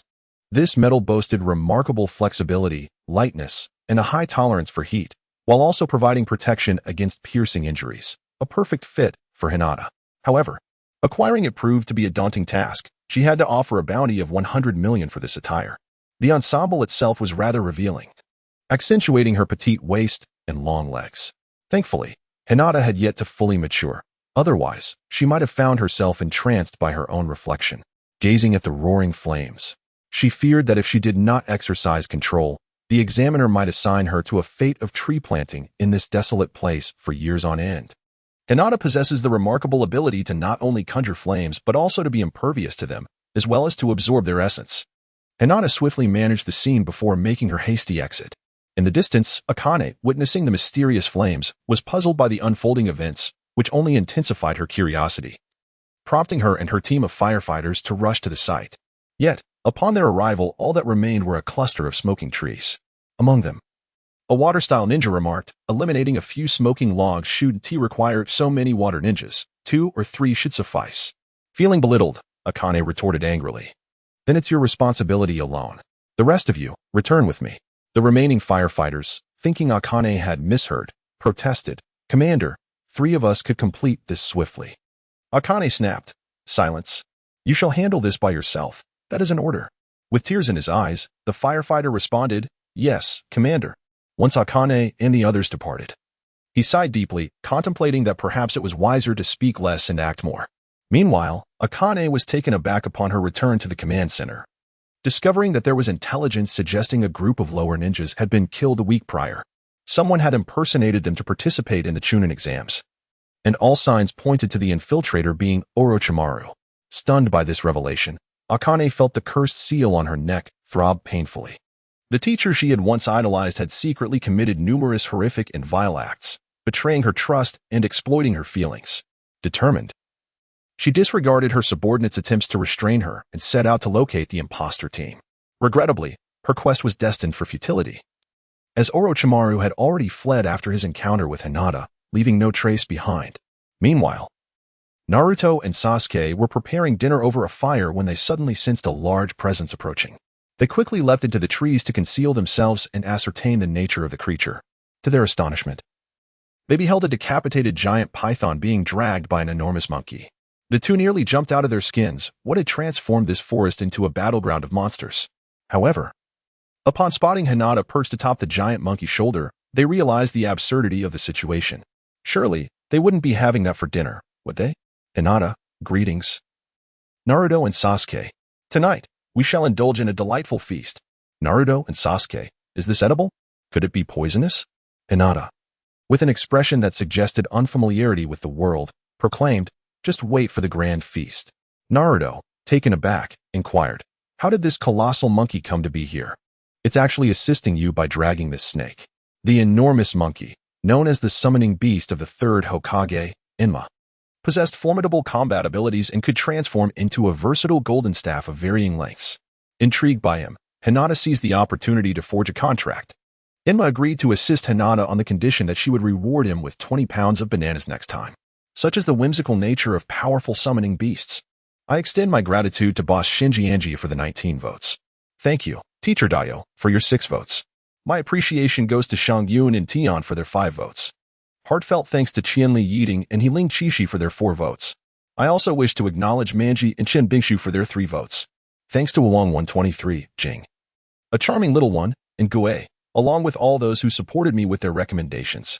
This metal boasted remarkable flexibility, lightness, and a high tolerance for heat, while also providing protection against piercing injuries, a perfect fit for Hinata. However, acquiring it proved to be a daunting task. She had to offer a bounty of 100 million for this attire. The ensemble itself was rather revealing, accentuating her petite waist and long legs. Thankfully, Hinata had yet to fully mature. Otherwise, she might have found herself entranced by her own reflection, gazing at the roaring flames. She feared that if she did not exercise control, the examiner might assign her to a fate of tree planting in this desolate place for years on end. Hinata possesses the remarkable ability to not only conjure flames but also to be impervious to them, as well as to absorb their essence. Hinata swiftly managed the scene before making her hasty exit. In the distance, Akane, witnessing the mysterious flames, was puzzled by the unfolding events, which only intensified her curiosity, prompting her and her team of firefighters to rush to the site. Yet, upon their arrival, all that remained were a cluster of smoking trees. Among them, a water-style ninja remarked, eliminating a few smoking logs shouldn't require so many water ninjas. 2 or 3 should suffice. Feeling belittled, Akane retorted angrily. Then it's your responsibility alone. The rest of you, return with me. The remaining firefighters, thinking Akane had misheard, protested. Commander, 3 of us could complete this swiftly. Akane snapped. Silence. You shall handle this by yourself. That is an order. With tears in his eyes, the firefighter responded, Yes, Commander. Once Akane and the others departed, he sighed deeply, contemplating that perhaps it was wiser to speak less and act more. Meanwhile, Akane was taken aback upon her return to the command center. discovering that there was intelligence suggesting a group of lower ninjas had been killed a week prior. Someone had impersonated them to participate in the Chunin exams. And all signs pointed to the infiltrator being Orochimaru. Stunned by this revelation, Akane felt the cursed seal on her neck throb painfully. The teacher she had once idolized had secretly committed numerous horrific and vile acts, betraying her trust and exploiting her feelings. Determined, she disregarded her subordinate's attempts to restrain her and set out to locate the imposter team. Regrettably, her quest was destined for futility, as Orochimaru had already fled after his encounter with Hinata, leaving no trace behind. Meanwhile, Naruto and Sasuke were preparing dinner over a fire when they suddenly sensed a large presence approaching. They quickly leapt into the trees to conceal themselves and ascertain the nature of the creature. To their astonishment, they beheld a decapitated giant python being dragged by an enormous monkey. The two nearly jumped out of their skins. What had transformed this forest into a battleground of monsters? However, upon spotting Hinata perched atop the giant monkey's shoulder, they realized the absurdity of the situation. Surely, they wouldn't be having that for dinner, would they? Hinata, greetings. Naruto and Sasuke. Tonight, we shall indulge in a delightful feast. Naruto and Sasuke. Is this edible? Could it be poisonous? Hinata, with an expression that suggested unfamiliarity with the world, proclaimed, just wait for the grand feast. Naruto, taken aback, inquired, how did this colossal monkey come to be here? It's actually assisting you by dragging this snake. The enormous monkey, known as the summoning beast of the third Hokage, Inma, possessed formidable combat abilities and could transform into a versatile golden staff of varying lengths. Intrigued by him, Hinata seized the opportunity to forge a contract. Inma agreed to assist Hinata on the condition that she would reward him with 20 pounds of bananas next time. Such is the whimsical nature of powerful summoning beasts. I extend my gratitude to Boss Shinji Anji for the 19 votes. Thank you, Teacher Dayo, for your 6 votes. My appreciation goes to Shang Yun and Tian for their 5 votes. Heartfelt thanks to Qianli Yiding and Heling Qishi for their 4 votes. I also wish to acknowledge Manji and Chen Bingshu for their 3 votes. Thanks to Wang 123, Jing, a charming little one, and Gue, along with all those who supported me with their recommendations.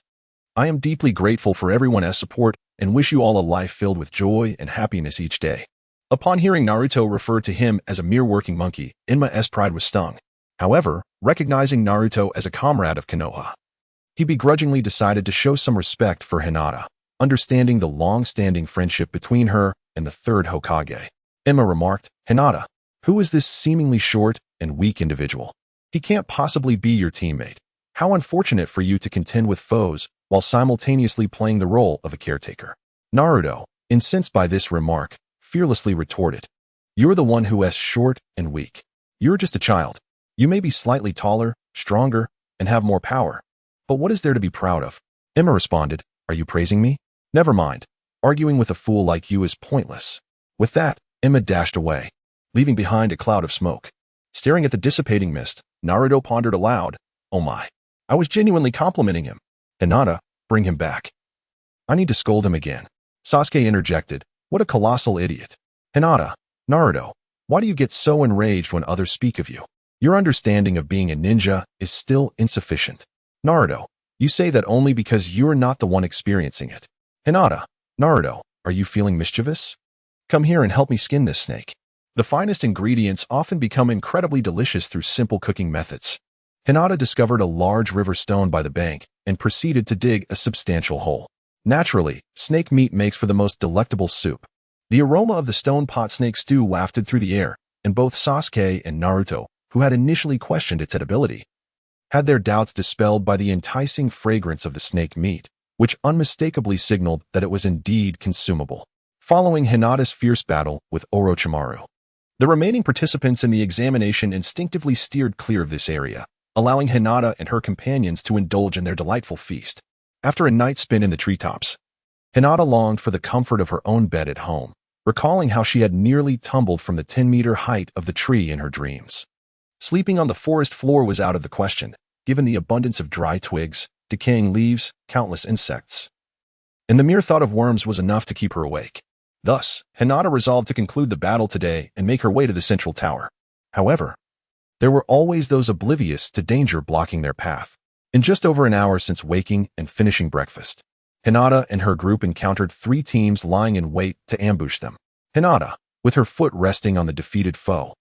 I am deeply grateful for everyone's support and wish you all a life filled with joy and happiness each day. Upon hearing Naruto refer to him as a mere working monkey, Inma's pride was stung. However, recognizing Naruto as a comrade of Konoha, he begrudgingly decided to show some respect for Hinata, understanding the long-standing friendship between her and the third Hokage. Inma remarked, Hinata, who is this seemingly short and weak individual? He can't possibly be your teammate. How unfortunate for you to contend with foes while simultaneously playing the role of a caretaker. Naruto, incensed by this remark, fearlessly retorted, you're the one who is short and weak. You're just a child. You may be slightly taller, stronger, and have more power. But what is there to be proud of? Inma responded, are you praising me? Never mind. Arguing with a fool like you is pointless. With that, Inma dashed away, leaving behind a cloud of smoke. Staring at the dissipating mist, Naruto pondered aloud, oh my. I was genuinely complimenting him. Hinata, bring him back. I need to scold him again. Sasuke interjected, what a colossal idiot. Hinata, Naruto, why do you get so enraged when others speak of you? Your understanding of being a ninja is still insufficient. Naruto, you say that only because you're not the one experiencing it. Hinata, Naruto, are you feeling mischievous? Come here and help me skin this snake. The finest ingredients often become incredibly delicious through simple cooking methods. Hinata discovered a large river stone by the bank and proceeded to dig a substantial hole. Naturally, snake meat makes for the most delectable soup. The aroma of the stone pot snake stew wafted through the air, and both Sasuke and Naruto, who had initially questioned its edibility, had their doubts dispelled by the enticing fragrance of the snake meat, which unmistakably signaled that it was indeed consumable. Following Hinata's fierce battle with Orochimaru, the remaining participants in the examination instinctively steered clear of this area, allowing Hinata and her companions to indulge in their delightful feast. After a night spent in the treetops, Hinata longed for the comfort of her own bed at home, recalling how she had nearly tumbled from the 10-meter height of the tree in her dreams. Sleeping on the forest floor was out of the question, given the abundance of dry twigs, decaying leaves, countless insects. And the mere thought of worms was enough to keep her awake. Thus, Hinata resolved to conclude the battle today and make her way to the central tower. However, there were always those oblivious to danger blocking their path. In just over an hour since waking and finishing breakfast, Hinata and her group encountered 3 teams lying in wait to ambush them. Hinata, with her foot resting on the defeated foe,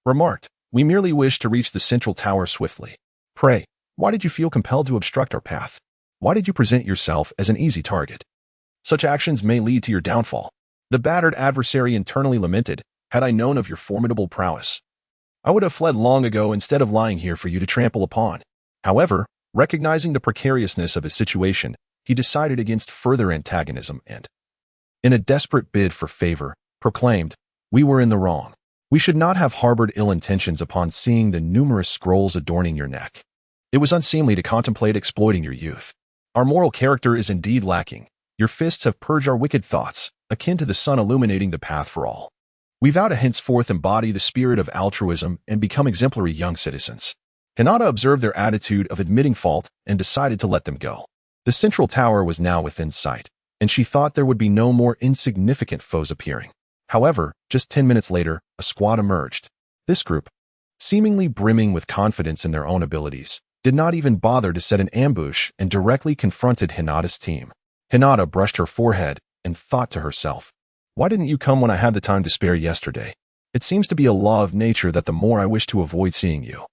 remarked, We merely wish to reach the central tower swiftly. Pray, why did you feel compelled to obstruct our path? Why did you present yourself as an easy target? Such actions may lead to your downfall. The battered adversary internally lamented, had I known of your formidable prowess, I would have fled long ago instead of lying here for you to trample upon. However, recognizing the precariousness of his situation, he decided against further antagonism and, in a desperate bid for favor, proclaimed, "We were in the wrong. We should not have harbored ill intentions upon seeing the numerous scrolls adorning your neck. It was unseemly to contemplate exploiting your youth. Our moral character is indeed lacking. Your fists have purged our wicked thoughts, akin to the sun illuminating the path for all. We vow to henceforth embody the spirit of altruism and become exemplary young citizens." Hinata observed their attitude of admitting fault and decided to let them go. The central tower was now within sight, and she thought there would be no more insignificant foes appearing. However, just 10 minutes later, a squad emerged. This group, seemingly brimming with confidence in their own abilities, did not even bother to set an ambush and directly confronted Hinata's team. Hinata brushed her forehead and thought to herself, "Why didn't you come when I had the time to spare yesterday? It seems to be a law of nature that the more I wish to avoid seeing you,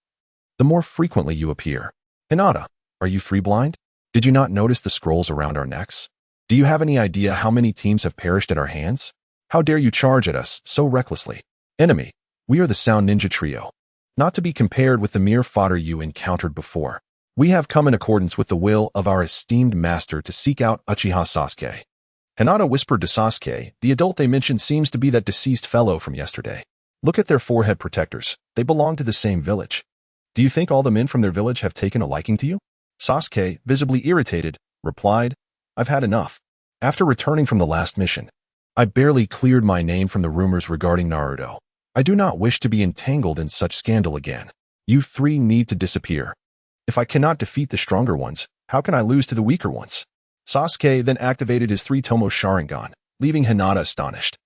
the more frequently you appear. Hinata, are you three-blind? Did you not notice the scrolls around our necks? Do you have any idea how many teams have perished at our hands? How dare you charge at us so recklessly? Enemy, we are the Sound Ninja Trio, not to be compared with the mere fodder you encountered before. We have come in accordance with the will of our esteemed master to seek out Uchiha Sasuke." Hinata whispered to Sasuke, "The adult they mentioned seems to be that deceased fellow from yesterday. Look at their forehead protectors. They belong to the same village. Do you think all the men from their village have taken a liking to you?" Sasuke, visibly irritated, replied, "I've had enough. After returning from the last mission, I barely cleared my name from the rumors regarding Naruto. I do not wish to be entangled in such scandal again. You three need to disappear. If I cannot defeat the stronger ones, how can I lose to the weaker ones?" Sasuke then activated his 3-Tomo Sharingan, leaving Hinata astonished.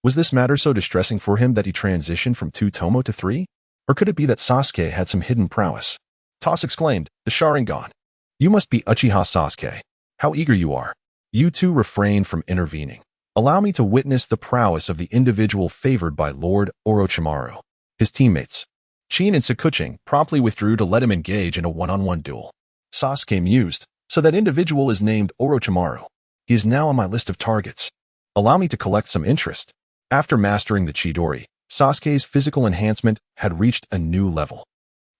Was this matter so distressing for him that he transitioned from 2-Tomo to 3? Or could it be that Sasuke had some hidden prowess? Toss exclaimed, "The Sharingan! You must be Uchiha Sasuke. How eager you are. You two refrain from intervening. Allow me to witness the prowess of the individual favored by Lord Orochimaru." His teammates, Chin and Sakuching, promptly withdrew to let him engage in a one-on-one duel. Sasuke mused, "So that individual is named Orochimaru. He is now on my list of targets. Allow me to collect some interest." After mastering the Chidori, Sasuke's physical enhancement had reached a new level,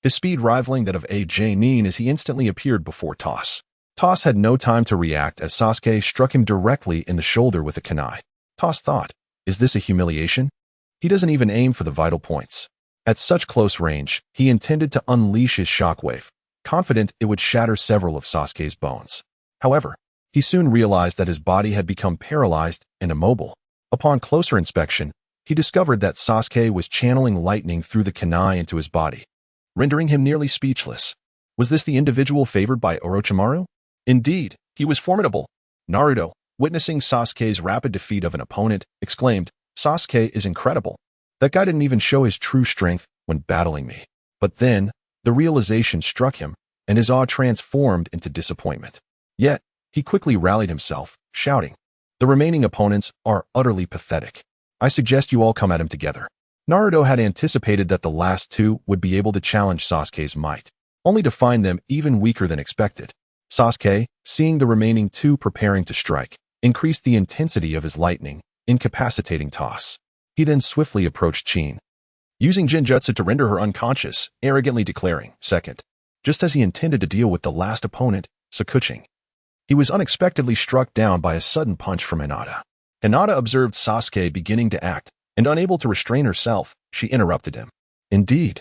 his speed rivaling that of Nin as he instantly appeared before Toss. Toss had no time to react as Sasuke struck him directly in the shoulder with a kunai. Toss thought, "Is this a humiliation? He doesn't even aim for the vital points." At such close range, he intended to unleash his shockwave, confident it would shatter several of Sasuke's bones. However, he soon realized that his body had become paralyzed and immobile. Upon closer inspection, he discovered that Sasuke was channeling lightning through the kunai into his body, rendering him nearly speechless. Was this the individual favored by Orochimaru? Indeed, he was formidable. Naruto, witnessing Sasuke's rapid defeat of an opponent, exclaimed, "Sasuke is incredible. That guy didn't even show his true strength when battling me." But then, the realization struck him, and his awe transformed into disappointment. Yet, he quickly rallied himself, shouting, "The remaining opponents are utterly pathetic. I suggest you all come at him together." Naruto had anticipated that the last two would be able to challenge Sasuke's might, only to find them even weaker than expected. Sasuke, seeing the remaining two preparing to strike, increased the intensity of his lightning, incapacitating Toss. He then swiftly approached Chin, using Genjutsu to render her unconscious, arrogantly declaring, "Second." Just as he intended to deal with the last opponent, Sakuching, he was unexpectedly struck down by a sudden punch from Hinata. Hinata observed Sasuke beginning to act, and unable to restrain herself, she interrupted him. Indeed,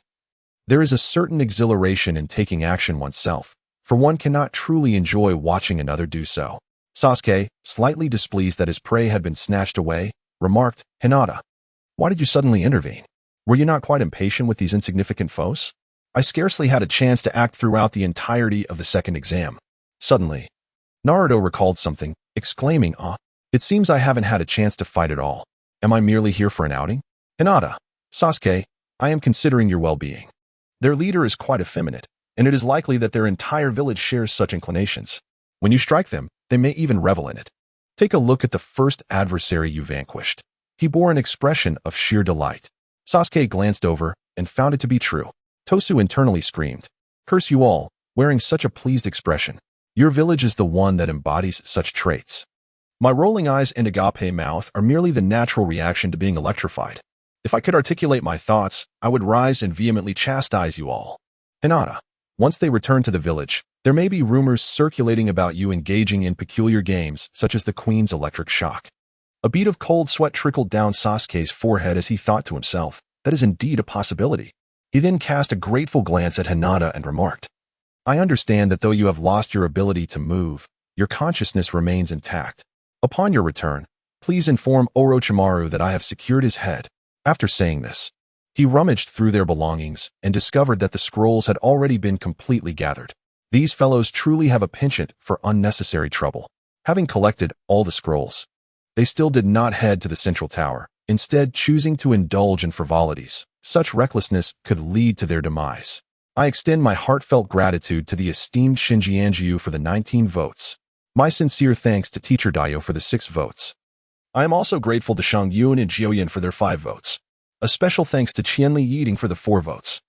there is a certain exhilaration in taking action oneself, for one cannot truly enjoy watching another do so. Sasuke, slightly displeased that his prey had been snatched away, remarked, "Hinata, why did you suddenly intervene? Were you not quite impatient with these insignificant foes? I scarcely had a chance to act throughout the entirety of the second exam." Suddenly, Naruto recalled something, exclaiming, "It seems I haven't had a chance to fight at all. Am I merely here for an outing?" "Hinata, Sasuke, I am considering your well-being. Their leader is quite effeminate, and it is likely that their entire village shares such inclinations. When you strike them, they may even revel in it. Take a look at the first adversary you vanquished. He bore an expression of sheer delight. Sasuke glanced over and found it to be true. Tosu internally screamed, "Curse you all," wearing such a pleased expression. Your village is the one that embodies such traits. My rolling eyes and agape mouth are merely the natural reaction to being electrified. If I could articulate my thoughts, I would rise and vehemently chastise you all. Hinata, once they return to the village, there may be rumors circulating about you engaging in peculiar games, such as the Queen's electric shock. A bead of cold sweat trickled down Sasuke's forehead as he thought to himself, that is indeed a possibility. He then cast a grateful glance at Hinata and remarked, I understand that though you have lost your ability to move, your consciousness remains intact. Upon your return, please inform Orochimaru that I have secured his head. After saying this, he rummaged through their belongings and discovered that the scrolls had already been completely gathered. These fellows truly have a penchant for unnecessary trouble. Having collected all the scrolls, they still did not head to the central tower, instead choosing to indulge in frivolities. Such recklessness could lead to their demise. I extend my heartfelt gratitude to the esteemed Shinji Anjiu for the 19 votes. My sincere thanks to Teacher Daio for the 6 votes. I am also grateful to Shang Yun and Jiuyan for their 5 votes. A special thanks to Qianli Yiding for the 4 votes.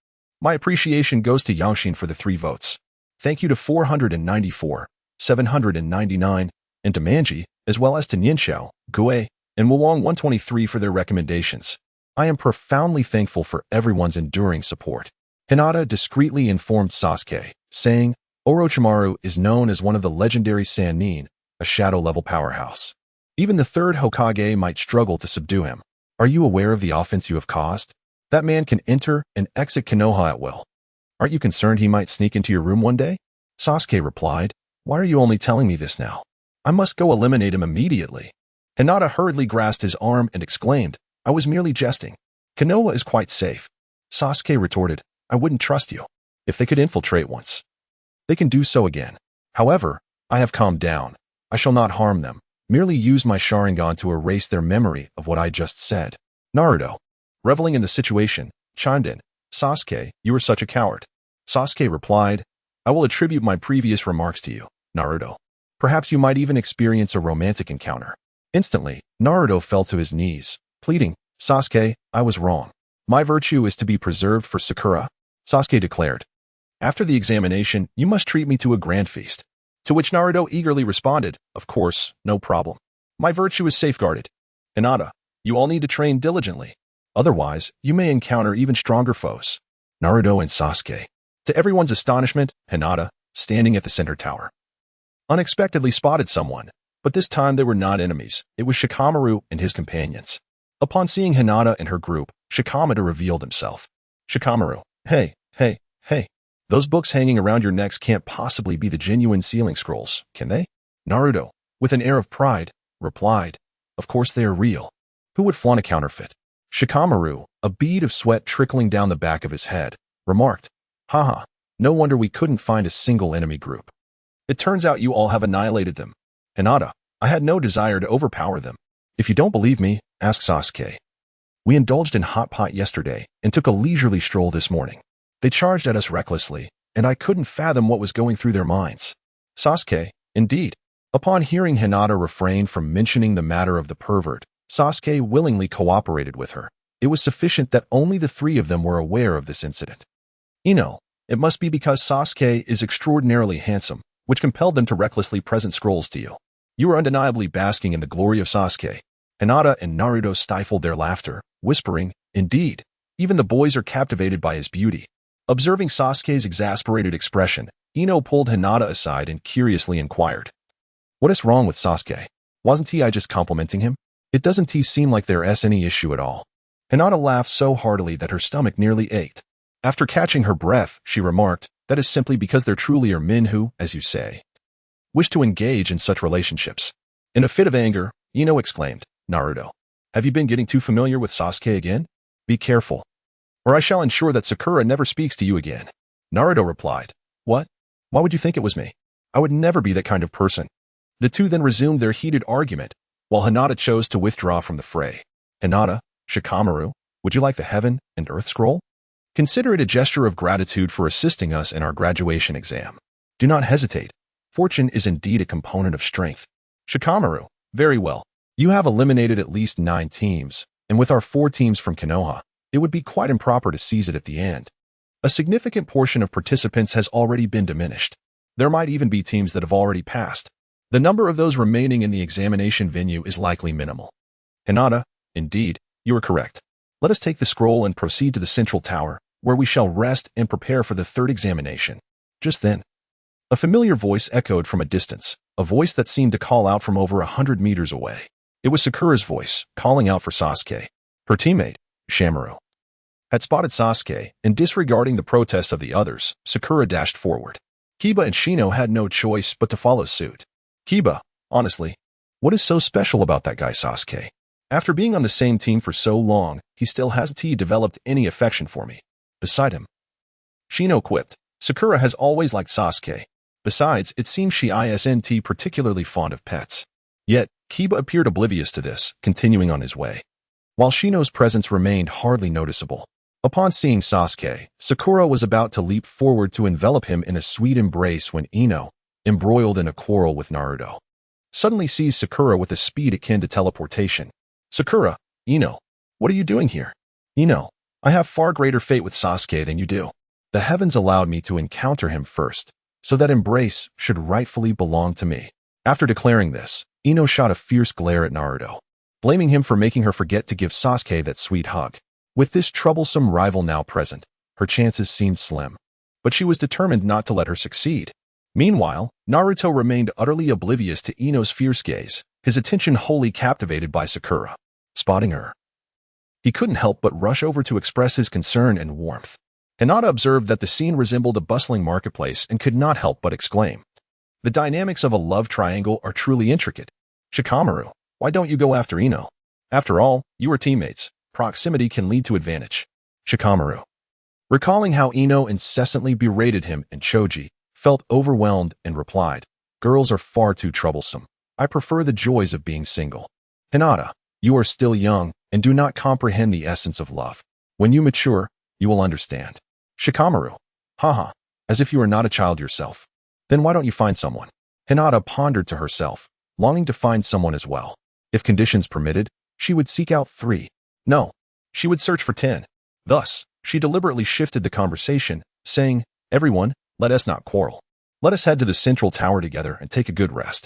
My appreciation goes to Yangshin for the 3 votes. Thank you to 494, 799, and to Manji, as well as to Nianxiao, Gue, and Wuwang 123 for their recommendations. I am profoundly thankful for everyone's enduring support. Hinata discreetly informed Sasuke, saying, Orochimaru is known as one of the legendary Sannin, a shadow-level powerhouse. Even the 3rd Hokage might struggle to subdue him. Are you aware of the offense you have caused? That man can enter and exit Konoha at will. Aren't you concerned he might sneak into your room one day? Sasuke replied, Why are you only telling me this now? I must go eliminate him immediately. Hinata hurriedly grasped his arm and exclaimed, I was merely jesting. Konoha is quite safe. Sasuke retorted, I wouldn't trust you. If they could infiltrate once, they can do so again. However, I have calmed down. I shall not harm them. Merely use my Sharingan to erase their memory of what I just said. Naruto, reveling in the situation, chimed in, Sasuke, you are such a coward. Sasuke replied, I will attribute my previous remarks to you, Naruto. Perhaps you might even experience a romantic encounter. Instantly, Naruto fell to his knees, pleading, Sasuke, I was wrong. My virtue is to be preserved for Sakura, Sasuke declared. After the examination, you must treat me to a grand feast. To which Naruto eagerly responded, Of course, no problem. My virtue is safeguarded. Hinata, you all need to train diligently. Otherwise, you may encounter even stronger foes. Naruto and Sasuke. To everyone's astonishment, Hinata, standing at the center tower, unexpectedly spotted someone, but this time they were not enemies. It was Shikamaru and his companions. Upon seeing Hinata and her group, Shikamaru revealed himself. Shikamaru, hey. Those books hanging around your necks can't possibly be the genuine sealing scrolls, can they? Naruto, with an air of pride, replied, Of course they are real. Who would flaunt a counterfeit? Shikamaru, a bead of sweat trickling down the back of his head, remarked, Haha, no wonder we couldn't find a single enemy group. It turns out you all have annihilated them. Hinata, I had no desire to overpower them. If you don't believe me, ask Sasuke. We indulged in hot pot yesterday and took a leisurely stroll this morning. They charged at us recklessly, and I couldn't fathom what was going through their minds. Sasuke, indeed. Upon hearing Hinata refrain from mentioning the matter of the pervert, Sasuke willingly cooperated with her. It was sufficient that only the 3 of them were aware of this incident. It must be because Sasuke is extraordinarily handsome, which compelled them to recklessly present scrolls to you. You are undeniably basking in the glory of Sasuke. Hinata and Naruto stifled their laughter, whispering, Indeed, even the boys are captivated by his beauty. Observing Sasuke's exasperated expression, Ino pulled Hinata aside and curiously inquired, What is wrong with Sasuke? Wasn't I just complimenting him? It doesn't seem like there's any issue at all. Hinata laughed so heartily that her stomach nearly ached. After catching her breath, she remarked, That is simply because there truly are men who, as you say, wish to engage in such relationships. In a fit of anger, Ino exclaimed, Naruto, have you been getting too familiar with Sasuke again? Be careful, or I shall ensure that Sakura never speaks to you again. Naruto replied, What? Why would you think it was me? I would never be that kind of person. The 2 then resumed their heated argument, while Hinata chose to withdraw from the fray. Hinata, Shikamaru, would you like the Heaven and Earth Scroll? Consider it a gesture of gratitude for assisting us in our graduation exam. Do not hesitate. Fortune is indeed a component of strength. Shikamaru, very well. You have eliminated at least 9 teams, and with our 4 teams from Konoha, it would be quite improper to seize it at the end. A significant portion of participants has already been diminished. There might even be teams that have already passed. The number of those remaining in the examination venue is likely minimal. Hinata, indeed, you are correct. Let us take the scroll and proceed to the central tower, where we shall rest and prepare for the third examination. Just then, a familiar voice echoed from a distance, a voice that seemed to call out from over 100 meters away. It was Sakura's voice, calling out for Sasuke. Her teammate, Shamaru, had spotted Sasuke, and disregarding the protests of the others, Sakura dashed forward. Kiba and Shino had no choice but to follow suit. Kiba, honestly, what is so special about that guy Sasuke? After being on the same team for so long, he still hasn't developed any affection for me. Beside him, Shino quipped, Sakura has always liked Sasuke. Besides, it seems she isn't particularly fond of pets. Yet, Kiba appeared oblivious to this, continuing on his way. While Shino's presence remained hardly noticeable. Upon seeing Sasuke, Sakura was about to leap forward to envelop him in a sweet embrace when Ino, embroiled in a quarrel with Naruto, suddenly seized Sakura with a speed akin to teleportation. Sakura, Ino, what are you doing here? Ino, I have far greater fate with Sasuke than you do. The heavens allowed me to encounter him first, so that embrace should rightfully belong to me. After declaring this, Ino shot a fierce glare at Naruto, blaming him for making her forget to give Sasuke that sweet hug. With this troublesome rival now present, her chances seemed slim. But she was determined not to let her succeed. Meanwhile, Naruto remained utterly oblivious to Ino's fierce gaze, his attention wholly captivated by Sakura. Spotting her, he couldn't help but rush over to express his concern and warmth. Hinata observed that the scene resembled a bustling marketplace and could not help but exclaim, the dynamics of a love triangle are truly intricate. Shikamaru, why don't you go after Ino? After all, you are teammates. Proximity can lead to advantage. Shikamaru, recalling how Ino incessantly berated him and Choji, felt overwhelmed and replied, girls are far too troublesome. I prefer the joys of being single. Hinata, you are still young and do not comprehend the essence of love. When you mature, you will understand. Shikamaru, haha, as if you are not a child yourself. Then why don't you find someone? Hinata pondered to herself, longing to find someone as well. If conditions permitted, she would seek out 3. No, she would search for 10. Thus, she deliberately shifted the conversation, saying, everyone, let us not quarrel. Let us head to the central tower together and take a good rest.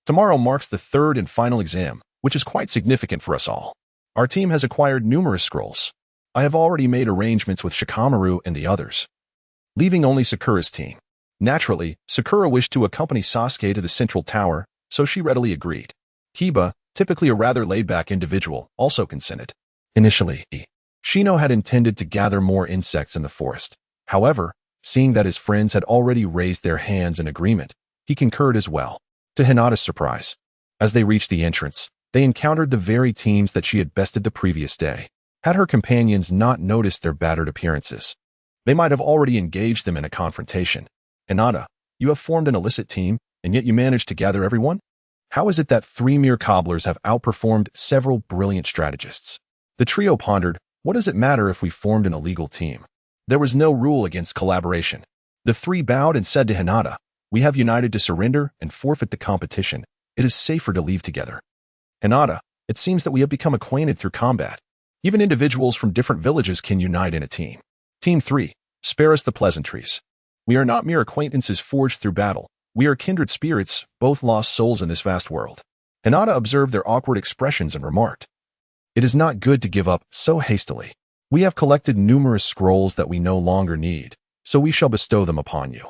Tomorrow marks the third and final exam, which is quite significant for us all. Our team has acquired numerous scrolls. I have already made arrangements with Shikamaru and the others, leaving only Sakura's team. Naturally, Sakura wished to accompany Sasuke to the central tower, so she readily agreed. Kiba, typically a rather laid-back individual, also consented. Initially, Shino had intended to gather more insects in the forest. However, seeing that his friends had already raised their hands in agreement, he concurred as well. To Hinata's surprise, as they reached the entrance, they encountered the very teams that she had bested the previous day. Had her companions not noticed their battered appearances, they might have already engaged them in a confrontation. Hinata, you have formed an illicit team, and yet you managed to gather everyone? How is it that 3 mere cobblers have outperformed several brilliant strategists? The trio pondered, what does it matter if we formed an illegal team? There was no rule against collaboration. The 3 bowed and said to Hinata, we have united to surrender and forfeit the competition. It is safer to leave together. Hinata, it seems that we have become acquainted through combat. Even individuals from different villages can unite in a team. Team 3, spare us the pleasantries. We are not mere acquaintances forged through battle. We are kindred spirits, both lost souls in this vast world. Hinata observed their awkward expressions and remarked, it is not good to give up so hastily. We have collected numerous scrolls that we no longer need, so we shall bestow them upon you.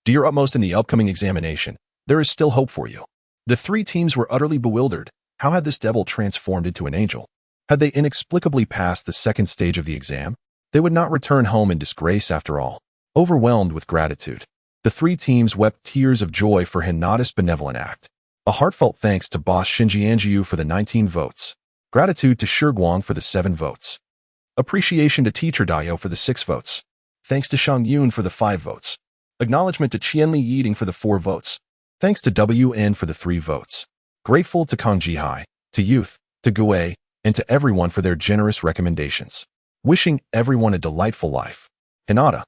Do your utmost in the upcoming examination. There is still hope for you. The 3 teams were utterly bewildered. How had this devil transformed into an angel? Had they inexplicably passed the second stage of the exam? They would not return home in disgrace after all. Overwhelmed with gratitude, the 3 teams wept tears of joy for Hinata's benevolent act. A heartfelt thanks to boss Shinji Anjiu for the 19 votes. Gratitude to Shirguang for the 7 votes. Appreciation to Teacher Dayo for the 6 votes. Thanks to Shang Yun for the 5 votes. Acknowledgement to Qianli Yiding for the 4 votes. Thanks to WN for the 3 votes. Grateful to Kang Jihai, to Youth, to Gue, and to everyone for their generous recommendations. Wishing everyone a delightful life. Hinata,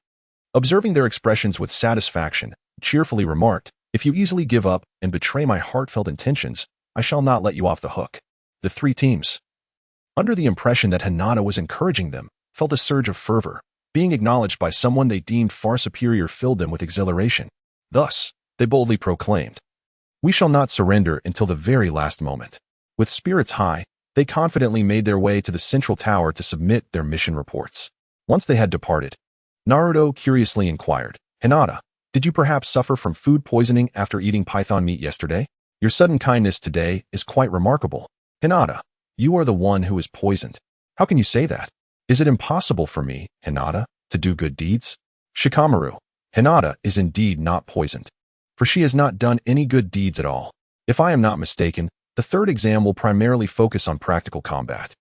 observing their expressions with satisfaction, cheerfully remarked, if you easily give up and betray my heartfelt intentions, I shall not let you off the hook. The 3 teams, under the impression that Hinata was encouraging them, felt a surge of fervor. Being acknowledged by someone they deemed far superior filled them with exhilaration. Thus, they boldly proclaimed, "We shall not surrender until the very last moment." With spirits high, they confidently made their way to the central tower to submit their mission reports. Once they had departed, Naruto curiously inquired, "Hinata, did you perhaps suffer from food poisoning after eating python meat yesterday? Your sudden kindness today is quite remarkable. Hinata, you are the one who is poisoned. How can you say that? Is it impossible for me, Hinata, to do good deeds?" Shikamaru, Hinata is indeed not poisoned, for she has not done any good deeds at all. If I am not mistaken, the third exam will primarily focus on practical combat.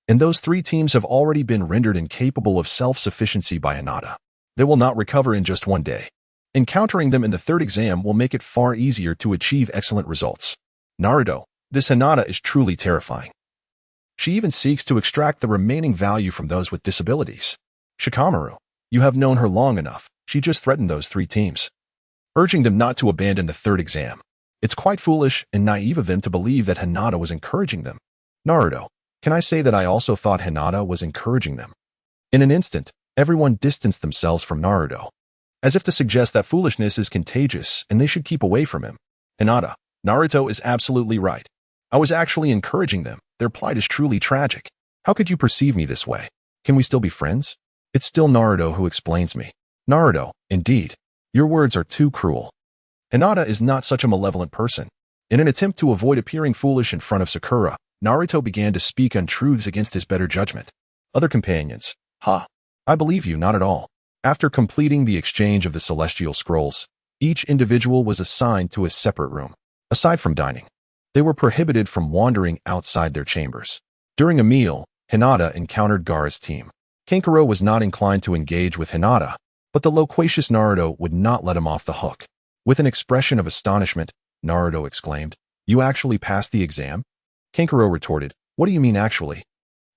And those 3 teams have already been rendered incapable of self-sufficiency by Hinata. They will not recover in just one day. Encountering them in the third exam will make it far easier to achieve excellent results. Naruto, this Hinata is truly terrifying. She even seeks to extract the remaining value from those with disabilities. Shikamaru, you have known her long enough. She just threatened those 3 teams, urging them not to abandon the third exam. It's quite foolish and naive of them to believe that Hinata was encouraging them. Naruto, can I say that I also thought Hinata was encouraging them? In an instant, everyone distanced themselves from Naruto, as if to suggest that foolishness is contagious and they should keep away from him. Hinata, Naruto is absolutely right. I was actually encouraging them. Their plight is truly tragic. How could you perceive me this way? Can we still be friends? It's still Naruto who explains me. Naruto, indeed. Your words are too cruel. Hinata is not such a malevolent person. In an attempt to avoid appearing foolish in front of Sakura, Naruto began to speak untruths against his better judgment. Other companions, I believe you not at all. After completing the exchange of the celestial scrolls, each individual was assigned to a separate room. Aside from dining, they were prohibited from wandering outside their chambers. During a meal, Hinata encountered Gaara's team. Kankuro was not inclined to engage with Hinata, but the loquacious Naruto would not let him off the hook. With an expression of astonishment, Naruto exclaimed, "You actually passed the exam?" Kankuro retorted, "What do you mean actually?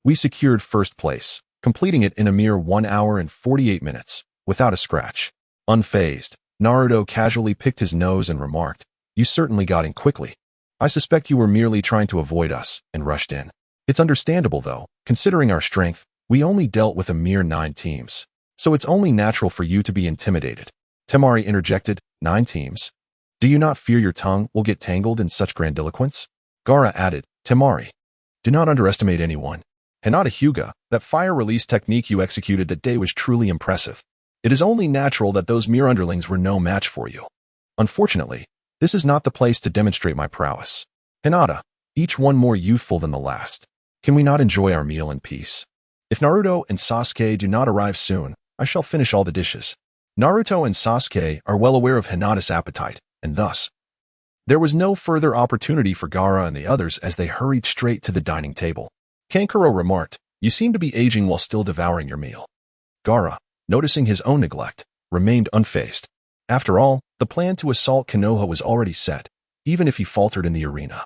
We secured first place, completing it in a mere 1 hour and 48 minutes, without a scratch." Unfazed, Naruto casually picked his nose and remarked, "You certainly got in quickly. I suspect you were merely trying to avoid us and rushed in. It's understandable though, considering our strength, we only dealt with a mere 9 teams. So it's only natural for you to be intimidated." Temari interjected, 9 teams? Do you not fear your tongue will get tangled in such grandiloquence? Gaara added, Temari, do not underestimate anyone. Hinata Hyuga, that fire release technique you executed that day was truly impressive. It is only natural that those mere underlings were no match for you. Unfortunately, this is not the place to demonstrate my prowess. Hinata, each one more youthful than the last. Can we not enjoy our meal in peace? If Naruto and Sasuke do not arrive soon, I shall finish all the dishes. Naruto and Sasuke are well aware of Hinata's appetite, and thus, there was no further opportunity for Gaara and the others as they hurried straight to the dining table. Kankuro remarked, "You seem to be aging while still devouring your meal." Gaara, noticing his own neglect, remained unfazed. After all, the plan to assault Konoha was already set, even if he faltered in the arena.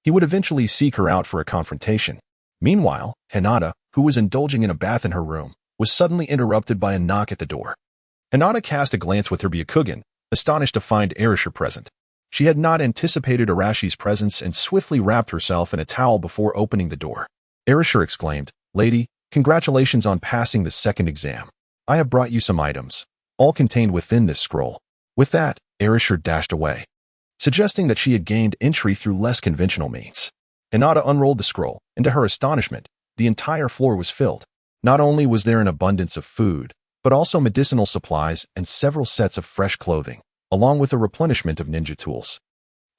He would eventually seek her out for a confrontation. Meanwhile, Hinata, who was indulging in a bath in her room, was suddenly interrupted by a knock at the door. Hinata cast a glance with her Byakugan, astonished to find Erasure present. She had not anticipated Arashi's presence and swiftly wrapped herself in a towel before opening the door. Erasure exclaimed, "Lady, congratulations on passing the second exam. I have brought you some items, all contained within this scroll." With that, Erasure dashed away, suggesting that she had gained entry through less conventional means. Hinata unrolled the scroll, and to her astonishment, the entire floor was filled. Not only was there an abundance of food, but also medicinal supplies and several sets of fresh clothing, along with a replenishment of ninja tools.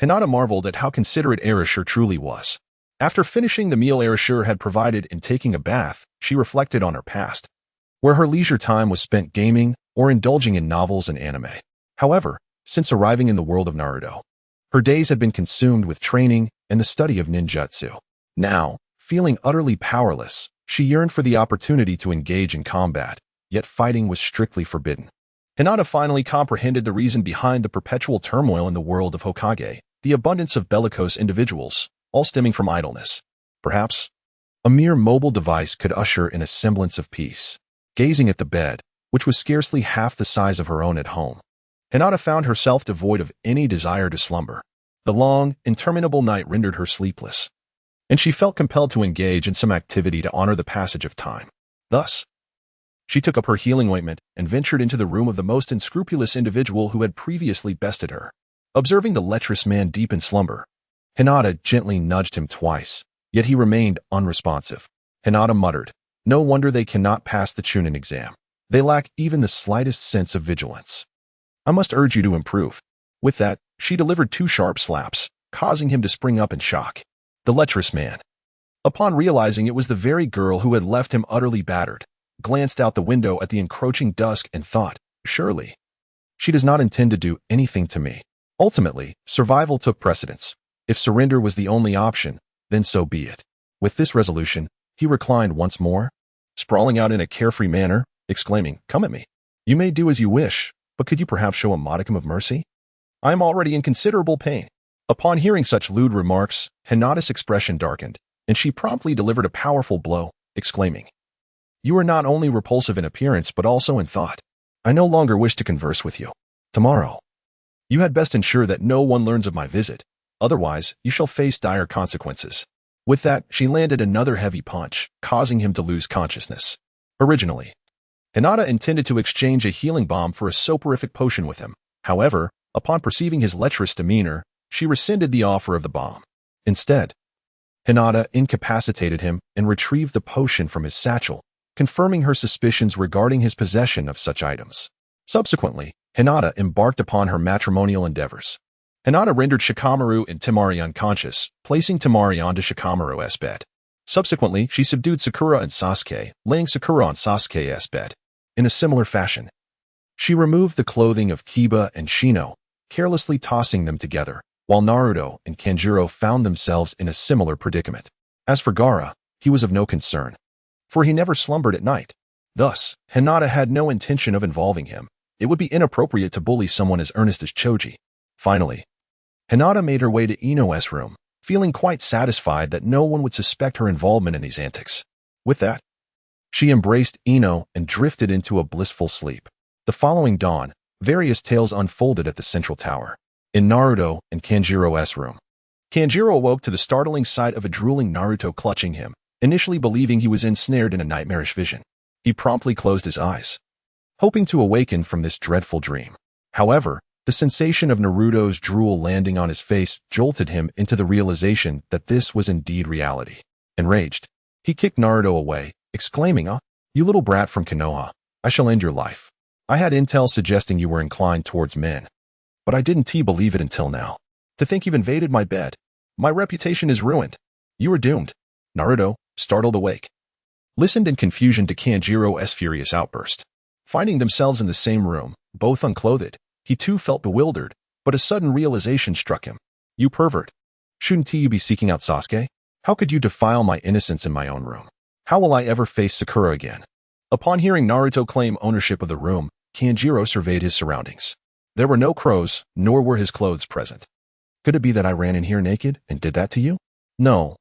Hinata marveled at how considerate Erasure truly was. After finishing the meal Erasure had provided and taking a bath, she reflected on her past, where her leisure time was spent gaming or indulging in novels and anime. However, since arriving in the world of Naruto, her days had been consumed with training and the study of ninjutsu. Now, feeling utterly powerless, she yearned for the opportunity to engage in combat, yet fighting was strictly forbidden. Hinata finally comprehended the reason behind the perpetual turmoil in the world of Hokage, the abundance of bellicose individuals, all stemming from idleness. Perhaps, a mere mobile device could usher in a semblance of peace. Gazing at the bed, which was scarcely half the size of her own at home, Hinata found herself devoid of any desire to slumber. The long, interminable night rendered her sleepless, and she felt compelled to engage in some activity to honor the passage of time. Thus, She took up her healing ointment and ventured into the room of the most unscrupulous individual who had previously bested her. Observing the lecherous man deep in slumber, Hinata gently nudged him twice, yet he remained unresponsive. Hinata muttered, "No wonder they cannot pass the Chunin exam. They lack even the slightest sense of vigilance. I must urge you to improve." With that, she delivered 2 sharp slaps, causing him to spring up in shock. The lecherous man, upon realizing it was the very girl who had left him utterly battered, glanced out the window at the encroaching dusk and thought, "Surely, she does not intend to do anything to me." Ultimately, survival took precedence. If surrender was the only option, then so be it. With this resolution, he reclined once more, sprawling out in a carefree manner, exclaiming, "Come at me. You may do as you wish, but could you perhaps show a modicum of mercy? I am already in considerable pain." Upon hearing such lewd remarks, Hinata's expression darkened, and she promptly delivered a powerful blow, exclaiming, "You are not only repulsive in appearance but also in thought. I no longer wish to converse with you. Tomorrow, you had best ensure that no one learns of my visit. Otherwise, you shall face dire consequences." With that, she landed another heavy punch, causing him to lose consciousness. Originally, Hinata intended to exchange a healing balm for a soporific potion with him. However, upon perceiving his lecherous demeanor, she rescinded the offer of the balm. Instead, Hinata incapacitated him and retrieved the potion from his satchel, confirming her suspicions regarding his possession of such items. Subsequently, Hinata embarked upon her matrimonial endeavors. Hinata rendered Shikamaru and Temari unconscious, placing Temari onto Shikamaru's bed. Subsequently, she subdued Sakura and Sasuke, laying Sakura on Sasuke's bed. In a similar fashion, she removed the clothing of Kiba and Shino, carelessly tossing them together, while Naruto and Kanjuro found themselves in a similar predicament. As for Gaara, he was of no concern, for he never slumbered at night. Thus, Hinata had no intention of involving him. It would be inappropriate to bully someone as earnest as Choji. Finally, Hinata made her way to Ino's room, feeling quite satisfied that no one would suspect her involvement in these antics. With that, she embraced Ino and drifted into a blissful sleep. The following dawn, various tales unfolded at the central tower. In Naruto and Kanjiro's room, Kanjiro awoke to the startling sight of a drooling Naruto clutching him, initially believing he was ensnared in a nightmarish vision. He promptly closed his eyes, hoping to awaken from this dreadful dream. However, the sensation of Naruto's drool landing on his face jolted him into the realization that this was indeed reality. Enraged, he kicked Naruto away, exclaiming, "You little brat from Konoha, I shall end your life. I had intel suggesting you were inclined towards men, but I didn't believe it until now. To think you've invaded my bed. My reputation is ruined. You are doomed." Naruto, startled awake, listened in confusion to Kanjiro's furious outburst. Finding themselves in the same room, both unclothed, he too felt bewildered, but a sudden realization struck him. "You pervert. Shouldn't you be seeking out Sasuke? How could you defile my innocence in my own room? How will I ever face Sakura again?" Upon hearing Naruto claim ownership of the room, Kanjiro surveyed his surroundings. There were no crows, nor were his clothes present. "Could it be that I ran in here naked and did that to you?" No,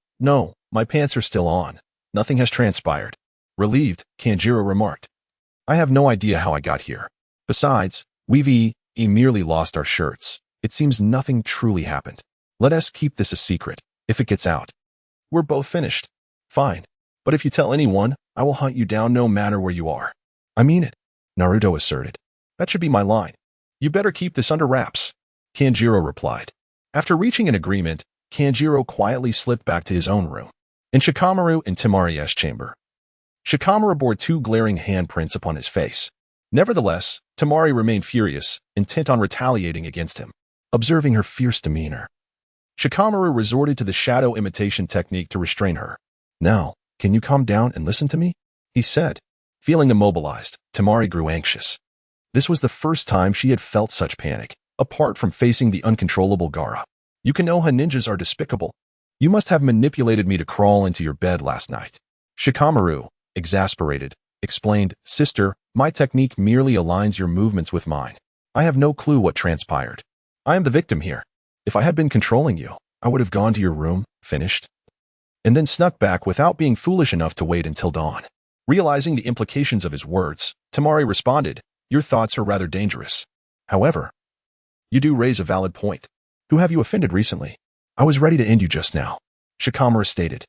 my pants are still on. Nothing has transpired." Relieved, Kanjiro remarked, "I have no idea how I got here. Besides, we've merely lost our shirts. It seems nothing truly happened. Let us keep this a secret. If it gets out, we're both finished." "Fine. But if you tell anyone, I will hunt you down no matter where you are." "I mean it," Naruto asserted. "That should be my line." "You better keep this under wraps," Kanjiro replied. After reaching an agreement, Kanjiro quietly slipped back to his own room. In Shikamaru and Temari's chamber, Shikamaru bore 2 glaring handprints upon his face. Nevertheless, Temari remained furious, intent on retaliating against him. Observing her fierce demeanor, Shikamaru resorted to the shadow imitation technique to restrain her. "Now, can you calm down and listen to me?" he said. Feeling immobilized, Temari grew anxious. This was the first time she had felt such panic, apart from facing the uncontrollable Gaara. "You Konoha ninjas are despicable. You must have manipulated me to crawl into your bed last night." Shikamaru, exasperated, explained, "Sister, my technique merely aligns your movements with mine. I have no clue what transpired. I am the victim here. If I had been controlling you, I would have gone to your room, finished, and then snuck back without being foolish enough to wait until dawn." Realizing the implications of his words, Temari responded, "Your thoughts are rather dangerous. However, you do raise a valid point. Who have you offended recently?" "I was ready to end you just now," Shikamaru stated.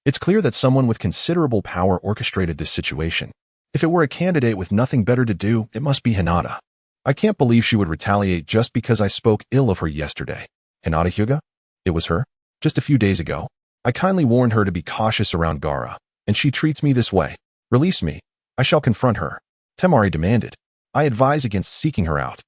"It's clear that someone with considerable power orchestrated this situation. If it were a candidate with nothing better to do, it must be Hinata. I can't believe she would retaliate just because I spoke ill of her yesterday. Hinata Hyuga? It was her? Just a few days ago. I kindly warned her to be cautious around Gaara, and she treats me this way. Release me. I shall confront her. Temari demanded. I advise against seeking her out.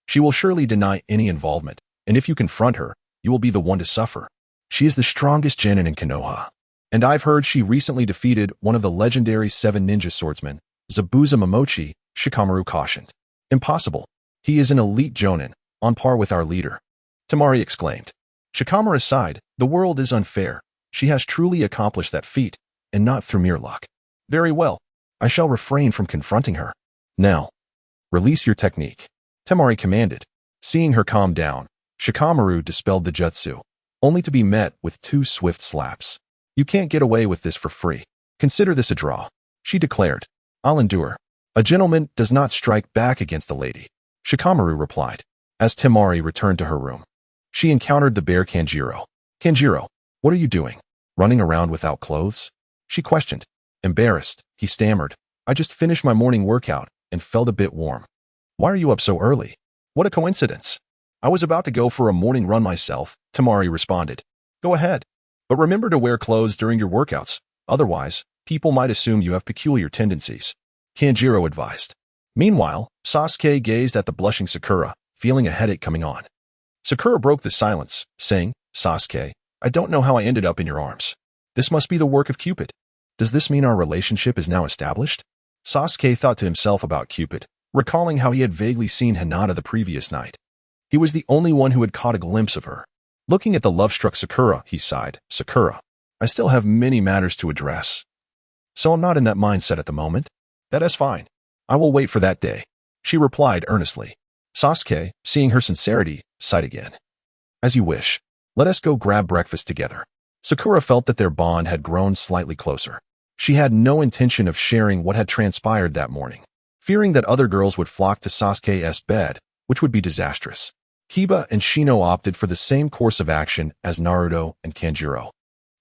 She will surely deny any involvement, and if you confront her, you will be the one to suffer. She is the strongest genin in Konoha. And I've heard she recently defeated one of the legendary 7 ninja swordsmen, Zabuza Momochi, Shikamaru cautioned. Impossible. He is an elite jonin, on par with our leader. Temari exclaimed. Shikamaru sighed. The world is unfair. She has truly accomplished that feat, and not through mere luck. Very well. I shall refrain from confronting her. Now, release your technique. Temari commanded. Seeing her calm down, Shikamaru dispelled the jutsu, only to be met with 2 swift slaps. You can't get away with this for free. Consider this a draw, she declared. I'll endure. A gentleman does not strike back against a lady, Shikamaru replied. As Temari returned to her room, she encountered the bear Kanjiro. Kanjiro, what are you doing? Running around without clothes? She questioned. Embarrassed, he stammered. I just finished my morning workout and felt a bit warm. Why are you up so early? What a coincidence. I was about to go for a morning run myself, Temari responded. Go ahead. But remember to wear clothes during your workouts. Otherwise, people might assume you have peculiar tendencies. Kanjiro advised. Meanwhile, Sasuke gazed at the blushing Sakura, feeling a headache coming on. Sakura broke the silence, saying, Sasuke, I don't know how I ended up in your arms. This must be the work of Cupid. Does this mean our relationship is now established? Sasuke thought to himself about Cupid, recalling how he had vaguely seen Hinata the previous night. He was the only one who had caught a glimpse of her. Looking at the love-struck Sakura, he sighed, Sakura, I still have many matters to address. So I'm not in that mindset at the moment. That is fine. I will wait for that day, she replied earnestly. Sasuke, seeing her sincerity, sighed again. As you wish. Let us go grab breakfast together. Sakura felt that their bond had grown slightly closer. She had no intention of sharing what had transpired that morning, fearing that other girls would flock to Sasuke's bed, which would be disastrous. Kiba and Shino opted for the same course of action as Naruto and Kanjiro,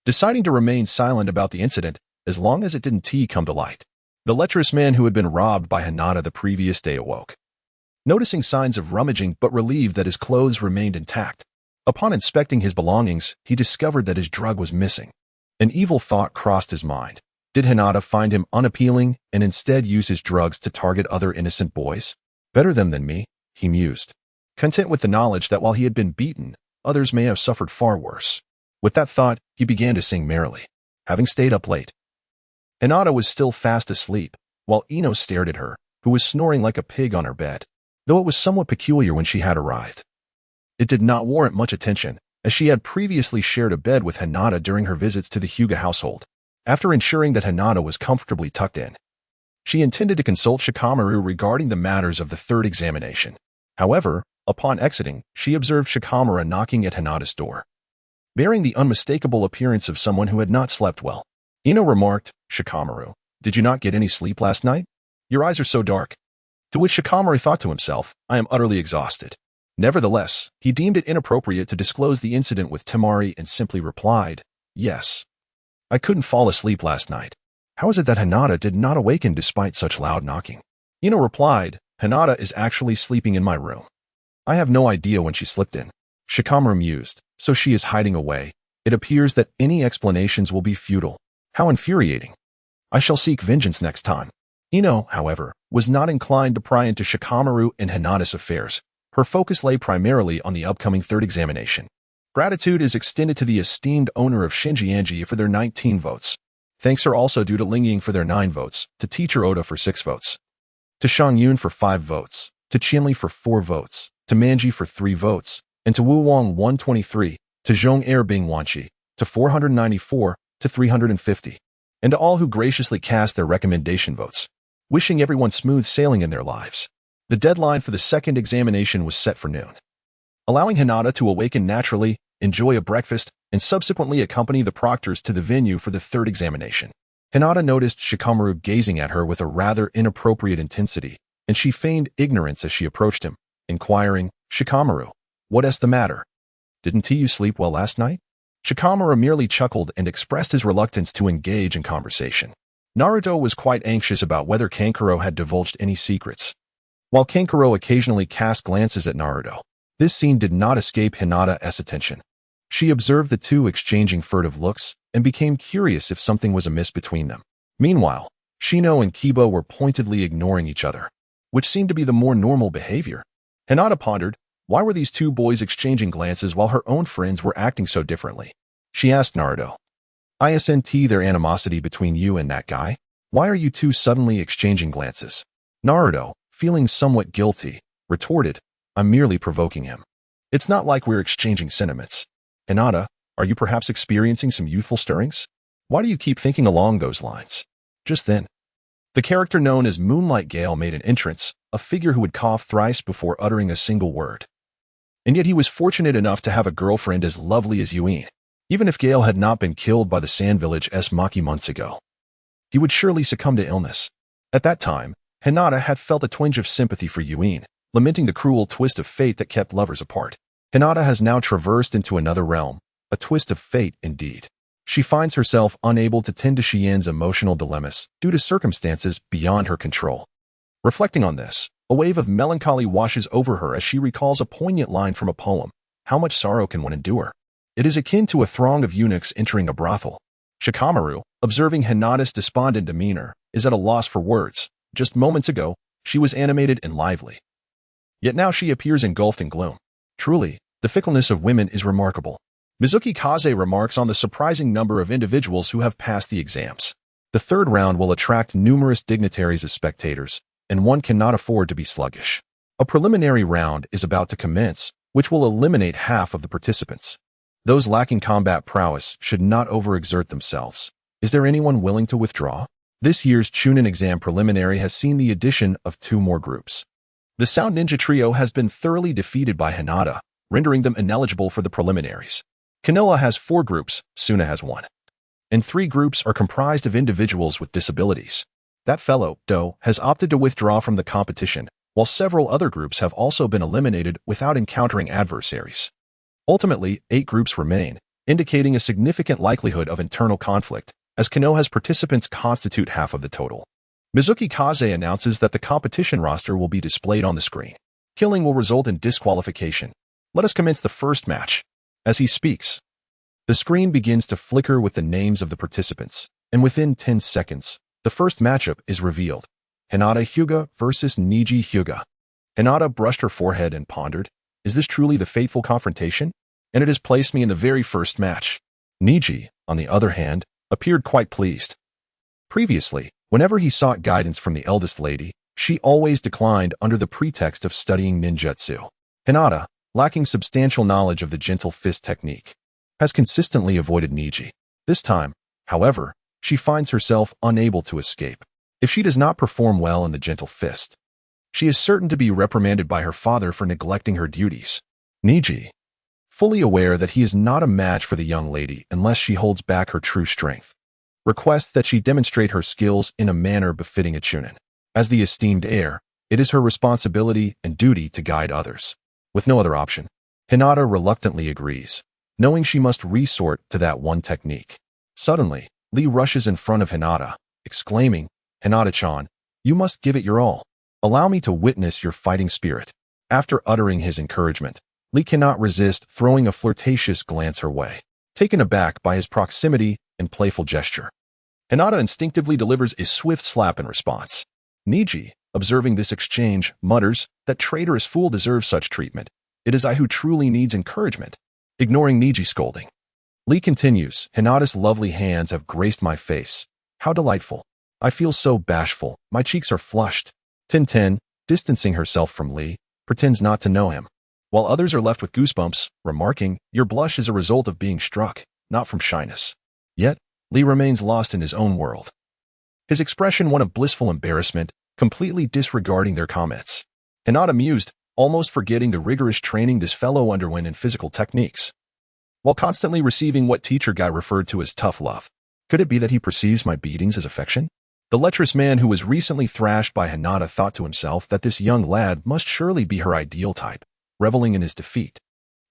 deciding to remain silent about the incident as long as it didn't come to light. The lecherous man who had been robbed by Hinata the previous day awoke, noticing signs of rummaging but relieved that his clothes remained intact. Upon inspecting his belongings, he discovered that his drug was missing. An evil thought crossed his mind. Did Hinata find him unappealing and instead use his drugs to target other innocent boys? Better them than me, he mused, content with the knowledge that while he had been beaten, others may have suffered far worse. With that thought, he began to sing merrily, having stayed up late. Hinata was still fast asleep, while Ino stared at her, who was snoring like a pig on her bed, though it was somewhat peculiar when she had arrived. It did not warrant much attention, as she had previously shared a bed with Hinata during her visits to the Hyuga household. After ensuring that Hinata was comfortably tucked in, she intended to consult Shikamaru regarding the matters of the 3rd examination. However, upon exiting, she observed Shikamaru knocking at Hinata's door, bearing the unmistakable appearance of someone who had not slept well. Ino remarked, Shikamaru, did you not get any sleep last night? Your eyes are so dark. To which Shikamaru thought to himself, I am utterly exhausted. Nevertheless, he deemed it inappropriate to disclose the incident with Temari and simply replied, yes. I couldn't fall asleep last night. How is it that Hinata did not awaken despite such loud knocking? Ino replied, Hinata is actually sleeping in my room. I have no idea when she slipped in. Shikamaru mused, so she is hiding away. It appears that any explanations will be futile. How infuriating. I shall seek vengeance next time. Ino, however, was not inclined to pry into Shikamaru and Hinata's affairs. Her focus lay primarily on the upcoming 3rd examination. Gratitude is extended to the esteemed owner of Shinjianji for their 19 votes. Thanks are also due to Lingying for their 9 votes, to Teacher Oda for 6 votes, to Shangyun for 5 votes, to Qianli for 4 votes, to Manji for 3 votes, and to Wu Wang 123, to Zhong Er Bing Wanqi, to 494, to 350, and to all who graciously cast their recommendation votes, wishing everyone smooth sailing in their lives. The deadline for the 2nd examination was set for noon. Allowing Hinata to awaken naturally, enjoy a breakfast, and subsequently accompany the proctors to the venue for the 3rd examination, Hinata noticed Shikamaru gazing at her with a rather inappropriate intensity, and she feigned ignorance as she approached him, inquiring, Shikamaru, what is the matter? Didn't you sleep well last night? Shikamaru merely chuckled and expressed his reluctance to engage in conversation. Naruto was quite anxious about whether Kankuro had divulged any secrets. While Kankuro occasionally cast glances at Naruto, this scene did not escape Hinata's attention. She observed the two exchanging furtive looks and became curious if something was amiss between them. Meanwhile, Shino and Kiba were pointedly ignoring each other, which seemed to be the more normal behavior. Hinata pondered, why were these two boys exchanging glances while her own friends were acting so differently? She asked Naruto, "Isn't there animosity between you and that guy? Why are you two suddenly exchanging glances?" Naruto, feeling somewhat guilty, retorted, "I'm merely provoking him. It's not like we're exchanging sentiments." "Hinata, are you perhaps experiencing some youthful stirrings? Why do you keep thinking along those lines?" Just then, the character known as Moonlight Gale made an entrance, a figure who would cough thrice before uttering a single word. And yet he was fortunate enough to have a girlfriend as lovely as Yuin. Even if Gale had not been killed by the Sand Village's Maki months ago, he would surely succumb to illness. At that time, Hinata had felt a twinge of sympathy for Yuin, lamenting the cruel twist of fate that kept lovers apart. Hinata has now traversed into another realm, a twist of fate indeed. She finds herself unable to tend to Xian's emotional dilemmas due to circumstances beyond her control. Reflecting on this, a wave of melancholy washes over her as she recalls a poignant line from a poem, "How much sorrow can one endure?" It is akin to a throng of eunuchs entering a brothel. Shikamaru, observing Hinata's despondent demeanor, is at a loss for words. Just moments ago, she was animated and lively. Yet now she appears engulfed in gloom. Truly, the fickleness of women is remarkable. Mizuki Kaze remarks on the surprising number of individuals who have passed the exams. The third round will attract numerous dignitaries as spectators, and one cannot afford to be sluggish. A preliminary round is about to commence, which will eliminate half of the participants. Those lacking combat prowess should not overexert themselves. Is there anyone willing to withdraw? This year's Chunin exam preliminary has seen the addition of 2 more groups. The Sound Ninja Trio has been thoroughly defeated by Hinata, rendering them ineligible for the preliminaries. Konoha has 4 groups, Suna has 1. And 3 groups are comprised of individuals with disabilities. That fellow, Do, has opted to withdraw from the competition, while several other groups have also been eliminated without encountering adversaries. Ultimately, 8 groups remain, indicating a significant likelihood of internal conflict, as Konoha's participants constitute half of the total. Mizuki Kaze announces that the competition roster will be displayed on the screen. Killing will result in disqualification. Let us commence the first match. As he speaks, the screen begins to flicker with the names of the participants, and within 10 seconds, the first matchup is revealed. Hinata Hyuga versus Niji Hyuga. Hinata brushed her forehead and pondered, is this truly the fateful confrontation? And it has placed me in the very first match. Niji, on the other hand, appeared quite pleased. Previously, whenever he sought guidance from the eldest lady, she always declined under the pretext of studying ninjutsu. Hinata, lacking substantial knowledge of the gentle fist technique, has consistently avoided Niji. This time, however, she finds herself unable to escape. If she does not perform well in the gentle fist, she is certain to be reprimanded by her father for neglecting her duties. Niji, fully aware that he is not a match for the young lady unless she holds back her true strength, requests that she demonstrate her skills in a manner befitting a Chunin. As the esteemed heir, it is her responsibility and duty to guide others. With no other option, Hinata reluctantly agrees, knowing she must resort to that one technique. Suddenly, Lee rushes in front of Hinata, exclaiming, "Hinata-chan, you must give it your all. Allow me to witness your fighting spirit." After uttering his encouragement, Lee cannot resist throwing a flirtatious glance her way, taken aback by his proximity and playful gesture. Hinata instinctively delivers a swift slap in response. Niji, observing this exchange, mutters, "That traitorous fool deserves such treatment. It is I who truly needs encouragement." Ignoring Niji's scolding, Lee continues, "Hinata's lovely hands have graced my face. How delightful. I feel so bashful, my cheeks are flushed." Tintin, distancing herself from Lee, pretends not to know him, while others are left with goosebumps, remarking, "Your blush is a result of being struck, not from shyness." Yet, Lee remains lost in his own world, his expression one of blissful embarrassment, completely disregarding their comments. Hinata mused, almost forgetting the rigorous training this fellow underwent in physical techniques, while constantly receiving what teacher guy referred to as tough love. Could it be that he perceives my beatings as affection? The lecherous man who was recently thrashed by Hinata thought to himself that this young lad must surely be her ideal type, reveling in his defeat.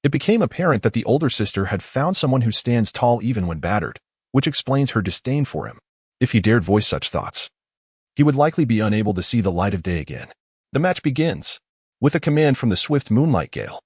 It became apparent that the older sister had found someone who stands tall even when battered, which explains her disdain for him. If he dared voice such thoughts, he would likely be unable to see the light of day again. The match begins with a command from the swift Moonlight Gale.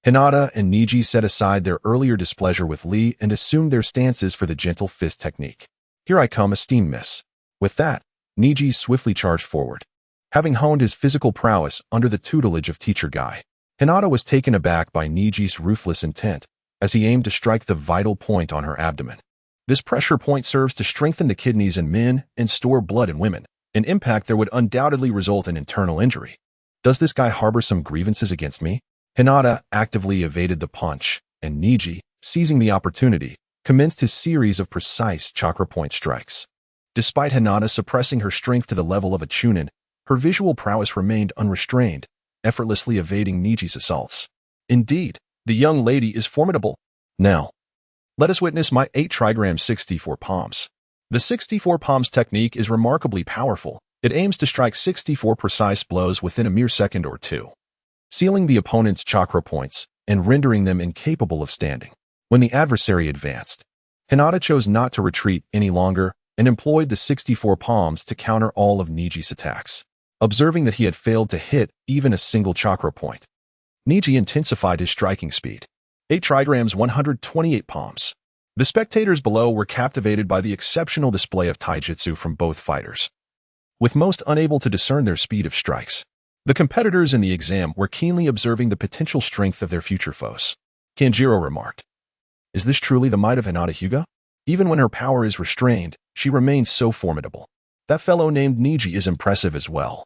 Hinata and Niji set aside their earlier displeasure with Lee and assumed their stances for the gentle fist technique. Here I come, a steam miss. With that, Niji swiftly charged forward. Having honed his physical prowess under the tutelage of Teacher Guy, Hinata was taken aback by Niji's ruthless intent as he aimed to strike the vital point on her abdomen. This pressure point serves to strengthen the kidneys in men and store blood in women, an impact that would undoubtedly result in internal injury. Does this guy harbor some grievances against me? Hinata actively evaded the punch, and Niji, seizing the opportunity, commenced his series of precise chakra point strikes. Despite Hinata suppressing her strength to the level of a Chunin, her visual prowess remained unrestrained, effortlessly evading Niji's assaults. Indeed, the young lady is formidable. Now, let us witness my 8 trigram 64 palms. The 64 palms technique is remarkably powerful. It aims to strike 64 precise blows within a mere second or two, sealing the opponent's chakra points and rendering them incapable of standing. When the adversary advanced, Hinata chose not to retreat any longer and employed the 64 palms to counter all of Niji's attacks. Observing that he had failed to hit even a single chakra point, Niji intensified his striking speed. 8 trigrams 128 palms. The spectators below were captivated by the exceptional display of taijutsu from both fighters, with most unable to discern their speed of strikes. The competitors in the exam were keenly observing the potential strength of their future foes. Kanjiro remarked, "Is this truly the might of Hinata Hyuga? Even when her power is restrained, she remains so formidable. That fellow named Niji is impressive as well."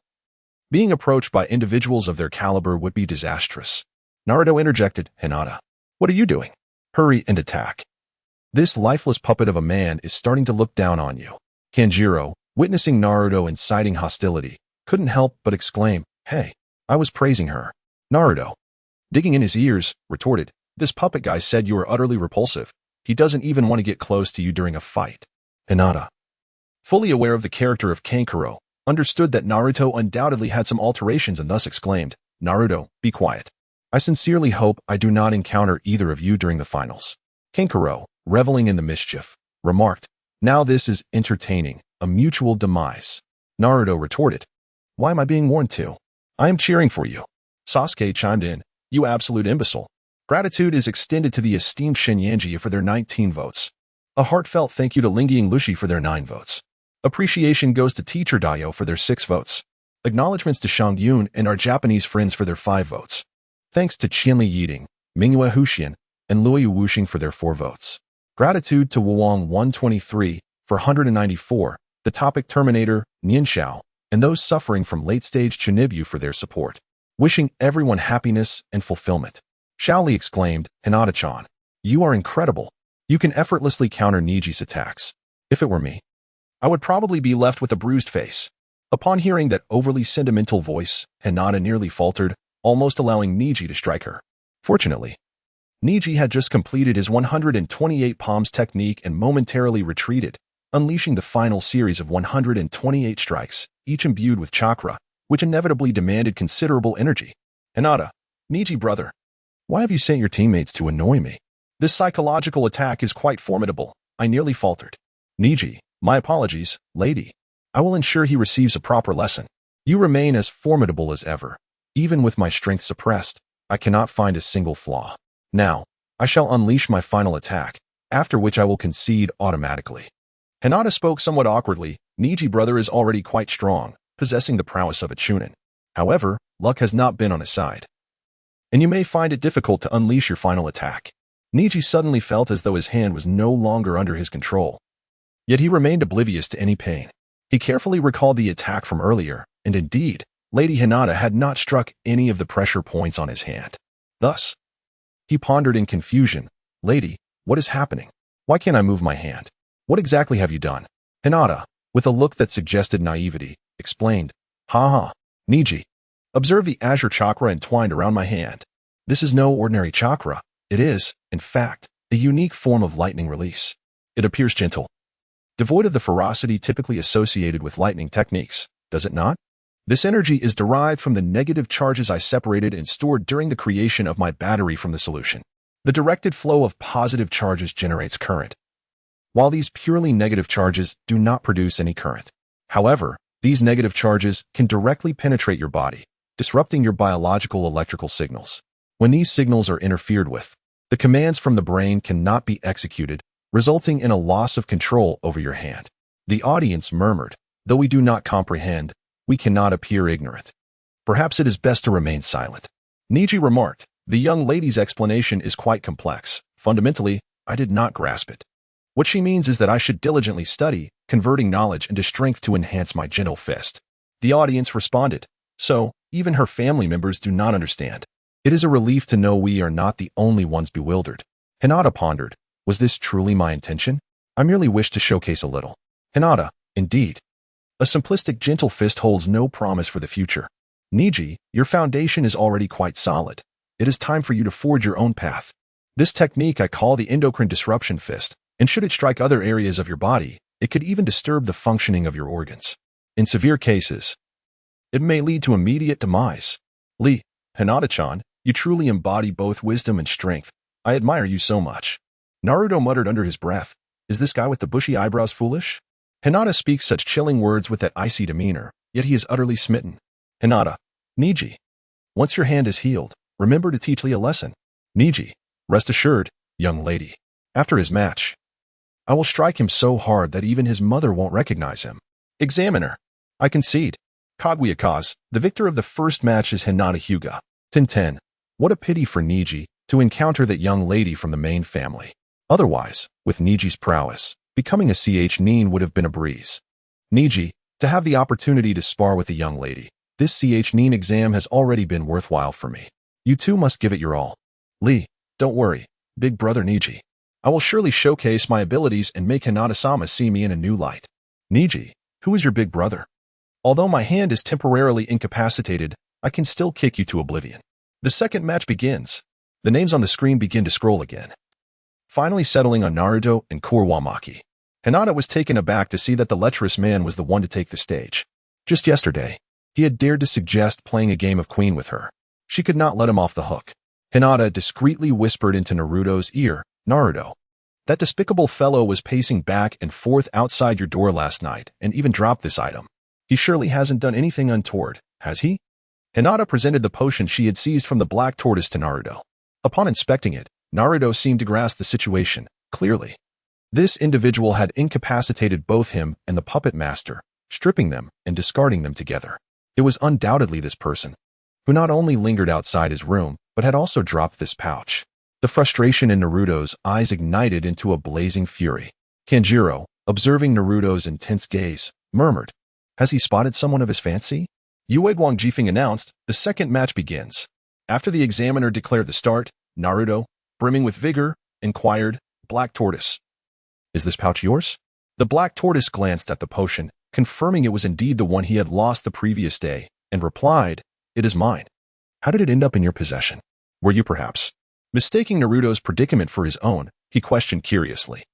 Being approached by individuals of their caliber would be disastrous. Naruto interjected, "Hinata, what are you doing? Hurry and attack. This lifeless puppet of a man is starting to look down on you." Kanjiro, witnessing Naruto inciting hostility, couldn't help but exclaim, "Hey, I was praising her." Naruto, digging in his ears, retorted, "This puppet guy said you were utterly repulsive. He doesn't even want to get close to you during a fight." Hinata, fully aware of the character of Kankuro, understood that Naruto undoubtedly had some alterations and thus exclaimed, "Naruto, be quiet. I sincerely hope I do not encounter either of you during the finals." Kankuro, reveling in the mischief, remarked, "Now this is entertaining, a mutual demise." Naruto retorted, "Why am I being warned to? I am cheering for you." Sasuke chimed in, "You absolute imbecile." Gratitude is extended to the esteemed Shinyanji for their 19 votes. A heartfelt thank you to Lingying Lushi for their 9 votes. Appreciation goes to Teacher Dayo for their 6 votes. Acknowledgements to Shang Yun and our Japanese friends for their 5 votes. Thanks to Qianli Yiding, Mingyue Huxian, and Luoyu Wuxing for their 4 votes. Gratitude to Wuong 123 for 194, the topic Terminator, Nianshao, and those suffering from late-stage Chunibyu for their support. Wishing everyone happiness and fulfillment. Shaoli exclaimed, "Hinata-chan, you are incredible. You can effortlessly counter Niji's attacks. If it were me, I would probably be left with a bruised face." Upon hearing that overly sentimental voice, Hinata nearly faltered, almost allowing Niji to strike her. Fortunately, Niji had just completed his 128 palms technique and momentarily retreated, unleashing the final series of 128 strikes, each imbued with chakra, which inevitably demanded considerable energy. "Hinata, Niji brother, why have you sent your teammates to annoy me? This psychological attack is quite formidable," I nearly faltered. "Niji, my apologies, lady. I will ensure he receives a proper lesson. You remain as formidable as ever. Even with my strength suppressed, I cannot find a single flaw. Now, I shall unleash my final attack, after which I will concede automatically." Hinata spoke somewhat awkwardly. Niji brother is already quite strong, possessing the prowess of a Chunin. However, luck has not been on his side, and you may find it difficult to unleash your final attack. Niji suddenly felt as though his hand was no longer under his control. Yet he remained oblivious to any pain. He carefully recalled the attack from earlier, and indeed, Lady Hinata had not struck any of the pressure points on his hand. Thus, he pondered in confusion, "Lady, what is happening? Why can't I move my hand? What exactly have you done?" Hinata, with a look that suggested naivety, explained, "Ha, Niji. Observe the azure chakra entwined around my hand. This is no ordinary chakra. It is, in fact, a unique form of lightning release. It appears gentle, devoid of the ferocity typically associated with lightning techniques, does it not? This energy is derived from the negative charges I separated and stored during the creation of my battery from the solution. The directed flow of positive charges generates current, while these purely negative charges do not produce any current. However, these negative charges can directly penetrate your body, disrupting your biological electrical signals. When these signals are interfered with, the commands from the brain cannot be executed, resulting in a loss of control over your hand. The audience murmured, "Though we do not comprehend, we cannot appear ignorant. Perhaps it is best to remain silent." Niji remarked, "The young lady's explanation is quite complex. Fundamentally, I did not grasp it. What she means is that I should diligently study, converting knowledge into strength to enhance my gentle fist." The audience responded, "So, even her family members do not understand. It is a relief to know we are not the only ones bewildered." Hinata pondered, "Was this truly my intention? I merely wished to showcase a little." Hinata, "Indeed. A simplistic gentle fist holds no promise for the future. Niji, your foundation is already quite solid. It is time for you to forge your own path. This technique I call the endocrine disruption fist, and should it strike other areas of your body, it could even disturb the functioning of your organs. In severe cases, it may lead to immediate demise." "Lee, Hinata-chan, you truly embody both wisdom and strength. I admire you so much." Naruto muttered under his breath, "Is this guy with the bushy eyebrows foolish? Hinata speaks such chilling words with that icy demeanor, yet he is utterly smitten." Hinata, "Niji, once your hand is healed, remember to teach Lee a lesson." Niji, "Rest assured, young lady. After his match, I will strike him so hard that even his mother won't recognize him." Examiner, "I concede. Kaguya-cause, the victor of the first match is Hinata Hyuga. 10-10. What a pity for Niji to encounter that young lady from the main family. Otherwise, with Niji's prowess, becoming a nin would have been a breeze. Niji, to have the opportunity to spar with a young lady, this nin exam has already been worthwhile for me. You two must give it your all." "Lee, don't worry, big brother Niji. I will surely showcase my abilities and make Hinata-sama see me in a new light." "Niji, who is your big brother? Although my hand is temporarily incapacitated, I can still kick you to oblivion." The second match begins. The names on the screen begin to scroll again, finally settling on Naruto and Kurwamaki. Hinata was taken aback to see that the lecherous man was the one to take the stage. Just yesterday, he had dared to suggest playing a game of queen with her. She could not let him off the hook. Hinata discreetly whispered into Naruto's ear, "Naruto, that despicable fellow was pacing back and forth outside your door last night and even dropped this item. He surely hasn't done anything untoward, has he?" Hinata presented the potion she had seized from the black tortoise to Naruto. Upon inspecting it, Naruto seemed to grasp the situation clearly. This individual had incapacitated both him and the puppet master, stripping them and discarding them together. It was undoubtedly this person, who not only lingered outside his room, but had also dropped this pouch. The frustration in Naruto's eyes ignited into a blazing fury. Kanjiro, observing Naruto's intense gaze, murmured, "Has he spotted someone of his fancy?" Yue Guangjifeng announced, "The second match begins." After the examiner declared the start, Naruto, brimming with vigor, inquired, "Black Tortoise, is this pouch yours?" The Black Tortoise glanced at the potion, confirming it was indeed the one he had lost the previous day, and replied, "It is mine." "How did it end up in your possession? Were you perhaps mistaking Naruto's predicament for his own?" he questioned curiously.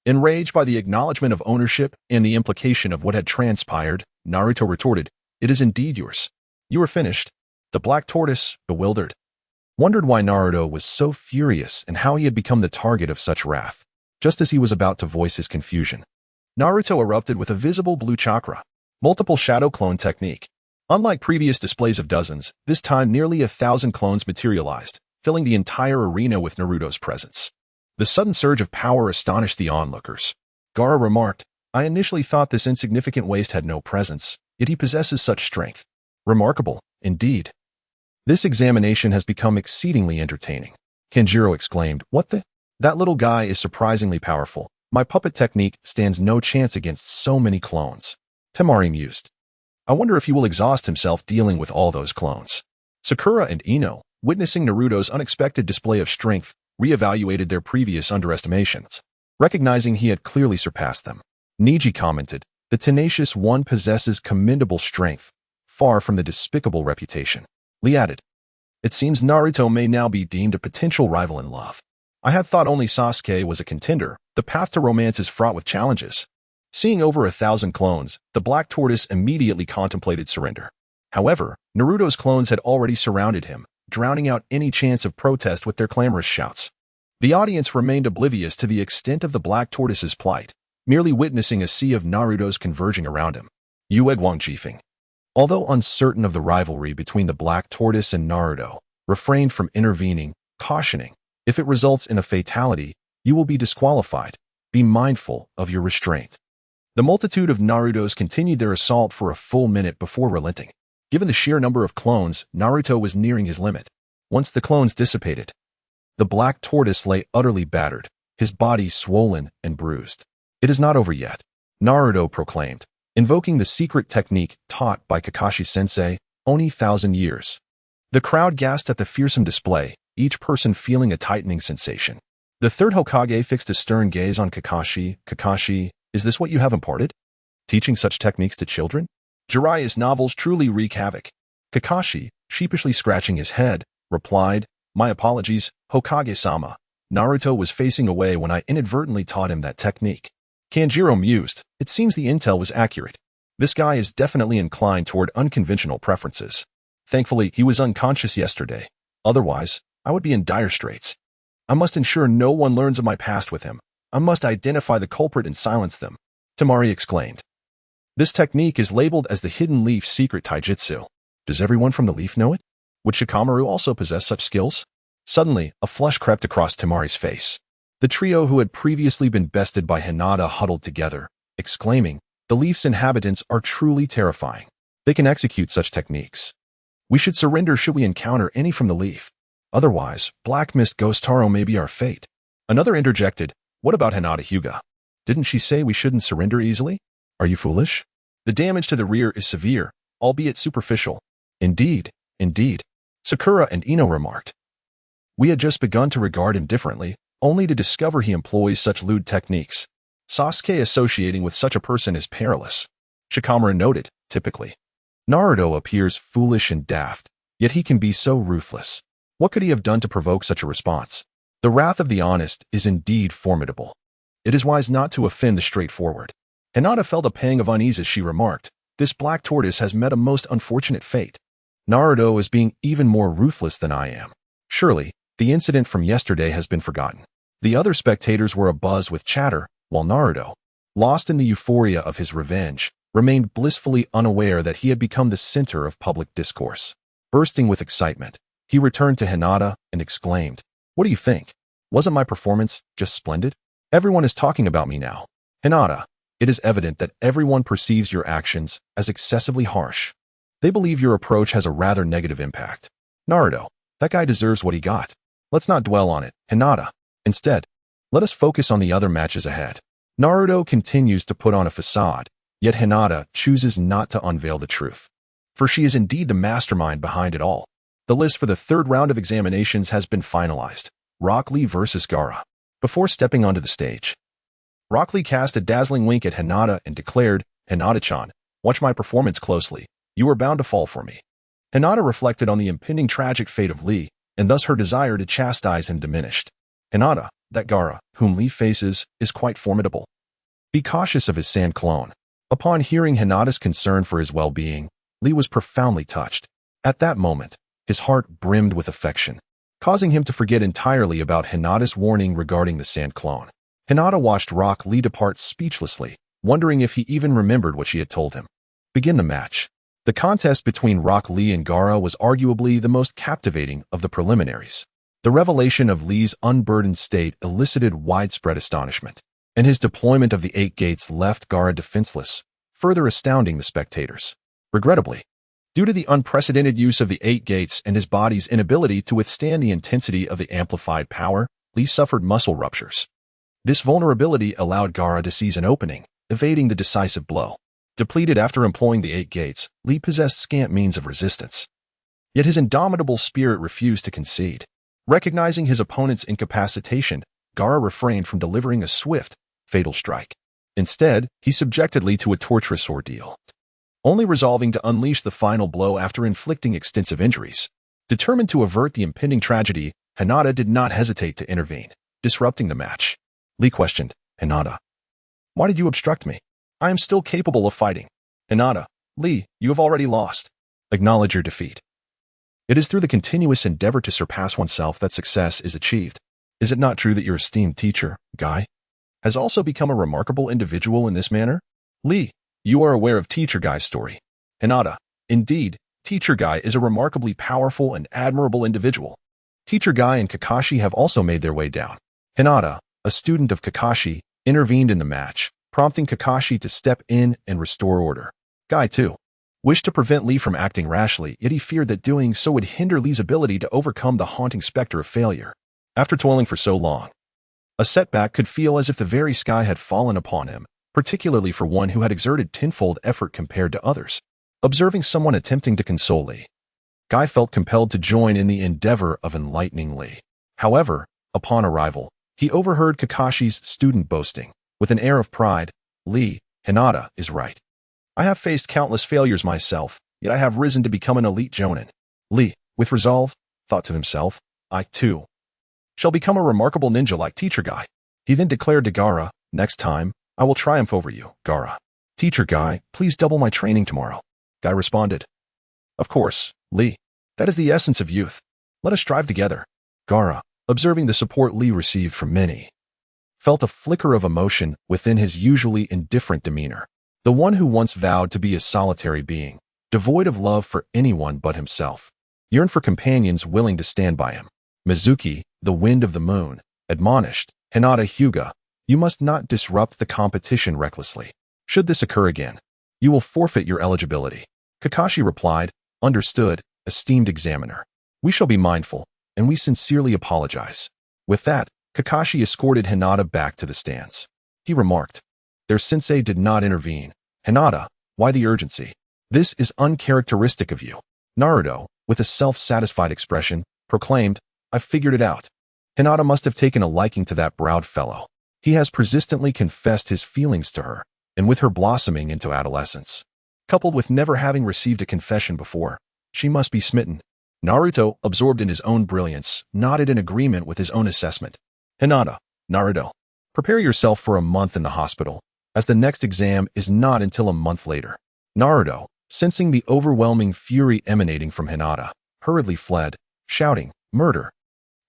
Enraged by the acknowledgement of ownership and the implication of what had transpired, Naruto retorted, "It is indeed yours. You are finished." The Black Tortoise, bewildered, wondered why Naruto was so furious and how he had become the target of such wrath. Just as he was about to voice his confusion, Naruto erupted with a visible blue chakra, multiple shadow clone technique. Unlike previous displays of dozens, this time nearly 1,000 clones materialized, filling the entire arena with Naruto's presence. The sudden surge of power astonished the onlookers. Gaara remarked, "I initially thought this insignificant waste had no presence, yet he possesses such strength. Remarkable, indeed. This examination has become exceedingly entertaining." Kanjiro exclaimed, "What the? That little guy is surprisingly powerful. My puppet technique stands no chance against so many clones." Temari mused, "I wonder if he will exhaust himself dealing with all those clones." Sakura and Ino, witnessing Naruto's unexpected display of strength, reevaluated their previous underestimations, recognizing he had clearly surpassed them. Niji commented, "The tenacious one possesses commendable strength, far from the despicable reputation." Lee added, "It seems Naruto may now be deemed a potential rival in love. I had thought only Sasuke was a contender. The path to romance is fraught with challenges." Seeing over 1,000 clones, the Black Tortoise immediately contemplated surrender. However, Naruto's clones had already surrounded him, drowning out any chance of protest with their clamorous shouts. The audience remained oblivious to the extent of the Black Tortoise's plight, merely witnessing a sea of Narutos converging around him. Yue Guangjifeng. Although uncertain of the rivalry between the Black Tortoise and Naruto, refrained from intervening, cautioning, if it results in a fatality, you will be disqualified. Be mindful of your restraint. The multitude of Narutos continued their assault for a full minute before relenting. Given the sheer number of clones, Naruto was nearing his limit. Once the clones dissipated, the Black Tortoise lay utterly battered, his body swollen and bruised. It is not over yet, Naruto proclaimed, invoking the secret technique taught by Kakashi-sensei, Oni 1,000 years. The crowd gasped at the fearsome display, each person feeling a tightening sensation. The third Hokage fixed a stern gaze on Kakashi. Kakashi, is this what you have imparted? Teaching such techniques to children? Jiraiya's novels truly wreak havoc. Kakashi, sheepishly scratching his head, replied, my apologies, Hokage-sama. Naruto was facing away when I inadvertently taught him that technique. Kanjiro mused, it seems the intel was accurate. This guy is definitely inclined toward unconventional preferences. Thankfully, he was unconscious yesterday. Otherwise, I would be in dire straits. I must ensure no one learns of my past with him. I must identify the culprit and silence them. Temari exclaimed. This technique is labeled as the Hidden Leaf Secret Taijutsu. Does everyone from the Leaf know it? Would Shikamaru also possess such skills? Suddenly, a flush crept across Temari's face. The trio who had previously been bested by Hinata huddled together, exclaiming, the Leaf's inhabitants are truly terrifying. They can execute such techniques. We should surrender should we encounter any from the Leaf. Otherwise, Black Mist Ghost Taro may be our fate. Another interjected, what about Hinata Hyuga? Didn't she say we shouldn't surrender easily? Are you foolish? The damage to the rear is severe, albeit superficial. Indeed, indeed. Sakura and Ino remarked. We had just begun to regard him differently, only to discover he employs such lewd techniques. Sasuke associating with such a person is perilous. Shikamaru noted, typically. Naruto appears foolish and daft, yet he can be so ruthless. What could he have done to provoke such a response? The wrath of the honest is indeed formidable. It is wise not to offend the straightforward. Hinata felt a pang of unease as she remarked, this Black Tortoise has met a most unfortunate fate. Naruto is being even more ruthless than I am. Surely, the incident from yesterday has been forgotten. The other spectators were abuzz with chatter, while Naruto, lost in the euphoria of his revenge, remained blissfully unaware that he had become the center of public discourse. Bursting with excitement, he returned to Hinata and exclaimed, what do you think? Wasn't my performance just splendid? Everyone is talking about me now. Hinata, it is evident that everyone perceives your actions as excessively harsh. They believe your approach has a rather negative impact. Naruto, that guy deserves what he got. Let's not dwell on it, Hinata. Instead, let us focus on the other matches ahead. Naruto continues to put on a facade, yet Hinata chooses not to unveil the truth. For she is indeed the mastermind behind it all. The list for the third round of examinations has been finalized. Rock Lee versus Gaara. Before stepping onto the stage, Rock Lee cast a dazzling wink at Hinata and declared, Hinata-chan, watch my performance closely. You are bound to fall for me. Hinata reflected on the impending tragic fate of Lee, and thus her desire to chastise him diminished. Hinata, that Gaara, whom Lee faces, is quite formidable. Be cautious of his sand clone. Upon hearing Hinata's concern for his well-being, Lee was profoundly touched. At that moment, his heart brimmed with affection, causing him to forget entirely about Hinata's warning regarding the sand clone. Hinata watched Rock Lee depart speechlessly, wondering if he even remembered what she had told him. Begin the match. The contest between Rock Lee and Gaara was arguably the most captivating of the preliminaries. The revelation of Lee's unburdened state elicited widespread astonishment, and his deployment of the 8 gates left Gaara defenseless, further astounding the spectators. Regrettably, due to the unprecedented use of the 8 gates and his body's inability to withstand the intensity of the amplified power, Lee suffered muscle ruptures. This vulnerability allowed Gaara to seize an opening, evading the decisive blow. Depleted after employing the 8 gates, Lee possessed scant means of resistance. Yet his indomitable spirit refused to concede. Recognizing his opponent's incapacitation, Gaara refrained from delivering a swift, fatal strike. Instead, he subjected Lee to a torturous ordeal, only resolving to unleash the final blow after inflicting extensive injuries. Determined to avert the impending tragedy, Hinata did not hesitate to intervene, disrupting the match. Lee questioned, Hinata, why did you obstruct me? I am still capable of fighting. Hinata, Lee, you have already lost. Acknowledge your defeat. It is through the continuous endeavor to surpass oneself that success is achieved. Is it not true that your esteemed teacher, Guy, has also become a remarkable individual in this manner? Lee, you are aware of Teacher Guy's story. Hinata, indeed, Teacher Guy is a remarkably powerful and admirable individual. Teacher Guy and Kakashi have also made their way down. Hinata, a student of Kakashi, intervened in the match, prompting Kakashi to step in and restore order. Guy, too, wished to prevent Lee from acting rashly, yet he feared that doing so would hinder Lee's ability to overcome the haunting specter of failure. After toiling for so long, a setback could feel as if the very sky had fallen upon him, particularly for one who had exerted tenfold effort compared to others. Observing someone attempting to console Lee, Guy felt compelled to join in the endeavor of enlightening Lee. However, upon arrival, he overheard Kakashi's student boasting, with an air of pride, "Lee, Hinata is right. I have faced countless failures myself, yet I have risen to become an elite jonin." Lee, with resolve, thought to himself, "I, too, shall become a remarkable ninja like Teacher Guy." He then declared to Gaara, "Next time, I will triumph over you, Gaara." "Teacher Guy, please double my training tomorrow." Guy responded, "Of course, Lee. That is the essence of youth. Let us strive together." Gaara, observing the support Lee received from many, felt a flicker of emotion within his usually indifferent demeanor. The one who once vowed to be a solitary being, devoid of love for anyone but himself, yearned for companions willing to stand by him. Mizuki, the wind of the moon, admonished, "Hinata Hyuga, you must not disrupt the competition recklessly. Should this occur again, you will forfeit your eligibility." Kakashi replied, "Understood, esteemed examiner. We shall be mindful, and we sincerely apologize." With that, Kakashi escorted Hinata back to the stands. He remarked, "Their sensei did not intervene. Hinata, why the urgency? This is uncharacteristic of you." Naruto, with a self-satisfied expression, proclaimed, "I've figured it out. Hinata must have taken a liking to that browed fellow. He has persistently confessed his feelings to her, and with her blossoming into adolescence, coupled with never having received a confession before, she must be smitten." Naruto, absorbed in his own brilliance, nodded in agreement with his own assessment. "Hinata, Naruto, prepare yourself for a month in the hospital, as the next exam is not until a month later." Naruto, sensing the overwhelming fury emanating from Hinata, hurriedly fled, shouting, "Murder!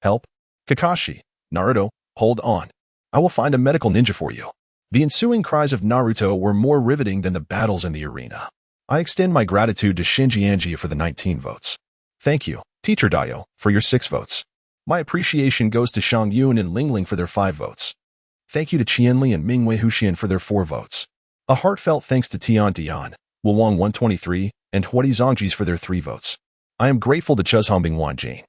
Help! Kakashi! Naruto, hold on. I will find a medical ninja for you." The ensuing cries of Naruto were more riveting than the battles in the arena. I extend my gratitude to Shinji Angie for the 19 votes. Thank you, Teacher Dayo, for your 6 votes. My appreciation goes to Shang Yun and Ling Ling for their 5 votes. Thank you to Qianli and Mingwei Huxian for their 4 votes. A heartfelt thanks to Tian Dian, Wulong 123, and Huadi Zongjis for their 3 votes. I am grateful to Chuzhombing Wanjing,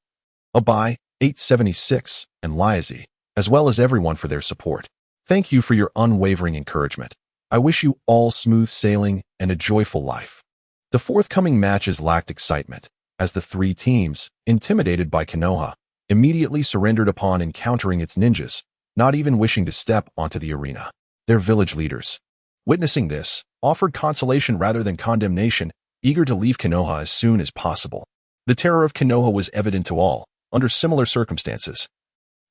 Abai, 876, and Liazi, as well as everyone for their support. Thank you for your unwavering encouragement. I wish you all smooth sailing and a joyful life. The forthcoming matches lacked excitement, as the 3 teams, intimidated by Konoha, immediately surrendered upon encountering its ninjas, not even wishing to step onto the arena. Their village leaders, witnessing this, offered consolation rather than condemnation, eager to leave Konoha as soon as possible. The terror of Konoha was evident to all, under similar circumstances.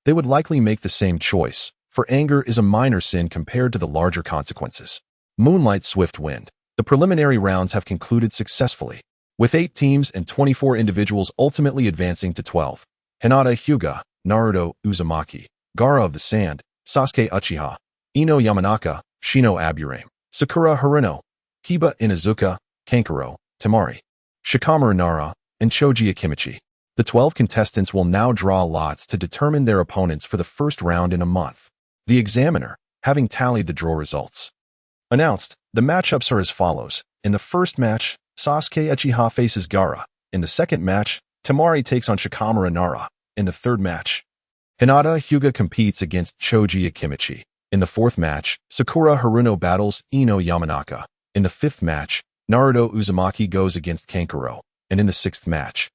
They would likely make the same choice, for anger is a minor sin compared to the larger consequences. Moonlight Swift Wind. The preliminary rounds have concluded successfully, with 8 teams and 24 individuals ultimately advancing to 12. Hinata Hyuga, Naruto Uzumaki, Gaara of the Sand, Sasuke Uchiha, Ino Yamanaka, Shino Aburame, Sakura Haruno, Kiba Inuzuka, Kankuro, Temari, Shikamaru Nara, and Choji Akimichi. The 12 contestants will now draw lots to determine their opponents for the first round in a month. The examiner, having tallied the draw results, announced, the matchups are as follows. In the first match, Sasuke Uchiha faces Gaara. In the second match, Temari takes on Shikamaru Nara. In the third match, Hinata Hyuga competes against Choji Akimichi. In the fourth match, Sakura Haruno battles Ino Yamanaka. In the fifth match, Naruto Uzumaki goes against Kankuro. And in the sixth match,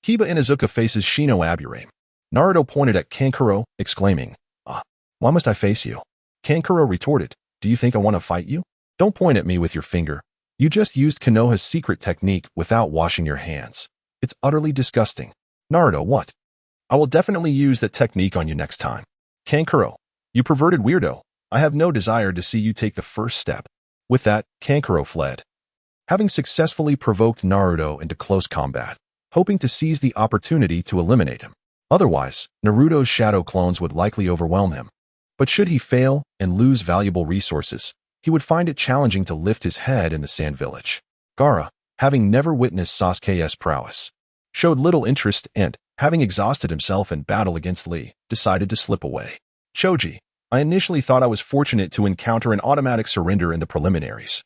Kiba Inuzuka faces Shino Aburame. Naruto pointed at Kankuro, exclaiming, "Why must I face you?" Kankuro retorted, "Do you think I want to fight you? Don't point at me with your finger. You just used Konoha's secret technique without washing your hands. It's utterly disgusting." Naruto, "What? I will definitely use that technique on you next time." Kankuro, "You perverted weirdo. I have no desire to see you take the first step." With that, Kankuro fled, having successfully provoked Naruto into close combat, hoping to seize the opportunity to eliminate him. Otherwise, Naruto's shadow clones would likely overwhelm him. But should he fail and lose valuable resources, he would find it challenging to lift his head in the Sand Village. Gaara, having never witnessed Sasuke's prowess, showed little interest and, having exhausted himself in battle against Lee, decided to slip away. Choji, I initially thought I was fortunate to encounter an automatic surrender in the preliminaries.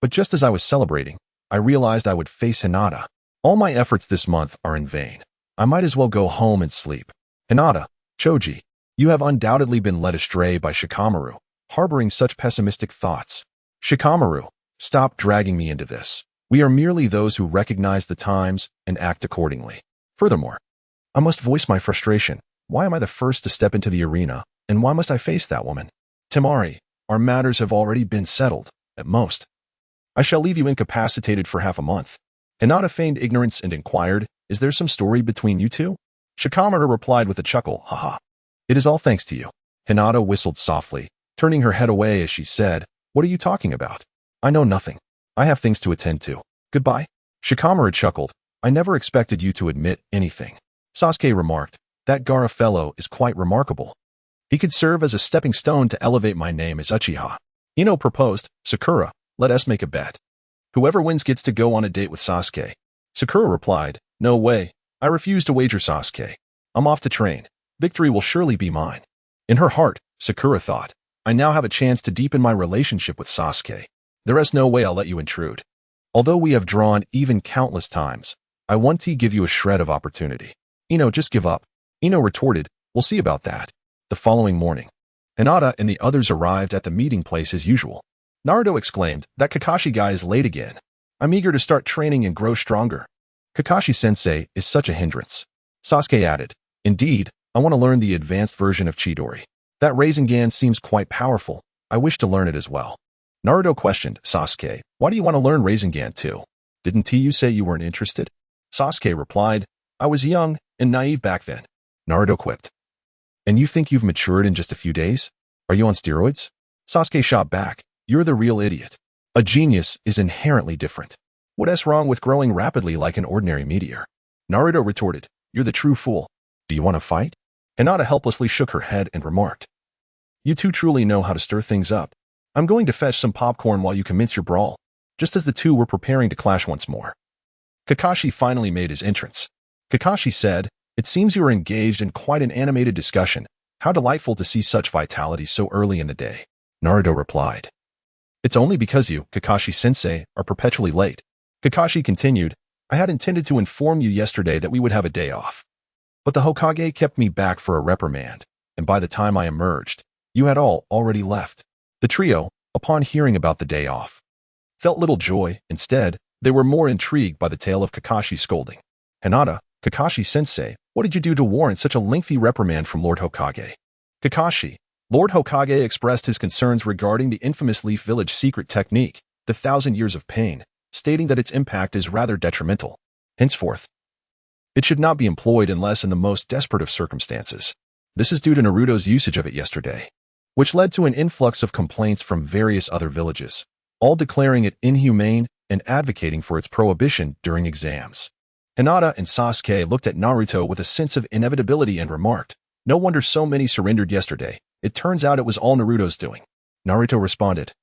But just as I was celebrating, I realized I would face Hinata. All my efforts this month are in vain. I might as well go home and sleep. Hinata, Choji, you have undoubtedly been led astray by Shikamaru, harboring such pessimistic thoughts. Shikamaru, stop dragging me into this. We are merely those who recognize the times and act accordingly. Furthermore, I must voice my frustration. Why am I the first to step into the arena, and why must I face that woman? Temari, our matters have already been settled, at most. I shall leave you incapacitated for half a month. Hinata feigned ignorance and inquired, is there some story between you two? Shikamaru replied with a chuckle, haha. It is all thanks to you. Hinata whistled softly, turning her head away as she said, what are you talking about? I know nothing. I have things to attend to. Goodbye. Shikamaru chuckled, I never expected you to admit anything. Sasuke remarked, that Gaara fellow is quite remarkable. He could serve as a stepping stone to elevate my name as Uchiha. Ino proposed, Sakura, let us make a bet. Whoever wins gets to go on a date with Sasuke. Sakura replied, no way. I refuse to wager Sasuke. I'm off to train. Victory will surely be mine. In her heart, Sakura thought, I now have a chance to deepen my relationship with Sasuke. There is no way I'll let you intrude. Although we have drawn even countless times, I want to give you a shred of opportunity. Ino, just give up. Ino retorted, we'll see about that. The following morning, Hinata and the others arrived at the meeting place as usual. Naruto exclaimed, that Kakashi guy is late again. I'm eager to start training and grow stronger. Kakashi-sensei is such a hindrance. Sasuke added, indeed, I want to learn the advanced version of Chidori. That Rasengan seems quite powerful. I wish to learn it as well. Naruto questioned, Sasuke, why do you want to learn Rasengan too? Didn't Tiju say you weren't interested? Sasuke replied, I was young and naive back then. Naruto quipped. And you think you've matured in just a few days? Are you on steroids? Sasuke shot back, you're the real idiot. A genius is inherently different. What's wrong with growing rapidly like an ordinary meteor? Naruto retorted, you're the true fool. Do you want to fight? Hinata helplessly shook her head and remarked, you two truly know how to stir things up. I'm going to fetch some popcorn while you commence your brawl. Just as the two were preparing to clash once more, Kakashi finally made his entrance. Kakashi said, it seems you are engaged in quite an animated discussion. How delightful to see such vitality so early in the day. Naruto replied, it's only because you, Kakashi-sensei, are perpetually late. Kakashi continued, I had intended to inform you yesterday that we would have a day off. But the Hokage kept me back for a reprimand, and by the time I emerged, you had all already left. The trio, upon hearing about the day off, felt little joy. Instead, they were more intrigued by the tale of Kakashi's scolding. Hinata, Kakashi-sensei, what did you do to warrant such a lengthy reprimand from Lord Hokage? Kakashi, Lord Hokage expressed his concerns regarding the infamous Leaf Village secret technique, the 1,000 Years of Pain, stating that its impact is rather detrimental. Henceforth, it should not be employed unless in the most desperate of circumstances. This is due to Naruto's usage of it yesterday, which led to an influx of complaints from various other villages, all declaring it inhumane and advocating for its prohibition during exams. Hinata and Sasuke looked at Naruto with a sense of inevitability and remarked, no wonder so many surrendered yesterday. It turns out it was all Naruto's doing. Naruto responded,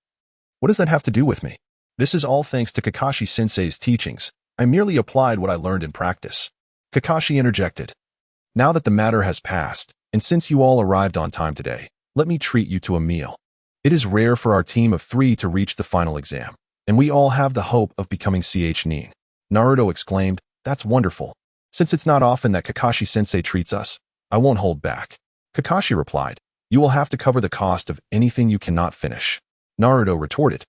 what does that have to do with me? This is all thanks to Kakashi-sensei's teachings. I merely applied what I learned in practice. Kakashi interjected, now that the matter has passed, and since you all arrived on time today, let me treat you to a meal. It is rare for our team of 3 to reach the final exam, and we all have the hope of becoming nin. Naruto exclaimed, that's wonderful. Since it's not often that Kakashi-sensei treats us, I won't hold back. Kakashi replied, you will have to cover the cost of anything you cannot finish. Naruto retorted,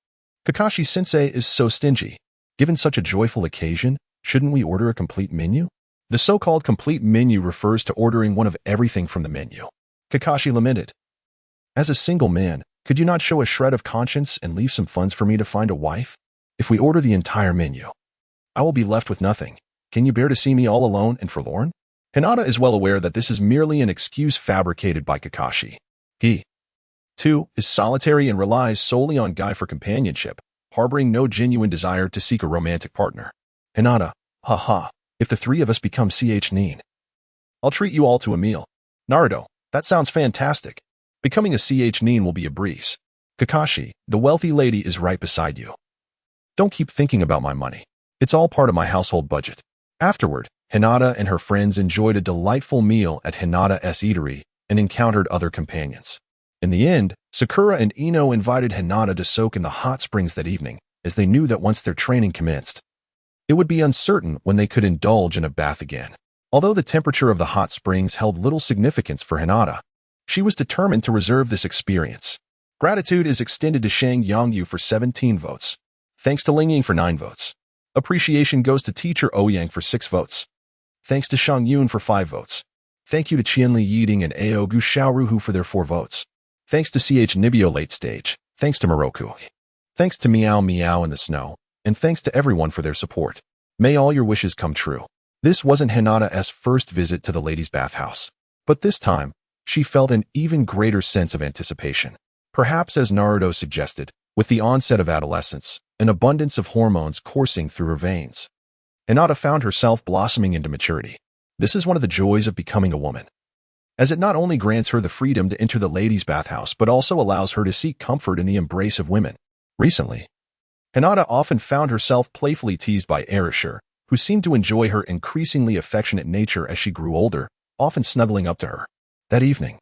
Kakashi-sensei is so stingy. Given such a joyful occasion, shouldn't we order a complete menu? The so-called complete menu refers to ordering one of everything from the menu. Kakashi lamented, as a single man, could you not show a shred of conscience and leave some funds for me to find a wife? If we order the entire menu, I will be left with nothing. Can you bear to see me all alone and forlorn? Hinata is well aware that this is merely an excuse fabricated by Kakashi. He, too, is solitary and relies solely on Guy for companionship, harboring no genuine desire to seek a romantic partner. Hinata, haha, if the 3 of us become nin, I'll treat you all to a meal. Naruto, that sounds fantastic. Becoming a nin will be a breeze. Kakashi, the wealthy lady is right beside you. Don't keep thinking about my money. It's all part of my household budget. Afterward, Hinata and her friends enjoyed a delightful meal at Hinata's eatery and encountered other companions. In the end, Sakura and Ino invited Hinata to soak in the hot springs that evening, as they knew that once their training commenced, it would be uncertain when they could indulge in a bath again. Although the temperature of the hot springs held little significance for Hinata, she was determined to reserve this experience. Gratitude is extended to Shang Yongyu for 17 votes. Thanks to Ling Ying for 9 votes. Appreciation goes to teacher Ouyang for 6 votes. Thanks to Shang Yun for 5 votes. Thank you to Qianli Yiding and Ao Gu Xiaoruhu for their 4 votes. Thanks to CH Nibio late stage. Thanks to Moroku. Thanks to Meow Meow in the snow. And thanks to everyone for their support. May all your wishes come true. This wasn't Hinata's first visit to the ladies' bathhouse. But this time, she felt an even greater sense of anticipation. Perhaps as Naruto suggested, with the onset of adolescence, an abundance of hormones coursing through her veins. Hinata found herself blossoming into maturity. This is one of the joys of becoming a woman, as it not only grants her the freedom to enter the ladies' bathhouse but also allows her to seek comfort in the embrace of women. Recently, Hinata often found herself playfully teased by Erishur, who seemed to enjoy her increasingly affectionate nature as she grew older, often snuggling up to her. That evening,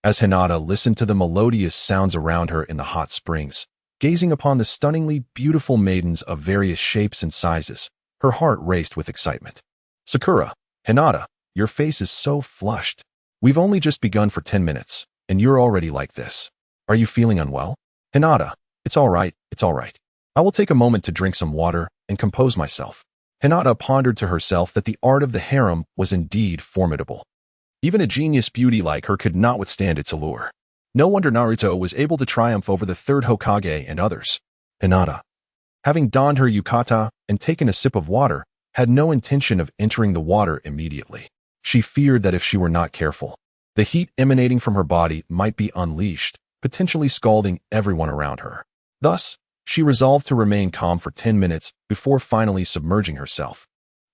as Hinata listened to the melodious sounds around her in the hot springs, gazing upon the stunningly beautiful maidens of various shapes and sizes, her heart raced with excitement. Sakura, Hinata, your face is so flushed. We've only just begun for 10 minutes, and you're already like this. Are you feeling unwell? Hinata, it's all right. I will take a moment to drink some water and compose myself. Hinata pondered to herself that the art of the harem was indeed formidable. Even a genius beauty like her could not withstand its allure. No wonder Naruto was able to triumph over the third Hokage and others. Hinata, having donned her yukata and taken a sip of water, had no intention of entering the water immediately. She feared that if she were not careful, the heat emanating from her body might be unleashed, potentially scalding everyone around her. Thus, she resolved to remain calm for 10 minutes before finally submerging herself.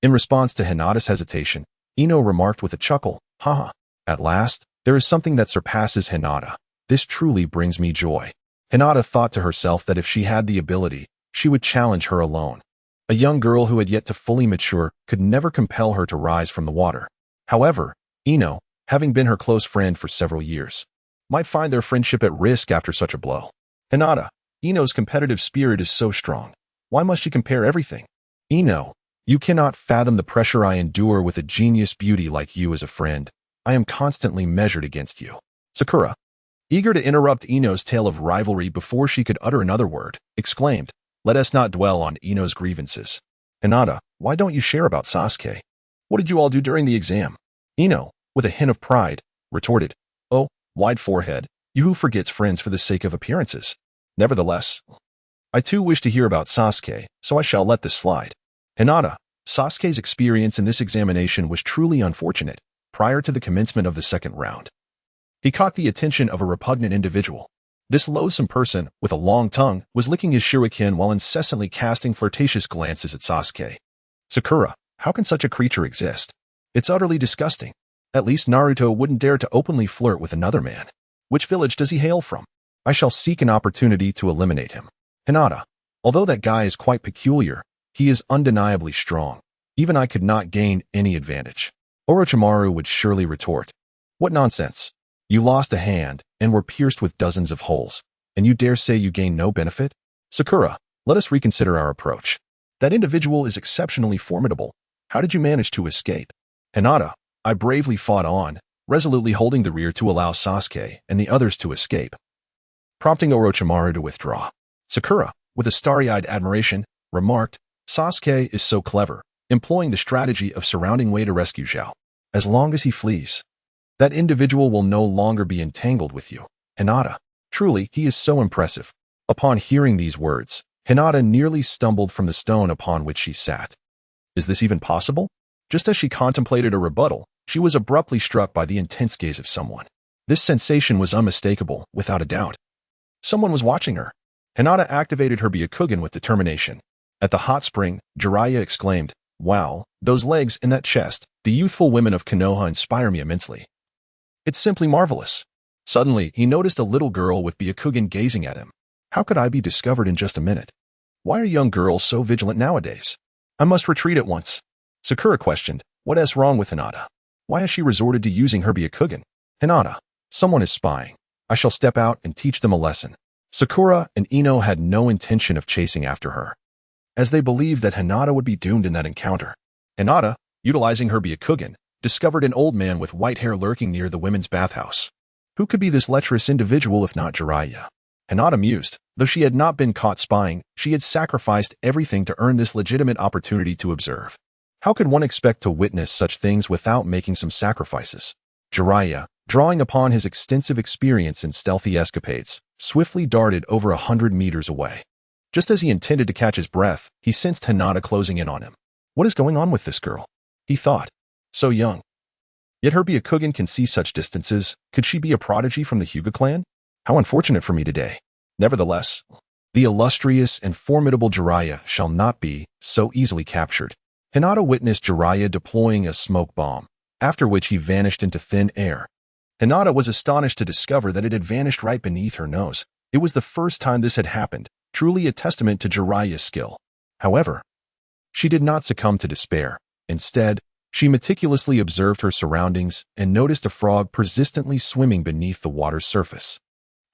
In response to Hinata's hesitation, Ino remarked with a chuckle, "Haha, at last, there is something that surpasses Hinata. This truly brings me joy." Hinata thought to herself that if she had the ability, she would challenge her alone. A young girl who had yet to fully mature could never compel her to rise from the water. However, Ino, having been her close friend for several years, might find their friendship at risk after such a blow. Hinata, Ino's competitive spirit is so strong. Why must she compare everything? Ino, you cannot fathom the pressure I endure with a genius beauty like you as a friend. I am constantly measured against you. Sakura, eager to interrupt Ino's tale of rivalry before she could utter another word, exclaimed, "Let us not dwell on Ino's grievances. Hinata, why don't you share about Sasuke? What did you all do during the exam?" Ino, with a hint of pride, retorted, "Oh, wide forehead, you who forgets friends for the sake of appearances. Nevertheless, I too wish to hear about Sasuke, so I shall let this slide." Hinata, Sasuke's experience in this examination was truly unfortunate. Prior to the commencement of the second round, he caught the attention of a repugnant individual. This loathsome person, with a long tongue, was licking his shuriken while incessantly casting flirtatious glances at Sasuke. Sakura, how can such a creature exist? It's utterly disgusting. At least Naruto wouldn't dare to openly flirt with another man. Which village does he hail from? I shall seek an opportunity to eliminate him. Hinata, although that guy is quite peculiar, he is undeniably strong. Even I could not gain any advantage. Orochimaru would surely retort, "What nonsense. You lost a hand and were pierced with dozens of holes, and you dare say you gained no benefit? Sakura, let us reconsider our approach. That individual is exceptionally formidable. How did you manage to escape?" Hinata, I bravely fought on, resolutely holding the rear to allow Sasuke and the others to escape, prompting Orochimaru to withdraw. Sakura, with a starry-eyed admiration, remarked, "Sasuke is so clever, employing the strategy of surrounding Wei to rescue Zhao. As long as he flees, that individual will no longer be entangled with you. Hinata, truly, he is so impressive." Upon hearing these words, Hinata nearly stumbled from the stone upon which she sat. Is this even possible? Just as she contemplated a rebuttal, she was abruptly struck by the intense gaze of someone. This sensation was unmistakable, without a doubt. Someone was watching her. Hinata activated her Byakugan with determination. At the hot spring, Jiraiya exclaimed, Wow, those legs and that chest, the youthful women of Konoha inspire me immensely. It's simply marvelous. Suddenly, he noticed a little girl with Byakugan gazing at him. How could I be discovered in just a minute? Why are young girls so vigilant nowadays? I must retreat at once. Sakura questioned, what is wrong with Hinata? Why has she resorted to using her Byakugan? Hinata, someone is spying. I shall step out and teach them a lesson. Sakura and Ino had no intention of chasing after her, as they believed that Hinata would be doomed in that encounter. Hinata, utilizing her Byakugan, discovered an old man with white hair lurking near the women's bathhouse. Who could be this lecherous individual if not Jiraiya? Hinata mused. Though she had not been caught spying, she had sacrificed everything to earn this legitimate opportunity to observe. How could one expect to witness such things without making some sacrifices? Jiraiya, drawing upon his extensive experience in stealthy escapades, swiftly darted over 100 meters away. Just as he intended to catch his breath, he sensed Hinata closing in on him. What is going on with this girl? He thought. So young. Yet her Byakugan can see such distances. Could she be a prodigy from the Hyuga clan? How unfortunate for me today. Nevertheless, the illustrious and formidable Jiraiya shall not be so easily captured. Hinata witnessed Jiraiya deploying a smoke bomb, after which he vanished into thin air. Hinata was astonished to discover that it had vanished right beneath her nose. It was the first time this had happened, truly a testament to Jiraiya's skill. However, she did not succumb to despair. Instead, she meticulously observed her surroundings and noticed a frog persistently swimming beneath the water's surface.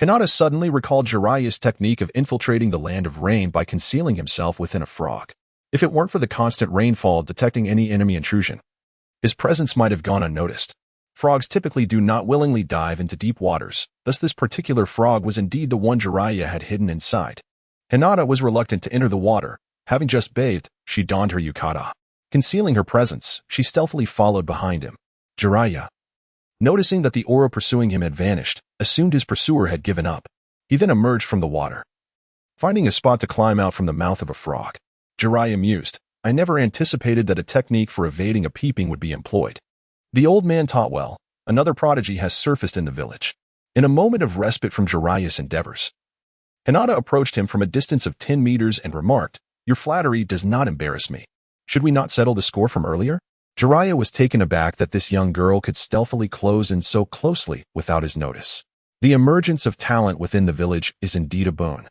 Hinata suddenly recalled Jiraiya's technique of infiltrating the land of rain by concealing himself within a frog. If it weren't for the constant rainfall detecting any enemy intrusion, his presence might have gone unnoticed. Frogs typically do not willingly dive into deep waters, thus this particular frog was indeed the one Jiraiya had hidden inside. Hinata was reluctant to enter the water. Having just bathed, she donned her yukata. Concealing her presence, she stealthily followed behind him. Jiraiya, noticing that the aura pursuing him had vanished, assumed his pursuer had given up. He then emerged from the water, finding a spot to climb out from the mouth of a frog. Jiraiya mused, I never anticipated that a technique for evading a peeping would be employed. The old man taught well. Another prodigy has surfaced in the village. In a moment of respite from Jiraiya's endeavors, Hinata approached him from a distance of 10 meters and remarked, Your flattery does not embarrass me. Should we not settle the score from earlier? Jiraiya was taken aback that this young girl could stealthily close in so closely without his notice. The emergence of talent within the village is indeed a boon.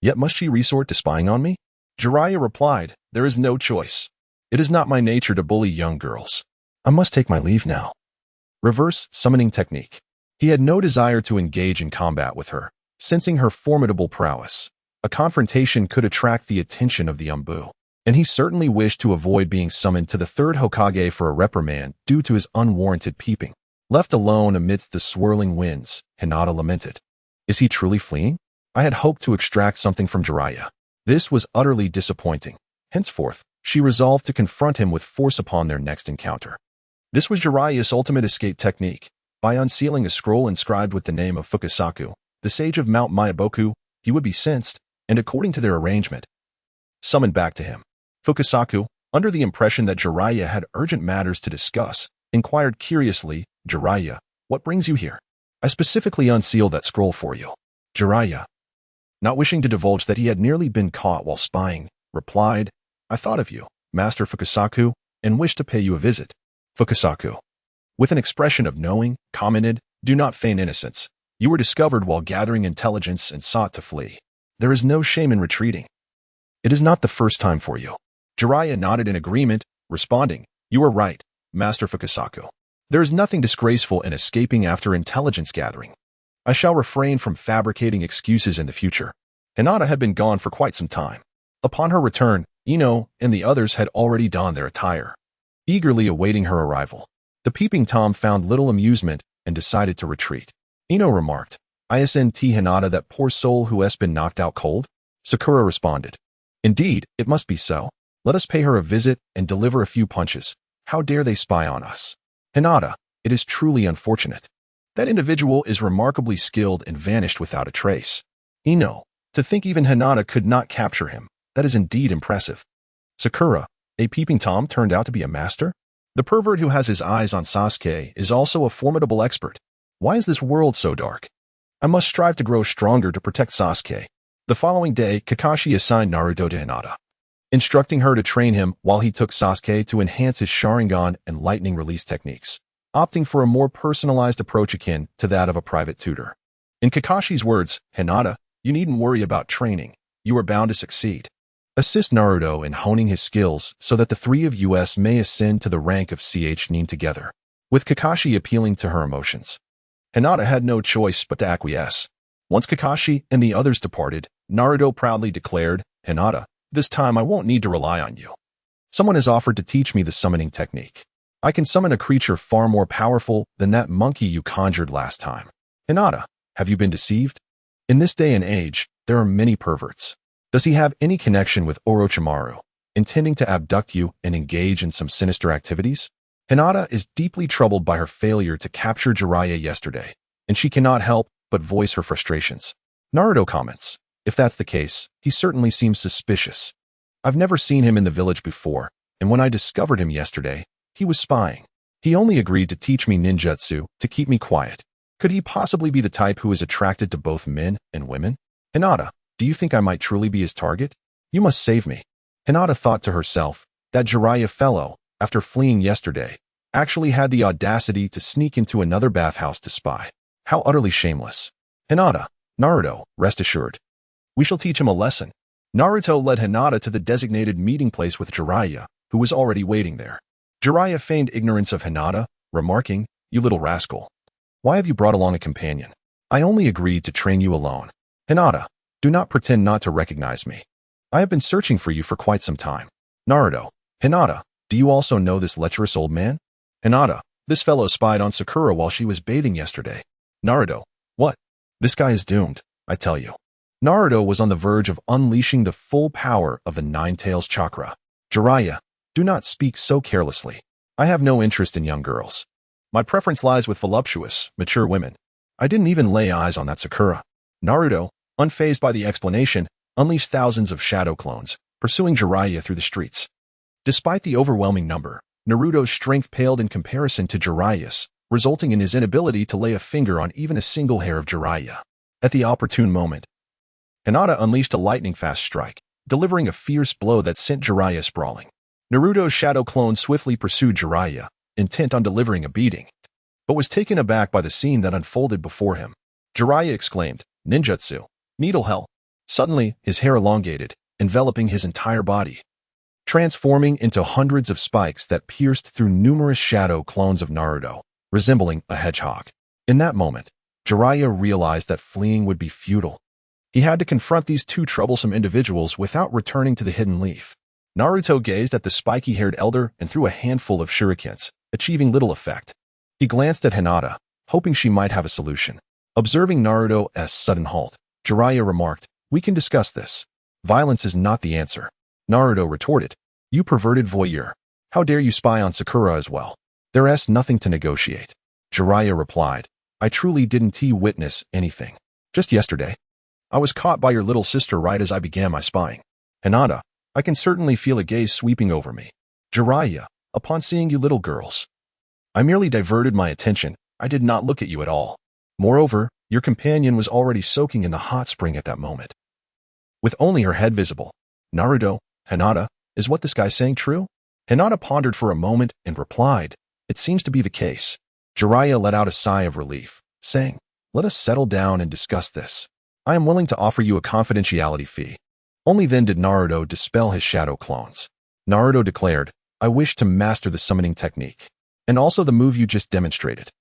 Yet must she resort to spying on me? Jiraiya replied, There is no choice. It is not my nature to bully young girls. I must take my leave now. Reverse summoning technique. He had no desire to engage in combat with her, sensing her formidable prowess. A confrontation could attract the attention of the Umbu, and he certainly wished to avoid being summoned to the third Hokage for a reprimand due to his unwarranted peeping. Left alone amidst the swirling winds, Hinata lamented. Is he truly fleeing? I had hoped to extract something from Jiraiya. This was utterly disappointing. Henceforth, she resolved to confront him with force upon their next encounter. This was Jiraiya's ultimate escape technique. By unsealing a scroll inscribed with the name of Fukasaku, the sage of Mount Myaboku, he would be sensed, and according to their arrangement, summoned back to him. Fukasaku, under the impression that Jiraiya had urgent matters to discuss, inquired curiously, Jiraiya, what brings you here? I specifically unsealed that scroll for you. Jiraiya, not wishing to divulge that he had nearly been caught while spying, replied, I thought of you, Master Fukasaku, and wished to pay you a visit. Fukasaku, with an expression of knowing, commented, Do not feign innocence. You were discovered while gathering intelligence and sought to flee. There is no shame in retreating. It is not the first time for you. Jiraiya nodded in agreement, responding, You are right, Master Fukasaku. There is nothing disgraceful in escaping after intelligence gathering. I shall refrain from fabricating excuses in the future. Hinata had been gone for quite some time. Upon her return, Ino and the others had already donned their attire, eagerly awaiting her arrival. The peeping Tom found little amusement and decided to retreat. Ino remarked, Isn't Hinata that poor soul who has been knocked out cold? Sakura responded, Indeed, it must be so. Let us pay her a visit and deliver a few punches. How dare they spy on us? Hinata, it is truly unfortunate. That individual is remarkably skilled and vanished without a trace. Ino, to think even Hinata could not capture him. That is indeed impressive. Sakura, a peeping Tom turned out to be a master? The pervert who has his eyes on Sasuke is also a formidable expert. Why is this world so dark? I must strive to grow stronger to protect Sasuke. The following day, Kakashi assigned Naruto to Hinata. instructing her to train him while he took Sasuke to enhance his Sharingan and lightning release techniques, opting for a more personalized approach akin to that of a private tutor. In Kakashi's words, "Hinata, you needn't worry about training. You are bound to succeed. Assist Naruto in honing his skills so that the three of us may ascend to the rank of Nin together." With Kakashi appealing to her emotions, Hinata had no choice but to acquiesce. Once Kakashi and the others departed, Naruto proudly declared, "Hinata, this time I won't need to rely on you. Someone has offered to teach me the summoning technique. I can summon a creature far more powerful than that monkey you conjured last time. Hinata, have you been deceived? In this day and age, there are many perverts. Does he have any connection with Orochimaru, intending to abduct you and engage in some sinister activities?" Hinata is deeply troubled by her failure to capture Jiraiya yesterday, and she cannot help but voice her frustrations. Naruto comments, "If that's the case, he certainly seems suspicious. I've never seen him in the village before, and when I discovered him yesterday, he was spying. He only agreed to teach me ninjutsu to keep me quiet. Could he possibly be the type who is attracted to both men and women? Hinata, do you think I might truly be his target? You must save me." Hinata thought to herself that Jiraiya fellow, after fleeing yesterday, actually had the audacity to sneak into another bathhouse to spy. How utterly shameless. "Hinata, Naruto, rest assured. We shall teach him a lesson." Naruto led Hinata to the designated meeting place with Jiraiya, who was already waiting there. Jiraiya feigned ignorance of Hinata, remarking, "You little rascal. Why have you brought along a companion? I only agreed to train you alone. Hinata, do not pretend not to recognize me. I have been searching for you for quite some time." Naruto, "Hinata, do you also know this lecherous old man?" Hinata, "This fellow spied on Sakura while she was bathing yesterday." Naruto, "What? This guy is doomed, I tell you." Naruto was on the verge of unleashing the full power of the Nine Tails chakra. Jiraiya, do not speak so carelessly. I have no interest in young girls. My preference lies with voluptuous, mature women. I didn't even lay eyes on that Sakura. Naruto, unfazed by the explanation, unleashed thousands of shadow clones, pursuing Jiraiya through the streets. Despite the overwhelming number, Naruto's strength paled in comparison to Jiraiya's, resulting in his inability to lay a finger on even a single hair of Jiraiya. At the opportune moment, Hinata unleashed a lightning-fast strike, delivering a fierce blow that sent Jiraiya sprawling. Naruto's shadow clone swiftly pursued Jiraiya, intent on delivering a beating, but was taken aback by the scene that unfolded before him. Jiraiya exclaimed, "Ninjutsu! Needle hell!" Suddenly, his hair elongated, enveloping his entire body, transforming into hundreds of spikes that pierced through numerous shadow clones of Naruto, resembling a hedgehog. In that moment, Jiraiya realized that fleeing would be futile. He had to confront these two troublesome individuals without returning to the hidden leaf. Naruto gazed at the spiky-haired elder and threw a handful of shurikens, achieving little effect. He glanced at Hinata, hoping she might have a solution. Observing Naruto's sudden halt, Jiraiya remarked, "We can discuss this. Violence is not the answer." Naruto retorted, "You perverted voyeur. How dare you spy on Sakura as well? There's nothing to negotiate." Jiraiya replied, "I truly didn't witness anything. Just yesterday, I was caught by your little sister right as I began my spying. Hinata, I can certainly feel a gaze sweeping over me. Jiraiya, upon seeing you little girls, I merely diverted my attention. I did not look at you at all. Moreover, your companion was already soaking in the hot spring at that moment, with only her head visible. Naruto, Hinata, is what this guy saying true?" Hinata pondered for a moment and replied, "It seems to be the case." Jiraiya let out a sigh of relief, saying, "Let us settle down and discuss this. I am willing to offer you a confidentiality fee." Only then did Naruto dispel his shadow clones. Naruto declared, "I wish to master the summoning technique, and also the move you just demonstrated."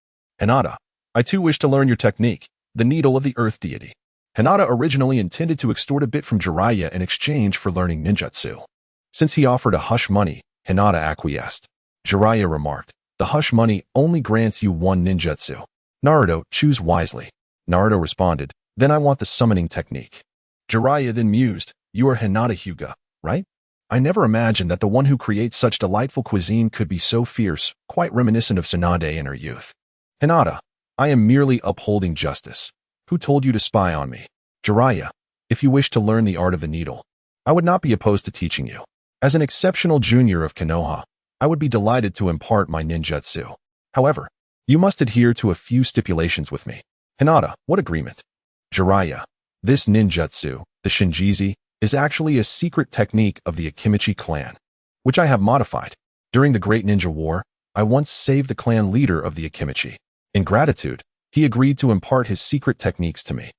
Hinata, "I too wish to learn your technique, the needle of the earth deity." Hinata originally intended to extort a bit from Jiraiya in exchange for learning ninjutsu. Since he offered a hush money, Hinata acquiesced. Jiraiya remarked, "The hush money only grants you one ninjutsu. Naruto, choose wisely." Naruto responded, "Then I want the summoning technique." Jiraiya then mused, "You are Hinata Hyuga, right? I never imagined that the one who creates such delightful cuisine could be so fierce, quite reminiscent of Tsunade in her youth." Hinata, "I am merely upholding justice. Who told you to spy on me?" Jiraiya, "If you wish to learn the art of the needle, I would not be opposed to teaching you. As an exceptional junior of Konoha, I would be delighted to impart my ninjutsu. However, you must adhere to a few stipulations with me." Hinata, "What agreement?" Jiraiya, "This ninjutsu, the Shinjizi, is actually a secret technique of the Akimichi clan, which I have modified. During the Great Ninja War, I once saved the clan leader of the Akimichi. In gratitude, he agreed to impart his secret techniques to me.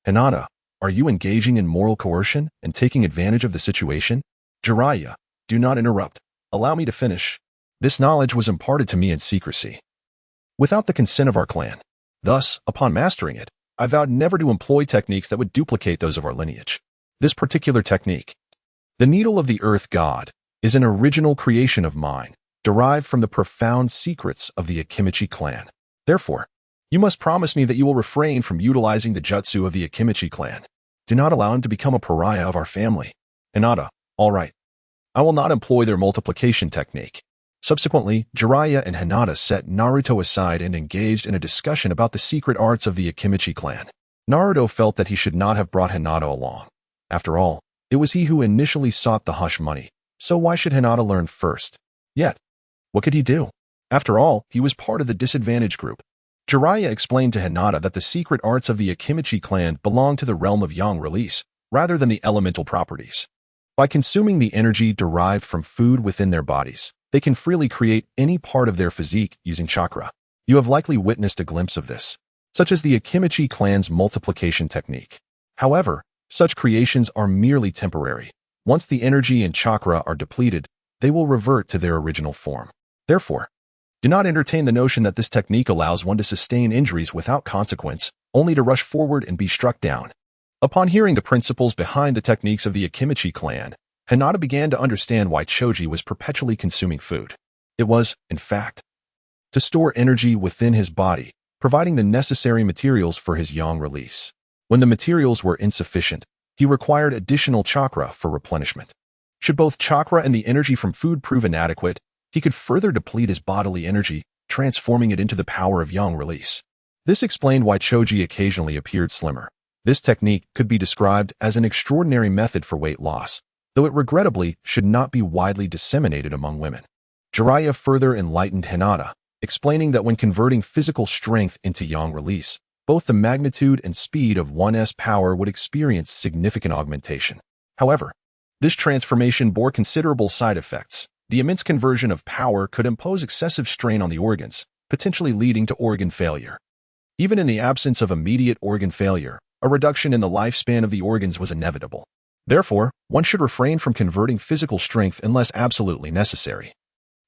Hinata, are you engaging in moral coercion and taking advantage of the situation? Jiraiya, do not interrupt. Allow me to finish. This knowledge was imparted to me in secrecy, without the consent of our clan. Thus, upon mastering it, I vowed never to employ techniques that would duplicate those of our lineage. This particular technique, the Needle of the Earth God, is an original creation of mine, derived from the profound secrets of the Akimichi clan. Therefore, you must promise me that you will refrain from utilizing the jutsu of the Akimichi clan. Do not allow him to become a pariah of our family. Hinata, all right. I will not employ their multiplication technique. Subsequently, Jiraiya and Hinata set Naruto aside and engaged in a discussion about the secret arts of the Akimichi clan. Naruto felt that he should not have brought Hinata along. After all, it was he who initially sought the hush money, so why should Hinata learn first? Yet, what could he do? After all, he was part of the disadvantaged group. Jiraiya explained to Hinata that the secret arts of the Akimichi clan belonged to the realm of yang release, rather than the elemental properties. By consuming the energy derived from food within their bodies, they can freely create any part of their physique using chakra. You have likely witnessed a glimpse of this, such as the Akimichi clan's multiplication technique. However, such creations are merely temporary. Once the energy and chakra are depleted, they will revert to their original form. Therefore, do not entertain the notion that this technique allows one to sustain injuries without consequence, only to rush forward and be struck down. Upon hearing the principles behind the techniques of the Akimichi clan, Hinata began to understand why Choji was perpetually consuming food. It was, in fact, to store energy within his body, providing the necessary materials for his yang release. When the materials were insufficient, he required additional chakra for replenishment. Should both chakra and the energy from food prove inadequate, he could further deplete his bodily energy, transforming it into the power of yang release. This explained why Choji occasionally appeared slimmer. This technique could be described as an extraordinary method for weight loss, though it regrettably should not be widely disseminated among women. Jiraiya further enlightened Hinata, explaining that when converting physical strength into yang release, both the magnitude and speed of one's power would experience significant augmentation. However, this transformation bore considerable side effects. The immense conversion of power could impose excessive strain on the organs, potentially leading to organ failure. Even in the absence of immediate organ failure, a reduction in the lifespan of the organs was inevitable. Therefore, one should refrain from converting physical strength unless absolutely necessary.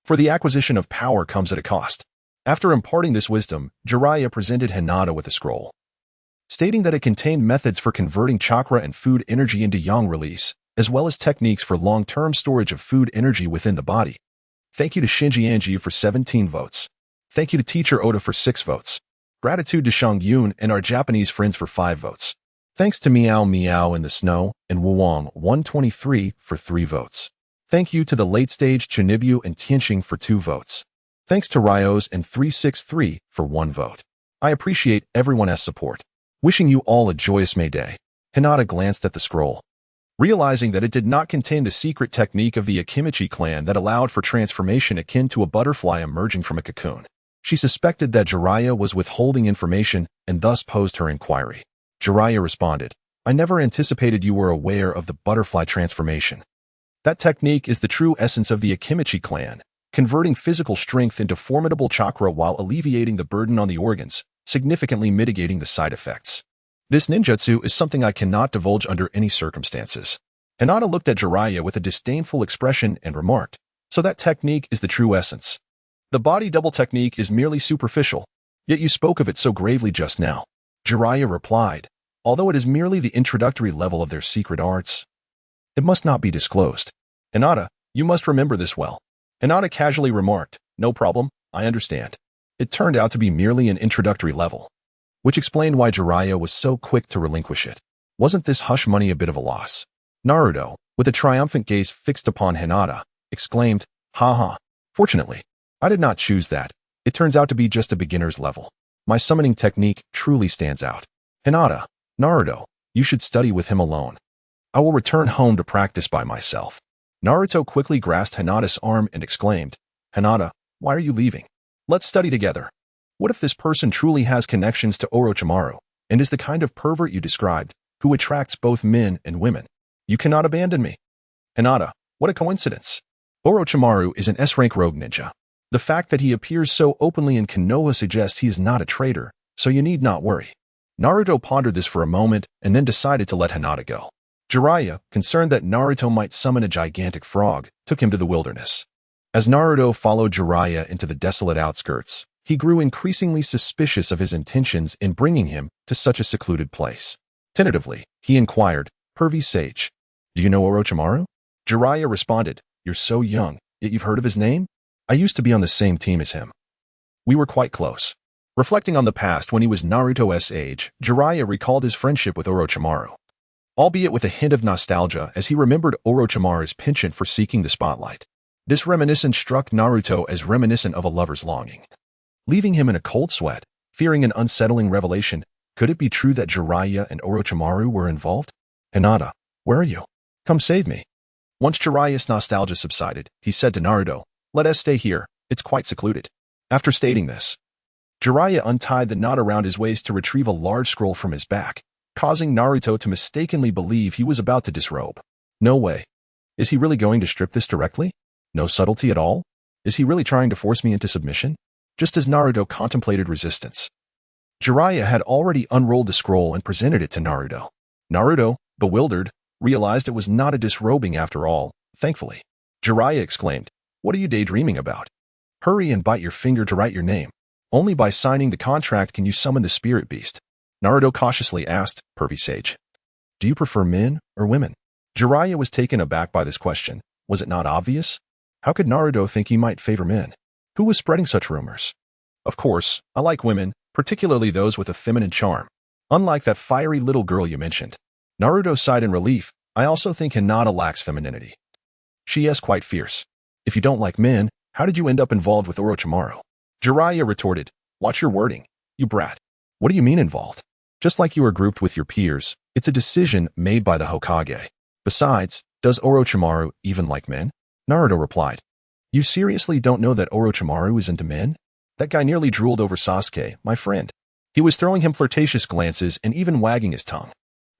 For the acquisition of power comes at a cost. After imparting this wisdom, Jiraiya presented Hinata with a scroll, stating that it contained methods for converting chakra and food energy into yang release, as well as techniques for long-term storage of food energy within the body. Thank you to Shinji Anji for 17 votes. Thank you to Teacher Oda for 6 votes. Gratitude to Shang Yun and our Japanese friends for 5 votes. Thanks to Meow Meow in the Snow and Wuwang 123 for 3 votes. Thank you to the Late Stage Chunibyu and Tianxing for 2 votes. Thanks to Ryos and 363 for 1 vote. I appreciate everyone's support. Wishing you all a joyous May Day. Hinata glanced at the scroll, realizing that it did not contain the secret technique of the Akimichi clan that allowed for transformation akin to a butterfly emerging from a cocoon. She suspected that Jiraiya was withholding information and thus posed her inquiry. Jiraiya responded, I never anticipated you were aware of the butterfly transformation. That technique is the true essence of the Akimichi clan, converting physical strength into formidable chakra while alleviating the burden on the organs, significantly mitigating the side effects. This ninjutsu is something I cannot divulge under any circumstances. Hinata looked at Jiraiya with a disdainful expression and remarked, so that technique is the true essence. The body double technique is merely superficial, yet you spoke of it so gravely just now. Jiraiya replied, although it is merely the introductory level of their secret arts, it must not be disclosed. Hinata, you must remember this well. Hinata casually remarked, no problem, I understand. It turned out to be merely an introductory level, which explained why Jiraiya was so quick to relinquish it. Wasn't this hush money a bit of a loss? Naruto, with a triumphant gaze fixed upon Hinata, exclaimed, ha. Fortunately, I did not choose that. It turns out to be just a beginner's level. My summoning technique truly stands out. Hinata, Naruto, you should study with him alone. I will return home to practice by myself. Naruto quickly grasped Hinata's arm and exclaimed, Hinata, why are you leaving? Let's study together. What if this person truly has connections to Orochimaru, and is the kind of pervert you described, who attracts both men and women? You cannot abandon me. Hinata, what a coincidence. Orochimaru is an S-rank rogue ninja. The fact that he appears so openly in Konoha suggests he is not a traitor, so you need not worry. Naruto pondered this for a moment and then decided to let Hinata go. Jiraiya, concerned that Naruto might summon a gigantic frog, took him to the wilderness. As Naruto followed Jiraiya into the desolate outskirts, he grew increasingly suspicious of his intentions in bringing him to such a secluded place. Tentatively, he inquired, "Pervy Sage, do you know Orochimaru?" Jiraiya responded, "You're so young, yet you've heard of his name? I used to be on the same team as him. We were quite close." Reflecting on the past when he was Naruto's age, Jiraiya recalled his friendship with Orochimaru, albeit with a hint of nostalgia as he remembered Orochimaru's penchant for seeking the spotlight. This reminiscence struck Naruto as reminiscent of a lover's longing, leaving him in a cold sweat, fearing an unsettling revelation. Could it be true that Jiraiya and Orochimaru were involved? "Hinata, where are you? Come save me." Once Jiraiya's nostalgia subsided, he said to Naruto, "Let us stay here, it's quite secluded." After stating this, Jiraiya untied the knot around his waist to retrieve a large scroll from his back, causing Naruto to mistakenly believe he was about to disrobe. No way. Is he really going to strip this directly? No subtlety at all? Is he really trying to force me into submission? Just as Naruto contemplated resistance, Jiraiya had already unrolled the scroll and presented it to Naruto. Naruto, bewildered, realized it was not a disrobing after all, thankfully. Jiraiya exclaimed, "What are you daydreaming about? Hurry and bite your finger to write your name. Only by signing the contract can you summon the spirit beast." Naruto cautiously asked, "Pervy Sage, do you prefer men or women?" Jiraiya was taken aback by this question. Was it not obvious? How could Naruto think he might favor men? Who was spreading such rumors? "Of course, I like women, particularly those with a feminine charm. Unlike that fiery little girl you mentioned." Naruto sighed in relief. "I also think Hinata lacks femininity. She is quite fierce. If you don't like men, how did you end up involved with Orochimaru?" Jiraiya retorted, "Watch your wording, you brat. What do you mean involved? Just like you are grouped with your peers, it's a decision made by the Hokage. Besides, does Orochimaru even like men?" Naruto replied, "You seriously don't know that Orochimaru is into men? That guy nearly drooled over Sasuke, my friend. He was throwing him flirtatious glances and even wagging his tongue."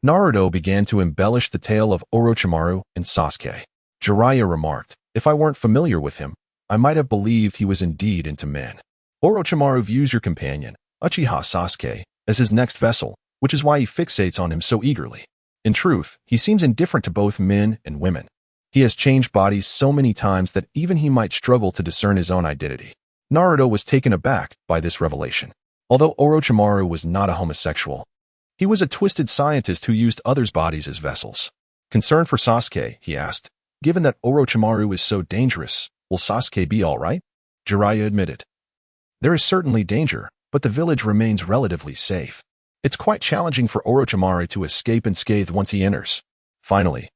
Naruto began to embellish the tale of Orochimaru and Sasuke. Jiraiya remarked, "If I weren't familiar with him, I might have believed he was indeed into men. Orochimaru views your companion, Uchiha Sasuke, as his next vessel, which is why he fixates on him so eagerly. In truth, he seems indifferent to both men and women. He has changed bodies so many times that even he might struggle to discern his own identity." Naruto was taken aback by this revelation. Although Orochimaru was not a homosexual, he was a twisted scientist who used others' bodies as vessels. Concerned for Sasuke, he asked, "Given that Orochimaru is so dangerous, will Sasuke be all right?" Jiraiya admitted, "There is certainly danger, but the village remains relatively safe. It's quite challenging for Orochimaru to escape unscathed once he enters." Finally,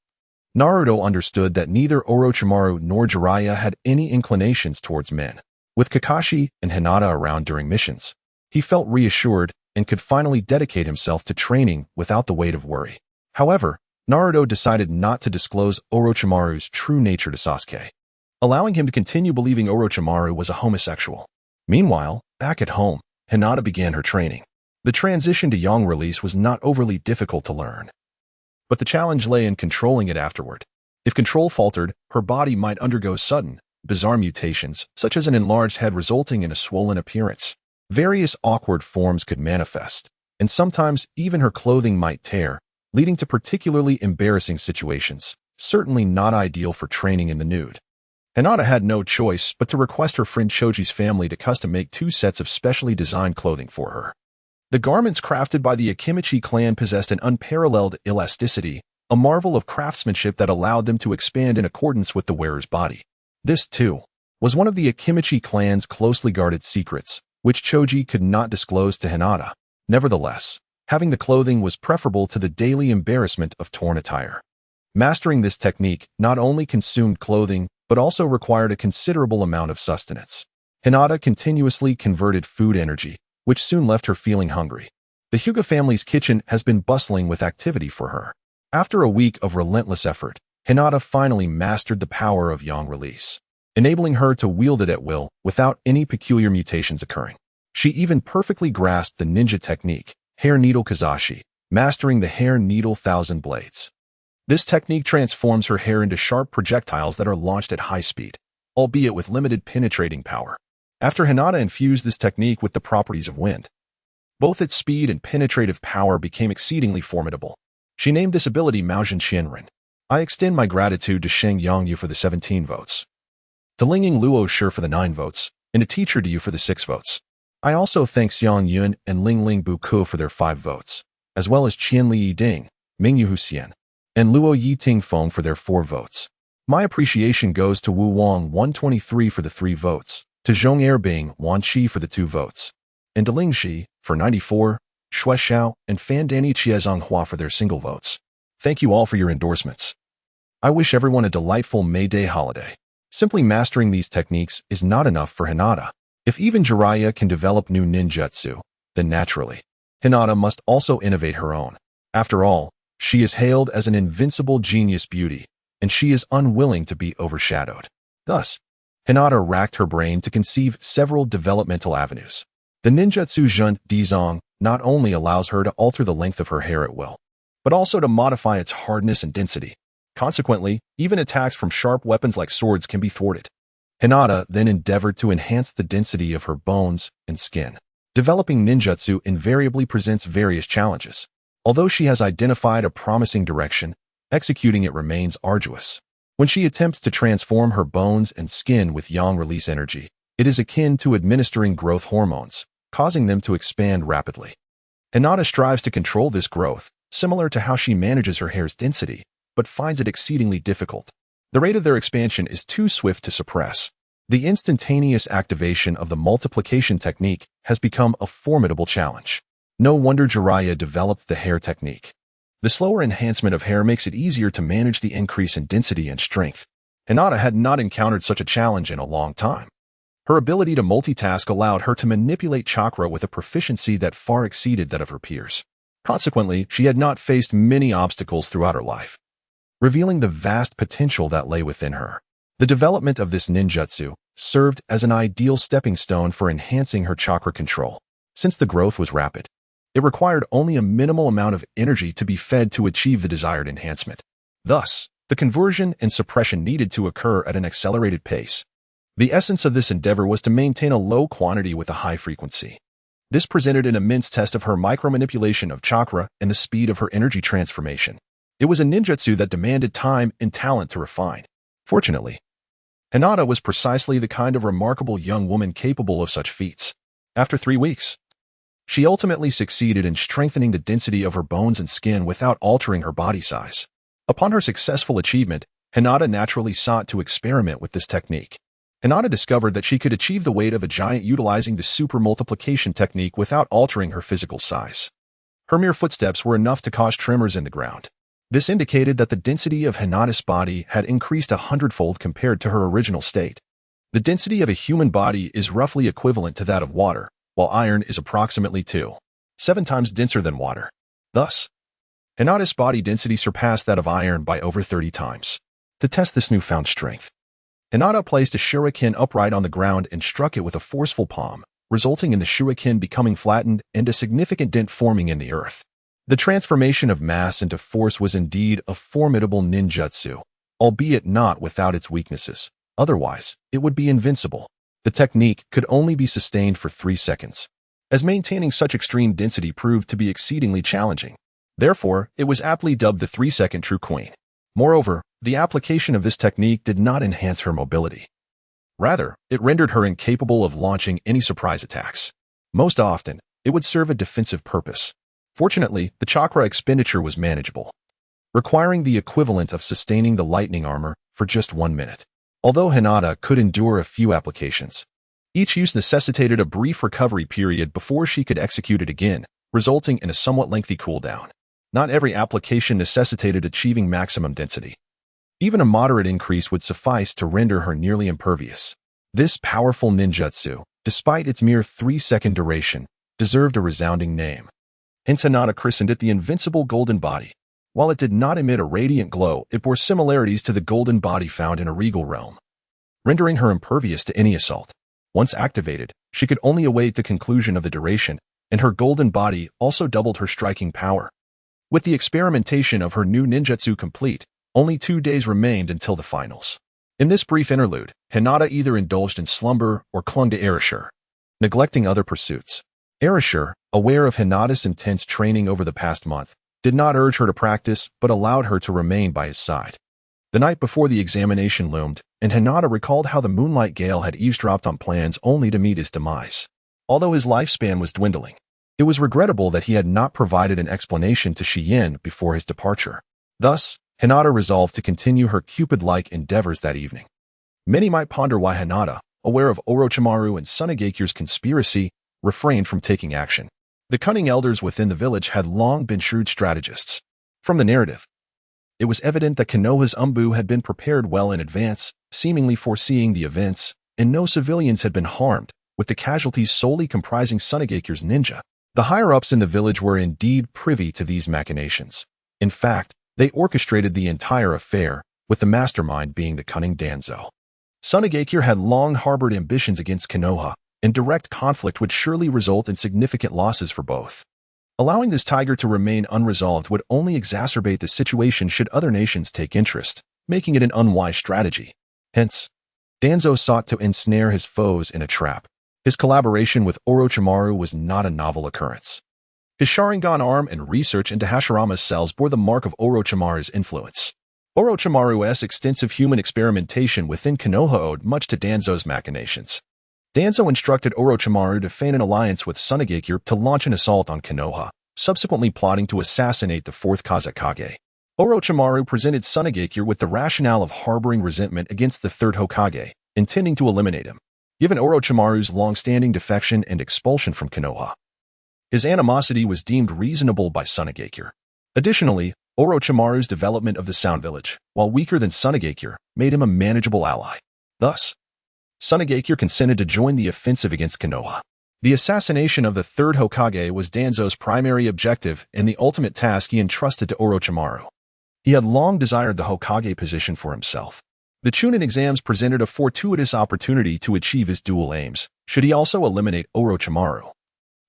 Naruto understood that neither Orochimaru nor Jiraiya had any inclinations towards men. With Kakashi and Hinata around during missions, he felt reassured and could finally dedicate himself to training without the weight of worry. However, Naruto decided not to disclose Orochimaru's true nature to Sasuke, allowing him to continue believing Orochimaru was a homosexual. Meanwhile, back at home, Hinata began her training. The transition to yang release was not overly difficult to learn, but the challenge lay in controlling it afterward. If control faltered, her body might undergo sudden, bizarre mutations, such as an enlarged head resulting in a swollen appearance. Various awkward forms could manifest, and sometimes even her clothing might tear, leading to particularly embarrassing situations, certainly not ideal for training in the nude. Hinata had no choice but to request her friend Choji's family to custom-make 2 sets of specially designed clothing for her. The garments crafted by the Akimichi clan possessed an unparalleled elasticity, a marvel of craftsmanship that allowed them to expand in accordance with the wearer's body. This, too, was one of the Akimichi clan's closely guarded secrets, which Choji could not disclose to Hinata. Nevertheless, having the clothing was preferable to the daily embarrassment of torn attire. Mastering this technique not only consumed clothing, but also required a considerable amount of sustenance. Hinata continuously converted food energy, which soon left her feeling hungry. The Hyuga family's kitchen has been bustling with activity for her. After a week of relentless effort, Hinata finally mastered the power of yang release, enabling her to wield it at will without any peculiar mutations occurring. She even perfectly grasped the ninja technique, hair needle kazashi, mastering the hair needle 1,000 blades. This technique transforms her hair into sharp projectiles that are launched at high speed, albeit with limited penetrating power. After Hinata infused this technique with the properties of wind, both its speed and penetrative power became exceedingly formidable. She named this ability Maojin Qianren. I extend my gratitude to Sheng Yongyu for the 17 votes, to Lingying Luo Shi for the 9 votes, and to Teacher Yu for the 6 votes. I also thank Xiang Yun and Ling Buku for their 5 votes, as well as Qian Li Yiding, Mingyu Huxian, and Luo Yiting Feng for their 4 votes. My appreciation goes to Wu Wang 123 for the 3 votes, to Zhong Erbing Wan Qi for the 2 votes, and to Ling Shi for 94, Shui Xiao and Fan Danny Chiezong Hua for their single votes. Thank you all for your endorsements. I wish everyone a delightful May Day holiday. Simply mastering these techniques is not enough for Hinata. If even Jiraiya can develop new ninjutsu, then naturally, Hinata must also innovate her own. After all, she is hailed as an invincible genius beauty, and she is unwilling to be overshadowed. Thus, Hinata racked her brain to conceive several developmental avenues. The ninjutsu Zhun Dizong not only allows her to alter the length of her hair at will, but also to modify its hardness and density. Consequently, even attacks from sharp weapons like swords can be thwarted. Hinata then endeavored to enhance the density of her bones and skin. Developing ninjutsu invariably presents various challenges. Although she has identified a promising direction, executing it remains arduous. When she attempts to transform her bones and skin with yang release energy, it is akin to administering growth hormones, causing them to expand rapidly. Hinata strives to control this growth, similar to how she manages her hair's density, but finds it exceedingly difficult. The rate of their expansion is too swift to suppress. The instantaneous activation of the multiplication technique has become a formidable challenge. No wonder Jiraiya developed the hair technique. The slower enhancement of hair makes it easier to manage the increase in density and strength. Hinata had not encountered such a challenge in a long time. Her ability to multitask allowed her to manipulate chakra with a proficiency that far exceeded that of her peers. Consequently, she had not faced many obstacles throughout her life, revealing the vast potential that lay within her. The development of this ninjutsu served as an ideal stepping stone for enhancing her chakra control. Since the growth was rapid, it required only a minimal amount of energy to be fed to achieve the desired enhancement. Thus, the conversion and suppression needed to occur at an accelerated pace. The essence of this endeavor was to maintain a low quantity with a high frequency. This presented an immense test of her micromanipulation of chakra and the speed of her energy transformation. It was a ninjutsu that demanded time and talent to refine. Fortunately, Hinata was precisely the kind of remarkable young woman capable of such feats. After 3 weeks, she ultimately succeeded in strengthening the density of her bones and skin without altering her body size. Upon her successful achievement, Hinata naturally sought to experiment with this technique. Hinata discovered that she could achieve the weight of a giant utilizing the super multiplication technique without altering her physical size. Her mere footsteps were enough to cause tremors in the ground. This indicated that the density of Hinata's body had increased 100-fold compared to her original state. The density of a human body is roughly equivalent to that of water, while iron is approximately 2.7 times denser than water. Thus, Hinata's body density surpassed that of iron by over 30 times. To test this newfound strength, Hinata placed a shuriken upright on the ground and struck it with a forceful palm, resulting in the shuriken becoming flattened and a significant dent forming in the earth. The transformation of mass into force was indeed a formidable ninjutsu, albeit not without its weaknesses. Otherwise, it would be invincible. The technique could only be sustained for 3 seconds, as maintaining such extreme density proved to be exceedingly challenging. Therefore, it was aptly dubbed the 3-second True Queen. Moreover, the application of this technique did not enhance her mobility. Rather, it rendered her incapable of launching any surprise attacks. Most often, it would serve a defensive purpose. Fortunately, the chakra expenditure was manageable, requiring the equivalent of sustaining the lightning armor for just 1 minute. Although Hinata could endure a few applications, each use necessitated a brief recovery period before she could execute it again, resulting in a somewhat lengthy cooldown. Not every application necessitated achieving maximum density. Even a moderate increase would suffice to render her nearly impervious. This powerful ninjutsu, despite its mere 3-second duration, deserved a resounding name. Hence Hinata christened it the Invincible Golden Body. While it did not emit a radiant glow, it bore similarities to the golden body found in a regal realm, rendering her impervious to any assault. Once activated, she could only await the conclusion of the duration, and her golden body also doubled her striking power. With the experimentation of her new ninjutsu complete, only 2 days remained until the finals. In this brief interlude, Hinata either indulged in slumber or clung to erasure, neglecting other pursuits. Erasure, aware of Hinata's intense training over the past month, did not urge her to practice but allowed her to remain by his side. The night before the examination loomed, and Hinata recalled how the Moonlight Gale had eavesdropped on plans only to meet his demise. Although his lifespan was dwindling, it was regrettable that he had not provided an explanation to Shiyin before his departure. Thus, Hinata resolved to continue her Cupid-like endeavors that evening. Many might ponder why Hinata, aware of Orochimaru and Tsunagekyu's conspiracy, refrained from taking action. The cunning elders within the village had long been shrewd strategists. From the narrative, it was evident that Konoha's Umbu had been prepared well in advance, seemingly foreseeing the events, and no civilians had been harmed, with the casualties solely comprising Tsunagekyu's ninja. The higher-ups in the village were indeed privy to these machinations. In fact, they orchestrated the entire affair, with the mastermind being the cunning Danzo. Tsunagekure had long harbored ambitions against Konoha, and direct conflict would surely result in significant losses for both. Allowing this tiger to remain unresolved would only exacerbate the situation should other nations take interest, making it an unwise strategy. Hence, Danzo sought to ensnare his foes in a trap. His collaboration with Orochimaru was not a novel occurrence. His Sharingan arm and research into Hashirama's cells bore the mark of Orochimaru's influence. Orochimaru's extensive human experimentation within Konoha owed much to Danzo's machinations. Danzo instructed Orochimaru to feign an alliance with Tsunagekure to launch an assault on Konoha, subsequently plotting to assassinate the fourth Kazekage. Orochimaru presented Tsunagekure with the rationale of harboring resentment against the third Hokage, intending to eliminate him. Given Orochimaru's long-standing defection and expulsion from Konoha, his animosity was deemed reasonable by Tsunagekure. Additionally, Orochimaru's development of the Sound Village, while weaker than Tsunagekure, made him a manageable ally. Thus, Tsunagekure consented to join the offensive against Konoha. The assassination of the third Hokage was Danzo's primary objective and the ultimate task he entrusted to Orochimaru. He had long desired the Hokage position for himself. The Chunin exams presented a fortuitous opportunity to achieve his dual aims, should he also eliminate Orochimaru.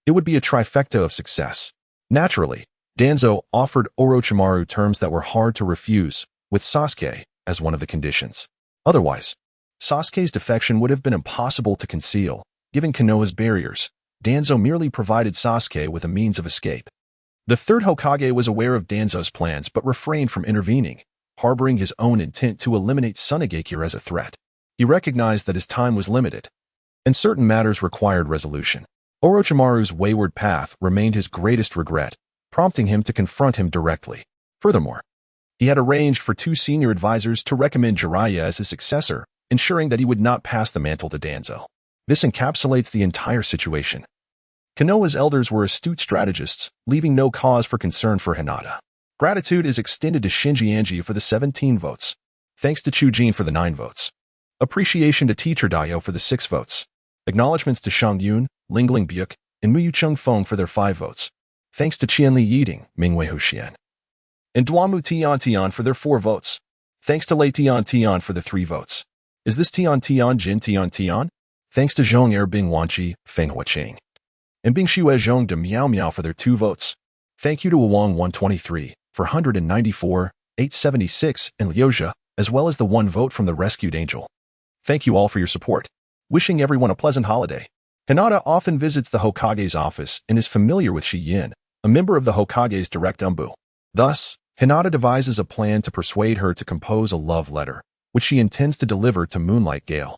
It would be a trifecta of success. Naturally, Danzo offered Orochimaru terms that were hard to refuse, with Sasuke as one of the conditions. Otherwise, Sasuke's defection would have been impossible to conceal. Given Konoha's barriers, Danzo merely provided Sasuke with a means of escape. The third Hokage was aware of Danzo's plans but refrained from intervening, harboring his own intent to eliminate Tsunagekure as a threat. He recognized that his time was limited, and certain matters required resolution. Orochimaru's wayward path remained his greatest regret, prompting him to confront him directly. Furthermore, he had arranged for 2 senior advisors to recommend Jiraiya as his successor, ensuring that he would not pass the mantle to Danzo. This encapsulates the entire situation. Konoha's elders were astute strategists, leaving no cause for concern for Hinata. Gratitude is extended to Shinji Anji for the 17 votes. Thanks to Chujin for the 9 votes. Appreciation to Teacher Dayo for the 6 votes. Acknowledgements to Shang Yun, Lingling Byuk, and Muyu Chung Feng for their 5 votes. Thanks to Qianli Yiding, Mingwei Huxian, and Duamu Tian Tian for their 4 votes. Thanks to Lei Tian Tian for the 3 votes. Is this Tian Tian Jin Tian Tian? Thanks to Zhong Er Bing Wanqi, Feng Huaqing, and Bing Xue Zhong de Miao Miao for their 2 votes. Thank you to Wang 123 for 194, 876, and Liuxia, as well as the 1 vote from the Rescued Angel. Thank you all for your support. Wishing everyone a pleasant holiday. Hinata often visits the Hokage's office and is familiar with Shiyin, a member of the Hokage's direct umbu. Thus, Hinata devises a plan to persuade her to compose a love letter, which she intends to deliver to Moonlight Gale,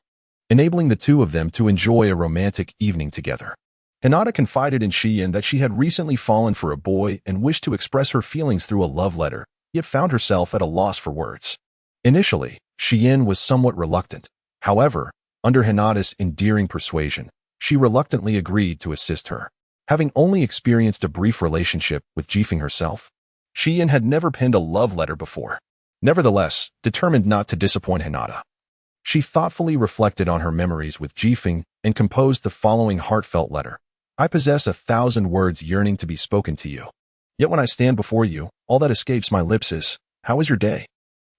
enabling the 2 of them to enjoy a romantic evening together. Hinata confided in Shiyin that she had recently fallen for a boy and wished to express her feelings through a love letter, yet found herself at a loss for words. Initially, Shiyin was somewhat reluctant. However, under Hinata's endearing persuasion, she reluctantly agreed to assist her. Having only experienced a brief relationship with Jifeng herself, Shiyin had never penned a love letter before. Nevertheless, determined not to disappoint Hinata, she thoughtfully reflected on her memories with Jifeng and composed the following heartfelt letter. I possess 1,000 words yearning to be spoken to you. Yet when I stand before you, all that escapes my lips is, how is your day?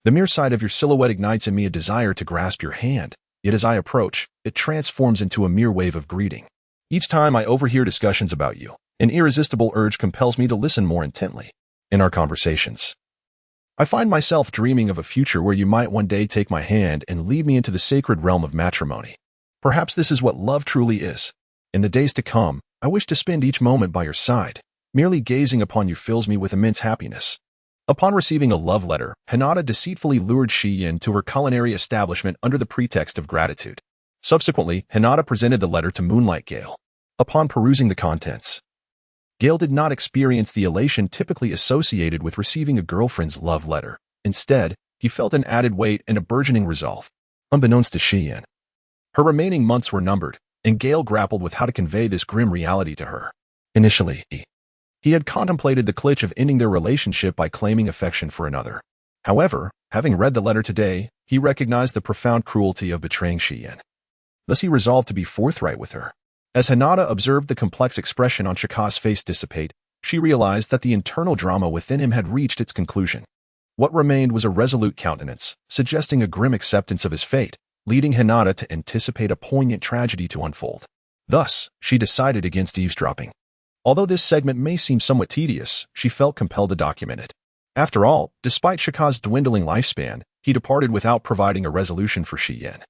The mere sight of your silhouette ignites in me a desire to grasp your hand, yet as I approach, it transforms into a mere wave of greeting. Each time I overhear discussions about you, an irresistible urge compels me to listen more intently. in our conversations. I find myself dreaming of a future where you might one day take my hand and lead me into the sacred realm of matrimony. Perhaps this is what love truly is. In the days to come, I wish to spend each moment by your side. Merely gazing upon you fills me with immense happiness. Upon receiving a love letter, Hinata deceitfully lured Shiyin to her culinary establishment under the pretext of gratitude. Subsequently, Hinata presented the letter to Moonlight Gale. Upon perusing the contents, Gale did not experience the elation typically associated with receiving a girlfriend's love letter. Instead, he felt an added weight and a burgeoning resolve. Unbeknownst to Shiyin, her remaining months were numbered, and Gale grappled with how to convey this grim reality to her. Initially, he had contemplated the glitch of ending their relationship by claiming affection for another. However, having read the letter today, he recognized the profound cruelty of betraying Shiyin. Thus he resolved to be forthright with her. As Hinata observed the complex expression on Shika's face dissipate, she realized that the internal drama within him had reached its conclusion. What remained was a resolute countenance, suggesting a grim acceptance of his fate, leading Hinata to anticipate a poignant tragedy to unfold. Thus, she decided against eavesdropping. Although this segment may seem somewhat tedious, she felt compelled to document it. After all, despite Shika's dwindling lifespan, he departed without providing a resolution for Shiyin,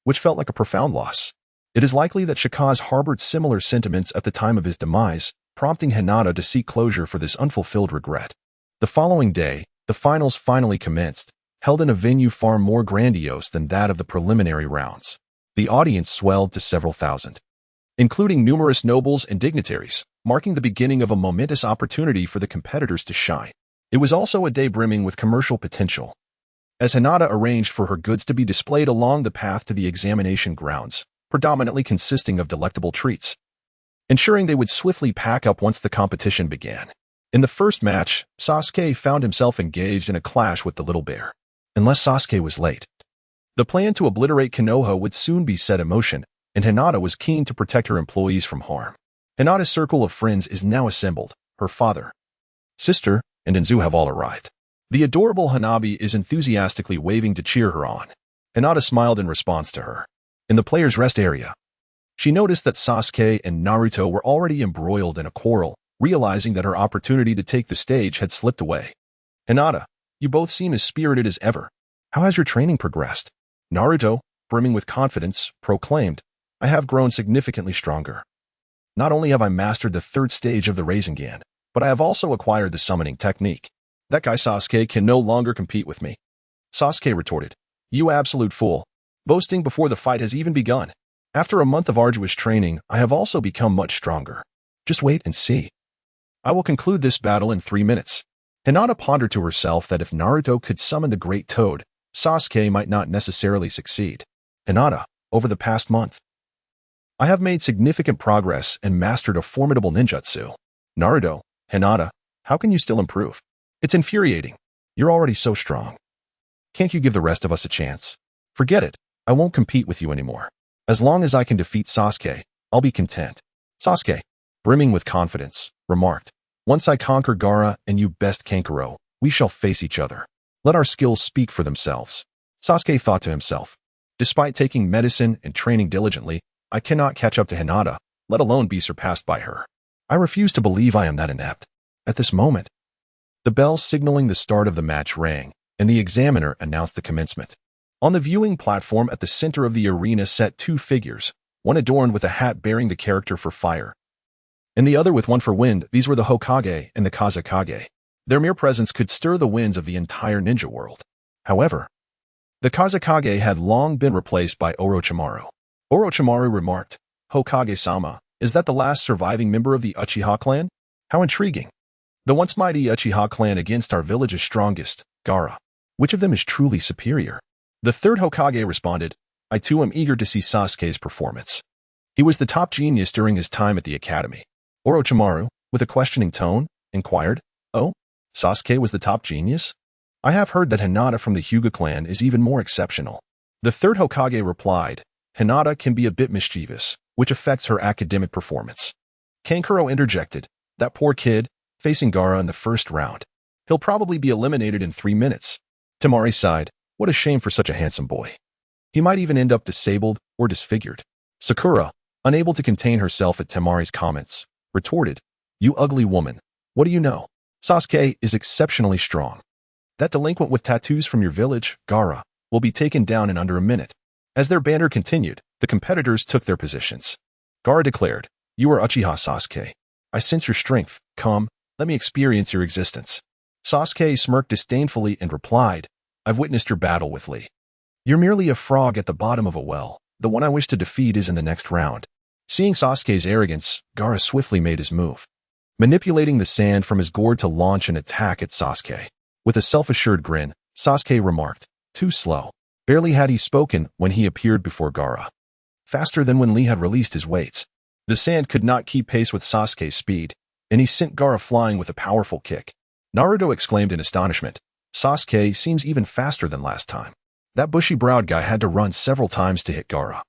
which felt like a profound loss. It is likely that Shika's harbored similar sentiments at the time of his demise, prompting Hinata to seek closure for this unfulfilled regret. The following day, the finals finally commenced, held in a venue far more grandiose than that of the preliminary rounds. The audience swelled to several thousand, including numerous nobles and dignitaries, marking the beginning of a momentous opportunity for the competitors to shine. It was also a day brimming with commercial potential, as Hinata arranged for her goods to be displayed along the path to the examination grounds, predominantly consisting of delectable treats, ensuring they would swiftly pack up once the competition began. In the first match, Sasuke found himself engaged in a clash with the little bear. Unless Sasuke was late, the plan to obliterate Konoha would soon be set in motion, and Hinata was keen to protect her employees from harm. Hinata's circle of friends is now assembled. Her father, sister, and Enzu have all arrived. The adorable Hanabi is enthusiastically waving to cheer her on. Hinata smiled in response to her. In the players' rest area, she noticed that Sasuke and Naruto were already embroiled in a quarrel, realizing that her opportunity to take the stage had slipped away. Hinata, you both seem as spirited as ever. How has your training progressed? Naruto, brimming with confidence, proclaimed, I have grown significantly stronger. Not only have I mastered the third stage of the Rasengan, but I have also acquired the summoning technique. That guy Sasuke can no longer compete with me. Sasuke retorted, you absolute fool. Boasting before the fight has even begun. After a month of arduous training, I have also become much stronger. Just wait and see. I will conclude this battle in 3 minutes. Hinata pondered to herself that if Naruto could summon the Great Toad, Sasuke might not necessarily succeed. Hinata, over the past month, I have made significant progress and mastered a formidable ninjutsu. Naruto, Hinata, how can you still improve? It's infuriating. You're already so strong. Can't you give the rest of us a chance? Forget it. I won't compete with you anymore. As long as I can defeat Sasuke, I'll be content. Sasuke, brimming with confidence, remarked, once I conquer Gaara and you best Kankuro, we shall face each other. Let our skills speak for themselves. Sasuke thought to himself, despite taking medicine and training diligently, I cannot catch up to Hinata, let alone be surpassed by her. I refuse to believe I am that inept. At this moment, the bell signaling the start of the match rang, and the examiner announced the commencement. On the viewing platform at the center of the arena sat 2 figures, one adorned with a hat bearing the character for fire, and the other with one for wind. These were the Hokage and the Kazekage. Their mere presence could stir the winds of the entire ninja world. However, the Kazekage had long been replaced by Orochimaru. Orochimaru remarked, Hokage-sama, is that the last surviving member of the Uchiha clan? How intriguing. The once mighty Uchiha clan against our village's strongest, Gaara. Which of them is truly superior? The third Hokage responded, I too am eager to see Sasuke's performance. He was the top genius during his time at the academy. Orochimaru, with a questioning tone, inquired, oh, Sasuke was the top genius? I have heard that Hinata from the Hyuga clan is even more exceptional. The third Hokage replied, Hinata can be a bit mischievous, which affects her academic performance. Kankuro interjected, that poor kid, facing Gaara in the first round. He'll probably be eliminated in 3 minutes. Temari sighed, what a shame for such a handsome boy. He might even end up disabled or disfigured. Sakura, unable to contain herself at Temari's comments, retorted, you ugly woman, what do you know? Sasuke is exceptionally strong. That delinquent with tattoos from your village, Gaara, will be taken down in under a minute. As their banter continued, the competitors took their positions. Gaara declared, "You are Uchiha Sasuke. I sense your strength. Come, let me experience your existence." Sasuke smirked disdainfully and replied, "I've witnessed your battle with Lee. You're merely a frog at the bottom of a well. The one I wish to defeat is in the next round." Seeing Sasuke's arrogance, Gaara swiftly made his move, manipulating the sand from his gourd to launch an attack at Sasuke. With a self-assured grin, Sasuke remarked, "Too slow." Barely had he spoken when he appeared before Gaara. Faster than when Lee had released his weights. The sand could not keep pace with Sasuke's speed, and he sent Gaara flying with a powerful kick. Naruto exclaimed in astonishment, "Sasuke seems even faster than last time." That bushy-browed guy had to run several times to hit Gaara.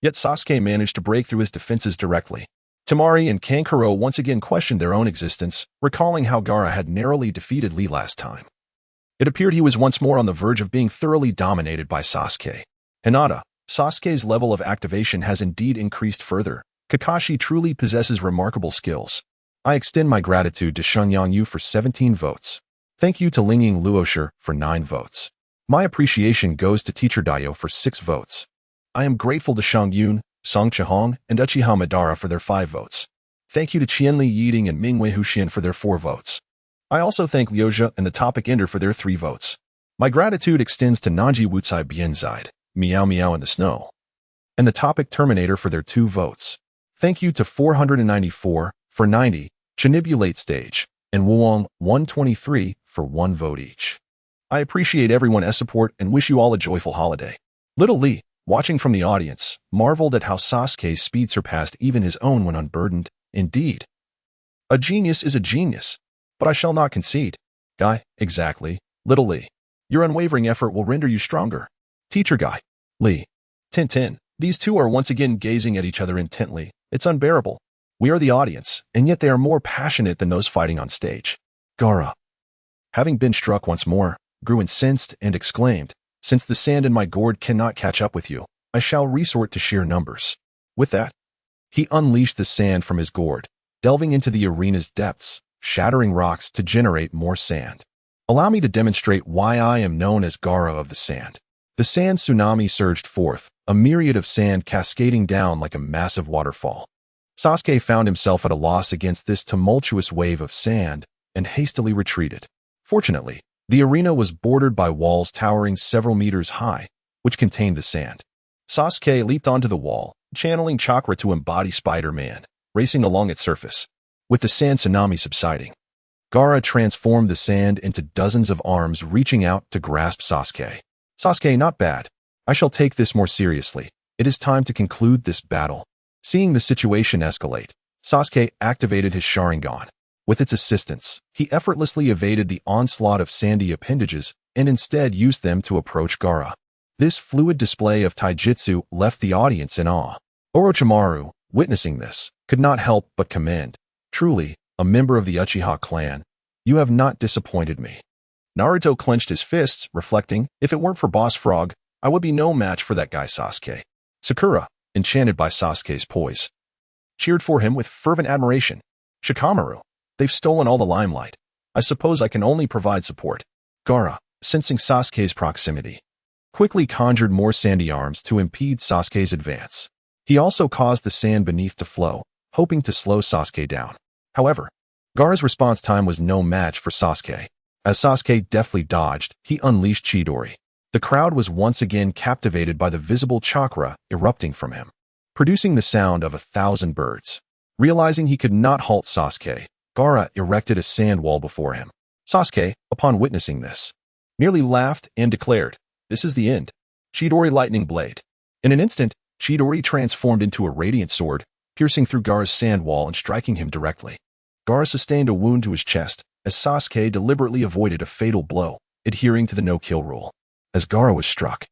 Yet Sasuke managed to break through his defenses directly. Temari and Kankuro once again questioned their own existence, recalling how Gaara had narrowly defeated Lee last time. It appeared he was once more on the verge of being thoroughly dominated by Sasuke. Hinata, Sasuke's level of activation has indeed increased further. Kakashi truly possesses remarkable skills. I extend my gratitude to Shenyang Yu for 17 votes. Thank you to Lingying Luosher for 9 votes. My appreciation goes to Teacher Daio for 6 votes. I am grateful to Shang Yun, Song Chihong, and Uchiha Madara for their 5 votes. Thank you to Qianli Yiding and Mingwei Huxian for their 4 votes. I also thank Liuxia and the Topic Ender for their 3 votes. My gratitude extends to Nanji Wutsai Bienzide, Meow Meow in the Snow, and the Topic Terminator for their 2 votes. Thank you to 494 for 90, Chanibulate Stage, and Wuong 123 for 1 vote each. I appreciate everyone's support and wish you all a joyful holiday. Little Lee, watching from the audience, marveled at how Sasuke's speed surpassed even his own when unburdened. Indeed, a genius is a genius. But I shall not concede. Guy, exactly. Little Lee. Your unwavering effort will render you stronger. Teacher Guy. Lee. Tintin. These two are once again gazing at each other intently. It's unbearable. We are the audience, and yet they are more passionate than those fighting on stage. Gaara, having been struck once more, grew incensed and exclaimed, "Since the sand in my gourd cannot catch up with you, I shall resort to sheer numbers." With that, he unleashed the sand from his gourd, delving into the arena's depths, shattering rocks to generate more sand. Allow me to demonstrate why I am known as Gaara of the Sand. The sand tsunami surged forth, a myriad of sand cascading down like a massive waterfall. Sasuke found himself at a loss against this tumultuous wave of sand and hastily retreated. Fortunately, the arena was bordered by walls towering several meters high, which contained the sand. Sasuke leaped onto the wall, channeling chakra to embody Spider-Man, racing along its surface. With the sand tsunami subsiding, Gaara transformed the sand into dozens of arms reaching out to grasp Sasuke. "Sasuke, not bad. I shall take this more seriously. It is time to conclude this battle." Seeing the situation escalate, Sasuke activated his Sharingan. With its assistance, he effortlessly evaded the onslaught of sandy appendages and instead used them to approach Gaara. This fluid display of taijutsu left the audience in awe. Orochimaru, witnessing this, could not help but commend. "Truly, a member of the Uchiha clan, you have not disappointed me." Naruto clenched his fists, reflecting, "If it weren't for Boss Frog, I would be no match for that guy Sasuke." Sakura, enchanted by Sasuke's poise, cheered for him with fervent admiration. "Shikamaru, they've stolen all the limelight. I suppose I can only provide support." Gaara, sensing Sasuke's proximity, quickly conjured more sandy arms to impede Sasuke's advance. He also caused the sand beneath to flow, hoping to slow Sasuke down. However, Gaara's response time was no match for Sasuke. As Sasuke deftly dodged, he unleashed Chidori. The crowd was once again captivated by the visible chakra erupting from him, producing the sound of 1,000 birds. Realizing he could not halt Sasuke, Gaara erected a sand wall before him. Sasuke, upon witnessing this, merely laughed and declared, "This is the end." Chidori Lightning Blade. In an instant, Chidori transformed into a radiant sword, piercing through Gaara's sand wall and striking him directly. Gaara sustained a wound to his chest as Sasuke deliberately avoided a fatal blow, adhering to the no-kill rule. As Gaara was struck,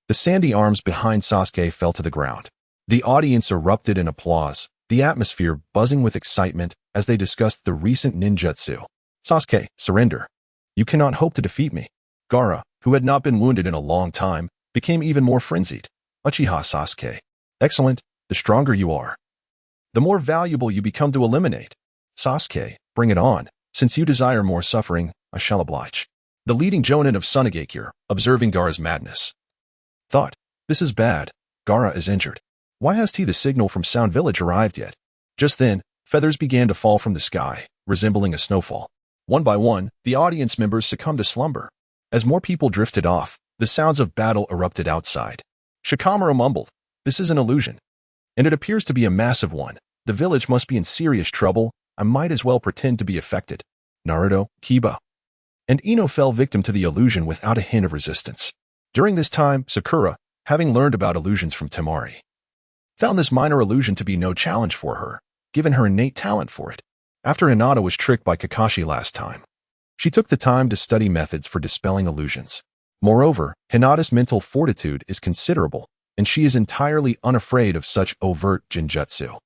the sandy arms behind Sasuke fell to the ground. The audience erupted in applause, the atmosphere buzzing with excitement as they discussed the recent ninjutsu. "Sasuke, surrender. You cannot hope to defeat me." Gaara, who had not been wounded in a long time, became even more frenzied. "Uchiha Sasuke. Excellent. The stronger you are, the more valuable you become to eliminate." "Sasuke, bring it on. Since you desire more suffering, I shall oblige. The leading jonin of Sunagakure, observing Gaara's madness, thought, this is bad. Gaara is injured. Why has the signal from Sound Village arrived yet? Just then, feathers began to fall from the sky, resembling a snowfall. One by one, the audience members succumbed to slumber. As more people drifted off, the sounds of battle erupted outside. Shikamaru mumbled, this is an illusion. And it appears to be a massive one. The village must be in serious trouble. I might as well pretend to be affected. Naruto, Kiba, and Ino fell victim to the illusion without a hint of resistance. During this time, Sakura, having learned about illusions from Temari, found this minor illusion to be no challenge for her, given her innate talent for it. After Hinata was tricked by Kakashi last time, she took the time to study methods for dispelling illusions. Moreover, Hinata's mental fortitude is considerable, and she is entirely unafraid of such overt genjutsu.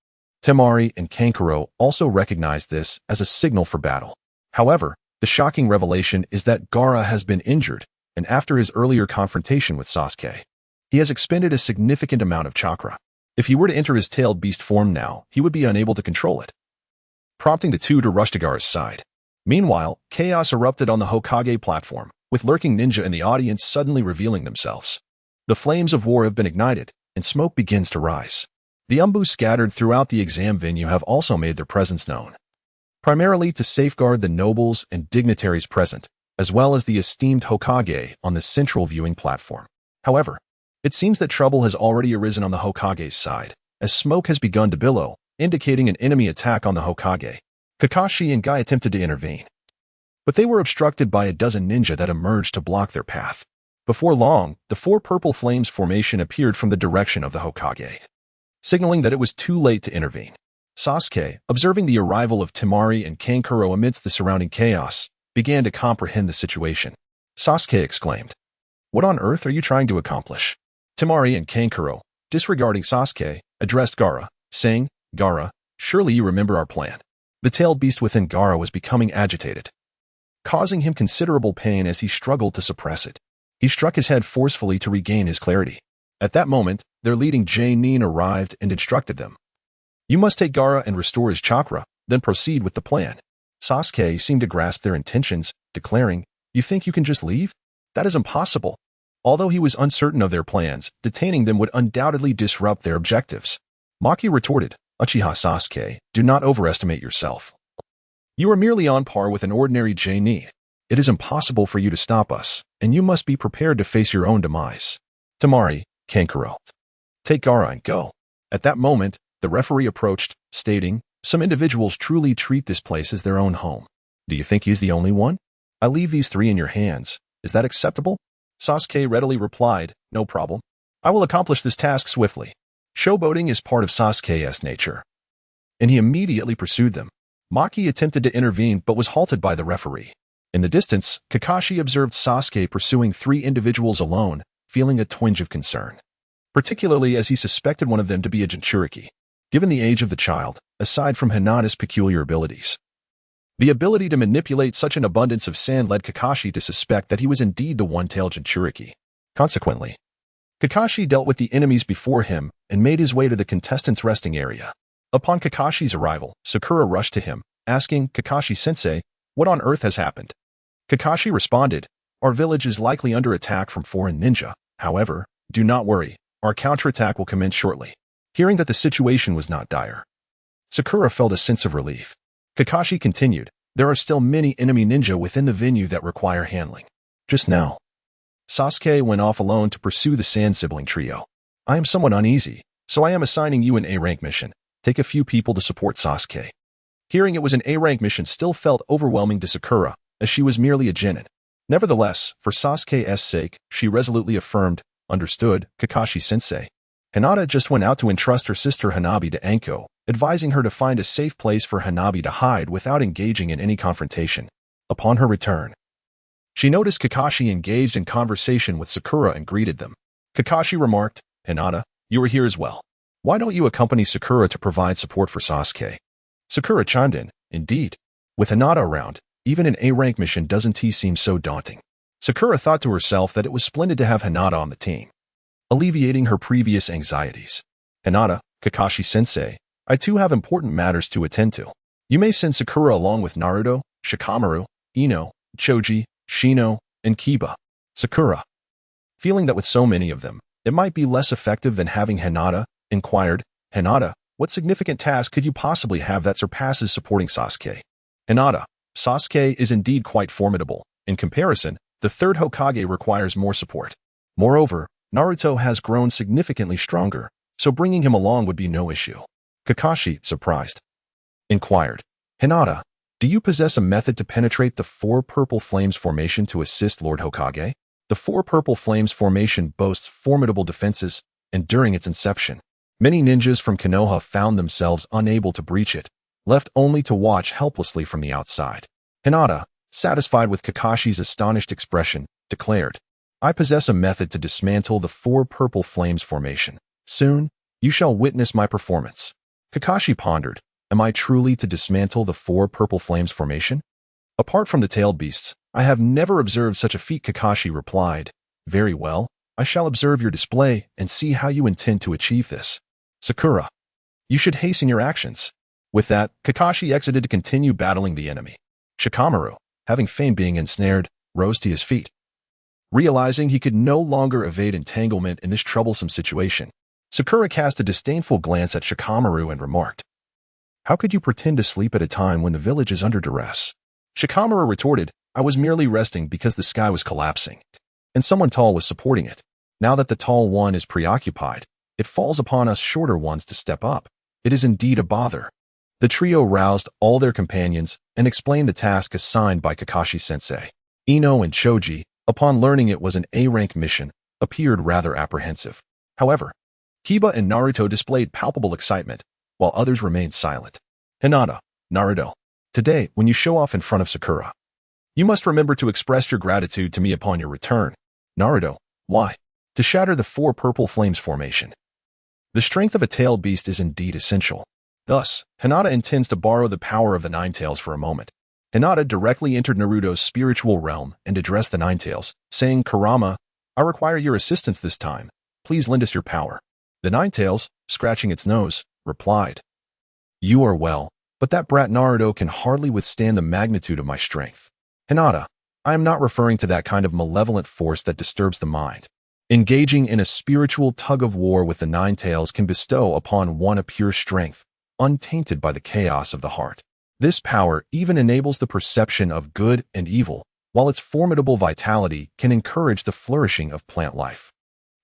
Temari and Kankuro also recognized this as a signal for battle. However, the shocking revelation is that Gaara has been injured, and after his earlier confrontation with Sasuke, he has expended a significant amount of chakra. If he were to enter his tailed beast form now, he would be unable to control it, prompting the two to rush to Gaara's side. Meanwhile, chaos erupted on the Hokage platform, with lurking ninja in the audience suddenly revealing themselves. The flames of war have been ignited, and smoke begins to rise. The Umbu scattered throughout the exam venue have also made their presence known, primarily to safeguard the nobles and dignitaries present, as well as the esteemed Hokage on the central viewing platform. However, it seems that trouble has already arisen on the Hokage's side, as smoke has begun to billow, indicating an enemy attack on the Hokage. Kakashi and Guy attempted to intervene, but they were obstructed by a dozen ninja that emerged to block their path. Before long, the four purple flames formation appeared from the direction of the Hokage, signaling that it was too late to intervene. Sasuke, observing the arrival of Temari and Kankuro amidst the surrounding chaos, began to comprehend the situation. Sasuke exclaimed, "What on earth are you trying to accomplish?" Temari and Kankuro, disregarding Sasuke, addressed Gaara, saying, "Gaara, surely you remember our plan." The tailed beast within Gaara was becoming agitated, causing him considerable pain as he struggled to suppress it. He struck his head forcefully to regain his clarity. At that moment, their leading J-Nin arrived and instructed them. You must take Gaara and restore his chakra, then proceed with the plan. Sasuke seemed to grasp their intentions, declaring, "You think you can just leave? That is impossible." Although he was uncertain of their plans, detaining them would undoubtedly disrupt their objectives. Maki retorted, "Uchiha Sasuke, do not overestimate yourself. You are merely on par with an ordinary J-Nin. It is impossible for you to stop us, and you must be prepared to face your own demise." Temari, Kankuro, take Gaara and go. At that moment, the referee approached, stating, "Some individuals truly treat this place as their own home. Do you think he's the only one? I leave these three in your hands. Is that acceptable?" Sasuke readily replied, "No problem. I will accomplish this task swiftly." Showboating is part of Sasuke's nature, and he immediately pursued them. Maki attempted to intervene but was halted by the referee. In the distance, Kakashi observed Sasuke pursuing three individuals alone, feeling a twinge of concern, particularly as he suspected one of them to be a Jinchuriki. Given the age of the child, aside from Hinata's peculiar abilities, the ability to manipulate such an abundance of sand led Kakashi to suspect that he was indeed the one-tailed Jinchuriki. Consequently, Kakashi dealt with the enemies before him and made his way to the contestants' resting area. Upon Kakashi's arrival, Sakura rushed to him, asking, "Kakashi-sensei, what on earth has happened?" Kakashi responded, "Our village is likely under attack from foreign ninja. However, do not worry, our counterattack will commence shortly." Hearing that the situation was not dire, Sakura felt a sense of relief. Kakashi continued, "There are still many enemy ninja within the venue that require handling. Just now, Sasuke went off alone to pursue the Sand Sibling trio. I am somewhat uneasy, so I am assigning you an A-rank mission. Take a few people to support Sasuke." Hearing it was an A-rank mission still felt overwhelming to Sakura, as she was merely a genin. Nevertheless, for Sasuke's sake, she resolutely affirmed, "Understood, Kakashi-sensei." Hinata just went out to entrust her sister Hanabi to Anko, advising her to find a safe place for Hanabi to hide without engaging in any confrontation. Upon her return, she noticed Kakashi engaged in conversation with Sakura and greeted them. Kakashi remarked, "Hinata, you are here as well. Why don't you accompany Sakura to provide support for Sasuke?" Sakura chimed in, "Indeed. With Hinata around, even an A-rank mission doesn't seem so daunting." Sakura thought to herself that it was splendid to have Hinata on the team, alleviating her previous anxieties. "Hinata, Kakashi-sensei, I too have important matters to attend to. You may send Sakura along with Naruto, Shikamaru, Ino, Choji, Shino, and Kiba. Sakura. Feeling that with so many of them, it might be less effective than having Hinata, inquired, Hinata, what significant task could you possibly have that surpasses supporting Sasuke? Hinata, Sasuke is indeed quite formidable. In comparison, the third Hokage requires more support. Moreover, Naruto has grown significantly stronger, so bringing him along would be no issue. Kakashi, surprised, inquired, Hinata, do you possess a method to penetrate the Four Purple Flames formation to assist Lord Hokage? The Four Purple Flames formation boasts formidable defenses, and during its inception, many ninjas from Konoha found themselves unable to breach it, left only to watch helplessly from the outside. Hinata, satisfied with Kakashi's astonished expression, declared, I possess a method to dismantle the Four Purple Flames formation. Soon, you shall witness my performance. Kakashi pondered, am I truly to dismantle the Four Purple Flames formation? Apart from the tailed beasts, I have never observed such a feat. Kakashi replied, very well, I shall observe your display and see how you intend to achieve this. Sakura, you should hasten your actions. With that, Kakashi exited to continue battling the enemy. Shikamaru, having feigned being ensnared, rose to his feet. Realizing he could no longer evade entanglement in this troublesome situation, Sakura cast a disdainful glance at Shikamaru and remarked, how could you pretend to sleep at a time when the village is under duress? Shikamaru retorted, I was merely resting because the sky was collapsing, and someone tall was supporting it. Now that the tall one is preoccupied, it falls upon us shorter ones to step up. It is indeed a bother. The trio roused all their companions and explained the task assigned by Kakashi-sensei. Ino and Choji, upon learning it was an A-rank mission, appeared rather apprehensive. However, Kiba and Naruto displayed palpable excitement, while others remained silent. Hinata, Naruto, today, when you show off in front of Sakura, you must remember to express your gratitude to me upon your return. Naruto, why? To shatter the Four Purple Flames formation. The strength of a tailed beast is indeed essential. Thus, Hinata intends to borrow the power of the Nine Tails for a moment. Hinata directly entered Naruto's spiritual realm and addressed the Nine Tails, saying, Kurama, I require your assistance this time. Please lend us your power. The Nine Tails, scratching its nose, replied, you are well, but that brat Naruto can hardly withstand the magnitude of my strength. Hinata, I am not referring to that kind of malevolent force that disturbs the mind. Engaging in a spiritual tug-of-war with the Nine Tails can bestow upon one a pure strength, untainted by the chaos of the heart. This power even enables the perception of good and evil, while its formidable vitality can encourage the flourishing of plant life.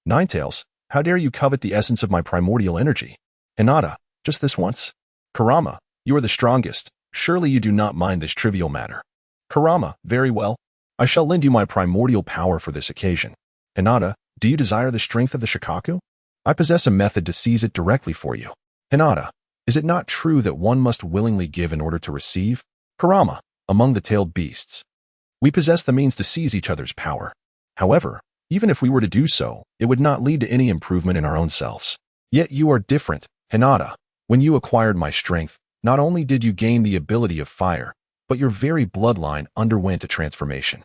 Nine Tails, how dare you covet the essence of my primordial energy? Hinata, just this once. Kurama, you are the strongest. Surely you do not mind this trivial matter. Kurama, very well. I shall lend you my primordial power for this occasion. Hinata, do you desire the strength of the Shikaku? I possess a method to seize it directly for you. Hinata, is it not true that one must willingly give in order to receive? Kurama, among the tailed beasts, we possess the means to seize each other's power. However, even if we were to do so, it would not lead to any improvement in our own selves. Yet you are different, Hinata. When you acquired my strength, not only did you gain the ability of fire, but your very bloodline underwent a transformation.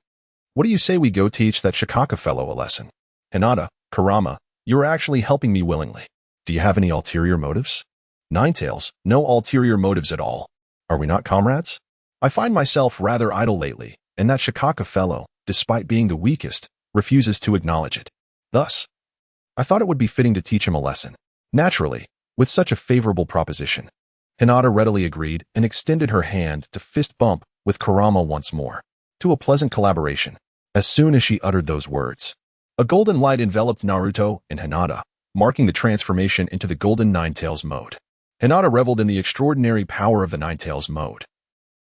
What do you say we go teach that Shikaka fellow a lesson? Hinata, Kurama, you are actually helping me willingly. Do you have any ulterior motives? Nine Tails, no ulterior motives at all. Are we not comrades? I find myself rather idle lately, and that Shikaka fellow, despite being the weakest, refuses to acknowledge it. Thus, I thought it would be fitting to teach him a lesson. Naturally, with such a favorable proposition, Hinata readily agreed and extended her hand to fist bump with Kurama once more, to a pleasant collaboration. As soon as she uttered those words, a golden light enveloped Naruto and Hinata, marking the transformation into the Golden Nine Tails mode. Hinata reveled in the extraordinary power of the Nine Tails mode,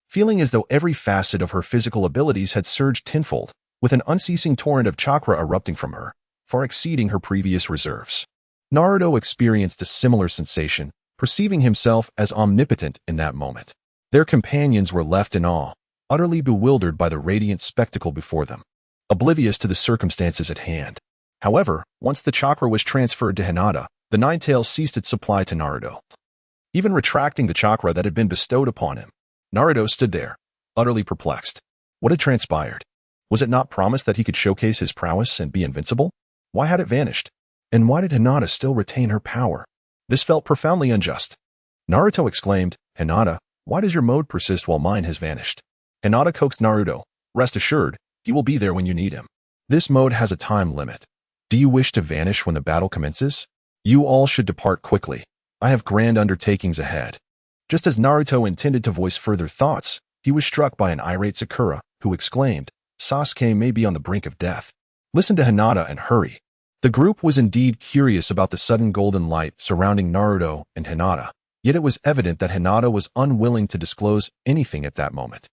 feeling as though every facet of her physical abilities had surged tenfold, with an unceasing torrent of chakra erupting from her, far exceeding her previous reserves. Naruto experienced a similar sensation, perceiving himself as omnipotent in that moment. Their companions were left in awe, utterly bewildered by the radiant spectacle before them, oblivious to the circumstances at hand. However, once the chakra was transferred to Hinata, the Nine Tails ceased its supply to Naruto. Even retracting the chakra that had been bestowed upon him, Naruto stood there, utterly perplexed. What had transpired? Was it not promised that he could showcase his prowess and be invincible? Why had it vanished? And why did Hinata still retain her power? This felt profoundly unjust. Naruto exclaimed, Hinata, why does your mode persist while mine has vanished? Hinata coaxed Naruto. Rest assured, he will be there when you need him. This mode has a time limit. Do you wish to vanish when the battle commences? You all should depart quickly. I have grand undertakings ahead. Just as Naruto intended to voice further thoughts, he was struck by an irate Sakura, who exclaimed, Sasuke may be on the brink of death. Listen to Hinata and hurry. The group was indeed curious about the sudden golden light surrounding Naruto and Hinata, yet it was evident that Hinata was unwilling to disclose anything at that moment.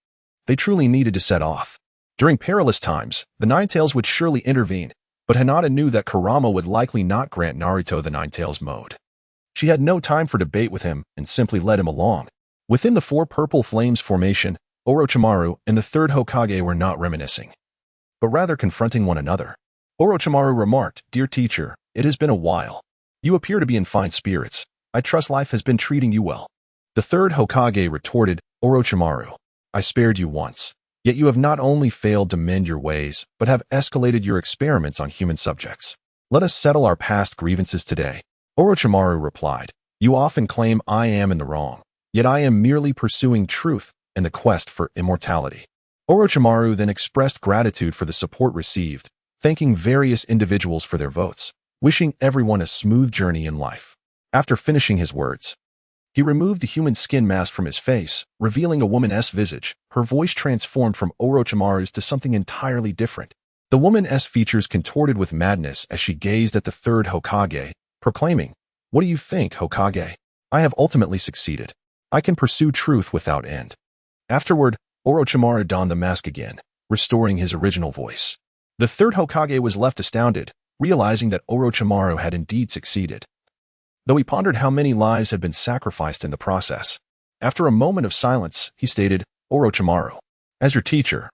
They truly needed to set off. During perilous times, the Ninetales would surely intervene, but Hinata knew that Kurama would likely not grant Naruto the Ninetales mode. She had no time for debate with him and simply led him along. Within the four purple flames formation, Orochimaru and the third Hokage were not reminiscing, but rather confronting one another. Orochimaru remarked, Dear teacher, it has been a while. You appear to be in fine spirits. I trust life has been treating you well. The third Hokage retorted, Orochimaru, I spared you once, yet you have not only failed to mend your ways, but have escalated your experiments on human subjects. Let us settle our past grievances today. Orochimaru replied, You often claim I am in the wrong, yet I am merely pursuing truth and the quest for immortality. Orochimaru then expressed gratitude for the support received, thanking various individuals for their votes, wishing everyone a smooth journey in life. After finishing his words, he removed the human skin mask from his face, revealing a woman's visage. Her voice transformed from Orochimaru's to something entirely different. The woman's features contorted with madness as she gazed at the third Hokage, proclaiming, What do you think, Hokage? I have ultimately succeeded. I can pursue truth without end. Afterward, Orochimaru donned the mask again, restoring his original voice. The third Hokage was left astounded, realizing that Orochimaru had indeed succeeded, though he pondered how many lives had been sacrificed in the process. After a moment of silence, he stated, Orochimaru, as your teacher,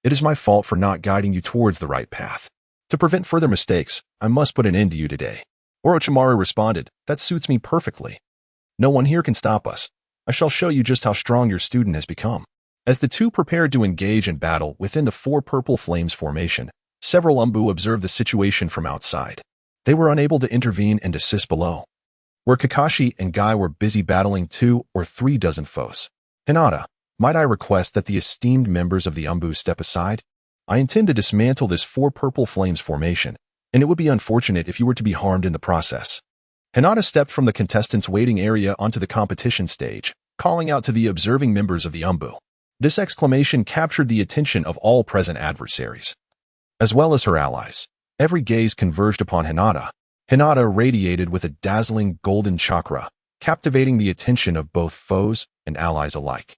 it is my fault for not guiding you towards the right path. To prevent further mistakes, I must put an end to you today. Orochimaru responded, That suits me perfectly. No one here can stop us. I shall show you just how strong your student has become. As the two prepared to engage in battle within the four purple flames formation, several Umbu observed the situation from outside. They were unable to intervene and assist below, where Kakashi and Guy were busy battling 2 or 3 dozen foes. Hinata, might I request that the esteemed members of the Umbu step aside? I intend to dismantle this four purple flames formation, and it would be unfortunate if you were to be harmed in the process. Hinata stepped from the contestants' waiting area onto the competition stage, calling out to the observing members of the Umbu. This exclamation captured the attention of all present adversaries, as well as her allies. Every gaze converged upon Hinata. Hinata radiated with a dazzling golden chakra, captivating the attention of both foes and allies alike.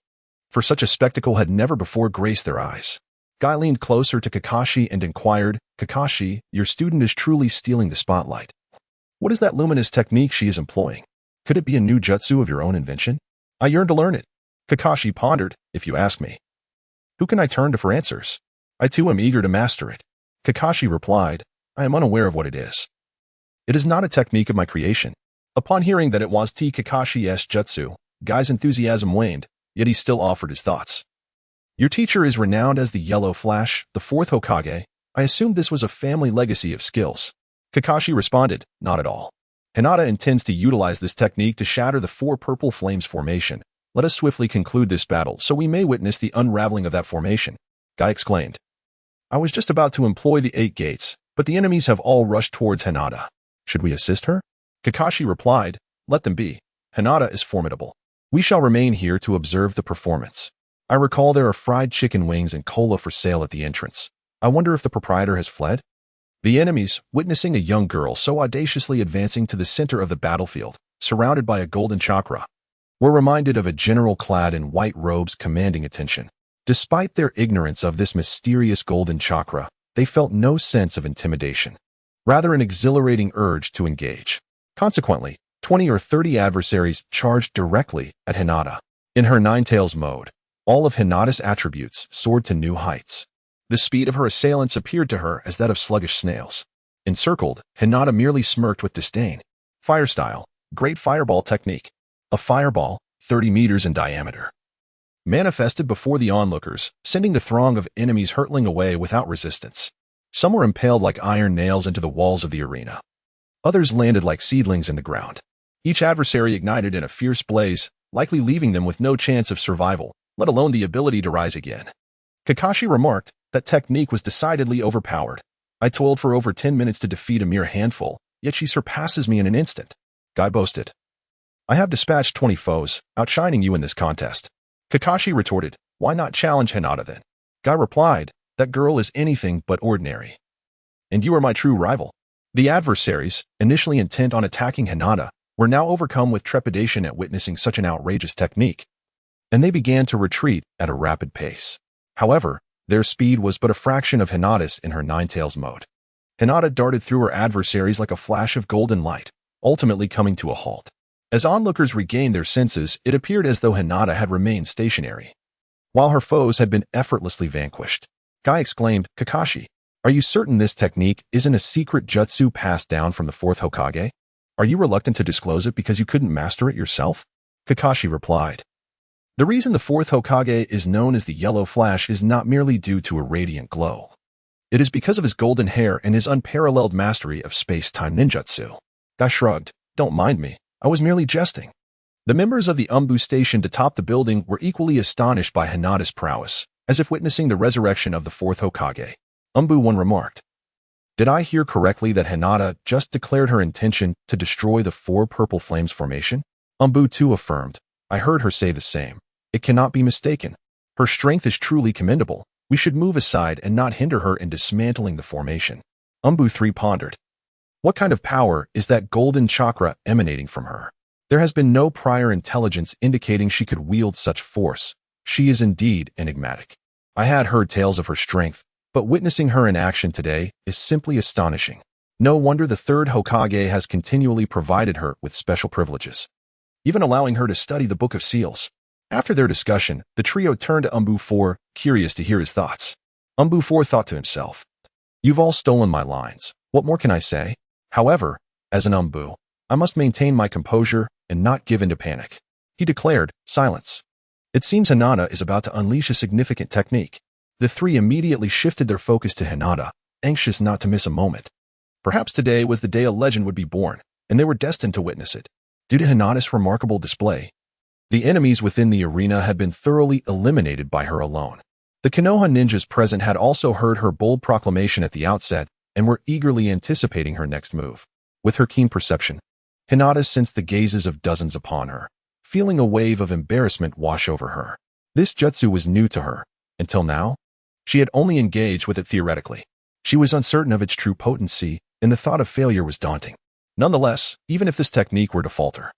For such a spectacle had never before graced their eyes. Guy leaned closer to Kakashi and inquired, Kakashi, your student is truly stealing the spotlight. What is that luminous technique she is employing? Could it be a new jutsu of your own invention? I yearn to learn it. Kakashi pondered, if you ask me. Who can I turn to for answers? I too am eager to master it. Kakashi replied, I am unaware of what it is. It is not a technique of my creation. Upon hearing that it was Kakashi's jutsu, Guy's enthusiasm waned, yet he still offered his thoughts. Your teacher is renowned as the Yellow Flash, the fourth Hokage. I assumed this was a family legacy of skills. Kakashi responded, not at all. Hinata intends to utilize this technique to shatter the four purple flames formation. Let us swiftly conclude this battle so we may witness the unraveling of that formation. Guy exclaimed. I was just about to employ the 8 gates, but the enemies have all rushed towards Hinata. Should we assist her? Kakashi replied, let them be. Hinata is formidable. We shall remain here to observe the performance. I recall there are fried chicken wings and cola for sale at the entrance. I wonder if the proprietor has fled? The enemies, witnessing a young girl so audaciously advancing to the center of the battlefield, surrounded by a golden chakra, were reminded of a general clad in white robes commanding attention. Despite their ignorance of this mysterious golden chakra, they felt no sense of intimidation, rather an exhilarating urge to engage. Consequently, 20 or 30 adversaries charged directly at Hinata. In her Ninetales mode, all of Hinata's attributes soared to new heights. The speed of her assailants appeared to her as that of sluggish snails. Encircled, Hinata merely smirked with disdain. Fire style, great fireball technique. A fireball, 30 meters in diameter, manifested before the onlookers, sending the throng of enemies hurtling away without resistance. Some were impaled like iron nails into the walls of the arena. Others landed like seedlings in the ground. Each adversary ignited in a fierce blaze, likely leaving them with no chance of survival. let alone the ability to rise again. Kakashi remarked that technique was decidedly overpowered. I toiled for over 10 minutes to defeat a mere handful, yet she surpasses me in an instant. Guy boasted. I have dispatched 20 foes, outshining you in this contest. Kakashi retorted, why not challenge Hinata then? Guy replied, that girl is anything but ordinary. And you are my true rival. The adversaries, initially intent on attacking Hinata, were now overcome with trepidation at witnessing such an outrageous technique, and they began to retreat at a rapid pace. However, their speed was but a fraction of Hinata's in her Ninetales mode. Hinata darted through her adversaries like a flash of golden light, ultimately coming to a halt. As onlookers regained their senses, it appeared as though Hinata had remained stationary, while her foes had been effortlessly vanquished. Guy exclaimed, Kakashi, are you certain this technique isn't a secret jutsu passed down from the fourth Hokage? Are you reluctant to disclose it because you couldn't master it yourself? Kakashi replied. The reason the fourth Hokage is known as the Yellow Flash is not merely due to a radiant glow. It is because of his golden hair and his unparalleled mastery of space-time ninjutsu. Guy shrugged. Don't mind me. I was merely jesting. The members of the Umbu station atop the building were equally astonished by Hinata's prowess, as if witnessing the resurrection of the fourth Hokage. Umbu 1 remarked, did I hear correctly that Hinata just declared her intention to destroy the Four Purple Flames formation? Umbu 2 affirmed, I heard her say the same. It cannot be mistaken. Her strength is truly commendable. We should move aside and not hinder her in dismantling the formation. Umbu 3 pondered. What kind of power is that golden chakra emanating from her? There has been no prior intelligence indicating she could wield such force. She is indeed enigmatic. I had heard tales of her strength, but witnessing her in action today is simply astonishing. No wonder the third Hokage has continually provided her with special privileges, even allowing her to study the Book of Seals. After their discussion, the trio turned to Umbu 4, curious to hear his thoughts. Umbu 4 thought to himself, you've all stolen my lines. What more can I say? However, as an Umbu, I must maintain my composure and not give in to panic. He declared, silence. It seems Hinata is about to unleash a significant technique. The three immediately shifted their focus to Hinata, anxious not to miss a moment. Perhaps today was the day a legend would be born, and they were destined to witness it. Due to Hinata's remarkable display, the enemies within the arena had been thoroughly eliminated by her alone. The Konoha ninjas present had also heard her bold proclamation at the outset and were eagerly anticipating her next move. With her keen perception, Hinata sensed the gazes of dozens upon her, feeling a wave of embarrassment wash over her. This jutsu was new to her. Until now, she had only engaged with it theoretically. She was uncertain of its true potency, and the thought of failure was daunting. Nonetheless, even if this technique were to falter,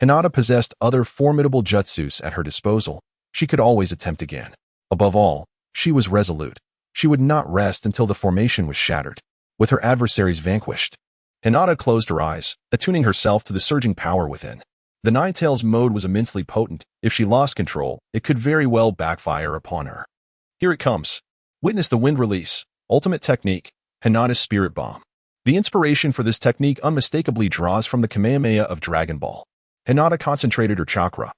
Hinata possessed other formidable jutsus at her disposal. She could always attempt again. Above all, she was resolute. She would not rest until the formation was shattered. With her adversaries vanquished, Hinata closed her eyes, attuning herself to the surging power within. The Ninetales mode was immensely potent. If she lost control, it could very well backfire upon her. Here it comes. Witness the wind release, ultimate technique, Hinata's Spirit Bomb. The inspiration for this technique unmistakably draws from the Kamehameha of Dragon Ball. Hinata concentrated her chakra,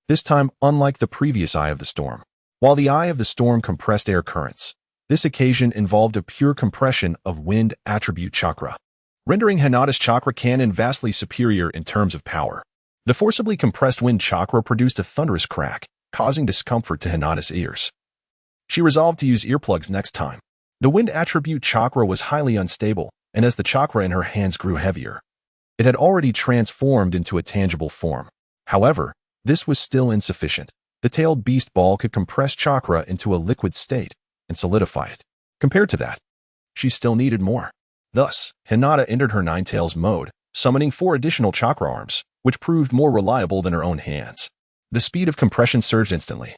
this time unlike the previous Eye of the Storm. While the Eye of the Storm compressed air currents, this occasion involved a pure compression of wind attribute chakra, rendering Hinata's chakra cannon vastly superior in terms of power. The forcibly compressed wind chakra produced a thunderous crack, causing discomfort to Hinata's ears. She resolved to use earplugs next time. The wind attribute chakra was highly unstable, and as the chakra in her hands grew heavier, it had already transformed into a tangible form. However, this was still insufficient. The tailed beast ball could compress chakra into a liquid state and solidify it. Compared to that, she still needed more. Thus, Hinata entered her Ninetales mode, summoning 4 additional chakra arms, which proved more reliable than her own hands. The speed of compression surged instantly,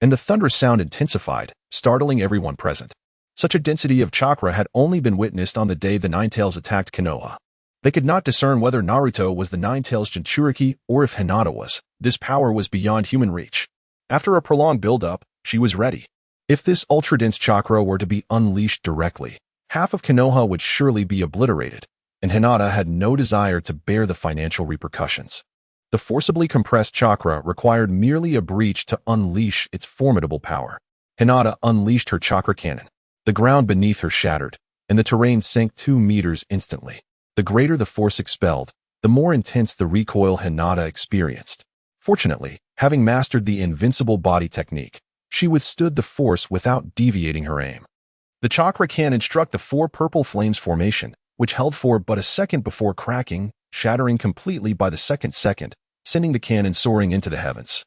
and the thunderous sound intensified, startling everyone present. Such a density of chakra had only been witnessed on the day the Ninetales attacked Konoha. They could not discern whether Naruto was the Ninetales Jinchuriki or if Hinata was. This power was beyond human reach. After a prolonged build-up, she was ready. If this ultra-dense chakra were to be unleashed directly, half of Konoha would surely be obliterated, and Hinata had no desire to bear the financial repercussions. The forcibly compressed chakra required merely a breach to unleash its formidable power. Hinata unleashed her chakra cannon. The ground beneath her shattered, and the terrain sank 2 meters instantly. The greater the force expelled, the more intense the recoil Hinata experienced. Fortunately, having mastered the invincible body technique, she withstood the force without deviating her aim. The chakra cannon struck the four purple flames formation, which held for but a second before cracking, shattering completely by the second, sending the cannon soaring into the heavens.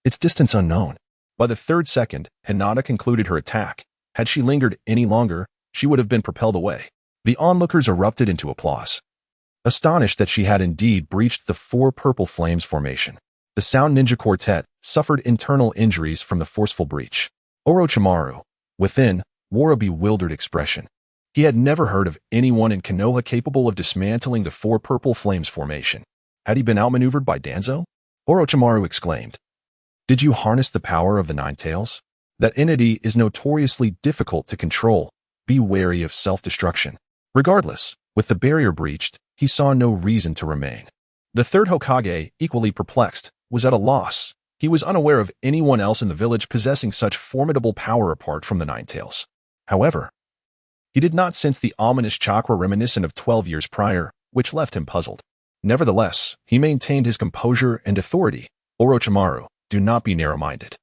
Its distance unknown. By the third second, Hinata concluded her attack. Had she lingered any longer, she would have been propelled away. The onlookers erupted into applause, astonished that she had indeed breached the four purple flames formation. The Sound Ninja Quartet suffered internal injuries from the forceful breach. Orochimaru, within, wore a bewildered expression. He had never heard of anyone in Konoha capable of dismantling the four purple flames formation. Had he been outmaneuvered by Danzo? Orochimaru exclaimed. Did you harness the power of the Nine Tails? That entity is notoriously difficult to control. Be wary of self-destruction. Regardless, with the barrier breached, he saw no reason to remain. The third Hokage, equally perplexed, was at a loss. He was unaware of anyone else in the village possessing such formidable power apart from the Nine Tails. However, he did not sense the ominous chakra reminiscent of 12 years prior, which left him puzzled. Nevertheless, he maintained his composure and authority. Orochimaru, do not be narrow-minded.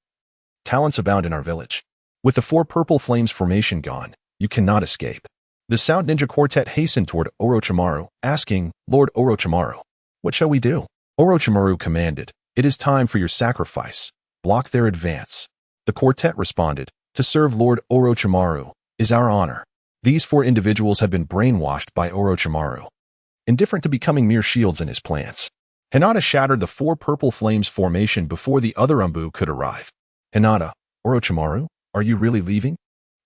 Talents abound in our village. With the four purple flames formation gone, you cannot escape. The Sound Ninja Quartet hastened toward Orochimaru, asking, Lord Orochimaru, what shall we do? Orochimaru commanded, it is time for your sacrifice. Block their advance. The quartet responded, to serve Lord Orochimaru is our honor. These four individuals had been brainwashed by Orochimaru, indifferent to becoming mere shields in his plans. Hinata shattered the four purple flames formation before the other Umbu could arrive. Hinata, Orochimaru, are you really leaving?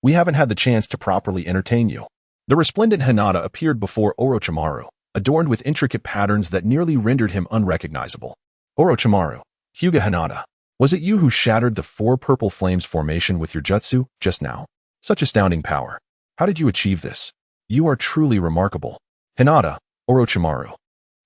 We haven't had the chance to properly entertain you. The resplendent Hinata appeared before Orochimaru, adorned with intricate patterns that nearly rendered him unrecognizable. Orochimaru, Hyuga Hinata, was it you who shattered the four purple flames formation with your jutsu just now? Such astounding power. How did you achieve this? You are truly remarkable. Hinata, Orochimaru,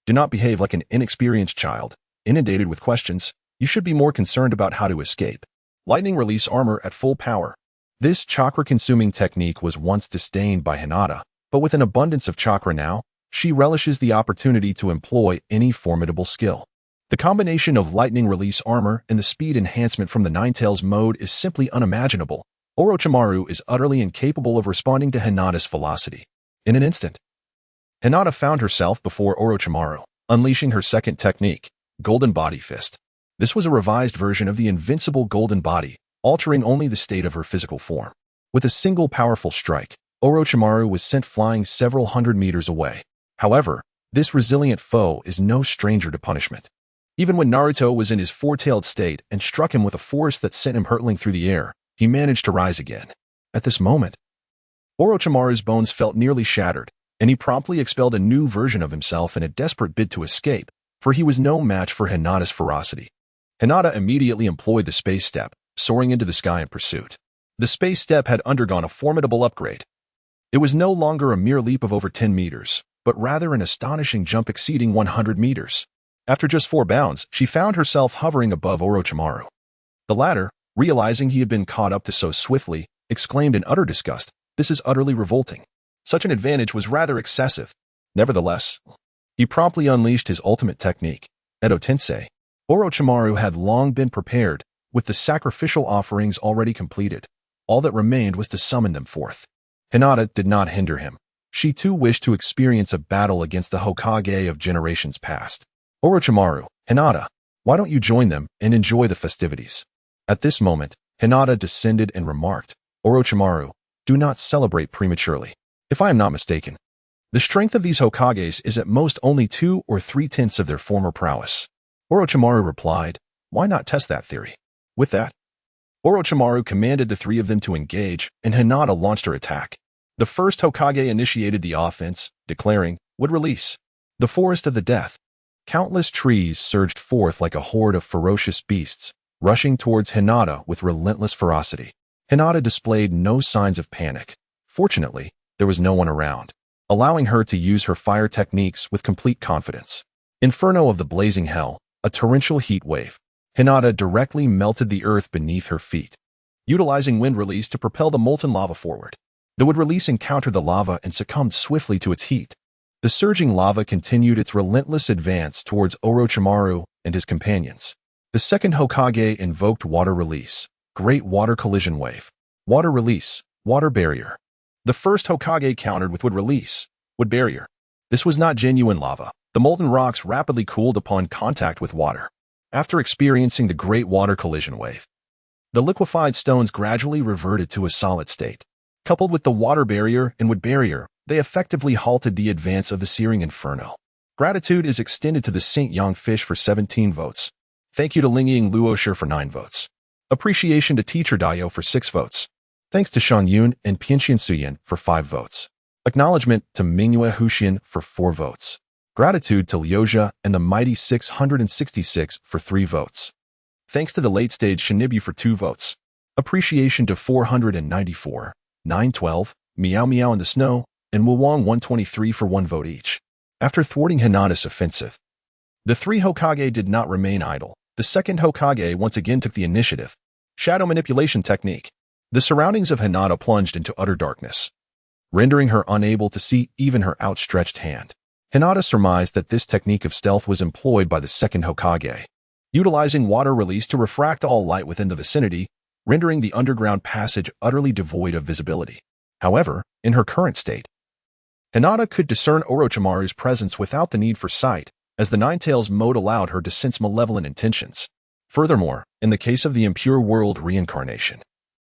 do not behave like an inexperienced child, inundated with questions. You should be more concerned about how to escape. Lightning release armor at full power. This chakra-consuming technique was once disdained by Hinata, but with an abundance of chakra now, she relishes the opportunity to employ any formidable skill. The combination of lightning release armor and the speed enhancement from the Nine Tails mode is simply unimaginable. Orochimaru is utterly incapable of responding to Hinata's velocity. In an instant, Hinata found herself before Orochimaru, unleashing her second technique, Golden Body Fist. This was a revised version of the invincible Golden Body, altering only the state of her physical form. With a single powerful strike, Orochimaru was sent flying several hundred meters away. However, this resilient foe is no stranger to punishment. Even when Naruto was in his four-tailed state and struck him with a force that sent him hurtling through the air, he managed to rise again. At this moment, Orochimaru's bones felt nearly shattered, and he promptly expelled a new version of himself in a desperate bid to escape, for he was no match for Hinata's ferocity. Hinata immediately employed the space step, soaring into the sky in pursuit. The space step had undergone a formidable upgrade. It was no longer a mere leap of over 10 meters, but rather an astonishing jump exceeding 100 meters. After just 4 bounds, she found herself hovering above Orochimaru. The latter, realizing he had been caught up to so swiftly, exclaimed in utter disgust, "This is utterly revolting." Such an advantage was rather excessive. Nevertheless, he promptly unleashed his ultimate technique, Edo Tensei. Orochimaru had long been prepared, with the sacrificial offerings already completed. All that remained was to summon them forth. Hinata did not hinder him. She too wished to experience a battle against the Hokage of generations past. Orochimaru, Hinata, why don't you join them and enjoy the festivities? At this moment, Hinata descended and remarked, Orochimaru, do not celebrate prematurely. If I am not mistaken, the strength of these Hokages is at most only 2 or 3/10 of their former prowess. Orochimaru replied, why not test that theory? With that, Orochimaru commanded the 3 of them to engage, and Hinata launched her attack. The first Hokage initiated the offense, declaring, would release. The forest of the death. Countless trees surged forth like a horde of ferocious beasts, rushing towards Hinata with relentless ferocity. Hinata displayed no signs of panic. Fortunately, there was no one around, allowing her to use her fire techniques with complete confidence. Inferno of the blazing hell, a torrential heat wave. Hinata directly melted the earth beneath her feet, utilizing wind release to propel the molten lava forward. The wood release encountered the lava and succumbed swiftly to its heat. The surging lava continued its relentless advance towards Orochimaru and his companions. The second Hokage invoked Water Release, Great Water Collision Wave. Water Release, Water Barrier. The first Hokage countered with Wood Release, Wood Barrier. This was not genuine lava. The molten rocks rapidly cooled upon contact with water. After experiencing the Great Water Collision Wave, the liquefied stones gradually reverted to a solid state. Coupled with the Water Barrier and Wood Barrier, they effectively halted the advance of the Searing Inferno. Gratitude is extended to the St. Yang Fish for 17 votes. Thank you to Lingying Luosher for 9 votes. Appreciation to Teacher Dayo for 6 votes. Thanks to Shan Yun and Pianxian Suyin for 5 votes. Acknowledgement to Mingyue Huxian for 4 votes. Gratitude to Liuxia and the Mighty 666 for 3 votes. Thanks to the Late Stage Shinibu for 2 votes. Appreciation to 494, 912, Meow Meow in the Snow, and Wuwang 123 for 1 vote each. After thwarting Hinata's offensive, the 3 Hokage did not remain idle. The second Hokage once again took the initiative. Shadow Manipulation Technique. The surroundings of Hinata plunged into utter darkness, rendering her unable to see even her outstretched hand. Hinata surmised that this technique of stealth was employed by the second Hokage, utilizing water release to refract all light within the vicinity, rendering the underground passage utterly devoid of visibility. However, in her current state, Hinata could discern Orochimaru's presence without the need for sight, as the Ninetales mode allowed her to sense malevolent intentions. Furthermore, in the case of the impure world reincarnation,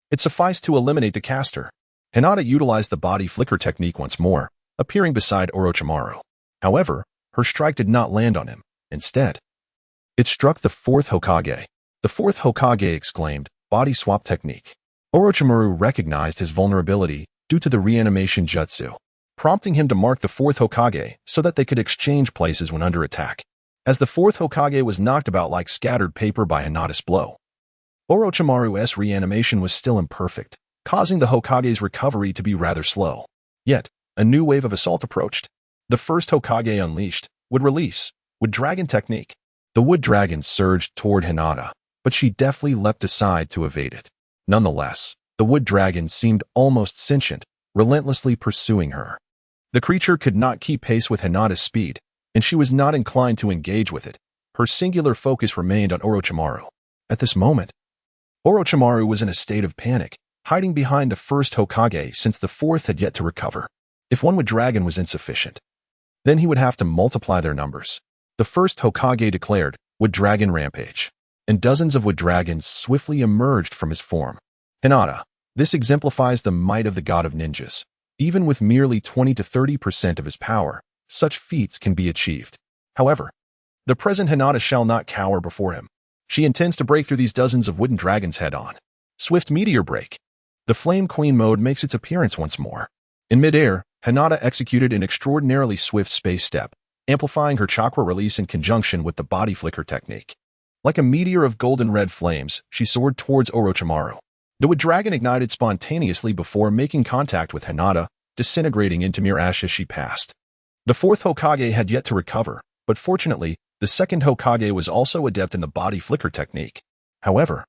it sufficed to eliminate the caster. Hinata utilized the body flicker technique once more, appearing beside Orochimaru. However, her strike did not land on him. Instead, it struck the fourth Hokage. The fourth Hokage exclaimed, "Body swap technique." Orochimaru recognized his vulnerability due to the reanimation jutsu, prompting him to mark the fourth Hokage so that they could exchange places when under attack. As the fourth Hokage was knocked about like scattered paper by Hinata's blow, Orochimaru's reanimation was still imperfect, causing the Hokage's recovery to be rather slow. Yet, a new wave of assault approached. The first Hokage unleashed Wood Release, Wood Dragon Technique. The Wood Dragon surged toward Hinata, but she deftly leapt aside to evade it. Nonetheless, the Wood Dragon seemed almost sentient, relentlessly pursuing her. The creature could not keep pace with Hinata's speed, and she was not inclined to engage with it. Her singular focus remained on Orochimaru. At this moment, Orochimaru was in a state of panic, hiding behind the first Hokage since the fourth had yet to recover. If one Wood Dragon was insufficient, then he would have to multiply their numbers. The first Hokage declared, "Wood Dragon Rampage," and dozens of Wood Dragons swiftly emerged from his form. Hinata. This exemplifies the might of the god of ninjas. Even with merely 20 to 30% of his power, such feats can be achieved. However, the present Hinata shall not cower before him. She intends to break through these dozens of wooden dragons head-on. Swift Meteor Break. The Flame Queen mode makes its appearance once more. In midair, Hinata executed an extraordinarily swift space step, amplifying her chakra release in conjunction with the body flicker technique. Like a meteor of golden red flames, she soared towards Orochimaru. The Wood Dragon ignited spontaneously before making contact with Hinata, disintegrating into mere ash as she passed. The fourth Hokage had yet to recover, but fortunately, the second Hokage was also adept in the body flicker technique. However,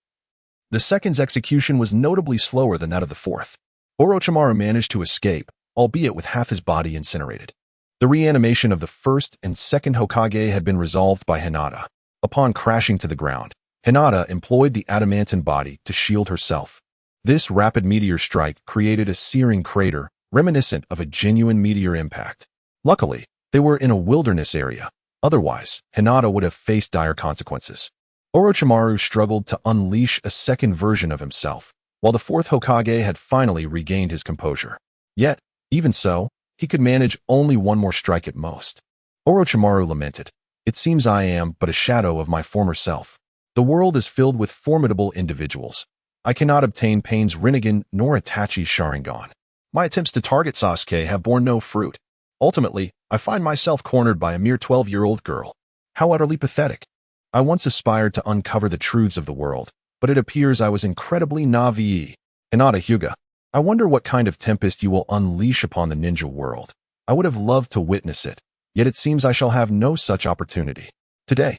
the second's execution was notably slower than that of the fourth. Orochimaru managed to escape, albeit with half his body incinerated. The reanimation of the first and second Hokage had been resolved by Hinata. Upon crashing to the ground, Hinata employed the adamantine body to shield herself. This rapid meteor strike created a searing crater reminiscent of a genuine meteor impact. Luckily, they were in a wilderness area. Otherwise, Hinata would have faced dire consequences. Orochimaru struggled to unleash a second version of himself, while the fourth Hokage had finally regained his composure. Yet, even so, he could manage only one more strike at most. Orochimaru lamented, "It seems I am but a shadow of my former self. The world is filled with formidable individuals. I cannot obtain Pain's Rinnegan nor Itachi's Sharingan. My attempts to target Sasuke have borne no fruit. Ultimately, I find myself cornered by a mere 12-year-old girl. How utterly pathetic. I once aspired to uncover the truths of the world, but it appears I was incredibly naive. Hinata Hyuga, I wonder what kind of tempest you will unleash upon the ninja world. I would have loved to witness it, yet it seems I shall have no such opportunity. Today,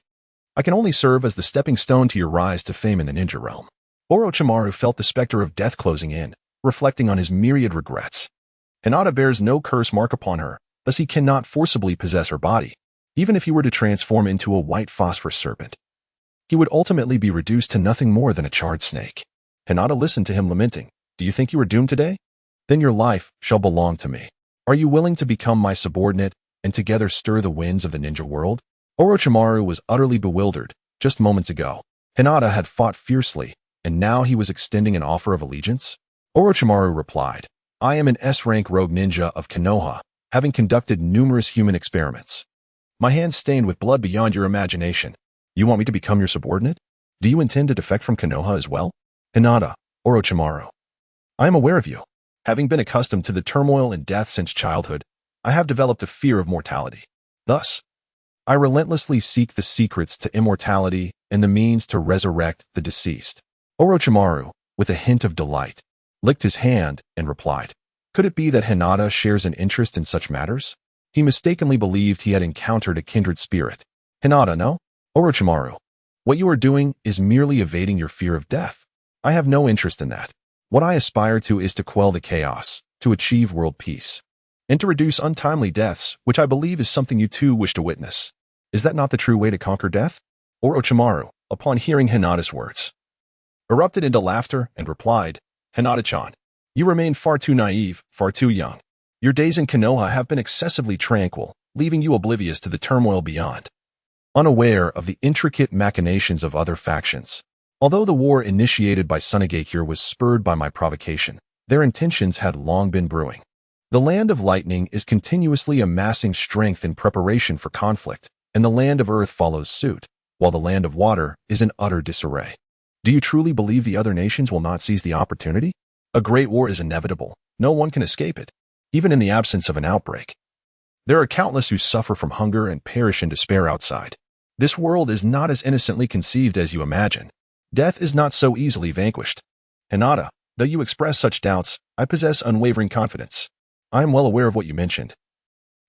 I can only serve as the stepping stone to your rise to fame in the ninja realm." Orochimaru felt the specter of death closing in, reflecting on his myriad regrets. Hinata bears no curse mark upon her, thus he cannot forcibly possess her body, even if he were to transform into a white phosphorus serpent. he would ultimately be reduced to nothing more than a charred snake. Hinata listened to him lamenting. Do you think you are doomed today? Then your life shall belong to me. Are you willing to become my subordinate and together stir the winds of the ninja world? Orochimaru was utterly bewildered. Just moments ago, Hinata had fought fiercely, and now he was extending an offer of allegiance? Orochimaru replied, I am an S-rank rogue ninja of Konoha, having conducted numerous human experiments. My hands stained with blood beyond your imagination. You want me to become your subordinate? Do you intend to defect from Konoha as well? Hinata, Orochimaru. I am aware of you. Having been accustomed to the turmoil and death since childhood, I have developed a fear of mortality. Thus, I relentlessly seek the secrets to immortality and the means to resurrect the deceased. Orochimaru, with a hint of delight, licked his hand and replied, Could it be that Hinata shares an interest in such matters? He mistakenly believed he had encountered a kindred spirit. Hinata, no? Orochimaru, what you are doing is merely evading your fear of death. I have no interest in that. What I aspire to is to quell the chaos, to achieve world peace, and to reduce untimely deaths, which I believe is something you too wish to witness. Is that not the true way to conquer death? Orochimaru, upon hearing Hinata's words, erupted into laughter and replied, Hinata-chan, you remain far too naive, far too young. Your days in Konoha have been excessively tranquil, leaving you oblivious to the turmoil beyond, unaware of the intricate machinations of other factions. Although the war initiated by Tsunagakure was spurred by my provocation, their intentions had long been brewing. The land of lightning is continuously amassing strength in preparation for conflict, and the land of earth follows suit, while the land of water is in utter disarray. Do you truly believe the other nations will not seize the opportunity? A great war is inevitable. No one can escape it, even in the absence of an outbreak. There are countless who suffer from hunger and perish in despair outside. This world is not as innocently conceived as you imagine. Death is not so easily vanquished. Hinata, though you express such doubts, I possess unwavering confidence. I am well aware of what you mentioned.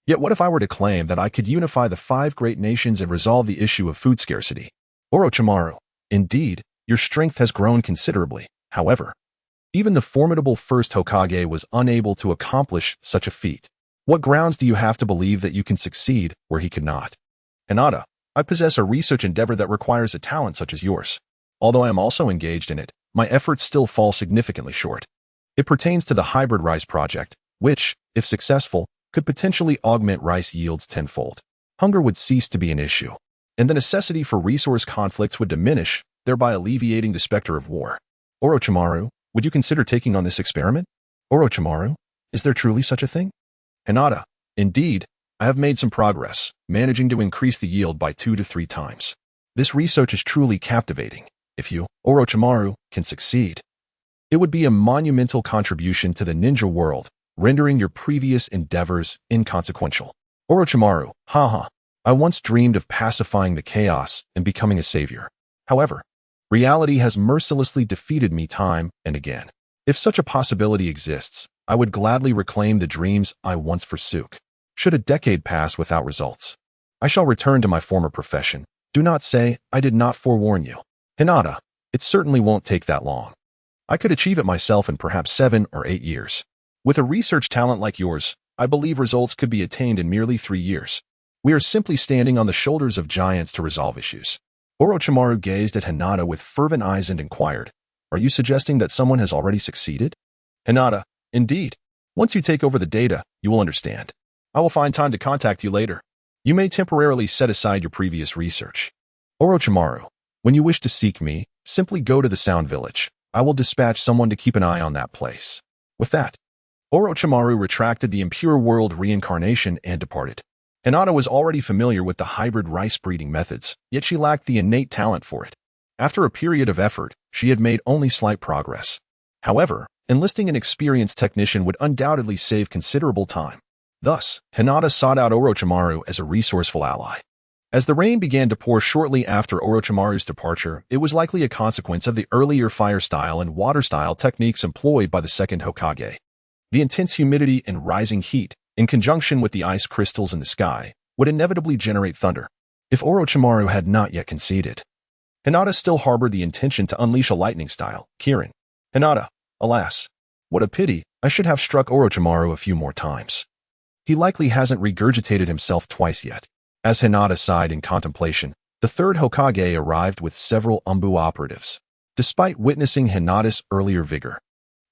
Yet what if I were to claim that I could unify the 5 great nations and resolve the issue of food scarcity? Orochimaru, indeed, your strength has grown considerably. However, even the formidable first Hokage was unable to accomplish such a feat. What grounds do you have to believe that you can succeed where he could not? Hinata, I possess a research endeavor that requires a talent such as yours. Although I am also engaged in it, my efforts still fall significantly short. It pertains to the hybrid rice project, which, if successful, could potentially augment rice yields tenfold. Hunger would cease to be an issue, and the necessity for resource conflicts would diminish, thereby alleviating the specter of war. Orochimaru, would you consider taking on this experiment? Orochimaru, is there truly such a thing? Hinata, indeed, I have made some progress, managing to increase the yield by 2 to 3 times. This research is truly captivating. If you, Orochimaru, can succeed, it would be a monumental contribution to the ninja world, rendering your previous endeavors inconsequential. Orochimaru, haha, I once dreamed of pacifying the chaos and becoming a savior. However, reality has mercilessly defeated me time and again. If such a possibility exists, I would gladly reclaim the dreams I once forsook. Should a decade pass without results, I shall return to my former profession. Do not say I did not forewarn you. Hinata, it certainly won't take that long. I could achieve it myself in perhaps 7 or 8 years. With a research talent like yours, I believe results could be attained in merely 3 years. We are simply standing on the shoulders of giants to resolve issues. Orochimaru gazed at Hinata with fervent eyes and inquired, Are you suggesting that someone has already succeeded? Hinata, indeed. Once you take over the data, you will understand. I will find time to contact you later. You may temporarily set aside your previous research. Orochimaru, when you wish to seek me, simply go to the Sound Village. I will dispatch someone to keep an eye on that place. With that, Orochimaru retracted the impure world reincarnation and departed. Hinata was already familiar with the hybrid rice breeding methods, yet she lacked the innate talent for it. After a period of effort, she had made only slight progress. However, enlisting an experienced technician would undoubtedly save considerable time. Thus, Hinata sought out Orochimaru as a resourceful ally. As the rain began to pour shortly after Orochimaru's departure, it was likely a consequence of the earlier fire style and water style techniques employed by the second Hokage. The intense humidity and rising heat, in conjunction with the ice crystals in the sky, would inevitably generate thunder, if Orochimaru had not yet conceded. Hinata still harbored the intention to unleash a lightning style, Kirin. Hinata, alas, what a pity, I should have struck Orochimaru a few more times. He likely hasn't regurgitated himself twice yet. As Hinata sighed in contemplation, the The third Hokage arrived with several Umbu operatives. Despite witnessing Hinata's earlier vigor,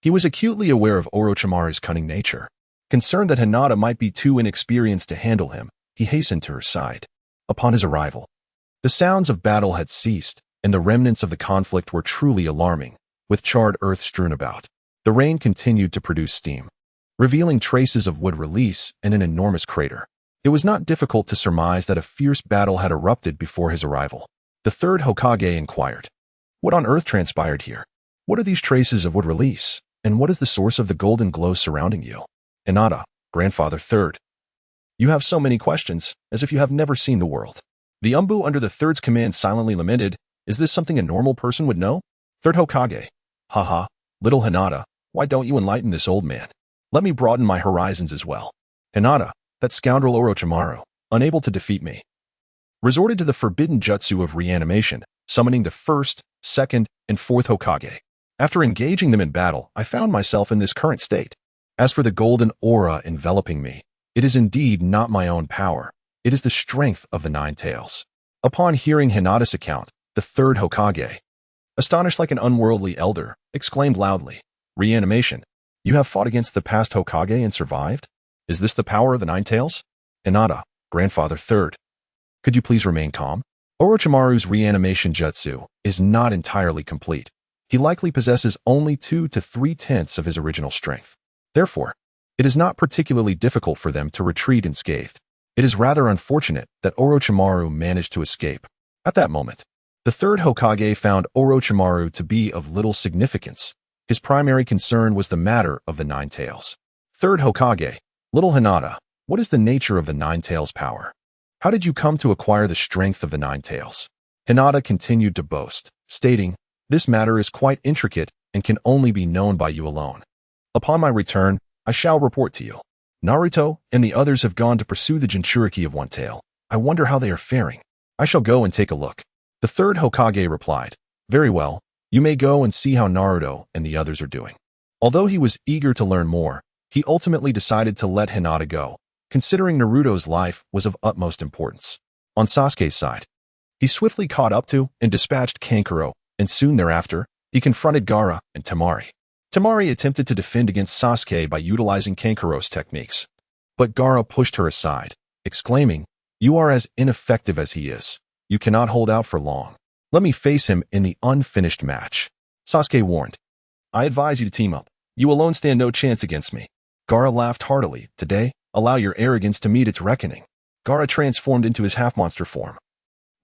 he was acutely aware of Orochimaru's cunning nature. Concerned that Hinata might be too inexperienced to handle him, he hastened to her side. Upon his arrival, the sounds of battle had ceased, and the remnants of the conflict were truly alarming, with charred earth strewn about. The rain continued to produce steam, revealing traces of wood release and an enormous crater. It was not difficult to surmise that a fierce battle had erupted before his arrival. The third Hokage inquired, "What on earth transpired here? What are these traces of wood release, and what is the source of the golden glow surrounding you?" "Hinata, grandfather third. You have so many questions, as if you have never seen the world." The Umbu under the third's command silently lamented, "Is this something a normal person would know?" Third Hokage, "Haha, little Hinata, why don't you enlighten this old man? Let me broaden my horizons as well." Hinata, "That scoundrel Orochimaru, unable to defeat me, resorted to the forbidden jutsu of reanimation, summoning the first, second, and fourth Hokage. After engaging them in battle, I found myself in this current state. As for the golden aura enveloping me, it is indeed not my own power. It is the strength of the Nine Tails." Upon hearing Hinata's account, the third Hokage, astonished like an unworldly elder, exclaimed loudly, "Reanimation? You have fought against the past Hokage and survived? Is this the power of the Nine Tails?" Hinata, grandfather third. Could you please remain calm? Orochimaru's reanimation jutsu is not entirely complete. He likely possesses only 2 to 3/10 of his original strength. Therefore, it is not particularly difficult for them to retreat unscathed. It is rather unfortunate that Orochimaru managed to escape. At that moment, the third Hokage found Orochimaru to be of little significance. His primary concern was the matter of the Nine Tails. Third Hokage, little Hinata, what is the nature of the Nine Tails' power? How did you come to acquire the strength of the Nine Tails? Hinata continued to boast, stating, "This matter is quite intricate and can only be known by you alone. Upon my return, I shall report to you. Naruto and the others have gone to pursue the Jinchuriki of One Tail. I wonder how they are faring. I shall go and take a look." The third Hokage replied, "Very well, you may go and see how Naruto and the others are doing." Although he was eager to learn more, he ultimately decided to let Hinata go, considering Naruto's life was of utmost importance. On Sasuke's side, he swiftly caught up to and dispatched Kankuro, and soon thereafter, he confronted Gaara and Temari. Temari attempted to defend against Sasuke by utilizing Kankuro's techniques, but Gaara pushed her aside, exclaiming, "You are as ineffective as he is. You cannot hold out for long. Let me face him in the unfinished match." Sasuke warned, "I advise you to team up. You alone stand no chance against me." Gaara laughed heartily. "Today, allow your arrogance to meet its reckoning." Gaara transformed into his half-monster form,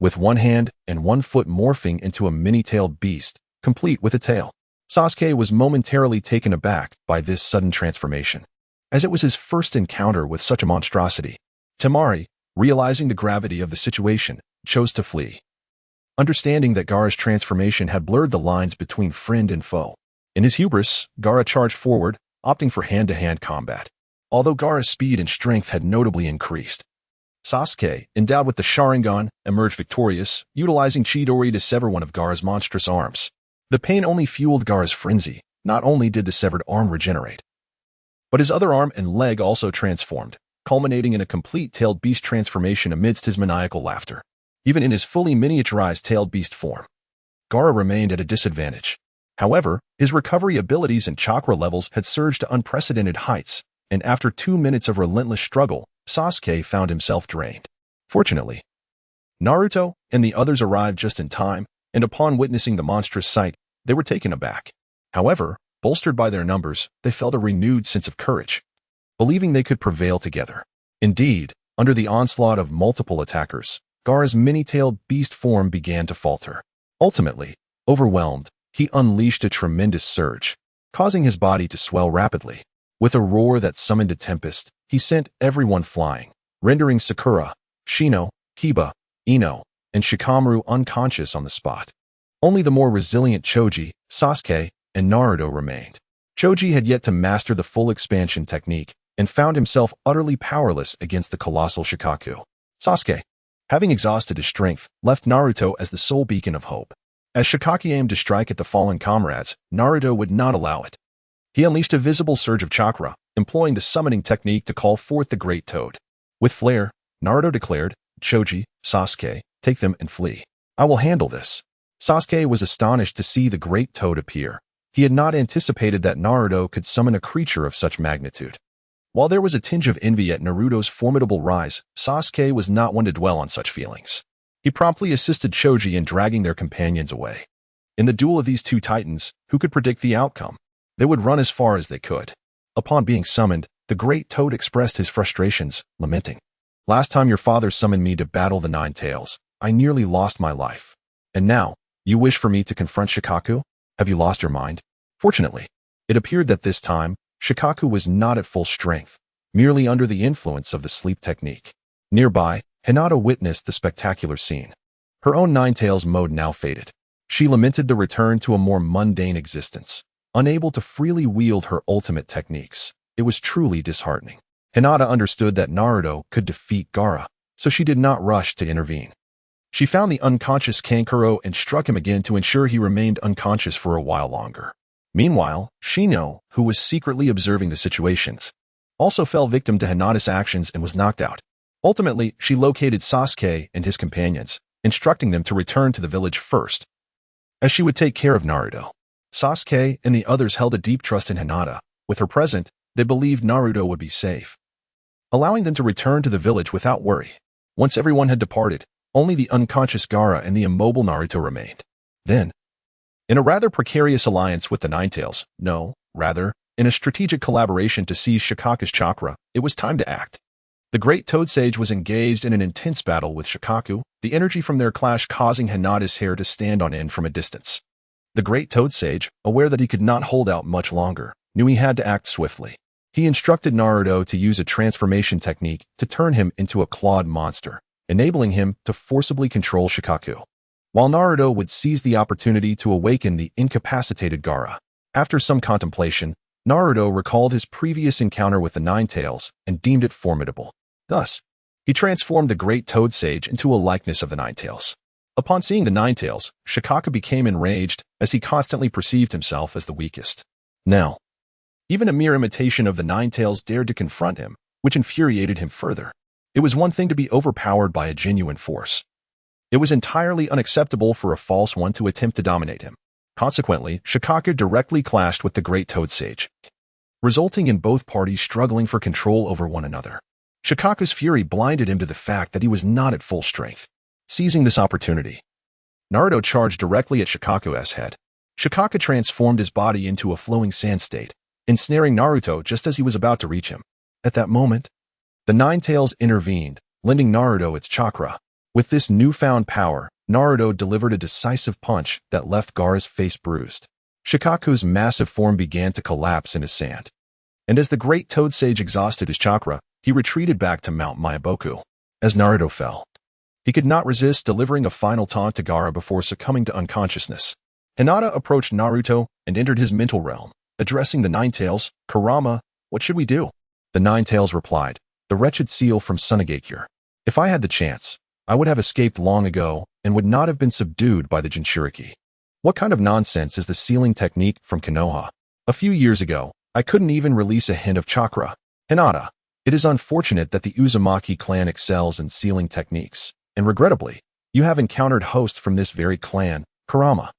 with one hand and one foot morphing into a many-tailed beast, complete with a tail. Sasuke was momentarily taken aback by this sudden transformation, as it was his first encounter with such a monstrosity. Temari, realizing the gravity of the situation, chose to flee, understanding that Gaara's transformation had blurred the lines between friend and foe. In his hubris, Gaara charged forward, opting for hand-to-hand combat. Although Gaara's speed and strength had notably increased, Sasuke, endowed with the Sharingan, emerged victorious, utilizing Chidori to sever one of Gaara's monstrous arms. The pain only fueled Gaara's frenzy. Not only did the severed arm regenerate, but his other arm and leg also transformed, culminating in a complete tailed beast transformation amidst his maniacal laughter. Even in his fully miniaturized tailed beast form, Gaara remained at a disadvantage. However, his recovery abilities and chakra levels had surged to unprecedented heights, and after 2 minutes of relentless struggle, Sasuke found himself drained. Fortunately, Naruto and the others arrived just in time, and upon witnessing the monstrous sight, they were taken aback. However, bolstered by their numbers, they felt a renewed sense of courage, believing they could prevail together. Indeed, under the onslaught of multiple attackers, Gaara's many-tailed beast form began to falter. Ultimately, overwhelmed, he unleashed a tremendous surge, causing his body to swell rapidly. With a roar that summoned a tempest, he sent everyone flying, rendering Sakura, Shino, Kiba, Ino, and Shikamaru unconscious on the spot. Only the more resilient Choji, Sasuke, and Naruto remained. Choji had yet to master the full expansion technique and found himself utterly powerless against the colossal Shikaku. Sasuke, having exhausted his strength, left Naruto as the sole beacon of hope. As Shikaki aimed to strike at the fallen comrades, Naruto would not allow it. He unleashed a visible surge of chakra, employing the summoning technique to call forth the Great Toad. With flair, Naruto declared, "Choji, Sasuke, Take them and flee. I will handle this. Sasuke was astonished to see the great toad appear. He had not anticipated that Naruto could summon a creature of such magnitude. While there was a tinge of envy at Naruto's formidable rise, Sasuke was not one to dwell on such feelings. He promptly assisted Choji in dragging their companions away. In the duel of these two titans, who could predict the outcome? They would run as far as they could. Upon being summoned, the great toad expressed his frustrations, lamenting, "Last time your father summoned me to battle the Nine Tails, I nearly lost my life. And now, you wish for me to confront Shikaku? Have you lost your mind?" Fortunately, it appeared that this time, Shikaku was not at full strength, merely under the influence of the sleep technique. Nearby, Hinata witnessed the spectacular scene. Her own Nine Tails mode now faded. She lamented the return to a more mundane existence, unable to freely wield her ultimate techniques. It was truly disheartening. Hinata understood that Naruto could defeat Gaara, so she did not rush to intervene. She found the unconscious Kankuro and struck him again to ensure he remained unconscious for a while longer. Meanwhile, Shino, who was secretly observing the situations, also fell victim to Hinata's actions and was knocked out. Ultimately, she located Sasuke and his companions, instructing them to return to the village first, as she would take care of Naruto. Sasuke and the others held a deep trust in Hinata. With her present, they believed Naruto would be safe, allowing them to return to the village without worry. Once everyone had departed, only the unconscious Gaara and the immobile Naruto remained. Then, in a rather precarious alliance with the Nine Tails, in a strategic collaboration to seize Shikaku's chakra, it was time to act. The great Toad Sage was engaged in an intense battle with Shikaku, the energy from their clash causing Hinata's hair to stand on end from a distance. The great Toad Sage, aware that he could not hold out much longer, knew he had to act swiftly. He instructed Naruto to use a transformation technique to turn him into a clawed monster, enabling him to forcibly control Shikaku, while Naruto would seize the opportunity to awaken the incapacitated Gaara. After some contemplation, Naruto recalled his previous encounter with the Nine Tails and deemed it formidable. Thus, he transformed the great Toad Sage into a likeness of the Nine Tails. Upon seeing the Nine Tails, Shikaku became enraged as he constantly perceived himself as the weakest. Now, even a mere imitation of the Nine Tails dared to confront him, which infuriated him further. It was one thing to be overpowered by a genuine force. It was entirely unacceptable for a false one to attempt to dominate him. Consequently, Shikaku directly clashed with the great Toad Sage, resulting in both parties struggling for control over one another. Shikaku's fury blinded him to the fact that he was not at full strength. Seizing this opportunity, Naruto charged directly at Shikaku's head. Shikaku transformed his body into a flowing sand state, ensnaring Naruto just as he was about to reach him. At that moment, the Nine Tails intervened, lending Naruto its chakra. With this newfound power, Naruto delivered a decisive punch that left Gaara's face bruised. Shikaku's massive form began to collapse into sand. And as the great Toad Sage exhausted his chakra, he retreated back to Mount Myaboku. As Naruto fell, he could not resist delivering a final taunt to Gaara before succumbing to unconsciousness. Hinata approached Naruto and entered his mental realm, addressing the Nine Tails. "Kurama, what should we do?" The Nine Tails replied, "The wretched seal from Sunagakure. If I had the chance, I would have escaped long ago and would not have been subdued by the Jinchuriki. What kind of nonsense is the sealing technique from Konoha? A few years ago, I couldn't even release a hint of chakra. Hinata, it is unfortunate that the Uzumaki clan excels in sealing techniques, and regrettably, you have encountered hosts from this very clan. Kurama,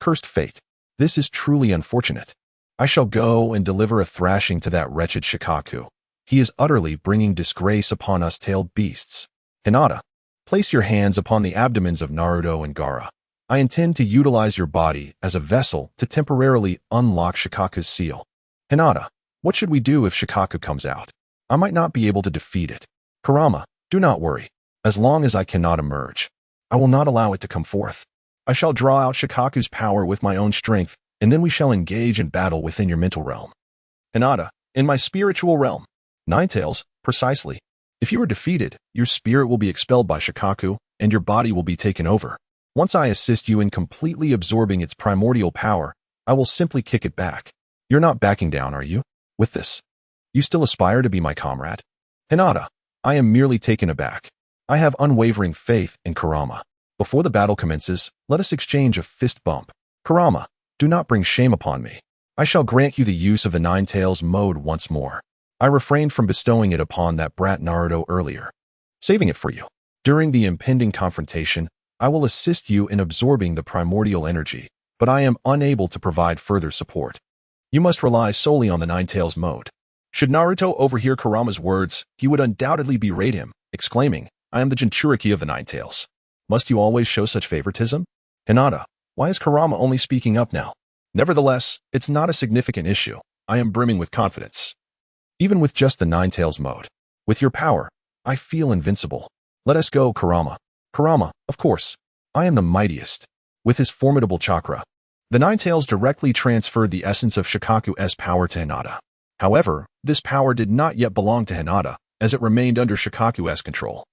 cursed fate. This is truly unfortunate. I shall go and deliver a thrashing to that wretched Shikaku. He is utterly bringing disgrace upon us tailed beasts. Hinata, place your hands upon the abdomens of Naruto and Gaara. I intend to utilize your body as a vessel to temporarily unlock Shikaku's seal. Hinata, what should we do if Shikaku comes out? I might not be able to defeat it. Kurama, do not worry. As long as I cannot emerge, I will not allow it to come forth. I shall draw out Shikaku's power with my own strength, and then we shall engage in battle within your mental realm. Hinata, in my spiritual realm. Nine Tails, precisely. If you are defeated, your spirit will be expelled by Shikaku, and your body will be taken over. Once I assist you in completely absorbing its primordial power, I will simply kick it back. You're not backing down, are you? With this, you still aspire to be my comrade? Hinata, I am merely taken aback. I have unwavering faith in Kurama. Before the battle commences, let us exchange a fist bump. Kurama, do not bring shame upon me. I shall grant you the use of the Nine Tails mode once more. I refrained from bestowing it upon that brat Naruto earlier, saving it for you. During the impending confrontation, I will assist you in absorbing the primordial energy, but I am unable to provide further support. You must rely solely on the Ninetales mode. Should Naruto overhear Kurama's words, he would undoubtedly berate him, exclaiming, "I am the Jinchuriki of the Ninetales. Must you always show such favoritism? Hinata, why is Kurama only speaking up now?" Nevertheless, it's not a significant issue. I am brimming with confidence. Even with just the Ninetales mode. With your power, I feel invincible. Let us go, Kurama. Kurama, of course. I am the mightiest. With his formidable chakra, the Ninetales directly transferred the essence of Shikaku's power to Hinata. However, this power did not yet belong to Hinata, as it remained under Shikaku's control.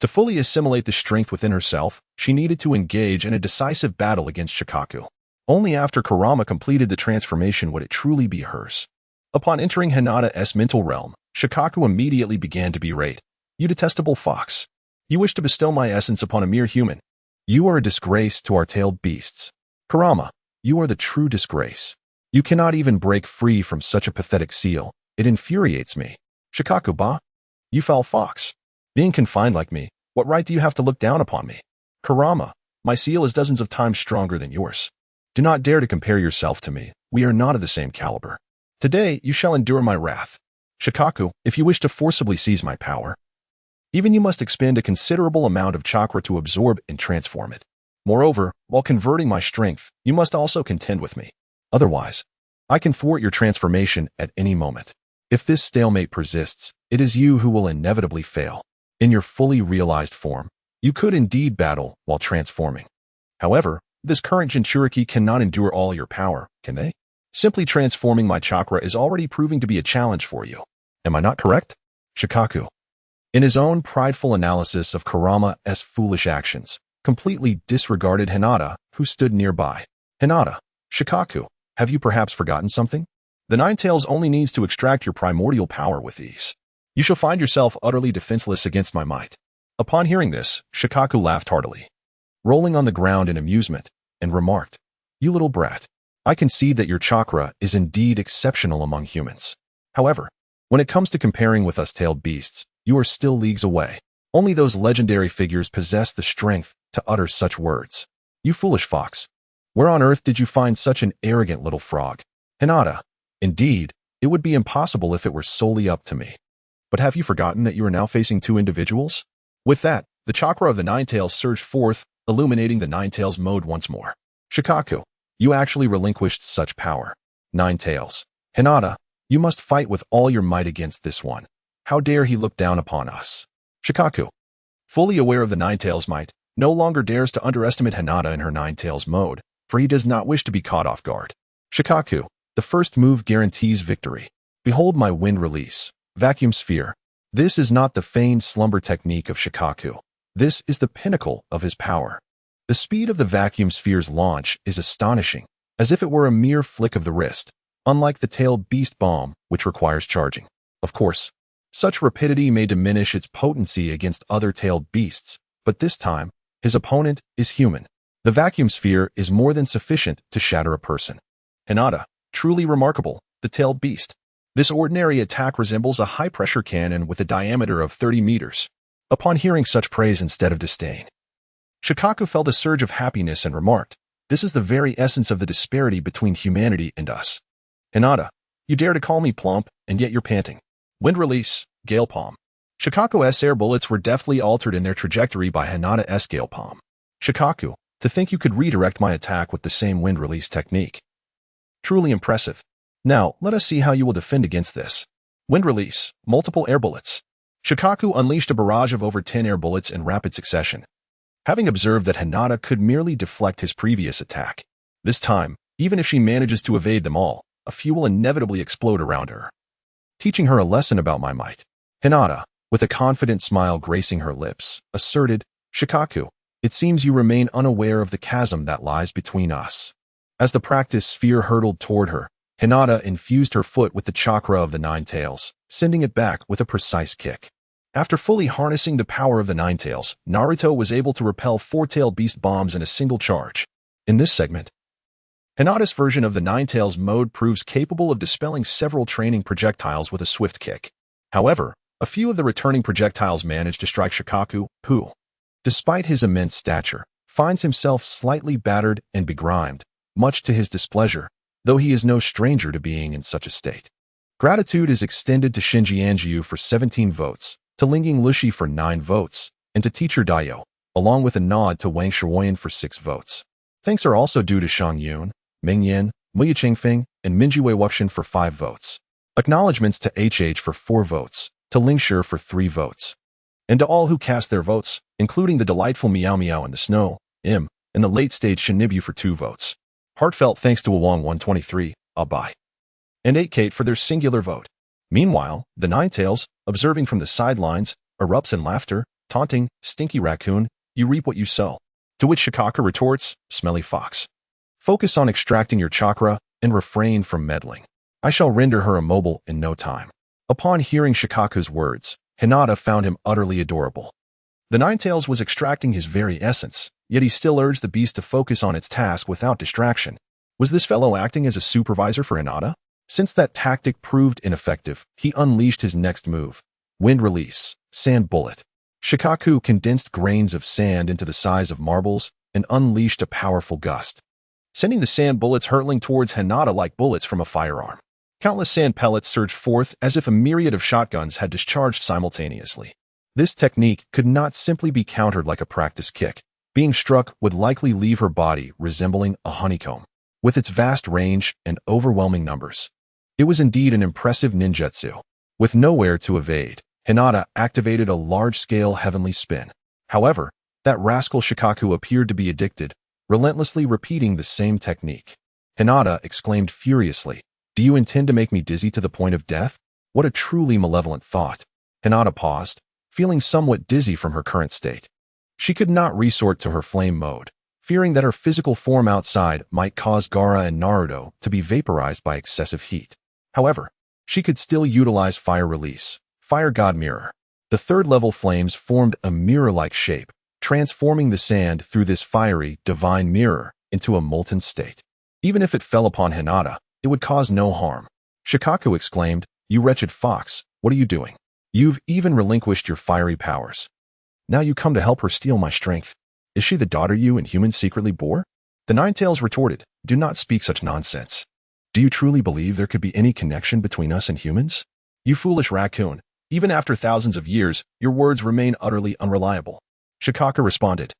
To fully assimilate the strength within herself, she needed to engage in a decisive battle against Shikaku. Only after Kurama completed the transformation would it truly be hers. Upon entering Hinata's mental realm, Shikaku immediately began to berate. "You detestable fox. You wish to bestow my essence upon a mere human. You are a disgrace to our tailed beasts. Kurama, you are the true disgrace. You cannot even break free from such a pathetic seal. It infuriates me. Shikaku-ba, you foul fox. Being confined like me, what right do you have to look down upon me? Kurama, my seal is dozens of times stronger than yours. Do not dare to compare yourself to me. We are not of the same caliber. Today you shall endure my wrath. Shikaku, if you wish to forcibly seize my power, even you must expend a considerable amount of chakra to absorb and transform it. Moreover, while converting my strength, you must also contend with me. Otherwise, I can thwart your transformation at any moment. If this stalemate persists, it is you who will inevitably fail. In your fully realized form, you could indeed battle while transforming. However, this current Jinchuriki cannot endure all your power, can they? Simply transforming my chakra is already proving to be a challenge for you. Am I not correct? Shikaku, in his own prideful analysis of Kurama's foolish actions, completely disregarded Hinata, who stood nearby. Hinata, Shikaku, have you perhaps forgotten something? The Ninetales only needs to extract your primordial power with ease. You shall find yourself utterly defenseless against my might. Upon hearing this, Shikaku laughed heartily, rolling on the ground in amusement, and remarked, "You little brat, I concede that your chakra is indeed exceptional among humans. However, when it comes to comparing with us tailed beasts, you are still leagues away. Only those legendary figures possess the strength to utter such words. You foolish fox. Where on earth did you find such an arrogant little frog? Hinata, indeed, it would be impossible if it were solely up to me. But have you forgotten that you are now facing two individuals?" With that, the chakra of the Ninetales surged forth, illuminating the Ninetales mode once more. Shikaku, you actually relinquished such power. Ninetales. Hinata, you must fight with all your might against this one. How dare he look down upon us? Shikaku, fully aware of the Ninetales' might, no longer dares to underestimate Hinata in her Ninetales mode, for he does not wish to be caught off guard. Shikaku, the first move guarantees victory. Behold my wind release. Vacuum sphere. This is not the feigned slumber technique of Shikaku. This is the pinnacle of his power. The speed of the vacuum sphere's launch is astonishing, as if it were a mere flick of the wrist, unlike the tailed beast bomb, which requires charging. Of course, such rapidity may diminish its potency against other tailed beasts, but this time, his opponent is human. The vacuum sphere is more than sufficient to shatter a person. Hinata, truly remarkable, the tailed beast. This ordinary attack resembles a high-pressure cannon with a diameter of 30 meters. Upon hearing such praise instead of disdain, Shikaku felt a surge of happiness and remarked, "This is the very essence of the disparity between humanity and us. Hinata, you dare to call me plump, and yet you're panting. Wind release, gale palm." Shikaku's air bullets were deftly altered in their trajectory by Hinata's gale palm. Shikaku, to think you could redirect my attack with the same wind release technique. Truly impressive. Now, let us see how you will defend against this. Wind release, multiple air bullets. Shikaku unleashed a barrage of over 10 air bullets in rapid succession, having observed that Hinata could merely deflect his previous attack. This time, even if she manages to evade them all, a few will inevitably explode around her, teaching her a lesson about my might. Hinata, with a confident smile gracing her lips, asserted, "Shikaku, it seems you remain unaware of the chasm that lies between us." As the practice sphere hurtled toward her, Hinata infused her foot with the chakra of the Ninetales, sending it back with a precise kick. After fully harnessing the power of the Ninetales, Naruto was able to repel 4-tailed beast bombs in a single charge. In this segment, Hinata's version of the Ninetales mode proves capable of dispelling several training projectiles with a swift kick. However, a few of the returning projectiles managed to strike Shikaku, who, Despite his immense stature, finds himself slightly battered and begrimed, much to his displeasure, though he is no stranger to being in such a state. Gratitude is extended to Shinji Anjiu for 17 votes, to Lingying Lushi for 9 votes, and to Teacher Dayo, along with a nod to Wang Shuoyan for 6 votes. Thanks are also due to Shang Yun, Ming Yin, Muya Qingfeng, and Minjiwei Wuxian for 5 votes. Acknowledgements to HH for 4 votes, to Ling Shi for 3 votes. And to all who cast their votes, including the delightful Meow Meow in the Snow, and the late-stage Shinibyu for 2 votes. Heartfelt thanks to Awang 123, Abai, and 8Kate for their singular vote. Meanwhile, the Ninetales, observing from the sidelines, erupts in laughter, taunting, "Stinky raccoon, you reap what you sow." To which Shikaka retorts, "Smelly fox. Focus on extracting your chakra and refrain from meddling. I shall render her immobile in no time." Upon hearing Shikaku's words, Hinata found him utterly adorable. The Ninetales was extracting his very essence, yet he still urged the beast to focus on its task without distraction. Was this fellow acting as a supervisor for Hinata? Since that tactic proved ineffective, he unleashed his next move. Wind release, sand bullet. Shikaku condensed grains of sand into the size of marbles and unleashed a powerful gust, sending the sand bullets hurtling towards Hinata like bullets from a firearm. Countless sand pellets surged forth as if a myriad of shotguns had discharged simultaneously. This technique could not simply be countered like a practice kick. Being struck would likely leave her body resembling a honeycomb. With its vast range and overwhelming numbers, it was indeed an impressive ninjutsu. With nowhere to evade, Hinata activated a large-scale heavenly spin. However, that rascal Shikaku appeared to be addicted, relentlessly repeating the same technique. Hinata exclaimed furiously, "Do you intend to make me dizzy to the point of death?" What a truly malevolent thought. Hinata paused, feeling somewhat dizzy from her current state. She could not resort to her flame mode, fearing that her physical form outside might cause Gaara and Naruto to be vaporized by excessive heat. However, she could still utilize fire release, Fire God Mirror. The third-level flames formed a mirror-like shape, transforming the sand through this fiery, divine mirror into a molten state. Even if it fell upon Hinata, it would cause no harm. Shikaku exclaimed, "You wretched fox, what are you doing? You've even relinquished your fiery powers. Now you come to help her steal my strength. Is she the daughter you and humans secretly bore?" The Ninetales retorted, "Do not speak such nonsense. Do you truly believe there could be any connection between us and humans? You foolish raccoon, even after thousands of years, your words remain utterly unreliable." Shikaka responded,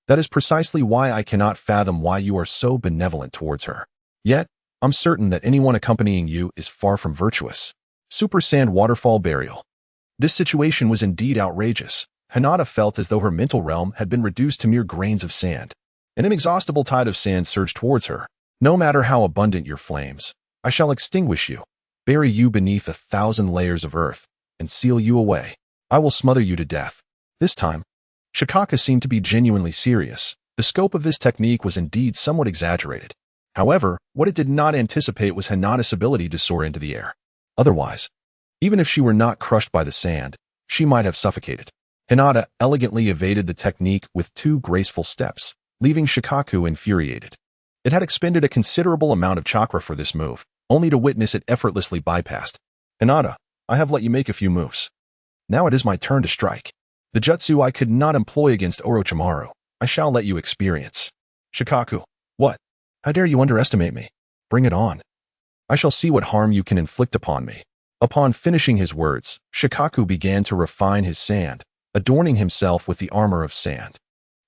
"That is precisely why I cannot fathom why you are so benevolent towards her. Yet, I'm certain that anyone accompanying you is far from virtuous." Super Sand Waterfall Burial. This situation was indeed outrageous. Hinata felt as though her mental realm had been reduced to mere grains of sand. An inexhaustible tide of sand surged towards her. "No matter how abundant your flames, I shall extinguish you, bury you beneath 1,000 layers of earth, and seal you away. I will smother you to death." This time, Shikaka seemed to be genuinely serious. The scope of this technique was indeed somewhat exaggerated. However, what it did not anticipate was Hinata's ability to soar into the air. Otherwise, even if she were not crushed by the sand, she might have suffocated. Hinata elegantly evaded the technique with 2 graceful steps, leaving Shikaku infuriated. It had expended a considerable amount of chakra for this move, only to witness it effortlessly bypassed. "Hinata, I have let you make a few moves. Now it is my turn to strike. The jutsu I could not employ against Orochimaru, I shall let you experience." "Shikaku, what? How dare you underestimate me? Bring it on. I shall see what harm you can inflict upon me." Upon finishing his words, Shikaku began to refine his sand, adorning himself with the armor of sand.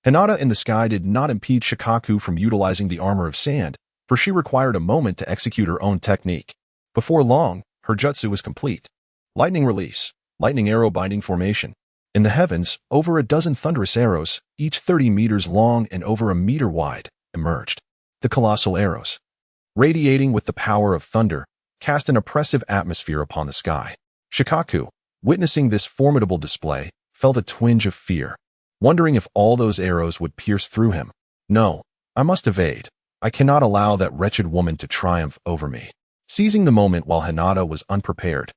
Hinata in the sky did not impede Shikaku from utilizing the armor of sand, for she required a moment to execute her own technique. Before long, her jutsu was complete. Lightning release, lightning arrow binding formation. In the heavens, over a dozen thunderous arrows, each 30 meters long and over a meter wide, emerged. The colossal arrows, radiating with the power of thunder, cast an oppressive atmosphere upon the sky. Shikaku, witnessing this formidable display, felt a twinge of fear, wondering if all those arrows would pierce through him. "No, I must evade. I cannot allow that wretched woman to triumph over me." Seizing the moment while Hinata was unprepared,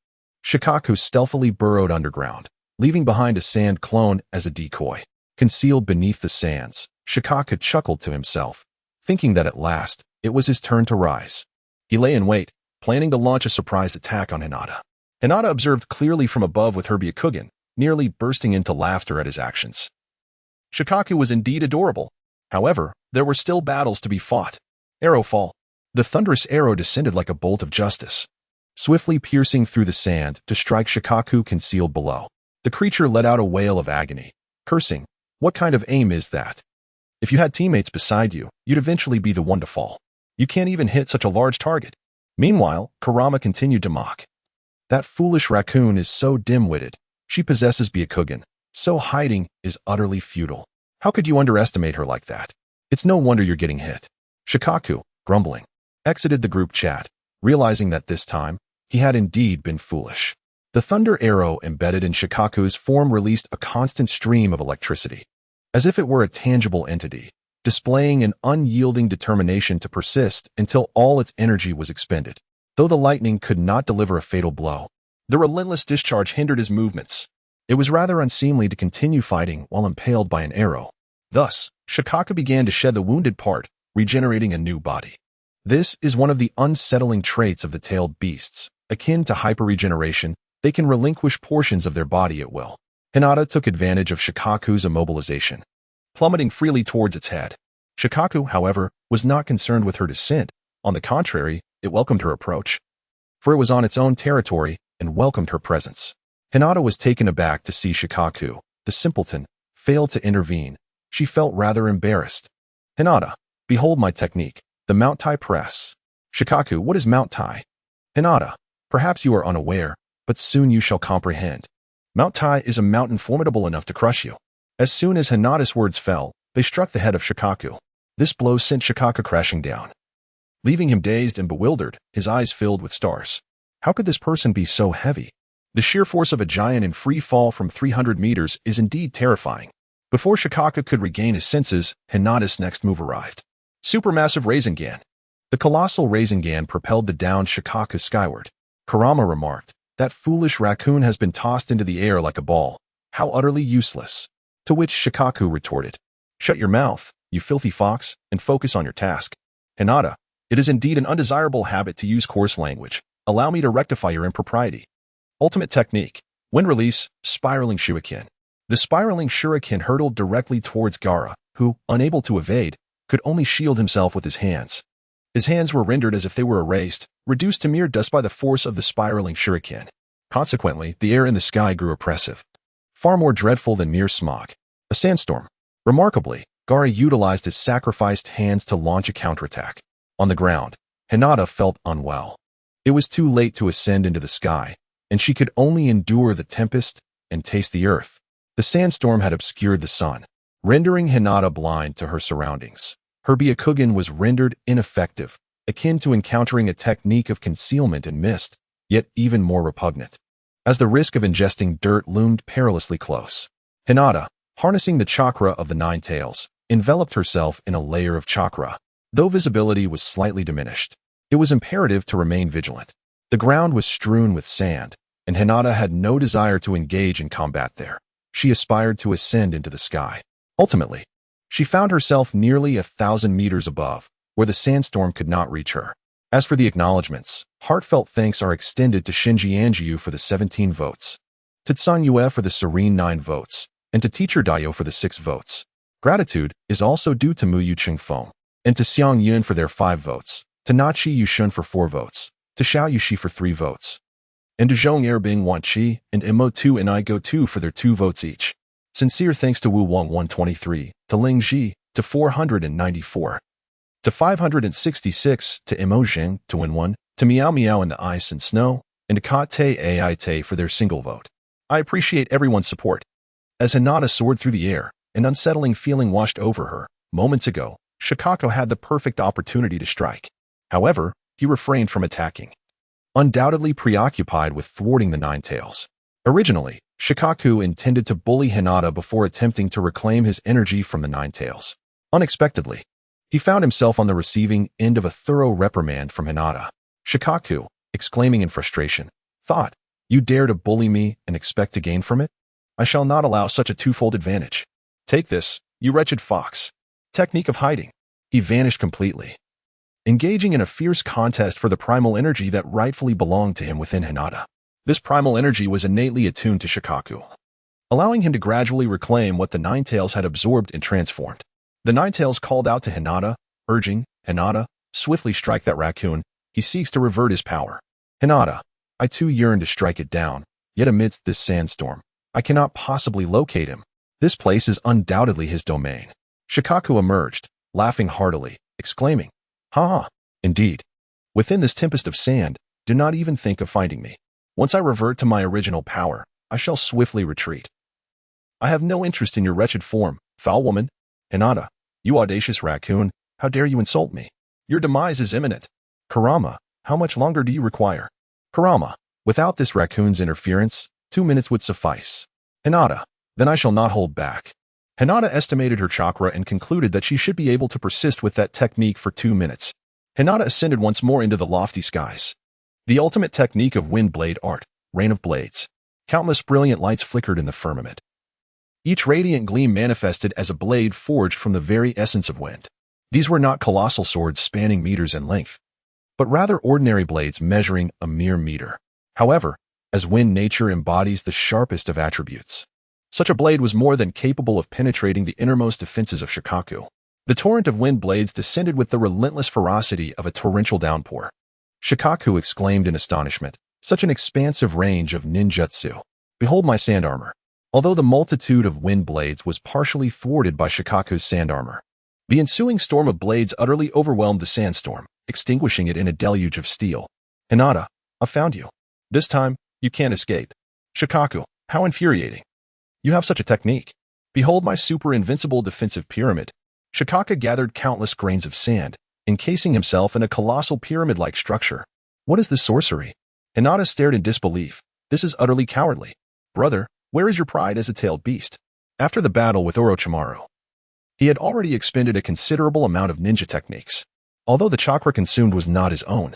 Shikaku stealthily burrowed underground, leaving behind a sand clone as a decoy. Concealed beneath the sands, Shikaku chuckled to himself, thinking that at last, it was his turn to rise. He lay in wait, planning to launch a surprise attack on Hinata. Hinata observed clearly from above with her Byakugan, nearly bursting into laughter at his actions. Shikaku was indeed adorable. However, there were still battles to be fought. Arrow fall. The thunderous arrow descended like a bolt of justice, swiftly piercing through the sand to strike Shikaku concealed below. The creature let out a wail of agony, cursing. What kind of aim is that? If you had teammates beside you, you'd eventually be the one to fall. You can't even hit such a large target. Meanwhile, Kurama continued to mock. That foolish raccoon is so dim-witted. She possesses Byakugan, so hiding is utterly futile. How could you underestimate her like that? It's no wonder you're getting hit. Shikaku, grumbling, exited the group chat, realizing that this time, he had indeed been foolish. The thunder arrow embedded in Shikaku's form released a constant stream of electricity, as if it were a tangible entity, displaying an unyielding determination to persist until all its energy was expended. Though the lightning could not deliver a fatal blow, the relentless discharge hindered his movements. It was rather unseemly to continue fighting while impaled by an arrow. Thus, Shikaku began to shed the wounded part, regenerating a new body. This is one of the unsettling traits of the tailed beasts. Akin to hyperregeneration, they can relinquish portions of their body at will. Hinata took advantage of Shikaku's immobilization, plummeting freely towards its head. Shikaku, however, was not concerned with her descent. On the contrary, it welcomed her approach, for it was on its own territory and welcomed her presence. Hinata was taken aback to see Shikaku, the simpleton, fail to intervene. She felt rather embarrassed. Hinata, behold my technique, the Mount Tai press. Shikaku, what is Mount Tai? Hinata, perhaps you are unaware, but soon you shall comprehend. Mount Tai is a mountain formidable enough to crush you. As soon as Hinata's words fell, they struck the head of Shikaku. This blow sent Shikaku crashing down, leaving him dazed and bewildered, his eyes filled with stars. How could this person be so heavy? The sheer force of a giant in free fall from 300 meters is indeed terrifying. Before Shikaku could regain his senses, Hinata's next move arrived. Supermassive Rasengan. The colossal Rasengan propelled the downed Shikaku skyward. Kurama remarked, that foolish raccoon has been tossed into the air like a ball. How utterly useless. To which Shikaku retorted, shut your mouth, you filthy fox, and focus on your task. Hinata, it is indeed an undesirable habit to use coarse language. Allow me to rectify your impropriety. Ultimate technique. Wind release, spiraling shuriken. The spiraling shuriken hurtled directly towards Gaara, who, unable to evade, could only shield himself with his hands. His hands were rendered as if they were erased, reduced to mere dust by the force of the spiraling shuriken. Consequently, the air in the sky grew oppressive, far more dreadful than mere smog. A sandstorm. Remarkably, Gaara utilized his sacrificed hands to launch a counterattack. On the ground, Hinata felt unwell. It was too late to ascend into the sky, and she could only endure the tempest and taste the earth. The sandstorm had obscured the sun, rendering Hinata blind to her surroundings. Her Byakugan was rendered ineffective, akin to encountering a technique of concealment in mist, yet even more repugnant, as the risk of ingesting dirt loomed perilously close. Hinata, harnessing the chakra of the nine tails, enveloped herself in a layer of chakra. Though visibility was slightly diminished, it was imperative to remain vigilant. The ground was strewn with sand, and Hinata had no desire to engage in combat there. She aspired to ascend into the sky. Ultimately, she found herself nearly 1,000 meters above, where the sandstorm could not reach her. As for the acknowledgements, heartfelt thanks are extended to Shinji Anjiu for the 17 votes, to Tsun Yue for the serene 9 votes, and to Teacher Dayo for the 6 votes. Gratitude is also due to Mu Yucheng Feng, and to Xiang Yun for their 5 votes, to Nachi Yushun for 4 votes, to Xiao Yushi for 3 votes, and to Zhong Erbing Wan Qi and Mo 2 and Igo 2 for their 2 votes each. Sincere thanks to Wu Wang 123, to Ling Ji, to 494, to 566, to Mo Jing, to Win 1, to Meow Meow and the Ice and Snow, and to Ka Te Ai Te for their single vote. I appreciate everyone's support. As Hinata soared through the air, an unsettling feeling washed over her. Moments ago, Shikaku had the perfect opportunity to strike. However, he refrained from attacking, undoubtedly preoccupied with thwarting the Nine Tails. Originally, Shikaku intended to bully Hinata before attempting to reclaim his energy from the Nine Tails. Unexpectedly, he found himself on the receiving end of a thorough reprimand from Hinata. Shikaku, exclaiming in frustration, thought, you dare to bully me and expect to gain from it? I shall not allow such a twofold advantage. Take this, you wretched fox. Technique of hiding. He vanished completely, engaging in a fierce contest for the primal energy that rightfully belonged to him within Hinata. This primal energy was innately attuned to Shikaku. allowing him to gradually reclaim what the Ninetales had absorbed and transformed. The Ninetales called out to Hinata, urging, Hinata, swiftly strike that raccoon. He seeks to revert his power. Hinata, I too yearn to strike it down, yet amidst this sandstorm, I cannot possibly locate him. This place is undoubtedly his domain. Shikaku emerged, laughing heartily, exclaiming, Ha! Indeed. Within this tempest of sand, do not even think of finding me. Once I revert to my original power, I shall swiftly retreat. I have no interest in your wretched form, foul woman. Hinata, you audacious raccoon, how dare you insult me? Your demise is imminent. Kurama, how much longer do you require? Kurama, without this raccoon's interference, 2 minutes would suffice. Hinata, then I shall not hold back. Hinata estimated her chakra and concluded that she should be able to persist with that technique for 2 minutes. Hinata ascended once more into the lofty skies. The ultimate technique of wind blade art, rain of blades. Countless brilliant lights flickered in the firmament. Each radiant gleam manifested as a blade forged from the very essence of wind. These were not colossal swords spanning meters in length, but rather ordinary blades measuring a mere meter. However, as wind nature embodies the sharpest of attributes, such a blade was more than capable of penetrating the innermost defenses of Shikaku. The torrent of wind blades descended with the relentless ferocity of a torrential downpour. Shikaku exclaimed in astonishment, such an expansive range of ninjutsu. Behold my sand armor. Although the multitude of wind blades was partially thwarted by Shikaku's sand armor, the ensuing storm of blades utterly overwhelmed the sandstorm, extinguishing it in a deluge of steel. Hinata, I found you. This time, you can't escape. Shikaku, how infuriating. You have such a technique. Behold my super invincible defensive pyramid. Shikaku gathered countless grains of sand, encasing himself in a colossal pyramid-like structure. What is this sorcery? Hinata stared in disbelief. This is utterly cowardly. Brother, where is your pride as a tailed beast? After the battle with Orochimaru, he had already expended a considerable amount of ninja techniques. Although the chakra consumed was not his own,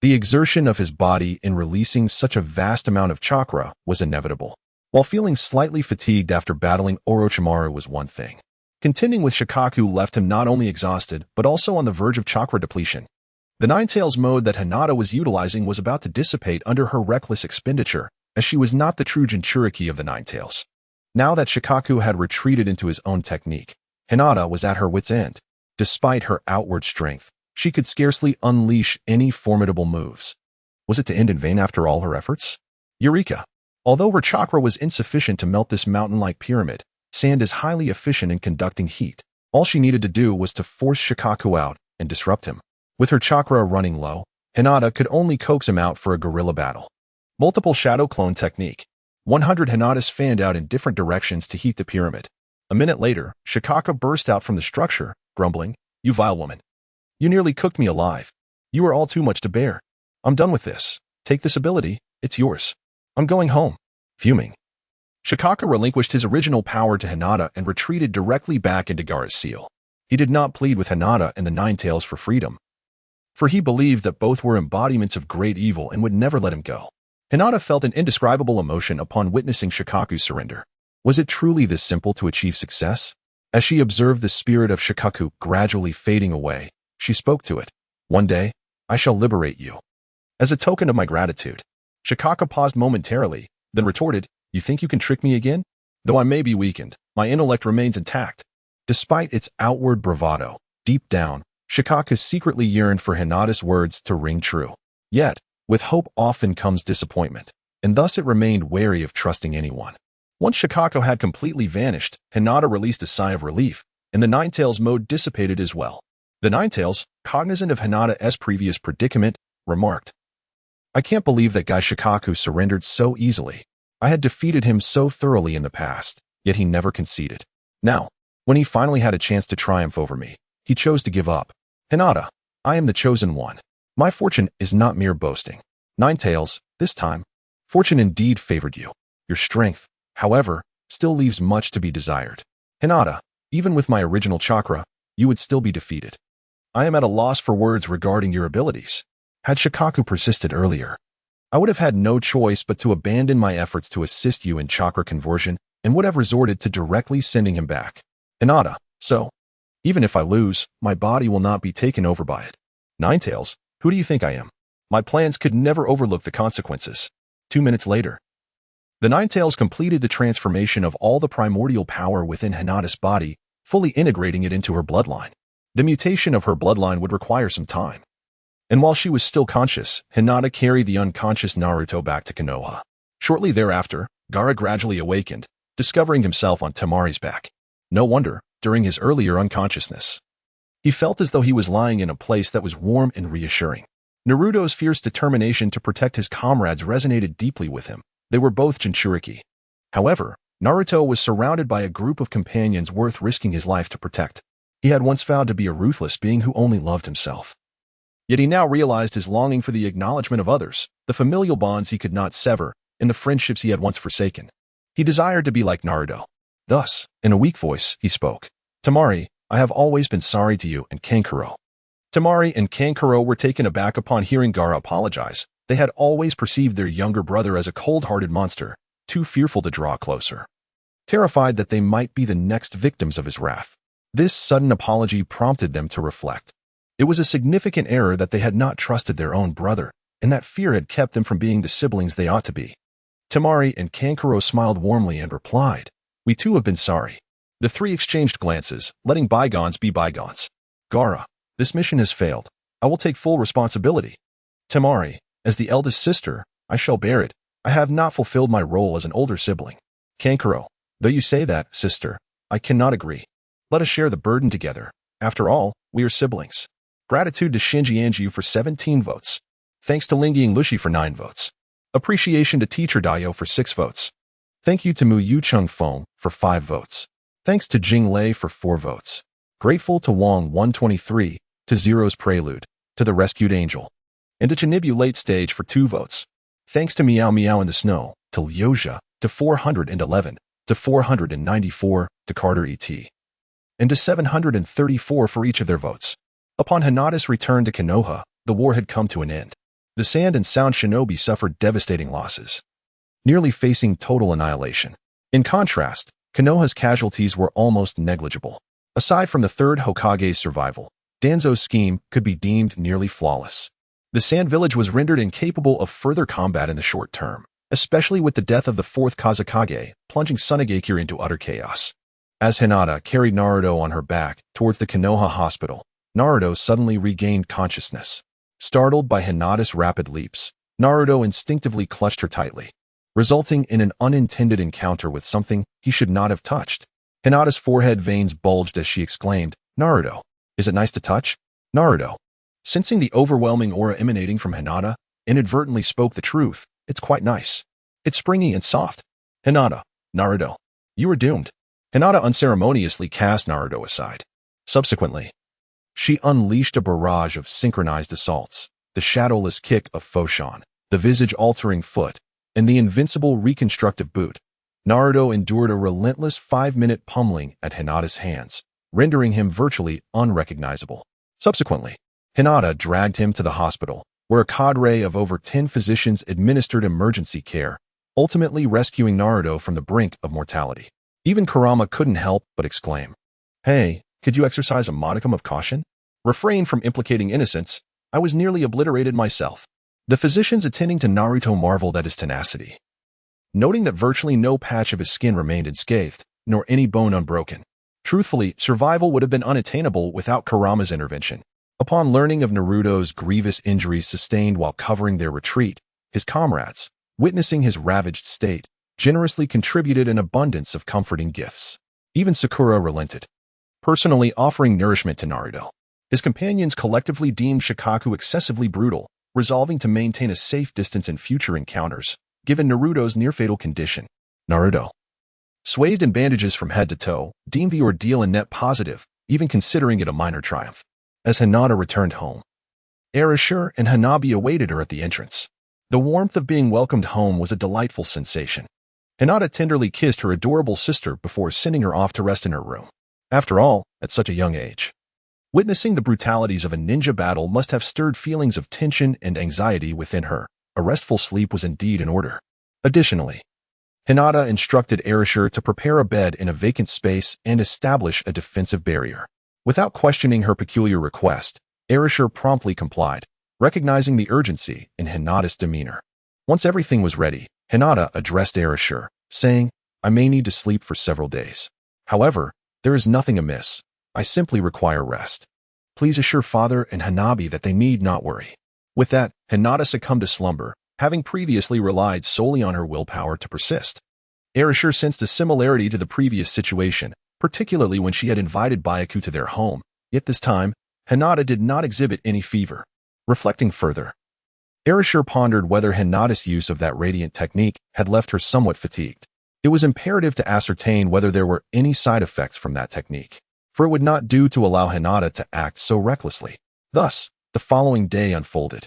the exertion of his body in releasing such a vast amount of chakra was inevitable. While feeling slightly fatigued after battling Orochimaru was one thing, contending with Shikaku left him not only exhausted, but also on the verge of chakra depletion. The Ninetales mode that Hinata was utilizing was about to dissipate under her reckless expenditure, as she was not the true Jinchuriki of the Ninetales. Now that Shikaku had retreated into his own technique, Hinata was at her wit's end. Despite her outward strength, she could scarcely unleash any formidable moves. Was it to end in vain after all her efforts? Eureka! Although her chakra was insufficient to melt this mountain-like pyramid, sand is highly efficient in conducting heat. All she needed to do was to force Shikaku out and disrupt him. With her chakra running low, Hinata could only coax him out for a guerrilla battle. Multiple shadow clone technique. 100 Hinatas fanned out in different directions to heat the pyramid. A minute later, Shikaku burst out from the structure, grumbling, You vile woman. You nearly cooked me alive. You are all too much to bear. I'm done with this. Take this ability, it's yours. I'm going home. Fuming, Shikaku relinquished his original power to Hinata and retreated directly back into Gaara's seal. He did not plead with Hinata and the Ninetales for freedom, for he believed that both were embodiments of great evil and would never let him go. Hinata felt an indescribable emotion upon witnessing Shikaku's surrender. Was it truly this simple to achieve success? As she observed the spirit of Shikaku gradually fading away, she spoke to it. One day, I shall liberate you. As a token of my gratitude. Shikaku paused momentarily, then retorted, You think you can trick me again? Though I may be weakened, my intellect remains intact. Despite its outward bravado, deep down, Shikaku secretly yearned for Hinata's words to ring true. Yet, with hope often comes disappointment, and thus it remained wary of trusting anyone. Once Shikaku had completely vanished, Hinata released a sigh of relief, and the Ninetales mode dissipated as well. The Ninetales, cognizant of Hinata's previous predicament, remarked, I can't believe that guy Shikaku surrendered so easily. I had defeated him so thoroughly in the past, yet he never conceded. Now, when he finally had a chance to triumph over me, he chose to give up. Hinata, I am the chosen one. My fortune is not mere boasting. Ninetales, this time, fortune indeed favored you. Your strength, however, still leaves much to be desired. Hinata, even with my original chakra, you would still be defeated. I am at a loss for words regarding your abilities. Had Shikaku persisted earlier, I would have had no choice but to abandon my efforts to assist you in chakra conversion and would have resorted to directly sending him back. Hinata, so, even if I lose, my body will not be taken over by it. Ninetales, who do you think I am? My plans could never overlook the consequences. 2 minutes later, The Nine Tails completed the transformation of all the primordial power within Hinata's body, fully integrating it into her bloodline. The mutation of her bloodline would require some time. And while she was still conscious, Hinata carried the unconscious Naruto back to Konoha. Shortly thereafter, Gaara gradually awakened, discovering himself on Temari's back. No wonder, during his earlier unconsciousness, he felt as though he was lying in a place that was warm and reassuring. Naruto's fierce determination to protect his comrades resonated deeply with him. They were both Jinchuriki. However, Naruto was surrounded by a group of companions worth risking his life to protect. He had once vowed to be a ruthless being who only loved himself. Yet he now realized his longing for the acknowledgement of others, the familial bonds he could not sever, and the friendships he had once forsaken. He desired to be like Naruto. Thus, in a weak voice, he spoke. Temari, I have always been sorry to you and Kankuro. Temari and Kankuro were taken aback upon hearing Gaara apologize. They had always perceived their younger brother as a cold-hearted monster, too fearful to draw closer. Terrified that they might be the next victims of his wrath. This sudden apology prompted them to reflect. It was a significant error that they had not trusted their own brother, and that fear had kept them from being the siblings they ought to be. Temari and Kankuro smiled warmly and replied, We too have been sorry. The three exchanged glances, letting bygones be bygones. Gaara, this mission has failed. I will take full responsibility. Temari, as the eldest sister, I shall bear it. I have not fulfilled my role as an older sibling. Kankuro, though you say that, sister, I cannot agree. Let us share the burden together. After all, we are siblings. Gratitude to Shinji Anju for 17 votes. Thanks to Lingying Lushi for 9 votes. Appreciation to Teacher Dayo for 6 votes. Thank you to Mu Yu Chung Feng for 5 votes. Thanks to Jing Lei for 4 votes. Grateful to Wong 123, to Zero's Prelude, to The Rescued Angel, and to Chinibu Late Stage for 2 votes. Thanks to Meow Meow in the Snow, to Lyosha, to 411, to 494, to Carter E.T., and to 734 for each of their votes. Upon Hinata's return to Konoha, the war had come to an end. The Sand and Sound Shinobi suffered devastating losses, nearly facing total annihilation. In contrast, Konoha's casualties were almost negligible. Aside from the third Hokage's survival, Danzo's scheme could be deemed nearly flawless. The Sand Village was rendered incapable of further combat in the short term, especially with the death of the fourth Kazekage, plunging Sunagakure into utter chaos. As Hinata carried Naruto on her back towards the Konoha hospital, Naruto suddenly regained consciousness. Startled by Hinata's rapid leaps, Naruto instinctively clutched her tightly, resulting in an unintended encounter with something he should not have touched. Hinata's forehead veins bulged as she exclaimed, Naruto, is it nice to touch? Naruto, sensing the overwhelming aura emanating from Hinata, inadvertently spoke the truth. It's quite nice. It's springy and soft. Hinata, Naruto, you are doomed. Hinata unceremoniously cast Naruto aside. Subsequently, she unleashed a barrage of synchronized assaults, the shadowless kick of Foshan, the visage-altering foot, and the invincible reconstructive boot. Naruto endured a relentless 5-minute pummeling at Hinata's hands, rendering him virtually unrecognizable. Subsequently, Hinata dragged him to the hospital, where a cadre of over 10 physicians administered emergency care, ultimately rescuing Naruto from the brink of mortality. Even Kurama couldn't help but exclaim, Hey, could you exercise a modicum of caution? Refrain from implicating innocence. I was nearly obliterated myself. The physicians attending to Naruto marveled at his tenacity, noting that virtually no patch of his skin remained unscathed, nor any bone unbroken. Truthfully, survival would have been unattainable without Kurama's intervention. Upon learning of Naruto's grievous injuries sustained while covering their retreat, his comrades, witnessing his ravaged state, generously contributed an abundance of comforting gifts. Even Sakura relented, personally offering nourishment to Naruto. His companions collectively deemed Shikaku excessively brutal, resolving to maintain a safe distance in future encounters, given Naruto's near-fatal condition. Naruto, swathed in bandages from head to toe, deemed the ordeal a net positive, even considering it a minor triumph. As Hinata returned home, Erasure and Hanabi awaited her at the entrance. The warmth of being welcomed home was a delightful sensation. Hinata tenderly kissed her adorable sister before sending her off to rest in her room. After all, at such a young age, witnessing the brutalities of a ninja battle must have stirred feelings of tension and anxiety within her. A restful sleep was indeed in order. Additionally, Hinata instructed Erasure to prepare a bed in a vacant space and establish a defensive barrier. Without questioning her peculiar request, Erasure promptly complied, recognizing the urgency in Hinata's demeanor. Once everything was ready, Hinata addressed Erasure, saying, "I may need to sleep for several days. However, there is nothing amiss. I simply require rest. Please assure Father and Hanabi that they need not worry." With that, Hinata succumbed to slumber, having previously relied solely on her willpower to persist. Erasure sensed a similarity to the previous situation, particularly when she had invited Byaku to their home, yet this time, Hinata did not exhibit any fever. Reflecting further, Erasure pondered whether Hinata's use of that radiant technique had left her somewhat fatigued. It was imperative to ascertain whether there were any side effects from that technique, for it would not do to allow Hinata to act so recklessly. Thus, the following day unfolded.